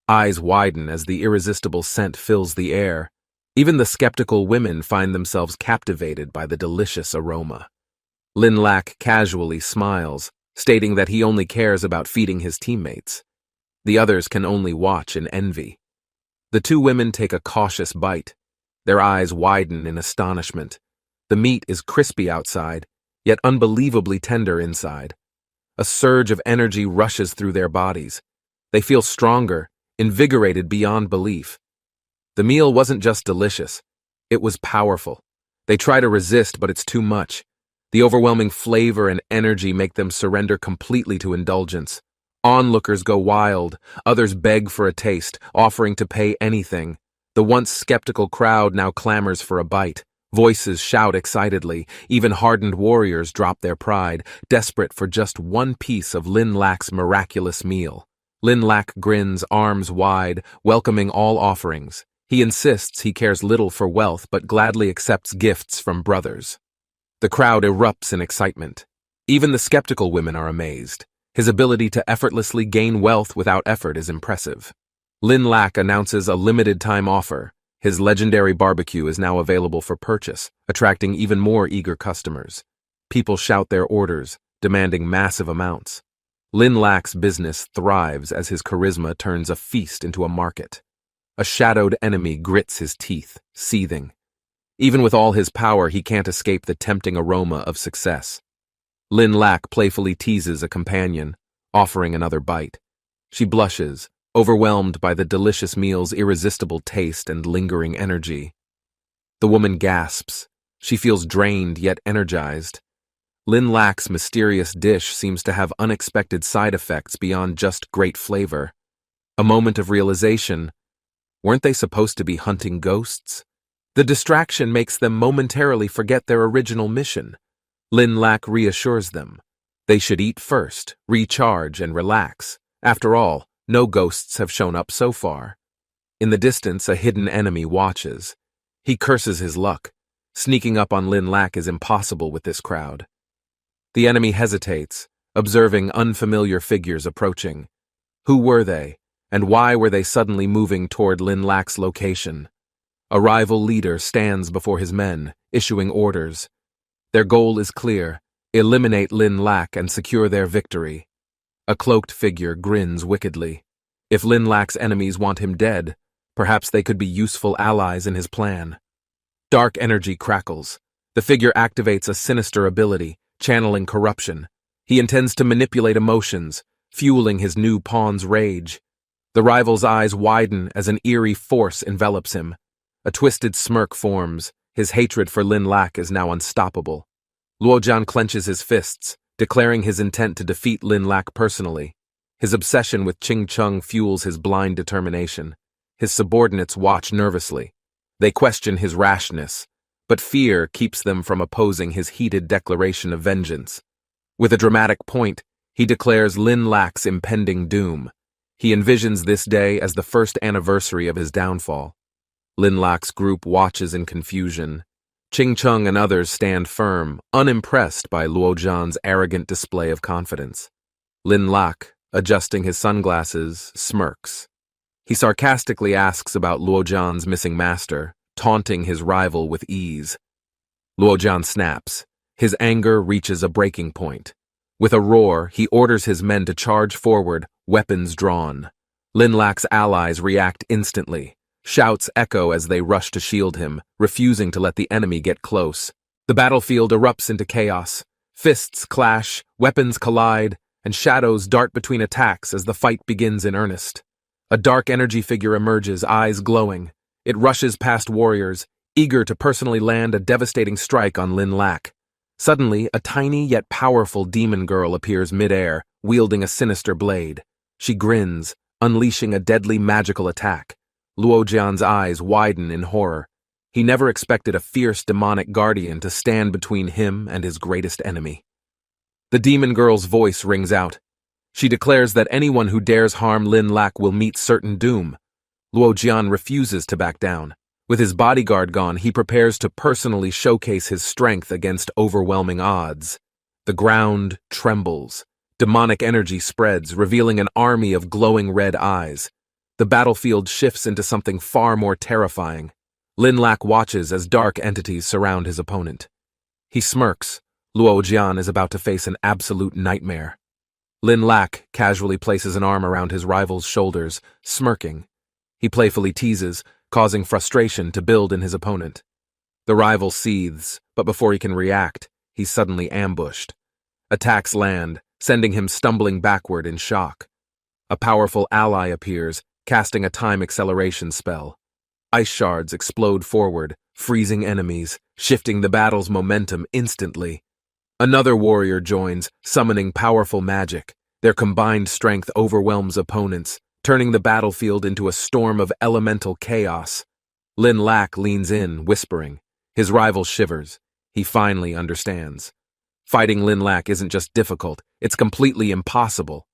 Eyes widen as the irresistible scent fills the air. Even the skeptical women find themselves captivated by the delicious aroma. Lin Lak casually smiles, stating that he only cares about feeding his teammates. The others can only watch in envy. The two women take a cautious bite. Their eyes widen in astonishment. The meat is crispy outside, yet unbelievably tender inside. A surge of energy rushes through their bodies. They feel stronger, invigorated beyond belief. The meal wasn't just delicious, it was powerful. They try to resist, but it's too much. The overwhelming flavor and energy make them surrender completely to indulgence. Onlookers go wild, others beg for a taste, offering to pay anything. The once skeptical crowd now clamors for a bite. Voices shout excitedly, even hardened warriors drop their pride, desperate for just one piece of Lin Lak's miraculous meal. Lin Lak grins, arms wide, welcoming all offerings. He insists he cares little for wealth but gladly accepts gifts from brothers. The crowd erupts in excitement. Even the skeptical women are amazed. His ability to effortlessly gain wealth without effort is impressive. Lin Lak announces a limited-time offer. His legendary barbecue is now available for purchase, attracting even more eager customers. People shout their orders, demanding massive amounts. Lin Lak's business thrives as his charisma turns a feast into a market. A shadowed enemy grits his teeth, seething. Even with all his power, he can't escape the tempting aroma of success. Lin Lak playfully teases a companion, offering another bite. She blushes, overwhelmed by the delicious meal's irresistible taste and lingering energy. The woman gasps. She feels drained yet energized. Lin Lak's mysterious dish seems to have unexpected side effects beyond just great flavor. A moment of realization. Weren't they supposed to be hunting ghosts? The distraction makes them momentarily forget their original mission. Lin Lak reassures them. They should eat first, recharge, and relax. After all, no ghosts have shown up so far. In the distance, a hidden enemy watches. He curses his luck. Sneaking up on Lin Lak is impossible with this crowd. The enemy hesitates, observing unfamiliar figures approaching. Who were they, and why were they suddenly moving toward Lin Lak's location? A rival leader stands before his men, issuing orders. Their goal is clear: eliminate Lin Lak and secure their victory. A cloaked figure grins wickedly. If Lin Lak's enemies want him dead, perhaps they could be useful allies in his plan. Dark energy crackles. The figure activates a sinister ability, channeling corruption. He intends to manipulate emotions, fueling his new pawn's rage. The rival's eyes widen as an eerie force envelops him. A twisted smirk forms. His hatred for Lin Lak is now unstoppable. Luojian clenches his fists, declaring his intent to defeat Lin Lak personally. His obsession with Ching Chung fuels his blind determination. His subordinates watch nervously. They question his rashness, but fear keeps them from opposing his heated declaration of vengeance. With a dramatic point, he declares Lin Lak's impending doom. He envisions this day as the first anniversary of his downfall. Lin Lak's group watches in confusion. Ching Chung and others stand firm, unimpressed by Luojian's arrogant display of confidence. Lin Lak, adjusting his sunglasses, smirks. He sarcastically asks about Luojian's missing master, taunting his rival with ease. Luojian snaps. His anger reaches a breaking point. With a roar, he orders his men to charge forward, weapons drawn. Lin Lak's allies react instantly. Shouts echo as they rush to shield him, refusing to let the enemy get close. The battlefield erupts into chaos. Fists clash, weapons collide, and shadows dart between attacks as the fight begins in earnest. A dark energy figure emerges, eyes glowing. It rushes past warriors, eager to personally land a devastating strike on Lin Lak. Suddenly, a tiny yet powerful demon girl appears midair, wielding a sinister blade. She grins, unleashing a deadly magical attack. Luojian's eyes widen in horror. He never expected a fierce demonic guardian to stand between him and his greatest enemy. The demon girl's voice rings out. She declares that anyone who dares harm Lin Lak will meet certain doom. Luojian refuses to back down. With his bodyguard gone, he prepares to personally showcase his strength against overwhelming odds. The ground trembles. Demonic energy spreads, revealing an army of glowing red eyes. The battlefield shifts into something far more terrifying. Lin Lak watches as dark entities surround his opponent. He smirks. Luo Jian is about to face an absolute nightmare. Lin Lak casually places an arm around his rival's shoulders, smirking. He playfully teases, causing frustration to build in his opponent. The rival seethes, but before he can react, he's suddenly ambushed. Attacks land, sending him stumbling backward in shock. A powerful ally appears, casting a time acceleration spell. Ice shards explode forward, freezing enemies, shifting the battle's momentum instantly. Another warrior joins, summoning powerful magic. Their combined strength overwhelms opponents, turning the battlefield into a storm of elemental chaos. Lin Lak leans in, whispering. His rival shivers. He finally understands. Fighting Lin Lak isn't just difficult, it's completely impossible.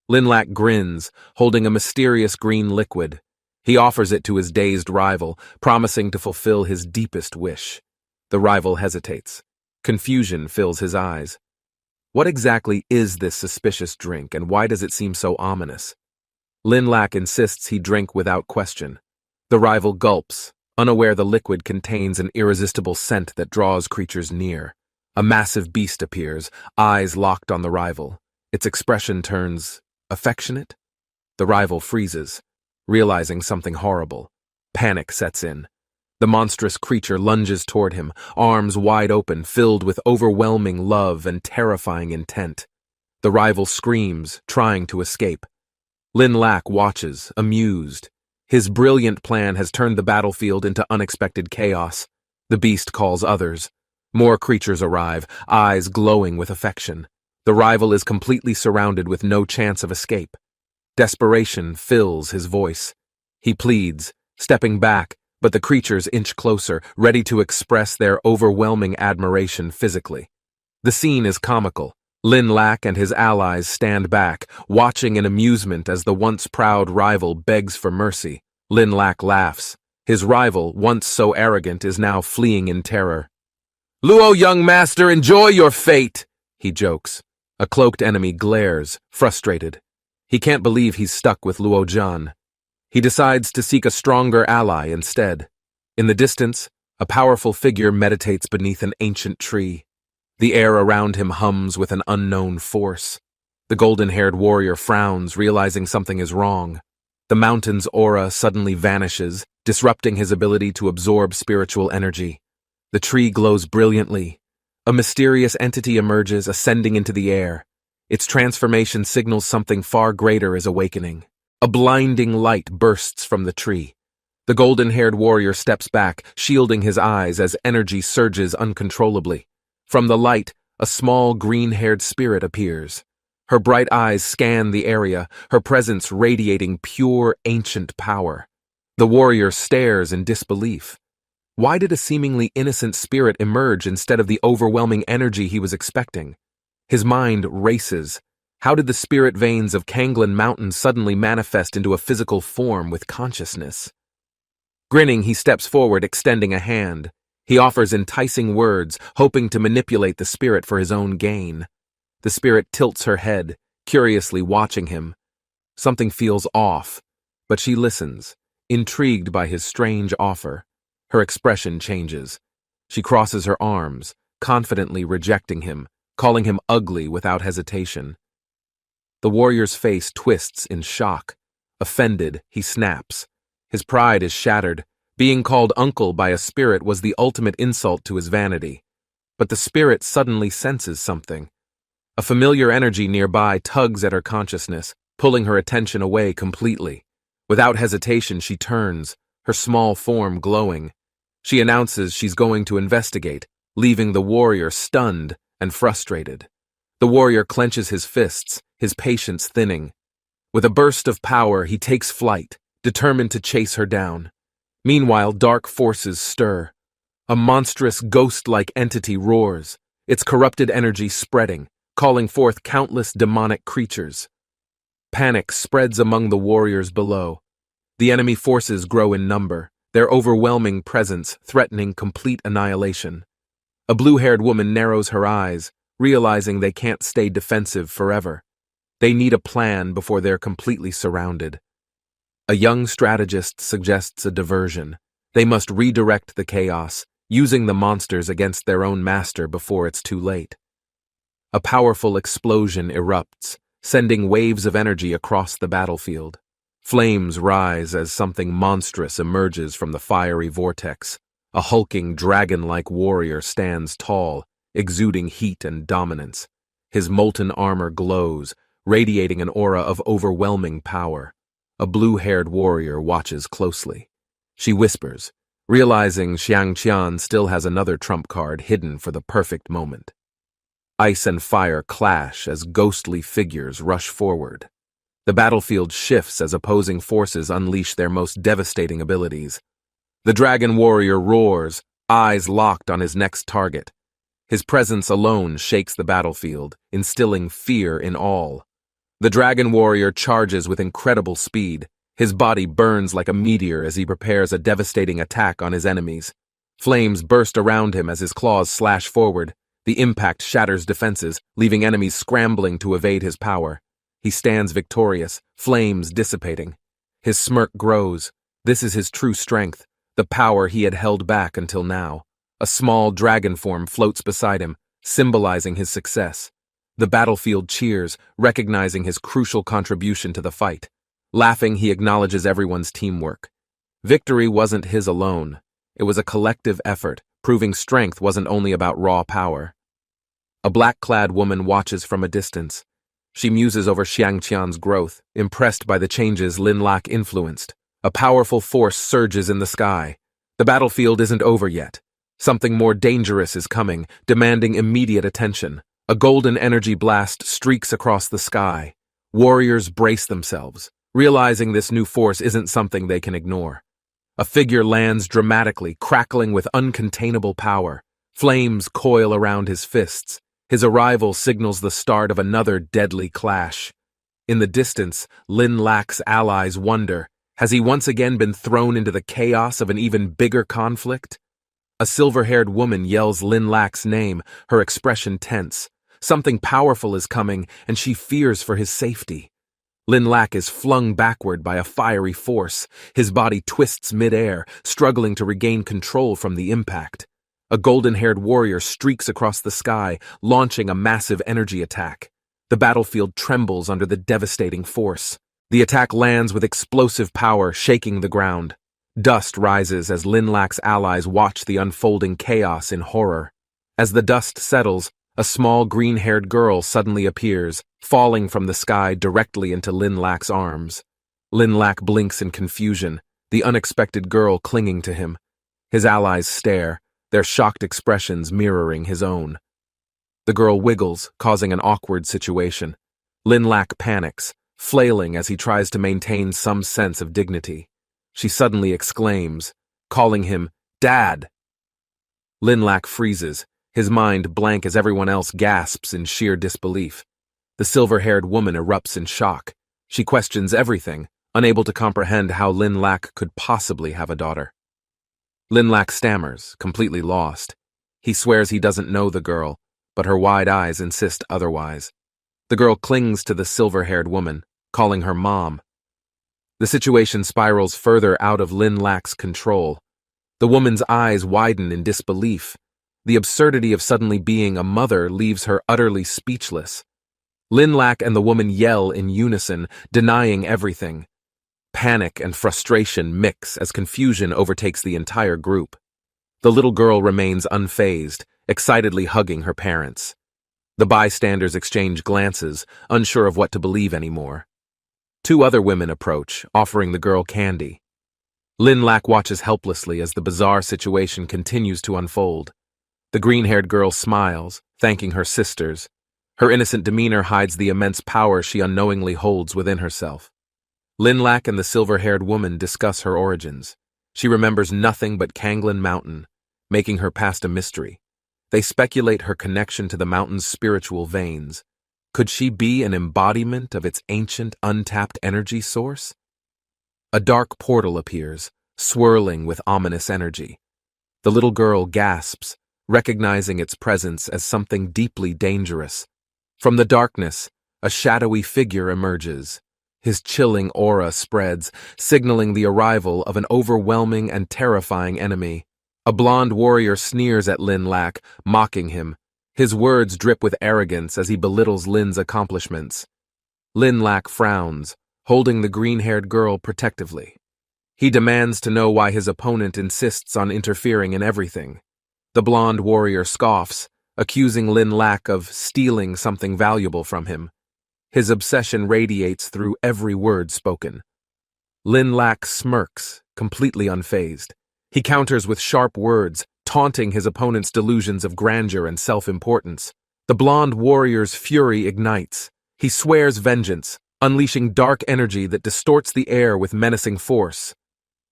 Lin Lak grins, holding a mysterious green liquid. He offers it to his dazed rival, promising to fulfill his deepest wish. The rival hesitates. Confusion fills his eyes. What exactly is this suspicious drink, and why does it seem so ominous? Lin Lak insists he drink without question. The rival gulps, unaware the liquid contains an irresistible scent that draws creatures near. A massive beast appears, eyes locked on the rival. Its expression turns affectionate? The rival freezes, realizing something horrible. Panic sets in. The monstrous creature lunges toward him, arms wide open, filled with overwhelming love and terrifying intent. The rival screams, trying to escape. Lin Lak watches, amused. His brilliant plan has turned the battlefield into unexpected chaos. The beast calls others. More creatures arrive, eyes glowing with affection. The rival is completely surrounded with no chance of escape. Desperation fills his voice. He pleads, stepping back, but the creatures inch closer, ready to express their overwhelming admiration physically. The scene is comical. Lin Lak and his allies stand back, watching in amusement as the once proud rival begs for mercy. Lin Lak laughs. His rival, once so arrogant, is now fleeing in terror. "Luo, young master, enjoy your fate," he jokes. A cloaked enemy glares, frustrated. He can't believe he's stuck with Luo Jian. He decides to seek a stronger ally instead. In the distance, a powerful figure meditates beneath an ancient tree. The air around him hums with an unknown force. The golden-haired warrior frowns, realizing something is wrong. The mountain's aura suddenly vanishes, disrupting his ability to absorb spiritual energy. The tree glows brilliantly. A mysterious entity emerges, ascending into the air. Its transformation signals something far greater is awakening. A blinding light bursts from the tree. The golden-haired warrior steps back, shielding his eyes as energy surges uncontrollably. From the light, a small green-haired spirit appears. Her bright eyes scan the area, her presence radiating pure, ancient power. The warrior stares in disbelief. Why did a seemingly innocent spirit emerge instead of the overwhelming energy he was expecting? His mind races. How did the spirit veins of Kanglan Mountain suddenly manifest into a physical form with consciousness? Grinning, he steps forward, extending a hand. He offers enticing words, hoping to manipulate the spirit for his own gain. The spirit tilts her head, curiously watching him. Something feels off, but she listens, intrigued by his strange offer. Her expression changes. She crosses her arms, confidently rejecting him, calling him ugly without hesitation. The warrior's face twists in shock. Offended, he snaps. His pride is shattered. Being called uncle by a spirit was the ultimate insult to his vanity. But the spirit suddenly senses something. A familiar energy nearby tugs at her consciousness, pulling her attention away completely. Without hesitation, she turns, her small form glowing. She announces she's going to investigate, leaving the warrior stunned and frustrated. The warrior clenches his fists, his patience thinning. With a burst of power, he takes flight, determined to chase her down. Meanwhile, dark forces stir. A monstrous ghost-like entity roars, its corrupted energy spreading, calling forth countless demonic creatures. Panic spreads among the warriors below. The enemy forces grow in number, their overwhelming presence threatening complete annihilation. A blue-haired woman narrows her eyes, realizing they can't stay defensive forever. They need a plan before they're completely surrounded. A young strategist suggests a diversion. They must redirect the chaos, using the monsters against their own master before it's too late. A powerful explosion erupts, sending waves of energy across the battlefield. Flames rise as something monstrous emerges from the fiery vortex. A hulking, dragon-like warrior stands tall, exuding heat and dominance. His molten armor glows, radiating an aura of overwhelming power. A blue-haired warrior watches closely. She whispers, realizing Xiang Qian still has another trump card hidden for the perfect moment. Ice and fire clash as ghostly figures rush forward. The battlefield shifts as opposing forces unleash their most devastating abilities. The dragon warrior roars, eyes locked on his next target. His presence alone shakes the battlefield, instilling fear in all. The dragon warrior charges with incredible speed. His body burns like a meteor as he prepares a devastating attack on his enemies. Flames burst around him as his claws slash forward. The impact shatters defenses, leaving enemies scrambling to evade his power. He stands victorious, flames dissipating. His smirk grows. This is his true strength, the power he had held back until now. A small dragon form floats beside him, symbolizing his success. The battlefield cheers, recognizing his crucial contribution to the fight. Laughing, he acknowledges everyone's teamwork. Victory wasn't his alone. It was a collective effort, proving strength wasn't only about raw power. A black-clad woman watches from a distance. She muses over Xiang Qian's growth, impressed by the changes Lin Lak influenced. A powerful force surges in the sky. The battlefield isn't over yet. Something more dangerous is coming, demanding immediate attention. A golden energy blast streaks across the sky. Warriors brace themselves, realizing this new force isn't something they can ignore. A figure lands dramatically, crackling with uncontainable power. Flames coil around his fists. His arrival signals the start of another deadly clash. In the distance, Lin Lak's allies wonder, has he once again been thrown into the chaos of an even bigger conflict? A silver-haired woman yells Lin Lak's name, her expression tense. Something powerful is coming, and she fears for his safety. Lin Lak is flung backward by a fiery force. His body twists mid-air, struggling to regain control from the impact. A golden-haired warrior streaks across the sky, launching a massive energy attack. The battlefield trembles under the devastating force. The attack lands with explosive power, shaking the ground. Dust rises as Lin Lak's allies watch the unfolding chaos in horror. As the dust settles, a small green-haired girl suddenly appears, falling from the sky directly into Lin Lak's arms. Lin Lak blinks in confusion, the unexpected girl clinging to him. His allies stare, their shocked expressions mirroring his own. The girl wiggles, causing an awkward situation. Lin Lak panics, flailing as he tries to maintain some sense of dignity. She suddenly exclaims, calling him Dad. Lin Lak freezes, his mind blank as everyone else gasps in sheer disbelief. The silver-haired woman erupts in shock. She questions everything, unable to comprehend how Lin Lak could possibly have a daughter. Lin Lak stammers, completely lost. He swears he doesn't know the girl, but her wide eyes insist otherwise. The girl clings to the silver-haired woman, calling her Mom. The situation spirals further out of Lin Lak's control. The woman's eyes widen in disbelief. The absurdity of suddenly being a mother leaves her utterly speechless. Lin Lak and the woman yell in unison, denying everything. Panic and frustration mix as confusion overtakes the entire group. The little girl remains unfazed, excitedly hugging her parents. The bystanders exchange glances, unsure of what to believe anymore. Two other women approach, offering the girl candy. Lin Lak watches helplessly as the bizarre situation continues to unfold. The green-haired girl smiles, thanking her sisters. Her innocent demeanor hides the immense power she unknowingly holds within herself. Lin Lak and the silver-haired woman discuss her origins. She remembers nothing but Kanglin Mountain, making her past a mystery. They speculate her connection to the mountain's spiritual veins. Could she be an embodiment of its ancient, untapped energy source? A dark portal appears, swirling with ominous energy. The little girl gasps, recognizing its presence as something deeply dangerous. From the darkness, a shadowy figure emerges. His chilling aura spreads, signaling the arrival of an overwhelming and terrifying enemy. A blonde warrior sneers at Lin Lak, mocking him. His words drip with arrogance as he belittles Lin's accomplishments. Lin Lak frowns, holding the green-haired girl protectively. He demands to know why his opponent insists on interfering in everything. The blonde warrior scoffs, accusing Lin Lak of stealing something valuable from him. His obsession radiates through every word spoken. Lin Lak smirks, completely unfazed. He counters with sharp words, taunting his opponent's delusions of grandeur and self-importance. The blonde warrior's fury ignites. He swears vengeance, unleashing dark energy that distorts the air with menacing force.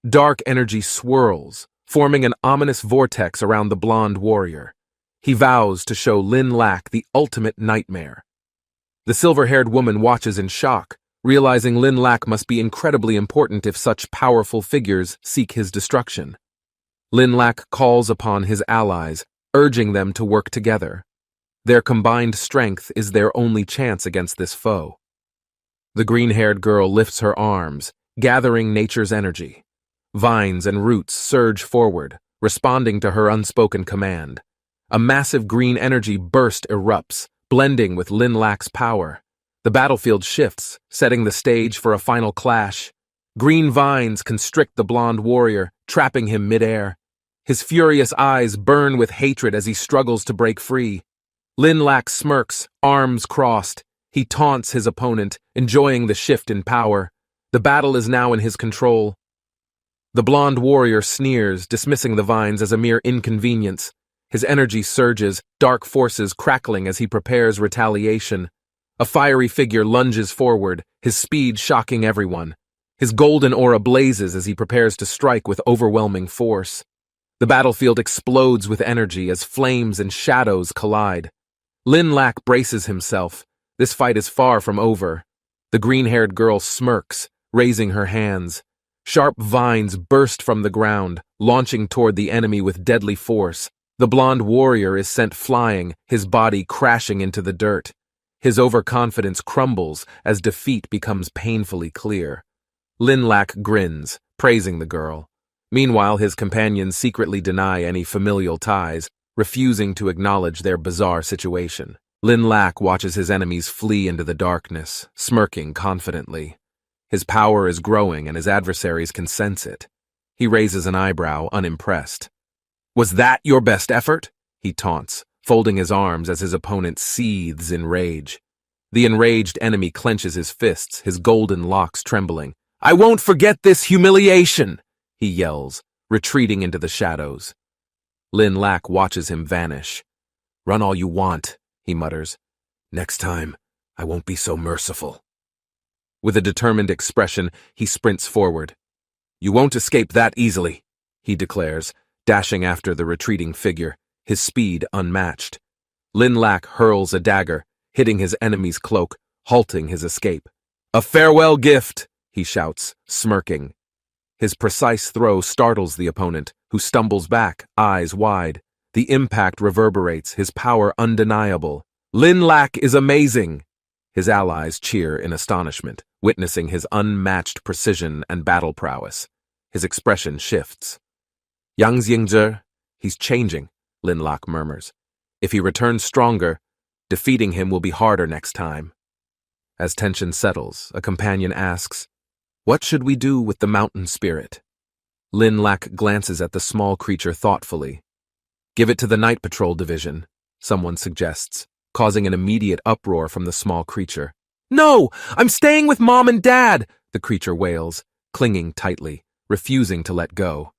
Dark energy swirls, forming an ominous vortex around the blonde warrior. He vows to show Lin Lak the ultimate nightmare. The silver-haired woman watches in shock, realizing Lin Lak must be incredibly important if such powerful figures seek his destruction. Lin Lak calls upon his allies, urging them to work together. Their combined strength is their only chance against this foe. The green-haired girl lifts her arms, gathering nature's energy. Vines and roots surge forward, responding to her unspoken command. A massive green energy burst erupts, blending with Lin Lak's power. The battlefield shifts, setting the stage for a final clash. Green vines constrict the blonde warrior, trapping him midair. His furious eyes burn with hatred as he struggles to break free. Lin Lak smirks, arms crossed. He taunts his opponent, enjoying the shift in power. The battle is now in his control. The blonde warrior sneers, dismissing the vines as a mere inconvenience. His energy surges, dark forces crackling as he prepares retaliation. A fiery figure lunges forward, his speed shocking everyone. His golden aura blazes as he prepares to strike with overwhelming force. The battlefield explodes with energy as flames and shadows collide. Lin Lak braces himself. This fight is far from over. The green-haired girl smirks, raising her hands. Sharp vines burst from the ground, launching toward the enemy with deadly force. The blonde warrior is sent flying, his body crashing into the dirt. His overconfidence crumbles as defeat becomes painfully clear. Lin Lak grins, praising the girl. Meanwhile, his companions secretly deny any familial ties, refusing to acknowledge their bizarre situation. Lin Lak watches his enemies flee into the darkness, smirking confidently. His power is growing and his adversaries can sense it. He raises an eyebrow, unimpressed. "Was that your best effort?" he taunts, folding his arms as his opponent seethes in rage. The enraged enemy clenches his fists, his golden locks trembling. "I won't forget this humiliation!" he yells, retreating into the shadows. Lin Lak watches him vanish. "Run all you want," he mutters. "Next time, I won't be so merciful." With a determined expression, he sprints forward. "You won't escape that easily," he declares, dashing after the retreating figure, his speed unmatched. Lin Lak hurls a dagger, hitting his enemy's cloak, halting his escape. "A farewell gift," he shouts, smirking. His precise throw startles the opponent, who stumbles back, eyes wide. The impact reverberates, his power undeniable. "Lin Lak is amazing!" His allies cheer in astonishment, witnessing his unmatched precision and battle prowess. His expression shifts. "Yang Xingzhe, he's changing," Lin Lak murmurs. "If he returns stronger, defeating him will be harder next time." As tension settles, a companion asks, "What should we do with the mountain spirit?" Lin Lak glances at the small creature thoughtfully. "Give it to the Night Patrol Division," someone suggests, causing an immediate uproar from the small creature. "No! I'm staying with Mom and Dad!" the creature wails, clinging tightly, refusing to let go.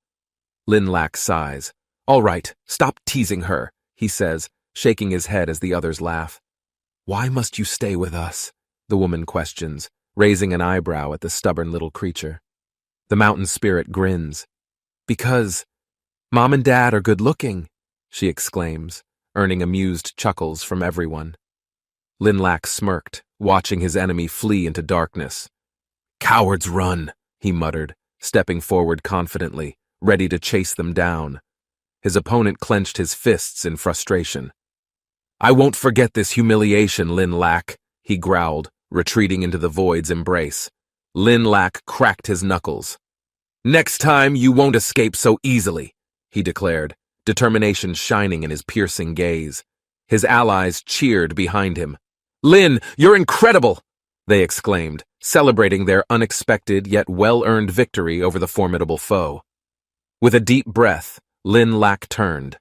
Lin Lak sighs. "All right, stop teasing her," he says, shaking his head as the others laugh. "Why must you stay with us?" the woman questions, raising an eyebrow at the stubborn little creature. The mountain spirit grins. "Because Mom and Dad are good-looking," she exclaims, earning amused chuckles from everyone. Lin Lak smirked, watching his enemy flee into darkness. "Cowards run," he muttered, stepping forward confidently, ready to chase them down. His opponent clenched his fists in frustration. "I won't forget this humiliation, Lin Lak," he growled, retreating into the void's embrace. Lin Lak cracked his knuckles. "Next time, you won't escape so easily," he declared, determination shining in his piercing gaze. His allies cheered behind him. "Lin, you're incredible!" they exclaimed, celebrating their unexpected yet well-earned victory over the formidable foe. With a deep breath, Lin Lak turned.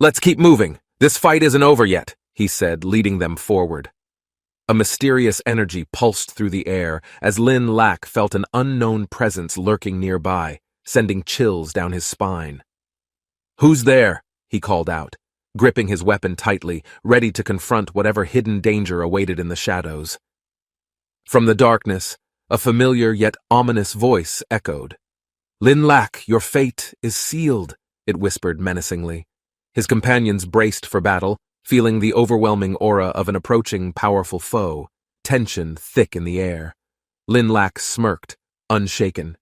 "Let's keep moving. This fight isn't over yet," he said, leading them forward. A mysterious energy pulsed through the air as Lin Lak felt an unknown presence lurking nearby, sending chills down his spine. "Who's there?" he called out, gripping his weapon tightly, ready to confront whatever hidden danger awaited in the shadows. From the darkness, a familiar yet ominous voice echoed. "Lin Lak, your fate is sealed," it whispered menacingly. His companions braced for battle, feeling the overwhelming aura of an approaching powerful foe, tension thick in the air. Lin Lak smirked, unshaken.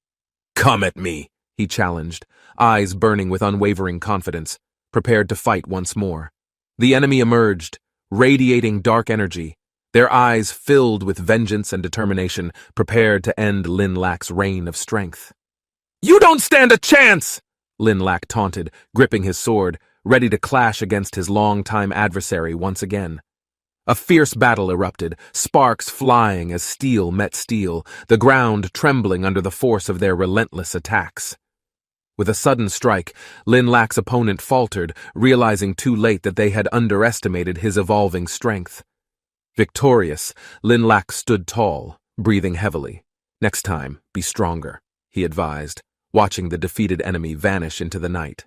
"Come at me," he challenged, eyes burning with unwavering confidence, prepared to fight once more. The enemy emerged, radiating dark energy, their eyes filled with vengeance and determination, prepared to end Lin Lak's reign of strength. "You don't stand a chance!" Lin Lak taunted, gripping his sword, ready to clash against his longtime adversary once again. A fierce battle erupted, sparks flying as steel met steel, the ground trembling under the force of their relentless attacks. With a sudden strike, Lin Lak's opponent faltered, realizing too late that they had underestimated his evolving strength. Victorious, Lin Lak stood tall, breathing heavily. "Next time, be stronger," he advised, watching the defeated enemy vanish into the night.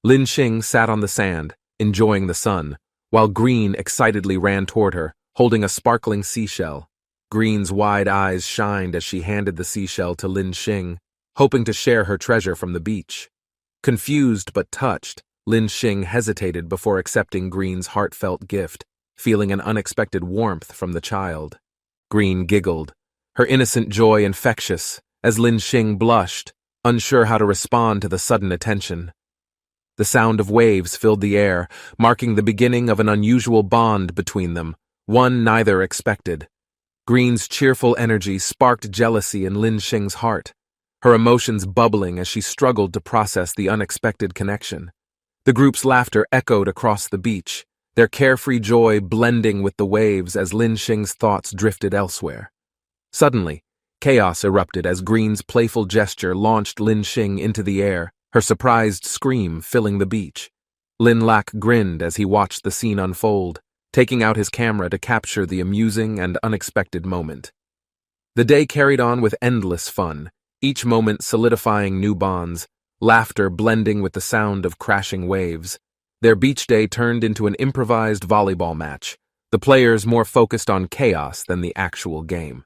Lin Xing sat on the sand, enjoying the sun, while Green excitedly ran toward her, holding a sparkling seashell. Green's wide eyes shined as she handed the seashell to Lin Xing, hoping to share her treasure from the beach. Confused but touched, Lin Xing hesitated before accepting Green's heartfelt gift, feeling an unexpected warmth from the child. Green giggled, her innocent joy infectious, as Lin Xing blushed, unsure how to respond to the sudden attention. The sound of waves filled the air, marking the beginning of an unusual bond between them, one neither expected. Green's cheerful energy sparked jealousy in Lin Xing's heart, her emotions bubbling as she struggled to process the unexpected connection. The group's laughter echoed across the beach, their carefree joy blending with the waves as Lin Xing's thoughts drifted elsewhere. Suddenly, chaos erupted as Green's playful gesture launched Lin Xing into the air, her surprised scream filling the beach. Lin Lak grinned as he watched the scene unfold, taking out his camera to capture the amusing and unexpected moment. The day carried on with endless fun, each moment solidifying new bonds, laughter blending with the sound of crashing waves. Their beach day turned into an improvised volleyball match, the players more focused on chaos than the actual game.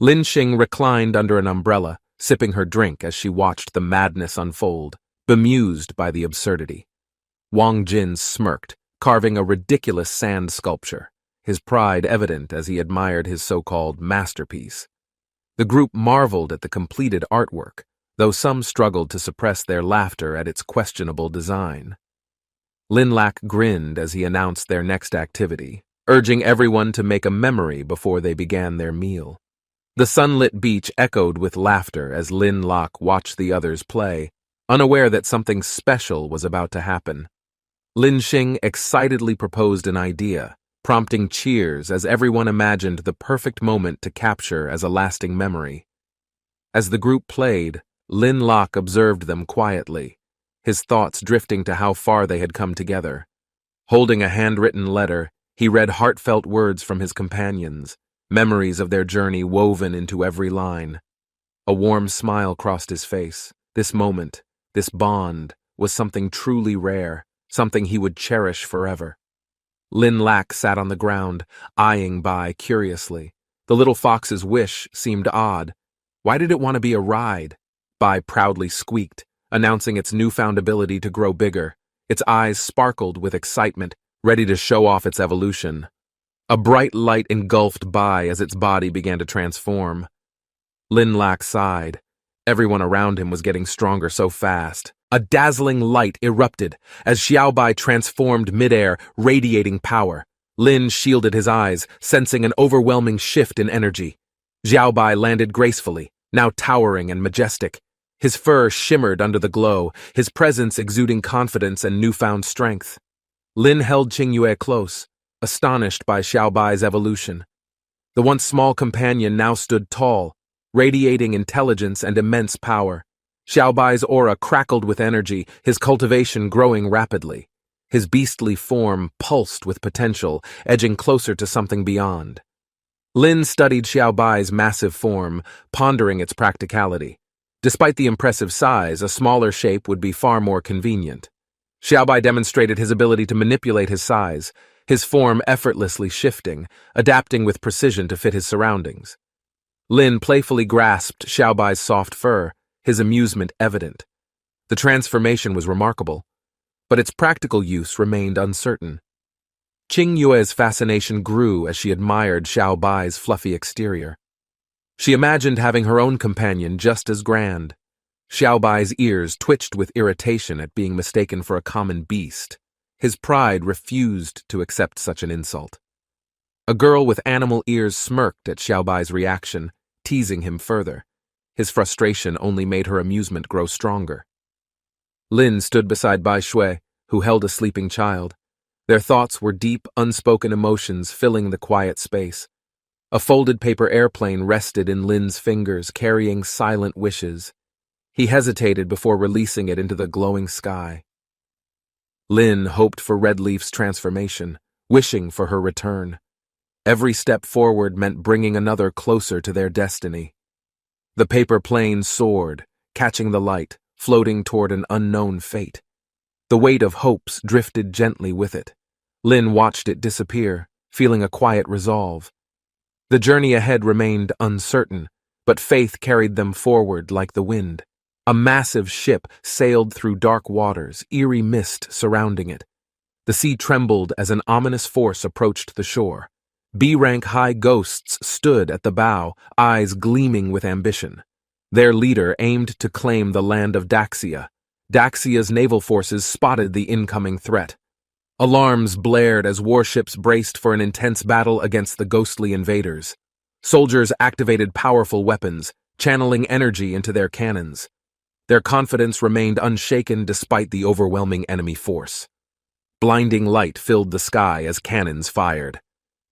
Lin Xing reclined under an umbrella, sipping her drink as she watched the madness unfold, bemused by the absurdity. Wang Jin smirked, carving a ridiculous sand sculpture, his pride evident as he admired his so-called masterpiece. The group marveled at the completed artwork, though some struggled to suppress their laughter at its questionable design. Lin Lak grinned as he announced their next activity, urging everyone to make a memory before they began their meal. The sunlit beach echoed with laughter as Lin Lak watched the others play, unaware that something special was about to happen. Lin Xing excitedly proposed an idea, prompting cheers as everyone imagined the perfect moment to capture as a lasting memory. As the group played, Lin Lak observed them quietly, his thoughts drifting to how far they had come together. Holding a handwritten letter, he read heartfelt words from his companions, memories of their journey woven into every line. A warm smile crossed his face. This moment, this bond, was something truly rare, something he would cherish forever. Lin Lak sat on the ground, eyeing Bai curiously. The little fox's wish seemed odd. Why did it want to be a ride? Bai proudly squeaked, announcing its newfound ability to grow bigger. Its eyes sparkled with excitement, ready to show off its evolution. A bright light engulfed Bai as its body began to transform. Lin Lak sighed. Everyone around him was getting stronger so fast. A dazzling light erupted as Xiaobai transformed midair, radiating power. Lin shielded his eyes, sensing an overwhelming shift in energy. Xiaobai landed gracefully, now towering and majestic. His fur shimmered under the glow, his presence exuding confidence and newfound strength. Lin held Qingyue close, astonished by Xiaobai's evolution. The once small companion now stood tall, radiating intelligence and immense power. Xiaobai's aura crackled with energy, his cultivation growing rapidly. His beastly form pulsed with potential, edging closer to something beyond. Lin studied Xiaobai's massive form, pondering its practicality. Despite the impressive size, a smaller shape would be far more convenient. Xiaobai demonstrated his ability to manipulate his size, his form effortlessly shifting, adapting with precision to fit his surroundings. Lin playfully grasped Xiaobai's soft fur, his amusement evident. The transformation was remarkable, but its practical use remained uncertain. Qingyue's fascination grew as she admired Xiaobai's fluffy exterior. She imagined having her own companion just as grand. Xiaobai's ears twitched with irritation at being mistaken for a common beast. His pride refused to accept such an insult. A girl with animal ears smirked at Xiaobai's reaction, teasing him further. His frustration only made her amusement grow stronger. Lin stood beside Bai Shui, who held a sleeping child. Their thoughts were deep, unspoken emotions filling the quiet space. A folded paper airplane rested in Lin's fingers, carrying silent wishes. He hesitated before releasing it into the glowing sky. Lin hoped for Redleaf's transformation, wishing for her return. Every step forward meant bringing another closer to their destiny. The paper plane soared, catching the light, floating toward an unknown fate. The weight of hopes drifted gently with it. Lin watched it disappear, feeling a quiet resolve. The journey ahead remained uncertain, but faith carried them forward like the wind. A massive ship sailed through dark waters, eerie mist surrounding it. The sea trembled as an ominous force approached the shore. B-rank high ghosts stood at the bow, eyes gleaming with ambition. Their leader aimed to claim the land of Daxia. Daxia's naval forces spotted the incoming threat. Alarms blared as warships braced for an intense battle against the ghostly invaders. Soldiers activated powerful weapons, channeling energy into their cannons. Their confidence remained unshaken despite the overwhelming enemy force. Blinding light filled the sky as cannons fired.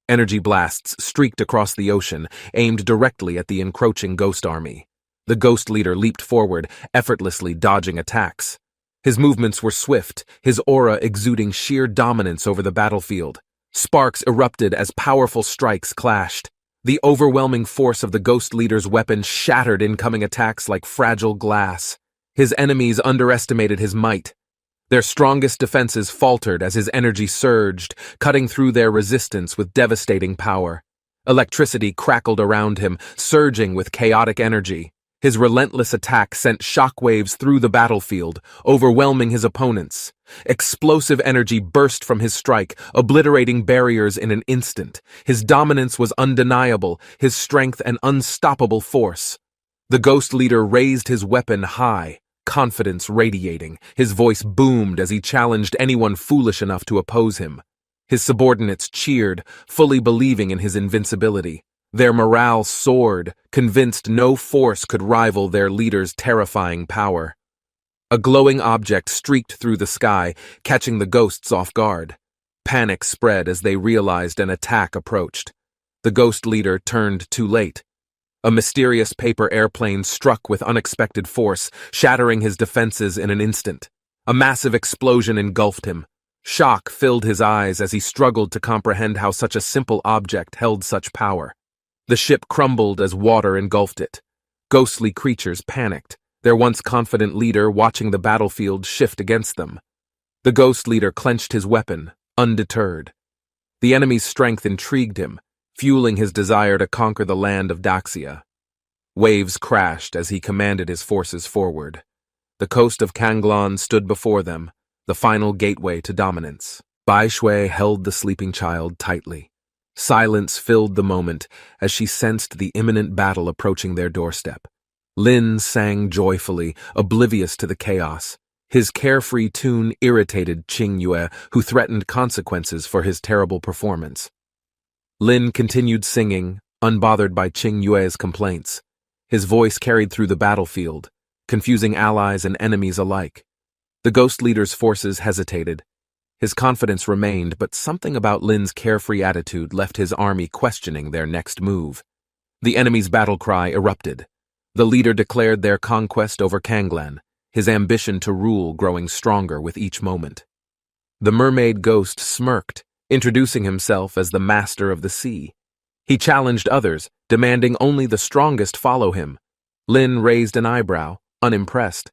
Energy blasts streaked across the ocean, aimed directly at the encroaching ghost army. The ghost leader leaped forward, effortlessly dodging attacks. His movements were swift, his aura exuding sheer dominance over the battlefield. Sparks erupted as powerful strikes clashed. The overwhelming force of the ghost leader's weapon shattered incoming attacks like fragile glass. His enemies underestimated his might. Their strongest defenses faltered as his energy surged, cutting through their resistance with devastating power. Electricity crackled around him, surging with chaotic energy. His relentless attack sent shockwaves through the battlefield, overwhelming his opponents. Explosive energy burst from his strike, obliterating barriers in an instant. His dominance was undeniable, his strength an unstoppable force. The ghost leader raised his weapon high, confidence radiating. His voice boomed as he challenged anyone foolish enough to oppose him. His subordinates cheered, fully believing in his invincibility. Their morale soared, convinced no force could rival their leader's terrifying power. A glowing object streaked through the sky, catching the ghosts off guard. Panic spread as they realized an attack approached. The ghost leader turned too late. A mysterious paper airplane struck with unexpected force, shattering his defenses in an instant. A massive explosion engulfed him. Shock filled his eyes as he struggled to comprehend how such a simple object held such power. The ship crumbled as water engulfed it. Ghostly creatures panicked, their once confident leader watching the battlefield shift against them. The ghost leader clenched his weapon, undeterred. The enemy's strength intrigued him, fueling his desire to conquer the land of Daxia. Waves crashed as he commanded his forces forward. The coast of Kanglon stood before them, the final gateway to dominance. Bai Shui held the sleeping child tightly. Silence filled the moment as she sensed the imminent battle approaching their doorstep. Lin sang joyfully, oblivious to the chaos. His carefree tune irritated Qingyue, who threatened consequences for his terrible performance. Lin continued singing, unbothered by Qing Yue's complaints. His voice carried through the battlefield, confusing allies and enemies alike. The Ghost Leader's forces hesitated. His confidence remained, but something about Lin's carefree attitude left his army questioning their next move. The enemy's battle cry erupted. The leader declared their conquest over Kanglan, his ambition to rule growing stronger with each moment. The mermaid ghost smirked, introducing himself as the master of the sea. He challenged others, demanding only the strongest follow him. Lin raised an eyebrow, unimpressed.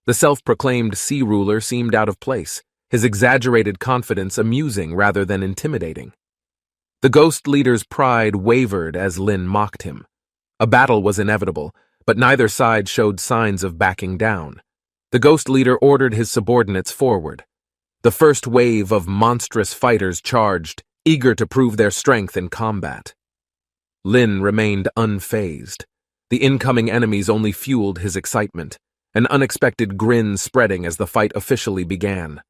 The self-proclaimed sea ruler seemed out of place, his exaggerated confidence amusing rather than intimidating. The Ghost Leader's pride wavered as Lin mocked him. A battle was inevitable, but neither side showed signs of backing down. The Ghost Leader ordered his subordinates forward. The first wave of monstrous fighters charged, eager to prove their strength in combat. Lin remained unfazed. The incoming enemies only fueled his excitement, an unexpected grin spreading as the fight officially began.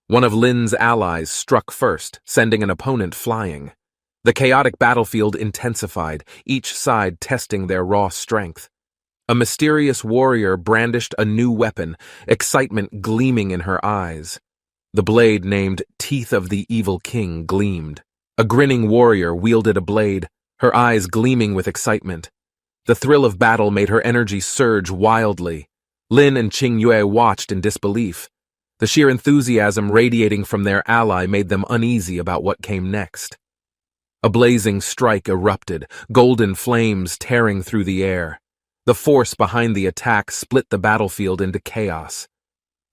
One of Lin's allies struck first, sending an opponent flying. The chaotic battlefield intensified, each side testing their raw strength. A mysterious warrior brandished a new weapon, excitement gleaming in her eyes. The blade named Teeth of the Evil King gleamed. A grinning warrior wielded a blade, her eyes gleaming with excitement. The thrill of battle made her energy surge wildly. Lin and Qing Yue watched in disbelief. The sheer enthusiasm radiating from their ally made them uneasy about what came next. A blazing strike erupted, golden flames tearing through the air. The force behind the attack split the battlefield into chaos.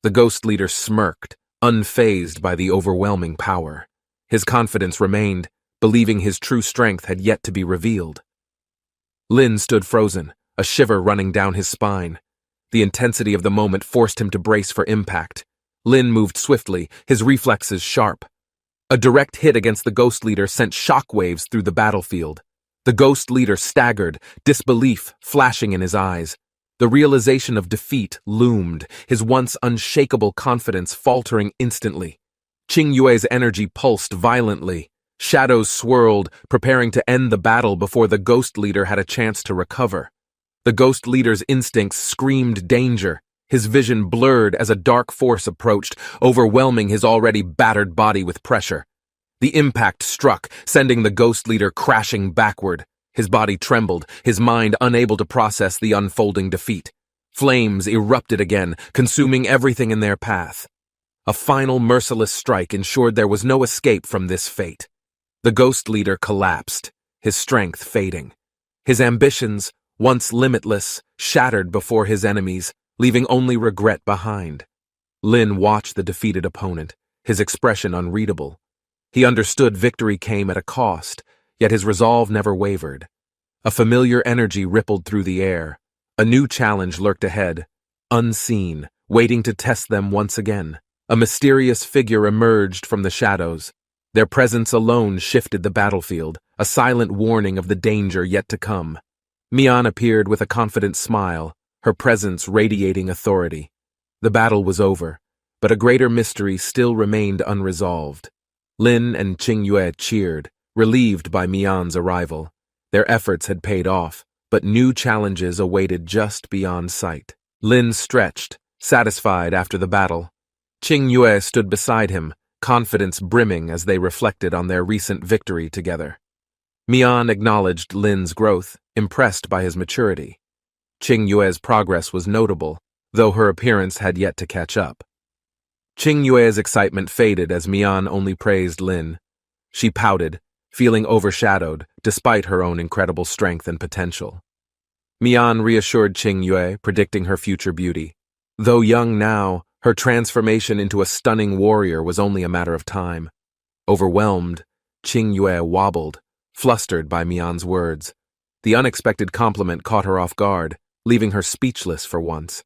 The Ghost Leader smirked, unfazed by the overwhelming power. His confidence remained, believing his true strength had yet to be revealed. Lin stood frozen, a shiver running down his spine. The intensity of the moment forced him to brace for impact. Lin moved swiftly, his reflexes sharp. A direct hit against the Ghost Leader sent shockwaves through the battlefield. The Ghost Leader staggered, disbelief flashing in his eyes. The realization of defeat loomed, his once unshakable confidence faltering instantly. Qing Yue's energy pulsed violently. Shadows swirled, preparing to end the battle before the Ghost Leader had a chance to recover. The Ghost Leader's instincts screamed danger. His vision blurred as a dark force approached, overwhelming his already battered body with pressure. The impact struck, sending the Ghost Leader crashing backward. His body trembled, his mind unable to process the unfolding defeat. Flames erupted again, consuming everything in their path. A final merciless strike ensured there was no escape from this fate. The Ghost Leader collapsed, his strength fading. His ambitions, once limitless, shattered before his enemies, leaving only regret behind. Lin watched the defeated opponent, his expression unreadable. He understood victory came at a cost, yet his resolve never wavered. A familiar energy rippled through the air. A new challenge lurked ahead, unseen, waiting to test them once again. A mysterious figure emerged from the shadows. Their presence alone shifted the battlefield, a silent warning of the danger yet to come. Mian appeared with a confident smile, her presence radiating authority. The battle was over, but a greater mystery still remained unresolved. Lin and Qing Yue cheered, relieved by Mian's arrival. Their efforts had paid off, but new challenges awaited just beyond sight. Lin stretched, satisfied after the battle. Qing Yue stood beside him, confidence brimming as they reflected on their recent victory together. Mian acknowledged Lin's growth, impressed by his maturity. Qing Yue's progress was notable, though her appearance had yet to catch up. Qing Yue's excitement faded as Mian only praised Lin. She pouted, feeling overshadowed despite her own incredible strength and potential. Mian reassured Qing Yue, predicting her future beauty. Though young now, her transformation into a stunning warrior was only a matter of time. Overwhelmed, Qing Yue wobbled, flustered by Mian's words. The unexpected compliment caught her off guard, leaving her speechless for once.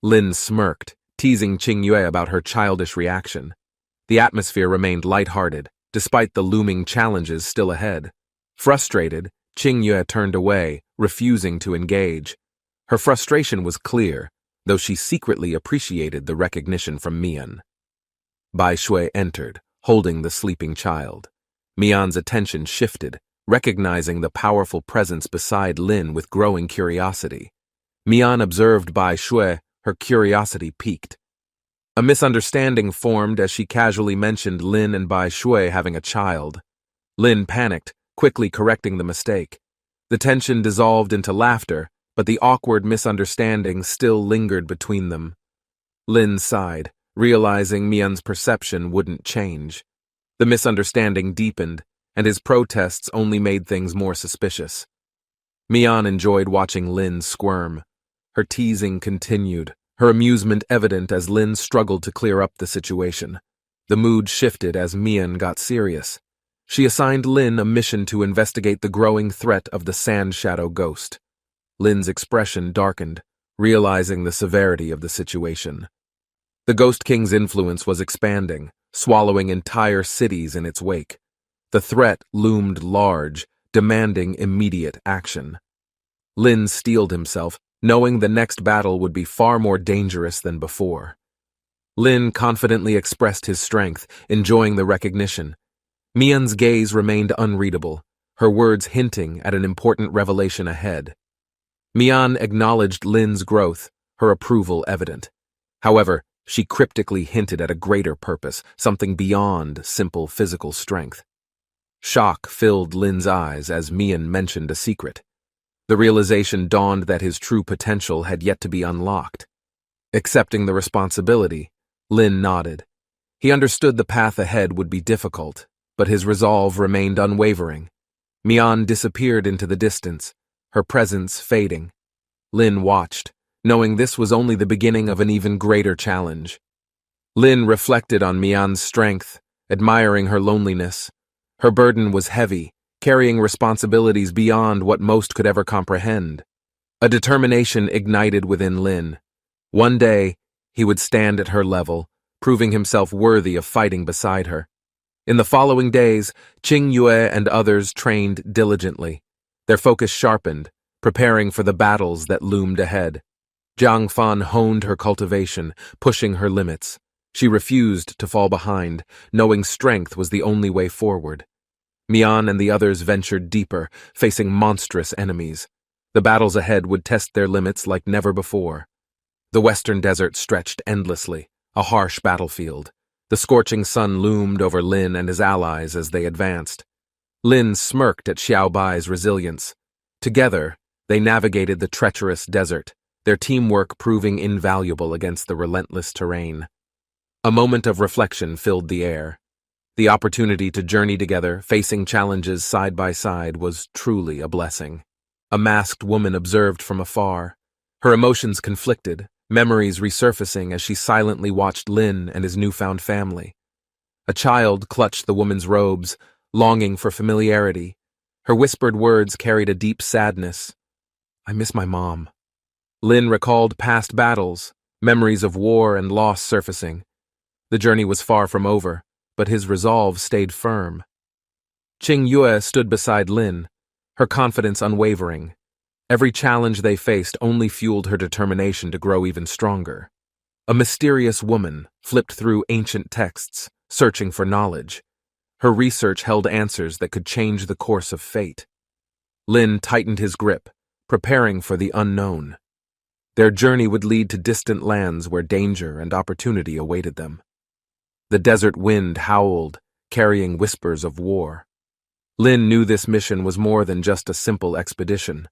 Lin smirked, teasing Qing Yue about her childish reaction. The atmosphere remained lighthearted, despite the looming challenges still ahead. Frustrated, Qing Yue turned away, refusing to engage. Her frustration was clear, though she secretly appreciated the recognition from Mian. Bai Shui entered, holding the sleeping child. Mian's attention shifted, recognizing the powerful presence beside Lin with growing curiosity. Mian observed Bai Shui, her curiosity piqued. A misunderstanding formed as she casually mentioned Lin and Bai Shui having a child. Lin panicked, quickly correcting the mistake. The tension dissolved into laughter, but the awkward misunderstanding still lingered between them. Lin sighed, realizing Mian's perception wouldn't change. The misunderstanding deepened, and his protests only made things more suspicious. Mian enjoyed watching Lin squirm. Her teasing continued, her amusement evident as Lin struggled to clear up the situation. The mood shifted as Mian got serious. She assigned Lin a mission to investigate the growing threat of the Sand Shadow Ghost. Lin's expression darkened, realizing the severity of the situation. The Ghost King's influence was expanding, swallowing entire cities in its wake. The threat loomed large, demanding immediate action. Lin steeled himself, knowing the next battle would be far more dangerous than before. Lin confidently expressed his strength, enjoying the recognition. Mian's gaze remained unreadable, her words hinting at an important revelation ahead. Mian acknowledged Lin's growth, her approval evident. However, she cryptically hinted at a greater purpose, something beyond simple physical strength. Shock filled Lin's eyes as Mian mentioned a secret. The realization dawned that his true potential had yet to be unlocked. Accepting the responsibility, Lin nodded. He understood the path ahead would be difficult, but his resolve remained unwavering. Mian disappeared into the distance, her presence fading. Lin watched, knowing this was only the beginning of an even greater challenge. Lin reflected on Mian's strength, admiring her loneliness. Her burden was heavy, carrying responsibilities beyond what most could ever comprehend. A determination ignited within Lin. One day, he would stand at her level, proving himself worthy of fighting beside her. In the following days, Qing Yue and others trained diligently, their focus sharpened, preparing for the battles that loomed ahead. Jiang Fan honed her cultivation, pushing her limits. She refused to fall behind, knowing strength was the only way forward. Mian and the others ventured deeper, facing monstrous enemies. The battles ahead would test their limits like never before. The western desert stretched endlessly, a harsh battlefield. The scorching sun loomed over Lin and his allies as they advanced. Lin smirked at Xiao Bai's resilience. Together, they navigated the treacherous desert, their teamwork proving invaluable against the relentless terrain. A moment of reflection filled the air. The opportunity to journey together, facing challenges side by side, was truly a blessing. A masked woman observed from afar. Her emotions conflicted, memories resurfacing as she silently watched Lin and his newfound family. A child clutched the woman's robes, longing for familiarity. Her whispered words carried a deep sadness. "I miss my mom." Lin recalled past battles, memories of war and loss surfacing. The journey was far from over, but his resolve stayed firm. Qing Yue stood beside Lin, her confidence unwavering. Every challenge they faced only fueled her determination to grow even stronger. A mysterious woman flipped through ancient texts, searching for knowledge. Her research held answers that could change the course of fate. Lin tightened his grip, preparing for the unknown. Their journey would lead to distant lands where danger and opportunity awaited them. The desert wind howled, carrying whispers of war. Lin knew this mission was more than just a simple expedition.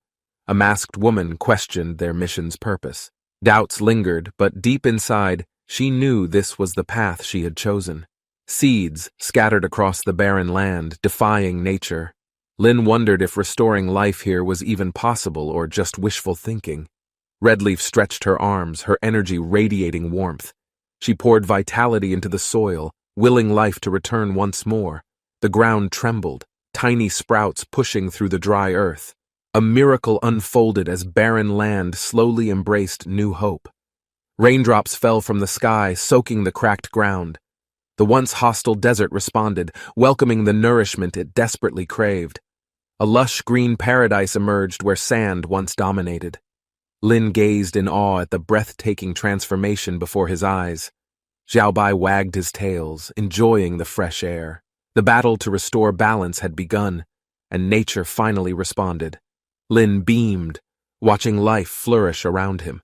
A masked woman questioned their mission's purpose. Doubts lingered, but deep inside, she knew this was the path she had chosen. Seeds scattered across the barren land, defying nature. Lin wondered if restoring life here was even possible or just wishful thinking. Redleaf stretched her arms, her energy radiating warmth. She poured vitality into the soil, willing life to return once more. The ground trembled, tiny sprouts pushing through the dry earth. A miracle unfolded as barren land slowly embraced new hope. Raindrops fell from the sky, soaking the cracked ground. The once hostile desert responded, welcoming the nourishment it desperately craved. A lush green paradise emerged where sand once dominated. Lin gazed in awe at the breathtaking transformation before his eyes. Xiao Bai wagged his tails, enjoying the fresh air. The battle to restore balance had begun, and nature finally responded. Lin beamed, watching life flourish around him.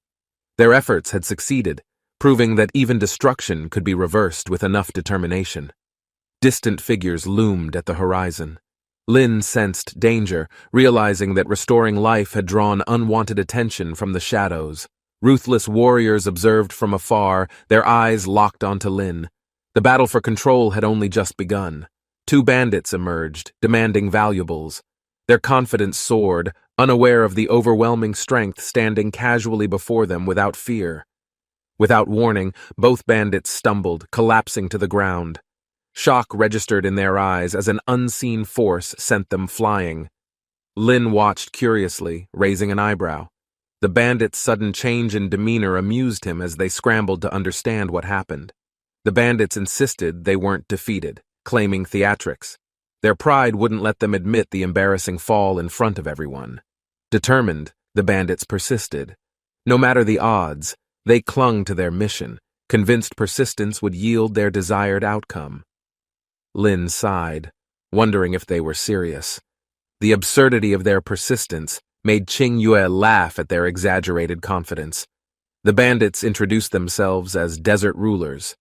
Their efforts had succeeded, proving that even destruction could be reversed with enough determination. Distant figures loomed at the horizon. Lin sensed danger, realizing that restoring life had drawn unwanted attention from the shadows. Ruthless warriors observed from afar, their eyes locked onto Lin. The battle for control had only just begun. Two bandits emerged, demanding valuables. Their confidence soared, unaware of the overwhelming strength standing casually before them without fear. Without warning, both bandits stumbled, collapsing to the ground. Shock registered in their eyes as an unseen force sent them flying. Lin watched curiously, raising an eyebrow. The bandits' sudden change in demeanor amused him as they scrambled to understand what happened. The bandits insisted they weren't defeated, claiming theatrics. Their pride wouldn't let them admit the embarrassing fall in front of everyone. Determined, the bandits persisted. No matter the odds, they clung to their mission, convinced persistence would yield their desired outcome. Lin sighed, wondering if they were serious. The absurdity of their persistence made Qing Yue laugh at their exaggerated confidence. The bandits introduced themselves as desert rulers.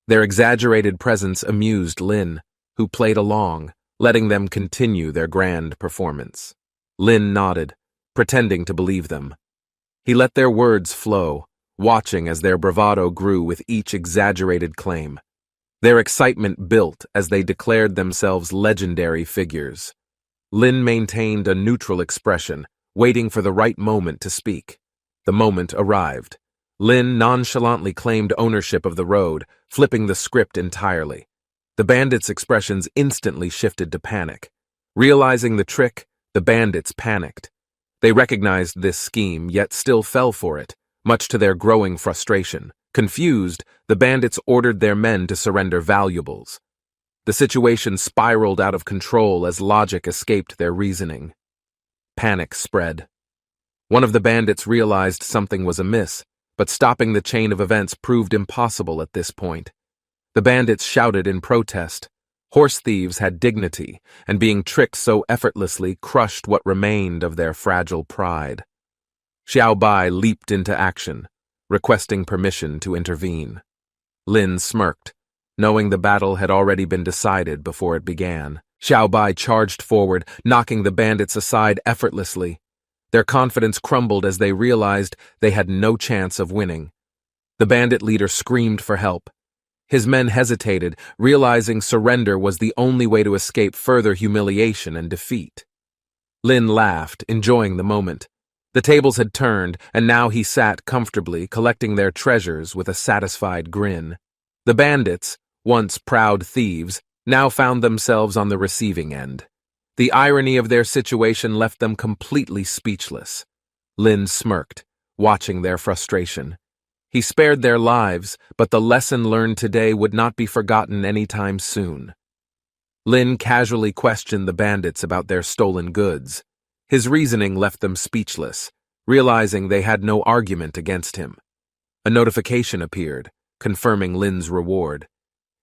Their exaggerated presence amused Lin, who played along, letting them continue their grand performance. Lin nodded, pretending to believe them. He let their words flow, watching as their bravado grew with each exaggerated claim. Their excitement built as they declared themselves legendary figures. Lin maintained a neutral expression, waiting for the right moment to speak. The moment arrived. Lin nonchalantly claimed ownership of the road, flipping the script entirely. The bandits' expressions instantly shifted to panic. Realizing the trick, the bandits panicked. They recognized this scheme, yet still fell for it, much to their growing frustration. Confused, the bandits ordered their men to surrender valuables. The situation spiraled out of control as logic escaped their reasoning. Panic spread. One of the bandits realized something was amiss, but stopping the chain of events proved impossible at this point. The bandits shouted in protest. Horse thieves had dignity, and being tricked so effortlessly crushed what remained of their fragile pride. Xiao Bai leaped into action, requesting permission to intervene. Lin smirked, knowing the battle had already been decided before it began. Xiao Bai charged forward, knocking the bandits aside effortlessly. Their confidence crumbled as they realized they had no chance of winning. The bandit leader screamed for help. His men hesitated, realizing surrender was the only way to escape further humiliation and defeat. Lin laughed, enjoying the moment. The tables had turned, and now he sat comfortably, collecting their treasures with a satisfied grin. The bandits, once proud thieves, now found themselves on the receiving end. The irony of their situation left them completely speechless. Lin smirked, watching their frustration. He spared their lives, but the lesson learned today would not be forgotten anytime soon. Lin casually questioned the bandits about their stolen goods. His reasoning left them speechless, realizing they had no argument against him. A notification appeared, confirming Lin's reward.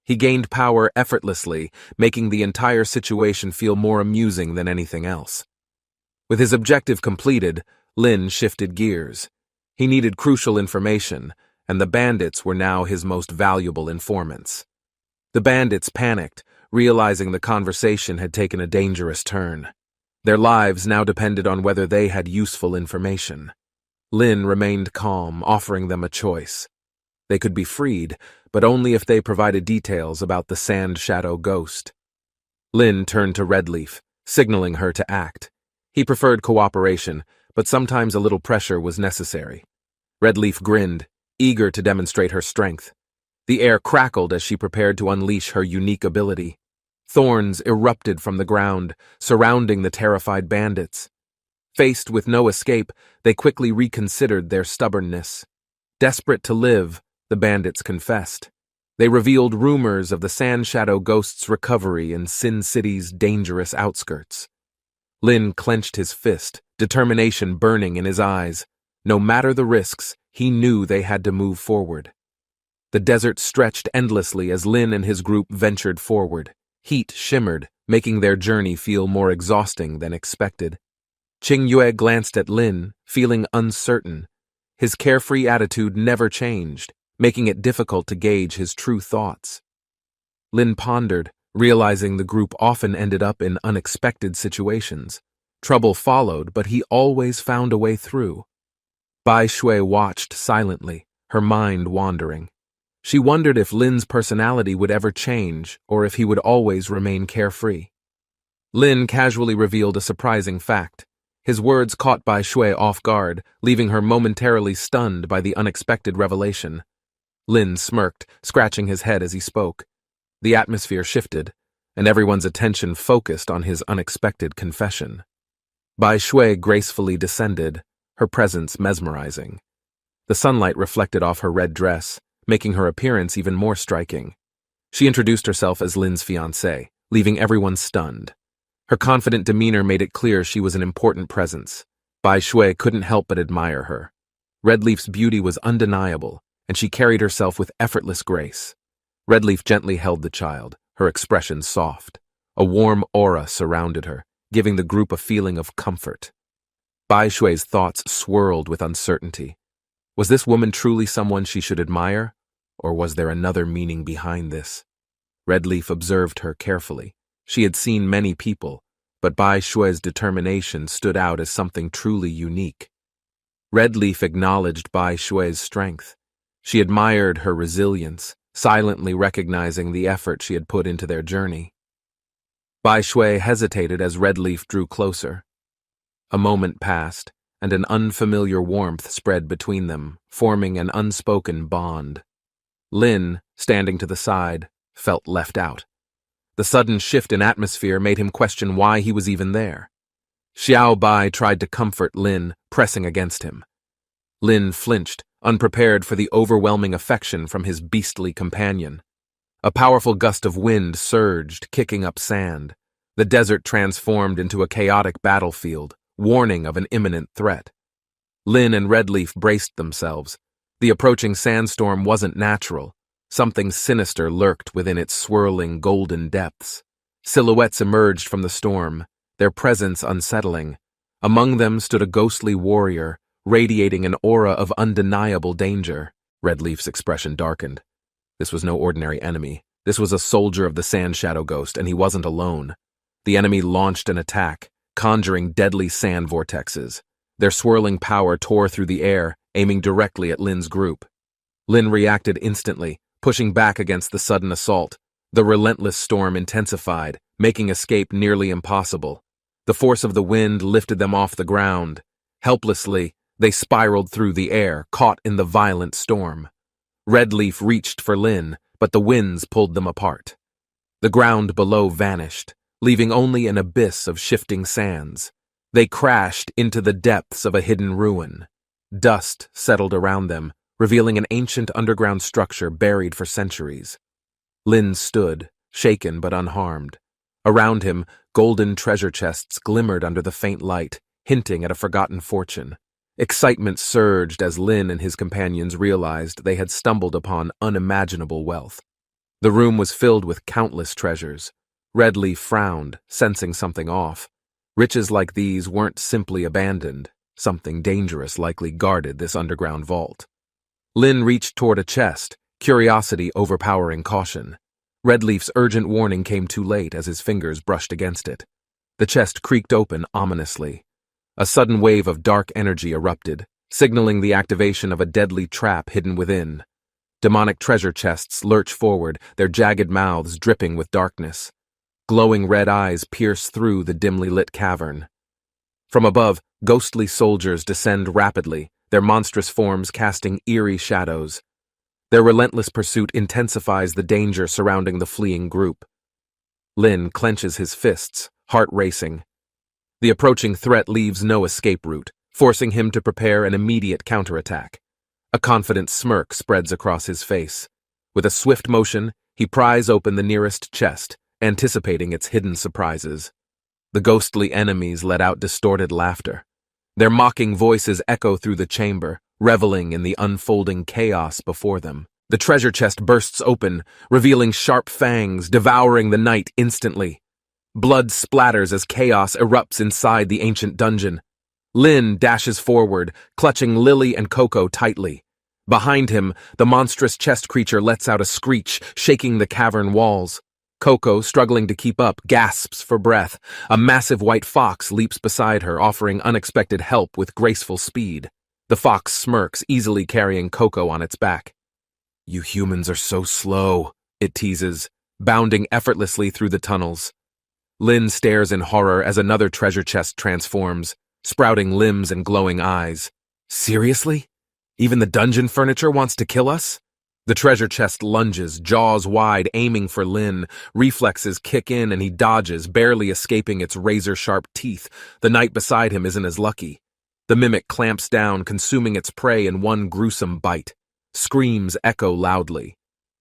He gained power effortlessly, making the entire situation feel more amusing than anything else. With his objective completed, Lin shifted gears. He needed crucial information, and the bandits were now his most valuable informants. The bandits panicked, realizing the conversation had taken a dangerous turn. Their lives now depended on whether they had useful information. Lin remained calm, offering them a choice. They could be freed, but only if they provided details about the Sand Shadow ghost. Lin turned to Redleaf, signaling her to act. He preferred cooperation, but sometimes a little pressure was necessary. Redleaf grinned, eager to demonstrate her strength. The air crackled as she prepared to unleash her unique ability. Thorns erupted from the ground, surrounding the terrified bandits. Faced with no escape, they quickly reconsidered their stubbornness. Desperate to live, the bandits confessed. They revealed rumors of the Sand Shadow ghost's recovery in Sin City's dangerous outskirts. Lin clenched his fist, determination burning in his eyes. No matter the risks, he knew they had to move forward. The desert stretched endlessly as Lin and his group ventured forward. Heat shimmered, making their journey feel more exhausting than expected. Qingyue glanced at Lin, feeling uncertain. His carefree attitude never changed, making it difficult to gauge his true thoughts. Lin pondered, realizing the group often ended up in unexpected situations. Trouble followed, but he always found a way through. Bai Shui watched silently, her mind wandering. She wondered if Lin's personality would ever change, or if he would always remain carefree. Lin casually revealed a surprising fact. His words caught Bai Shui off guard, leaving her momentarily stunned by the unexpected revelation. Lin smirked, scratching his head as he spoke. The atmosphere shifted, and everyone's attention focused on his unexpected confession. Bai Shui gracefully descended, her presence mesmerizing. The sunlight reflected off her red dress, making her appearance even more striking. She introduced herself as Lin's fiancée, leaving everyone stunned. Her confident demeanor made it clear she was an important presence. Bai Shui couldn't help but admire her. Redleaf's beauty was undeniable, and she carried herself with effortless grace. Redleaf gently held the child, her expression soft. A warm aura surrounded her, giving the group a feeling of comfort. Bai Shui's thoughts swirled with uncertainty. Was this woman truly someone she should admire, or was there another meaning behind this? Redleaf observed her carefully. She had seen many people, but Bai Shui's determination stood out as something truly unique. Redleaf acknowledged Bai Shui's strength. She admired her resilience, silently recognizing the effort she had put into their journey. Bai Shui hesitated as Redleaf drew closer. A moment passed, and an unfamiliar warmth spread between them, forming an unspoken bond. Lin, standing to the side, felt left out. The sudden shift in atmosphere made him question why he was even there. Xiao Bai tried to comfort Lin, pressing against him. Lin flinched, unprepared for the overwhelming affection from his beastly companion. A powerful gust of wind surged, kicking up sand. The desert transformed into a chaotic battlefield, warning of an imminent threat. Lin and Redleaf braced themselves. The approaching sandstorm wasn't natural. Something sinister lurked within its swirling golden depths. Silhouettes emerged from the storm, their presence unsettling. Among them stood a ghostly warrior, radiating an aura of undeniable danger. Redleaf's expression darkened. This was no ordinary enemy. This was a soldier of the Sand Shadow Ghost, and he wasn't alone. The enemy launched an attack, conjuring deadly sand vortexes. Their swirling power tore through the air, aiming directly at Lin's group. Lin reacted instantly, pushing back against the sudden assault. The relentless storm intensified, making escape nearly impossible. The force of the wind lifted them off the ground. Helplessly, they spiraled through the air, caught in the violent storm. Redleaf reached for Lin, but the winds pulled them apart. The ground below vanished, leaving only an abyss of shifting sands. They crashed into the depths of a hidden ruin. Dust settled around them, revealing an ancient underground structure buried for centuries. Lin stood, shaken but unharmed. Around him, golden treasure chests glimmered under the faint light, hinting at a forgotten fortune. Excitement surged as Lin and his companions realized they had stumbled upon unimaginable wealth. The room was filled with countless treasures. Redleaf frowned, sensing something off. Riches like these weren't simply abandoned. Something dangerous likely guarded this underground vault. Lin reached toward a chest, curiosity overpowering caution. Redleaf's urgent warning came too late as his fingers brushed against it. The chest creaked open ominously. A sudden wave of dark energy erupted, signaling the activation of a deadly trap hidden within. Demonic treasure chests lurch forward, their jagged mouths dripping with darkness. Glowing red eyes pierce through the dimly lit cavern. From above, ghostly soldiers descend rapidly, their monstrous forms casting eerie shadows. Their relentless pursuit intensifies the danger surrounding the fleeing group. Lin clenches his fists, heart racing. The approaching threat leaves no escape route, forcing him to prepare an immediate counterattack. A confident smirk spreads across his face. With a swift motion, he pries open the nearest chest, anticipating its hidden surprises. The ghostly enemies let out distorted laughter. Their mocking voices echo through the chamber, reveling in the unfolding chaos before them. The treasure chest bursts open, revealing sharp fangs, devouring the night instantly. Blood splatters as chaos erupts inside the ancient dungeon. Lin dashes forward, clutching Lily and Coco tightly. Behind him, the monstrous chest creature lets out a screech, shaking the cavern walls. Coco, struggling to keep up, gasps for breath. A massive white fox leaps beside her, offering unexpected help with graceful speed. The fox smirks, easily carrying Coco on its back. "You humans are so slow," it teases, bounding effortlessly through the tunnels. Lin stares in horror as another treasure chest transforms, sprouting limbs and glowing eyes. "Seriously? Even the dungeon furniture wants to kill us?" The treasure chest lunges, jaws wide, aiming for Lin. Reflexes kick in and he dodges, barely escaping its razor-sharp teeth. The knight beside him isn't as lucky. The mimic clamps down, consuming its prey in one gruesome bite. Screams echo loudly.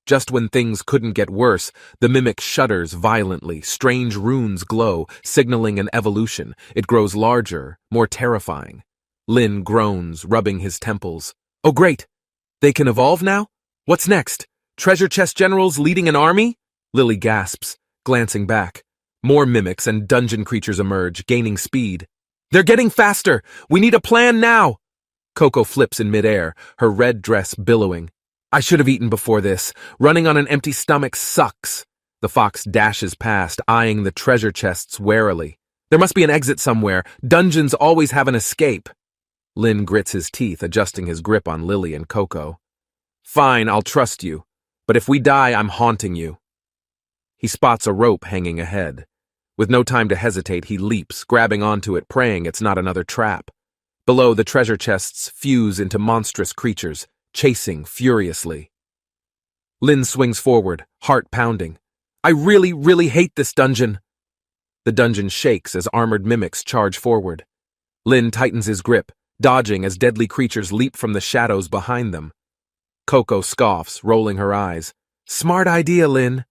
Just when things couldn't get worse, the mimic shudders violently. Strange runes glow, signaling an evolution. It grows larger, more terrifying. Lin groans, rubbing his temples. "Oh great! They can evolve now? What's next? Treasure chest generals leading an army?" Lily gasps, glancing back. More mimics and dungeon creatures emerge, gaining speed. "They're getting faster! We need a plan now!" Coco flips in midair, her red dress billowing. "I should have eaten before this. Running on an empty stomach sucks." The fox dashes past, eyeing the treasure chests warily. "There must be an exit somewhere. Dungeons always have an escape." Lin grits his teeth, adjusting his grip on Lily and Coco. "Fine, I'll trust you. But if we die, I'm haunting you." He spots a rope hanging ahead. With no time to hesitate, he leaps, grabbing onto it, praying it's not another trap. Below, the treasure chests fuse into monstrous creatures, chasing furiously. Lin swings forward, heart pounding. "I really, really hate this dungeon." The dungeon shakes as armored mimics charge forward. Lin tightens his grip, dodging as deadly creatures leap from the shadows behind them. Coco scoffs, rolling her eyes. "Smart idea, Lin."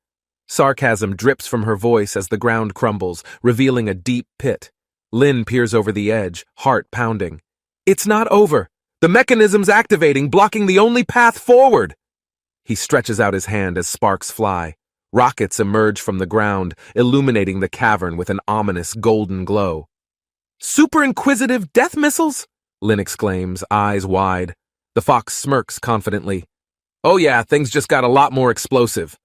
Sarcasm drips from her voice as the ground crumbles, revealing a deep pit. Lin peers over the edge, heart pounding. "It's not over. The mechanism's activating, blocking the only path forward." He stretches out his hand as sparks fly. Rockets emerge from the ground, illuminating the cavern with an ominous golden glow. "Super inquisitive death missiles?" Lin exclaims, eyes wide. The fox smirks confidently. "Oh yeah, things just got a lot more explosive."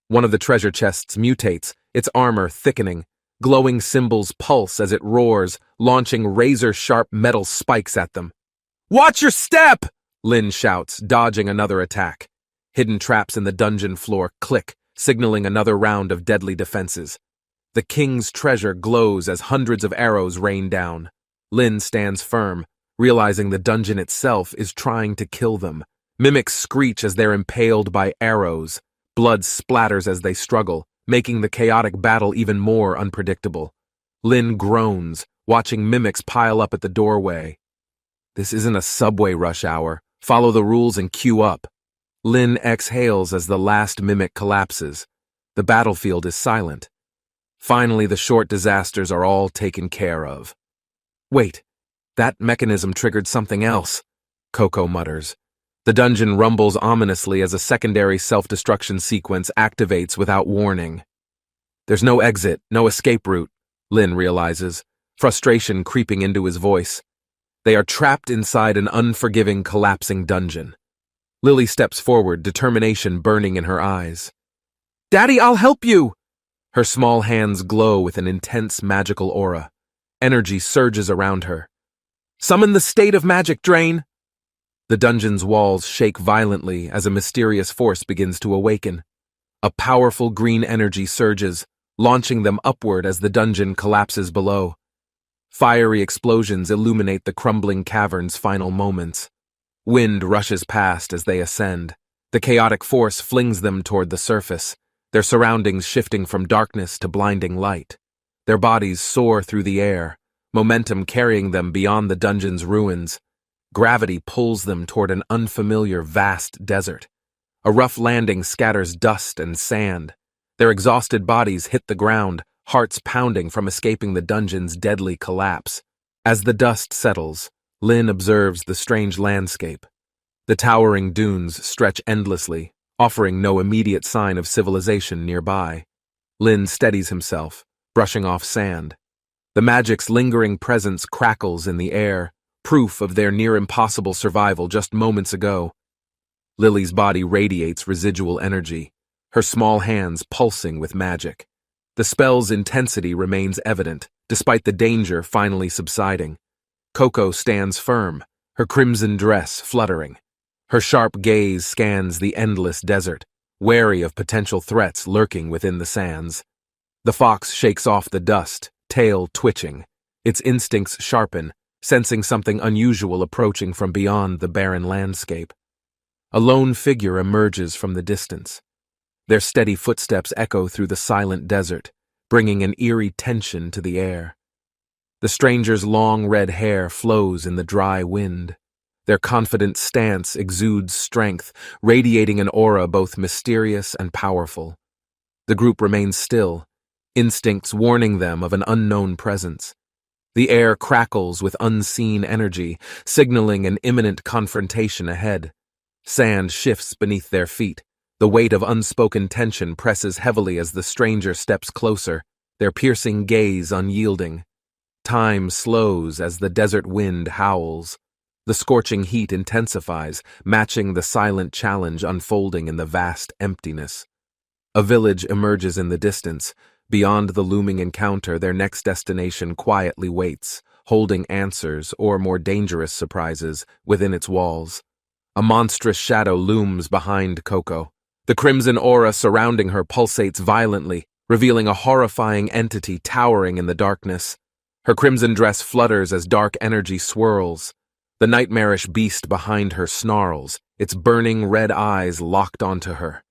One of the treasure chests mutates, its armor thickening. Glowing symbols pulse as it roars, launching razor-sharp metal spikes at them. "Watch your step!" Lin shouts, dodging another attack. Hidden traps in the dungeon floor click, signaling another round of deadly defenses. The king's treasure glows as hundreds of arrows rain down. Lin stands firm, realizing the dungeon itself is trying to kill them. Mimics screech as they're impaled by arrows. Blood splatters as they struggle, making the chaotic battle even more unpredictable. Lin groans, watching mimics pile up at the doorway. This isn't a subway rush hour. Follow the rules and queue up. Lin exhales as the last mimic collapses. The battlefield is silent. Finally, the short disasters are all taken care of. "Wait, that mechanism triggered something else," Coco mutters. The dungeon rumbles ominously as a secondary self-destruction sequence activates without warning. There's no exit, no escape route, Lin realizes, frustration creeping into his voice. They are trapped inside an unforgiving, collapsing dungeon. Lily steps forward, determination burning in her eyes. "Daddy, I'll help you!" Her small hands glow with an intense magical aura. Energy surges around her. "Summon the state of magic drain!" The dungeon's walls shake violently as a mysterious force begins to awaken. A powerful green energy surges, launching them upward as the dungeon collapses below. Fiery explosions illuminate the crumbling cavern's final moments. Wind rushes past as they ascend. The chaotic force flings them toward the surface, their surroundings shifting from darkness to blinding light. Their bodies soar through the air, momentum carrying them beyond the dungeon's ruins. Gravity pulls them toward an unfamiliar, vast desert. A rough landing scatters dust and sand. Their exhausted bodies hit the ground, hearts pounding from escaping the dungeon's deadly collapse. As the dust settles, Lin observes the strange landscape. The towering dunes stretch endlessly, offering no immediate sign of civilization nearby. Lin steadies himself, brushing off sand. The magic's lingering presence crackles in the air, proof of their near-impossible survival just moments ago. Lily's body radiates residual energy, her small hands pulsing with magic. The spell's intensity remains evident, despite the danger finally subsiding. Coco stands firm, her crimson dress fluttering. Her sharp gaze scans the endless desert, wary of potential threats lurking within the sands. The fox shakes off the dust, tail twitching. Its instincts sharpen, sensing something unusual approaching from beyond the barren landscape. A lone figure emerges from the distance. Their steady footsteps echo through the silent desert, bringing an eerie tension to the air. The stranger's long red hair flows in the dry wind. Their confident stance exudes strength, radiating an aura both mysterious and powerful. The group remains still, instincts warning them of an unknown presence. The air crackles with unseen energy, signaling an imminent confrontation ahead. Sand shifts beneath their feet. The weight of unspoken tension presses heavily as the stranger steps closer, their piercing gaze unyielding. Time slows as the desert wind howls. The scorching heat intensifies, matching the silent challenge unfolding in the vast emptiness. A village emerges in the distance. Beyond the looming encounter, their next destination quietly waits, holding answers or more dangerous surprises within its walls. A monstrous shadow looms behind Coco. The crimson aura surrounding her pulsates violently, revealing a horrifying entity towering in the darkness. Her crimson dress flutters as dark energy swirls. The nightmarish beast behind her snarls, its burning red eyes locked onto her.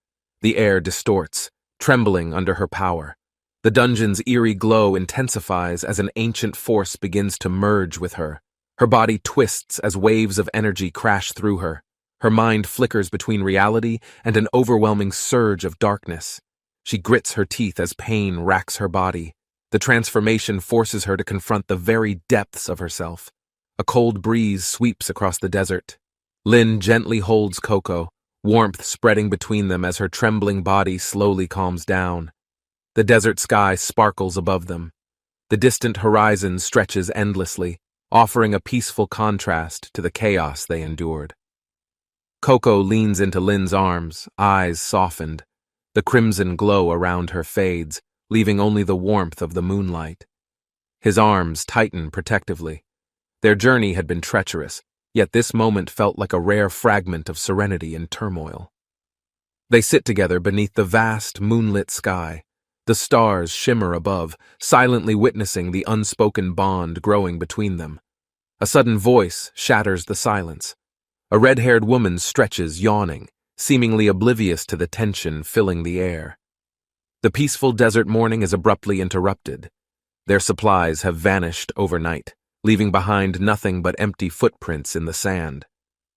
The air distorts, trembling under her power. The dungeon's eerie glow intensifies as an ancient force begins to merge with her. Her body twists as waves of energy crash through her. Her mind flickers between reality and an overwhelming surge of darkness. She grits her teeth as pain racks her body. The transformation forces her to confront the very depths of herself. A cold breeze sweeps across the desert. Lynn gently holds Coco, warmth spreading between them as her trembling body slowly calms down. The desert sky sparkles above them. The distant horizon stretches endlessly, offering a peaceful contrast to the chaos they endured. Coco leans into Lynn's arms, eyes softened. The crimson glow around her fades, leaving only the warmth of the moonlight. His arms tighten protectively. Their journey had been treacherous, yet this moment felt like a rare fragment of serenity in turmoil. They sit together beneath the vast, moonlit sky. The stars shimmer above, silently witnessing the unspoken bond growing between them. A sudden voice shatters the silence. A red-haired woman stretches, yawning, seemingly oblivious to the tension filling the air. The peaceful desert morning is abruptly interrupted. Their supplies have vanished overnight, leaving behind nothing but empty footprints in the sand.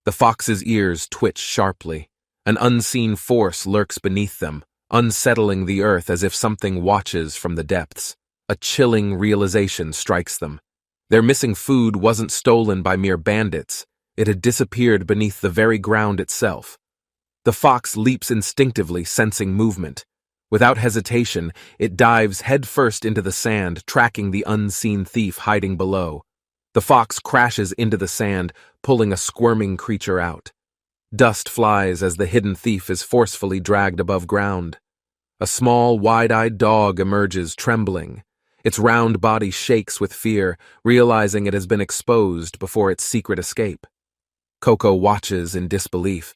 The fox's ears twitch sharply. An unseen force lurks beneath them, unsettling the earth as if something watches from the depths. A chilling realization strikes them. Their missing food wasn't stolen by mere bandits. It had disappeared beneath the very ground itself. The fox leaps instinctively, sensing movement. Without hesitation, it dives headfirst into the sand, tracking the unseen thief hiding below. The fox crashes into the sand, pulling a squirming creature out. Dust flies as the hidden thief is forcefully dragged above ground. A small, wide-eyed dog emerges, trembling. Its round body shakes with fear, realizing it has been exposed before its secret escape. Coco watches in disbelief.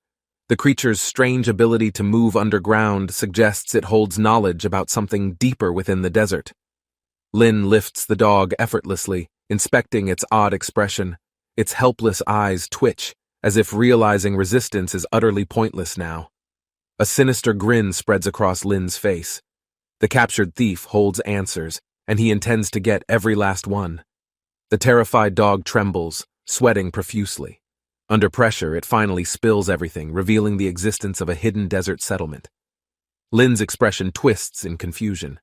The creature's strange ability to move underground suggests it holds knowledge about something deeper within the desert. Lynn lifts the dog effortlessly, inspecting its odd expression. Its helpless eyes twitch, as if realizing resistance is utterly pointless now. A sinister grin spreads across Lynn's face. The captured thief holds answers, and he intends to get every last one. The terrified dog trembles, sweating profusely. Under pressure, it finally spills everything, revealing the existence of a hidden desert settlement. Lynn's expression twists in confusion.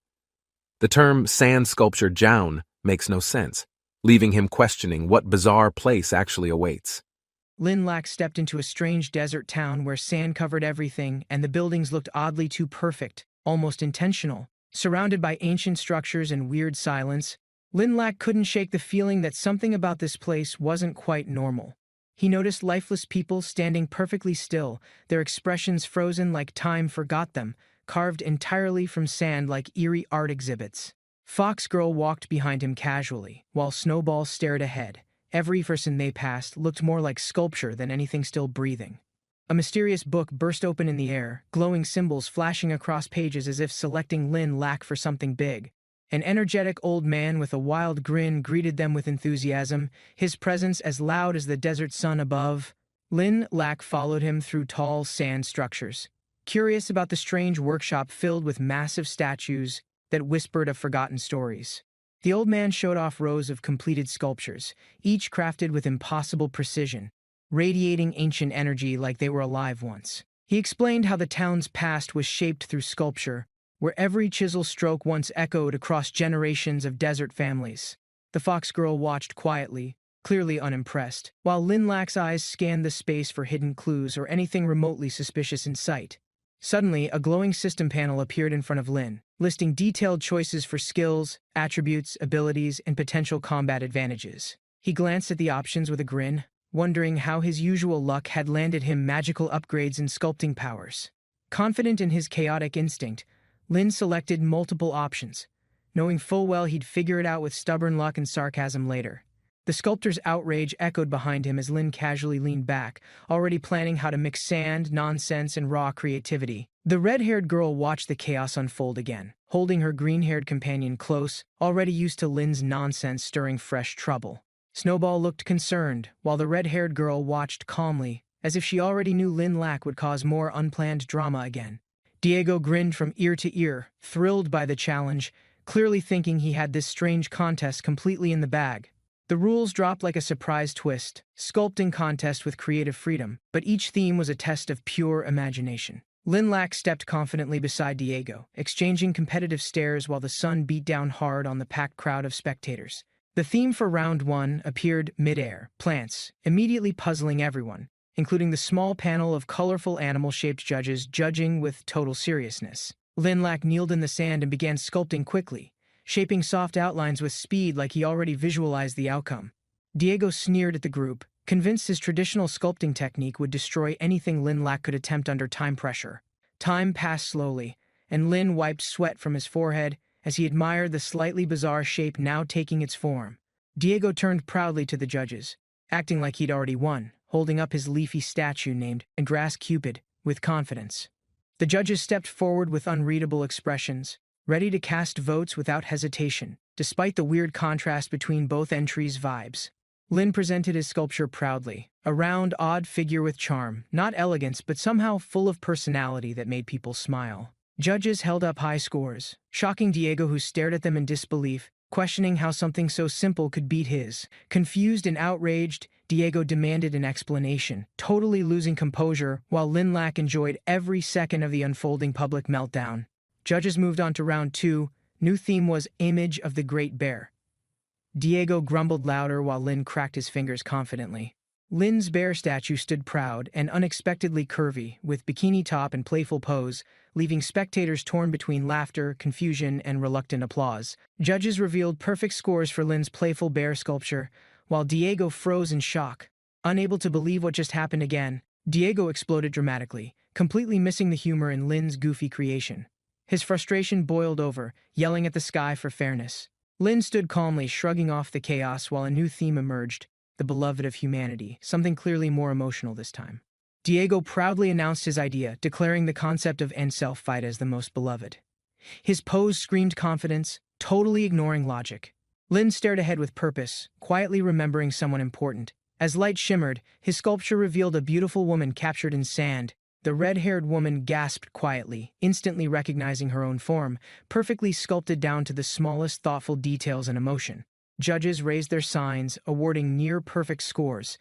The term sand sculpture Jown makes no sense, leaving him questioning what bizarre place actually awaits. Lin Lack stepped into a strange desert town where sand covered everything and the buildings looked oddly too perfect, almost intentional. Surrounded by ancient structures and weird silence, Lin Lack couldn't shake the feeling that something about this place wasn't quite normal. He noticed lifeless people standing perfectly still, their expressions frozen like time forgot them, carved entirely from sand like eerie art exhibits. Fox Girl walked behind him casually, while Snowball stared ahead. Every person they passed looked more like sculpture than anything still breathing. A mysterious book burst open in the air, glowing symbols flashing across pages as if selecting Lin Lack for something big. An energetic old man with a wild grin greeted them with enthusiasm, his presence as loud as the desert sun above. Lin Lack followed him through tall sand structures, curious about the strange workshop filled with massive statues that whispered of forgotten stories. The old man showed off rows of completed sculptures, each crafted with impossible precision, radiating ancient energy like they were alive once. He explained how the town's past was shaped through sculpture, where every chisel stroke once echoed across generations of desert families. The fox girl watched quietly, clearly unimpressed, while Lin Lack's eyes scanned the space for hidden clues or anything remotely suspicious in sight. Suddenly, a glowing system panel appeared in front of Lin, listing detailed choices for skills, attributes, abilities, and potential combat advantages. He glanced at the options with a grin, wondering how his usual luck had landed him magical upgrades and sculpting powers. Confident in his chaotic instinct, Lin selected multiple options, knowing full well he'd figure it out with stubborn luck and sarcasm later. The sculptor's outrage echoed behind him as Lin casually leaned back, already planning how to mix sand, nonsense, and raw creativity. The red-haired girl watched the chaos unfold again, holding her green-haired companion close, already used to Lin's nonsense stirring fresh trouble. Snowball looked concerned, while the red-haired girl watched calmly, as if she already knew Lin Lack would cause more unplanned drama again. Diego grinned from ear to ear, thrilled by the challenge, clearly thinking he had this strange contest completely in the bag. The rules dropped like a surprise twist, sculpting contest with creative freedom, but each theme was a test of pure imagination. Lin Lack stepped confidently beside Diego, exchanging competitive stares while the sun beat down hard on the packed crowd of spectators. The theme for round one appeared mid-air, plants, immediately puzzling everyone, including the small panel of colorful animal-shaped judges judging with total seriousness. Lin Lack kneeled in the sand and began sculpting quickly, shaping soft outlines with speed like he already visualized the outcome. Diego sneered at the group, convinced his traditional sculpting technique would destroy anything Lin Lack could attempt under time pressure. Time passed slowly, and Lin wiped sweat from his forehead as he admired the slightly bizarre shape now taking its form. Diego turned proudly to the judges, acting like he'd already won, holding up his leafy statue named Grass Cupid with confidence. The judges stepped forward with unreadable expressions, ready to cast votes without hesitation, despite the weird contrast between both entries' vibes. Lin presented his sculpture proudly, a round, odd figure with charm, not elegance but somehow full of personality that made people smile. Judges held up high scores, shocking Diego, who stared at them in disbelief, questioning how something so simple could beat his. Confused and outraged, Diego demanded an explanation, totally losing composure, while Lin Lack enjoyed every second of the unfolding public meltdown. Judges moved on to round two. New theme was Image of the Great Bear. Diego grumbled louder while Lin cracked his fingers confidently. Lin's bear statue stood proud and unexpectedly curvy, with bikini top and playful pose, leaving spectators torn between laughter, confusion, and reluctant applause. Judges revealed perfect scores for Lin's playful bear sculpture, while Diego froze in shock. Unable to believe what just happened again, Diego exploded dramatically, completely missing the humor in Lin's goofy creation. His frustration boiled over, yelling at the sky for fairness. Lin stood calmly, shrugging off the chaos while a new theme emerged, the beloved of humanity, something clearly more emotional this time. Diego proudly announced his idea, declaring the concept of end-self fight as the most beloved. His pose screamed confidence, totally ignoring logic. Lin stared ahead with purpose, quietly remembering someone important. As light shimmered, his sculpture revealed a beautiful woman captured in sand. The red-haired woman gasped quietly, instantly recognizing her own form, perfectly sculpted down to the smallest thoughtful details and emotion. Judges raised their signs, awarding near-perfect scores.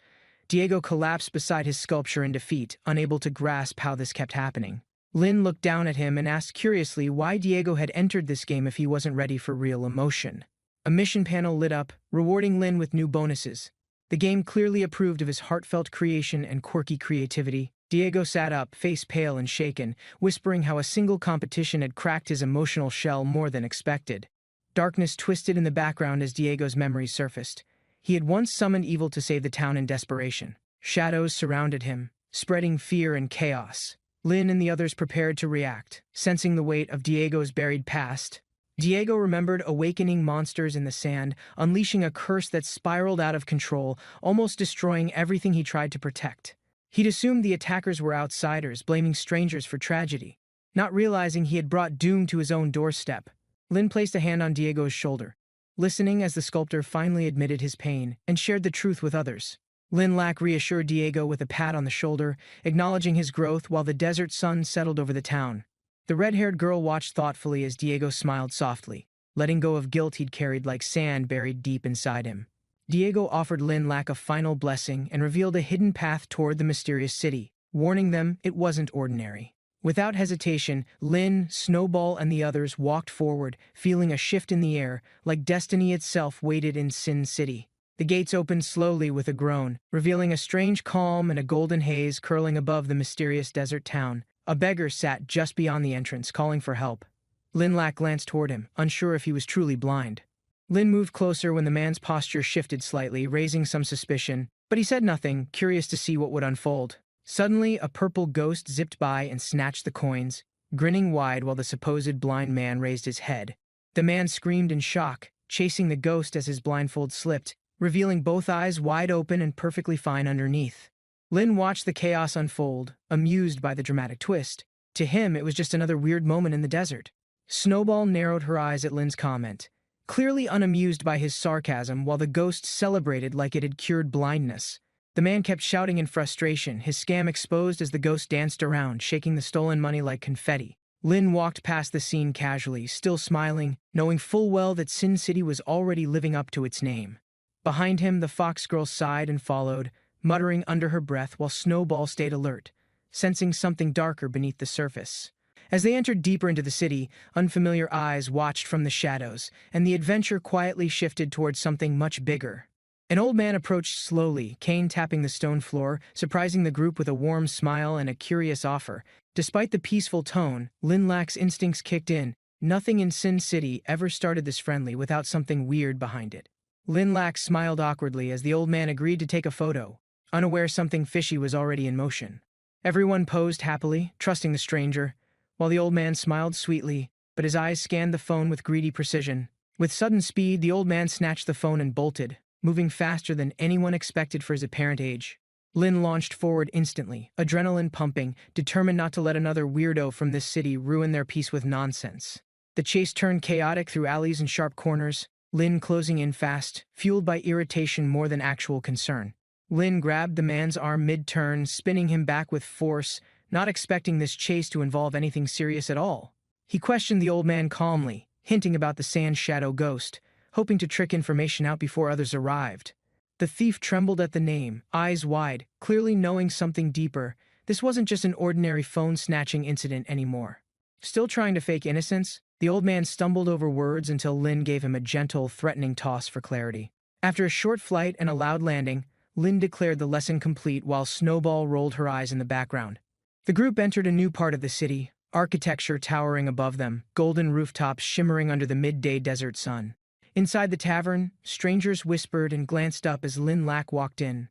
Diego collapsed beside his sculpture in defeat, unable to grasp how this kept happening. Lin looked down at him and asked curiously why Diego had entered this game if he wasn't ready for real emotion. A mission panel lit up, rewarding Lin with new bonuses. The game clearly approved of his heartfelt creation and quirky creativity. Diego sat up, face pale and shaken, whispering how a single competition had cracked his emotional shell more than expected. Darkness twisted in the background as Diego's memories surfaced. He had once summoned evil to save the town in desperation. Shadows surrounded him, spreading fear and chaos. Lynn and the others prepared to react, sensing the weight of Diego's buried past. Diego remembered awakening monsters in the sand, unleashing a curse that spiraled out of control, almost destroying everything he tried to protect. He'd assumed the attackers were outsiders, blaming strangers for tragedy, not realizing he had brought doom to his own doorstep. Lynn placed a hand on Diego's shoulder, listening as the sculptor finally admitted his pain and shared the truth with others. Lin Lac reassured Diego with a pat on the shoulder, acknowledging his growth while the desert sun settled over the town. The red-haired girl watched thoughtfully as Diego smiled softly, letting go of guilt he'd carried like sand buried deep inside him. Diego offered Lin Lac a final blessing and revealed a hidden path toward the mysterious city, warning them it wasn't ordinary. Without hesitation, Lin, Snowball, and the others walked forward, feeling a shift in the air, like destiny itself waited in Sin City. The gates opened slowly with a groan, revealing a strange calm and a golden haze curling above the mysterious desert town. A beggar sat just beyond the entrance, calling for help. Lin Lac glanced toward him, unsure if he was truly blind. Lin moved closer when the man's posture shifted slightly, raising some suspicion, but he said nothing, curious to see what would unfold. Suddenly, a purple ghost zipped by and snatched the coins, grinning wide while the supposed blind man raised his head. The man screamed in shock, chasing the ghost as his blindfold slipped, revealing both eyes wide open and perfectly fine underneath. Lin watched the chaos unfold, amused by the dramatic twist. To him, it was just another weird moment in the desert. Snowball narrowed her eyes at Lin's comment, clearly unamused by his sarcasm, while the ghost celebrated like it had cured blindness. The man kept shouting in frustration, his scam exposed as the ghost danced around, shaking the stolen money like confetti. Lin walked past the scene casually, still smiling, knowing full well that Sin City was already living up to its name. Behind him, the fox girl sighed and followed, muttering under her breath while Snowball stayed alert, sensing something darker beneath the surface. As they entered deeper into the city, unfamiliar eyes watched from the shadows, and the adventure quietly shifted towards something much bigger. An old man approached slowly, cane tapping the stone floor, surprising the group with a warm smile and a curious offer. Despite the peaceful tone, Lin Lac's instincts kicked in. Nothing in Sin City ever started this friendly without something weird behind it. Lin Lac smiled awkwardly as the old man agreed to take a photo, unaware something fishy was already in motion. Everyone posed happily, trusting the stranger, while the old man smiled sweetly, but his eyes scanned the phone with greedy precision. With sudden speed, the old man snatched the phone and bolted, moving faster than anyone expected for his apparent age. Lin launched forward instantly, adrenaline pumping, determined not to let another weirdo from this city ruin their peace with nonsense. The chase turned chaotic through alleys and sharp corners, Lin closing in fast, fueled by irritation more than actual concern. Lin grabbed the man's arm mid-turn, spinning him back with force, not expecting this chase to involve anything serious at all. He questioned the old man calmly, hinting about the sand shadow ghost, hoping to trick information out before others arrived. The thief trembled at the name, eyes wide, clearly knowing something deeper. This wasn't just an ordinary phone-snatching incident anymore. Still trying to fake innocence, the old man stumbled over words until Lin gave him a gentle, threatening toss for clarity. After a short flight and a loud landing, Lin declared the lesson complete while Snowball rolled her eyes in the background. The group entered a new part of the city, architecture towering above them, golden rooftops shimmering under the midday desert sun. Inside the tavern, strangers whispered and glanced up as Lin Lac walked in,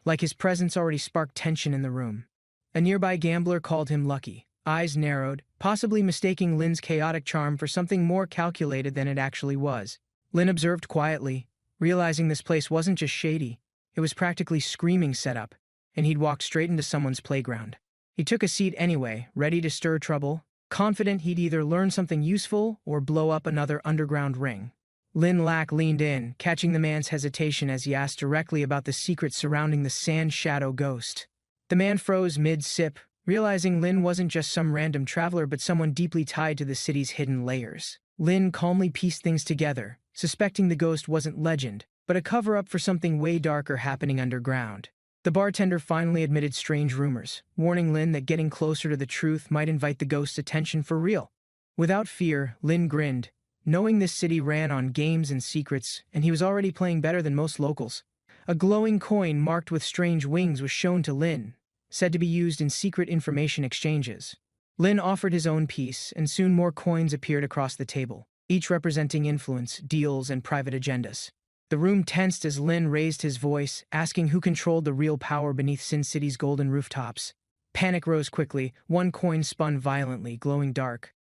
like his presence already sparked tension in the room. A nearby gambler called him lucky, eyes narrowed, possibly mistaking Lin's chaotic charm for something more calculated than it actually was. Lin observed quietly, realizing this place wasn't just shady, it was practically screaming setup, and he'd walked straight into someone's playground. He took a seat anyway, ready to stir trouble, confident he'd either learn something useful or blow up another underground ring. Lin Lac leaned in, catching the man's hesitation as he asked directly about the secrets surrounding the sand shadow ghost. The man froze mid-sip, realizing Lin wasn't just some random traveler but someone deeply tied to the city's hidden layers. Lin calmly pieced things together, suspecting the ghost wasn't legend, but a cover-up for something way darker happening underground. The bartender finally admitted strange rumors, warning Lin that getting closer to the truth might invite the ghost's attention for real. Without fear, Lin grinned, knowing this city ran on games and secrets, and he was already playing better than most locals. A glowing coin marked with strange wings was shown to Lin. said to be used in secret information exchanges. Lin offered his own piece, and soon more coins appeared across the table, each representing influence, deals, and private agendas. The room tensed as Lin raised his voice, asking who controlled the real power beneath Sin City's golden rooftops. Panic rose quickly, one coin spun violently, glowing dark.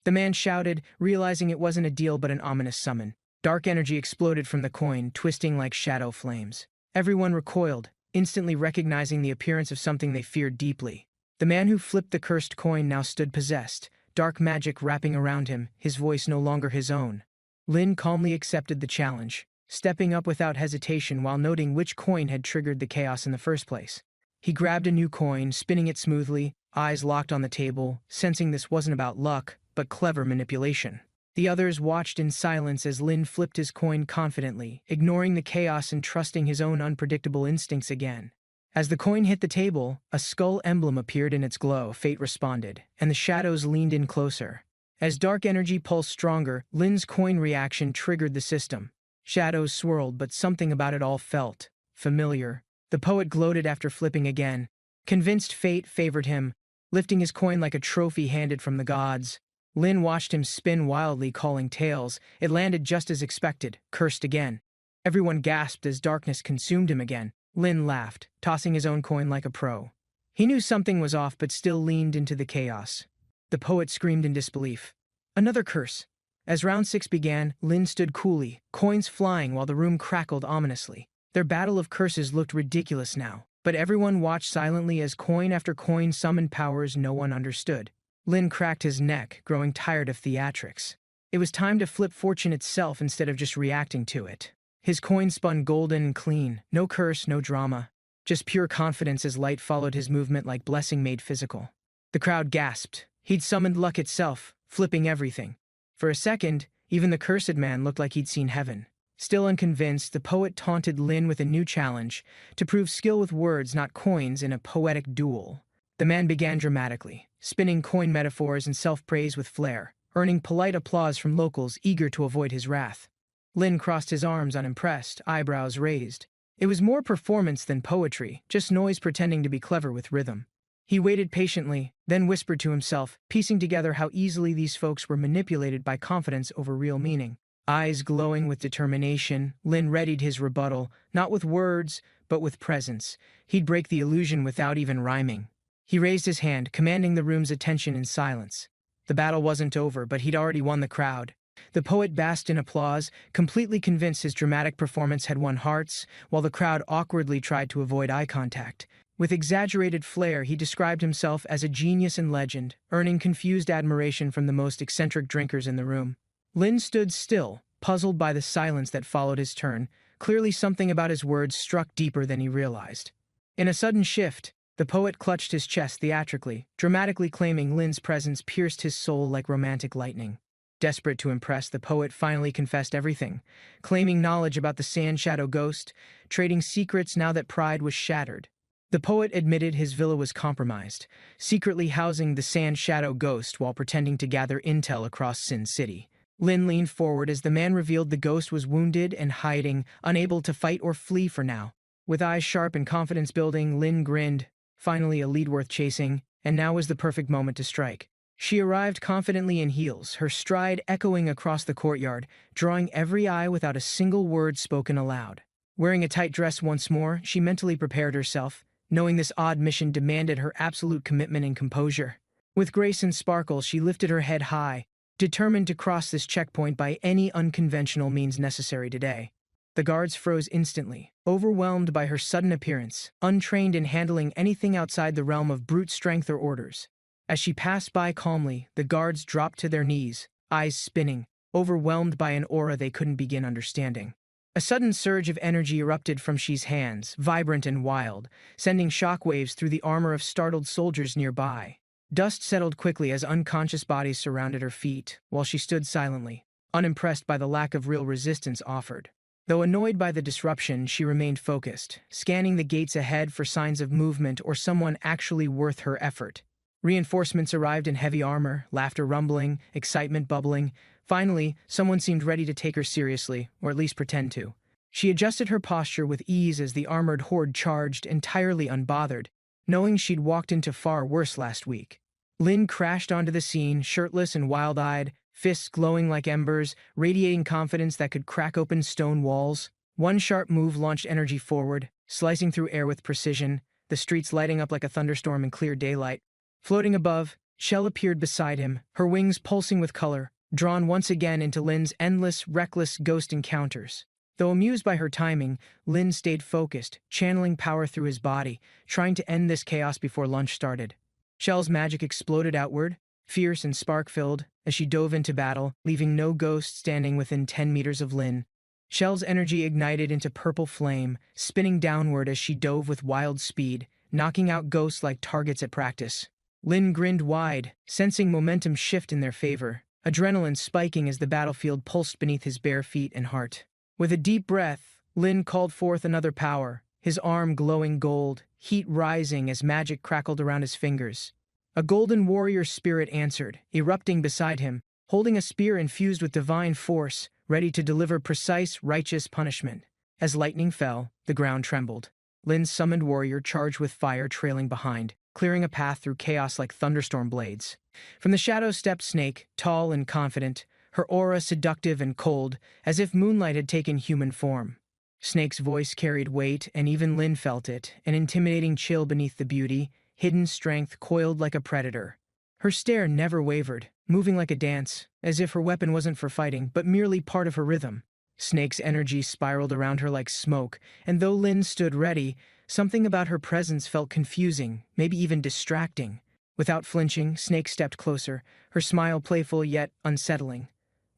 The man shouted, realizing it wasn't a deal but an ominous summon. Dark energy exploded from the coin, twisting like shadow flames. Everyone recoiled, instantly recognizing the appearance of something they feared deeply. The man who flipped the cursed coin now stood possessed, dark magic wrapping around him, his voice no longer his own. Lin calmly accepted the challenge, stepping up without hesitation while noting which coin had triggered the chaos in the first place. He grabbed a new coin, spinning it smoothly, eyes locked on the table, sensing this wasn't about luck, but clever manipulation. The others watched in silence as Lin flipped his coin confidently, ignoring the chaos and trusting his own unpredictable instincts again. As the coin hit the table, a skull emblem appeared in its glow, fate responded, and the shadows leaned in closer. As dark energy pulsed stronger, Lin's coin reaction triggered the system. Shadows swirled, but something about it all felt familiar. The poet gloated after flipping again, convinced fate favored him, lifting his coin like a trophy handed from the gods. Lin watched him spin wildly, calling tales. It landed just as expected, cursed again. Everyone gasped as darkness consumed him again. Lin laughed, tossing his own coin like a pro. He knew something was off but still leaned into the chaos. The poet screamed in disbelief. Another curse. As round 6 began, Lin stood coolly, coins flying while the room crackled ominously. Their battle of curses looked ridiculous now, but everyone watched silently as coin after coin summoned powers no one understood. Lin cracked his neck, growing tired of theatrics. It was time to flip fortune itself instead of just reacting to it. His coin spun golden and clean, no curse, no drama, just pure confidence as light followed his movement like blessing made physical. The crowd gasped. He'd summoned luck itself, flipping everything. For a second, even the cursed man looked like he'd seen heaven. Still unconvinced, the poet taunted Lin with a new challenge, to prove skill with words, not coins, in a poetic duel. The man began dramatically, spinning coin metaphors and self-praise with flair, earning polite applause from locals eager to avoid his wrath. Lin crossed his arms unimpressed, eyebrows raised. It was more performance than poetry, just noise pretending to be clever with rhythm. He waited patiently, then whispered to himself, piecing together how easily these folks were manipulated by confidence over real meaning. Eyes glowing with determination, Lin readied his rebuttal, not with words, but with presence. He'd break the illusion without even rhyming. He raised his hand, commanding the room's attention in silence. The battle wasn't over, but he'd already won the crowd. The poet basked in applause, completely convinced his dramatic performance had won hearts, while the crowd awkwardly tried to avoid eye contact. With exaggerated flair, he described himself as a genius and legend, earning confused admiration from the most eccentric drinkers in the room. Lin stood still, puzzled by the silence that followed his turn. Clearly something about his words struck deeper than he realized. In a sudden shift, the poet clutched his chest theatrically, dramatically claiming Lin's presence pierced his soul like romantic lightning. Desperate to impress, the poet finally confessed everything, claiming knowledge about the Sand Shadow Ghost, trading secrets now that pride was shattered. The poet admitted his villa was compromised, secretly housing the Sand Shadow Ghost while pretending to gather intel across Sin City. Lin leaned forward as the man revealed the ghost was wounded and hiding, unable to fight or flee for now. With eyes sharp and confidence building, Lin grinned. Finally a lead worth chasing, and now was the perfect moment to strike. She arrived confidently in heels, her stride echoing across the courtyard, drawing every eye without a single word spoken aloud. Wearing a tight dress once more, she mentally prepared herself, knowing this odd mission demanded her absolute commitment and composure. With grace and sparkle, she lifted her head high, determined to cross this checkpoint by any unconventional means necessary today. The guards froze instantly, overwhelmed by her sudden appearance, untrained in handling anything outside the realm of brute strength or orders. As she passed by calmly, the guards dropped to their knees, eyes spinning, overwhelmed by an aura they couldn't begin understanding. A sudden surge of energy erupted from Xi's hands, vibrant and wild, sending shockwaves through the armor of startled soldiers nearby. Dust settled quickly as unconscious bodies surrounded her feet, while she stood silently, unimpressed by the lack of real resistance offered. Though annoyed by the disruption, she remained focused, scanning the gates ahead for signs of movement or someone actually worth her effort. Reinforcements arrived in heavy armor, laughter rumbling, excitement bubbling. Finally, someone seemed ready to take her seriously, or at least pretend to. She adjusted her posture with ease as the armored horde charged, entirely unbothered. knowing she'd walked into far worse last week. Lynn crashed onto the scene, shirtless and wild-eyed, fists glowing like embers, radiating confidence that could crack open stone walls. One sharp move launched energy forward, slicing through air with precision, the streets lighting up like a thunderstorm in clear daylight. Floating above, Shell appeared beside him, her wings pulsing with color, drawn once again into Lynn's endless, reckless ghost encounters. Though amused by her timing, Lynn stayed focused, channeling power through his body, trying to end this chaos before lunch started. Shell's magic exploded outward, fierce and spark-filled, as she dove into battle, leaving no ghost standing within 10 meters of Lynn. Shell's energy ignited into purple flame, spinning downward as she dove with wild speed, knocking out ghosts like targets at practice. Lynn grinned wide, sensing momentum shift in their favor, adrenaline spiking as the battlefield pulsed beneath his bare feet and heart. With a deep breath, Lynn called forth another power, his arm glowing gold, heat rising as magic crackled around his fingers. A golden warrior spirit answered, erupting beside him, holding a spear infused with divine force, ready to deliver precise, righteous punishment. As lightning fell, the ground trembled. Lynn's summoned warrior charged with fire trailing behind, clearing a path through chaos like thunderstorm blades. From the shadows stepped Snake, tall and confident, her aura seductive and cold, as if moonlight had taken human form. Snake's voice carried weight, and even Lynn felt it, an intimidating chill beneath the beauty, hidden strength coiled like a predator. Her stare never wavered, moving like a dance, as if her weapon wasn't for fighting, but merely part of her rhythm. Snake's energy spiraled around her like smoke, and though Lynn stood ready, something about her presence felt confusing, maybe even distracting. Without flinching, Snake stepped closer, her smile playful yet unsettling,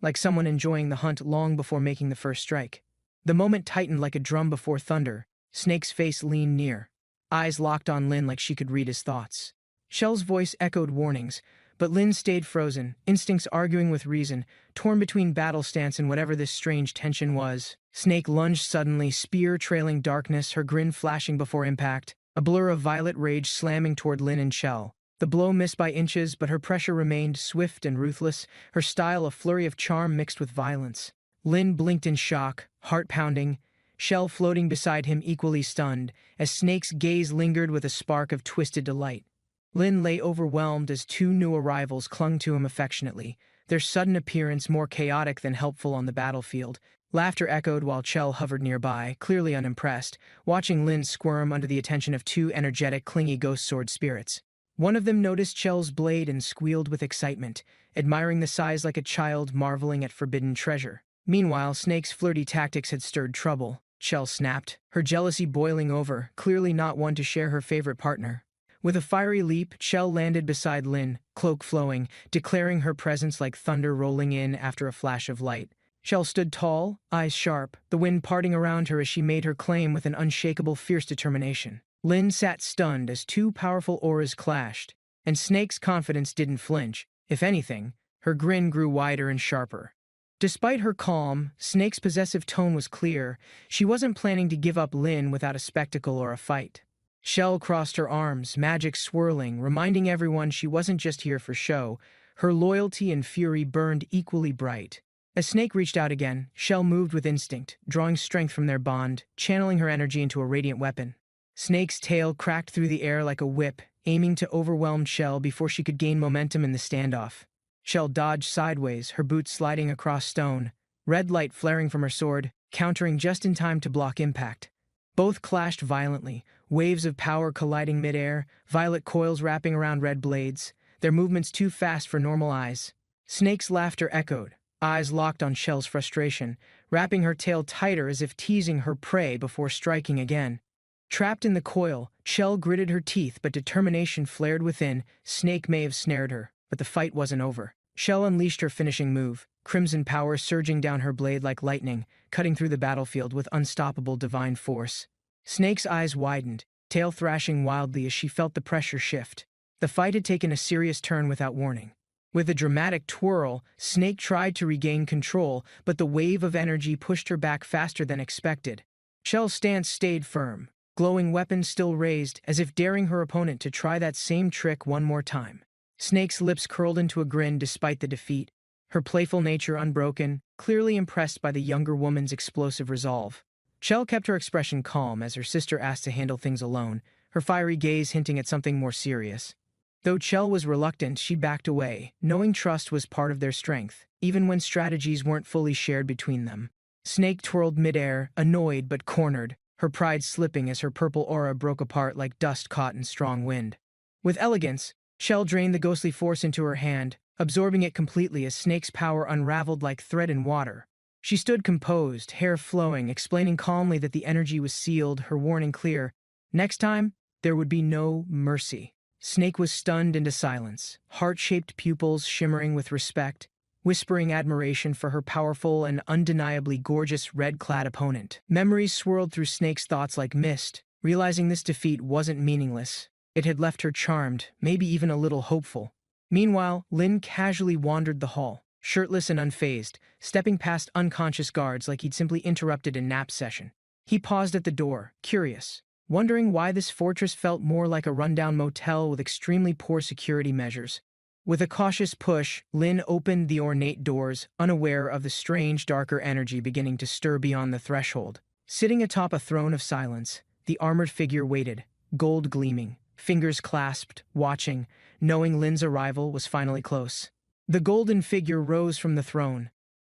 like someone enjoying the hunt long before making the first strike. The moment tightened like a drum before thunder. Snake's face leaned near, eyes locked on Lynn like she could read his thoughts. Shell's voice echoed warnings, but Lynn stayed frozen, instincts arguing with reason, torn between battle stance and whatever this strange tension was. Snake lunged suddenly, spear trailing darkness, her grin flashing before impact, a blur of violet rage slamming toward Lynn and Shell. The blow missed by inches, but her pressure remained swift and ruthless, her style a flurry of charm mixed with violence. Lynn blinked in shock, heart pounding, Shell floating beside him equally stunned, as Snake's gaze lingered with a spark of twisted delight. Lynn lay overwhelmed as two new arrivals clung to him affectionately, their sudden appearance more chaotic than helpful on the battlefield. Laughter echoed while Shell hovered nearby, clearly unimpressed, watching Lynn squirm under the attention of two energetic, clingy ghost sword spirits. One of them noticed Shell's blade and squealed with excitement, admiring the size like a child marveling at forbidden treasure. Meanwhile, Snake's flirty tactics had stirred trouble. Shell snapped, her jealousy boiling over, clearly not one to share her favorite partner. With a fiery leap, Shell landed beside Lynn, cloak flowing, declaring her presence like thunder rolling in after a flash of light. Shell stood tall, eyes sharp, the wind parting around her as she made her claim with an unshakable, fierce determination. Lynn sat stunned as two powerful auras clashed, and Snake's confidence didn't flinch. If anything, her grin grew wider and sharper. Despite her calm, Snake's possessive tone was clear. She wasn't planning to give up Lynn without a spectacle or a fight. Shell crossed her arms, magic swirling, reminding everyone she wasn't just here for show. Her loyalty and fury burned equally bright. As Snake reached out again, Shell moved with instinct, drawing strength from their bond, channeling her energy into a radiant weapon. Snake's tail cracked through the air like a whip, aiming to overwhelm Shell before she could gain momentum in the standoff. Shell dodged sideways, her boots sliding across stone, red light flaring from her sword, countering just in time to block impact. Both clashed violently, waves of power colliding midair, violet coils wrapping around red blades, their movements too fast for normal eyes. Snake's laughter echoed, eyes locked on Shell's frustration, wrapping her tail tighter as if teasing her prey before striking again. Trapped in the coil, Shell gritted her teeth, but determination flared within. Snake may have snared her, but the fight wasn't over. Shell unleashed her finishing move, crimson power surging down her blade like lightning, cutting through the battlefield with unstoppable divine force. Snake's eyes widened, tail thrashing wildly as she felt the pressure shift. The fight had taken a serious turn without warning. With a dramatic twirl, Snake tried to regain control, but the wave of energy pushed her back faster than expected. Shell's stance stayed firm, glowing weapon still raised, as if daring her opponent to try that same trick one more time. Snake's lips curled into a grin despite the defeat, her playful nature unbroken, clearly impressed by the younger woman's explosive resolve. Shell kept her expression calm as her sister asked to handle things alone, her fiery gaze hinting at something more serious. Though Chell was reluctant, she backed away, knowing trust was part of their strength, even when strategies weren't fully shared between them. Snake twirled midair, annoyed but cornered, her pride slipping as her purple aura broke apart like dust caught in strong wind. With elegance, Chell drained the ghostly force into her hand, absorbing it completely as Snake's power unraveled like thread in water. She stood composed, hair flowing, explaining calmly that the energy was sealed, her warning clear. Next time, there would be no mercy. Snake was stunned into silence, heart-shaped pupils shimmering with respect, whispering admiration for her powerful and undeniably gorgeous red-clad opponent. Memories swirled through Snake's thoughts like mist, realizing this defeat wasn't meaningless. It had left her charmed, maybe even a little hopeful. Meanwhile, Lin casually wandered the hall, shirtless and unfazed, stepping past unconscious guards like he'd simply interrupted a nap session. He paused at the door, curious, wondering why this fortress felt more like a rundown motel with extremely poor security measures. With a cautious push, Lin opened the ornate doors, unaware of the strange, darker energy beginning to stir beyond the threshold. Sitting atop a throne of silence, the armored figure waited, gold gleaming, fingers clasped, watching, knowing Lin's arrival was finally close. The golden figure rose from the throne,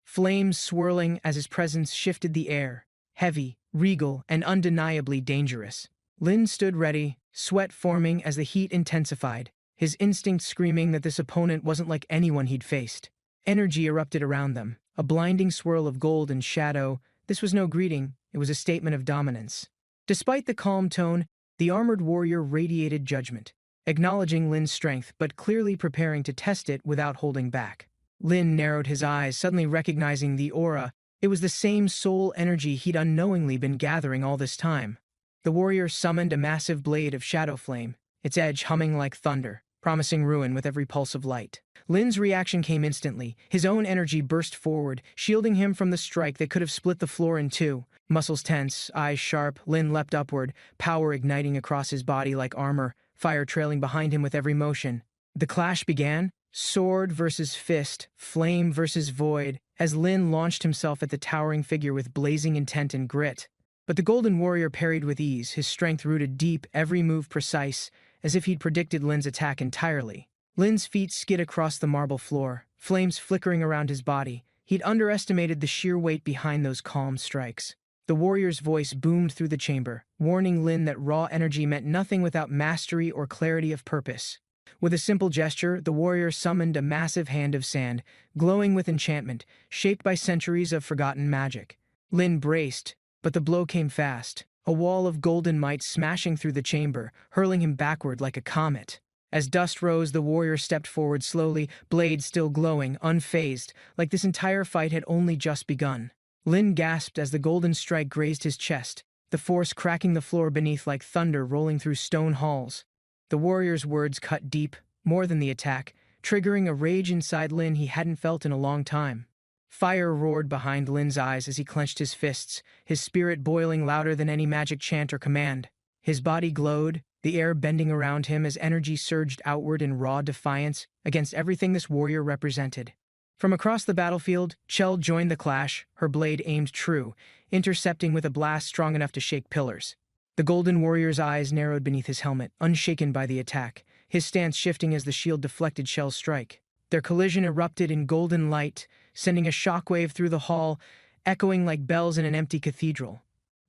flames swirling as his presence shifted the air, heavy, regal, and undeniably dangerous. Lin stood ready, sweat forming as the heat intensified, his instincts screaming that this opponent wasn't like anyone he'd faced. Energy erupted around them, a blinding swirl of gold and shadow. This was no greeting, it was a statement of dominance. Despite the calm tone, the armored warrior radiated judgment, acknowledging Lin's strength but clearly preparing to test it without holding back. Lin narrowed his eyes, suddenly recognizing the aura. It was the same soul energy he'd unknowingly been gathering all this time. The warrior summoned a massive blade of shadow flame, its edge humming like thunder, promising ruin with every pulse of light. Lin's reaction came instantly. His own energy burst forward, shielding him from the strike that could have split the floor in two. Muscles tense, eyes sharp, Lin leapt upward, power igniting across his body like armor, fire trailing behind him with every motion. The clash began, sword versus fist, flame versus void, as Lin launched himself at the towering figure with blazing intent and grit. But the Golden Warrior parried with ease, his strength rooted deep, every move precise, as if he'd predicted Lin's attack entirely. Lin's feet skid across the marble floor, flames flickering around his body. He'd underestimated the sheer weight behind those calm strikes. The warrior's voice boomed through the chamber, warning Lin that raw energy meant nothing without mastery or clarity of purpose. With a simple gesture, the warrior summoned a massive hand of sand, glowing with enchantment, shaped by centuries of forgotten magic. Lin braced, but the blow came fast, a wall of golden might smashing through the chamber, hurling him backward like a comet. As dust rose, the warrior stepped forward slowly, blade still glowing, unfazed, like this entire fight had only just begun. Lin gasped as the golden strike grazed his chest, the force cracking the floor beneath like thunder rolling through stone halls. The warrior's words cut deep, more than the attack, triggering a rage inside Lin he hadn't felt in a long time. Fire roared behind Lin's eyes as he clenched his fists, his spirit boiling louder than any magic chant or command. His body glowed, the air bending around him as energy surged outward in raw defiance against everything this warrior represented. From across the battlefield, Chell joined the clash, her blade aimed true, intercepting with a blast strong enough to shake pillars. The Golden Warrior's eyes narrowed beneath his helmet, unshaken by the attack, his stance shifting as the shield deflected Chell's strike. Their collision erupted in golden light, sending a shockwave through the hall, echoing like bells in an empty cathedral.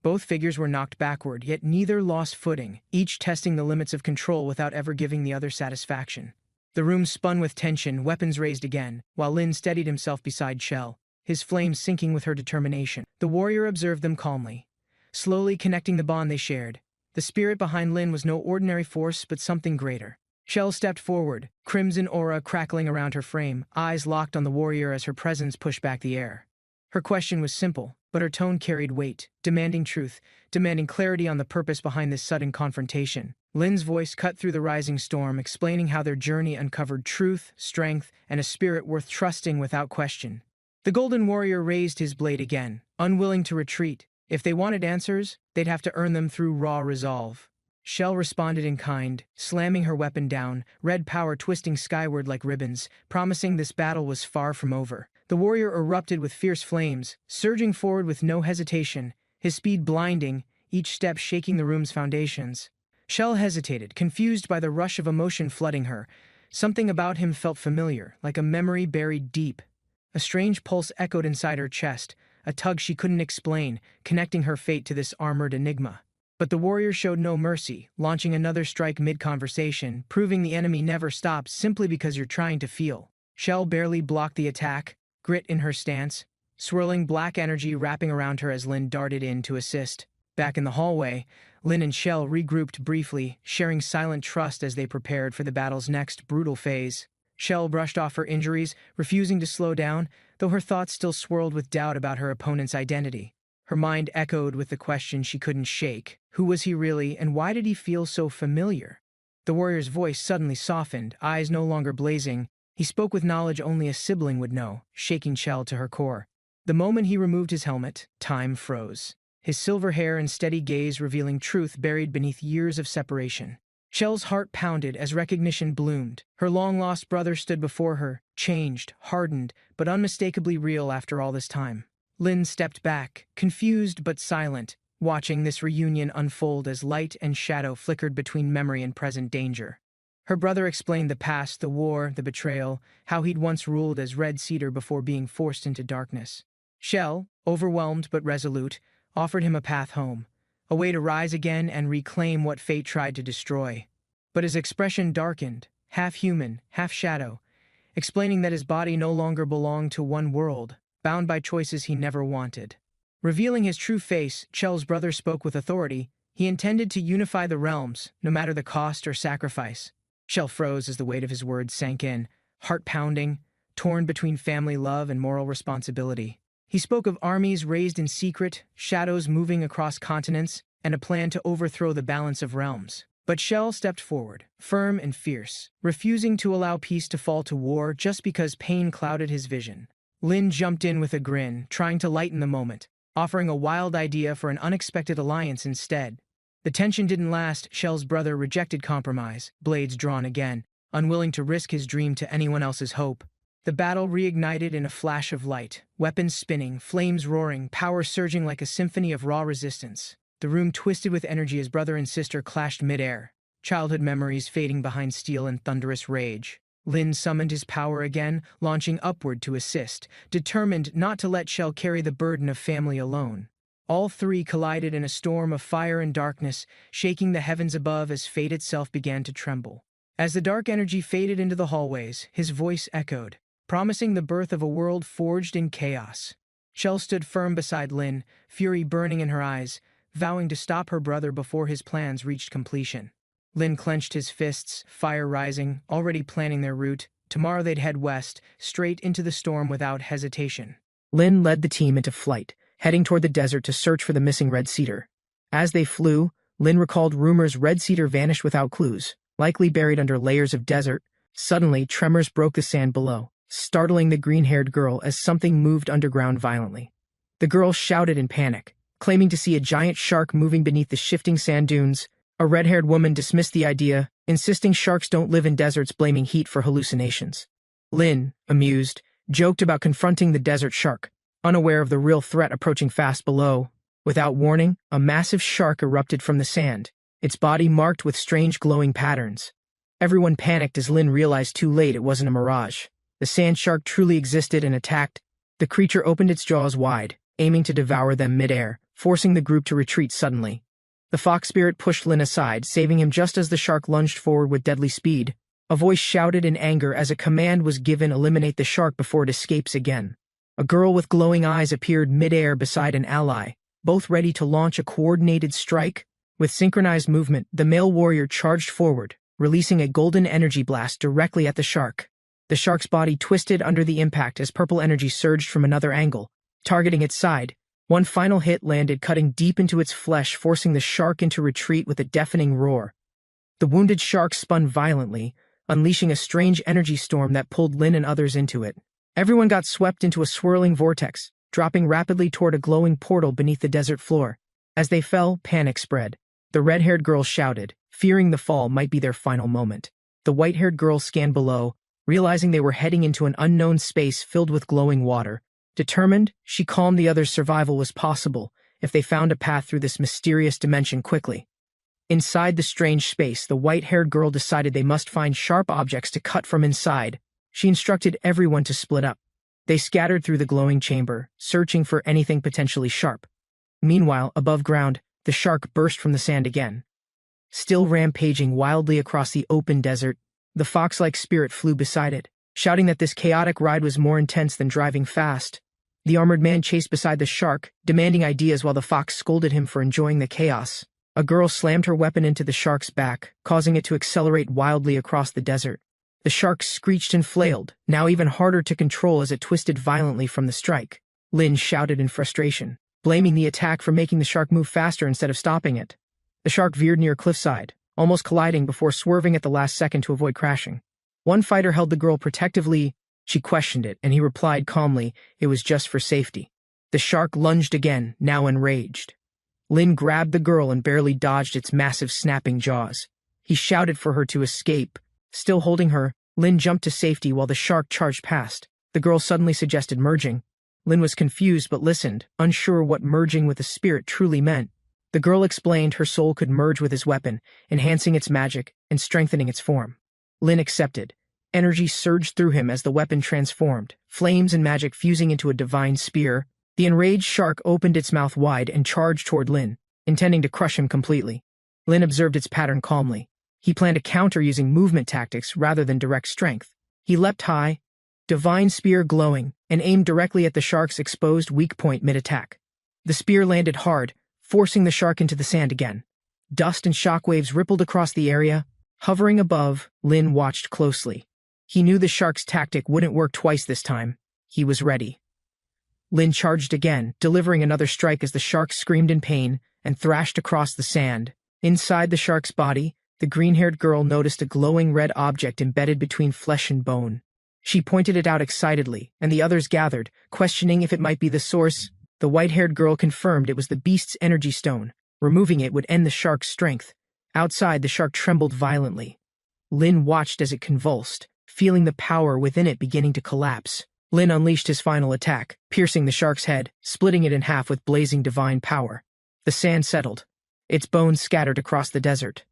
Both figures were knocked backward, yet neither lost footing, each testing the limits of control without ever giving the other satisfaction. The room spun with tension, weapons raised again, while Lin steadied himself beside Chell, his flames sinking with her determination. The warrior observed them calmly, slowly connecting the bond they shared. The spirit behind Lin was no ordinary force, but something greater. Chell stepped forward, crimson aura crackling around her frame, eyes locked on the warrior as her presence pushed back the air. Her question was simple, but her tone carried weight, demanding truth, demanding clarity on the purpose behind this sudden confrontation. Lin's voice cut through the rising storm, explaining how their journey uncovered truth, strength, and a spirit worth trusting without question. The Golden Warrior raised his blade again, unwilling to retreat. If they wanted answers, they'd have to earn them through raw resolve. Chell responded in kind, slamming her weapon down, red power twisting skyward like ribbons, promising this battle was far from over. The warrior erupted with fierce flames, surging forward with no hesitation, his speed blinding, each step shaking the room's foundations. Shell hesitated, confused by the rush of emotion flooding her. Something about him felt familiar, like a memory buried deep. A strange pulse echoed inside her chest, a tug she couldn't explain, connecting her fate to this armored enigma. But the warrior showed no mercy, launching another strike mid-conversation, proving the enemy never stops simply because you're trying to feel. Shell barely blocked the attack, grit in her stance, swirling black energy wrapping around her as Lin darted in to assist. Back in the hallway, Lin and Shell regrouped briefly, sharing silent trust as they prepared for the battle's next brutal phase. Shell brushed off her injuries, refusing to slow down, though her thoughts still swirled with doubt about her opponent's identity. Her mind echoed with the question she couldn't shake. Who was he really, and why did he feel so familiar? The warrior's voice suddenly softened, eyes no longer blazing. He spoke with knowledge only a sibling would know, shaking Shell to her core. The moment he removed his helmet, time froze. His silver hair and steady gaze revealing truth buried beneath years of separation. Shell's heart pounded as recognition bloomed. Her long-lost brother stood before her, changed, hardened, but unmistakably real after all this time. Lin stepped back, confused but silent, watching this reunion unfold as light and shadow flickered between memory and present danger. Her brother explained the past, the war, the betrayal, how he'd once ruled as Red Cedar before being forced into darkness. Shell, overwhelmed but resolute, offered him a path home, a way to rise again and reclaim what fate tried to destroy. But his expression darkened, half human, half shadow, explaining that his body no longer belonged to one world, bound by choices he never wanted. Revealing his true face, Shell's brother spoke with authority. He intended to unify the realms, no matter the cost or sacrifice. Shell froze as the weight of his words sank in, heart pounding, torn between family love and moral responsibility. He spoke of armies raised in secret, shadows moving across continents, and a plan to overthrow the balance of realms. But Shell stepped forward, firm and fierce, refusing to allow peace to fall to war just because pain clouded his vision. Lin jumped in with a grin, trying to lighten the moment, offering a wild idea for an unexpected alliance instead. The tension didn't last. Shell's brother rejected compromise, blades drawn again, unwilling to risk his dream to anyone else's hope. The battle reignited in a flash of light, weapons spinning, flames roaring, power surging like a symphony of raw resistance. The room twisted with energy as brother and sister clashed midair, childhood memories fading behind steel and thunderous rage. Lin summoned his power again, launching upward to assist, determined not to let Shell carry the burden of family alone. All three collided in a storm of fire and darkness, shaking the heavens above as fate itself began to tremble. As the dark energy faded into the hallways, his voice echoed, promising the birth of a world forged in chaos. Shell stood firm beside Lin, fury burning in her eyes, vowing to stop her brother before his plans reached completion. Lin clenched his fists, fire rising, already planning their route. Tomorrow they'd head west, straight into the storm without hesitation. Lin led the team into flight, heading toward the desert to search for the missing Red Cedar. As they flew, Lin recalled rumors Red Cedar vanished without clues, likely buried under layers of desert. Suddenly, tremors broke the sand below, startling the green-haired girl as something moved underground violently. The girl shouted in panic, claiming to see a giant shark moving beneath the shifting sand dunes. A red-haired woman dismissed the idea, insisting sharks don't live in deserts, blaming heat for hallucinations. Lin, amused, joked about confronting the desert shark, unaware of the real threat approaching fast below. Without warning, a massive shark erupted from the sand, its body marked with strange glowing patterns. Everyone panicked as Lin realized too late it wasn't a mirage. The sand shark truly existed and attacked. The creature opened its jaws wide, aiming to devour them midair, forcing the group to retreat suddenly. The fox spirit pushed Lin aside, saving him just as the shark lunged forward with deadly speed. A voice shouted in anger as a command was given: eliminate the shark before it escapes again. A girl with glowing eyes appeared midair beside an ally, both ready to launch a coordinated strike. With synchronized movement, the male warrior charged forward, releasing a golden energy blast directly at the shark. The shark's body twisted under the impact as purple energy surged from another angle, targeting its side. One final hit landed, cutting deep into its flesh, forcing the shark into retreat with a deafening roar. The wounded shark spun violently, unleashing a strange energy storm that pulled Lin and others into it. Everyone got swept into a swirling vortex, dropping rapidly toward a glowing portal beneath the desert floor. As they fell, panic spread. The red-haired girl shouted, fearing the fall might be their final moment. The white-haired girl scanned below, realizing they were heading into an unknown space filled with glowing water. Determined, she calmed the others' survival was possible if they found a path through this mysterious dimension quickly. Inside the strange space, the white-haired girl decided they must find sharp objects to cut from inside. She instructed everyone to split up. They scattered through the glowing chamber, searching for anything potentially sharp. Meanwhile, above ground, the shark burst from the sand again. Still rampaging wildly across the open desert, the fox-like spirit flew beside it, shouting that this chaotic ride was more intense than driving fast. The armored man chased beside the shark, demanding ideas while the fox scolded him for enjoying the chaos. A girl slammed her weapon into the shark's back, causing it to accelerate wildly across the desert. The shark screeched and flailed, now even harder to control as it twisted violently from the strike. Lin shouted in frustration, blaming the attack for making the shark move faster instead of stopping it. The shark veered near a cliffside, almost colliding before swerving at the last second to avoid crashing. One fighter held the girl protectively. She questioned it, and he replied calmly, it was just for safety. The shark lunged again, now enraged. Lin grabbed the girl and barely dodged its massive snapping jaws. He shouted for her to escape. Still holding her, Lin jumped to safety while the shark charged past. The girl suddenly suggested merging. Lin was confused but listened, unsure what merging with a spirit truly meant. The girl explained her soul could merge with his weapon, enhancing its magic and strengthening its form. Lin accepted. Energy surged through him as the weapon transformed, flames and magic fusing into a divine spear. The enraged shark opened its mouth wide and charged toward Lin, intending to crush him completely. Lin observed its pattern calmly. He planned to counter using movement tactics rather than direct strength. He leapt high, divine spear glowing, and aimed directly at the shark's exposed weak point mid-attack. The spear landed hard, forcing the shark into the sand again. Dust and shockwaves rippled across the area. Hovering above, Lin watched closely. He knew the shark's tactic wouldn't work twice this time. He was ready. Lin charged again, delivering another strike as the shark screamed in pain and thrashed across the sand. Inside the shark's body, the green-haired girl noticed a glowing red object embedded between flesh and bone. She pointed it out excitedly, and the others gathered, questioning if it might be the source. The white-haired girl confirmed it was the beast's energy stone. Removing it would end the shark's strength. Outside, the shark trembled violently. Lin watched as it convulsed, feeling the power within it beginning to collapse. Lin unleashed his final attack, piercing the shark's head, splitting it in half with blazing divine power. The sand settled. Its bones scattered across the desert.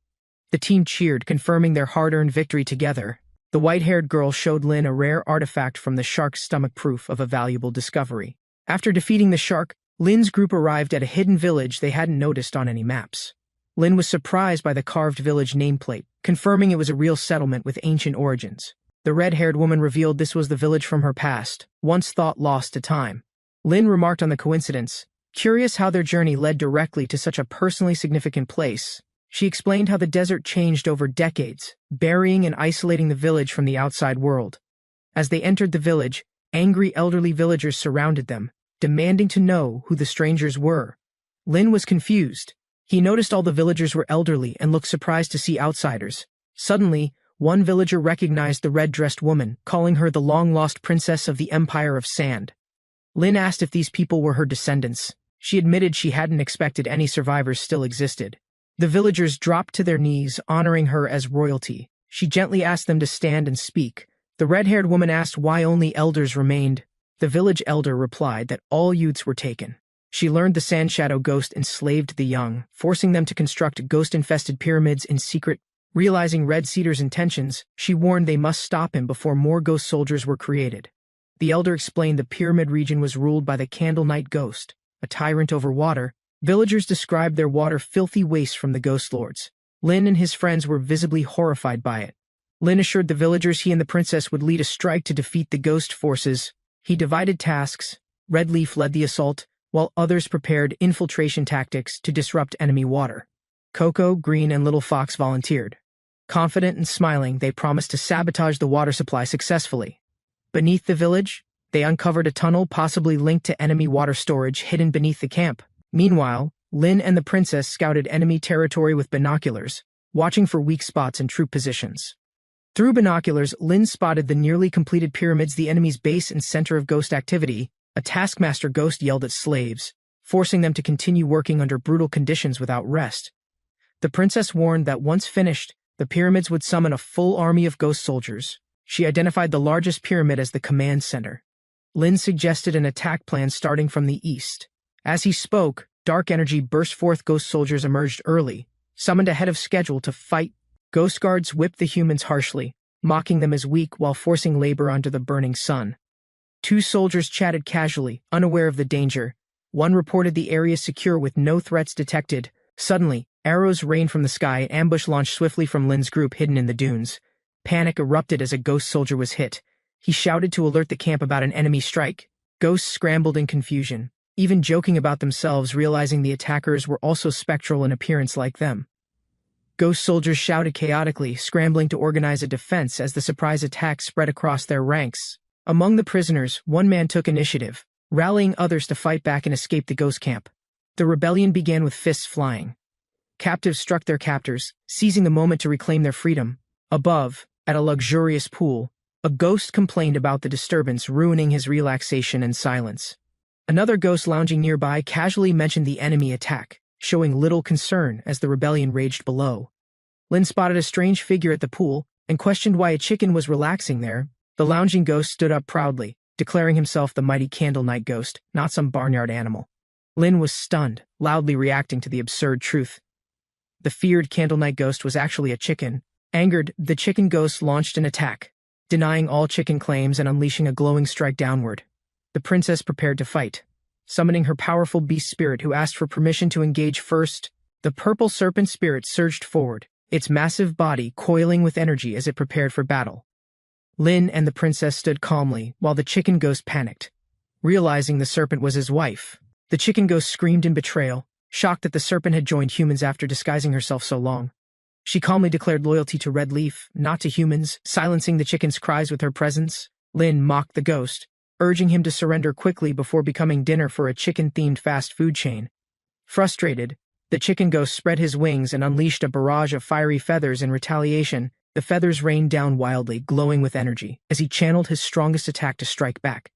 The team cheered, confirming their hard-earned victory together. The white-haired girl showed Lin a rare artifact from the shark's stomach, proof of a valuable discovery. After defeating the shark, Lin's group arrived at a hidden village they hadn't noticed on any maps. Lin was surprised by the carved village nameplate, confirming it was a real settlement with ancient origins. The red-haired woman revealed this was the village from her past, once thought lost to time. Lin remarked on the coincidence, curious how their journey led directly to such a personally significant place. She explained how the desert changed over decades, burying and isolating the village from the outside world. As they entered the village, angry elderly villagers surrounded them, demanding to know who the strangers were. Lin was confused. He noticed all the villagers were elderly and looked surprised to see outsiders. Suddenly, one villager recognized the red-dressed woman, calling her the long-lost princess of the Empire of Sand. Lin asked if these people were her descendants. She admitted she hadn't expected any survivors still existed. The villagers dropped to their knees, honoring her as royalty. She gently asked them to stand and speak. The red-haired woman asked why only elders remained. The village elder replied that all youths were taken. She learned the Sand Shadow Ghost enslaved the young, forcing them to construct ghost-infested pyramids in secret. Realizing Red Cedar's intentions, she warned they must stop him before more ghost soldiers were created. The elder explained the pyramid region was ruled by the Candle Knight Ghost, a tyrant over water. Villagers described their water filthy waste from the ghost lords. Lin and his friends were visibly horrified by it. Lin assured the villagers he and the princess would lead a strike to defeat the ghost forces. He divided tasks. Red Leaf led the assault, while others prepared infiltration tactics to disrupt enemy water. Coco, Green, and Little Fox volunteered. Confident and smiling, they promised to sabotage the water supply successfully. Beneath the village, they uncovered a tunnel possibly linked to enemy water storage hidden beneath the camp. Meanwhile, Lin and the princess scouted enemy territory with binoculars, watching for weak spots and troop positions. Through binoculars, Lin spotted the nearly completed pyramids, the enemy's base and center of ghost activity. A taskmaster ghost yelled at slaves, forcing them to continue working under brutal conditions without rest. The princess warned that once finished, the pyramids would summon a full army of ghost soldiers. She identified the largest pyramid as the command center. Lin suggested an attack plan starting from the east. As he spoke, dark energy burst forth. Ghost soldiers emerged early, summoned ahead of schedule to fight. Ghost guards whipped the humans harshly, mocking them as weak while forcing labor under the burning sun. Two soldiers chatted casually, unaware of the danger. One reported the area secure with no threats detected. Suddenly, arrows rained from the sky and ambush launched swiftly from Lin's group hidden in the dunes. Panic erupted as a ghost soldier was hit. He shouted to alert the camp about an enemy strike. Ghosts scrambled in confusion, even joking about themselves, realizing the attackers were also spectral in appearance like them. Ghost soldiers shouted chaotically, scrambling to organize a defense as the surprise attack spread across their ranks. Among the prisoners, one man took initiative, rallying others to fight back and escape the ghost camp. The rebellion began with fists flying. Captives struck their captors, seizing the moment to reclaim their freedom. Above, at a luxurious pool, a ghost complained about the disturbance ruining his relaxation and silence. Another ghost lounging nearby casually mentioned the enemy attack, showing little concern as the rebellion raged below. Lin spotted a strange figure at the pool and questioned why a chicken was relaxing there. The lounging ghost stood up proudly, declaring himself the mighty Candle Night Ghost, not some barnyard animal. Lin was stunned, loudly reacting to the absurd truth. The feared Candle Night Ghost was actually a chicken. Angered, the chicken ghost launched an attack, denying all chicken claims and unleashing a glowing strike downward. The princess prepared to fight, summoning her powerful beast spirit who asked for permission to engage first. The purple serpent spirit surged forward, its massive body coiling with energy as it prepared for battle. Lin and the princess stood calmly while the chicken ghost panicked. Realizing the serpent was his wife, the chicken ghost screamed in betrayal, shocked that the serpent had joined humans after disguising herself so long. She calmly declared loyalty to Red Leaf, not to humans, silencing the chicken's cries with her presence. Lin mocked the ghost, urging him to surrender quickly before becoming dinner for a chicken-themed fast food chain. Frustrated, the chicken ghost spread his wings and unleashed a barrage of fiery feathers in retaliation. The feathers rained down wildly, glowing with energy, as he channeled his strongest attack to strike back.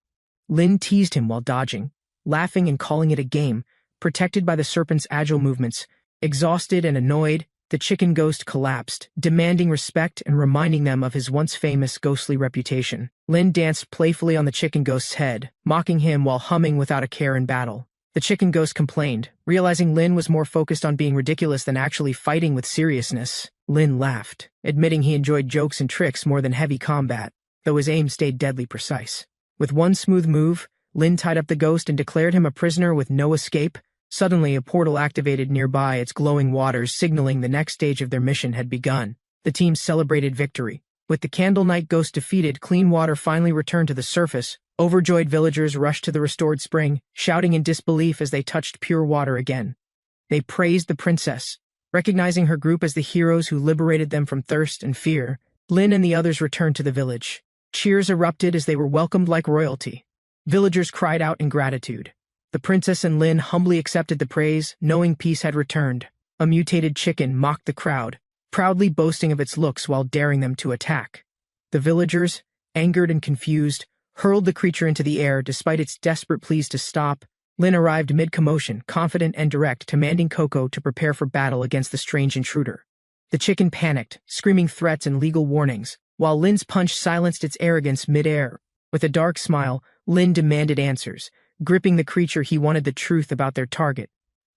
Lin teased him while dodging, laughing and calling it a game, protected by the serpent's agile movements. Exhausted and annoyed, the chicken ghost collapsed, demanding respect and reminding them of his once famous ghostly reputation. Lin danced playfully on the chicken ghost's head, mocking him while humming without a care in battle. The chicken ghost complained, realizing Lin was more focused on being ridiculous than actually fighting with seriousness. Lin laughed, admitting he enjoyed jokes and tricks more than heavy combat, though his aim stayed deadly precise. With one smooth move, Lin tied up the ghost and declared him a prisoner with no escape. Suddenly, a portal activated nearby, its glowing waters signaling the next stage of their mission had begun. The team celebrated victory. With the Candle Night Ghost defeated, clean water finally returned to the surface. Overjoyed villagers rushed to the restored spring, shouting in disbelief as they touched pure water again. They praised the princess, recognizing her group as the heroes who liberated them from thirst and fear. Lin and the others returned to the village. Cheers erupted as they were welcomed like royalty. Villagers cried out in gratitude. The princess and Lin humbly accepted the praise, knowing peace had returned. A mutated chicken mocked the crowd, proudly boasting of its looks while daring them to attack. The villagers, angered and confused, hurled the creature into the air despite its desperate pleas to stop. Lin arrived mid-commotion, confident and direct, commanding Coco to prepare for battle against the strange intruder. The chicken panicked, screaming threats and legal warnings, while Lin's punch silenced its arrogance mid-air. With a dark smile, Lin demanded answers. Gripping the creature, he wanted the truth about their target.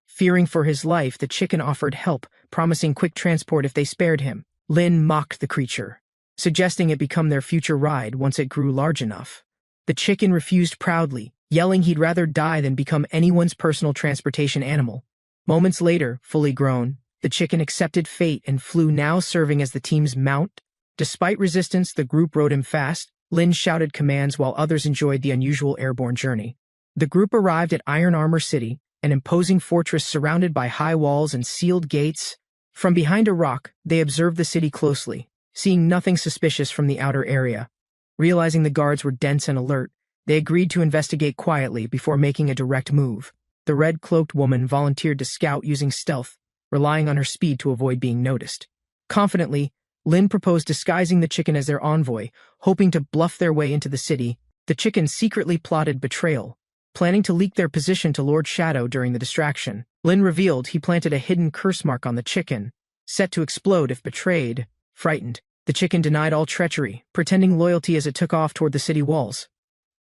Fearing for his life, the chicken offered help, promising quick transport if they spared him. Lin mocked the creature, suggesting it become their future ride once it grew large enough. The chicken refused proudly, yelling he'd rather die than become anyone's personal transportation animal. Moments later, fully grown, the chicken accepted fate and flew, now serving as the team's mount. Despite resistance, the group rode him fast. Lin shouted commands while others enjoyed the unusual airborne journey. The group arrived at Iron Armor City, an imposing fortress surrounded by high walls and sealed gates. From behind a rock, they observed the city closely, seeing nothing suspicious from the outer area. Realizing the guards were dense and alert, they agreed to investigate quietly before making a direct move. The red-cloaked woman volunteered to scout using stealth, relying on her speed to avoid being noticed. Confidently, Lin proposed disguising the chicken as their envoy, hoping to bluff their way into the city. The chicken secretly plotted betrayal, planning to leak their position to Lord Shadow during the distraction. Lin revealed he planted a hidden curse mark on the chicken, set to explode if betrayed. Frightened, the chicken denied all treachery, pretending loyalty as it took off toward the city walls.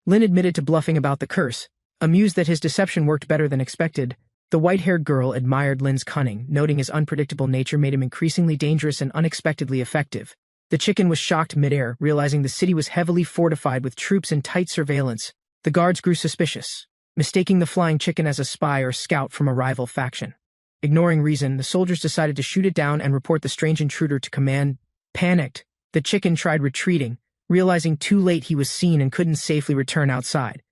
Lin admitted to bluffing about the curse, amused that his deception worked better than expected. The white-haired girl admired Lin's cunning, noting his unpredictable nature made him increasingly dangerous and unexpectedly effective. The chicken was shocked midair, realizing the city was heavily fortified with troops in tight surveillance. The guards grew suspicious, mistaking the flying chicken as a spy or scout from a rival faction. Ignoring reason, the soldiers decided to shoot it down and report the strange intruder to command. Panicked, the chicken tried retreating, realizing too late he was seen and couldn't safely return outside.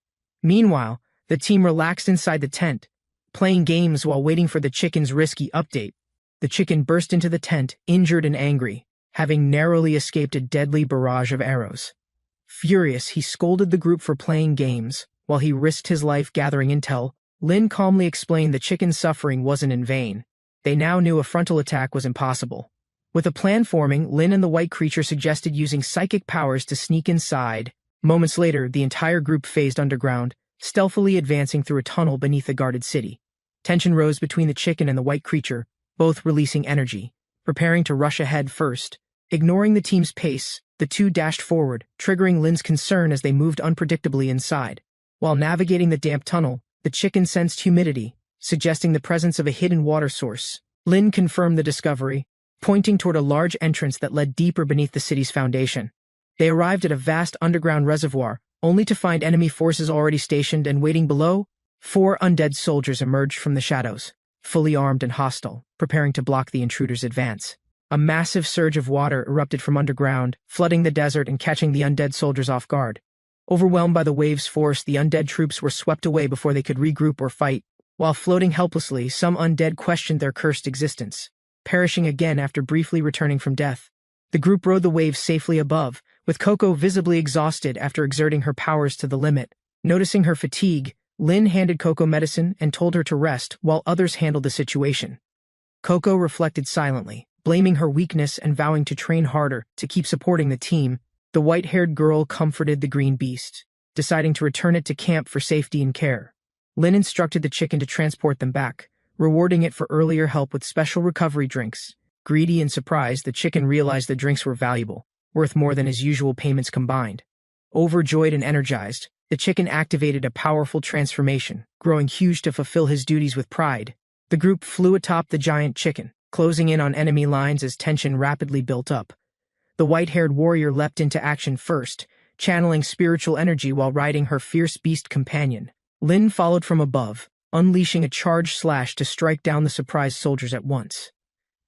Meanwhile, the team relaxed inside the tent, playing games while waiting for the chicken's risky update. The chicken burst into the tent, injured and angry, having narrowly escaped a deadly barrage of arrows. Furious, he scolded the group for playing games, while he risked his life gathering intel. Lin calmly explained the chicken's suffering wasn't in vain. They now knew a frontal attack was impossible. With a plan forming, Lin and the white creature suggested using psychic powers to sneak inside. Moments later, the entire group phased underground, stealthily advancing through a tunnel beneath the guarded city. Tension rose between the chicken and the white creature, both releasing energy, preparing to rush ahead first. Ignoring the team's pace, the two dashed forward, triggering Lin's concern as they moved unpredictably inside. While navigating the damp tunnel, the chicken sensed humidity, suggesting the presence of a hidden water source. Lin confirmed the discovery, pointing toward a large entrance that led deeper beneath the city's foundation. They arrived at a vast underground reservoir, only to find enemy forces already stationed and waiting below. 4 undead soldiers emerged from the shadows, fully armed and hostile, preparing to block the intruder's advance. A massive surge of water erupted from underground, flooding the desert and catching the undead soldiers off guard. Overwhelmed by the wave's force, the undead troops were swept away before they could regroup or fight. While floating helplessly, some undead questioned their cursed existence, perishing again after briefly returning from death. The group rode the waves safely above, with Coco visibly exhausted after exerting her powers to the limit. Noticing her fatigue, Lin handed Coco medicine and told her to rest while others handled the situation. Coco reflected silently, blaming her weakness and vowing to train harder to keep supporting the team. The white-haired girl comforted the green beast, deciding to return it to camp for safety and care. Lin instructed the chicken to transport them back, rewarding it for earlier help with special recovery drinks. Greedy and surprised, the chicken realized the drinks were valuable, worth more than his usual payments combined. Overjoyed and energized, the chicken activated a powerful transformation, growing huge to fulfill his duties with pride. The group flew atop the giant chicken, closing in on enemy lines as tension rapidly built up. The white-haired warrior leapt into action first, channeling spiritual energy while riding her fierce beast companion. Lin followed from above, unleashing a charge slash to strike down the surprised soldiers at once.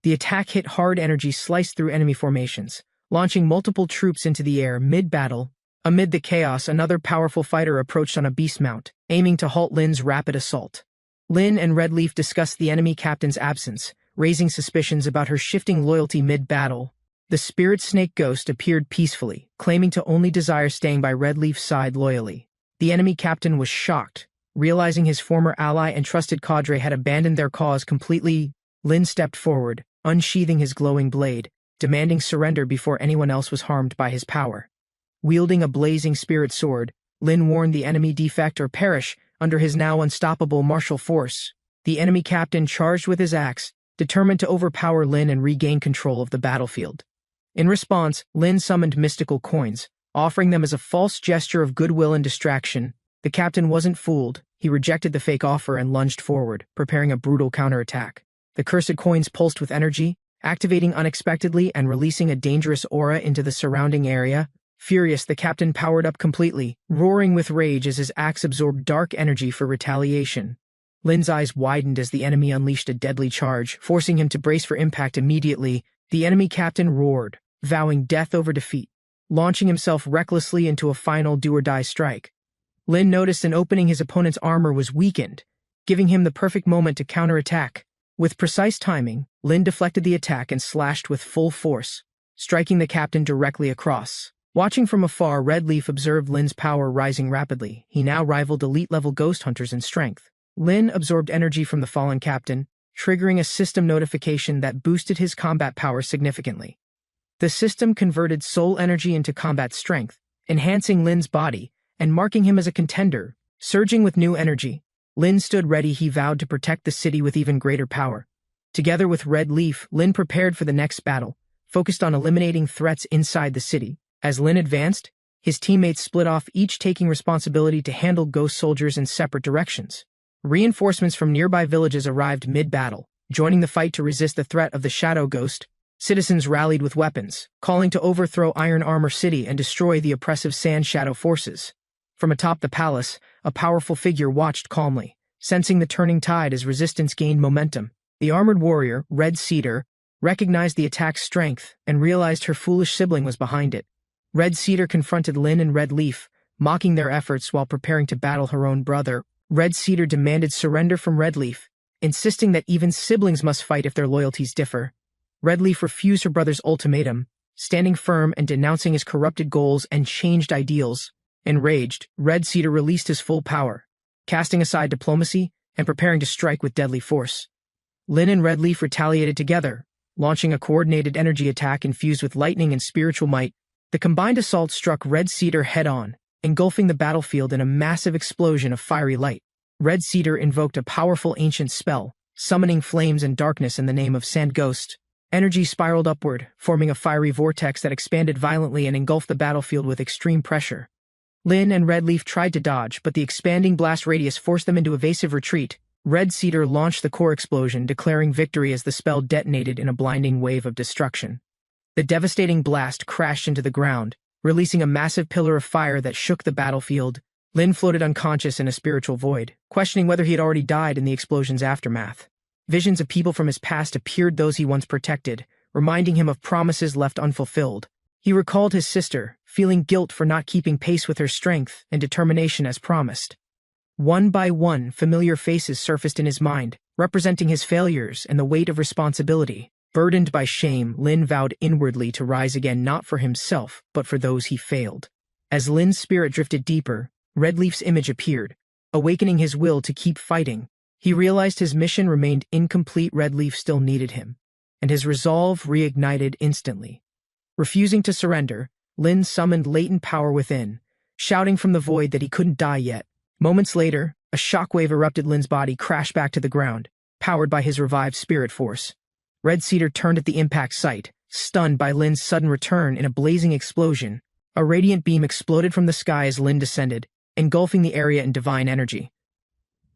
The attack hit hard, energy sliced through enemy formations, launching multiple troops into the air mid-battle. Amid the chaos, another powerful fighter approached on a beast mount, aiming to halt Lin's rapid assault. Lin and Redleaf discussed the enemy captain's absence, raising suspicions about her shifting loyalty mid-battle. The spirit snake ghost appeared peacefully, claiming to only desire staying by Redleaf's side loyally. The enemy captain was shocked, realizing his former ally and trusted cadre had abandoned their cause completely. Lin stepped forward, unsheathing his glowing blade, demanding surrender before anyone else was harmed by his power. Wielding a blazing spirit sword, Lin warned the enemy defect or perish under his now unstoppable martial force. The enemy captain charged with his axe, determined to overpower Lin and regain control of the battlefield. In response, Lin summoned mystical coins, offering them as a false gesture of goodwill and distraction. The captain wasn't fooled. He rejected the fake offer and lunged forward, preparing a brutal counterattack. The cursed coins pulsed with energy, activating unexpectedly and releasing a dangerous aura into the surrounding area. Furious, the captain powered up completely, roaring with rage as his axe absorbed dark energy for retaliation. Lin's eyes widened as the enemy unleashed a deadly charge, forcing him to brace for impact immediately. The enemy captain roared, vowing death over defeat, launching himself recklessly into a final do-or-die strike. Lin noticed an opening. His opponent's armor was weakened, giving him the perfect moment to counterattack. With precise timing, Lin deflected the attack and slashed with full force, striking the captain directly across. Watching from afar, Redleaf observed Lin's power rising rapidly. He now rivaled elite-level ghost hunters in strength. Lin absorbed energy from the fallen captain, triggering a system notification that boosted his combat power significantly. The system converted soul energy into combat strength, enhancing Lin's body and marking him as a contender. Surging with new energy, Lin stood ready. He vowed to protect the city with even greater power. Together with Redleaf, Lin prepared for the next battle, focused on eliminating threats inside the city. As Lin advanced, his teammates split off, each taking responsibility to handle ghost soldiers in separate directions. Reinforcements from nearby villages arrived mid-battle, joining the fight to resist the threat of the Shadow Ghost. Citizens rallied with weapons, calling to overthrow Iron Armor City and destroy the oppressive Sand Shadow forces. From atop the palace, a powerful figure watched calmly, sensing the turning tide as resistance gained momentum. The armored warrior, Red Cedar, recognized the attack's strength and realized her foolish sibling was behind it. Red Cedar confronted Lynn and Red Leaf, mocking their efforts while preparing to battle her own brother. Red Cedar demanded surrender from Red Leaf, insisting that even siblings must fight if their loyalties differ. Red Leaf refused her brother's ultimatum, standing firm and denouncing his corrupted goals and changed ideals. Enraged, Red Cedar released his full power, casting aside diplomacy and preparing to strike with deadly force. Lynn and Red Leaf retaliated together, launching a coordinated energy attack infused with lightning and spiritual might. The combined assault struck Red Cedar head-on, engulfing the battlefield in a massive explosion of fiery light. Red Cedar invoked a powerful ancient spell, summoning flames and darkness in the name of Sand Ghost. Energy spiraled upward, forming a fiery vortex that expanded violently and engulfed the battlefield with extreme pressure. Lynn and Red Leaf tried to dodge, but the expanding blast radius forced them into evasive retreat. Red Cedar launched the core explosion, declaring victory as the spell detonated in a blinding wave of destruction. The devastating blast crashed into the ground, releasing a massive pillar of fire that shook the battlefield. Lynn floated unconscious in a spiritual void, questioning whether he had already died in the explosion's aftermath. Visions of people from his past appeared, those he once protected, reminding him of promises left unfulfilled. He recalled his sister, feeling guilt for not keeping pace with her strength and determination as promised. One by one, familiar faces surfaced in his mind, representing his failures and the weight of responsibility. Burdened by shame, Lynn vowed inwardly to rise again, not for himself, but for those he failed. As Lynn's spirit drifted deeper, Red Leaf's image appeared, awakening his will to keep fighting. He realized his mission remained incomplete. Red Leaf still needed him, and his resolve reignited instantly. Refusing to surrender, Lynn summoned latent power within, shouting from the void that he couldn't die yet. Moments later, a shockwave erupted. Lynn's body crashed back to the ground, powered by his revived spirit force. Red Cedar turned at the impact site, stunned by Lynn's sudden return. In a blazing explosion, a radiant beam exploded from the sky as Lynn descended, engulfing the area in divine energy.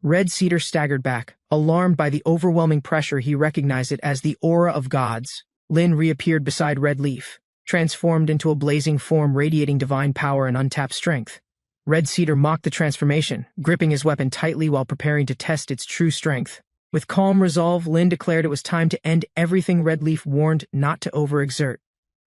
Red Cedar staggered back, alarmed by the overwhelming pressure. He recognized it as the aura of gods. Lynn reappeared beside Red Leaf, transformed into a blazing form radiating divine power and untapped strength. Red Cedar mocked the transformation, gripping his weapon tightly while preparing to test its true strength. With calm resolve, Lynn declared it was time to end everything. Red Leaf warned not to overexert.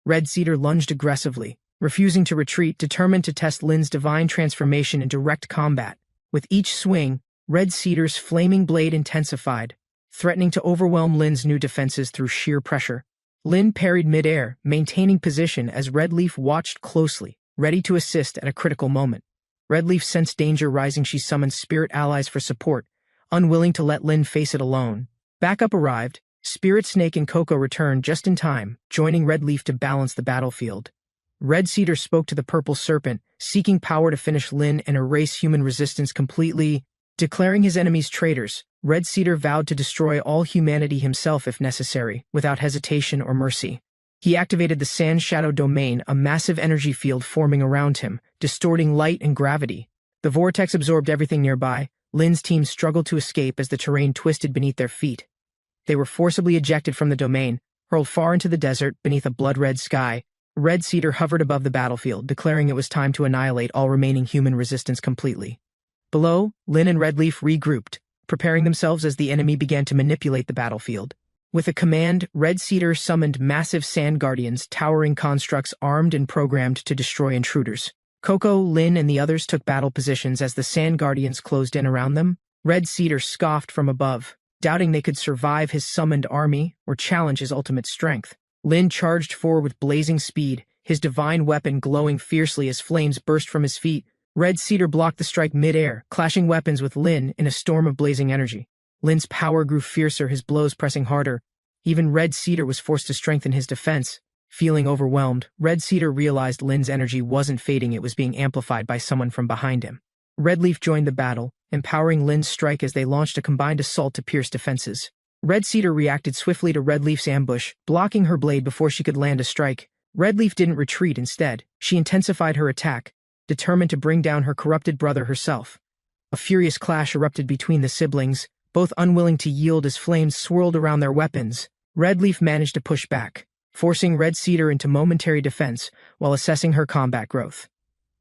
Red Cedar lunged aggressively, refusing to retreat, determined to test Lynn's divine transformation in direct combat. With each swing, Red Cedar's flaming blade intensified, threatening to overwhelm Lynn's new defenses through sheer pressure. Lynn parried midair, maintaining position as Red Leaf watched closely, ready to assist at a critical moment. Red Leaf sensed danger rising. She summoned spirit allies for support, unwilling to let Lynn face it alone. Backup arrived. Spirit Snake and Coco returned just in time, joining Red Leaf to balance the battlefield. Red Cedar spoke to the Purple Serpent, seeking power to finish Lynn and erase human resistance completely. Declaring his enemies traitors, Red Cedar vowed to destroy all humanity himself if necessary, without hesitation or mercy. He activated the Sand Shadow Domain, a massive energy field forming around him, distorting light and gravity. The vortex absorbed everything nearby. Lynn's team struggled to escape as the terrain twisted beneath their feet. They were forcibly ejected from the domain, hurled far into the desert beneath a blood-red sky. Red Cedar hovered above the battlefield, declaring it was time to annihilate all remaining human resistance completely. Below, Lynn and Red Leaf regrouped, preparing themselves as the enemy began to manipulate the battlefield. With a command, Red Cedar summoned massive sand guardians, towering constructs armed and programmed to destroy intruders. Coco, Lynn, and the others took battle positions as the sand guardians closed in around them. Red Cedar scoffed from above, doubting they could survive his summoned army or challenge his ultimate strength. Lynn charged forward with blazing speed, his divine weapon glowing fiercely as flames burst from his feet. Red Cedar blocked the strike mid-air, clashing weapons with Lynn in a storm of blazing energy. Lynn's power grew fiercer, his blows pressing harder. Even Red Cedar was forced to strengthen his defense. Feeling overwhelmed, Red Cedar realized Lynn's energy wasn't fading, it was being amplified by someone from behind him. Red Leaf joined the battle, empowering Lynn's strike as they launched a combined assault to pierce defenses. Red Cedar reacted swiftly to Red Leaf's ambush, blocking her blade before she could land a strike. Red Leaf didn't retreat. Instead, she intensified her attack, determined to bring down her corrupted brother herself. A furious clash erupted between the siblings, both unwilling to yield as flames swirled around their weapons. Redleaf managed to push back, forcing Red Cedar into momentary defense while assessing her combat growth.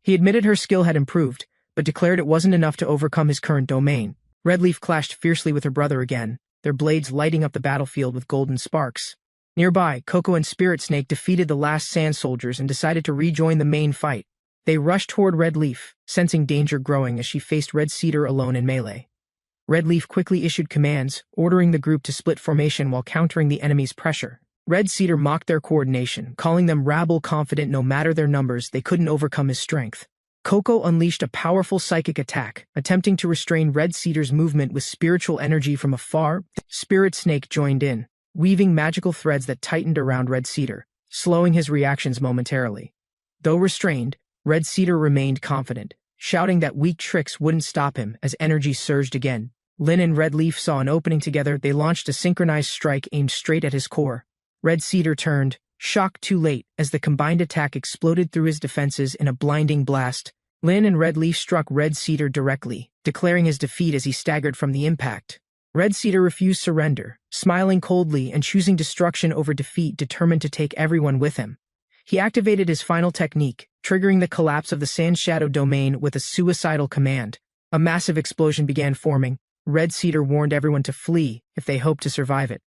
He admitted her skill had improved, but declared it wasn't enough to overcome his current domain. Redleaf clashed fiercely with her brother again, their blades lighting up the battlefield with golden sparks. Nearby, Coco and Spirit Snake defeated the last sand soldiers and decided to rejoin the main fight. They rushed toward Redleaf, sensing danger growing as she faced Red Cedar alone in melee. Redleaf quickly issued commands, ordering the group to split formation while countering the enemy's pressure. Red Cedar mocked their coordination, calling them rabble-confident. No matter their numbers, they couldn't overcome his strength. Coco unleashed a powerful psychic attack, attempting to restrain Red Cedar's movement with spiritual energy from afar. Spirit Snake joined in, weaving magical threads that tightened around Red Cedar, slowing his reactions momentarily. Though restrained, Red Cedar remained confident, shouting that weak tricks wouldn't stop him as energy surged again. Lynn and Redleaf saw an opening together. They launched a synchronized strike aimed straight at his core. Red Cedar turned, shocked too late, as the combined attack exploded through his defenses in a blinding blast. Lynn and Redleaf struck Red Cedar directly, declaring his defeat as he staggered from the impact. Red Cedar refused surrender, smiling coldly and choosing destruction over defeat, determined to take everyone with him. He activated his final technique, triggering the collapse of the Sand Shadow domain with a suicidal command. A massive explosion began forming. Red Cedar warned everyone to flee if they hoped to survive it.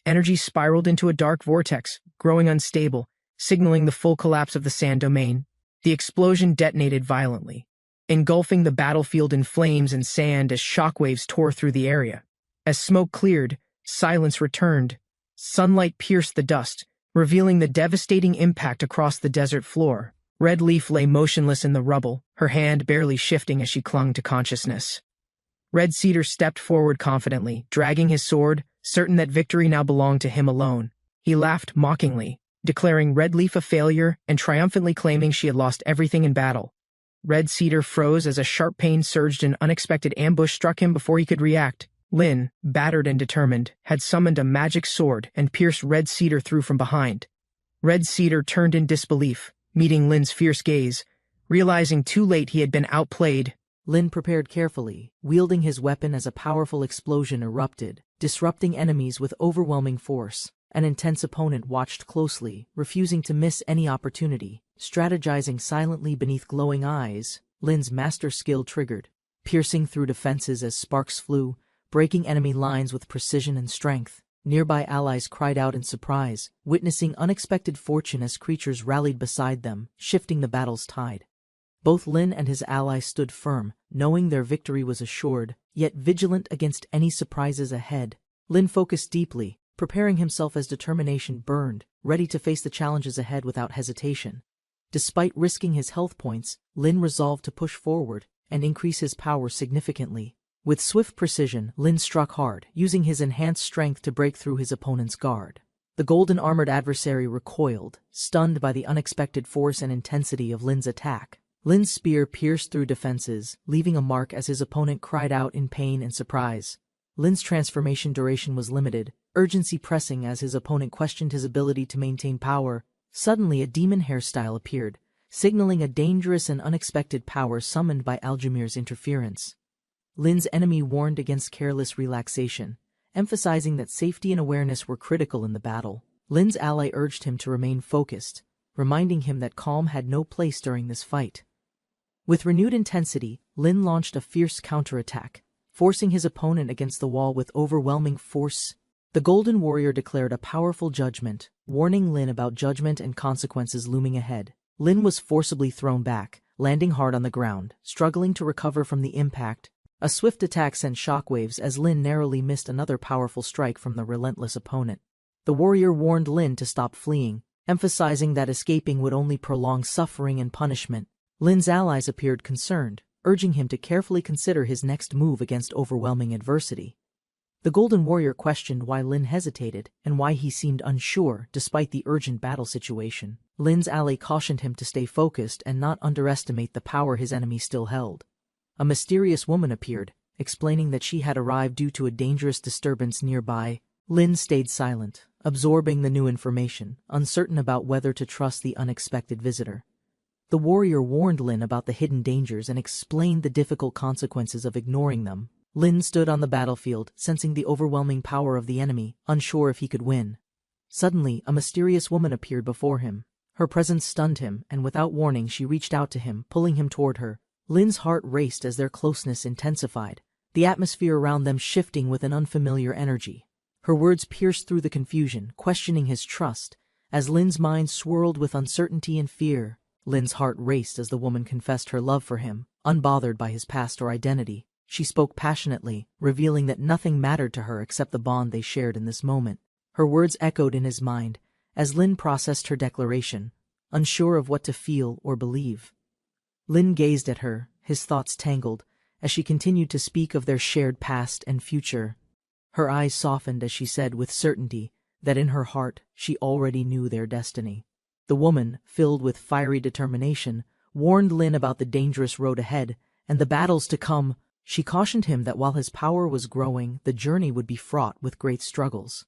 Energy spiraled into a dark vortex, growing unstable, signaling the full collapse of the sand domain. The explosion detonated violently, engulfing the battlefield in flames and sand as shockwaves tore through the area. As smoke cleared, silence returned. Sunlight pierced the dust, revealing the devastating impact across the desert floor. Redleaf lay motionless in the rubble, her hand barely shifting as she clung to consciousness. Red Cedar stepped forward confidently, dragging his sword, certain that victory now belonged to him alone. He laughed mockingly, declaring Redleaf a failure and triumphantly claiming she had lost everything in battle. Red Cedar froze as a sharp pain surged. An unexpected ambush struck him before he could react. Lynn, battered and determined, had summoned a magic sword and pierced Red Cedar through from behind. Red Cedar turned in disbelief, meeting Lynn's fierce gaze. Realizing too late he had been outplayed, Lynn prepared carefully, wielding his weapon as a powerful explosion erupted, disrupting enemies with overwhelming force. An intense opponent watched closely, refusing to miss any opportunity. Strategizing silently beneath glowing eyes, Lynn's master skill triggered, piercing through defenses as sparks flew, breaking enemy lines with precision and strength. Nearby allies cried out in surprise, witnessing unexpected fortune as creatures rallied beside them, shifting the battle's tide. Both Lynn and his ally stood firm, knowing their victory was assured, yet vigilant against any surprises ahead. Lynn focused deeply, preparing himself as determination burned, ready to face the challenges ahead without hesitation. Despite risking his health points, Lynn resolved to push forward and increase his power significantly. With swift precision, Lynn struck hard, using his enhanced strength to break through his opponent's guard. The golden-armored adversary recoiled, stunned by the unexpected force and intensity of Lynn's attack. Lynn's spear pierced through defenses, leaving a mark as his opponent cried out in pain and surprise. Lynn's transformation duration was limited, urgency pressing as his opponent questioned his ability to maintain power. Suddenly a demon hairstyle appeared, signaling a dangerous and unexpected power summoned by Aljamir's interference. Lynn's enemy warned against careless relaxation, emphasizing that safety and awareness were critical in the battle. Lynn's ally urged him to remain focused, reminding him that calm had no place during this fight. With renewed intensity, Lynn launched a fierce counterattack, forcing his opponent against the wall with overwhelming force. The Golden Warrior declared a powerful judgment, warning Lynn about judgment and consequences looming ahead. Lynn was forcibly thrown back, landing hard on the ground, struggling to recover from the impact. A swift attack sent shockwaves as Lynn narrowly missed another powerful strike from the relentless opponent. The warrior warned Lynn to stop fleeing, emphasizing that escaping would only prolong suffering and punishment. Lynn's allies appeared concerned, urging him to carefully consider his next move against overwhelming adversity. The Golden Warrior questioned why Lynn hesitated and why he seemed unsure despite the urgent battle situation. Lynn's ally cautioned him to stay focused and not underestimate the power his enemy still held. A mysterious woman appeared, explaining that she had arrived due to a dangerous disturbance nearby. Lynn stayed silent, absorbing the new information, uncertain about whether to trust the unexpected visitor. The warrior warned Lin about the hidden dangers and explained the difficult consequences of ignoring them. Lin stood on the battlefield, sensing the overwhelming power of the enemy, unsure if he could win. Suddenly, a mysterious woman appeared before him. Her presence stunned him, and without warning she reached out to him, pulling him toward her. Lin's heart raced as their closeness intensified, the atmosphere around them shifting with an unfamiliar energy. Her words pierced through the confusion, questioning his trust. As Lin's mind swirled with uncertainty and fear, Lin's heart raced as the woman confessed her love for him, unbothered by his past or identity. She spoke passionately, revealing that nothing mattered to her except the bond they shared in this moment. Her words echoed in his mind as Lin processed her declaration, unsure of what to feel or believe. Lin gazed at her, his thoughts tangled, as she continued to speak of their shared past and future. Her eyes softened as she said with certainty that in her heart she already knew their destiny. The woman, filled with fiery determination, warned Lin about the dangerous road ahead and the battles to come. She cautioned him that while his power was growing, the journey would be fraught with great struggles.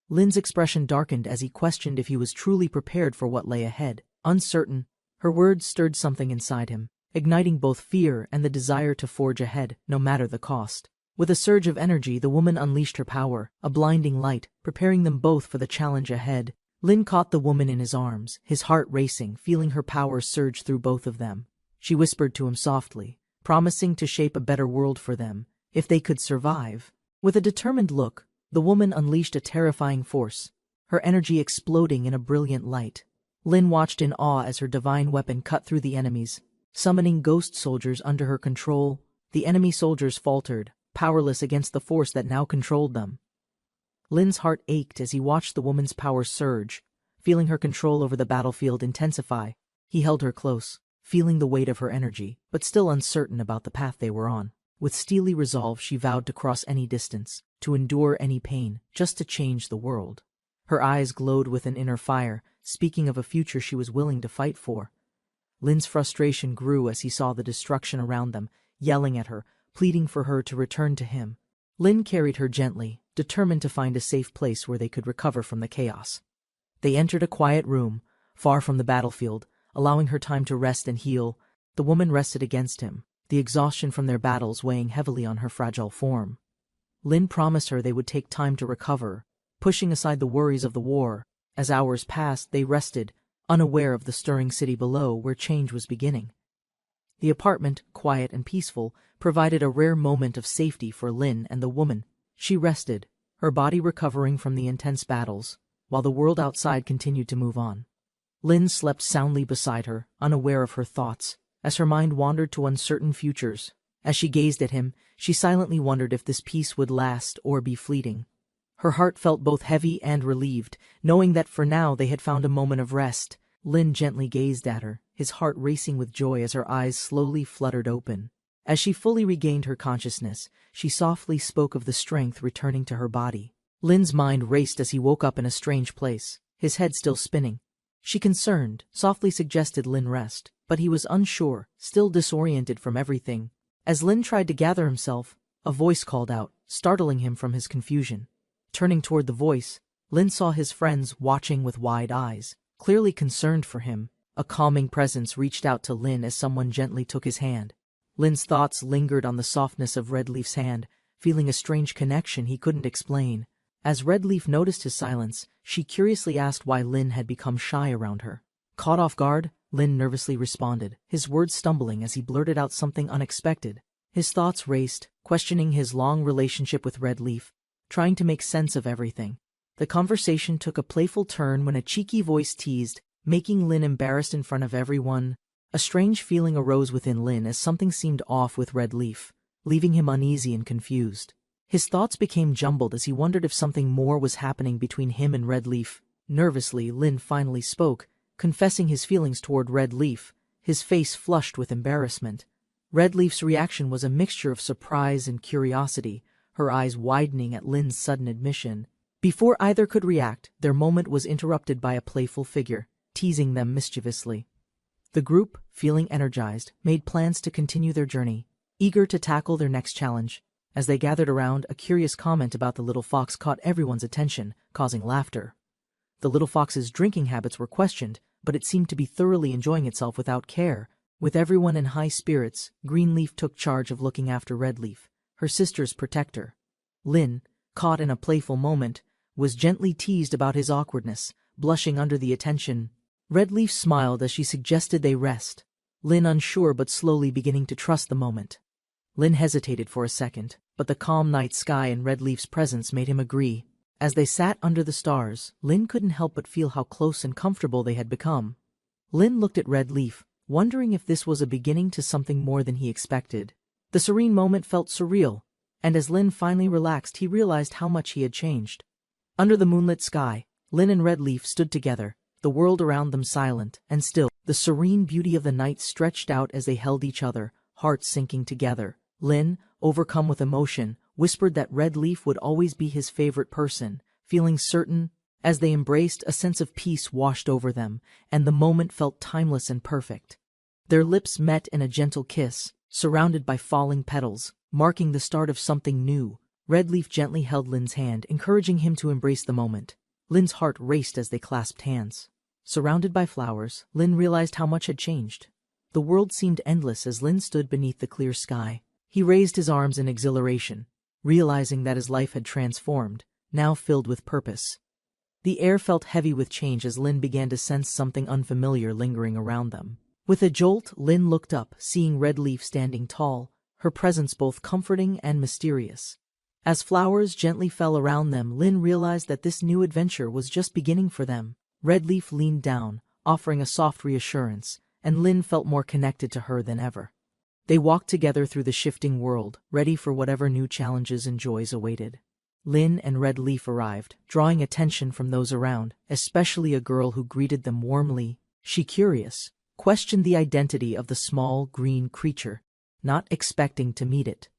Lin's expression darkened as he questioned if he was truly prepared for what lay ahead. Uncertain, her words stirred something inside him, igniting both fear and the desire to forge ahead, no matter the cost. With a surge of energy, the woman unleashed her power, a blinding light, preparing them both for the challenge ahead. Lin caught the woman in his arms, his heart racing, feeling her power surge through both of them. She whispered to him softly, promising to shape a better world for them, if they could survive. With a determined look, the woman unleashed a terrifying force, her energy exploding in a brilliant light. Lin watched in awe as her divine weapon cut through the enemies, summoning ghost soldiers under her control. The enemy soldiers faltered, powerless against the force that now controlled them. Lin's heart ached as he watched the woman's power surge, feeling her control over the battlefield intensify. He held her close, feeling the weight of her energy, but still uncertain about the path they were on. With steely resolve, she vowed to cross any distance, to endure any pain, just to change the world. Her eyes glowed with an inner fire, speaking of a future she was willing to fight for. Lin's frustration grew as he saw the destruction around them, yelling at her, pleading for her to return to him. Lin carried her gently, determined to find a safe place where they could recover from the chaos. They entered a quiet room, far from the battlefield, allowing her time to rest and heal. The woman rested against him, the exhaustion from their battles weighing heavily on her fragile form. Lin promised her they would take time to recover, pushing aside the worries of the war. As hours passed, they rested, unaware of the stirring city below where change was beginning. The apartment, quiet and peaceful, provided a rare moment of safety for Lin and the woman. She rested, her body recovering from the intense battles, while the world outside continued to move on. Lin slept soundly beside her, unaware of her thoughts, as her mind wandered to uncertain futures. As she gazed at him, she silently wondered if this peace would last or be fleeting. Her heart felt both heavy and relieved, knowing that for now they had found a moment of rest. Lin gently gazed at her, his heart racing with joy as her eyes slowly fluttered open. As she fully regained her consciousness, she softly spoke of the strength returning to her body. Lin's mind raced as he woke up in a strange place, his head still spinning. She concerned, softly suggested Lin rest, but he was unsure, still disoriented from everything. As Lin tried to gather himself, a voice called out, startling him from his confusion. Turning toward the voice, Lin saw his friends watching with wide eyes, clearly concerned for him. A calming presence reached out to Lin as someone gently took his hand. Lin's thoughts lingered on the softness of Redleaf's hand, feeling a strange connection he couldn't explain. As Redleaf noticed his silence, she curiously asked why Lin had become shy around her. Caught off guard, Lin nervously responded, his words stumbling as he blurted out something unexpected. His thoughts raced, questioning his long relationship with Redleaf, trying to make sense of everything. The conversation took a playful turn when a cheeky voice teased, making Lin embarrassed in front of everyone. A strange feeling arose within Lin as something seemed off with Redleaf, leaving him uneasy and confused. His thoughts became jumbled as he wondered if something more was happening between him and Redleaf. Nervously, Lin finally spoke, confessing his feelings toward Redleaf, his face flushed with embarrassment. Redleaf's reaction was a mixture of surprise and curiosity, her eyes widening at Lin's sudden admission. Before either could react, their moment was interrupted by a playful figure, teasing them mischievously. The group, feeling energized, made plans to continue their journey, eager to tackle their next challenge. As they gathered around, a curious comment about the little fox caught everyone's attention, causing laughter. The little fox's drinking habits were questioned, but it seemed to be thoroughly enjoying itself without care. With everyone in high spirits, Greenleaf took charge of looking after Redleaf, her sister's protector. Lynn, caught in a playful moment, was gently teased about his awkwardness, blushing under the attention. Redleaf smiled as she suggested they rest, Lynn unsure but slowly beginning to trust the moment. Lynn hesitated for a second, but the calm night sky and Redleaf's presence made him agree. As they sat under the stars, Lynn couldn't help but feel how close and comfortable they had become. Lynn looked at Redleaf, wondering if this was a beginning to something more than he expected. The serene moment felt surreal, and as Lynn finally relaxed he realized how much he had changed. Under the moonlit sky, Lynn and Redleaf stood together, the world around them silent and still. The serene beauty of the night stretched out as they held each other, hearts sinking together. Lynn, overcome with emotion, whispered that Redleaf would always be his favorite person, feeling certain. As they embraced, a sense of peace washed over them, and the moment felt timeless and perfect. Their lips met in a gentle kiss, surrounded by falling petals, marking the start of something new. Redleaf gently held Lynn's hand, encouraging him to embrace the moment. Lynn's heart raced as they clasped hands. Surrounded by flowers, Lynn realized how much had changed. The world seemed endless as Lynn stood beneath the clear sky. He raised his arms in exhilaration, realizing that his life had transformed, now filled with purpose. The air felt heavy with change as Lynn began to sense something unfamiliar lingering around them. With a jolt, Lynn looked up, seeing Redleaf standing tall, her presence both comforting and mysterious. As flowers gently fell around them, Lynn realized that this new adventure was just beginning for them. Redleaf leaned down, offering a soft reassurance, and Lynn felt more connected to her than ever. They walked together through the shifting world, ready for whatever new challenges and joys awaited. Lynn and Redleaf arrived, drawing attention from those around, especially a girl who greeted them warmly. She, curious, questioned the identity of the small, green creature, not expecting to meet it.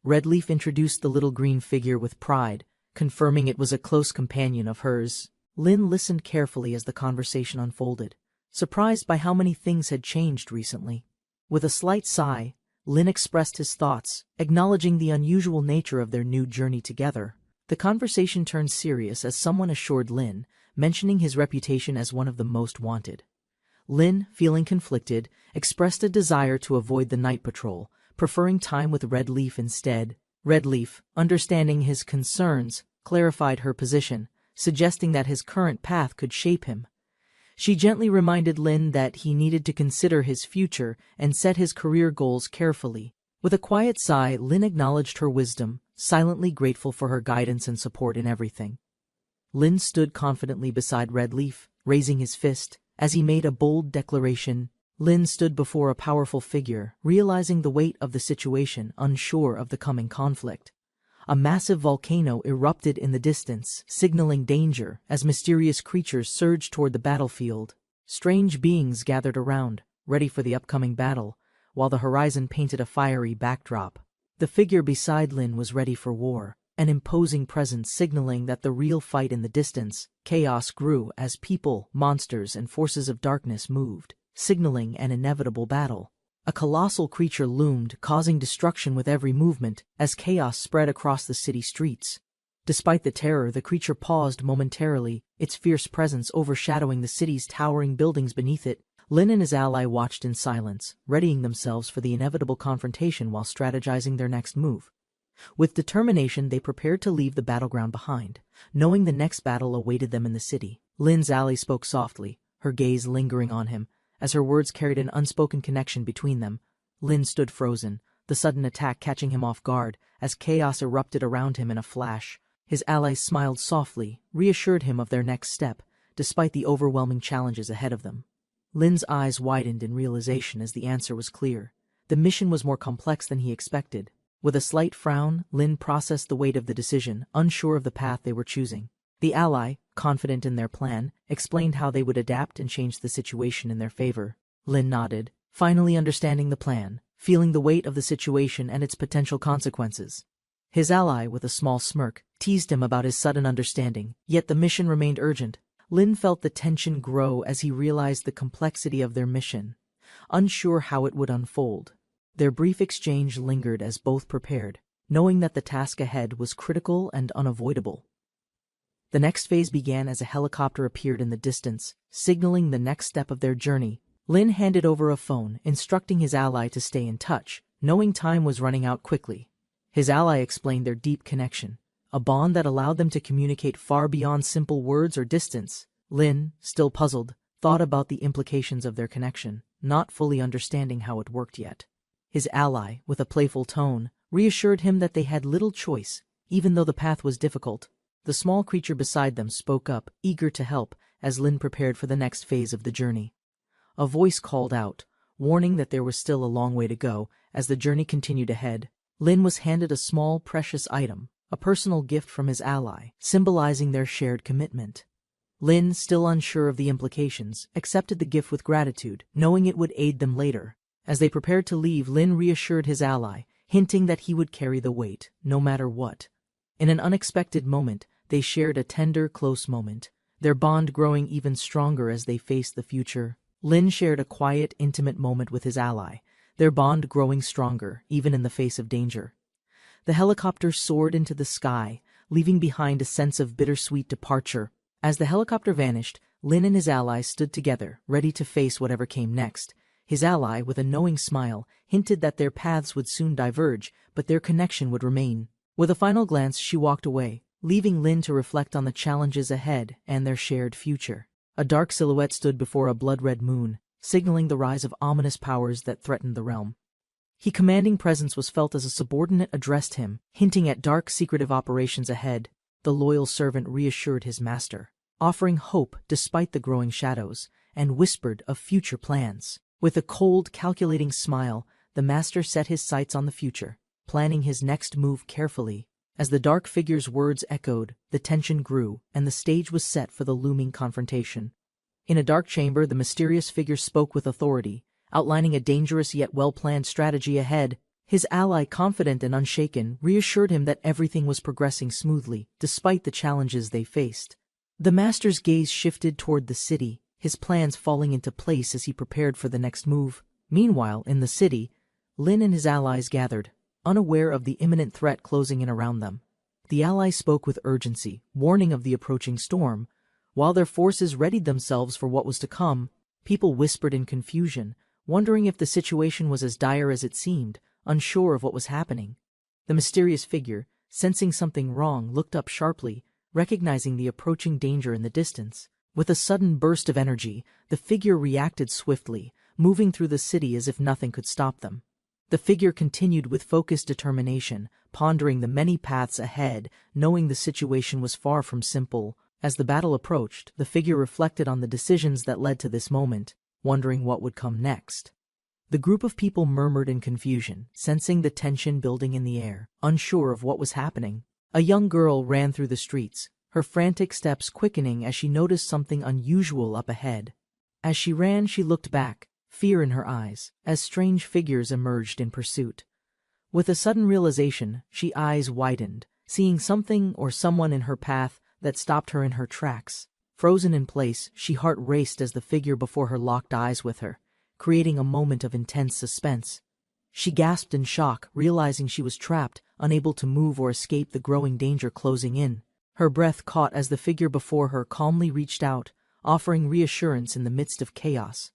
Redleaf introduced the little green figure with pride, confirming it was a close companion of hers. Lynn listened carefully as the conversation unfolded, surprised by how many things had changed recently. With a slight sigh, Lynn expressed his thoughts, acknowledging the unusual nature of their new journey together. The conversation turned serious as someone assured Lynn, mentioning his reputation as one of the most wanted. Lynn, feeling conflicted, expressed a desire to avoid the night patrol, preferring time with Redleaf instead. Redleaf, understanding his concerns, clarified her position, suggesting that his current path could shape him. She gently reminded Lynn that he needed to consider his future and set his career goals carefully. With a quiet sigh, Lynn acknowledged her wisdom, silently grateful for her guidance and support in everything. Lynn stood confidently beside Redleaf, raising his fist. As he made a bold declaration, Lynn stood before a powerful figure, realizing the weight of the situation, unsure of the coming conflict. A massive volcano erupted in the distance, signaling danger as mysterious creatures surged toward the battlefield. Strange beings gathered around, ready for the upcoming battle, while the horizon painted a fiery backdrop. The figure beside Lynn was ready for war, an imposing presence signaling that the real fight in the distance. Chaos grew as people, monsters, and forces of darkness moved, signaling an inevitable battle. A colossal creature loomed, causing destruction with every movement as chaos spread across the city streets. Despite the terror, the creature paused momentarily, its fierce presence overshadowing the city's towering buildings beneath it. Lynn and his ally watched in silence, readying themselves for the inevitable confrontation while strategizing their next move. With determination, they prepared to leave the battleground behind, knowing the next battle awaited them in the city. Lynn's ally spoke softly, her gaze lingering on him. As her words carried an unspoken connection between them, Lynn stood frozen, the sudden attack catching him off guard as chaos erupted around him in a flash. His ally smiled softly, reassured him of their next step, despite the overwhelming challenges ahead of them. Lynn's eyes widened in realization as the answer was clear. The mission was more complex than he expected. With a slight frown, Lynn processed the weight of the decision, unsure of the path they were choosing. The ally, confident in their plan, explained how they would adapt and change the situation in their favor. Lynn nodded, finally understanding the plan, feeling the weight of the situation and its potential consequences. His ally, with a small smirk, teased him about his sudden understanding, yet the mission remained urgent. Lynn felt the tension grow as he realized the complexity of their mission, unsure how it would unfold. Their brief exchange lingered as both prepared, knowing that the task ahead was critical and unavoidable. The next phase began as a helicopter appeared in the distance, signaling the next step of their journey. Lin handed over a phone, instructing his ally to stay in touch, knowing time was running out quickly. His ally explained their deep connection, a bond that allowed them to communicate far beyond simple words or distance. Lin, still puzzled, thought about the implications of their connection, not fully understanding how it worked yet. His ally, with a playful tone, reassured him that they had little choice, even though the path was difficult. The small creature beside them spoke up, eager to help, as Lin prepared for the next phase of the journey. A voice called out, warning that there was still a long way to go. As the journey continued ahead, Lin was handed a small, precious item, a personal gift from his ally, symbolizing their shared commitment. Lin, still unsure of the implications, accepted the gift with gratitude, knowing it would aid them later. As they prepared to leave, Lin reassured his ally, hinting that he would carry the weight, no matter what. In an unexpected moment, they shared a tender, close moment, their bond growing even stronger as they faced the future. Lin shared a quiet, intimate moment with his ally, their bond growing stronger, even in the face of danger. The helicopter soared into the sky, leaving behind a sense of bittersweet departure. As the helicopter vanished, Lin and his ally stood together, ready to face whatever came next. His ally, with a knowing smile, hinted that their paths would soon diverge, but their connection would remain. With a final glance, she walked away, leaving Lin to reflect on the challenges ahead and their shared future. A dark silhouette stood before a blood-red moon, signaling the rise of ominous powers that threatened the realm. His commanding presence was felt as a subordinate addressed him, hinting at dark, secretive operations ahead. The loyal servant reassured his master, offering hope despite the growing shadows, and whispered of future plans. With a cold, calculating smile, the master set his sights on the future, planning his next move carefully. As the dark figure's words echoed, the tension grew, and the stage was set for the looming confrontation. In a dark chamber, the mysterious figure spoke with authority, outlining a dangerous yet well-planned strategy ahead. His ally, confident and unshaken, reassured him that everything was progressing smoothly, despite the challenges they faced. The master's gaze shifted toward the city, his plans falling into place as he prepared for the next move. Meanwhile, in the city, Lin and his allies gathered, unaware of the imminent threat closing in around them. The allies spoke with urgency, warning of the approaching storm. While their forces readied themselves for what was to come, people whispered in confusion, wondering if the situation was as dire as it seemed, unsure of what was happening. The mysterious figure, sensing something wrong, looked up sharply, recognizing the approaching danger in the distance. With a sudden burst of energy, the figure reacted swiftly, moving through the city as if nothing could stop them. The figure continued with focused determination, pondering the many paths ahead, knowing the situation was far from simple. As the battle approached, the figure reflected on the decisions that led to this moment, wondering what would come next. The group of people murmured in confusion, sensing the tension building in the air, unsure of what was happening. A young girl ran through the streets, her frantic steps quickening as she noticed something unusual up ahead. As she ran, she looked back, fear in her eyes, as strange figures emerged in pursuit. With a sudden realization, she eyes widened, seeing something or someone in her path that stopped her in her tracks. Frozen in place, she heart raced as the figure before her locked eyes with her, creating a moment of intense suspense. She gasped in shock, realizing she was trapped, unable to move or escape the growing danger closing in. Her breath caught as the figure before her calmly reached out, offering reassurance in the midst of chaos.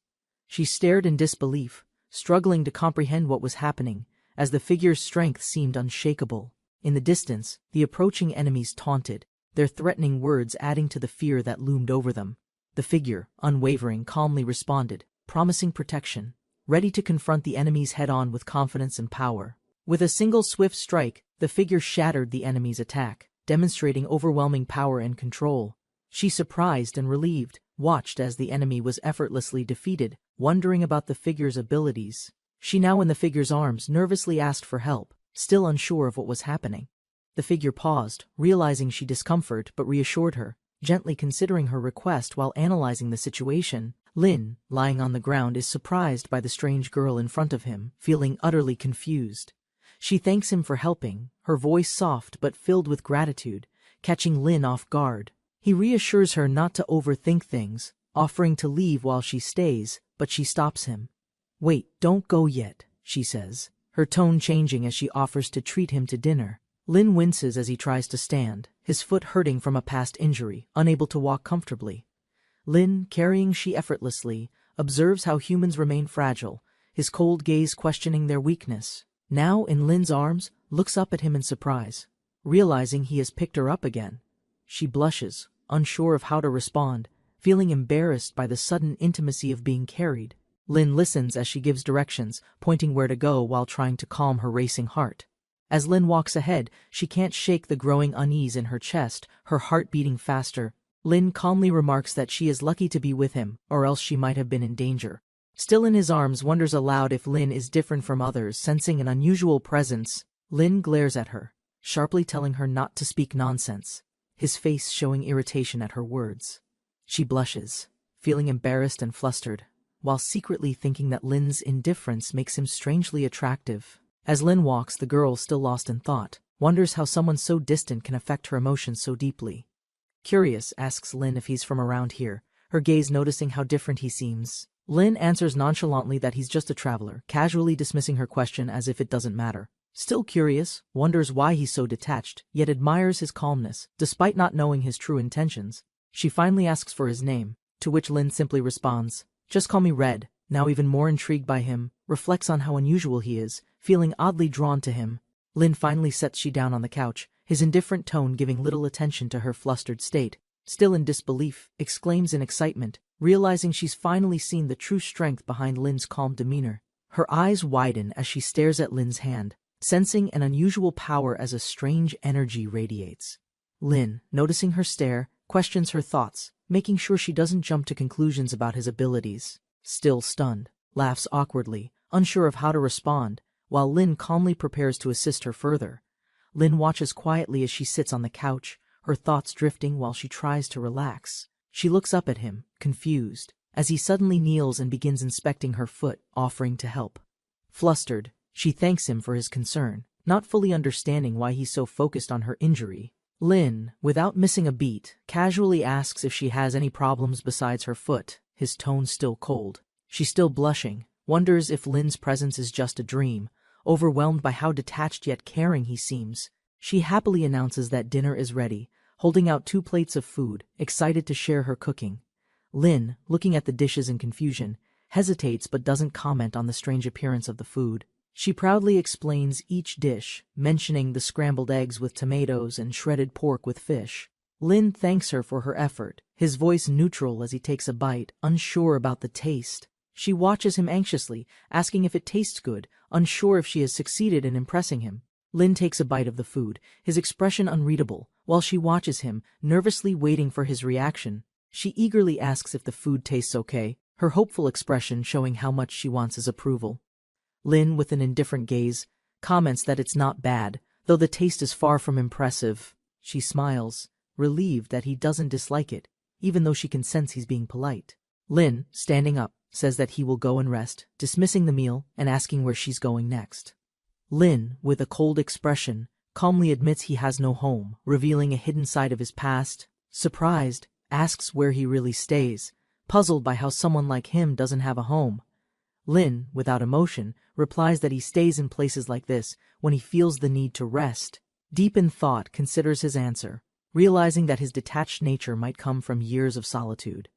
She stared in disbelief, struggling to comprehend what was happening, as the figure's strength seemed unshakable. In the distance, the approaching enemies taunted, their threatening words adding to the fear that loomed over them. The figure, unwavering, calmly responded, promising protection, ready to confront the enemies head-on with confidence and power. With a single swift strike, the figure shattered the enemy's attack, demonstrating overwhelming power and control. She, surprised and relieved, watched as the enemy was effortlessly defeated, wondering about the figure's abilities. She, now in the figure's arms, nervously asked for help, still unsure of what was happening. The figure paused, realizing she discomfort, but reassured her, gently considering her request while analyzing the situation. Lin, lying on the ground, is surprised by the strange girl in front of him, feeling utterly confused. She thanks him for helping, her voice soft but filled with gratitude, catching Lin off guard. He reassures her not to overthink things, offering to leave while she stays, but she stops him. "Wait, don't go yet," she says, her tone changing as she offers to treat him to dinner. Lin winces as he tries to stand, his foot hurting from a past injury, unable to walk comfortably. Lin, carrying she effortlessly, observes how humans remain fragile, his cold gaze questioning their weakness. Now, in Lin's arms, looks up at him in surprise. Realizing he has picked her up again, she blushes, unsure of how to respond, feeling embarrassed by the sudden intimacy of being carried. Lin listens as she gives directions, pointing where to go while trying to calm her racing heart. As Lin walks ahead, she can't shake the growing unease in her chest, her heart beating faster. Lin calmly remarks that she is lucky to be with him, or else she might have been in danger. Still in his arms, wonders aloud if Lin is different from others, sensing an unusual presence. Lin glares at her, sharply telling her not to speak nonsense, his face showing irritation at her words. She blushes, feeling embarrassed and flustered, while secretly thinking that Lin's indifference makes him strangely attractive. As Lin walks, the girl, still lost in thought, wonders how someone so distant can affect her emotions so deeply. Curious, asks Lin if he's from around here, her gaze noticing how different he seems. Lin answers nonchalantly that he's just a traveler, casually dismissing her question as if it doesn't matter. Still curious, wonders why he's so detached, yet admires his calmness, despite not knowing his true intentions. She finally asks for his name, to which Lin simply responds, "Just call me Red." Now even more intrigued by him, reflects on how unusual he is, feeling oddly drawn to him. Lin finally sets she down on the couch, his indifferent tone giving little attention to her flustered state. Still in disbelief, exclaims in excitement, realizing she's finally seen the true strength behind Lin's calm demeanor. Her eyes widen as she stares at Lin's hand, sensing an unusual power as a strange energy radiates. Lin, noticing her stare, questions her thoughts, making sure she doesn't jump to conclusions about his abilities. Still stunned, laughs awkwardly, unsure of how to respond, while Lin calmly prepares to assist her further. Lin watches quietly as she sits on the couch, her thoughts drifting while she tries to relax. She looks up at him, confused, as he suddenly kneels and begins inspecting her foot, offering to help. Flustered, she thanks him for his concern, not fully understanding why he's so focused on her injury. Lin, without missing a beat, casually asks if she has any problems besides her foot, his tone still cold. She's still blushing, wonders if Lin's presence is just a dream, overwhelmed by how detached yet caring he seems. She happily announces that dinner is ready, holding out 2 plates of food, excited to share her cooking. Lin, looking at the dishes in confusion, hesitates but doesn't comment on the strange appearance of the food. She proudly explains each dish, mentioning the scrambled eggs with tomatoes and shredded pork with fish. Lin thanks her for her effort, his voice neutral as he takes a bite, unsure about the taste. She watches him anxiously, asking if it tastes good, unsure if she has succeeded in impressing him. Lin takes a bite of the food, his expression unreadable, while she watches him, nervously waiting for his reaction. She eagerly asks if the food tastes okay, her hopeful expression showing how much she wants his approval. Lin, with an indifferent gaze, comments that it's not bad, though the taste is far from impressive. She smiles, relieved that he doesn't dislike it, even though she can sense he's being polite. Lin, standing up, says that he will go and rest, dismissing the meal and asking where she's going next. Lin, with a cold expression, calmly admits he has no home, revealing a hidden side of his past. Surprised, asks where he really stays, puzzled by how someone like him doesn't have a home. Lin, without emotion, replies that he stays in places like this when he feels the need to rest. Deep in thought, considers his answer, realizing that his detached nature might come from years of solitude.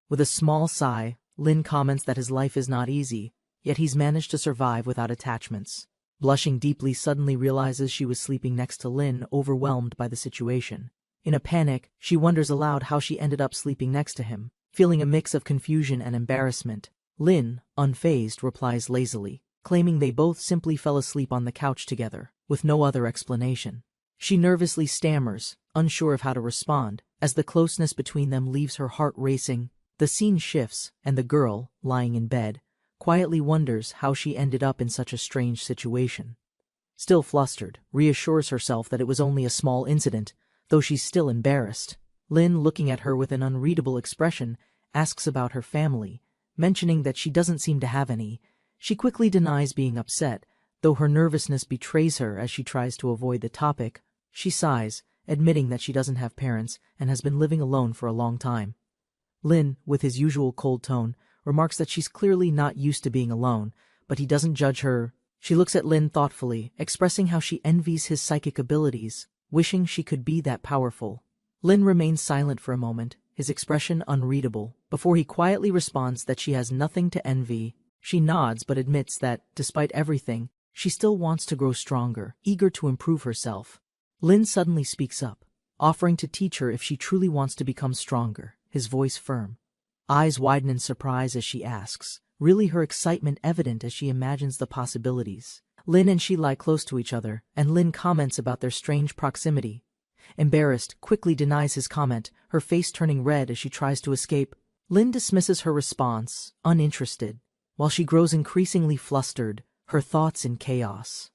With a small sigh, Lin comments that his life is not easy, yet he's managed to survive without attachments. Blushing deeply, suddenly realizes she was sleeping next to Lin, overwhelmed by the situation. In a panic, she wonders aloud how she ended up sleeping next to him, feeling a mix of confusion and embarrassment. Lin, unfazed, replies lazily, claiming they both simply fell asleep on the couch together, with no other explanation. She nervously stammers, unsure of how to respond, as the closeness between them leaves her heart racing. The scene shifts, and the girl, lying in bed, quietly wonders how she ended up in such a strange situation. Still flustered, reassures herself that it was only a small incident, though she's still embarrassed. Lin, looking at her with an unreadable expression, asks about her family, mentioning that she doesn't seem to have any. She quickly denies being upset, though her nervousness betrays her as she tries to avoid the topic. She sighs, admitting that she doesn't have parents and has been living alone for a long time. Lin, with his usual cold tone, remarks that she's clearly not used to being alone, but he doesn't judge her. She looks at Lin thoughtfully, expressing how she envies his psychic abilities, wishing she could be that powerful. Lin remains silent for a moment, his expression unreadable, before he quietly responds that she has nothing to envy. She nods but admits that, despite everything, she still wants to grow stronger, eager to improve herself. Lin suddenly speaks up, offering to teach her if she truly wants to become stronger, his voice firm. Eyes widen in surprise as she asks, really her excitement evident as she imagines the possibilities. Lin and she lie close to each other, and Lin comments about their strange proximity. Embarrassed, quickly denies his comment, her face turning red as she tries to escape. Lin dismisses her response, uninterested, while she grows increasingly flustered, her thoughts in chaos.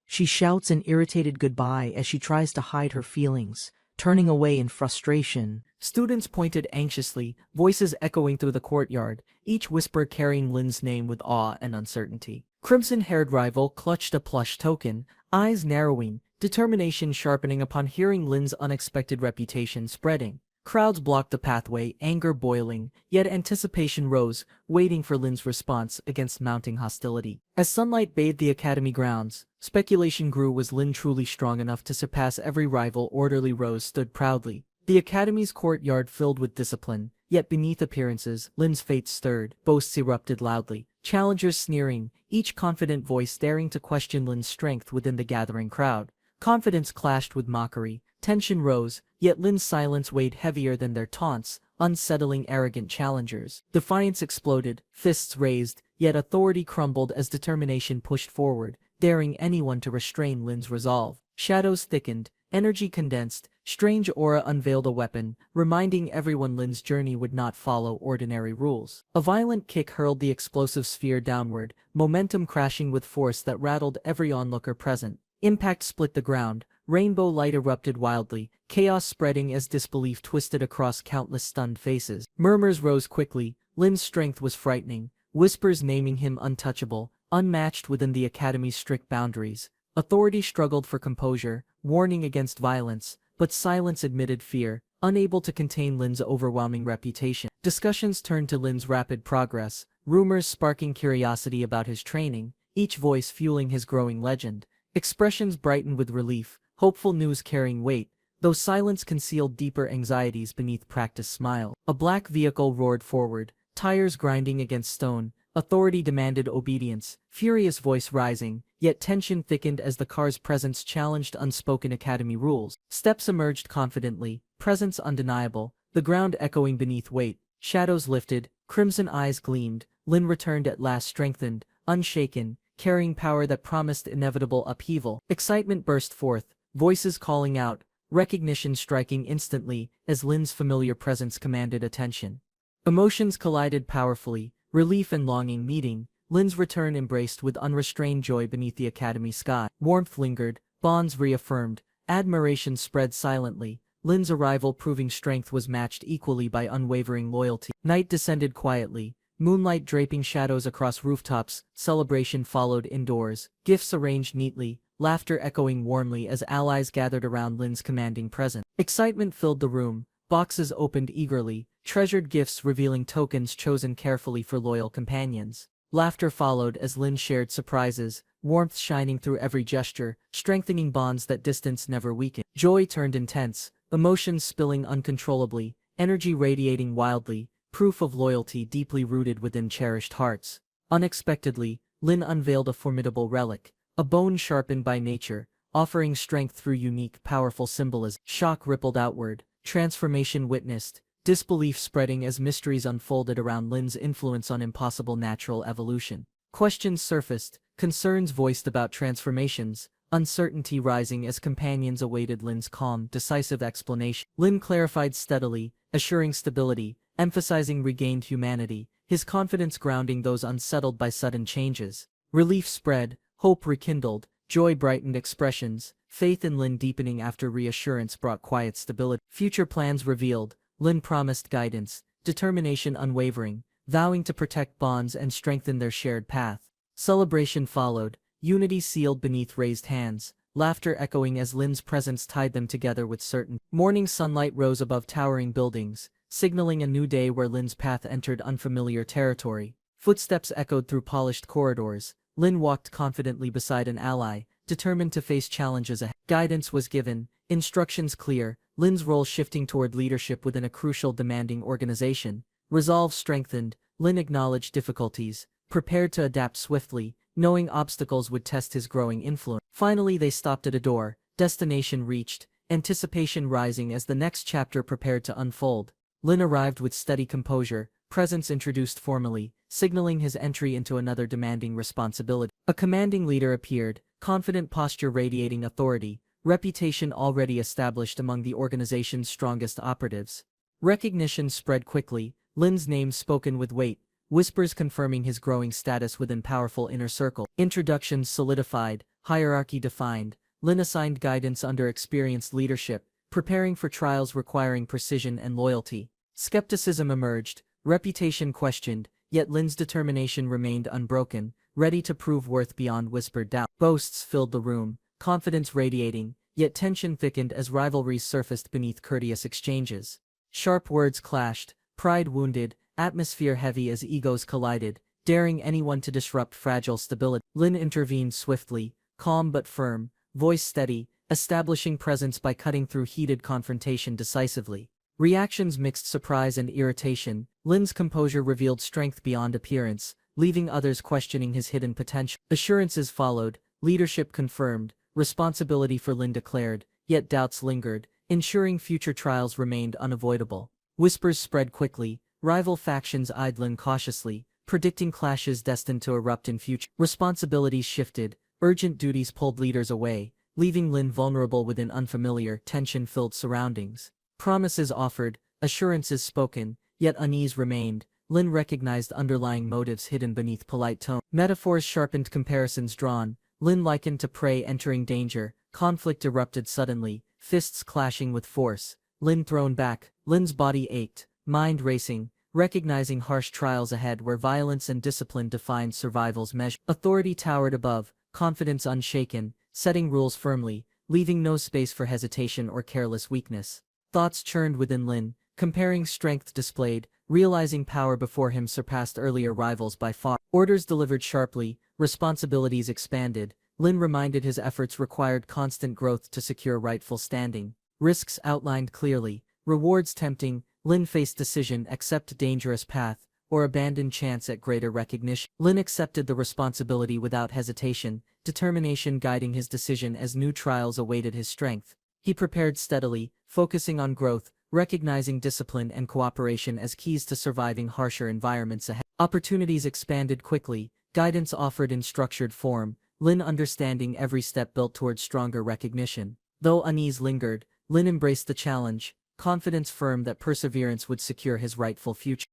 She shouts an irritated goodbye as she tries to hide her feelings, turning away in frustration. Students pointed anxiously, voices echoing through the courtyard, each whisper carrying Lin's name with awe and uncertainty. Crimson-haired rival clutched a plush token, eyes narrowing, determination sharpening upon hearing Lin's unexpected reputation spreading. Crowds blocked the pathway, anger boiling, yet anticipation rose, waiting for Lin's response against mounting hostility. As sunlight bathed the academy grounds, speculation grew. Was Lin truly strong enough to surpass every rival? Orderly rows stood proudly, the academy's courtyard filled with discipline, yet beneath appearances, Lin's fate stirred, boasts erupted loudly, challengers sneering, each confident voice daring to question Lin's strength within the gathering crowd. Confidence clashed with mockery, tension rose, yet Lin's silence weighed heavier than their taunts, unsettling arrogant challengers. Defiance exploded, fists raised, yet authority crumbled as determination pushed forward, daring anyone to restrain Lin's resolve. Shadows thickened, energy condensed, strange aura unveiled a weapon, reminding everyone Lin's journey would not follow ordinary rules. A violent kick hurled the explosive sphere downward, momentum crashing with force that rattled every onlooker present. Impact split the ground, rainbow light erupted wildly, chaos spreading as disbelief twisted across countless stunned faces. Murmurs rose quickly, Lin's strength was frightening, whispers naming him untouchable, unmatched within the academy's strict boundaries. Authority struggled for composure, warning against violence, but silence admitted fear, unable to contain Lin's overwhelming reputation. Discussions turned to Lin's rapid progress, rumors sparking curiosity about his training, each voice fueling his growing legend. Expressions brightened with relief, hopeful news carrying weight, though silence concealed deeper anxieties beneath practiced smile. A black vehicle roared forward, tires grinding against stone. Authority demanded obedience, furious voice rising, yet tension thickened as the car's presence challenged unspoken academy rules. Steps emerged confidently, presence undeniable, the ground echoing beneath weight. Shadows lifted, crimson eyes gleamed. Lin returned at last, strengthened, unshaken, carrying power that promised inevitable upheaval. Excitement burst forth, voices calling out, recognition striking instantly as Lin's familiar presence commanded attention. Emotions collided powerfully, relief and longing meeting. Lin's return embraced with unrestrained joy beneath the academy sky. Warmth lingered, bonds reaffirmed, admiration spread silently. Lin's arrival proving strength was matched equally by unwavering loyalty. Night descended quietly, moonlight draping shadows across rooftops. Celebration followed indoors, gifts arranged neatly, laughter echoing warmly as allies gathered around Lin's commanding presence. Excitement filled the room, boxes opened eagerly, treasured gifts revealing tokens chosen carefully for loyal companions. Laughter followed as Lin shared surprises, warmth shining through every gesture, strengthening bonds that distance never weakened. Joy turned intense, emotions spilling uncontrollably, energy radiating wildly, proof of loyalty deeply rooted within cherished hearts. Unexpectedly, Lin unveiled a formidable relic, a bone sharpened by nature, offering strength through unique, powerful symbolism. Shock rippled outward, transformation witnessed, disbelief spreading as mysteries unfolded around Lin's influence on impossible natural evolution. Questions surfaced, concerns voiced about transformations, uncertainty rising as companions awaited Lin's calm, decisive explanation. Lin clarified steadily, assuring stability, emphasizing regained humanity, his confidence grounding those unsettled by sudden changes. Relief spread, hope rekindled, joy brightened expressions, faith in Lin deepening after reassurance brought quiet stability. Future plans revealed, Lin promised guidance, determination unwavering, vowing to protect bonds and strengthen their shared path. Celebration followed, unity sealed beneath raised hands, laughter echoing as Lin's presence tied them together with certainty. Morning sunlight rose above towering buildings, signaling a new day where Lin's path entered unfamiliar territory. Footsteps echoed through polished corridors, Lin walked confidently beside an ally, determined to face challenges ahead. Guidance was given, instructions clear, Lin's role shifting toward leadership within a crucial demanding organization. Resolve strengthened, Lin acknowledged difficulties, prepared to adapt swiftly, knowing obstacles would test his growing influence. Finally they stopped at a door, destination reached, anticipation rising as the next chapter prepared to unfold. Lin arrived with steady composure, presence introduced formally, signaling his entry into another demanding responsibility. A commanding leader appeared, confident posture radiating authority, reputation already established among the organization's strongest operatives. Recognition spread quickly, Lin's name spoken with weight, whispers confirming his growing status within powerful inner circle. Introductions solidified, hierarchy defined, Lin assigned guidance under experienced leadership, preparing for trials requiring precision and loyalty. Skepticism emerged, reputation questioned, yet Lin's determination remained unbroken, ready to prove worth beyond whispered doubt. Boasts filled the room, confidence radiating, yet tension thickened as rivalries surfaced beneath courteous exchanges. Sharp words clashed, pride wounded, atmosphere heavy as egos collided, daring anyone to disrupt fragile stability. Lin intervened swiftly, calm but firm, voice steady, establishing presence by cutting through heated confrontation decisively. Reactions mixed surprise and irritation. Lin's composure revealed strength beyond appearance, leaving others questioning his hidden potential. Assurances followed, leadership confirmed, responsibility for Lin declared, yet doubts lingered, ensuring future trials remained unavoidable. Whispers spread quickly, rival factions eyed Lin cautiously, predicting clashes destined to erupt in future. Responsibilities shifted, urgent duties pulled leaders away, leaving Lin vulnerable within unfamiliar, tension-filled surroundings. Promises offered, assurances spoken, yet unease remained. Lin recognized underlying motives hidden beneath polite tone. Metaphors sharpened, comparisons drawn. Lin likened to prey entering danger. Conflict erupted suddenly, fists clashing with force. Lin thrown back. Lin's body ached, mind racing, recognizing harsh trials ahead where violence and discipline defined survival's measure. Authority towered above, confidence unshaken, setting rules firmly, leaving no space for hesitation or careless weakness. Thoughts churned within Lin, comparing strength displayed, realizing power before him surpassed earlier rivals by far. Orders delivered sharply, responsibilities expanded. Lin reminded his efforts required constant growth to secure rightful standing. Risks outlined clearly, rewards tempting. Lin faced decision: accept dangerous path, or abandon chance at greater recognition. Lin accepted the responsibility without hesitation, determination guiding his decision as new trials awaited his strength. He prepared steadily, focusing on growth, recognizing discipline and cooperation as keys to surviving harsher environments ahead. Opportunities expanded quickly, guidance offered in structured form, Lin understanding every step built toward stronger recognition. Though unease lingered, Lin embraced the challenge, confidence firm that perseverance would secure his rightful future.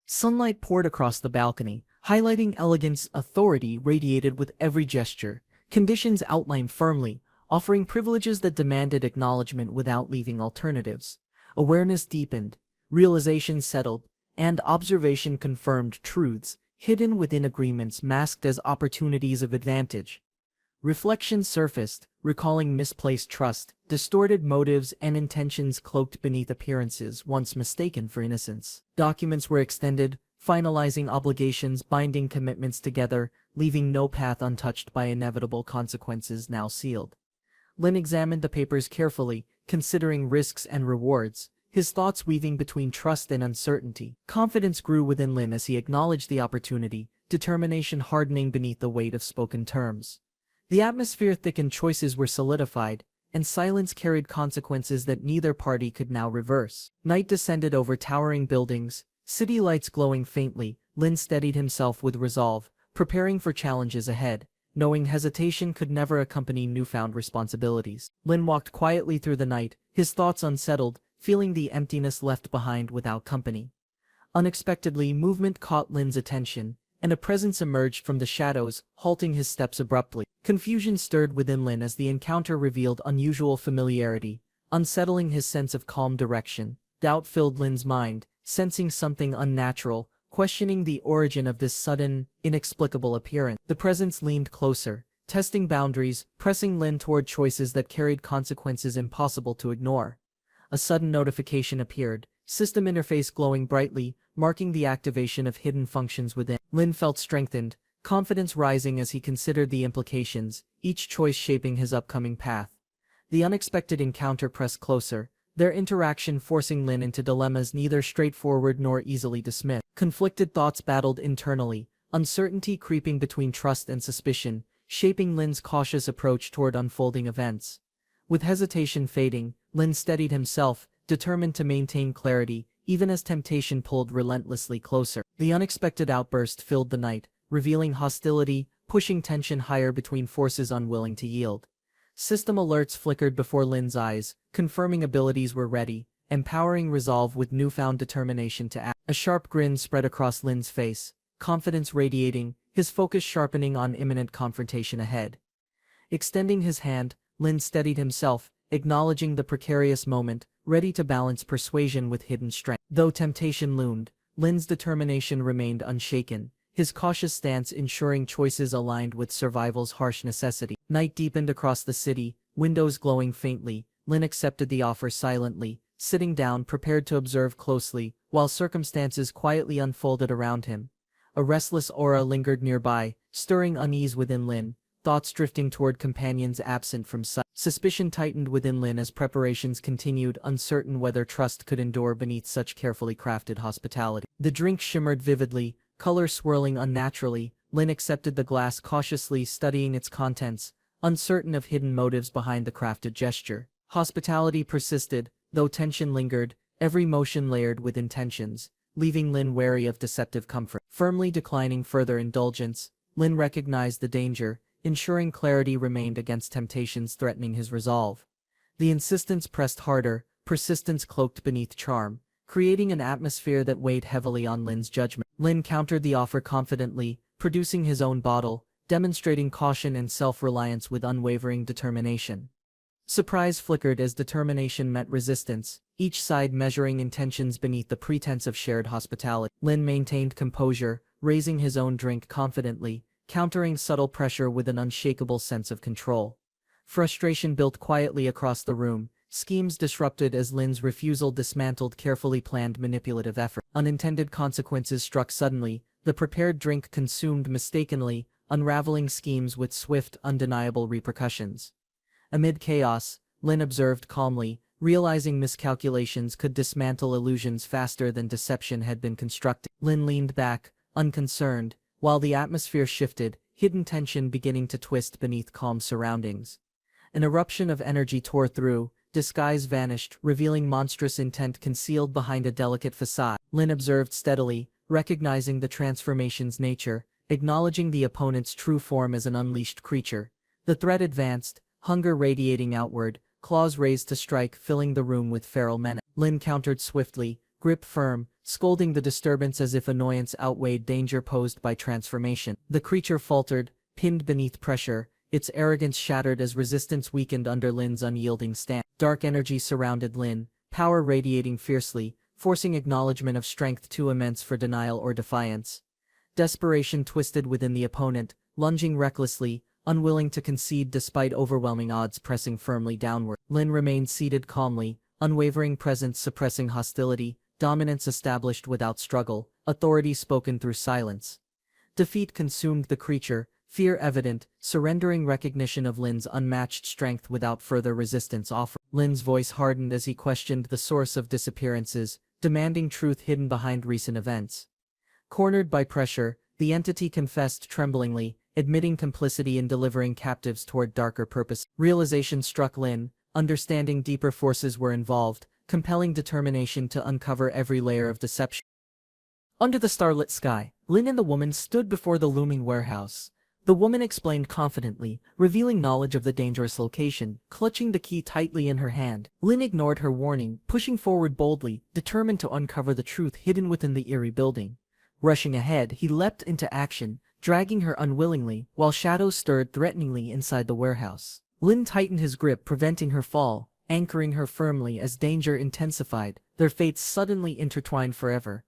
Sunlight poured across the balcony, highlighting elegance. Authority radiated with every gesture, conditions outlined firmly, offering privileges that demanded acknowledgement without leaving alternatives. Awareness deepened, realization settled, and observation confirmed truths hidden within agreements masked as opportunities of advantage. Reflection surfaced, recalling misplaced trust, distorted motives and intentions cloaked beneath appearances once mistaken for innocence. Documents were extended, finalizing obligations, binding commitments together, leaving no path untouched by inevitable consequences now sealed. Lin examined the papers carefully, considering risks and rewards, his thoughts weaving between trust and uncertainty. Confidence grew within Lin as he acknowledged the opportunity, determination hardening beneath the weight of spoken terms. The atmosphere thickened, choices were solidified, and silence carried consequences that neither party could now reverse. Night descended over towering buildings, city lights glowing faintly. Lin steadied himself with resolve, preparing for challenges ahead, knowing hesitation could never accompany newfound responsibilities. Lin walked quietly through the night, his thoughts unsettled, feeling the emptiness left behind without company. Unexpectedly, movement caught Lin's attention, and a presence emerged from the shadows, halting his steps abruptly. Confusion stirred within Lin as the encounter revealed unusual familiarity, unsettling his sense of calm direction. Doubt filled Lin's mind, sensing something unnatural, questioning the origin of this sudden, inexplicable appearance. The presence leaned closer, testing boundaries, pressing Lin toward choices that carried consequences impossible to ignore. A sudden notification appeared, system interface glowing brightly, marking the activation of hidden functions within. Lin felt strengthened, confidence rising as he considered the implications, each choice shaping his upcoming path. The unexpected encounter pressed closer, their interaction forcing Lin into dilemmas neither straightforward nor easily dismissed. Conflicted thoughts battled internally, uncertainty creeping between trust and suspicion, shaping Lin's cautious approach toward unfolding events. With hesitation fading, Lin steadied himself, determined to maintain clarity, even as temptation pulled relentlessly closer. The unexpected outburst filled the night, revealing hostility, pushing tension higher between forces unwilling to yield. System alerts flickered before Lin's eyes, confirming abilities were ready, empowering resolve with newfound determination to act. A sharp grin spread across Lin's face, confidence radiating, his focus sharpening on imminent confrontation ahead. Extending his hand, Lin steadied himself, acknowledging the precarious moment, ready to balance persuasion with hidden strength. Though temptation loomed, Lin's determination remained unshaken, his cautious stance ensuring choices aligned with survival's harsh necessity. Night deepened across the city, windows glowing faintly. Lin accepted the offer silently, sitting down prepared to observe closely, while circumstances quietly unfolded around him. A restless aura lingered nearby, stirring unease within Lin, thoughts drifting toward companions absent from sight. Suspicion tightened within Lin as preparations continued, uncertain whether trust could endure beneath such carefully crafted hospitality. The drink shimmered vividly, color swirling unnaturally. Lin accepted the glass cautiously, studying its contents, uncertain of hidden motives behind the crafted gesture. Hospitality persisted, though tension lingered, every motion layered with intentions, leaving Lin wary of deceptive comfort. Firmly declining further indulgence, Lin recognized the danger, ensuring clarity remained against temptations threatening his resolve. The insistence pressed harder, persistence cloaked beneath charm, creating an atmosphere that weighed heavily on Lin's judgment. Lin countered the offer confidently, producing his own bottle, demonstrating caution and self-reliance with unwavering determination. Surprise flickered as determination met resistance, each side measuring intentions beneath the pretense of shared hospitality. Lin maintained composure, raising his own drink confidently, countering subtle pressure with an unshakable sense of control. Frustration built quietly across the room, schemes disrupted as Lin's refusal dismantled carefully planned manipulative effort. Unintended consequences struck suddenly, the prepared drink consumed mistakenly, unraveling schemes with swift, undeniable repercussions. Amid chaos, Lin observed calmly, realizing miscalculations could dismantle illusions faster than deception had been constructed. Lin leaned back, unconcerned, while the atmosphere shifted, hidden tension beginning to twist beneath calm surroundings. An eruption of energy tore through, disguise vanished, revealing monstrous intent concealed behind a delicate facade. Lin observed steadily, recognizing the transformation's nature, acknowledging the opponent's true form as an unleashed creature. The threat advanced, hunger radiating outward, claws raised to strike, filling the room with feral menace. Lin countered swiftly, grip firm, scolding the disturbance as if annoyance outweighed danger posed by transformation. The creature faltered, pinned beneath pressure, its arrogance shattered as resistance weakened under Lin's unyielding stance. Dark energy surrounded Lin, power radiating fiercely, forcing acknowledgement of strength too immense for denial or defiance. Desperation twisted within the opponent, lunging recklessly, unwilling to concede despite overwhelming odds pressing firmly downward. Lin remained seated calmly, unwavering presence suppressing hostility, dominance established without struggle, authority spoken through silence. Defeat consumed the creature, fear evident, surrendering recognition of Lin's unmatched strength without further resistance offered. Lin's voice hardened as he questioned the source of disappearances, demanding truth hidden behind recent events. Cornered by pressure, the entity confessed tremblingly, admitting complicity in delivering captives toward darker purpose. Realization struck Lin, understanding deeper forces were involved, compelling determination to uncover every layer of deception. Under the starlit sky, Lin and the woman stood before the looming warehouse. The woman explained confidently, revealing knowledge of the dangerous location, clutching the key tightly in her hand. Lin ignored her warning, pushing forward boldly, determined to uncover the truth hidden within the eerie building. Rushing ahead, he leapt into action, dragging her unwillingly, while shadows stirred threateningly inside the warehouse. Lin tightened his grip, preventing her fall, anchoring her firmly as danger intensified, their fates suddenly intertwined forever.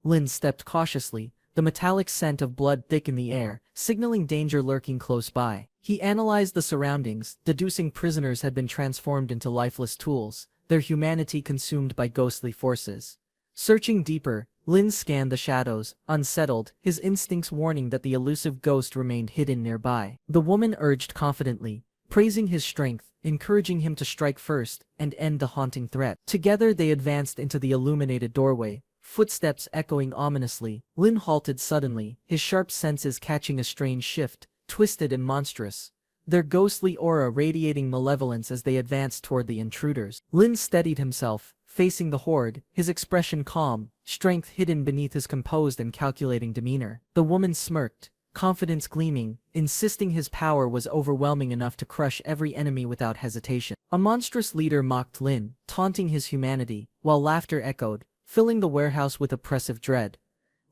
Lin stepped cautiously, the metallic scent of blood thick in the air, signaling danger lurking close by. He analyzed the surroundings, deducing prisoners had been transformed into lifeless tools, their humanity consumed by ghostly forces. Searching deeper, Lin scanned the shadows, unsettled, his instincts warning that the elusive ghost remained hidden nearby. The woman urged confidently, praising his strength, encouraging him to strike first and end the haunting threat. Together they advanced into the illuminated doorway, footsteps echoing ominously. Lin halted suddenly, his sharp senses catching a strange shift, twisted and monstrous, their ghostly aura radiating malevolence as they advanced toward the intruders. Lin steadied himself, facing the horde, his expression calm, strength hidden beneath his composed and calculating demeanor. The woman smirked, confidence gleaming, insisting his power was overwhelming enough to crush every enemy without hesitation. A monstrous leader mocked Lin, taunting his humanity, while laughter echoed, filling the warehouse with oppressive dread.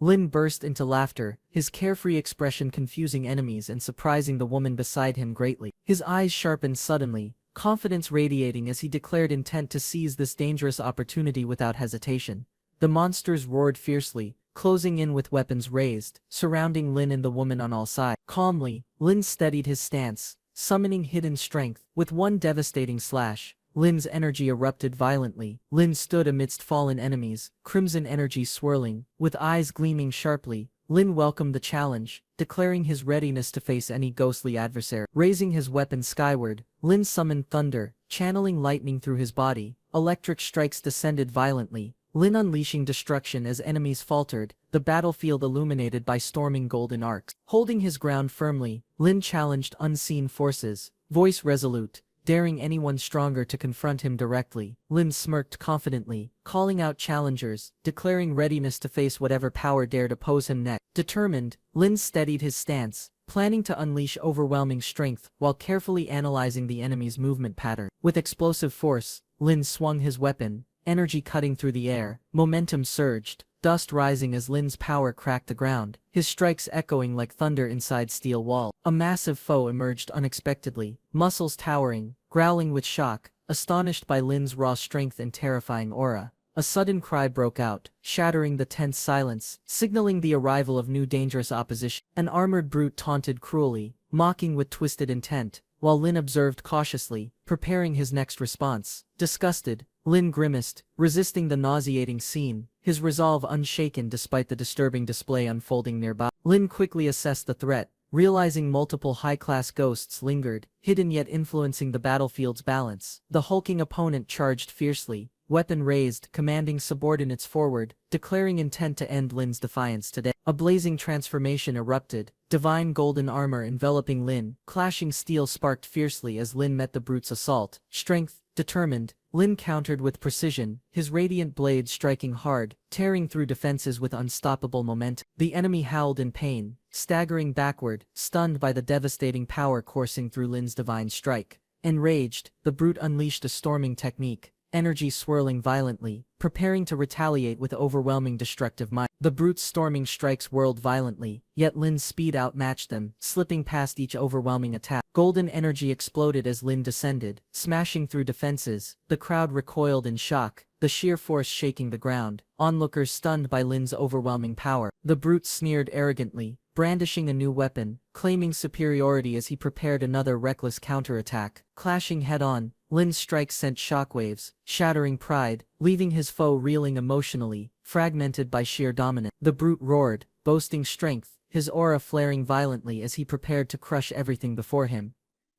Lin burst into laughter, his carefree expression confusing enemies and surprising the woman beside him greatly. His eyes sharpened suddenly, confidence radiating as he declared intent to seize this dangerous opportunity without hesitation. The monsters roared fiercely, closing in with weapons raised, surrounding Lin and the woman on all sides. Calmly, Lin steadied his stance, summoning hidden strength. With one devastating slash, Lin's energy erupted violently. Lin stood amidst fallen enemies, crimson energy swirling. With eyes gleaming sharply, Lin welcomed the challenge, declaring his readiness to face any ghostly adversary. Raising his weapon skyward, Lin summoned thunder, channeling lightning through his body. Electric strikes descended violently, Lin unleashing destruction as enemies faltered, the battlefield illuminated by storming golden arcs. Holding his ground firmly, Lin challenged unseen forces, voice resolute, daring anyone stronger to confront him directly. Lin smirked confidently, calling out challengers, declaring readiness to face whatever power dared oppose him next. Determined, Lin steadied his stance, planning to unleash overwhelming strength while carefully analyzing the enemy's movement pattern. With explosive force, Lin swung his weapon, energy cutting through the air. Momentum surged, dust rising as Lin's power cracked the ground, his strikes echoing like thunder inside steel wall. A massive foe emerged unexpectedly, muscles towering, growling with shock, astonished by Lin's raw strength and terrifying aura. A sudden cry broke out, shattering the tense silence, signaling the arrival of new dangerous opposition. An armored brute taunted cruelly, mocking with twisted intent, while Lin observed cautiously, preparing his next response. Disgusted, Lin grimaced, resisting the nauseating scene, his resolve unshaken despite the disturbing display unfolding nearby. Lin quickly assessed the threat, realizing multiple high-class ghosts lingered, hidden yet influencing the battlefield's balance. The hulking opponent charged fiercely, weapon raised, commanding subordinates forward, declaring intent to end Lin's defiance today. A blazing transformation erupted, divine golden armor enveloping Lin, clashing steel sparked fiercely as Lin met the brute's assault. Strength, determined, Lin countered with precision, his radiant blade striking hard, tearing through defenses with unstoppable momentum. The enemy howled in pain, staggering backward, stunned by the devastating power coursing through Lin's divine strike. Enraged, the brute unleashed a storming technique, energy swirling violently, preparing to retaliate with overwhelming destructive might. The brute's storming strikes whirled violently, yet Lin's speed outmatched them, slipping past each overwhelming attack. Golden energy exploded as Lin descended, smashing through defenses. The crowd recoiled in shock, the sheer force shaking the ground, onlookers stunned by Lin's overwhelming power. The brute sneered arrogantly, brandishing a new weapon, claiming superiority as he prepared another reckless counterattack. Clashing head-on, Lin's strike sent shockwaves, shattering pride, leaving his foe reeling emotionally, fragmented by sheer dominance. The brute roared, boasting strength, his aura flaring violently as he prepared to crush everything before him.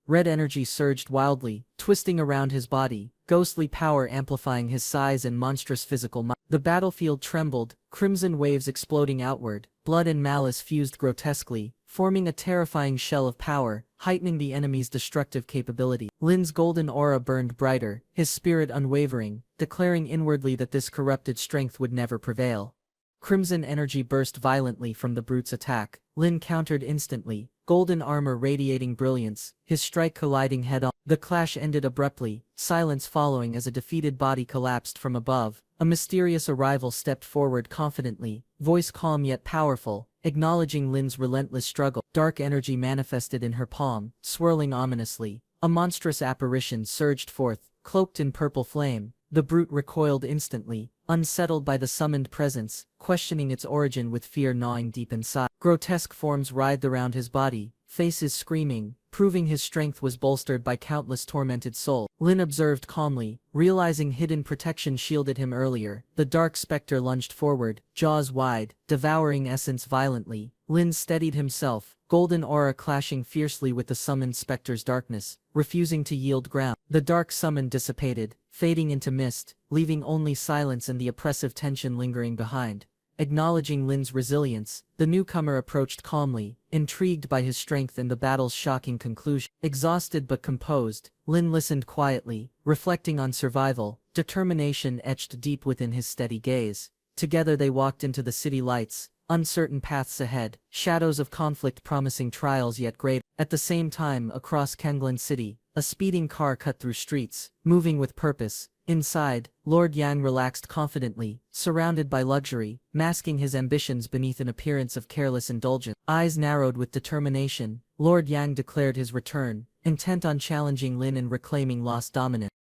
Red energy surged wildly, twisting around his body, ghostly power amplifying his size and monstrous physical might. The battlefield trembled, crimson waves exploding outward, blood and malice fused grotesquely, forming a terrifying shell of power, heightening the enemy's destructive capability. Lin's golden aura burned brighter, his spirit unwavering, declaring inwardly that this corrupted strength would never prevail. Crimson energy burst violently from the brute's attack. Lin countered instantly, golden armor radiating brilliance, his strike colliding head-on. The clash ended abruptly, silence following as a defeated body collapsed from above. A mysterious arrival stepped forward confidently, voice calm yet powerful, acknowledging Lin's relentless struggle. Dark energy manifested in her palm, swirling ominously. A monstrous apparition surged forth, cloaked in purple flame. The brute recoiled instantly, unsettled by the summoned presence, questioning its origin with fear gnawing deep inside. Grotesque forms writhed around his body, faces screaming, proving his strength was bolstered by countless tormented souls. Lin observed calmly, realizing hidden protection shielded him earlier. The dark specter lunged forward, jaws wide, devouring essence violently. Lin steadied himself, golden aura clashing fiercely with the summoned specter's darkness, refusing to yield ground. The dark summon dissipated, fading into mist, leaving only silence and the oppressive tension lingering behind. Acknowledging Lin's resilience, the newcomer approached calmly, intrigued by his strength and the battle's shocking conclusion. Exhausted but composed, Lin listened quietly, reflecting on survival. Determination etched deep within his steady gaze. Together they walked into the city lights, uncertain paths ahead, shadows of conflict promising trials yet greater. At the same time, across Kanglan City, a speeding car cut through streets, moving with purpose. Inside, Lord Yang relaxed confidently, surrounded by luxury, masking his ambitions beneath an appearance of careless indulgence. Eyes narrowed with determination, Lord Yang declared his return, intent on challenging Lin and reclaiming lost dominance.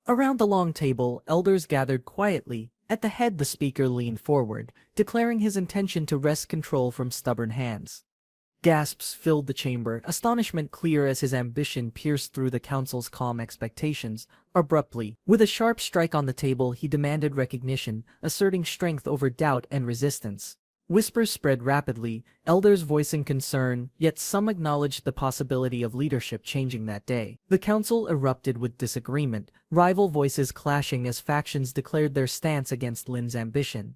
Around the long table, elders gathered quietly. At the head, the speaker leaned forward, declaring his intention to wrest control from stubborn hands. Gasps filled the chamber, astonishment clear as his ambition pierced through the council's calm expectations. Abruptly, with a sharp strike on the table, he demanded recognition, asserting strength over doubt and resistance. Whispers spread rapidly, elders voicing concern, yet some acknowledged the possibility of leadership changing that day. The council erupted with disagreement, rival voices clashing as factions declared their stance against Lin's ambition.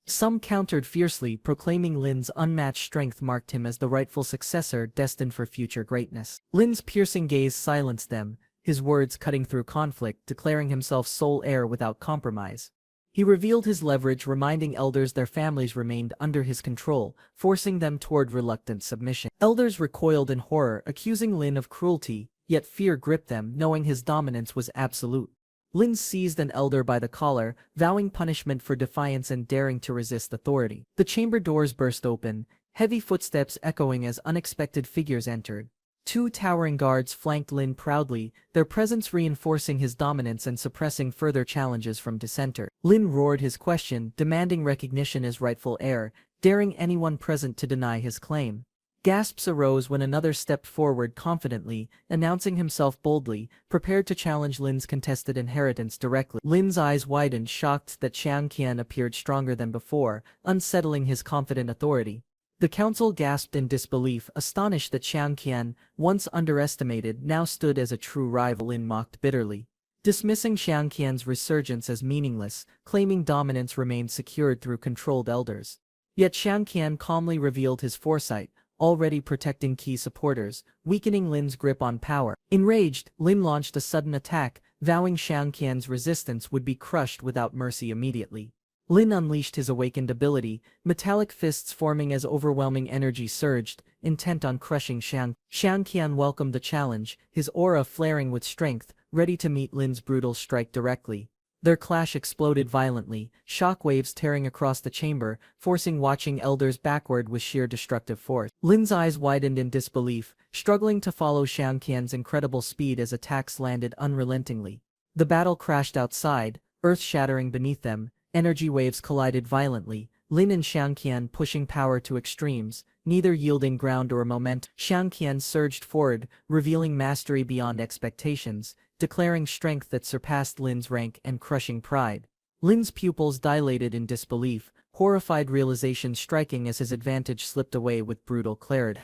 Some countered fiercely, proclaiming Lin's unmatched strength marked him as the rightful successor destined for future greatness. Lin's piercing gaze silenced them, his words cutting through conflict, declaring himself sole heir without compromise. He revealed his leverage, reminding elders their families remained under his control, forcing them toward reluctant submission. Elders recoiled in horror, accusing Lin of cruelty, yet fear gripped them, knowing his dominance was absolute. Lin seized an elder by the collar, vowing punishment for defiance and daring to resist authority. The chamber doors burst open, heavy footsteps echoing as unexpected figures entered. Two towering guards flanked Lin proudly, their presence reinforcing his dominance and suppressing further challenges from dissenter. Lin roared his question, demanding recognition as rightful heir, daring anyone present to deny his claim. Gasps arose when another stepped forward confidently, announcing himself boldly, prepared to challenge Lin's contested inheritance directly. Lin's eyes widened, shocked that Xiang Qian appeared stronger than before, unsettling his confident authority. The council gasped in disbelief, astonished that Xiang Qian, once underestimated, now stood as a true rival. Lin mocked bitterly, dismissing Xiang Qian's resurgence as meaningless, claiming dominance remained secured through controlled elders. Yet Xiang Qian calmly revealed his foresight, already protecting key supporters, weakening Lin's grip on power. Enraged, Lin launched a sudden attack, vowing Xiang Qian's resistance would be crushed without mercy immediately. Lin unleashed his awakened ability, metallic fists forming as overwhelming energy surged, intent on crushing Xiang. Xiang Qian welcomed the challenge, his aura flaring with strength, ready to meet Lin's brutal strike directly. Their clash exploded violently, shockwaves tearing across the chamber, forcing watching elders backward with sheer destructive force. Lin's eyes widened in disbelief, struggling to follow Xiang Qian's incredible speed as attacks landed unrelentingly. The battle crashed outside, earth shattering beneath them, energy waves collided violently, Lin and Xiang Qian pushing power to extremes, neither yielding ground or momentum. Xiang Qian surged forward, revealing mastery beyond expectations, declaring strength that surpassed Lin's rank and crushing pride. Lin's pupils dilated in disbelief, horrified realization striking as his advantage slipped away with brutal clarity.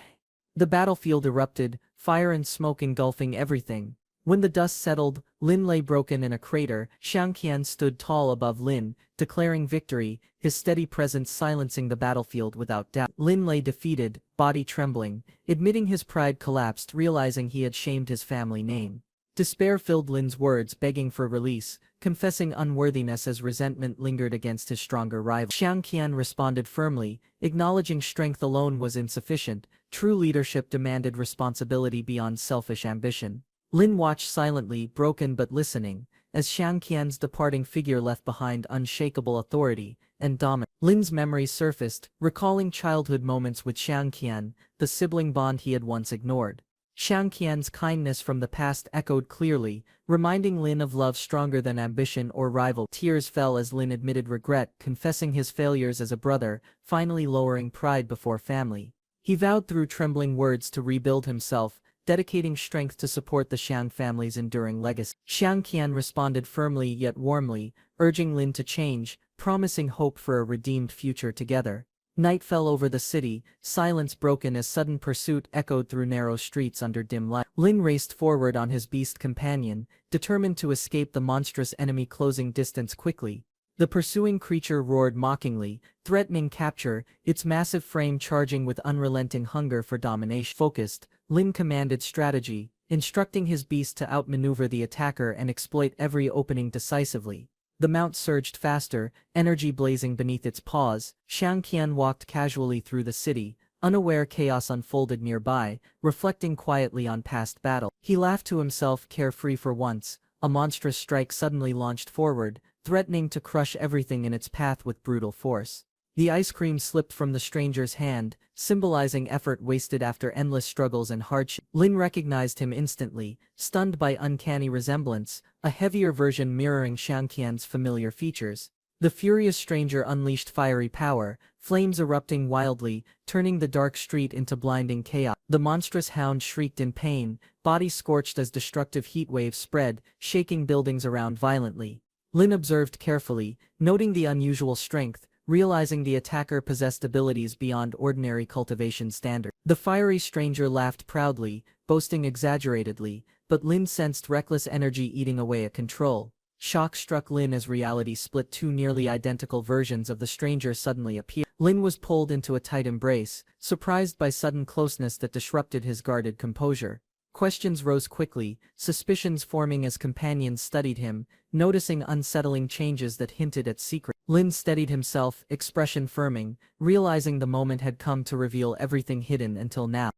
The battlefield erupted, fire and smoke engulfing everything. When the dust settled, Lin lay broken in a crater. Xiang Qian stood tall above Lin, declaring victory, his steady presence silencing the battlefield without doubt. Lin lay defeated, body trembling, admitting his pride collapsed, realizing he had shamed his family name. Despair filled Lin's words, begging for release, confessing unworthiness as resentment lingered against his stronger rival. Xiang Qian responded firmly, acknowledging strength alone was insufficient. True leadership demanded responsibility beyond selfish ambition. Lin watched silently, broken but listening, as Xiang Qian's departing figure left behind unshakable authority and dominance. Lin's memory surfaced, recalling childhood moments with Xiang Qian, the sibling bond he had once ignored. Xiang Qian's kindness from the past echoed clearly, reminding Lin of love stronger than ambition or rival. Tears fell as Lin admitted regret, confessing his failures as a brother, finally lowering pride before family. He vowed through trembling words to rebuild himself, dedicating strength to support the Xiang family's enduring legacy. Xiang Qian responded firmly yet warmly, urging Lin to change, promising hope for a redeemed future together. Night fell over the city, silence broken as sudden pursuit echoed through narrow streets under dim light. Lin raced forward on his beast companion, determined to escape the monstrous enemy closing distance quickly. The pursuing creature roared mockingly, threatening capture, its massive frame charging with unrelenting hunger for domination. Focused, Lin commanded strategy, instructing his beast to outmaneuver the attacker and exploit every opening decisively. The mount surged faster, energy blazing beneath its paws. Xiang Qian walked casually through the city, unaware chaos unfolded nearby, reflecting quietly on past battle. He laughed to himself, carefree for once. A monstrous strike suddenly launched forward, threatening to crush everything in its path with brutal force. The ice cream slipped from the stranger's hand, symbolizing effort wasted after endless struggles and hardship. Lin recognized him instantly, stunned by uncanny resemblance, a heavier version mirroring Xiang Qian's familiar features. The furious stranger unleashed fiery power, flames erupting wildly, turning the dark street into blinding chaos. The monstrous hound shrieked in pain, body scorched as destructive heat waves spread, shaking buildings around violently. Lin observed carefully, noting the unusual strength, realizing the attacker possessed abilities beyond ordinary cultivation standards. The fiery stranger laughed proudly, boasting exaggeratedly, but Lin sensed reckless energy eating away at control. Shock struck Lin as reality split. Two nearly identical versions of the stranger suddenly appeared. Lin was pulled into a tight embrace, surprised by sudden closeness that disrupted his guarded composure. Questions rose quickly, suspicions forming as companions studied him, noticing unsettling changes that hinted at secret. Lin steadied himself, expression firming, realizing the moment had come to reveal everything hidden until now.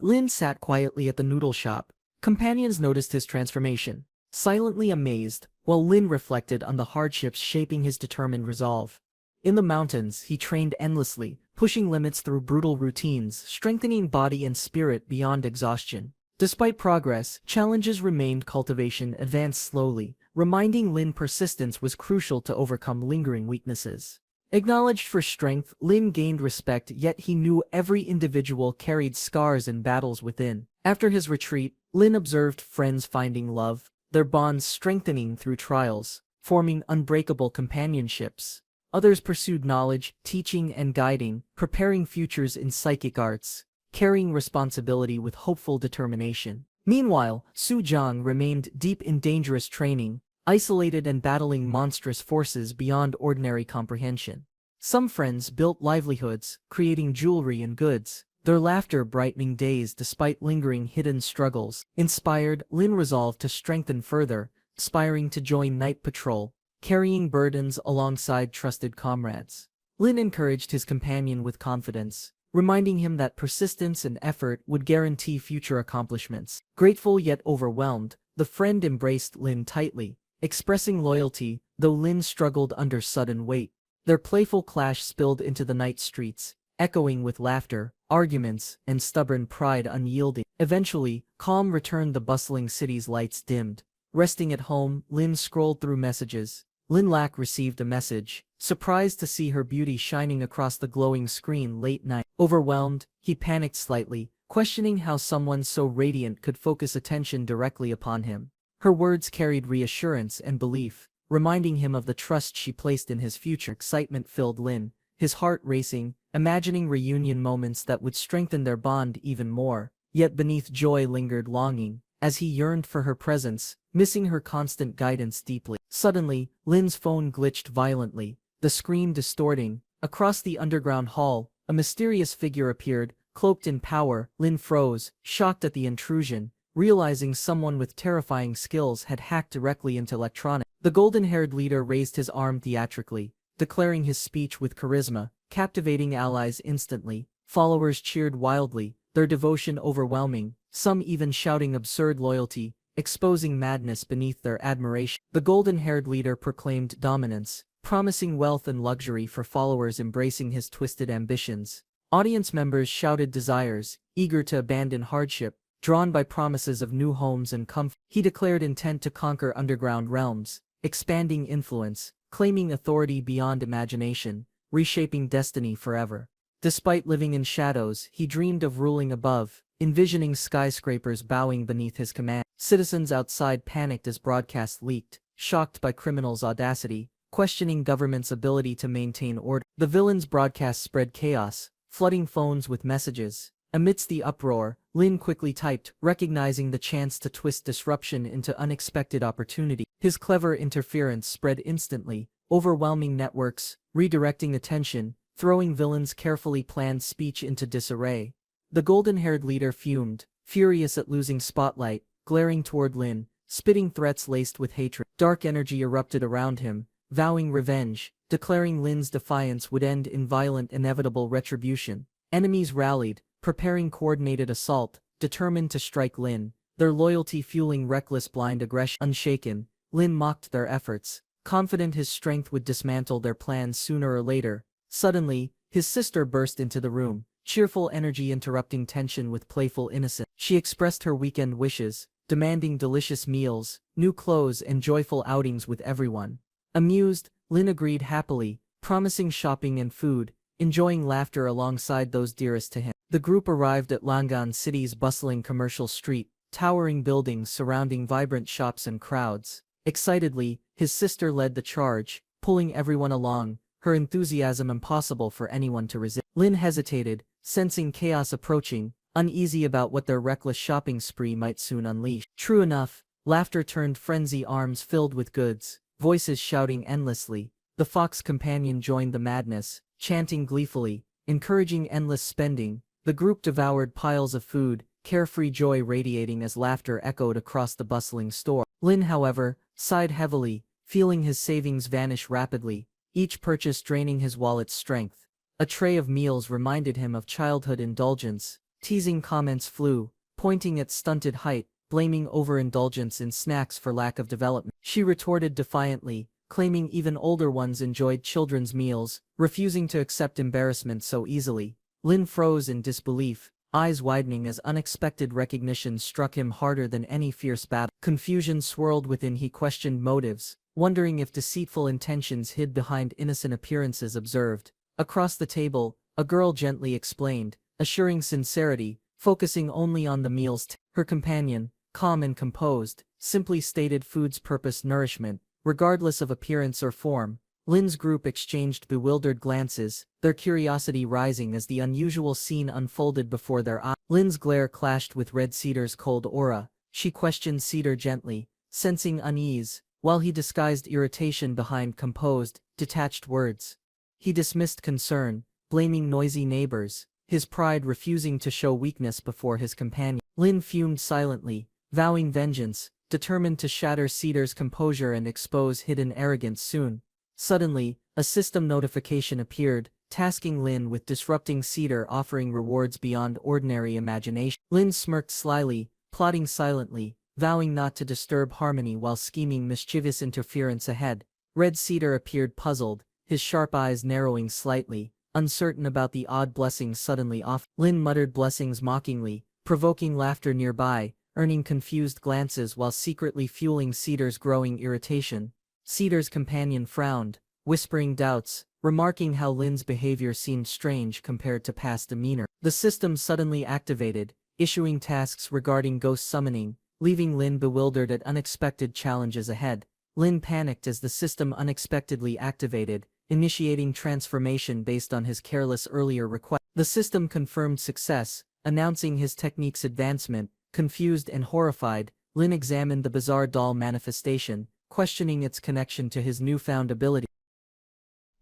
Lin sat quietly at the noodle shop. Companions noticed his transformation, silently amazed, while Lin reflected on the hardships shaping his determined resolve. In the mountains, he trained endlessly, pushing limits through brutal routines, strengthening body and spirit beyond exhaustion. Despite progress, challenges remained. Cultivation advanced slowly, reminding Lin persistence was crucial to overcome lingering weaknesses. Acknowledged for strength, Lin gained respect, yet he knew every individual carried scars and battles within. After his retreat, Lin observed friends finding love, their bonds strengthening through trials, forming unbreakable companionships. Others pursued knowledge, teaching and guiding, preparing futures in psychic arts, carrying responsibility with hopeful determination. Meanwhile, Su Jiang remained deep in dangerous training, isolated and battling monstrous forces beyond ordinary comprehension. Some friends built livelihoods, creating jewelry and goods, their laughter brightening days despite lingering hidden struggles. Inspired, Lin resolved to strengthen further, aspiring to join night patrol, carrying burdens alongside trusted comrades. Lin encouraged his companion with confidence, reminding him that persistence and effort would guarantee future accomplishments. Grateful yet overwhelmed, the friend embraced Lin tightly, expressing loyalty, though Lin struggled under sudden weight. Their playful clash spilled into the night streets, echoing with laughter, arguments, and stubborn pride unyielding. Eventually, calm returned. The bustling city's lights dimmed. Resting at home, Lin scrolled through messages. Lin Lac received a message, surprised to see her beauty shining across the glowing screen late night. Overwhelmed, he panicked slightly, questioning how someone so radiant could focus attention directly upon him. Her words carried reassurance and belief, reminding him of the trust she placed in his future. Excitement filled Lin, his heart racing, imagining reunion moments that would strengthen their bond even more. Yet beneath joy lingered longing, as he yearned for her presence, missing her constant guidance deeply. Suddenly, Lin's phone glitched violently, the screen distorting. Across the underground hall, a mysterious figure appeared, cloaked in power. Lin froze, shocked at the intrusion, realizing someone with terrifying skills had hacked directly into electronics. The golden-haired leader raised his arm theatrically, declaring his speech with charisma, captivating allies instantly. Followers cheered wildly, their devotion overwhelming, some even shouting absurd loyalty, exposing madness beneath their admiration. The golden-haired leader proclaimed dominance, promising wealth and luxury for followers embracing his twisted ambitions. Audience members shouted desires, eager to abandon hardship, drawn by promises of new homes and comfort. He declared intent to conquer underground realms, expanding influence, claiming authority beyond imagination, reshaping destiny forever. Despite living in shadows, he dreamed of ruling above, envisioning skyscrapers bowing beneath his command. Citizens outside panicked as broadcasts leaked, shocked by criminals' audacity, questioning government's ability to maintain order. The villain's broadcast spread chaos, flooding phones with messages. Amidst the uproar, Lin quickly typed, recognizing the chance to twist disruption into unexpected opportunity. His clever interference spread instantly, overwhelming networks, redirecting attention, throwing villains' carefully planned speech into disarray. The golden-haired leader fumed, furious at losing spotlight, glaring toward Lin, spitting threats laced with hatred. Dark energy erupted around him, vowing revenge, declaring Lin's defiance would end in violent inevitable retribution. Enemies rallied, preparing coordinated assault, determined to strike Lin, their loyalty fueling reckless blind aggression. Unshaken, Lin mocked their efforts, confident his strength would dismantle their plans sooner or later. Suddenly, his sister burst into the room, cheerful energy interrupting tension with playful innocence. She expressed her weekend wishes, demanding delicious meals, new clothes and joyful outings with everyone. Amused, Lin agreed happily, promising shopping and food, enjoying laughter alongside those dearest to him. The group arrived at Langan City's bustling commercial street, towering buildings surrounding vibrant shops and crowds. Excitedly, his sister led the charge, pulling everyone along, her enthusiasm impossible for anyone to resist. Lin hesitated, sensing chaos approaching, uneasy about what their reckless shopping spree might soon unleash. True enough, laughter turned frenzy, arms filled with goods, voices shouting endlessly. The fox companion joined the madness, chanting gleefully, encouraging endless spending. The group devoured piles of food, carefree joy radiating as laughter echoed across the bustling store. Lin, however, sighed heavily, feeling his savings vanish rapidly, each purchase draining his wallet's strength. A tray of meals reminded him of childhood indulgence. Teasing comments flew, pointing at stunted height, blaming overindulgence in snacks for lack of development. She retorted defiantly, claiming even older ones enjoyed children's meals, refusing to accept embarrassment so easily. Lin froze in disbelief, eyes widening as unexpected recognition struck him harder than any fierce battle. Confusion swirled within. He questioned motives, wondering if deceitful intentions hid behind innocent appearances observed. Across the table, a girl gently explained, assuring sincerity, focusing only on the meal's Her companion, calm and composed, simply stated food's purpose: nourishment, regardless of appearance or form. Lin's group exchanged bewildered glances, their curiosity rising as the unusual scene unfolded before their eyes. Lin's glare clashed with Red Cedar's cold aura. She questioned Cedar gently, sensing unease, while he disguised irritation behind composed, detached words. He dismissed concern, blaming noisy neighbors, his pride refusing to show weakness before his companion. Lin fumed silently, vowing vengeance, determined to shatter Cedar's composure and expose hidden arrogance soon. Suddenly, a system notification appeared, tasking Lin with disrupting Cedar, offering rewards beyond ordinary imagination. Lin smirked slyly, plotting silently, vowing not to disturb harmony while scheming mischievous interference ahead. Red Cedar appeared puzzled, his sharp eyes narrowing slightly, uncertain about the odd blessings suddenly off. Lin muttered blessings mockingly, provoking laughter nearby, earning confused glances while secretly fueling Cedar's growing irritation. Cedar's companion frowned, whispering doubts, remarking how Lin's behavior seemed strange compared to past demeanor. The system suddenly activated, issuing tasks regarding ghost summoning, leaving Lin bewildered at unexpected challenges ahead. Lin panicked as the system unexpectedly activated, initiating transformation based on his careless earlier request. The system confirmed success, announcing his technique's advancement. Confused and horrified, Lin examined the bizarre doll manifestation, questioning its connection to his newfound ability.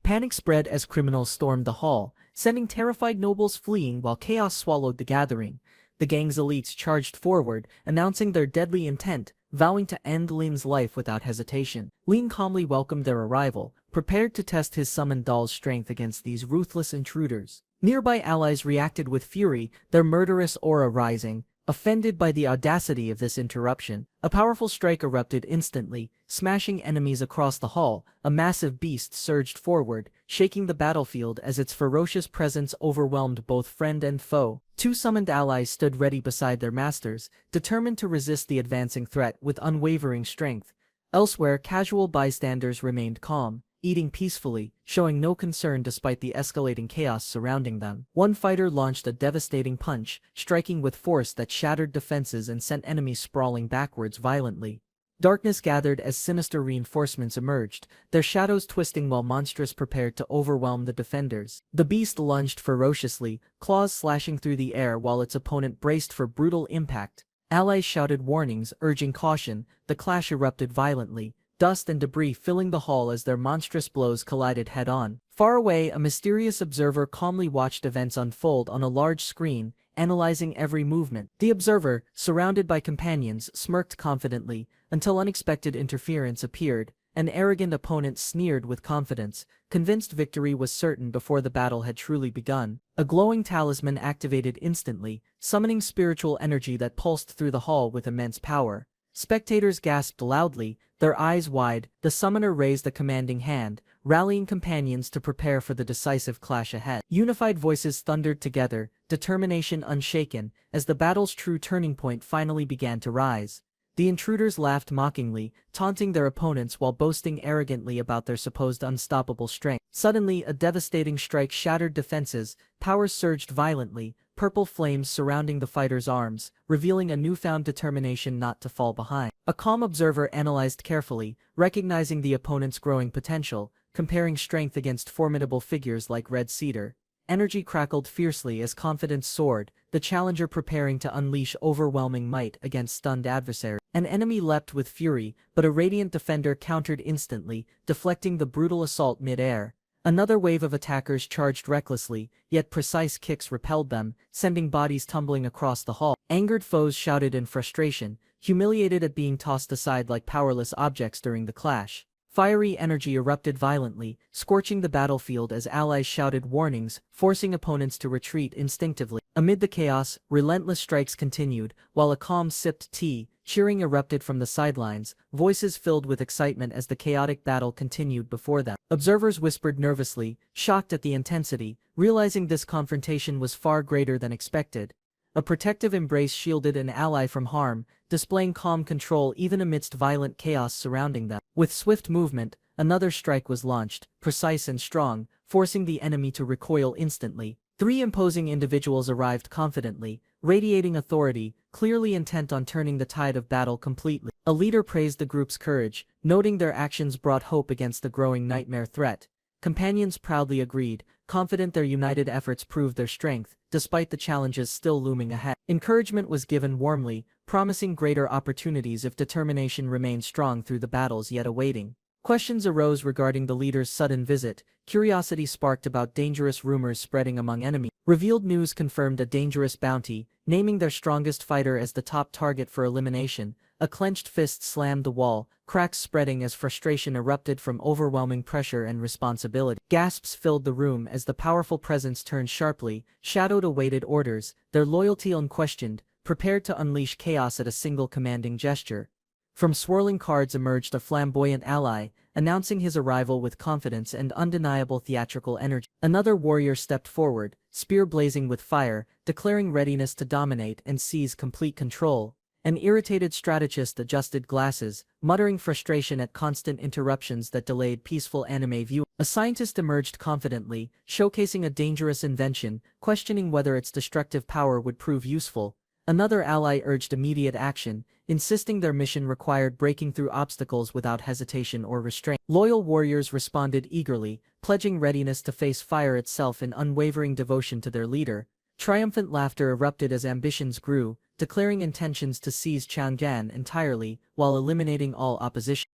Panic spread as criminals stormed the hall, sending terrified nobles fleeing while chaos swallowed the gathering. The gang's elites charged forward, announcing their deadly intent, vowing to end Lin's life without hesitation. Lin calmly welcomed their arrival, prepared to test his summoned doll's strength against these ruthless intruders. Nearby allies reacted with fury, their murderous aura rising. Offended by the audacity of this interruption, a powerful strike erupted instantly, smashing enemies across the hall. A massive beast surged forward, shaking the battlefield as its ferocious presence overwhelmed both friend and foe. Two summoned allies stood ready beside their masters, determined to resist the advancing threat with unwavering strength. Elsewhere, casual bystanders remained calm, eating peacefully, showing no concern despite the escalating chaos surrounding them. One fighter launched a devastating punch, striking with force that shattered defenses and sent enemies sprawling backwards violently. Darkness gathered as sinister reinforcements emerged, their shadows twisting while monsters prepared to overwhelm the defenders. The beast lunged ferociously, claws slashing through the air while its opponent braced for brutal impact. Allies shouted warnings, urging caution. The clash erupted violently, dust and debris filling the hall as their monstrous blows collided head-on. Far away, a mysterious observer calmly watched events unfold on a large screen, analyzing every movement. The observer, surrounded by companions, smirked confidently, until unexpected interference appeared. An arrogant opponent sneered with confidence, convinced victory was certain before the battle had truly begun. A glowing talisman activated instantly, summoning spiritual energy that pulsed through the hall with immense power. Spectators gasped loudly, their eyes wide. The summoner raised a commanding hand, rallying companions to prepare for the decisive clash ahead. Unified voices thundered together, determination unshaken, as the battle's true turning point finally began to rise. The intruders laughed mockingly, taunting their opponents while boasting arrogantly about their supposed unstoppable strength. Suddenly, a devastating strike shattered defenses, powers surged violently, purple flames surrounding the fighters' arms, revealing a newfound determination not to fall behind. A calm observer analyzed carefully, recognizing the opponent's growing potential, comparing strength against formidable figures like Red Cedar. Energy crackled fiercely as confidence soared, the challenger preparing to unleash overwhelming might against stunned adversaries. An enemy leapt with fury, but a radiant defender countered instantly, deflecting the brutal assault mid-air. Another wave of attackers charged recklessly, yet precise kicks repelled them, sending bodies tumbling across the hall. Angered foes shouted in frustration, humiliated at being tossed aside like powerless objects during the clash. Fiery energy erupted violently, scorching the battlefield as allies shouted warnings, forcing opponents to retreat instinctively. Amid the chaos, relentless strikes continued, while a calm sipped tea, cheering erupted from the sidelines, voices filled with excitement as the chaotic battle continued before them. Observers whispered nervously, shocked at the intensity, realizing this confrontation was far greater than expected. A protective embrace shielded an ally from harm, displaying calm control even amidst violent chaos surrounding them. With swift movement, another strike was launched, precise and strong, forcing the enemy to recoil instantly. Three imposing individuals arrived confidently, radiating authority, clearly intent on turning the tide of battle completely. A leader praised the group's courage, noting their actions brought hope against the growing nightmare threat. Companions proudly agreed, confident their united efforts proved their strength, despite the challenges still looming ahead. Encouragement was given warmly, promising greater opportunities if determination remained strong through the battles yet awaiting. Questions arose regarding the leader's sudden visit, curiosity sparked about dangerous rumors spreading among enemies. Revealed news confirmed a dangerous bounty, naming their strongest fighter as the top target for elimination. A clenched fist slammed the wall, cracks spreading as frustration erupted from overwhelming pressure and responsibility. Gasps filled the room as the powerful presence turned sharply, shadowed awaited orders, their loyalty unquestioned, prepared to unleash chaos at a single commanding gesture. From swirling cards emerged a flamboyant ally, announcing his arrival with confidence and undeniable theatrical energy. Another warrior stepped forward, spear blazing with fire, declaring readiness to dominate and seize complete control. An irritated strategist adjusted glasses, muttering frustration at constant interruptions that delayed peaceful anime viewing. A scientist emerged confidently, showcasing a dangerous invention, questioning whether its destructive power would prove useful. Another ally urged immediate action, insisting their mission required breaking through obstacles without hesitation or restraint. Loyal warriors responded eagerly, pledging readiness to face fire itself in unwavering devotion to their leader. Triumphant laughter erupted as ambitions grew, declaring intentions to seize Chang'an entirely, while eliminating all opposition.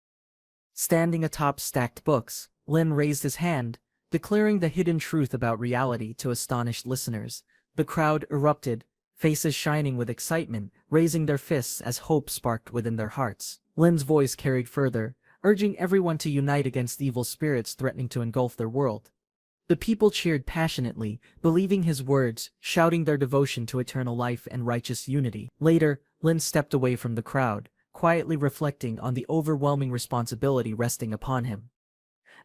Standing atop stacked books, Lin raised his hand, declaring the hidden truth about reality to astonished listeners. The crowd erupted, faces shining with excitement, raising their fists as hope sparked within their hearts. Lin's voice carried further, urging everyone to unite against evil spirits threatening to engulf their world. The people cheered passionately, believing his words, shouting their devotion to eternal life and righteous unity. Later, Lin stepped away from the crowd, quietly reflecting on the overwhelming responsibility resting upon him.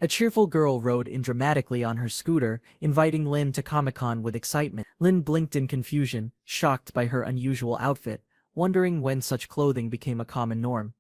A cheerful girl rode in dramatically on her scooter, inviting Lin to Comic-Con with excitement. Lin blinked in confusion, shocked by her unusual outfit, wondering when such clothing became a common norm.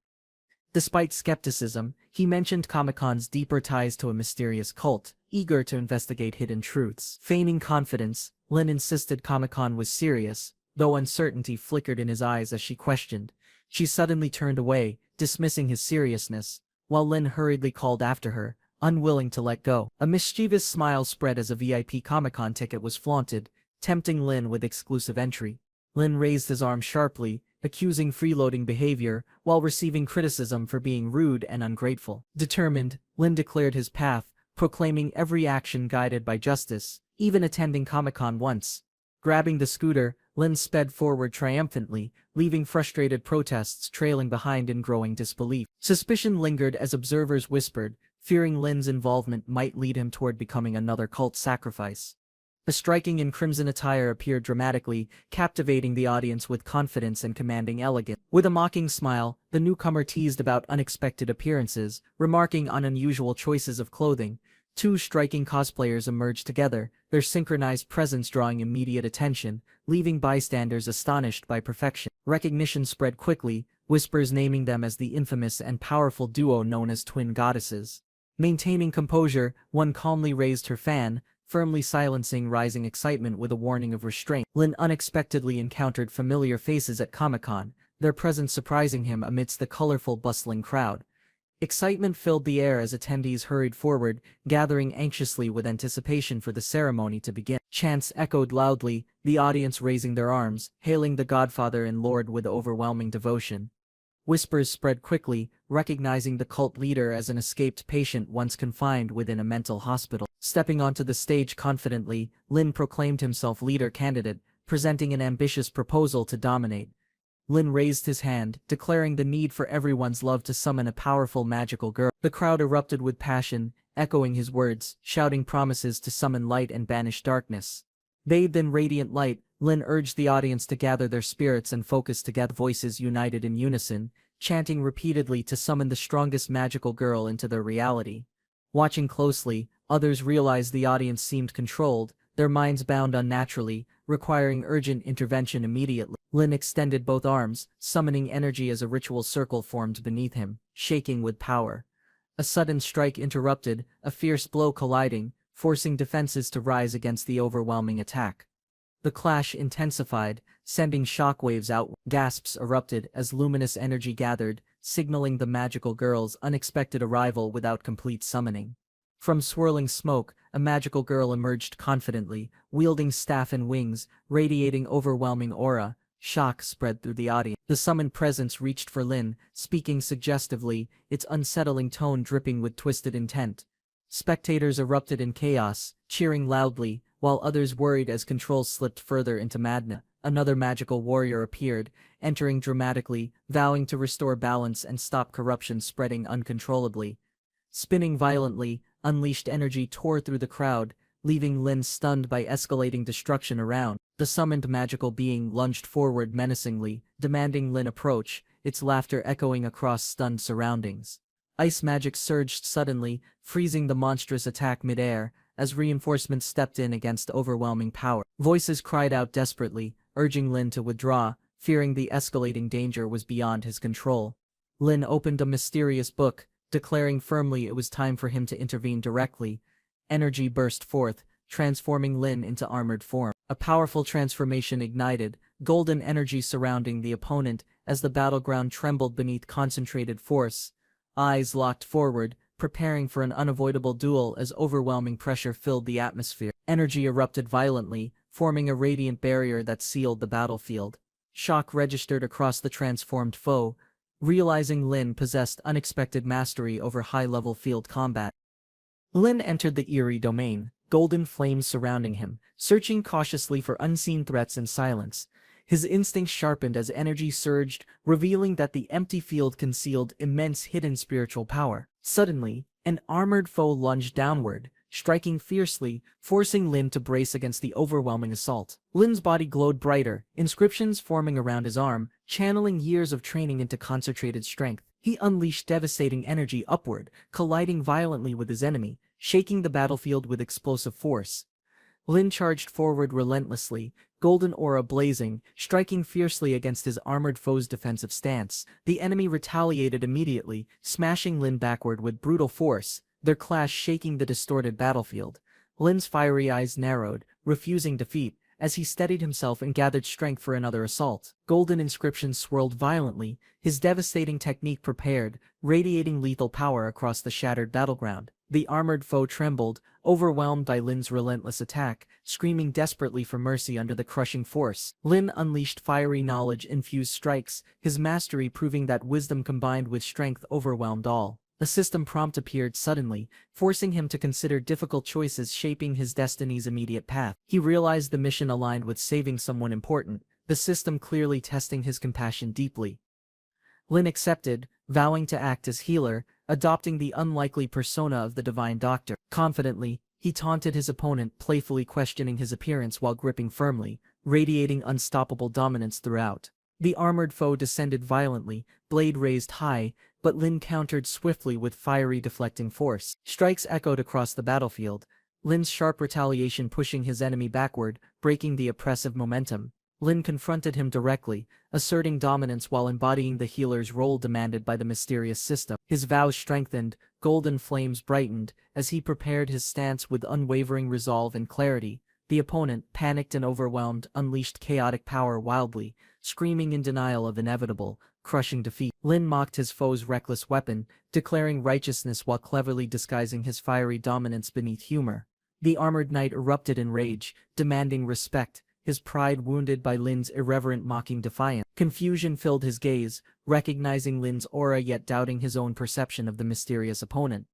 Despite skepticism, he mentioned Comic-Con's deeper ties to a mysterious cult, eager to investigate hidden truths. Feigning confidence, Lin insisted Comic-Con was serious, though uncertainty flickered in his eyes as she questioned. She suddenly turned away, dismissing his seriousness, while Lin hurriedly called after her, unwilling to let go. A mischievous smile spread as a VIP Comic-Con ticket was flaunted, tempting Lin with exclusive entry. Lin raised his arm sharply, accusing freeloading behavior, while receiving criticism for being rude and ungrateful. Determined, Lin declared his path, proclaiming every action guided by justice, even attending Comic-Con once. Grabbing the scooter, Lin sped forward triumphantly, leaving frustrated protests trailing behind in growing disbelief. Suspicion lingered as observers whispered, fearing Lin's involvement might lead him toward becoming another cult sacrifice. A striking in crimson attire appeared dramatically, captivating the audience with confidence and commanding elegance. With a mocking smile, the newcomer teased about unexpected appearances, remarking on unusual choices of clothing. Two striking cosplayers emerged together, their synchronized presence drawing immediate attention, leaving bystanders astonished by perfection. Recognition spread quickly, whispers naming them as the infamous and powerful duo known as Twin Goddesses. Maintaining composure, one calmly raised her fan, firmly silencing rising excitement with a warning of restraint. Lin unexpectedly encountered familiar faces at Comic-Con, their presence surprising him amidst the colorful, bustling crowd. Excitement filled the air as attendees hurried forward, gathering anxiously with anticipation for the ceremony to begin. Chants echoed loudly, the audience raising their arms, hailing the Godfather and Lord with overwhelming devotion. Whispers spread quickly, recognizing the cult leader as an escaped patient once confined within a mental hospital. Stepping onto the stage confidently, Lin proclaimed himself leader candidate, presenting an ambitious proposal to dominate. Lin raised his hand, declaring the need for everyone's love to summon a powerful magical girl. The crowd erupted with passion, echoing his words, shouting promises to summon light and banish darkness. Bathed in radiant light, Lin urged the audience to gather their spirits and focus together. Voices united in unison, chanting repeatedly to summon the strongest magical girl into their reality. Watching closely, others realized the audience seemed controlled, their minds bound unnaturally, requiring urgent intervention immediately. Lin extended both arms, summoning energy as a ritual circle formed beneath him, shaking with power. A sudden strike interrupted, a fierce blow colliding, forcing defenses to rise against the overwhelming attack. The clash intensified, sending shockwaves out. Gasps erupted as luminous energy gathered, signaling the magical girl's unexpected arrival without complete summoning. From swirling smoke, a magical girl emerged confidently, wielding staff and wings, radiating overwhelming aura. Shock spread through the audience. The summoned presence reached for Lin, speaking suggestively, its unsettling tone dripping with twisted intent. Spectators erupted in chaos, cheering loudly, while others worried as controls slipped further into madness. Another magical warrior appeared, entering dramatically, vowing to restore balance and stop corruption spreading uncontrollably. Spinning violently, unleashed energy tore through the crowd, leaving Lin stunned by escalating destruction around. The summoned magical being lunged forward menacingly, demanding Lin approach, its laughter echoing across stunned surroundings. Ice magic surged suddenly, freezing the monstrous attack midair, as reinforcements stepped in against overwhelming power. Voices cried out desperately, urging Lin to withdraw, fearing the escalating danger was beyond his control. Lin opened a mysterious book, declaring firmly it was time for him to intervene directly. Energy burst forth, transforming Lin into armored form. A powerful transformation ignited, golden energy surrounding the opponent as the battleground trembled beneath concentrated force. Eyes locked forward, preparing for an unavoidable duel as overwhelming pressure filled the atmosphere. Energy erupted violently, forming a radiant barrier that sealed the battlefield. Shock registered across the transformed foe, realizing Lin possessed unexpected mastery over high-level field combat. Lin entered the eerie domain, golden flames surrounding him, searching cautiously for unseen threats in silence. His instincts sharpened as energy surged, revealing that the empty field concealed immense hidden spiritual power. Suddenly, an armored foe lunged downward, striking fiercely, forcing Lin to brace against the overwhelming assault. Lin's body glowed brighter, inscriptions forming around his arm, channeling years of training into concentrated strength. He unleashed devastating energy upward, colliding violently with his enemy, shaking the battlefield with explosive force. Lin charged forward relentlessly, golden aura blazing, striking fiercely against his armored foe's defensive stance. The enemy retaliated immediately, smashing Lin backward with brutal force, their clash shaking the distorted battlefield. Lin's fiery eyes narrowed, refusing defeat, as he steadied himself and gathered strength for another assault. Golden inscriptions swirled violently, his devastating technique prepared, radiating lethal power across the shattered battleground. The armored foe trembled, overwhelmed by Lin's relentless attack, screaming desperately for mercy under the crushing force. Lin unleashed fiery knowledge-infused strikes, his mastery proving that wisdom combined with strength overwhelmed all. A system prompt appeared suddenly, forcing him to consider difficult choices shaping his destiny's immediate path. He realized the mission aligned with saving someone important, the system clearly testing his compassion deeply. Lin accepted, vowing to act as healer, adopting the unlikely persona of the divine doctor. Confidently, he taunted his opponent, playfully questioning his appearance while gripping firmly, radiating unstoppable dominance throughout. The armored foe descended violently, blade raised high, but Lin countered swiftly with fiery deflecting force. Strikes echoed across the battlefield, Lin's sharp retaliation pushing his enemy backward, breaking the oppressive momentum. Lin confronted him directly, asserting dominance while embodying the healer's role demanded by the mysterious system. His vows strengthened, golden flames brightened, as he prepared his stance with unwavering resolve and clarity. The opponent, panicked and overwhelmed, unleashed chaotic power wildly, screaming in denial of inevitable, crushing defeat. Lin mocked his foe's reckless weapon, declaring righteousness while cleverly disguising his fiery dominance beneath humor. The armored knight erupted in rage, demanding respect, his pride wounded by Lin's irreverent mocking defiance. Confusion filled his gaze, recognizing Lin's aura yet doubting his own perception of the mysterious opponent.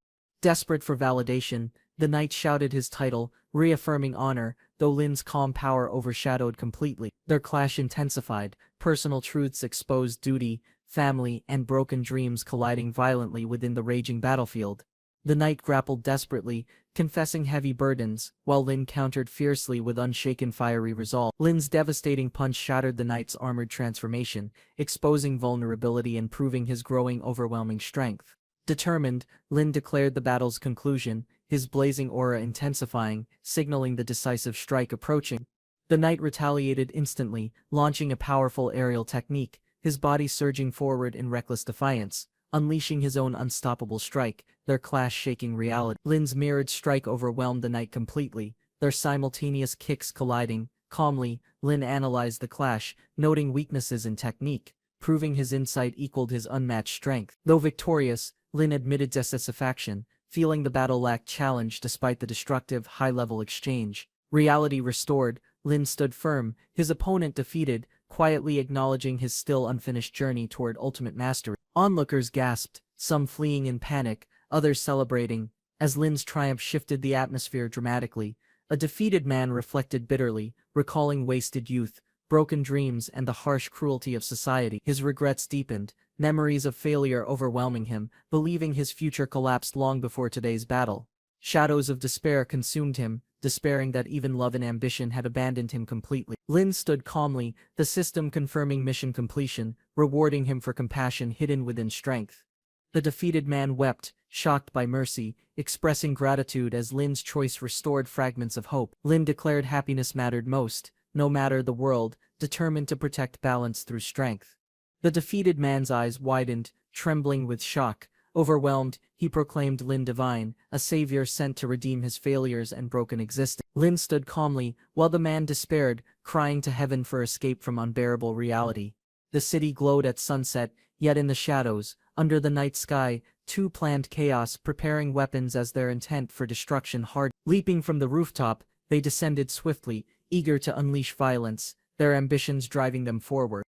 Desperate for validation, the knight shouted his title, reaffirming honor, though Lin's calm power overshadowed completely. Their clash intensified, personal truths exposed, duty, family, and broken dreams colliding violently within the raging battlefield. The knight grappled desperately, confessing heavy burdens, while Lin countered fiercely with unshaken fiery resolve. Lin's devastating punch shattered the knight's armored transformation, exposing vulnerability and proving his growing overwhelming strength. Determined, Lin declared the battle's conclusion, his blazing aura intensifying, signaling the decisive strike approaching. The knight retaliated instantly, launching a powerful aerial technique, his body surging forward in reckless defiance, unleashing his own unstoppable strike, their clash shaking reality. Lin's mirrored strike overwhelmed the knight completely, their simultaneous kicks colliding. Calmly, Lin analyzed the clash, noting weaknesses in technique, proving his insight equaled his unmatched strength. Though victorious, Lin admitted dissatisfaction, feeling the battle lacked challenge despite the destructive, high-level exchange. Reality restored, Lin stood firm, his opponent defeated, quietly acknowledging his still unfinished journey toward ultimate mastery. Onlookers gasped, some fleeing in panic, others celebrating. As Lin's triumph shifted the atmosphere dramatically, a defeated man reflected bitterly, recalling wasted youth, broken dreams, and the harsh cruelty of society. His regrets deepened, memories of failure overwhelming him, believing his future collapsed long before today's battle. Shadows of despair consumed him, despairing that even love and ambition had abandoned him completely. Lin stood calmly, the system confirming mission completion, rewarding him for compassion hidden within strength. The defeated man wept, shocked by mercy, expressing gratitude as Lin's choice restored fragments of hope. Lin declared happiness mattered most, no matter the world, determined to protect balance through strength. The defeated man's eyes widened, trembling with shock. Overwhelmed, he proclaimed Lin divine, a savior sent to redeem his failures and broken existence. Lin stood calmly, while the man despaired, crying to heaven for escape from unbearable reality. The city glowed at sunset, yet in the shadows, under the night sky, two planned chaos, preparing weapons as their intent for destruction hard. Leaping from the rooftop, they descended swiftly, eager to unleash violence, their ambitions driving them forward.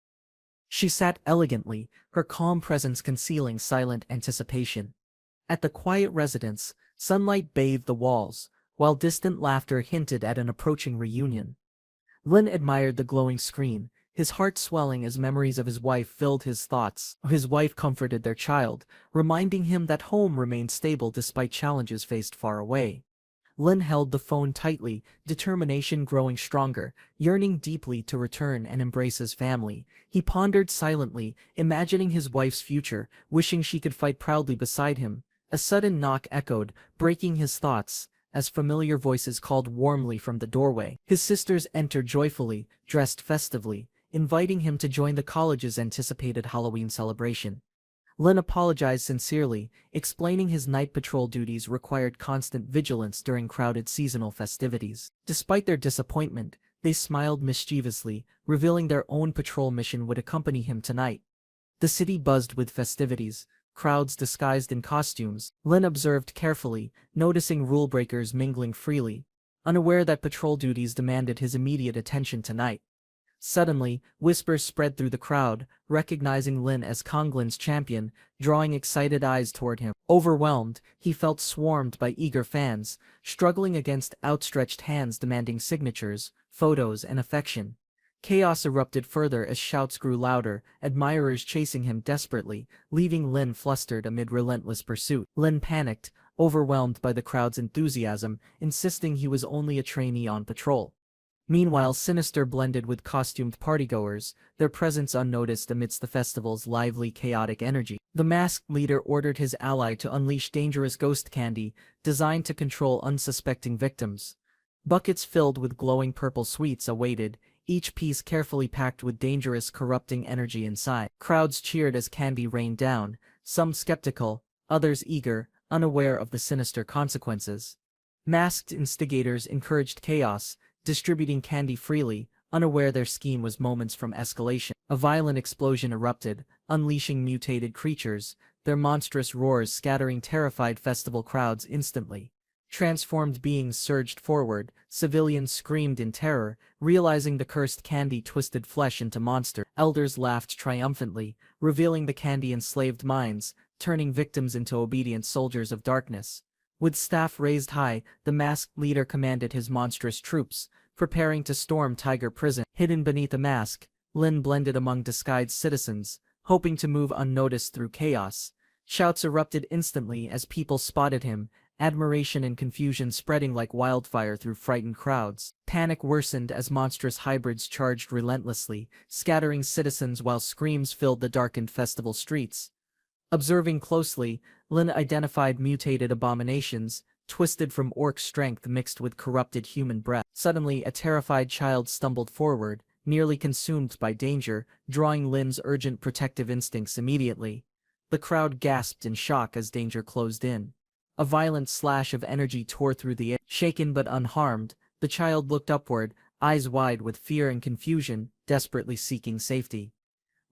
She sat elegantly, her calm presence concealing silent anticipation. At the quiet residence, sunlight bathed the walls, while distant laughter hinted at an approaching reunion. Lin admired the glowing screen, his heart swelling as memories of his wife filled his thoughts. His wife comforted their child, reminding him that home remained stable despite challenges faced far away. Lin held the phone tightly, determination growing stronger, yearning deeply to return and embrace his family. He pondered silently, imagining his wife's future, wishing she could fight proudly beside him. A sudden knock echoed, breaking his thoughts. as familiar voices called warmly from the doorway. His sisters entered joyfully, dressed festively, inviting him to join the college's anticipated Halloween celebration. Lin apologized sincerely, explaining his night patrol duties required constant vigilance during crowded seasonal festivities. Despite their disappointment, they smiled mischievously, revealing their own patrol mission would accompany him tonight. The city buzzed with festivities, crowds disguised in costumes. Lin observed carefully, noticing rule-breakers mingling freely, unaware that patrol duties demanded his immediate attention tonight. Suddenly, whispers spread through the crowd, recognizing Lin as Konglin's champion, drawing excited eyes toward him. Overwhelmed, he felt swarmed by eager fans, struggling against outstretched hands demanding signatures, photos, and affection. Chaos erupted further as shouts grew louder, admirers chasing him desperately, leaving Lin flustered amid relentless pursuit. Lin panicked, overwhelmed by the crowd's enthusiasm, insisting he was only a trainee on patrol. Meanwhile, Sinister blended with costumed partygoers, their presence unnoticed amidst the festival's lively, chaotic energy. The masked leader ordered his ally to unleash dangerous ghost candy, designed to control unsuspecting victims. Buckets filled with glowing purple sweets awaited, each piece carefully packed with dangerous, corrupting energy inside. Crowds cheered as candy rained down, some skeptical, others eager, unaware of the sinister consequences. Masked instigators encouraged chaos, distributing candy freely, unaware their scheme was moments from escalation. A violent explosion erupted, unleashing mutated creatures, their monstrous roars scattering terrified festival crowds instantly. Transformed beings surged forward, civilians screamed in terror, realizing the cursed candy twisted flesh into monsters. Elders laughed triumphantly, revealing the candy-enslaved minds, turning victims into obedient soldiers of darkness. With staff raised high, the masked leader commanded his monstrous troops, preparing to storm Tiger Prison. Hidden beneath a mask, Lin blended among disguised citizens, hoping to move unnoticed through chaos. Shouts erupted instantly as people spotted him, admiration and confusion spreading like wildfire through frightened crowds. Panic worsened as monstrous hybrids charged relentlessly, scattering citizens while screams filled the darkened festival streets. Observing closely, Lin identified mutated abominations, twisted from orc strength mixed with corrupted human breath. Suddenly, a terrified child stumbled forward, nearly consumed by danger, drawing Lin's urgent protective instincts immediately. The crowd gasped in shock as danger closed in. A violent slash of energy tore through the air. Shaken but unharmed, the child looked upward, eyes wide with fear and confusion, desperately seeking safety.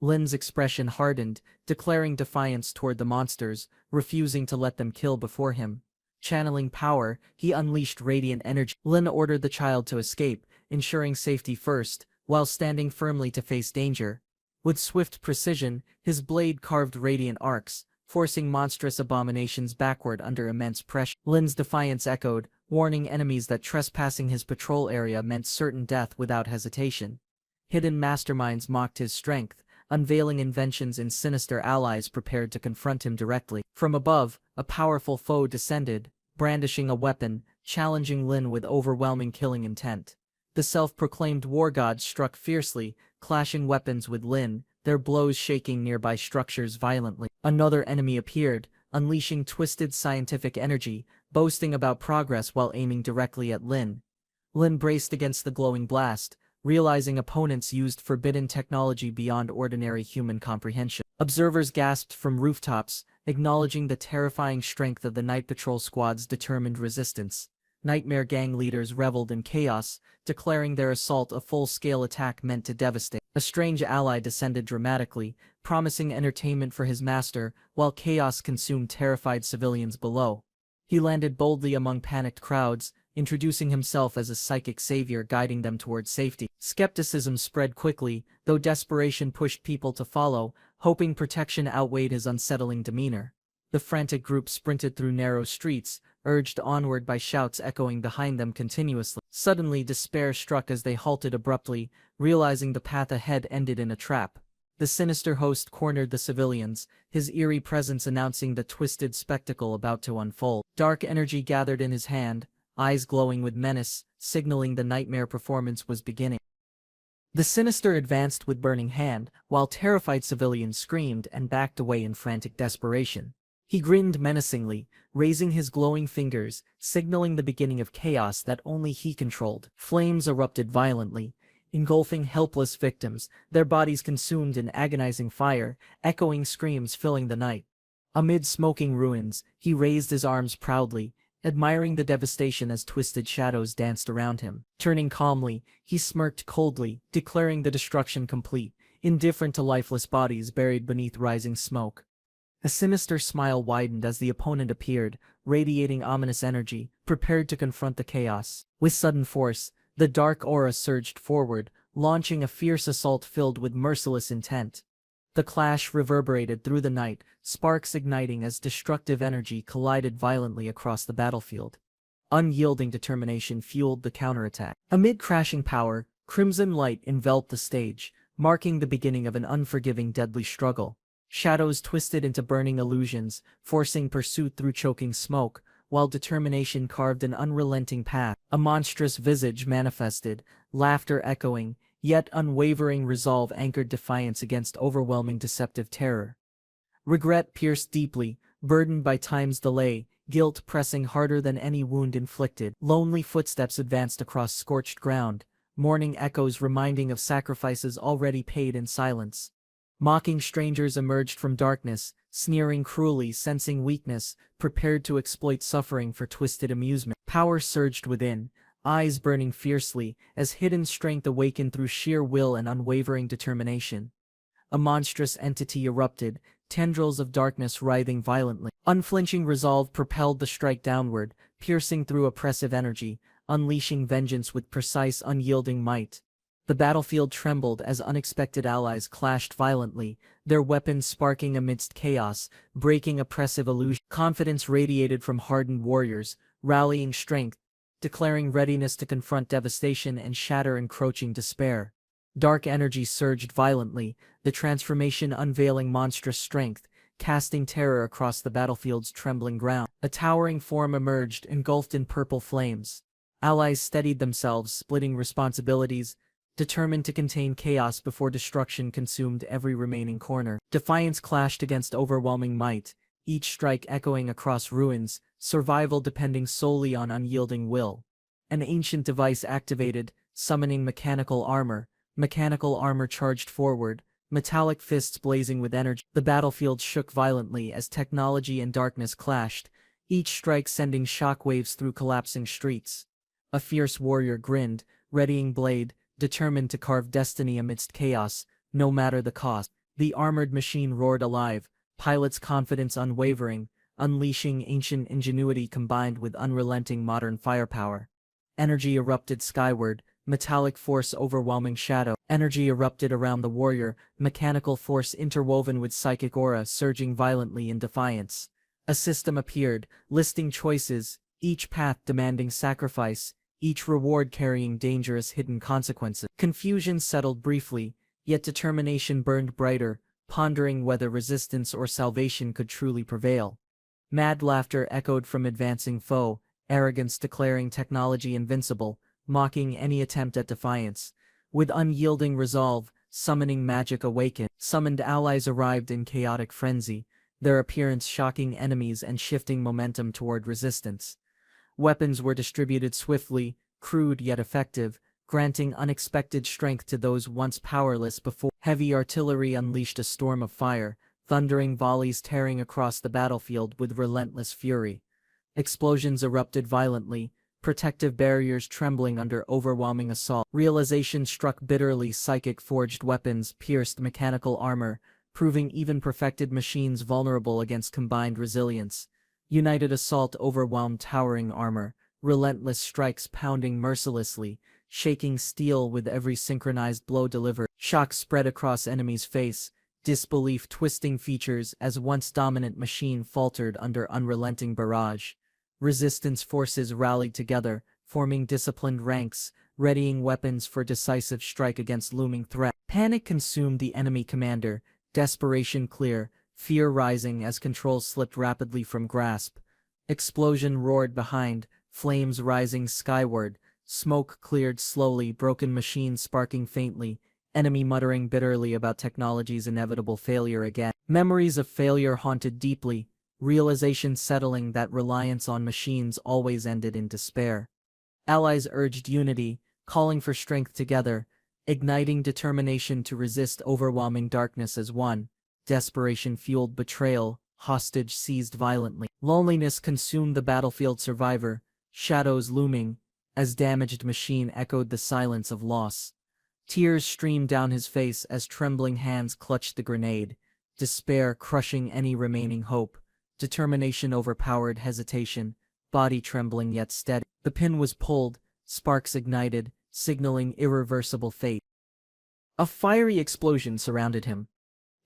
Lin's expression hardened, declaring defiance toward the monsters, refusing to let them kill before him. Channeling power, he unleashed radiant energy. Lin ordered the child to escape, ensuring safety first, while standing firmly to face danger. With swift precision, his blade carved radiant arcs, forcing monstrous abominations backward under immense pressure. Lin's defiance echoed, warning enemies that trespassing his patrol area meant certain death without hesitation. Hidden masterminds mocked his strength, unveiling inventions and sinister allies prepared to confront him directly. From above, a powerful foe descended, brandishing a weapon, challenging Lin with overwhelming killing intent. The self-proclaimed war god struck fiercely, clashing weapons with Lin, their blows shaking nearby structures violently. Another enemy appeared, unleashing twisted scientific energy, boasting about progress while aiming directly at Lin. Lin braced against the glowing blast, realizing opponents used forbidden technology beyond ordinary human comprehension. Observers gasped from rooftops, acknowledging the terrifying strength of the Night Patrol Squad's determined resistance. Nightmare gang leaders reveled in chaos, declaring their assault a full-scale attack meant to devastate. A strange ally descended dramatically, promising entertainment for his master, while chaos consumed terrified civilians below. He landed boldly among panicked crowds, introducing himself as a psychic savior guiding them towards safety. Skepticism spread quickly, though desperation pushed people to follow, hoping protection outweighed his unsettling demeanor. The frantic group sprinted through narrow streets, urged onward by shouts echoing behind them continuously. Suddenly, despair struck as they halted abruptly, realizing the path ahead ended in a trap. The sinister host cornered the civilians, his eerie presence announcing the twisted spectacle about to unfold. Dark energy gathered in his hand, eyes glowing with menace, signaling the nightmare performance was beginning. The sinister advanced with burning hand, while terrified civilians screamed and backed away in frantic desperation. He grinned menacingly, raising his glowing fingers, signaling the beginning of chaos that only he controlled. Flames erupted violently, engulfing helpless victims, their bodies consumed in agonizing fire, echoing screams filling the night. Amid smoking ruins, he raised his arms proudly, admiring the devastation as twisted shadows danced around him. Turning calmly, he smirked coldly, declaring the destruction complete, indifferent to lifeless bodies buried beneath rising smoke. A sinister smile widened as the opponent appeared, radiating ominous energy, prepared to confront the chaos. With sudden force, the dark aura surged forward, launching a fierce assault filled with merciless intent. The clash reverberated through the night, sparks igniting as destructive energy collided violently across the battlefield. Unyielding determination fueled the counterattack. Amid crashing power, crimson light enveloped the stage, marking the beginning of an unforgiving, deadly struggle. Shadows twisted into burning illusions, forcing pursuit through choking smoke, while determination carved an unrelenting path. A monstrous visage manifested, laughter echoing, yet unwavering resolve anchored defiance against overwhelming deceptive terror. Regret pierced deeply, burdened by time's delay, guilt pressing harder than any wound inflicted. Lonely footsteps advanced across scorched ground, mourning echoes reminding of sacrifices already paid in silence. Mocking strangers emerged from darkness, sneering cruelly, sensing weakness, prepared to exploit suffering for twisted amusement. Power surged within, eyes burning fiercely, as hidden strength awakened through sheer will and unwavering determination. A monstrous entity erupted, tendrils of darkness writhing violently. Unflinching resolve propelled the strike downward, piercing through oppressive energy, unleashing vengeance with precise, unyielding might. The battlefield trembled as unexpected allies clashed violently, their weapons sparking amidst chaos, breaking oppressive illusion. Confidence radiated from hardened warriors, rallying strength, declaring readiness to confront devastation and shatter encroaching despair. Dark energy surged violently, the transformation unveiling monstrous strength, casting terror across the battlefield's trembling ground. A towering form emerged, engulfed in purple flames. Allies steadied themselves, splitting responsibilities, determined to contain chaos before destruction consumed every remaining corner. Defiance clashed against overwhelming might, each strike echoing across ruins, survival depending solely on unyielding will. An ancient device activated, summoning mechanical armor. Mechanical armor charged forward, metallic fists blazing with energy. The battlefield shook violently as technology and darkness clashed, each strike sending shockwaves through collapsing streets. A fierce warrior grinned, readying blade, determined to carve destiny amidst chaos, no matter the cost. The armored machine roared alive, pilot's confidence unwavering, unleashing ancient ingenuity combined with unrelenting modern firepower. Energy erupted skyward, metallic force overwhelming shadow. Energy erupted around the warrior, mechanical force interwoven with psychic aura surging violently in defiance. A system appeared, listing choices, each path demanding sacrifice, each reward carrying dangerous hidden consequences. Confusion settled briefly, yet determination burned brighter, pondering whether resistance or salvation could truly prevail. Mad laughter echoed from advancing foe, arrogance declaring technology invincible, mocking any attempt at defiance. With unyielding resolve, summoning magic awakened. Summoned allies arrived in chaotic frenzy, their appearance shocking enemies and shifting momentum toward resistance. Weapons were distributed swiftly, crude yet effective, granting unexpected strength to those once powerless before. Heavy artillery unleashed a storm of fire, thundering volleys tearing across the battlefield with relentless fury. Explosions erupted violently, protective barriers trembling under overwhelming assault. Realization struck bitterly, psychic forged weapons pierced mechanical armor, proving even perfected machines vulnerable against combined resilience. United assault overwhelmed towering armor, relentless strikes pounding mercilessly, shaking steel with every synchronized blow delivered. Shock spread across enemy's face, disbelief twisting features as once dominant machine faltered under unrelenting barrage. Resistance forces rallied together, forming disciplined ranks, readying weapons for decisive strike against looming threat. Panic consumed the enemy commander, desperation clear, fear rising as control slipped rapidly from grasp. Explosion roared behind, flames rising skyward, smoke cleared slowly, broken machines sparking faintly, enemy muttering bitterly about technology's inevitable failure again. Memories of failure haunted deeply, realization settling that reliance on machines always ended in despair. Allies urged unity, calling for strength together, igniting determination to resist overwhelming darkness as one. Desperation fueled betrayal, hostage seized violently. Loneliness consumed the battlefield survivor, shadows looming, as damaged machine echoed the silence of loss. Tears streamed down his face as trembling hands clutched the grenade, despair crushing any remaining hope. Determination overpowered hesitation, body trembling yet steady. The pin was pulled, sparks ignited, signaling irreversible fate. A fiery explosion surrounded him.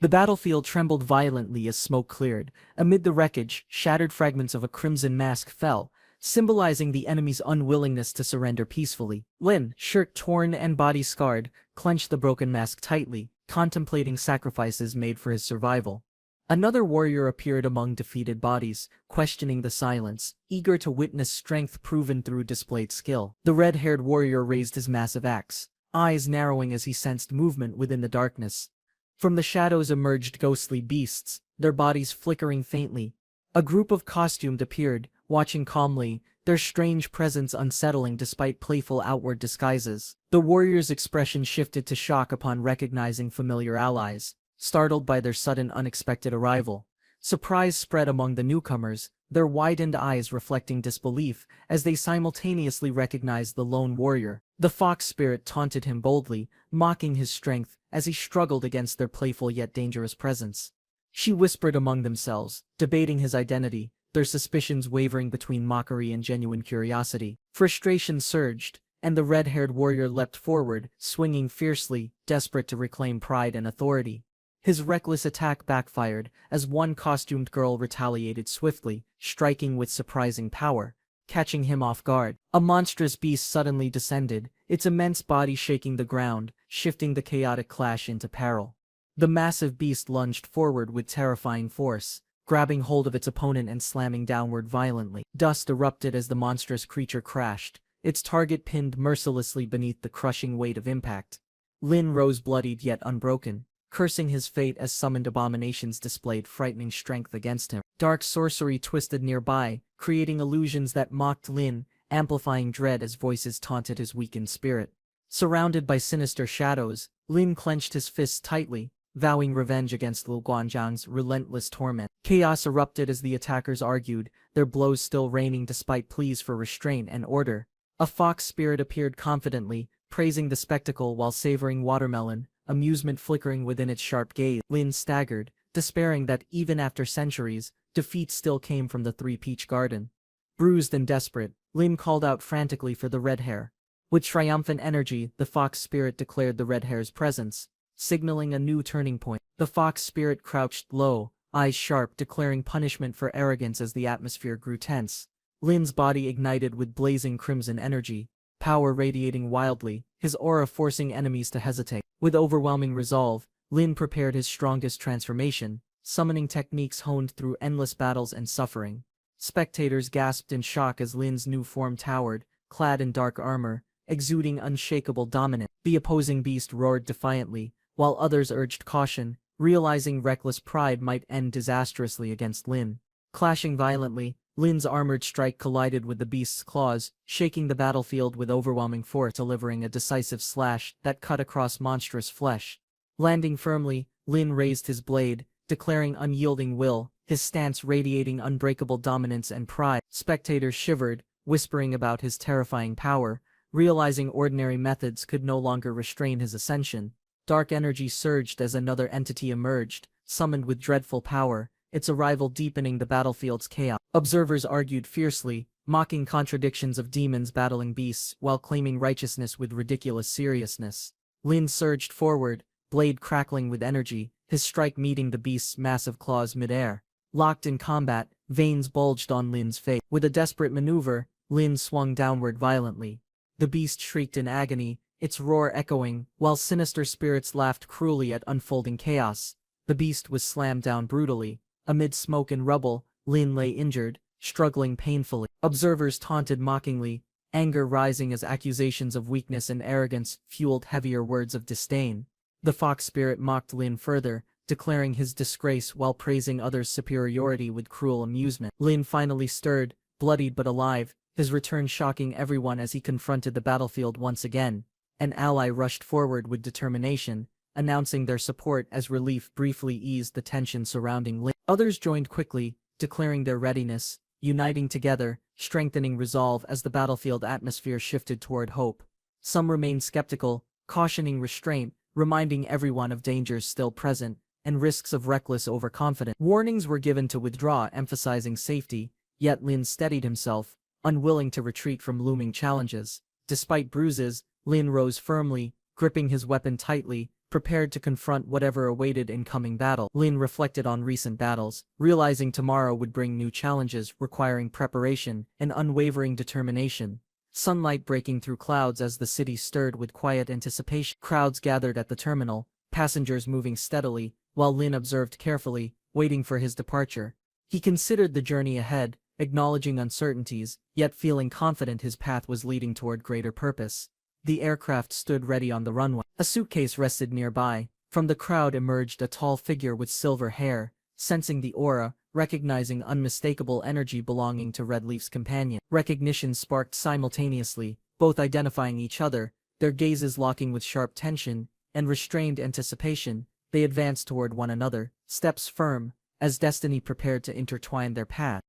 The battlefield trembled violently as smoke cleared. Amid the wreckage, shattered fragments of a crimson mask fell, symbolizing the enemy's unwillingness to surrender peacefully. Lin, shirt torn and body scarred, clenched the broken mask tightly, contemplating sacrifices made for his survival. Another warrior appeared among defeated bodies, questioning the silence, eager to witness strength proven through displayed skill. The red-haired warrior raised his massive axe, eyes narrowing as he sensed movement within the darkness. From the shadows emerged ghostly beasts, their bodies flickering faintly. A group of costumed appeared, watching calmly, their strange presence unsettling despite playful outward disguises. The warrior's expression shifted to shock upon recognizing familiar allies, startled by their sudden unexpected arrival. Surprise spread among the newcomers, their widened eyes reflecting disbelief as they simultaneously recognized the lone warrior. The fox spirit taunted him boldly, mocking his strength as he struggled against their playful yet dangerous presence. She whispered among themselves, debating his identity, their suspicions wavering between mockery and genuine curiosity. Frustration surged, and the red-haired warrior leapt forward, swinging fiercely, desperate to reclaim pride and authority. His reckless attack backfired, as one costumed girl retaliated swiftly, striking with surprising power, catching him off guard. A monstrous beast suddenly descended, its immense body shaking the ground, shifting the chaotic clash into peril. The massive beast lunged forward with terrifying force, grabbing hold of its opponent and slamming downward violently. Dust erupted as the monstrous creature crashed, its target pinned mercilessly beneath the crushing weight of impact. Lin rose bloodied yet unbroken, cursing his fate as summoned abominations displayed frightening strength against him. Dark sorcery twisted nearby, creating illusions that mocked Lin, amplifying dread as voices taunted his weakened spirit. Surrounded by sinister shadows, Lin clenched his fists tightly, vowing revenge against Lu Guanzhang's relentless torment. Chaos erupted as the attackers argued, their blows still raining despite pleas for restraint and order. A fox spirit appeared confidently, praising the spectacle while savoring watermelon, amusement flickering within its sharp gaze. Lin staggered, despairing that even after centuries, defeat still came from the Three-Peach Garden. Bruised and desperate, Lin called out frantically for the red hair. With triumphant energy, the fox spirit declared the red hair's presence, signaling a new turning point. The fox spirit crouched low, eyes sharp, declaring punishment for arrogance as the atmosphere grew tense. Lin's body ignited with blazing crimson energy, power radiating wildly, his aura forcing enemies to hesitate. With overwhelming resolve, Lin prepared his strongest transformation, summoning techniques honed through endless battles and suffering. Spectators gasped in shock as Lin's new form towered, clad in dark armor, exuding unshakable dominance. The opposing beast roared defiantly, while others urged caution, realizing reckless pride might end disastrously against Lin. Clashing violently, Lin's armored strike collided with the beast's claws, shaking the battlefield with overwhelming force, delivering a decisive slash that cut across monstrous flesh. Landing firmly, Lin raised his blade, declaring unyielding will, his stance radiating unbreakable dominance and pride. Spectators shivered, whispering about his terrifying power, realizing ordinary methods could no longer restrain his ascension. Dark energy surged as another entity emerged, summoned with dreadful power, its arrival deepening the battlefield's chaos. Observers argued fiercely, mocking contradictions of demons battling beasts while claiming righteousness with ridiculous seriousness. Lin surged forward, blade crackling with energy, his strike meeting the beast's massive claws midair. Locked in combat, veins bulged on Lin's face. With a desperate maneuver, Lin swung downward violently. The beast shrieked in agony, its roar echoing, while sinister spirits laughed cruelly at unfolding chaos. The beast was slammed down brutally. Amid smoke and rubble, Lin lay injured, struggling painfully. Observers taunted mockingly, anger rising as accusations of weakness and arrogance fueled heavier words of disdain. The fox spirit mocked Lin further, declaring his disgrace while praising others' superiority with cruel amusement. Lin finally stirred, bloodied but alive, his return shocking everyone as he confronted the battlefield once again. An ally rushed forward with determination, announcing their support as relief briefly eased the tension surrounding Lin. Others joined quickly, declaring their readiness, uniting together, strengthening resolve as the battlefield atmosphere shifted toward hope. Some remained skeptical, cautioning restraint, reminding everyone of dangers still present, and risks of reckless overconfidence. Warnings were given to withdraw, emphasizing safety, yet Lin steadied himself, unwilling to retreat from looming challenges. Despite bruises, Lin rose firmly, gripping his weapon tightly, prepared to confront whatever awaited incoming battle. Lin reflected on recent battles, realizing tomorrow would bring new challenges requiring preparation and unwavering determination. Sunlight breaking through clouds as the city stirred with quiet anticipation. Crowds gathered at the terminal, passengers moving steadily, while Lin observed carefully, waiting for his departure. He considered the journey ahead, acknowledging uncertainties, yet feeling confident his path was leading toward greater purpose. The aircraft stood ready on the runway. A suitcase rested nearby. From the crowd emerged a tall figure with silver hair, sensing the aura, recognizing unmistakable energy belonging to Redleaf's companion. Recognition sparked simultaneously, both identifying each other, their gazes locking with sharp tension and restrained anticipation. They advanced toward one another, steps firm, as destiny prepared to intertwine their path.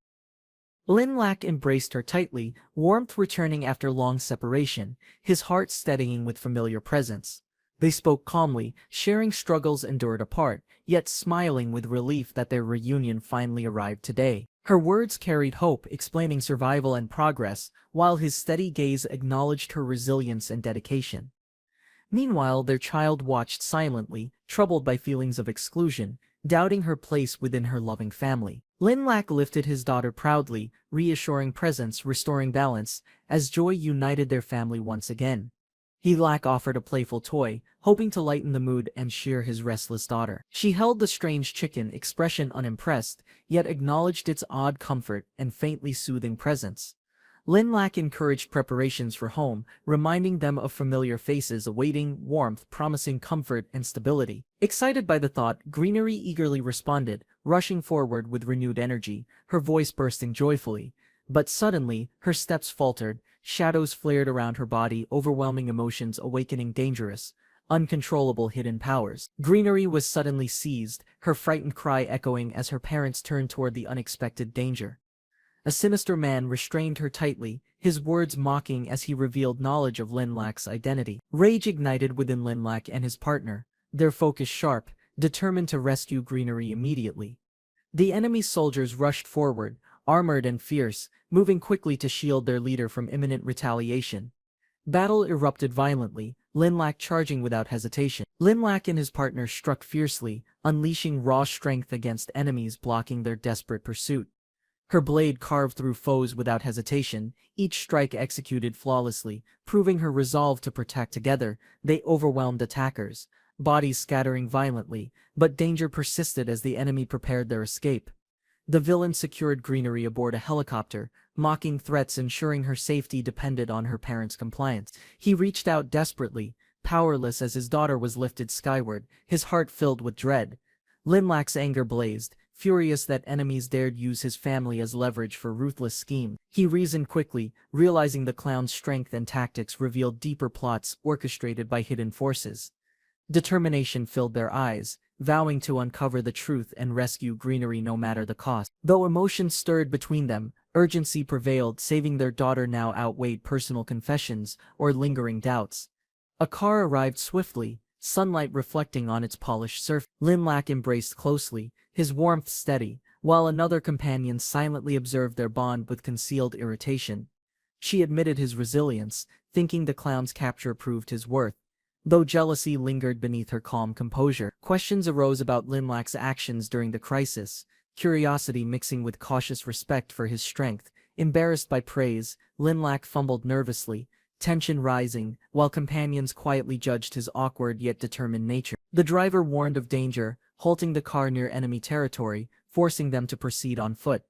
Lin Lak embraced her tightly, warmth returning after long separation, his heart steadying with familiar presence. They spoke calmly, sharing struggles endured apart, yet smiling with relief that their reunion finally arrived today. Her words carried hope, explaining survival and progress, while his steady gaze acknowledged her resilience and dedication. Meanwhile, their child watched silently, troubled by feelings of exclusion, doubting her place within her loving family. Lin Lak lifted his daughter proudly, reassuring presence, restoring balance, as joy united their family once again. Lak offered a playful toy, hoping to lighten the mood and cheer his restless daughter. She held the strange chicken, expression unimpressed, yet acknowledged its odd comfort and faintly soothing presence. Lin Lak encouraged preparations for home, reminding them of familiar faces awaiting warmth, promising comfort and stability. Excited by the thought, Greenery eagerly responded, rushing forward with renewed energy, her voice bursting joyfully. But suddenly, her steps faltered, shadows flared around her body, overwhelming emotions awakening dangerous, uncontrollable hidden powers. Greenery was suddenly seized, her frightened cry echoing as her parents turned toward the unexpected danger. A sinister man restrained her tightly, his words mocking as he revealed knowledge of Lin Lak's identity. Rage ignited within Lin Lak and his partner, their focus sharp, determined to rescue Greenery immediately. The enemy's soldiers rushed forward, armored and fierce, moving quickly to shield their leader from imminent retaliation. Battle erupted violently, Lin Lak charging without hesitation. Lin Lak and his partner struck fiercely, unleashing raw strength against enemies blocking their desperate pursuit. Her blade carved through foes without hesitation, each strike executed flawlessly, proving her resolve to protect. Together, they overwhelmed attackers, bodies scattering violently, but danger persisted as the enemy prepared their escape. The villain secured Greenery aboard a helicopter, mocking threats ensuring her safety depended on her parents' compliance. He reached out desperately, powerless as his daughter was lifted skyward, his heart filled with dread. Lin Lak's anger blazed, furious that enemies dared use his family as leverage for ruthless scheme. He reasoned quickly, realizing the clown's strength and tactics revealed deeper plots orchestrated by hidden forces. Determination filled their eyes, vowing to uncover the truth and rescue Greenery no matter the cost. Though emotions stirred between them, urgency prevailed, saving their daughter now outweighed personal confessions or lingering doubts. A car arrived swiftly, sunlight reflecting on its polished surface. Lin Lak embraced closely, his warmth steady, while another companion silently observed their bond with concealed irritation. She admitted his resilience, thinking the clown's capture proved his worth. Though jealousy lingered beneath her calm composure, questions arose about Lin Lak's actions during the crisis, curiosity mixing with cautious respect for his strength. Embarrassed by praise, Lin Lak fumbled nervously, tension rising, while companions quietly judged his awkward yet determined nature. The driver warned of danger, halting the car near enemy territory, forcing them to proceed on foot.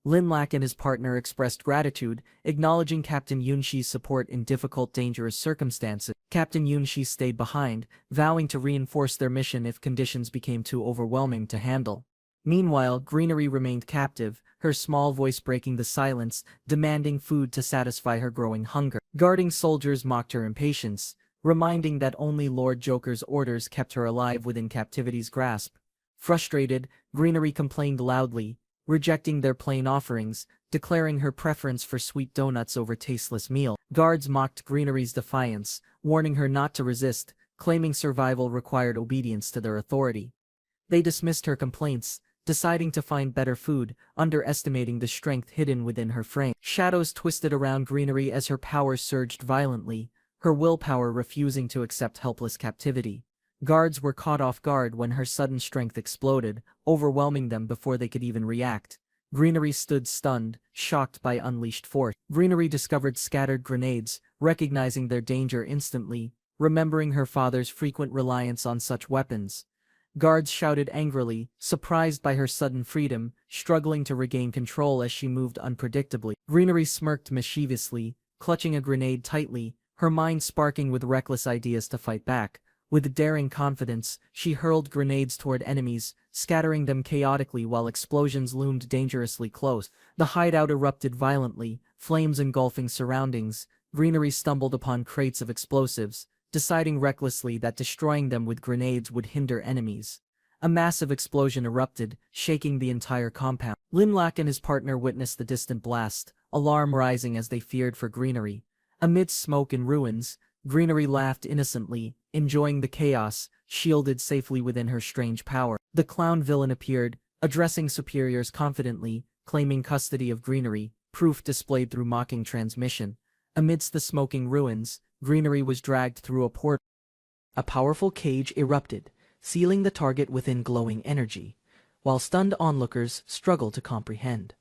Linlak and his partner expressed gratitude, acknowledging Captain Yunshi's support in difficult, dangerous circumstances. Captain Yunshi stayed behind, vowing to reinforce their mission if conditions became too overwhelming to handle. Meanwhile, Greenery remained captive, her small voice breaking the silence, demanding food to satisfy her growing hunger. Guarding soldiers mocked her impatience, reminding that only Lord Joker's orders kept her alive within captivity's grasp. Frustrated, Greenery complained loudly, rejecting their plain offerings, declaring her preference for sweet donuts over tasteless meal. Guards mocked Greenery's defiance, warning her not to resist, claiming survival required obedience to their authority. They dismissed her complaints, deciding to find better food, underestimating the strength hidden within her frame. Shadows twisted around Greenery as her power surged violently, her willpower refusing to accept helpless captivity. Guards were caught off guard when her sudden strength exploded, overwhelming them before they could even react. Greenery stood stunned, shocked by unleashed force. Greenery discovered scattered grenades, recognizing their danger instantly, remembering her father's frequent reliance on such weapons. Guards shouted angrily, surprised by her sudden freedom, struggling to regain control as she moved unpredictably. Greenery smirked mischievously, clutching a grenade tightly, her mind sparking with reckless ideas to fight back. With daring confidence, she hurled grenades toward enemies, scattering them chaotically while explosions loomed dangerously close. The hideout erupted violently, flames engulfing surroundings. Greenery stumbled upon crates of explosives, deciding recklessly that destroying them with grenades would hinder enemies. A massive explosion erupted, shaking the entire compound. Linlak and his partner witnessed the distant blast, alarm rising as they feared for Greenery. Amidst smoke and ruins, Greenery laughed innocently, enjoying the chaos, shielded safely within her strange power. The clown villain appeared, addressing superiors confidently, claiming custody of Greenery, proof displayed through mocking transmission. Amidst the smoking ruins, Greenery was dragged through a portal. A powerful cage erupted, sealing the target within glowing energy, while stunned onlookers struggled to comprehend.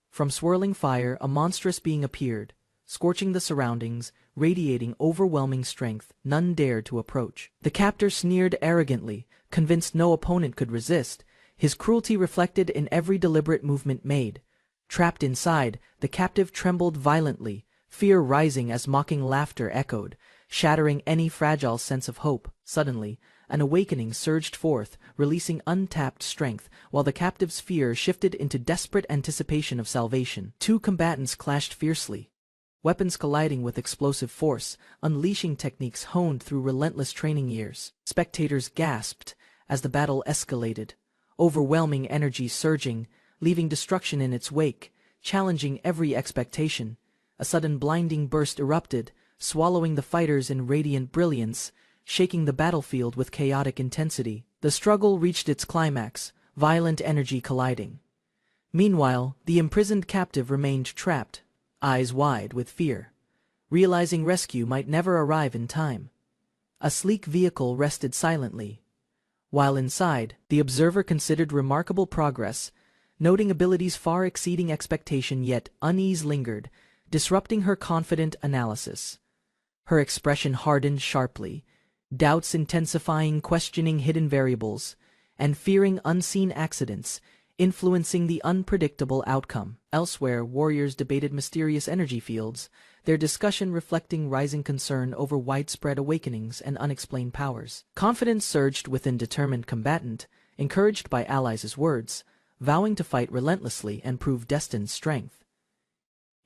From swirling fire, a monstrous being appeared, scorching the surroundings, radiating overwhelming strength. None dared to approach. The captor sneered arrogantly, convinced no opponent could resist, his cruelty reflected in every deliberate movement made. Trapped inside, the captive trembled violently, fear rising as mocking laughter echoed, shattering any fragile sense of hope. Suddenly, an awakening surged forth, releasing untapped strength, while the captive's fear shifted into desperate anticipation of salvation. Two combatants clashed fiercely, weapons colliding with explosive force, unleashing techniques honed through relentless training years. Spectators gasped as the battle escalated, overwhelming energy surging, leaving destruction in its wake, challenging every expectation. A sudden blinding burst erupted, swallowing the fighters in radiant brilliance, shaking the battlefield with chaotic intensity. The struggle reached its climax, violent energy colliding. Meanwhile, the imprisoned captive remained trapped, eyes wide with fear, realizing rescue might never arrive in time. A sleek vehicle rested silently, while inside, the observer considered remarkable progress, noting abilities far exceeding expectation, yet unease lingered, disrupting her confident analysis. Her expression hardened sharply, doubts intensifying, questioning hidden variables, and fearing unseen accidents, influencing the unpredictable outcome. Elsewhere, warriors debated mysterious energy fields, their discussion reflecting rising concern over widespread awakenings and unexplained powers. Confidence surged within determined combatant, encouraged by allies' words, vowing to fight relentlessly and prove destined strength.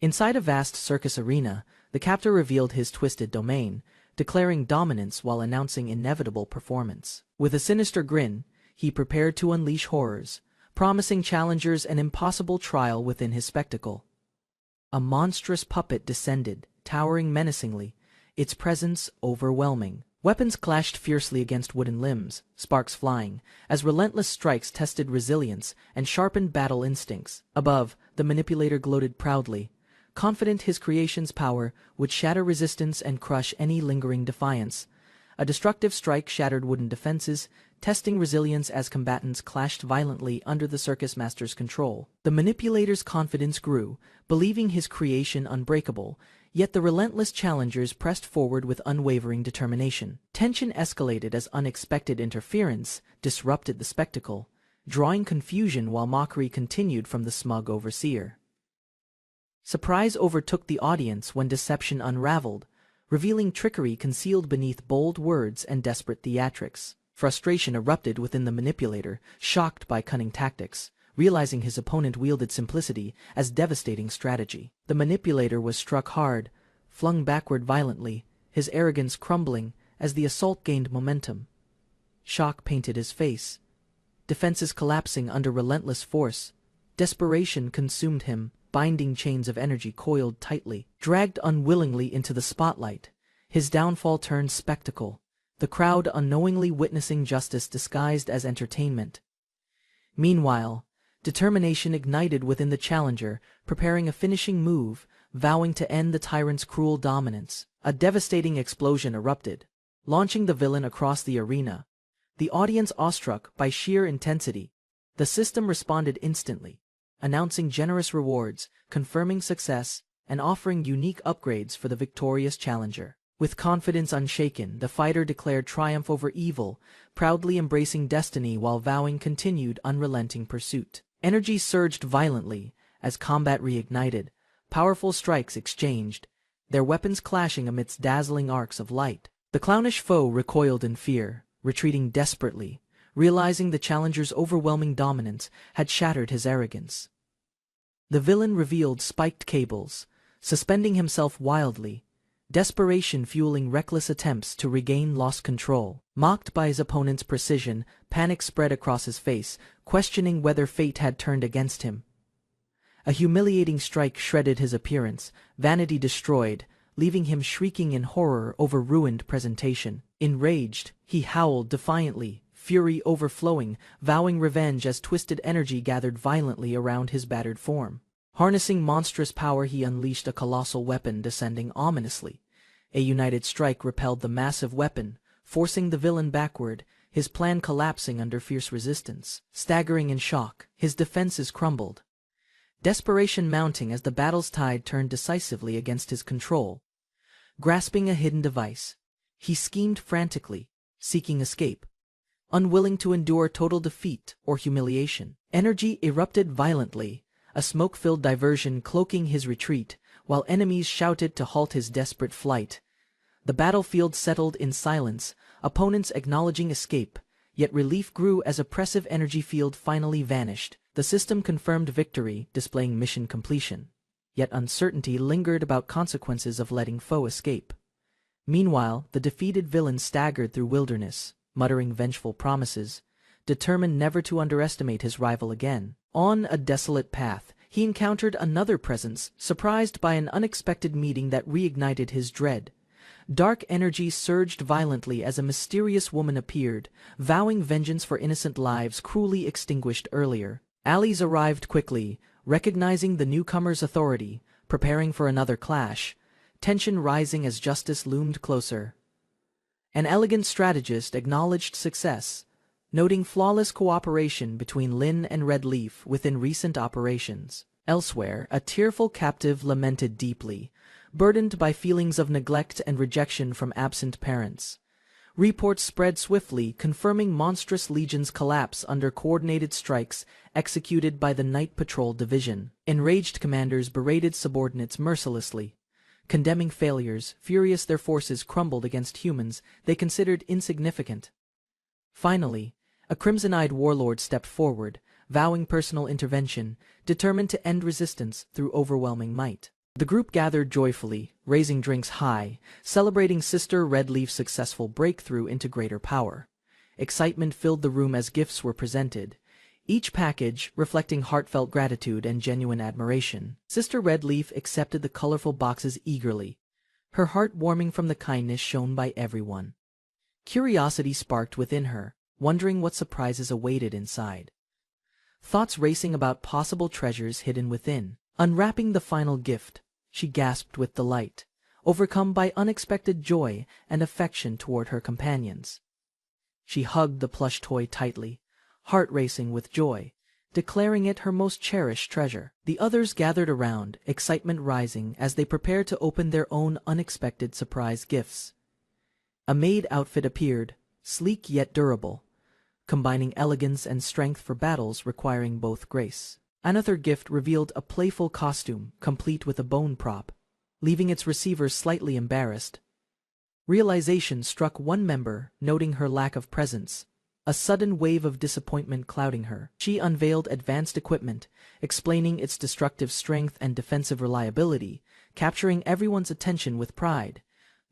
Inside a vast circus arena, the captor revealed his twisted domain, declaring dominance while announcing inevitable performance. With a sinister grin, he prepared to unleash horrors, promising challengers an impossible trial within his spectacle. A monstrous puppet descended, towering menacingly, its presence overwhelming. Weapons clashed fiercely against wooden limbs, sparks flying, as relentless strikes tested resilience and sharpened battle instincts. Above, the manipulator gloated proudly, confident his creation's power would shatter resistance and crush any lingering defiance. A destructive strike shattered wooden defenses, testing resilience as combatants clashed violently under the circus master's control. The manipulator's confidence grew, believing his creation unbreakable, yet the relentless challengers pressed forward with unwavering determination. Tension escalated as unexpected interference disrupted the spectacle, drawing confusion while mockery continued from the smug overseer. Surprise overtook the audience when deception unraveled, revealing trickery concealed beneath bold words and desperate theatrics. Frustration erupted within the manipulator, shocked by cunning tactics, realizing his opponent wielded simplicity as devastating strategy. The manipulator was struck hard, flung backward violently, his arrogance crumbling as the assault gained momentum. Shock painted his face, defenses collapsing under relentless force. Desperation consumed him, binding chains of energy coiled tightly. Dragged unwillingly into the spotlight, his downfall turned spectacle, the crowd unknowingly witnessing justice disguised as entertainment. Meanwhile, determination ignited within the challenger, preparing a finishing move, vowing to end the tyrant's cruel dominance. A devastating explosion erupted, launching the villain across the arena. The audience awestruck by sheer intensity. The system responded instantly, announcing generous rewards, confirming success, and offering unique upgrades for the victorious challenger. With confidence unshaken, the fighter declared triumph over evil, proudly embracing destiny while vowing continued unrelenting pursuit. Energy surged violently as combat reignited, powerful strikes exchanged, their weapons clashing amidst dazzling arcs of light. The clownish foe recoiled in fear, retreating desperately, realizing the challenger's overwhelming dominance had shattered his arrogance. The villain revealed spiked cables, suspending himself wildly, desperation fueling reckless attempts to regain lost control. Mocked by his opponent's precision, panic spread across his face, questioning whether fate had turned against him. A humiliating strike shredded his appearance, vanity destroyed, leaving him shrieking in horror over ruined presentation. Enraged, he howled defiantly, fury overflowing, vowing revenge as twisted energy gathered violently around his battered form. Harnessing monstrous power, he unleashed a colossal weapon, descending ominously. A united strike repelled the massive weapon, forcing the villain backward, his plan collapsing under fierce resistance. Staggering in shock, his defenses crumbled, desperation mounting as the battle's tide turned decisively against his control. Grasping a hidden device, he schemed frantically, seeking escape, unwilling to endure total defeat or humiliation. Energy erupted violently, a smoke-filled diversion cloaking his retreat, while enemies shouted to halt his desperate flight. The battlefield settled in silence, opponents acknowledging escape, yet relief grew as oppressive energy field finally vanished. The system confirmed victory, displaying mission completion, yet uncertainty lingered about consequences of letting foe escape. Meanwhile, the defeated villain staggered through wilderness, muttering vengeful promises, determined never to underestimate his rival again. On a desolate path, he encountered another presence, surprised by an unexpected meeting that reignited his dread. Dark energy surged violently as a mysterious woman appeared, vowing vengeance for innocent lives cruelly extinguished earlier. Allies arrived quickly, recognizing the newcomer's authority, preparing for another clash, tension rising as justice loomed closer. An elegant strategist acknowledged success, noting flawless cooperation between Lin and Red Leaf within recent operations. Elsewhere, a tearful captive lamented deeply, burdened by feelings of neglect and rejection from absent parents. Reports spread swiftly, confirming monstrous legions' collapse under coordinated strikes executed by the Night Patrol Division. Enraged commanders berated subordinates mercilessly, condemning failures. Furious, their forces crumbled against humans they considered insignificant. Finally, a crimson-eyed warlord stepped forward, vowing personal intervention, determined to end resistance through overwhelming might. The group gathered joyfully, raising drinks high, celebrating Sister Red Leaf's successful breakthrough into greater power. Excitement filled the room as gifts were presented, each package reflecting heartfelt gratitude and genuine admiration. Sister Red Leaf accepted the colorful boxes eagerly, her heart warming from the kindness shown by everyone. Curiosity sparked within her, wondering what surprises awaited inside. Thoughts racing about possible treasures hidden within. Unwrapping the final gift, she gasped with delight, overcome by unexpected joy and affection toward her companions. She hugged the plush toy tightly, heart racing with joy, declaring it her most cherished treasure. The others gathered around, excitement rising as they prepared to open their own unexpected surprise gifts. A maid outfit appeared, sleek yet durable, combining elegance and strength for battles requiring both grace. Another gift revealed a playful costume, complete with a bone prop, leaving its receiver slightly embarrassed. Realization struck one member, noting her lack of presence. A sudden wave of disappointment clouding her. She unveiled advanced equipment, explaining its destructive strength and defensive reliability, capturing everyone's attention with pride.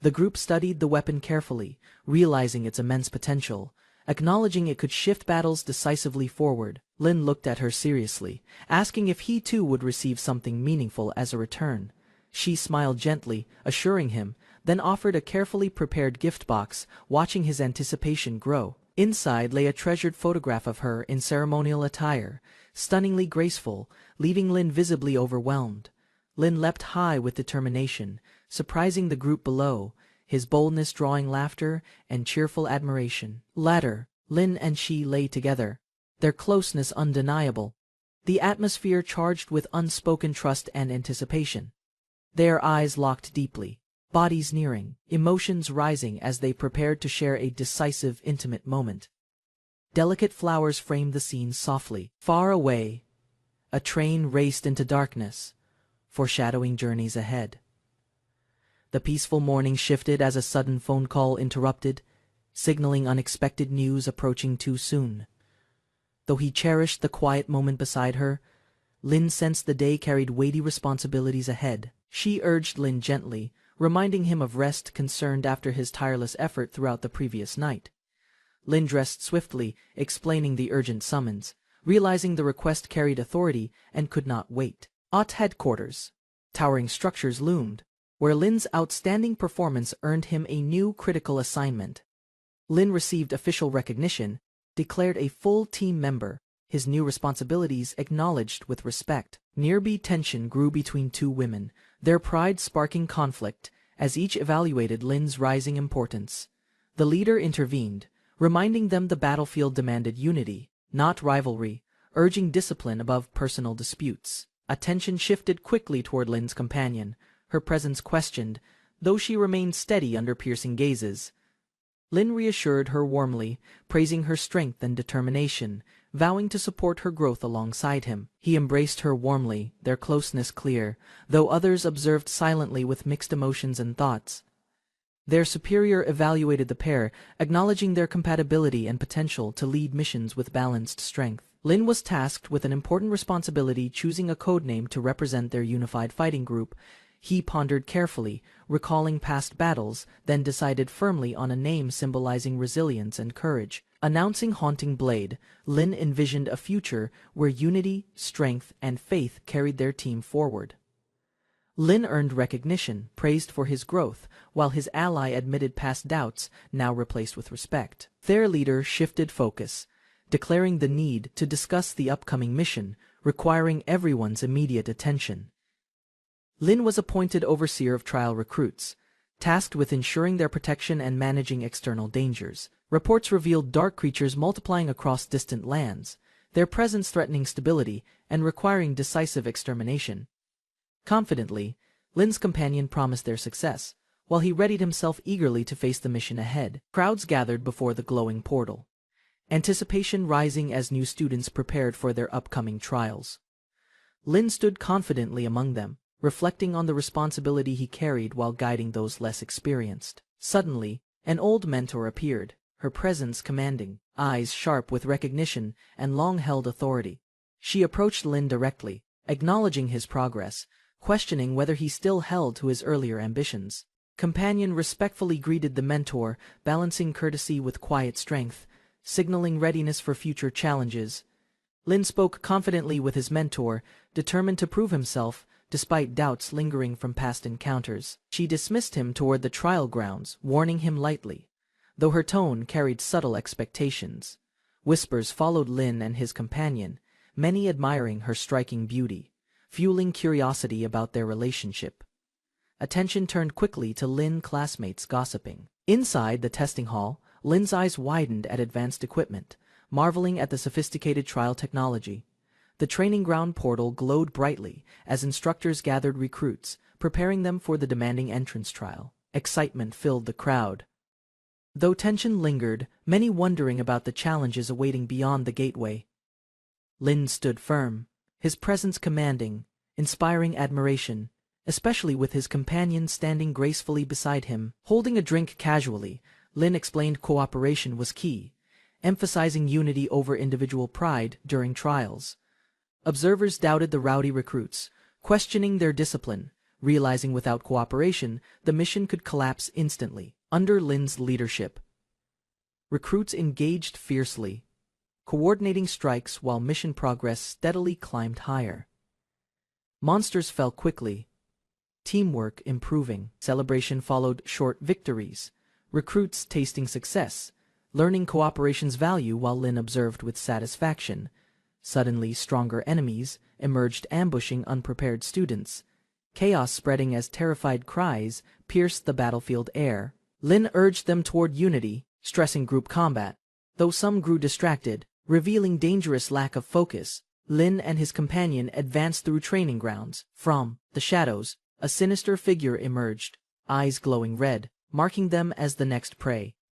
The group studied the weapon carefully, realizing its immense potential. Acknowledging it could shift battles decisively forward, Lin looked at her seriously, asking if he too would receive something meaningful as a return. She smiled gently, assuring him, then offered a carefully prepared gift box, watching his anticipation grow. Inside lay a treasured photograph of her in ceremonial attire, stunningly graceful, leaving Lin visibly overwhelmed. Lin leapt high with determination, surprising the group below, his boldness drawing laughter and cheerful admiration. Later, Lin and she lay together, their closeness undeniable, the atmosphere charged with unspoken trust and anticipation. Their eyes locked deeply, bodies nearing, emotions rising as they prepared to share a decisive, intimate moment. Delicate flowers framed the scene softly. Far away, a train raced into darkness, foreshadowing journeys ahead. The peaceful morning shifted as a sudden phone call interrupted, signaling unexpected news approaching too soon. Though he cherished the quiet moment beside her, Lin sensed the day carried weighty responsibilities ahead. She urged Lin gently, reminding him of rest concerned after his tireless effort throughout the previous night. Lin dressed swiftly, explaining the urgent summons, realizing the request carried authority and could not wait. At headquarters, towering structures loomed, where Lin's outstanding performance earned him a new critical assignment. Lin received official recognition, declared a full team member, his new responsibilities acknowledged with respect. Nearby tension grew between two women, their pride sparking conflict, as each evaluated Lin's rising importance. The leader intervened, reminding them the battlefield demanded unity, not rivalry, urging discipline above personal disputes. Attention shifted quickly toward Lin's companion, her presence questioned, though she remained steady under piercing gazes. Lin reassured her warmly, praising her strength and determination, vowing to support her growth alongside him. He embraced her warmly, their closeness clear, though others observed silently with mixed emotions and thoughts. Their superior evaluated the pair, acknowledging their compatibility and potential to lead missions with balanced strength. Lin was tasked with an important responsibility, choosing a codename to represent their unified fighting group. He pondered carefully, recalling past battles, then decided firmly on a name symbolizing resilience and courage. Announcing Haunting Blade, Lin envisioned a future where unity, strength, and faith carried their team forward. Lin earned recognition, praised for his growth, while his ally admitted past doubts, now replaced with respect. Their leader shifted focus, declaring the need to discuss the upcoming mission, requiring everyone's immediate attention. Lin was appointed overseer of trial recruits, tasked with ensuring their protection and managing external dangers. Reports revealed dark creatures multiplying across distant lands, their presence threatening stability and requiring decisive extermination. Confidently, Lin's companion promised their success, while he readied himself eagerly to face the mission ahead. Crowds gathered before the glowing portal, anticipation rising as new students prepared for their upcoming trials. Lin stood confidently among them, reflecting on the responsibility he carried while guiding those less experienced. Suddenly, an old mentor appeared, her presence commanding, eyes sharp with recognition and long-held authority. She approached Lin directly, acknowledging his progress, questioning whether he still held to his earlier ambitions. Companion respectfully greeted the mentor, balancing courtesy with quiet strength, signaling readiness for future challenges. Lin spoke confidently with his mentor, determined to prove himself, despite doubts lingering from past encounters. She dismissed him toward the trial grounds, warning him lightly, though her tone carried subtle expectations. Whispers followed Lin and his companion, many admiring her striking beauty, fueling curiosity about their relationship. Attention turned quickly to Lin classmates gossiping. Inside the testing hall, Lin's eyes widened at advanced equipment, marveling at the sophisticated trial technology. The training ground portal glowed brightly as instructors gathered recruits, preparing them for the demanding entrance trial. Excitement filled the crowd, Though tension lingered, many wondering about the challenges awaiting beyond the gateway. Lin stood firm, his presence commanding, inspiring admiration, especially with his companion standing gracefully beside him. Holding a drink casually, Lin explained cooperation was key, emphasizing unity over individual pride during trials. Observers doubted the rowdy recruits, questioning their discipline, realizing without cooperation, the mission could collapse instantly. Under Lin's leadership, recruits engaged fiercely, coordinating strikes while mission progress steadily climbed higher. Monsters fell quickly, teamwork improving. Celebration followed short victories, recruits tasting success, learning cooperation's value while Lin observed with satisfaction. Suddenly, stronger enemies emerged, ambushing unprepared students. Chaos spreading as terrified cries pierced the battlefield air. Lin urged them toward unity, stressing group combat. Though some grew distracted, revealing dangerous lack of focus, Lin and his companion advanced through training grounds. From the shadows, a sinister figure emerged, eyes glowing red, marking them as the next prey.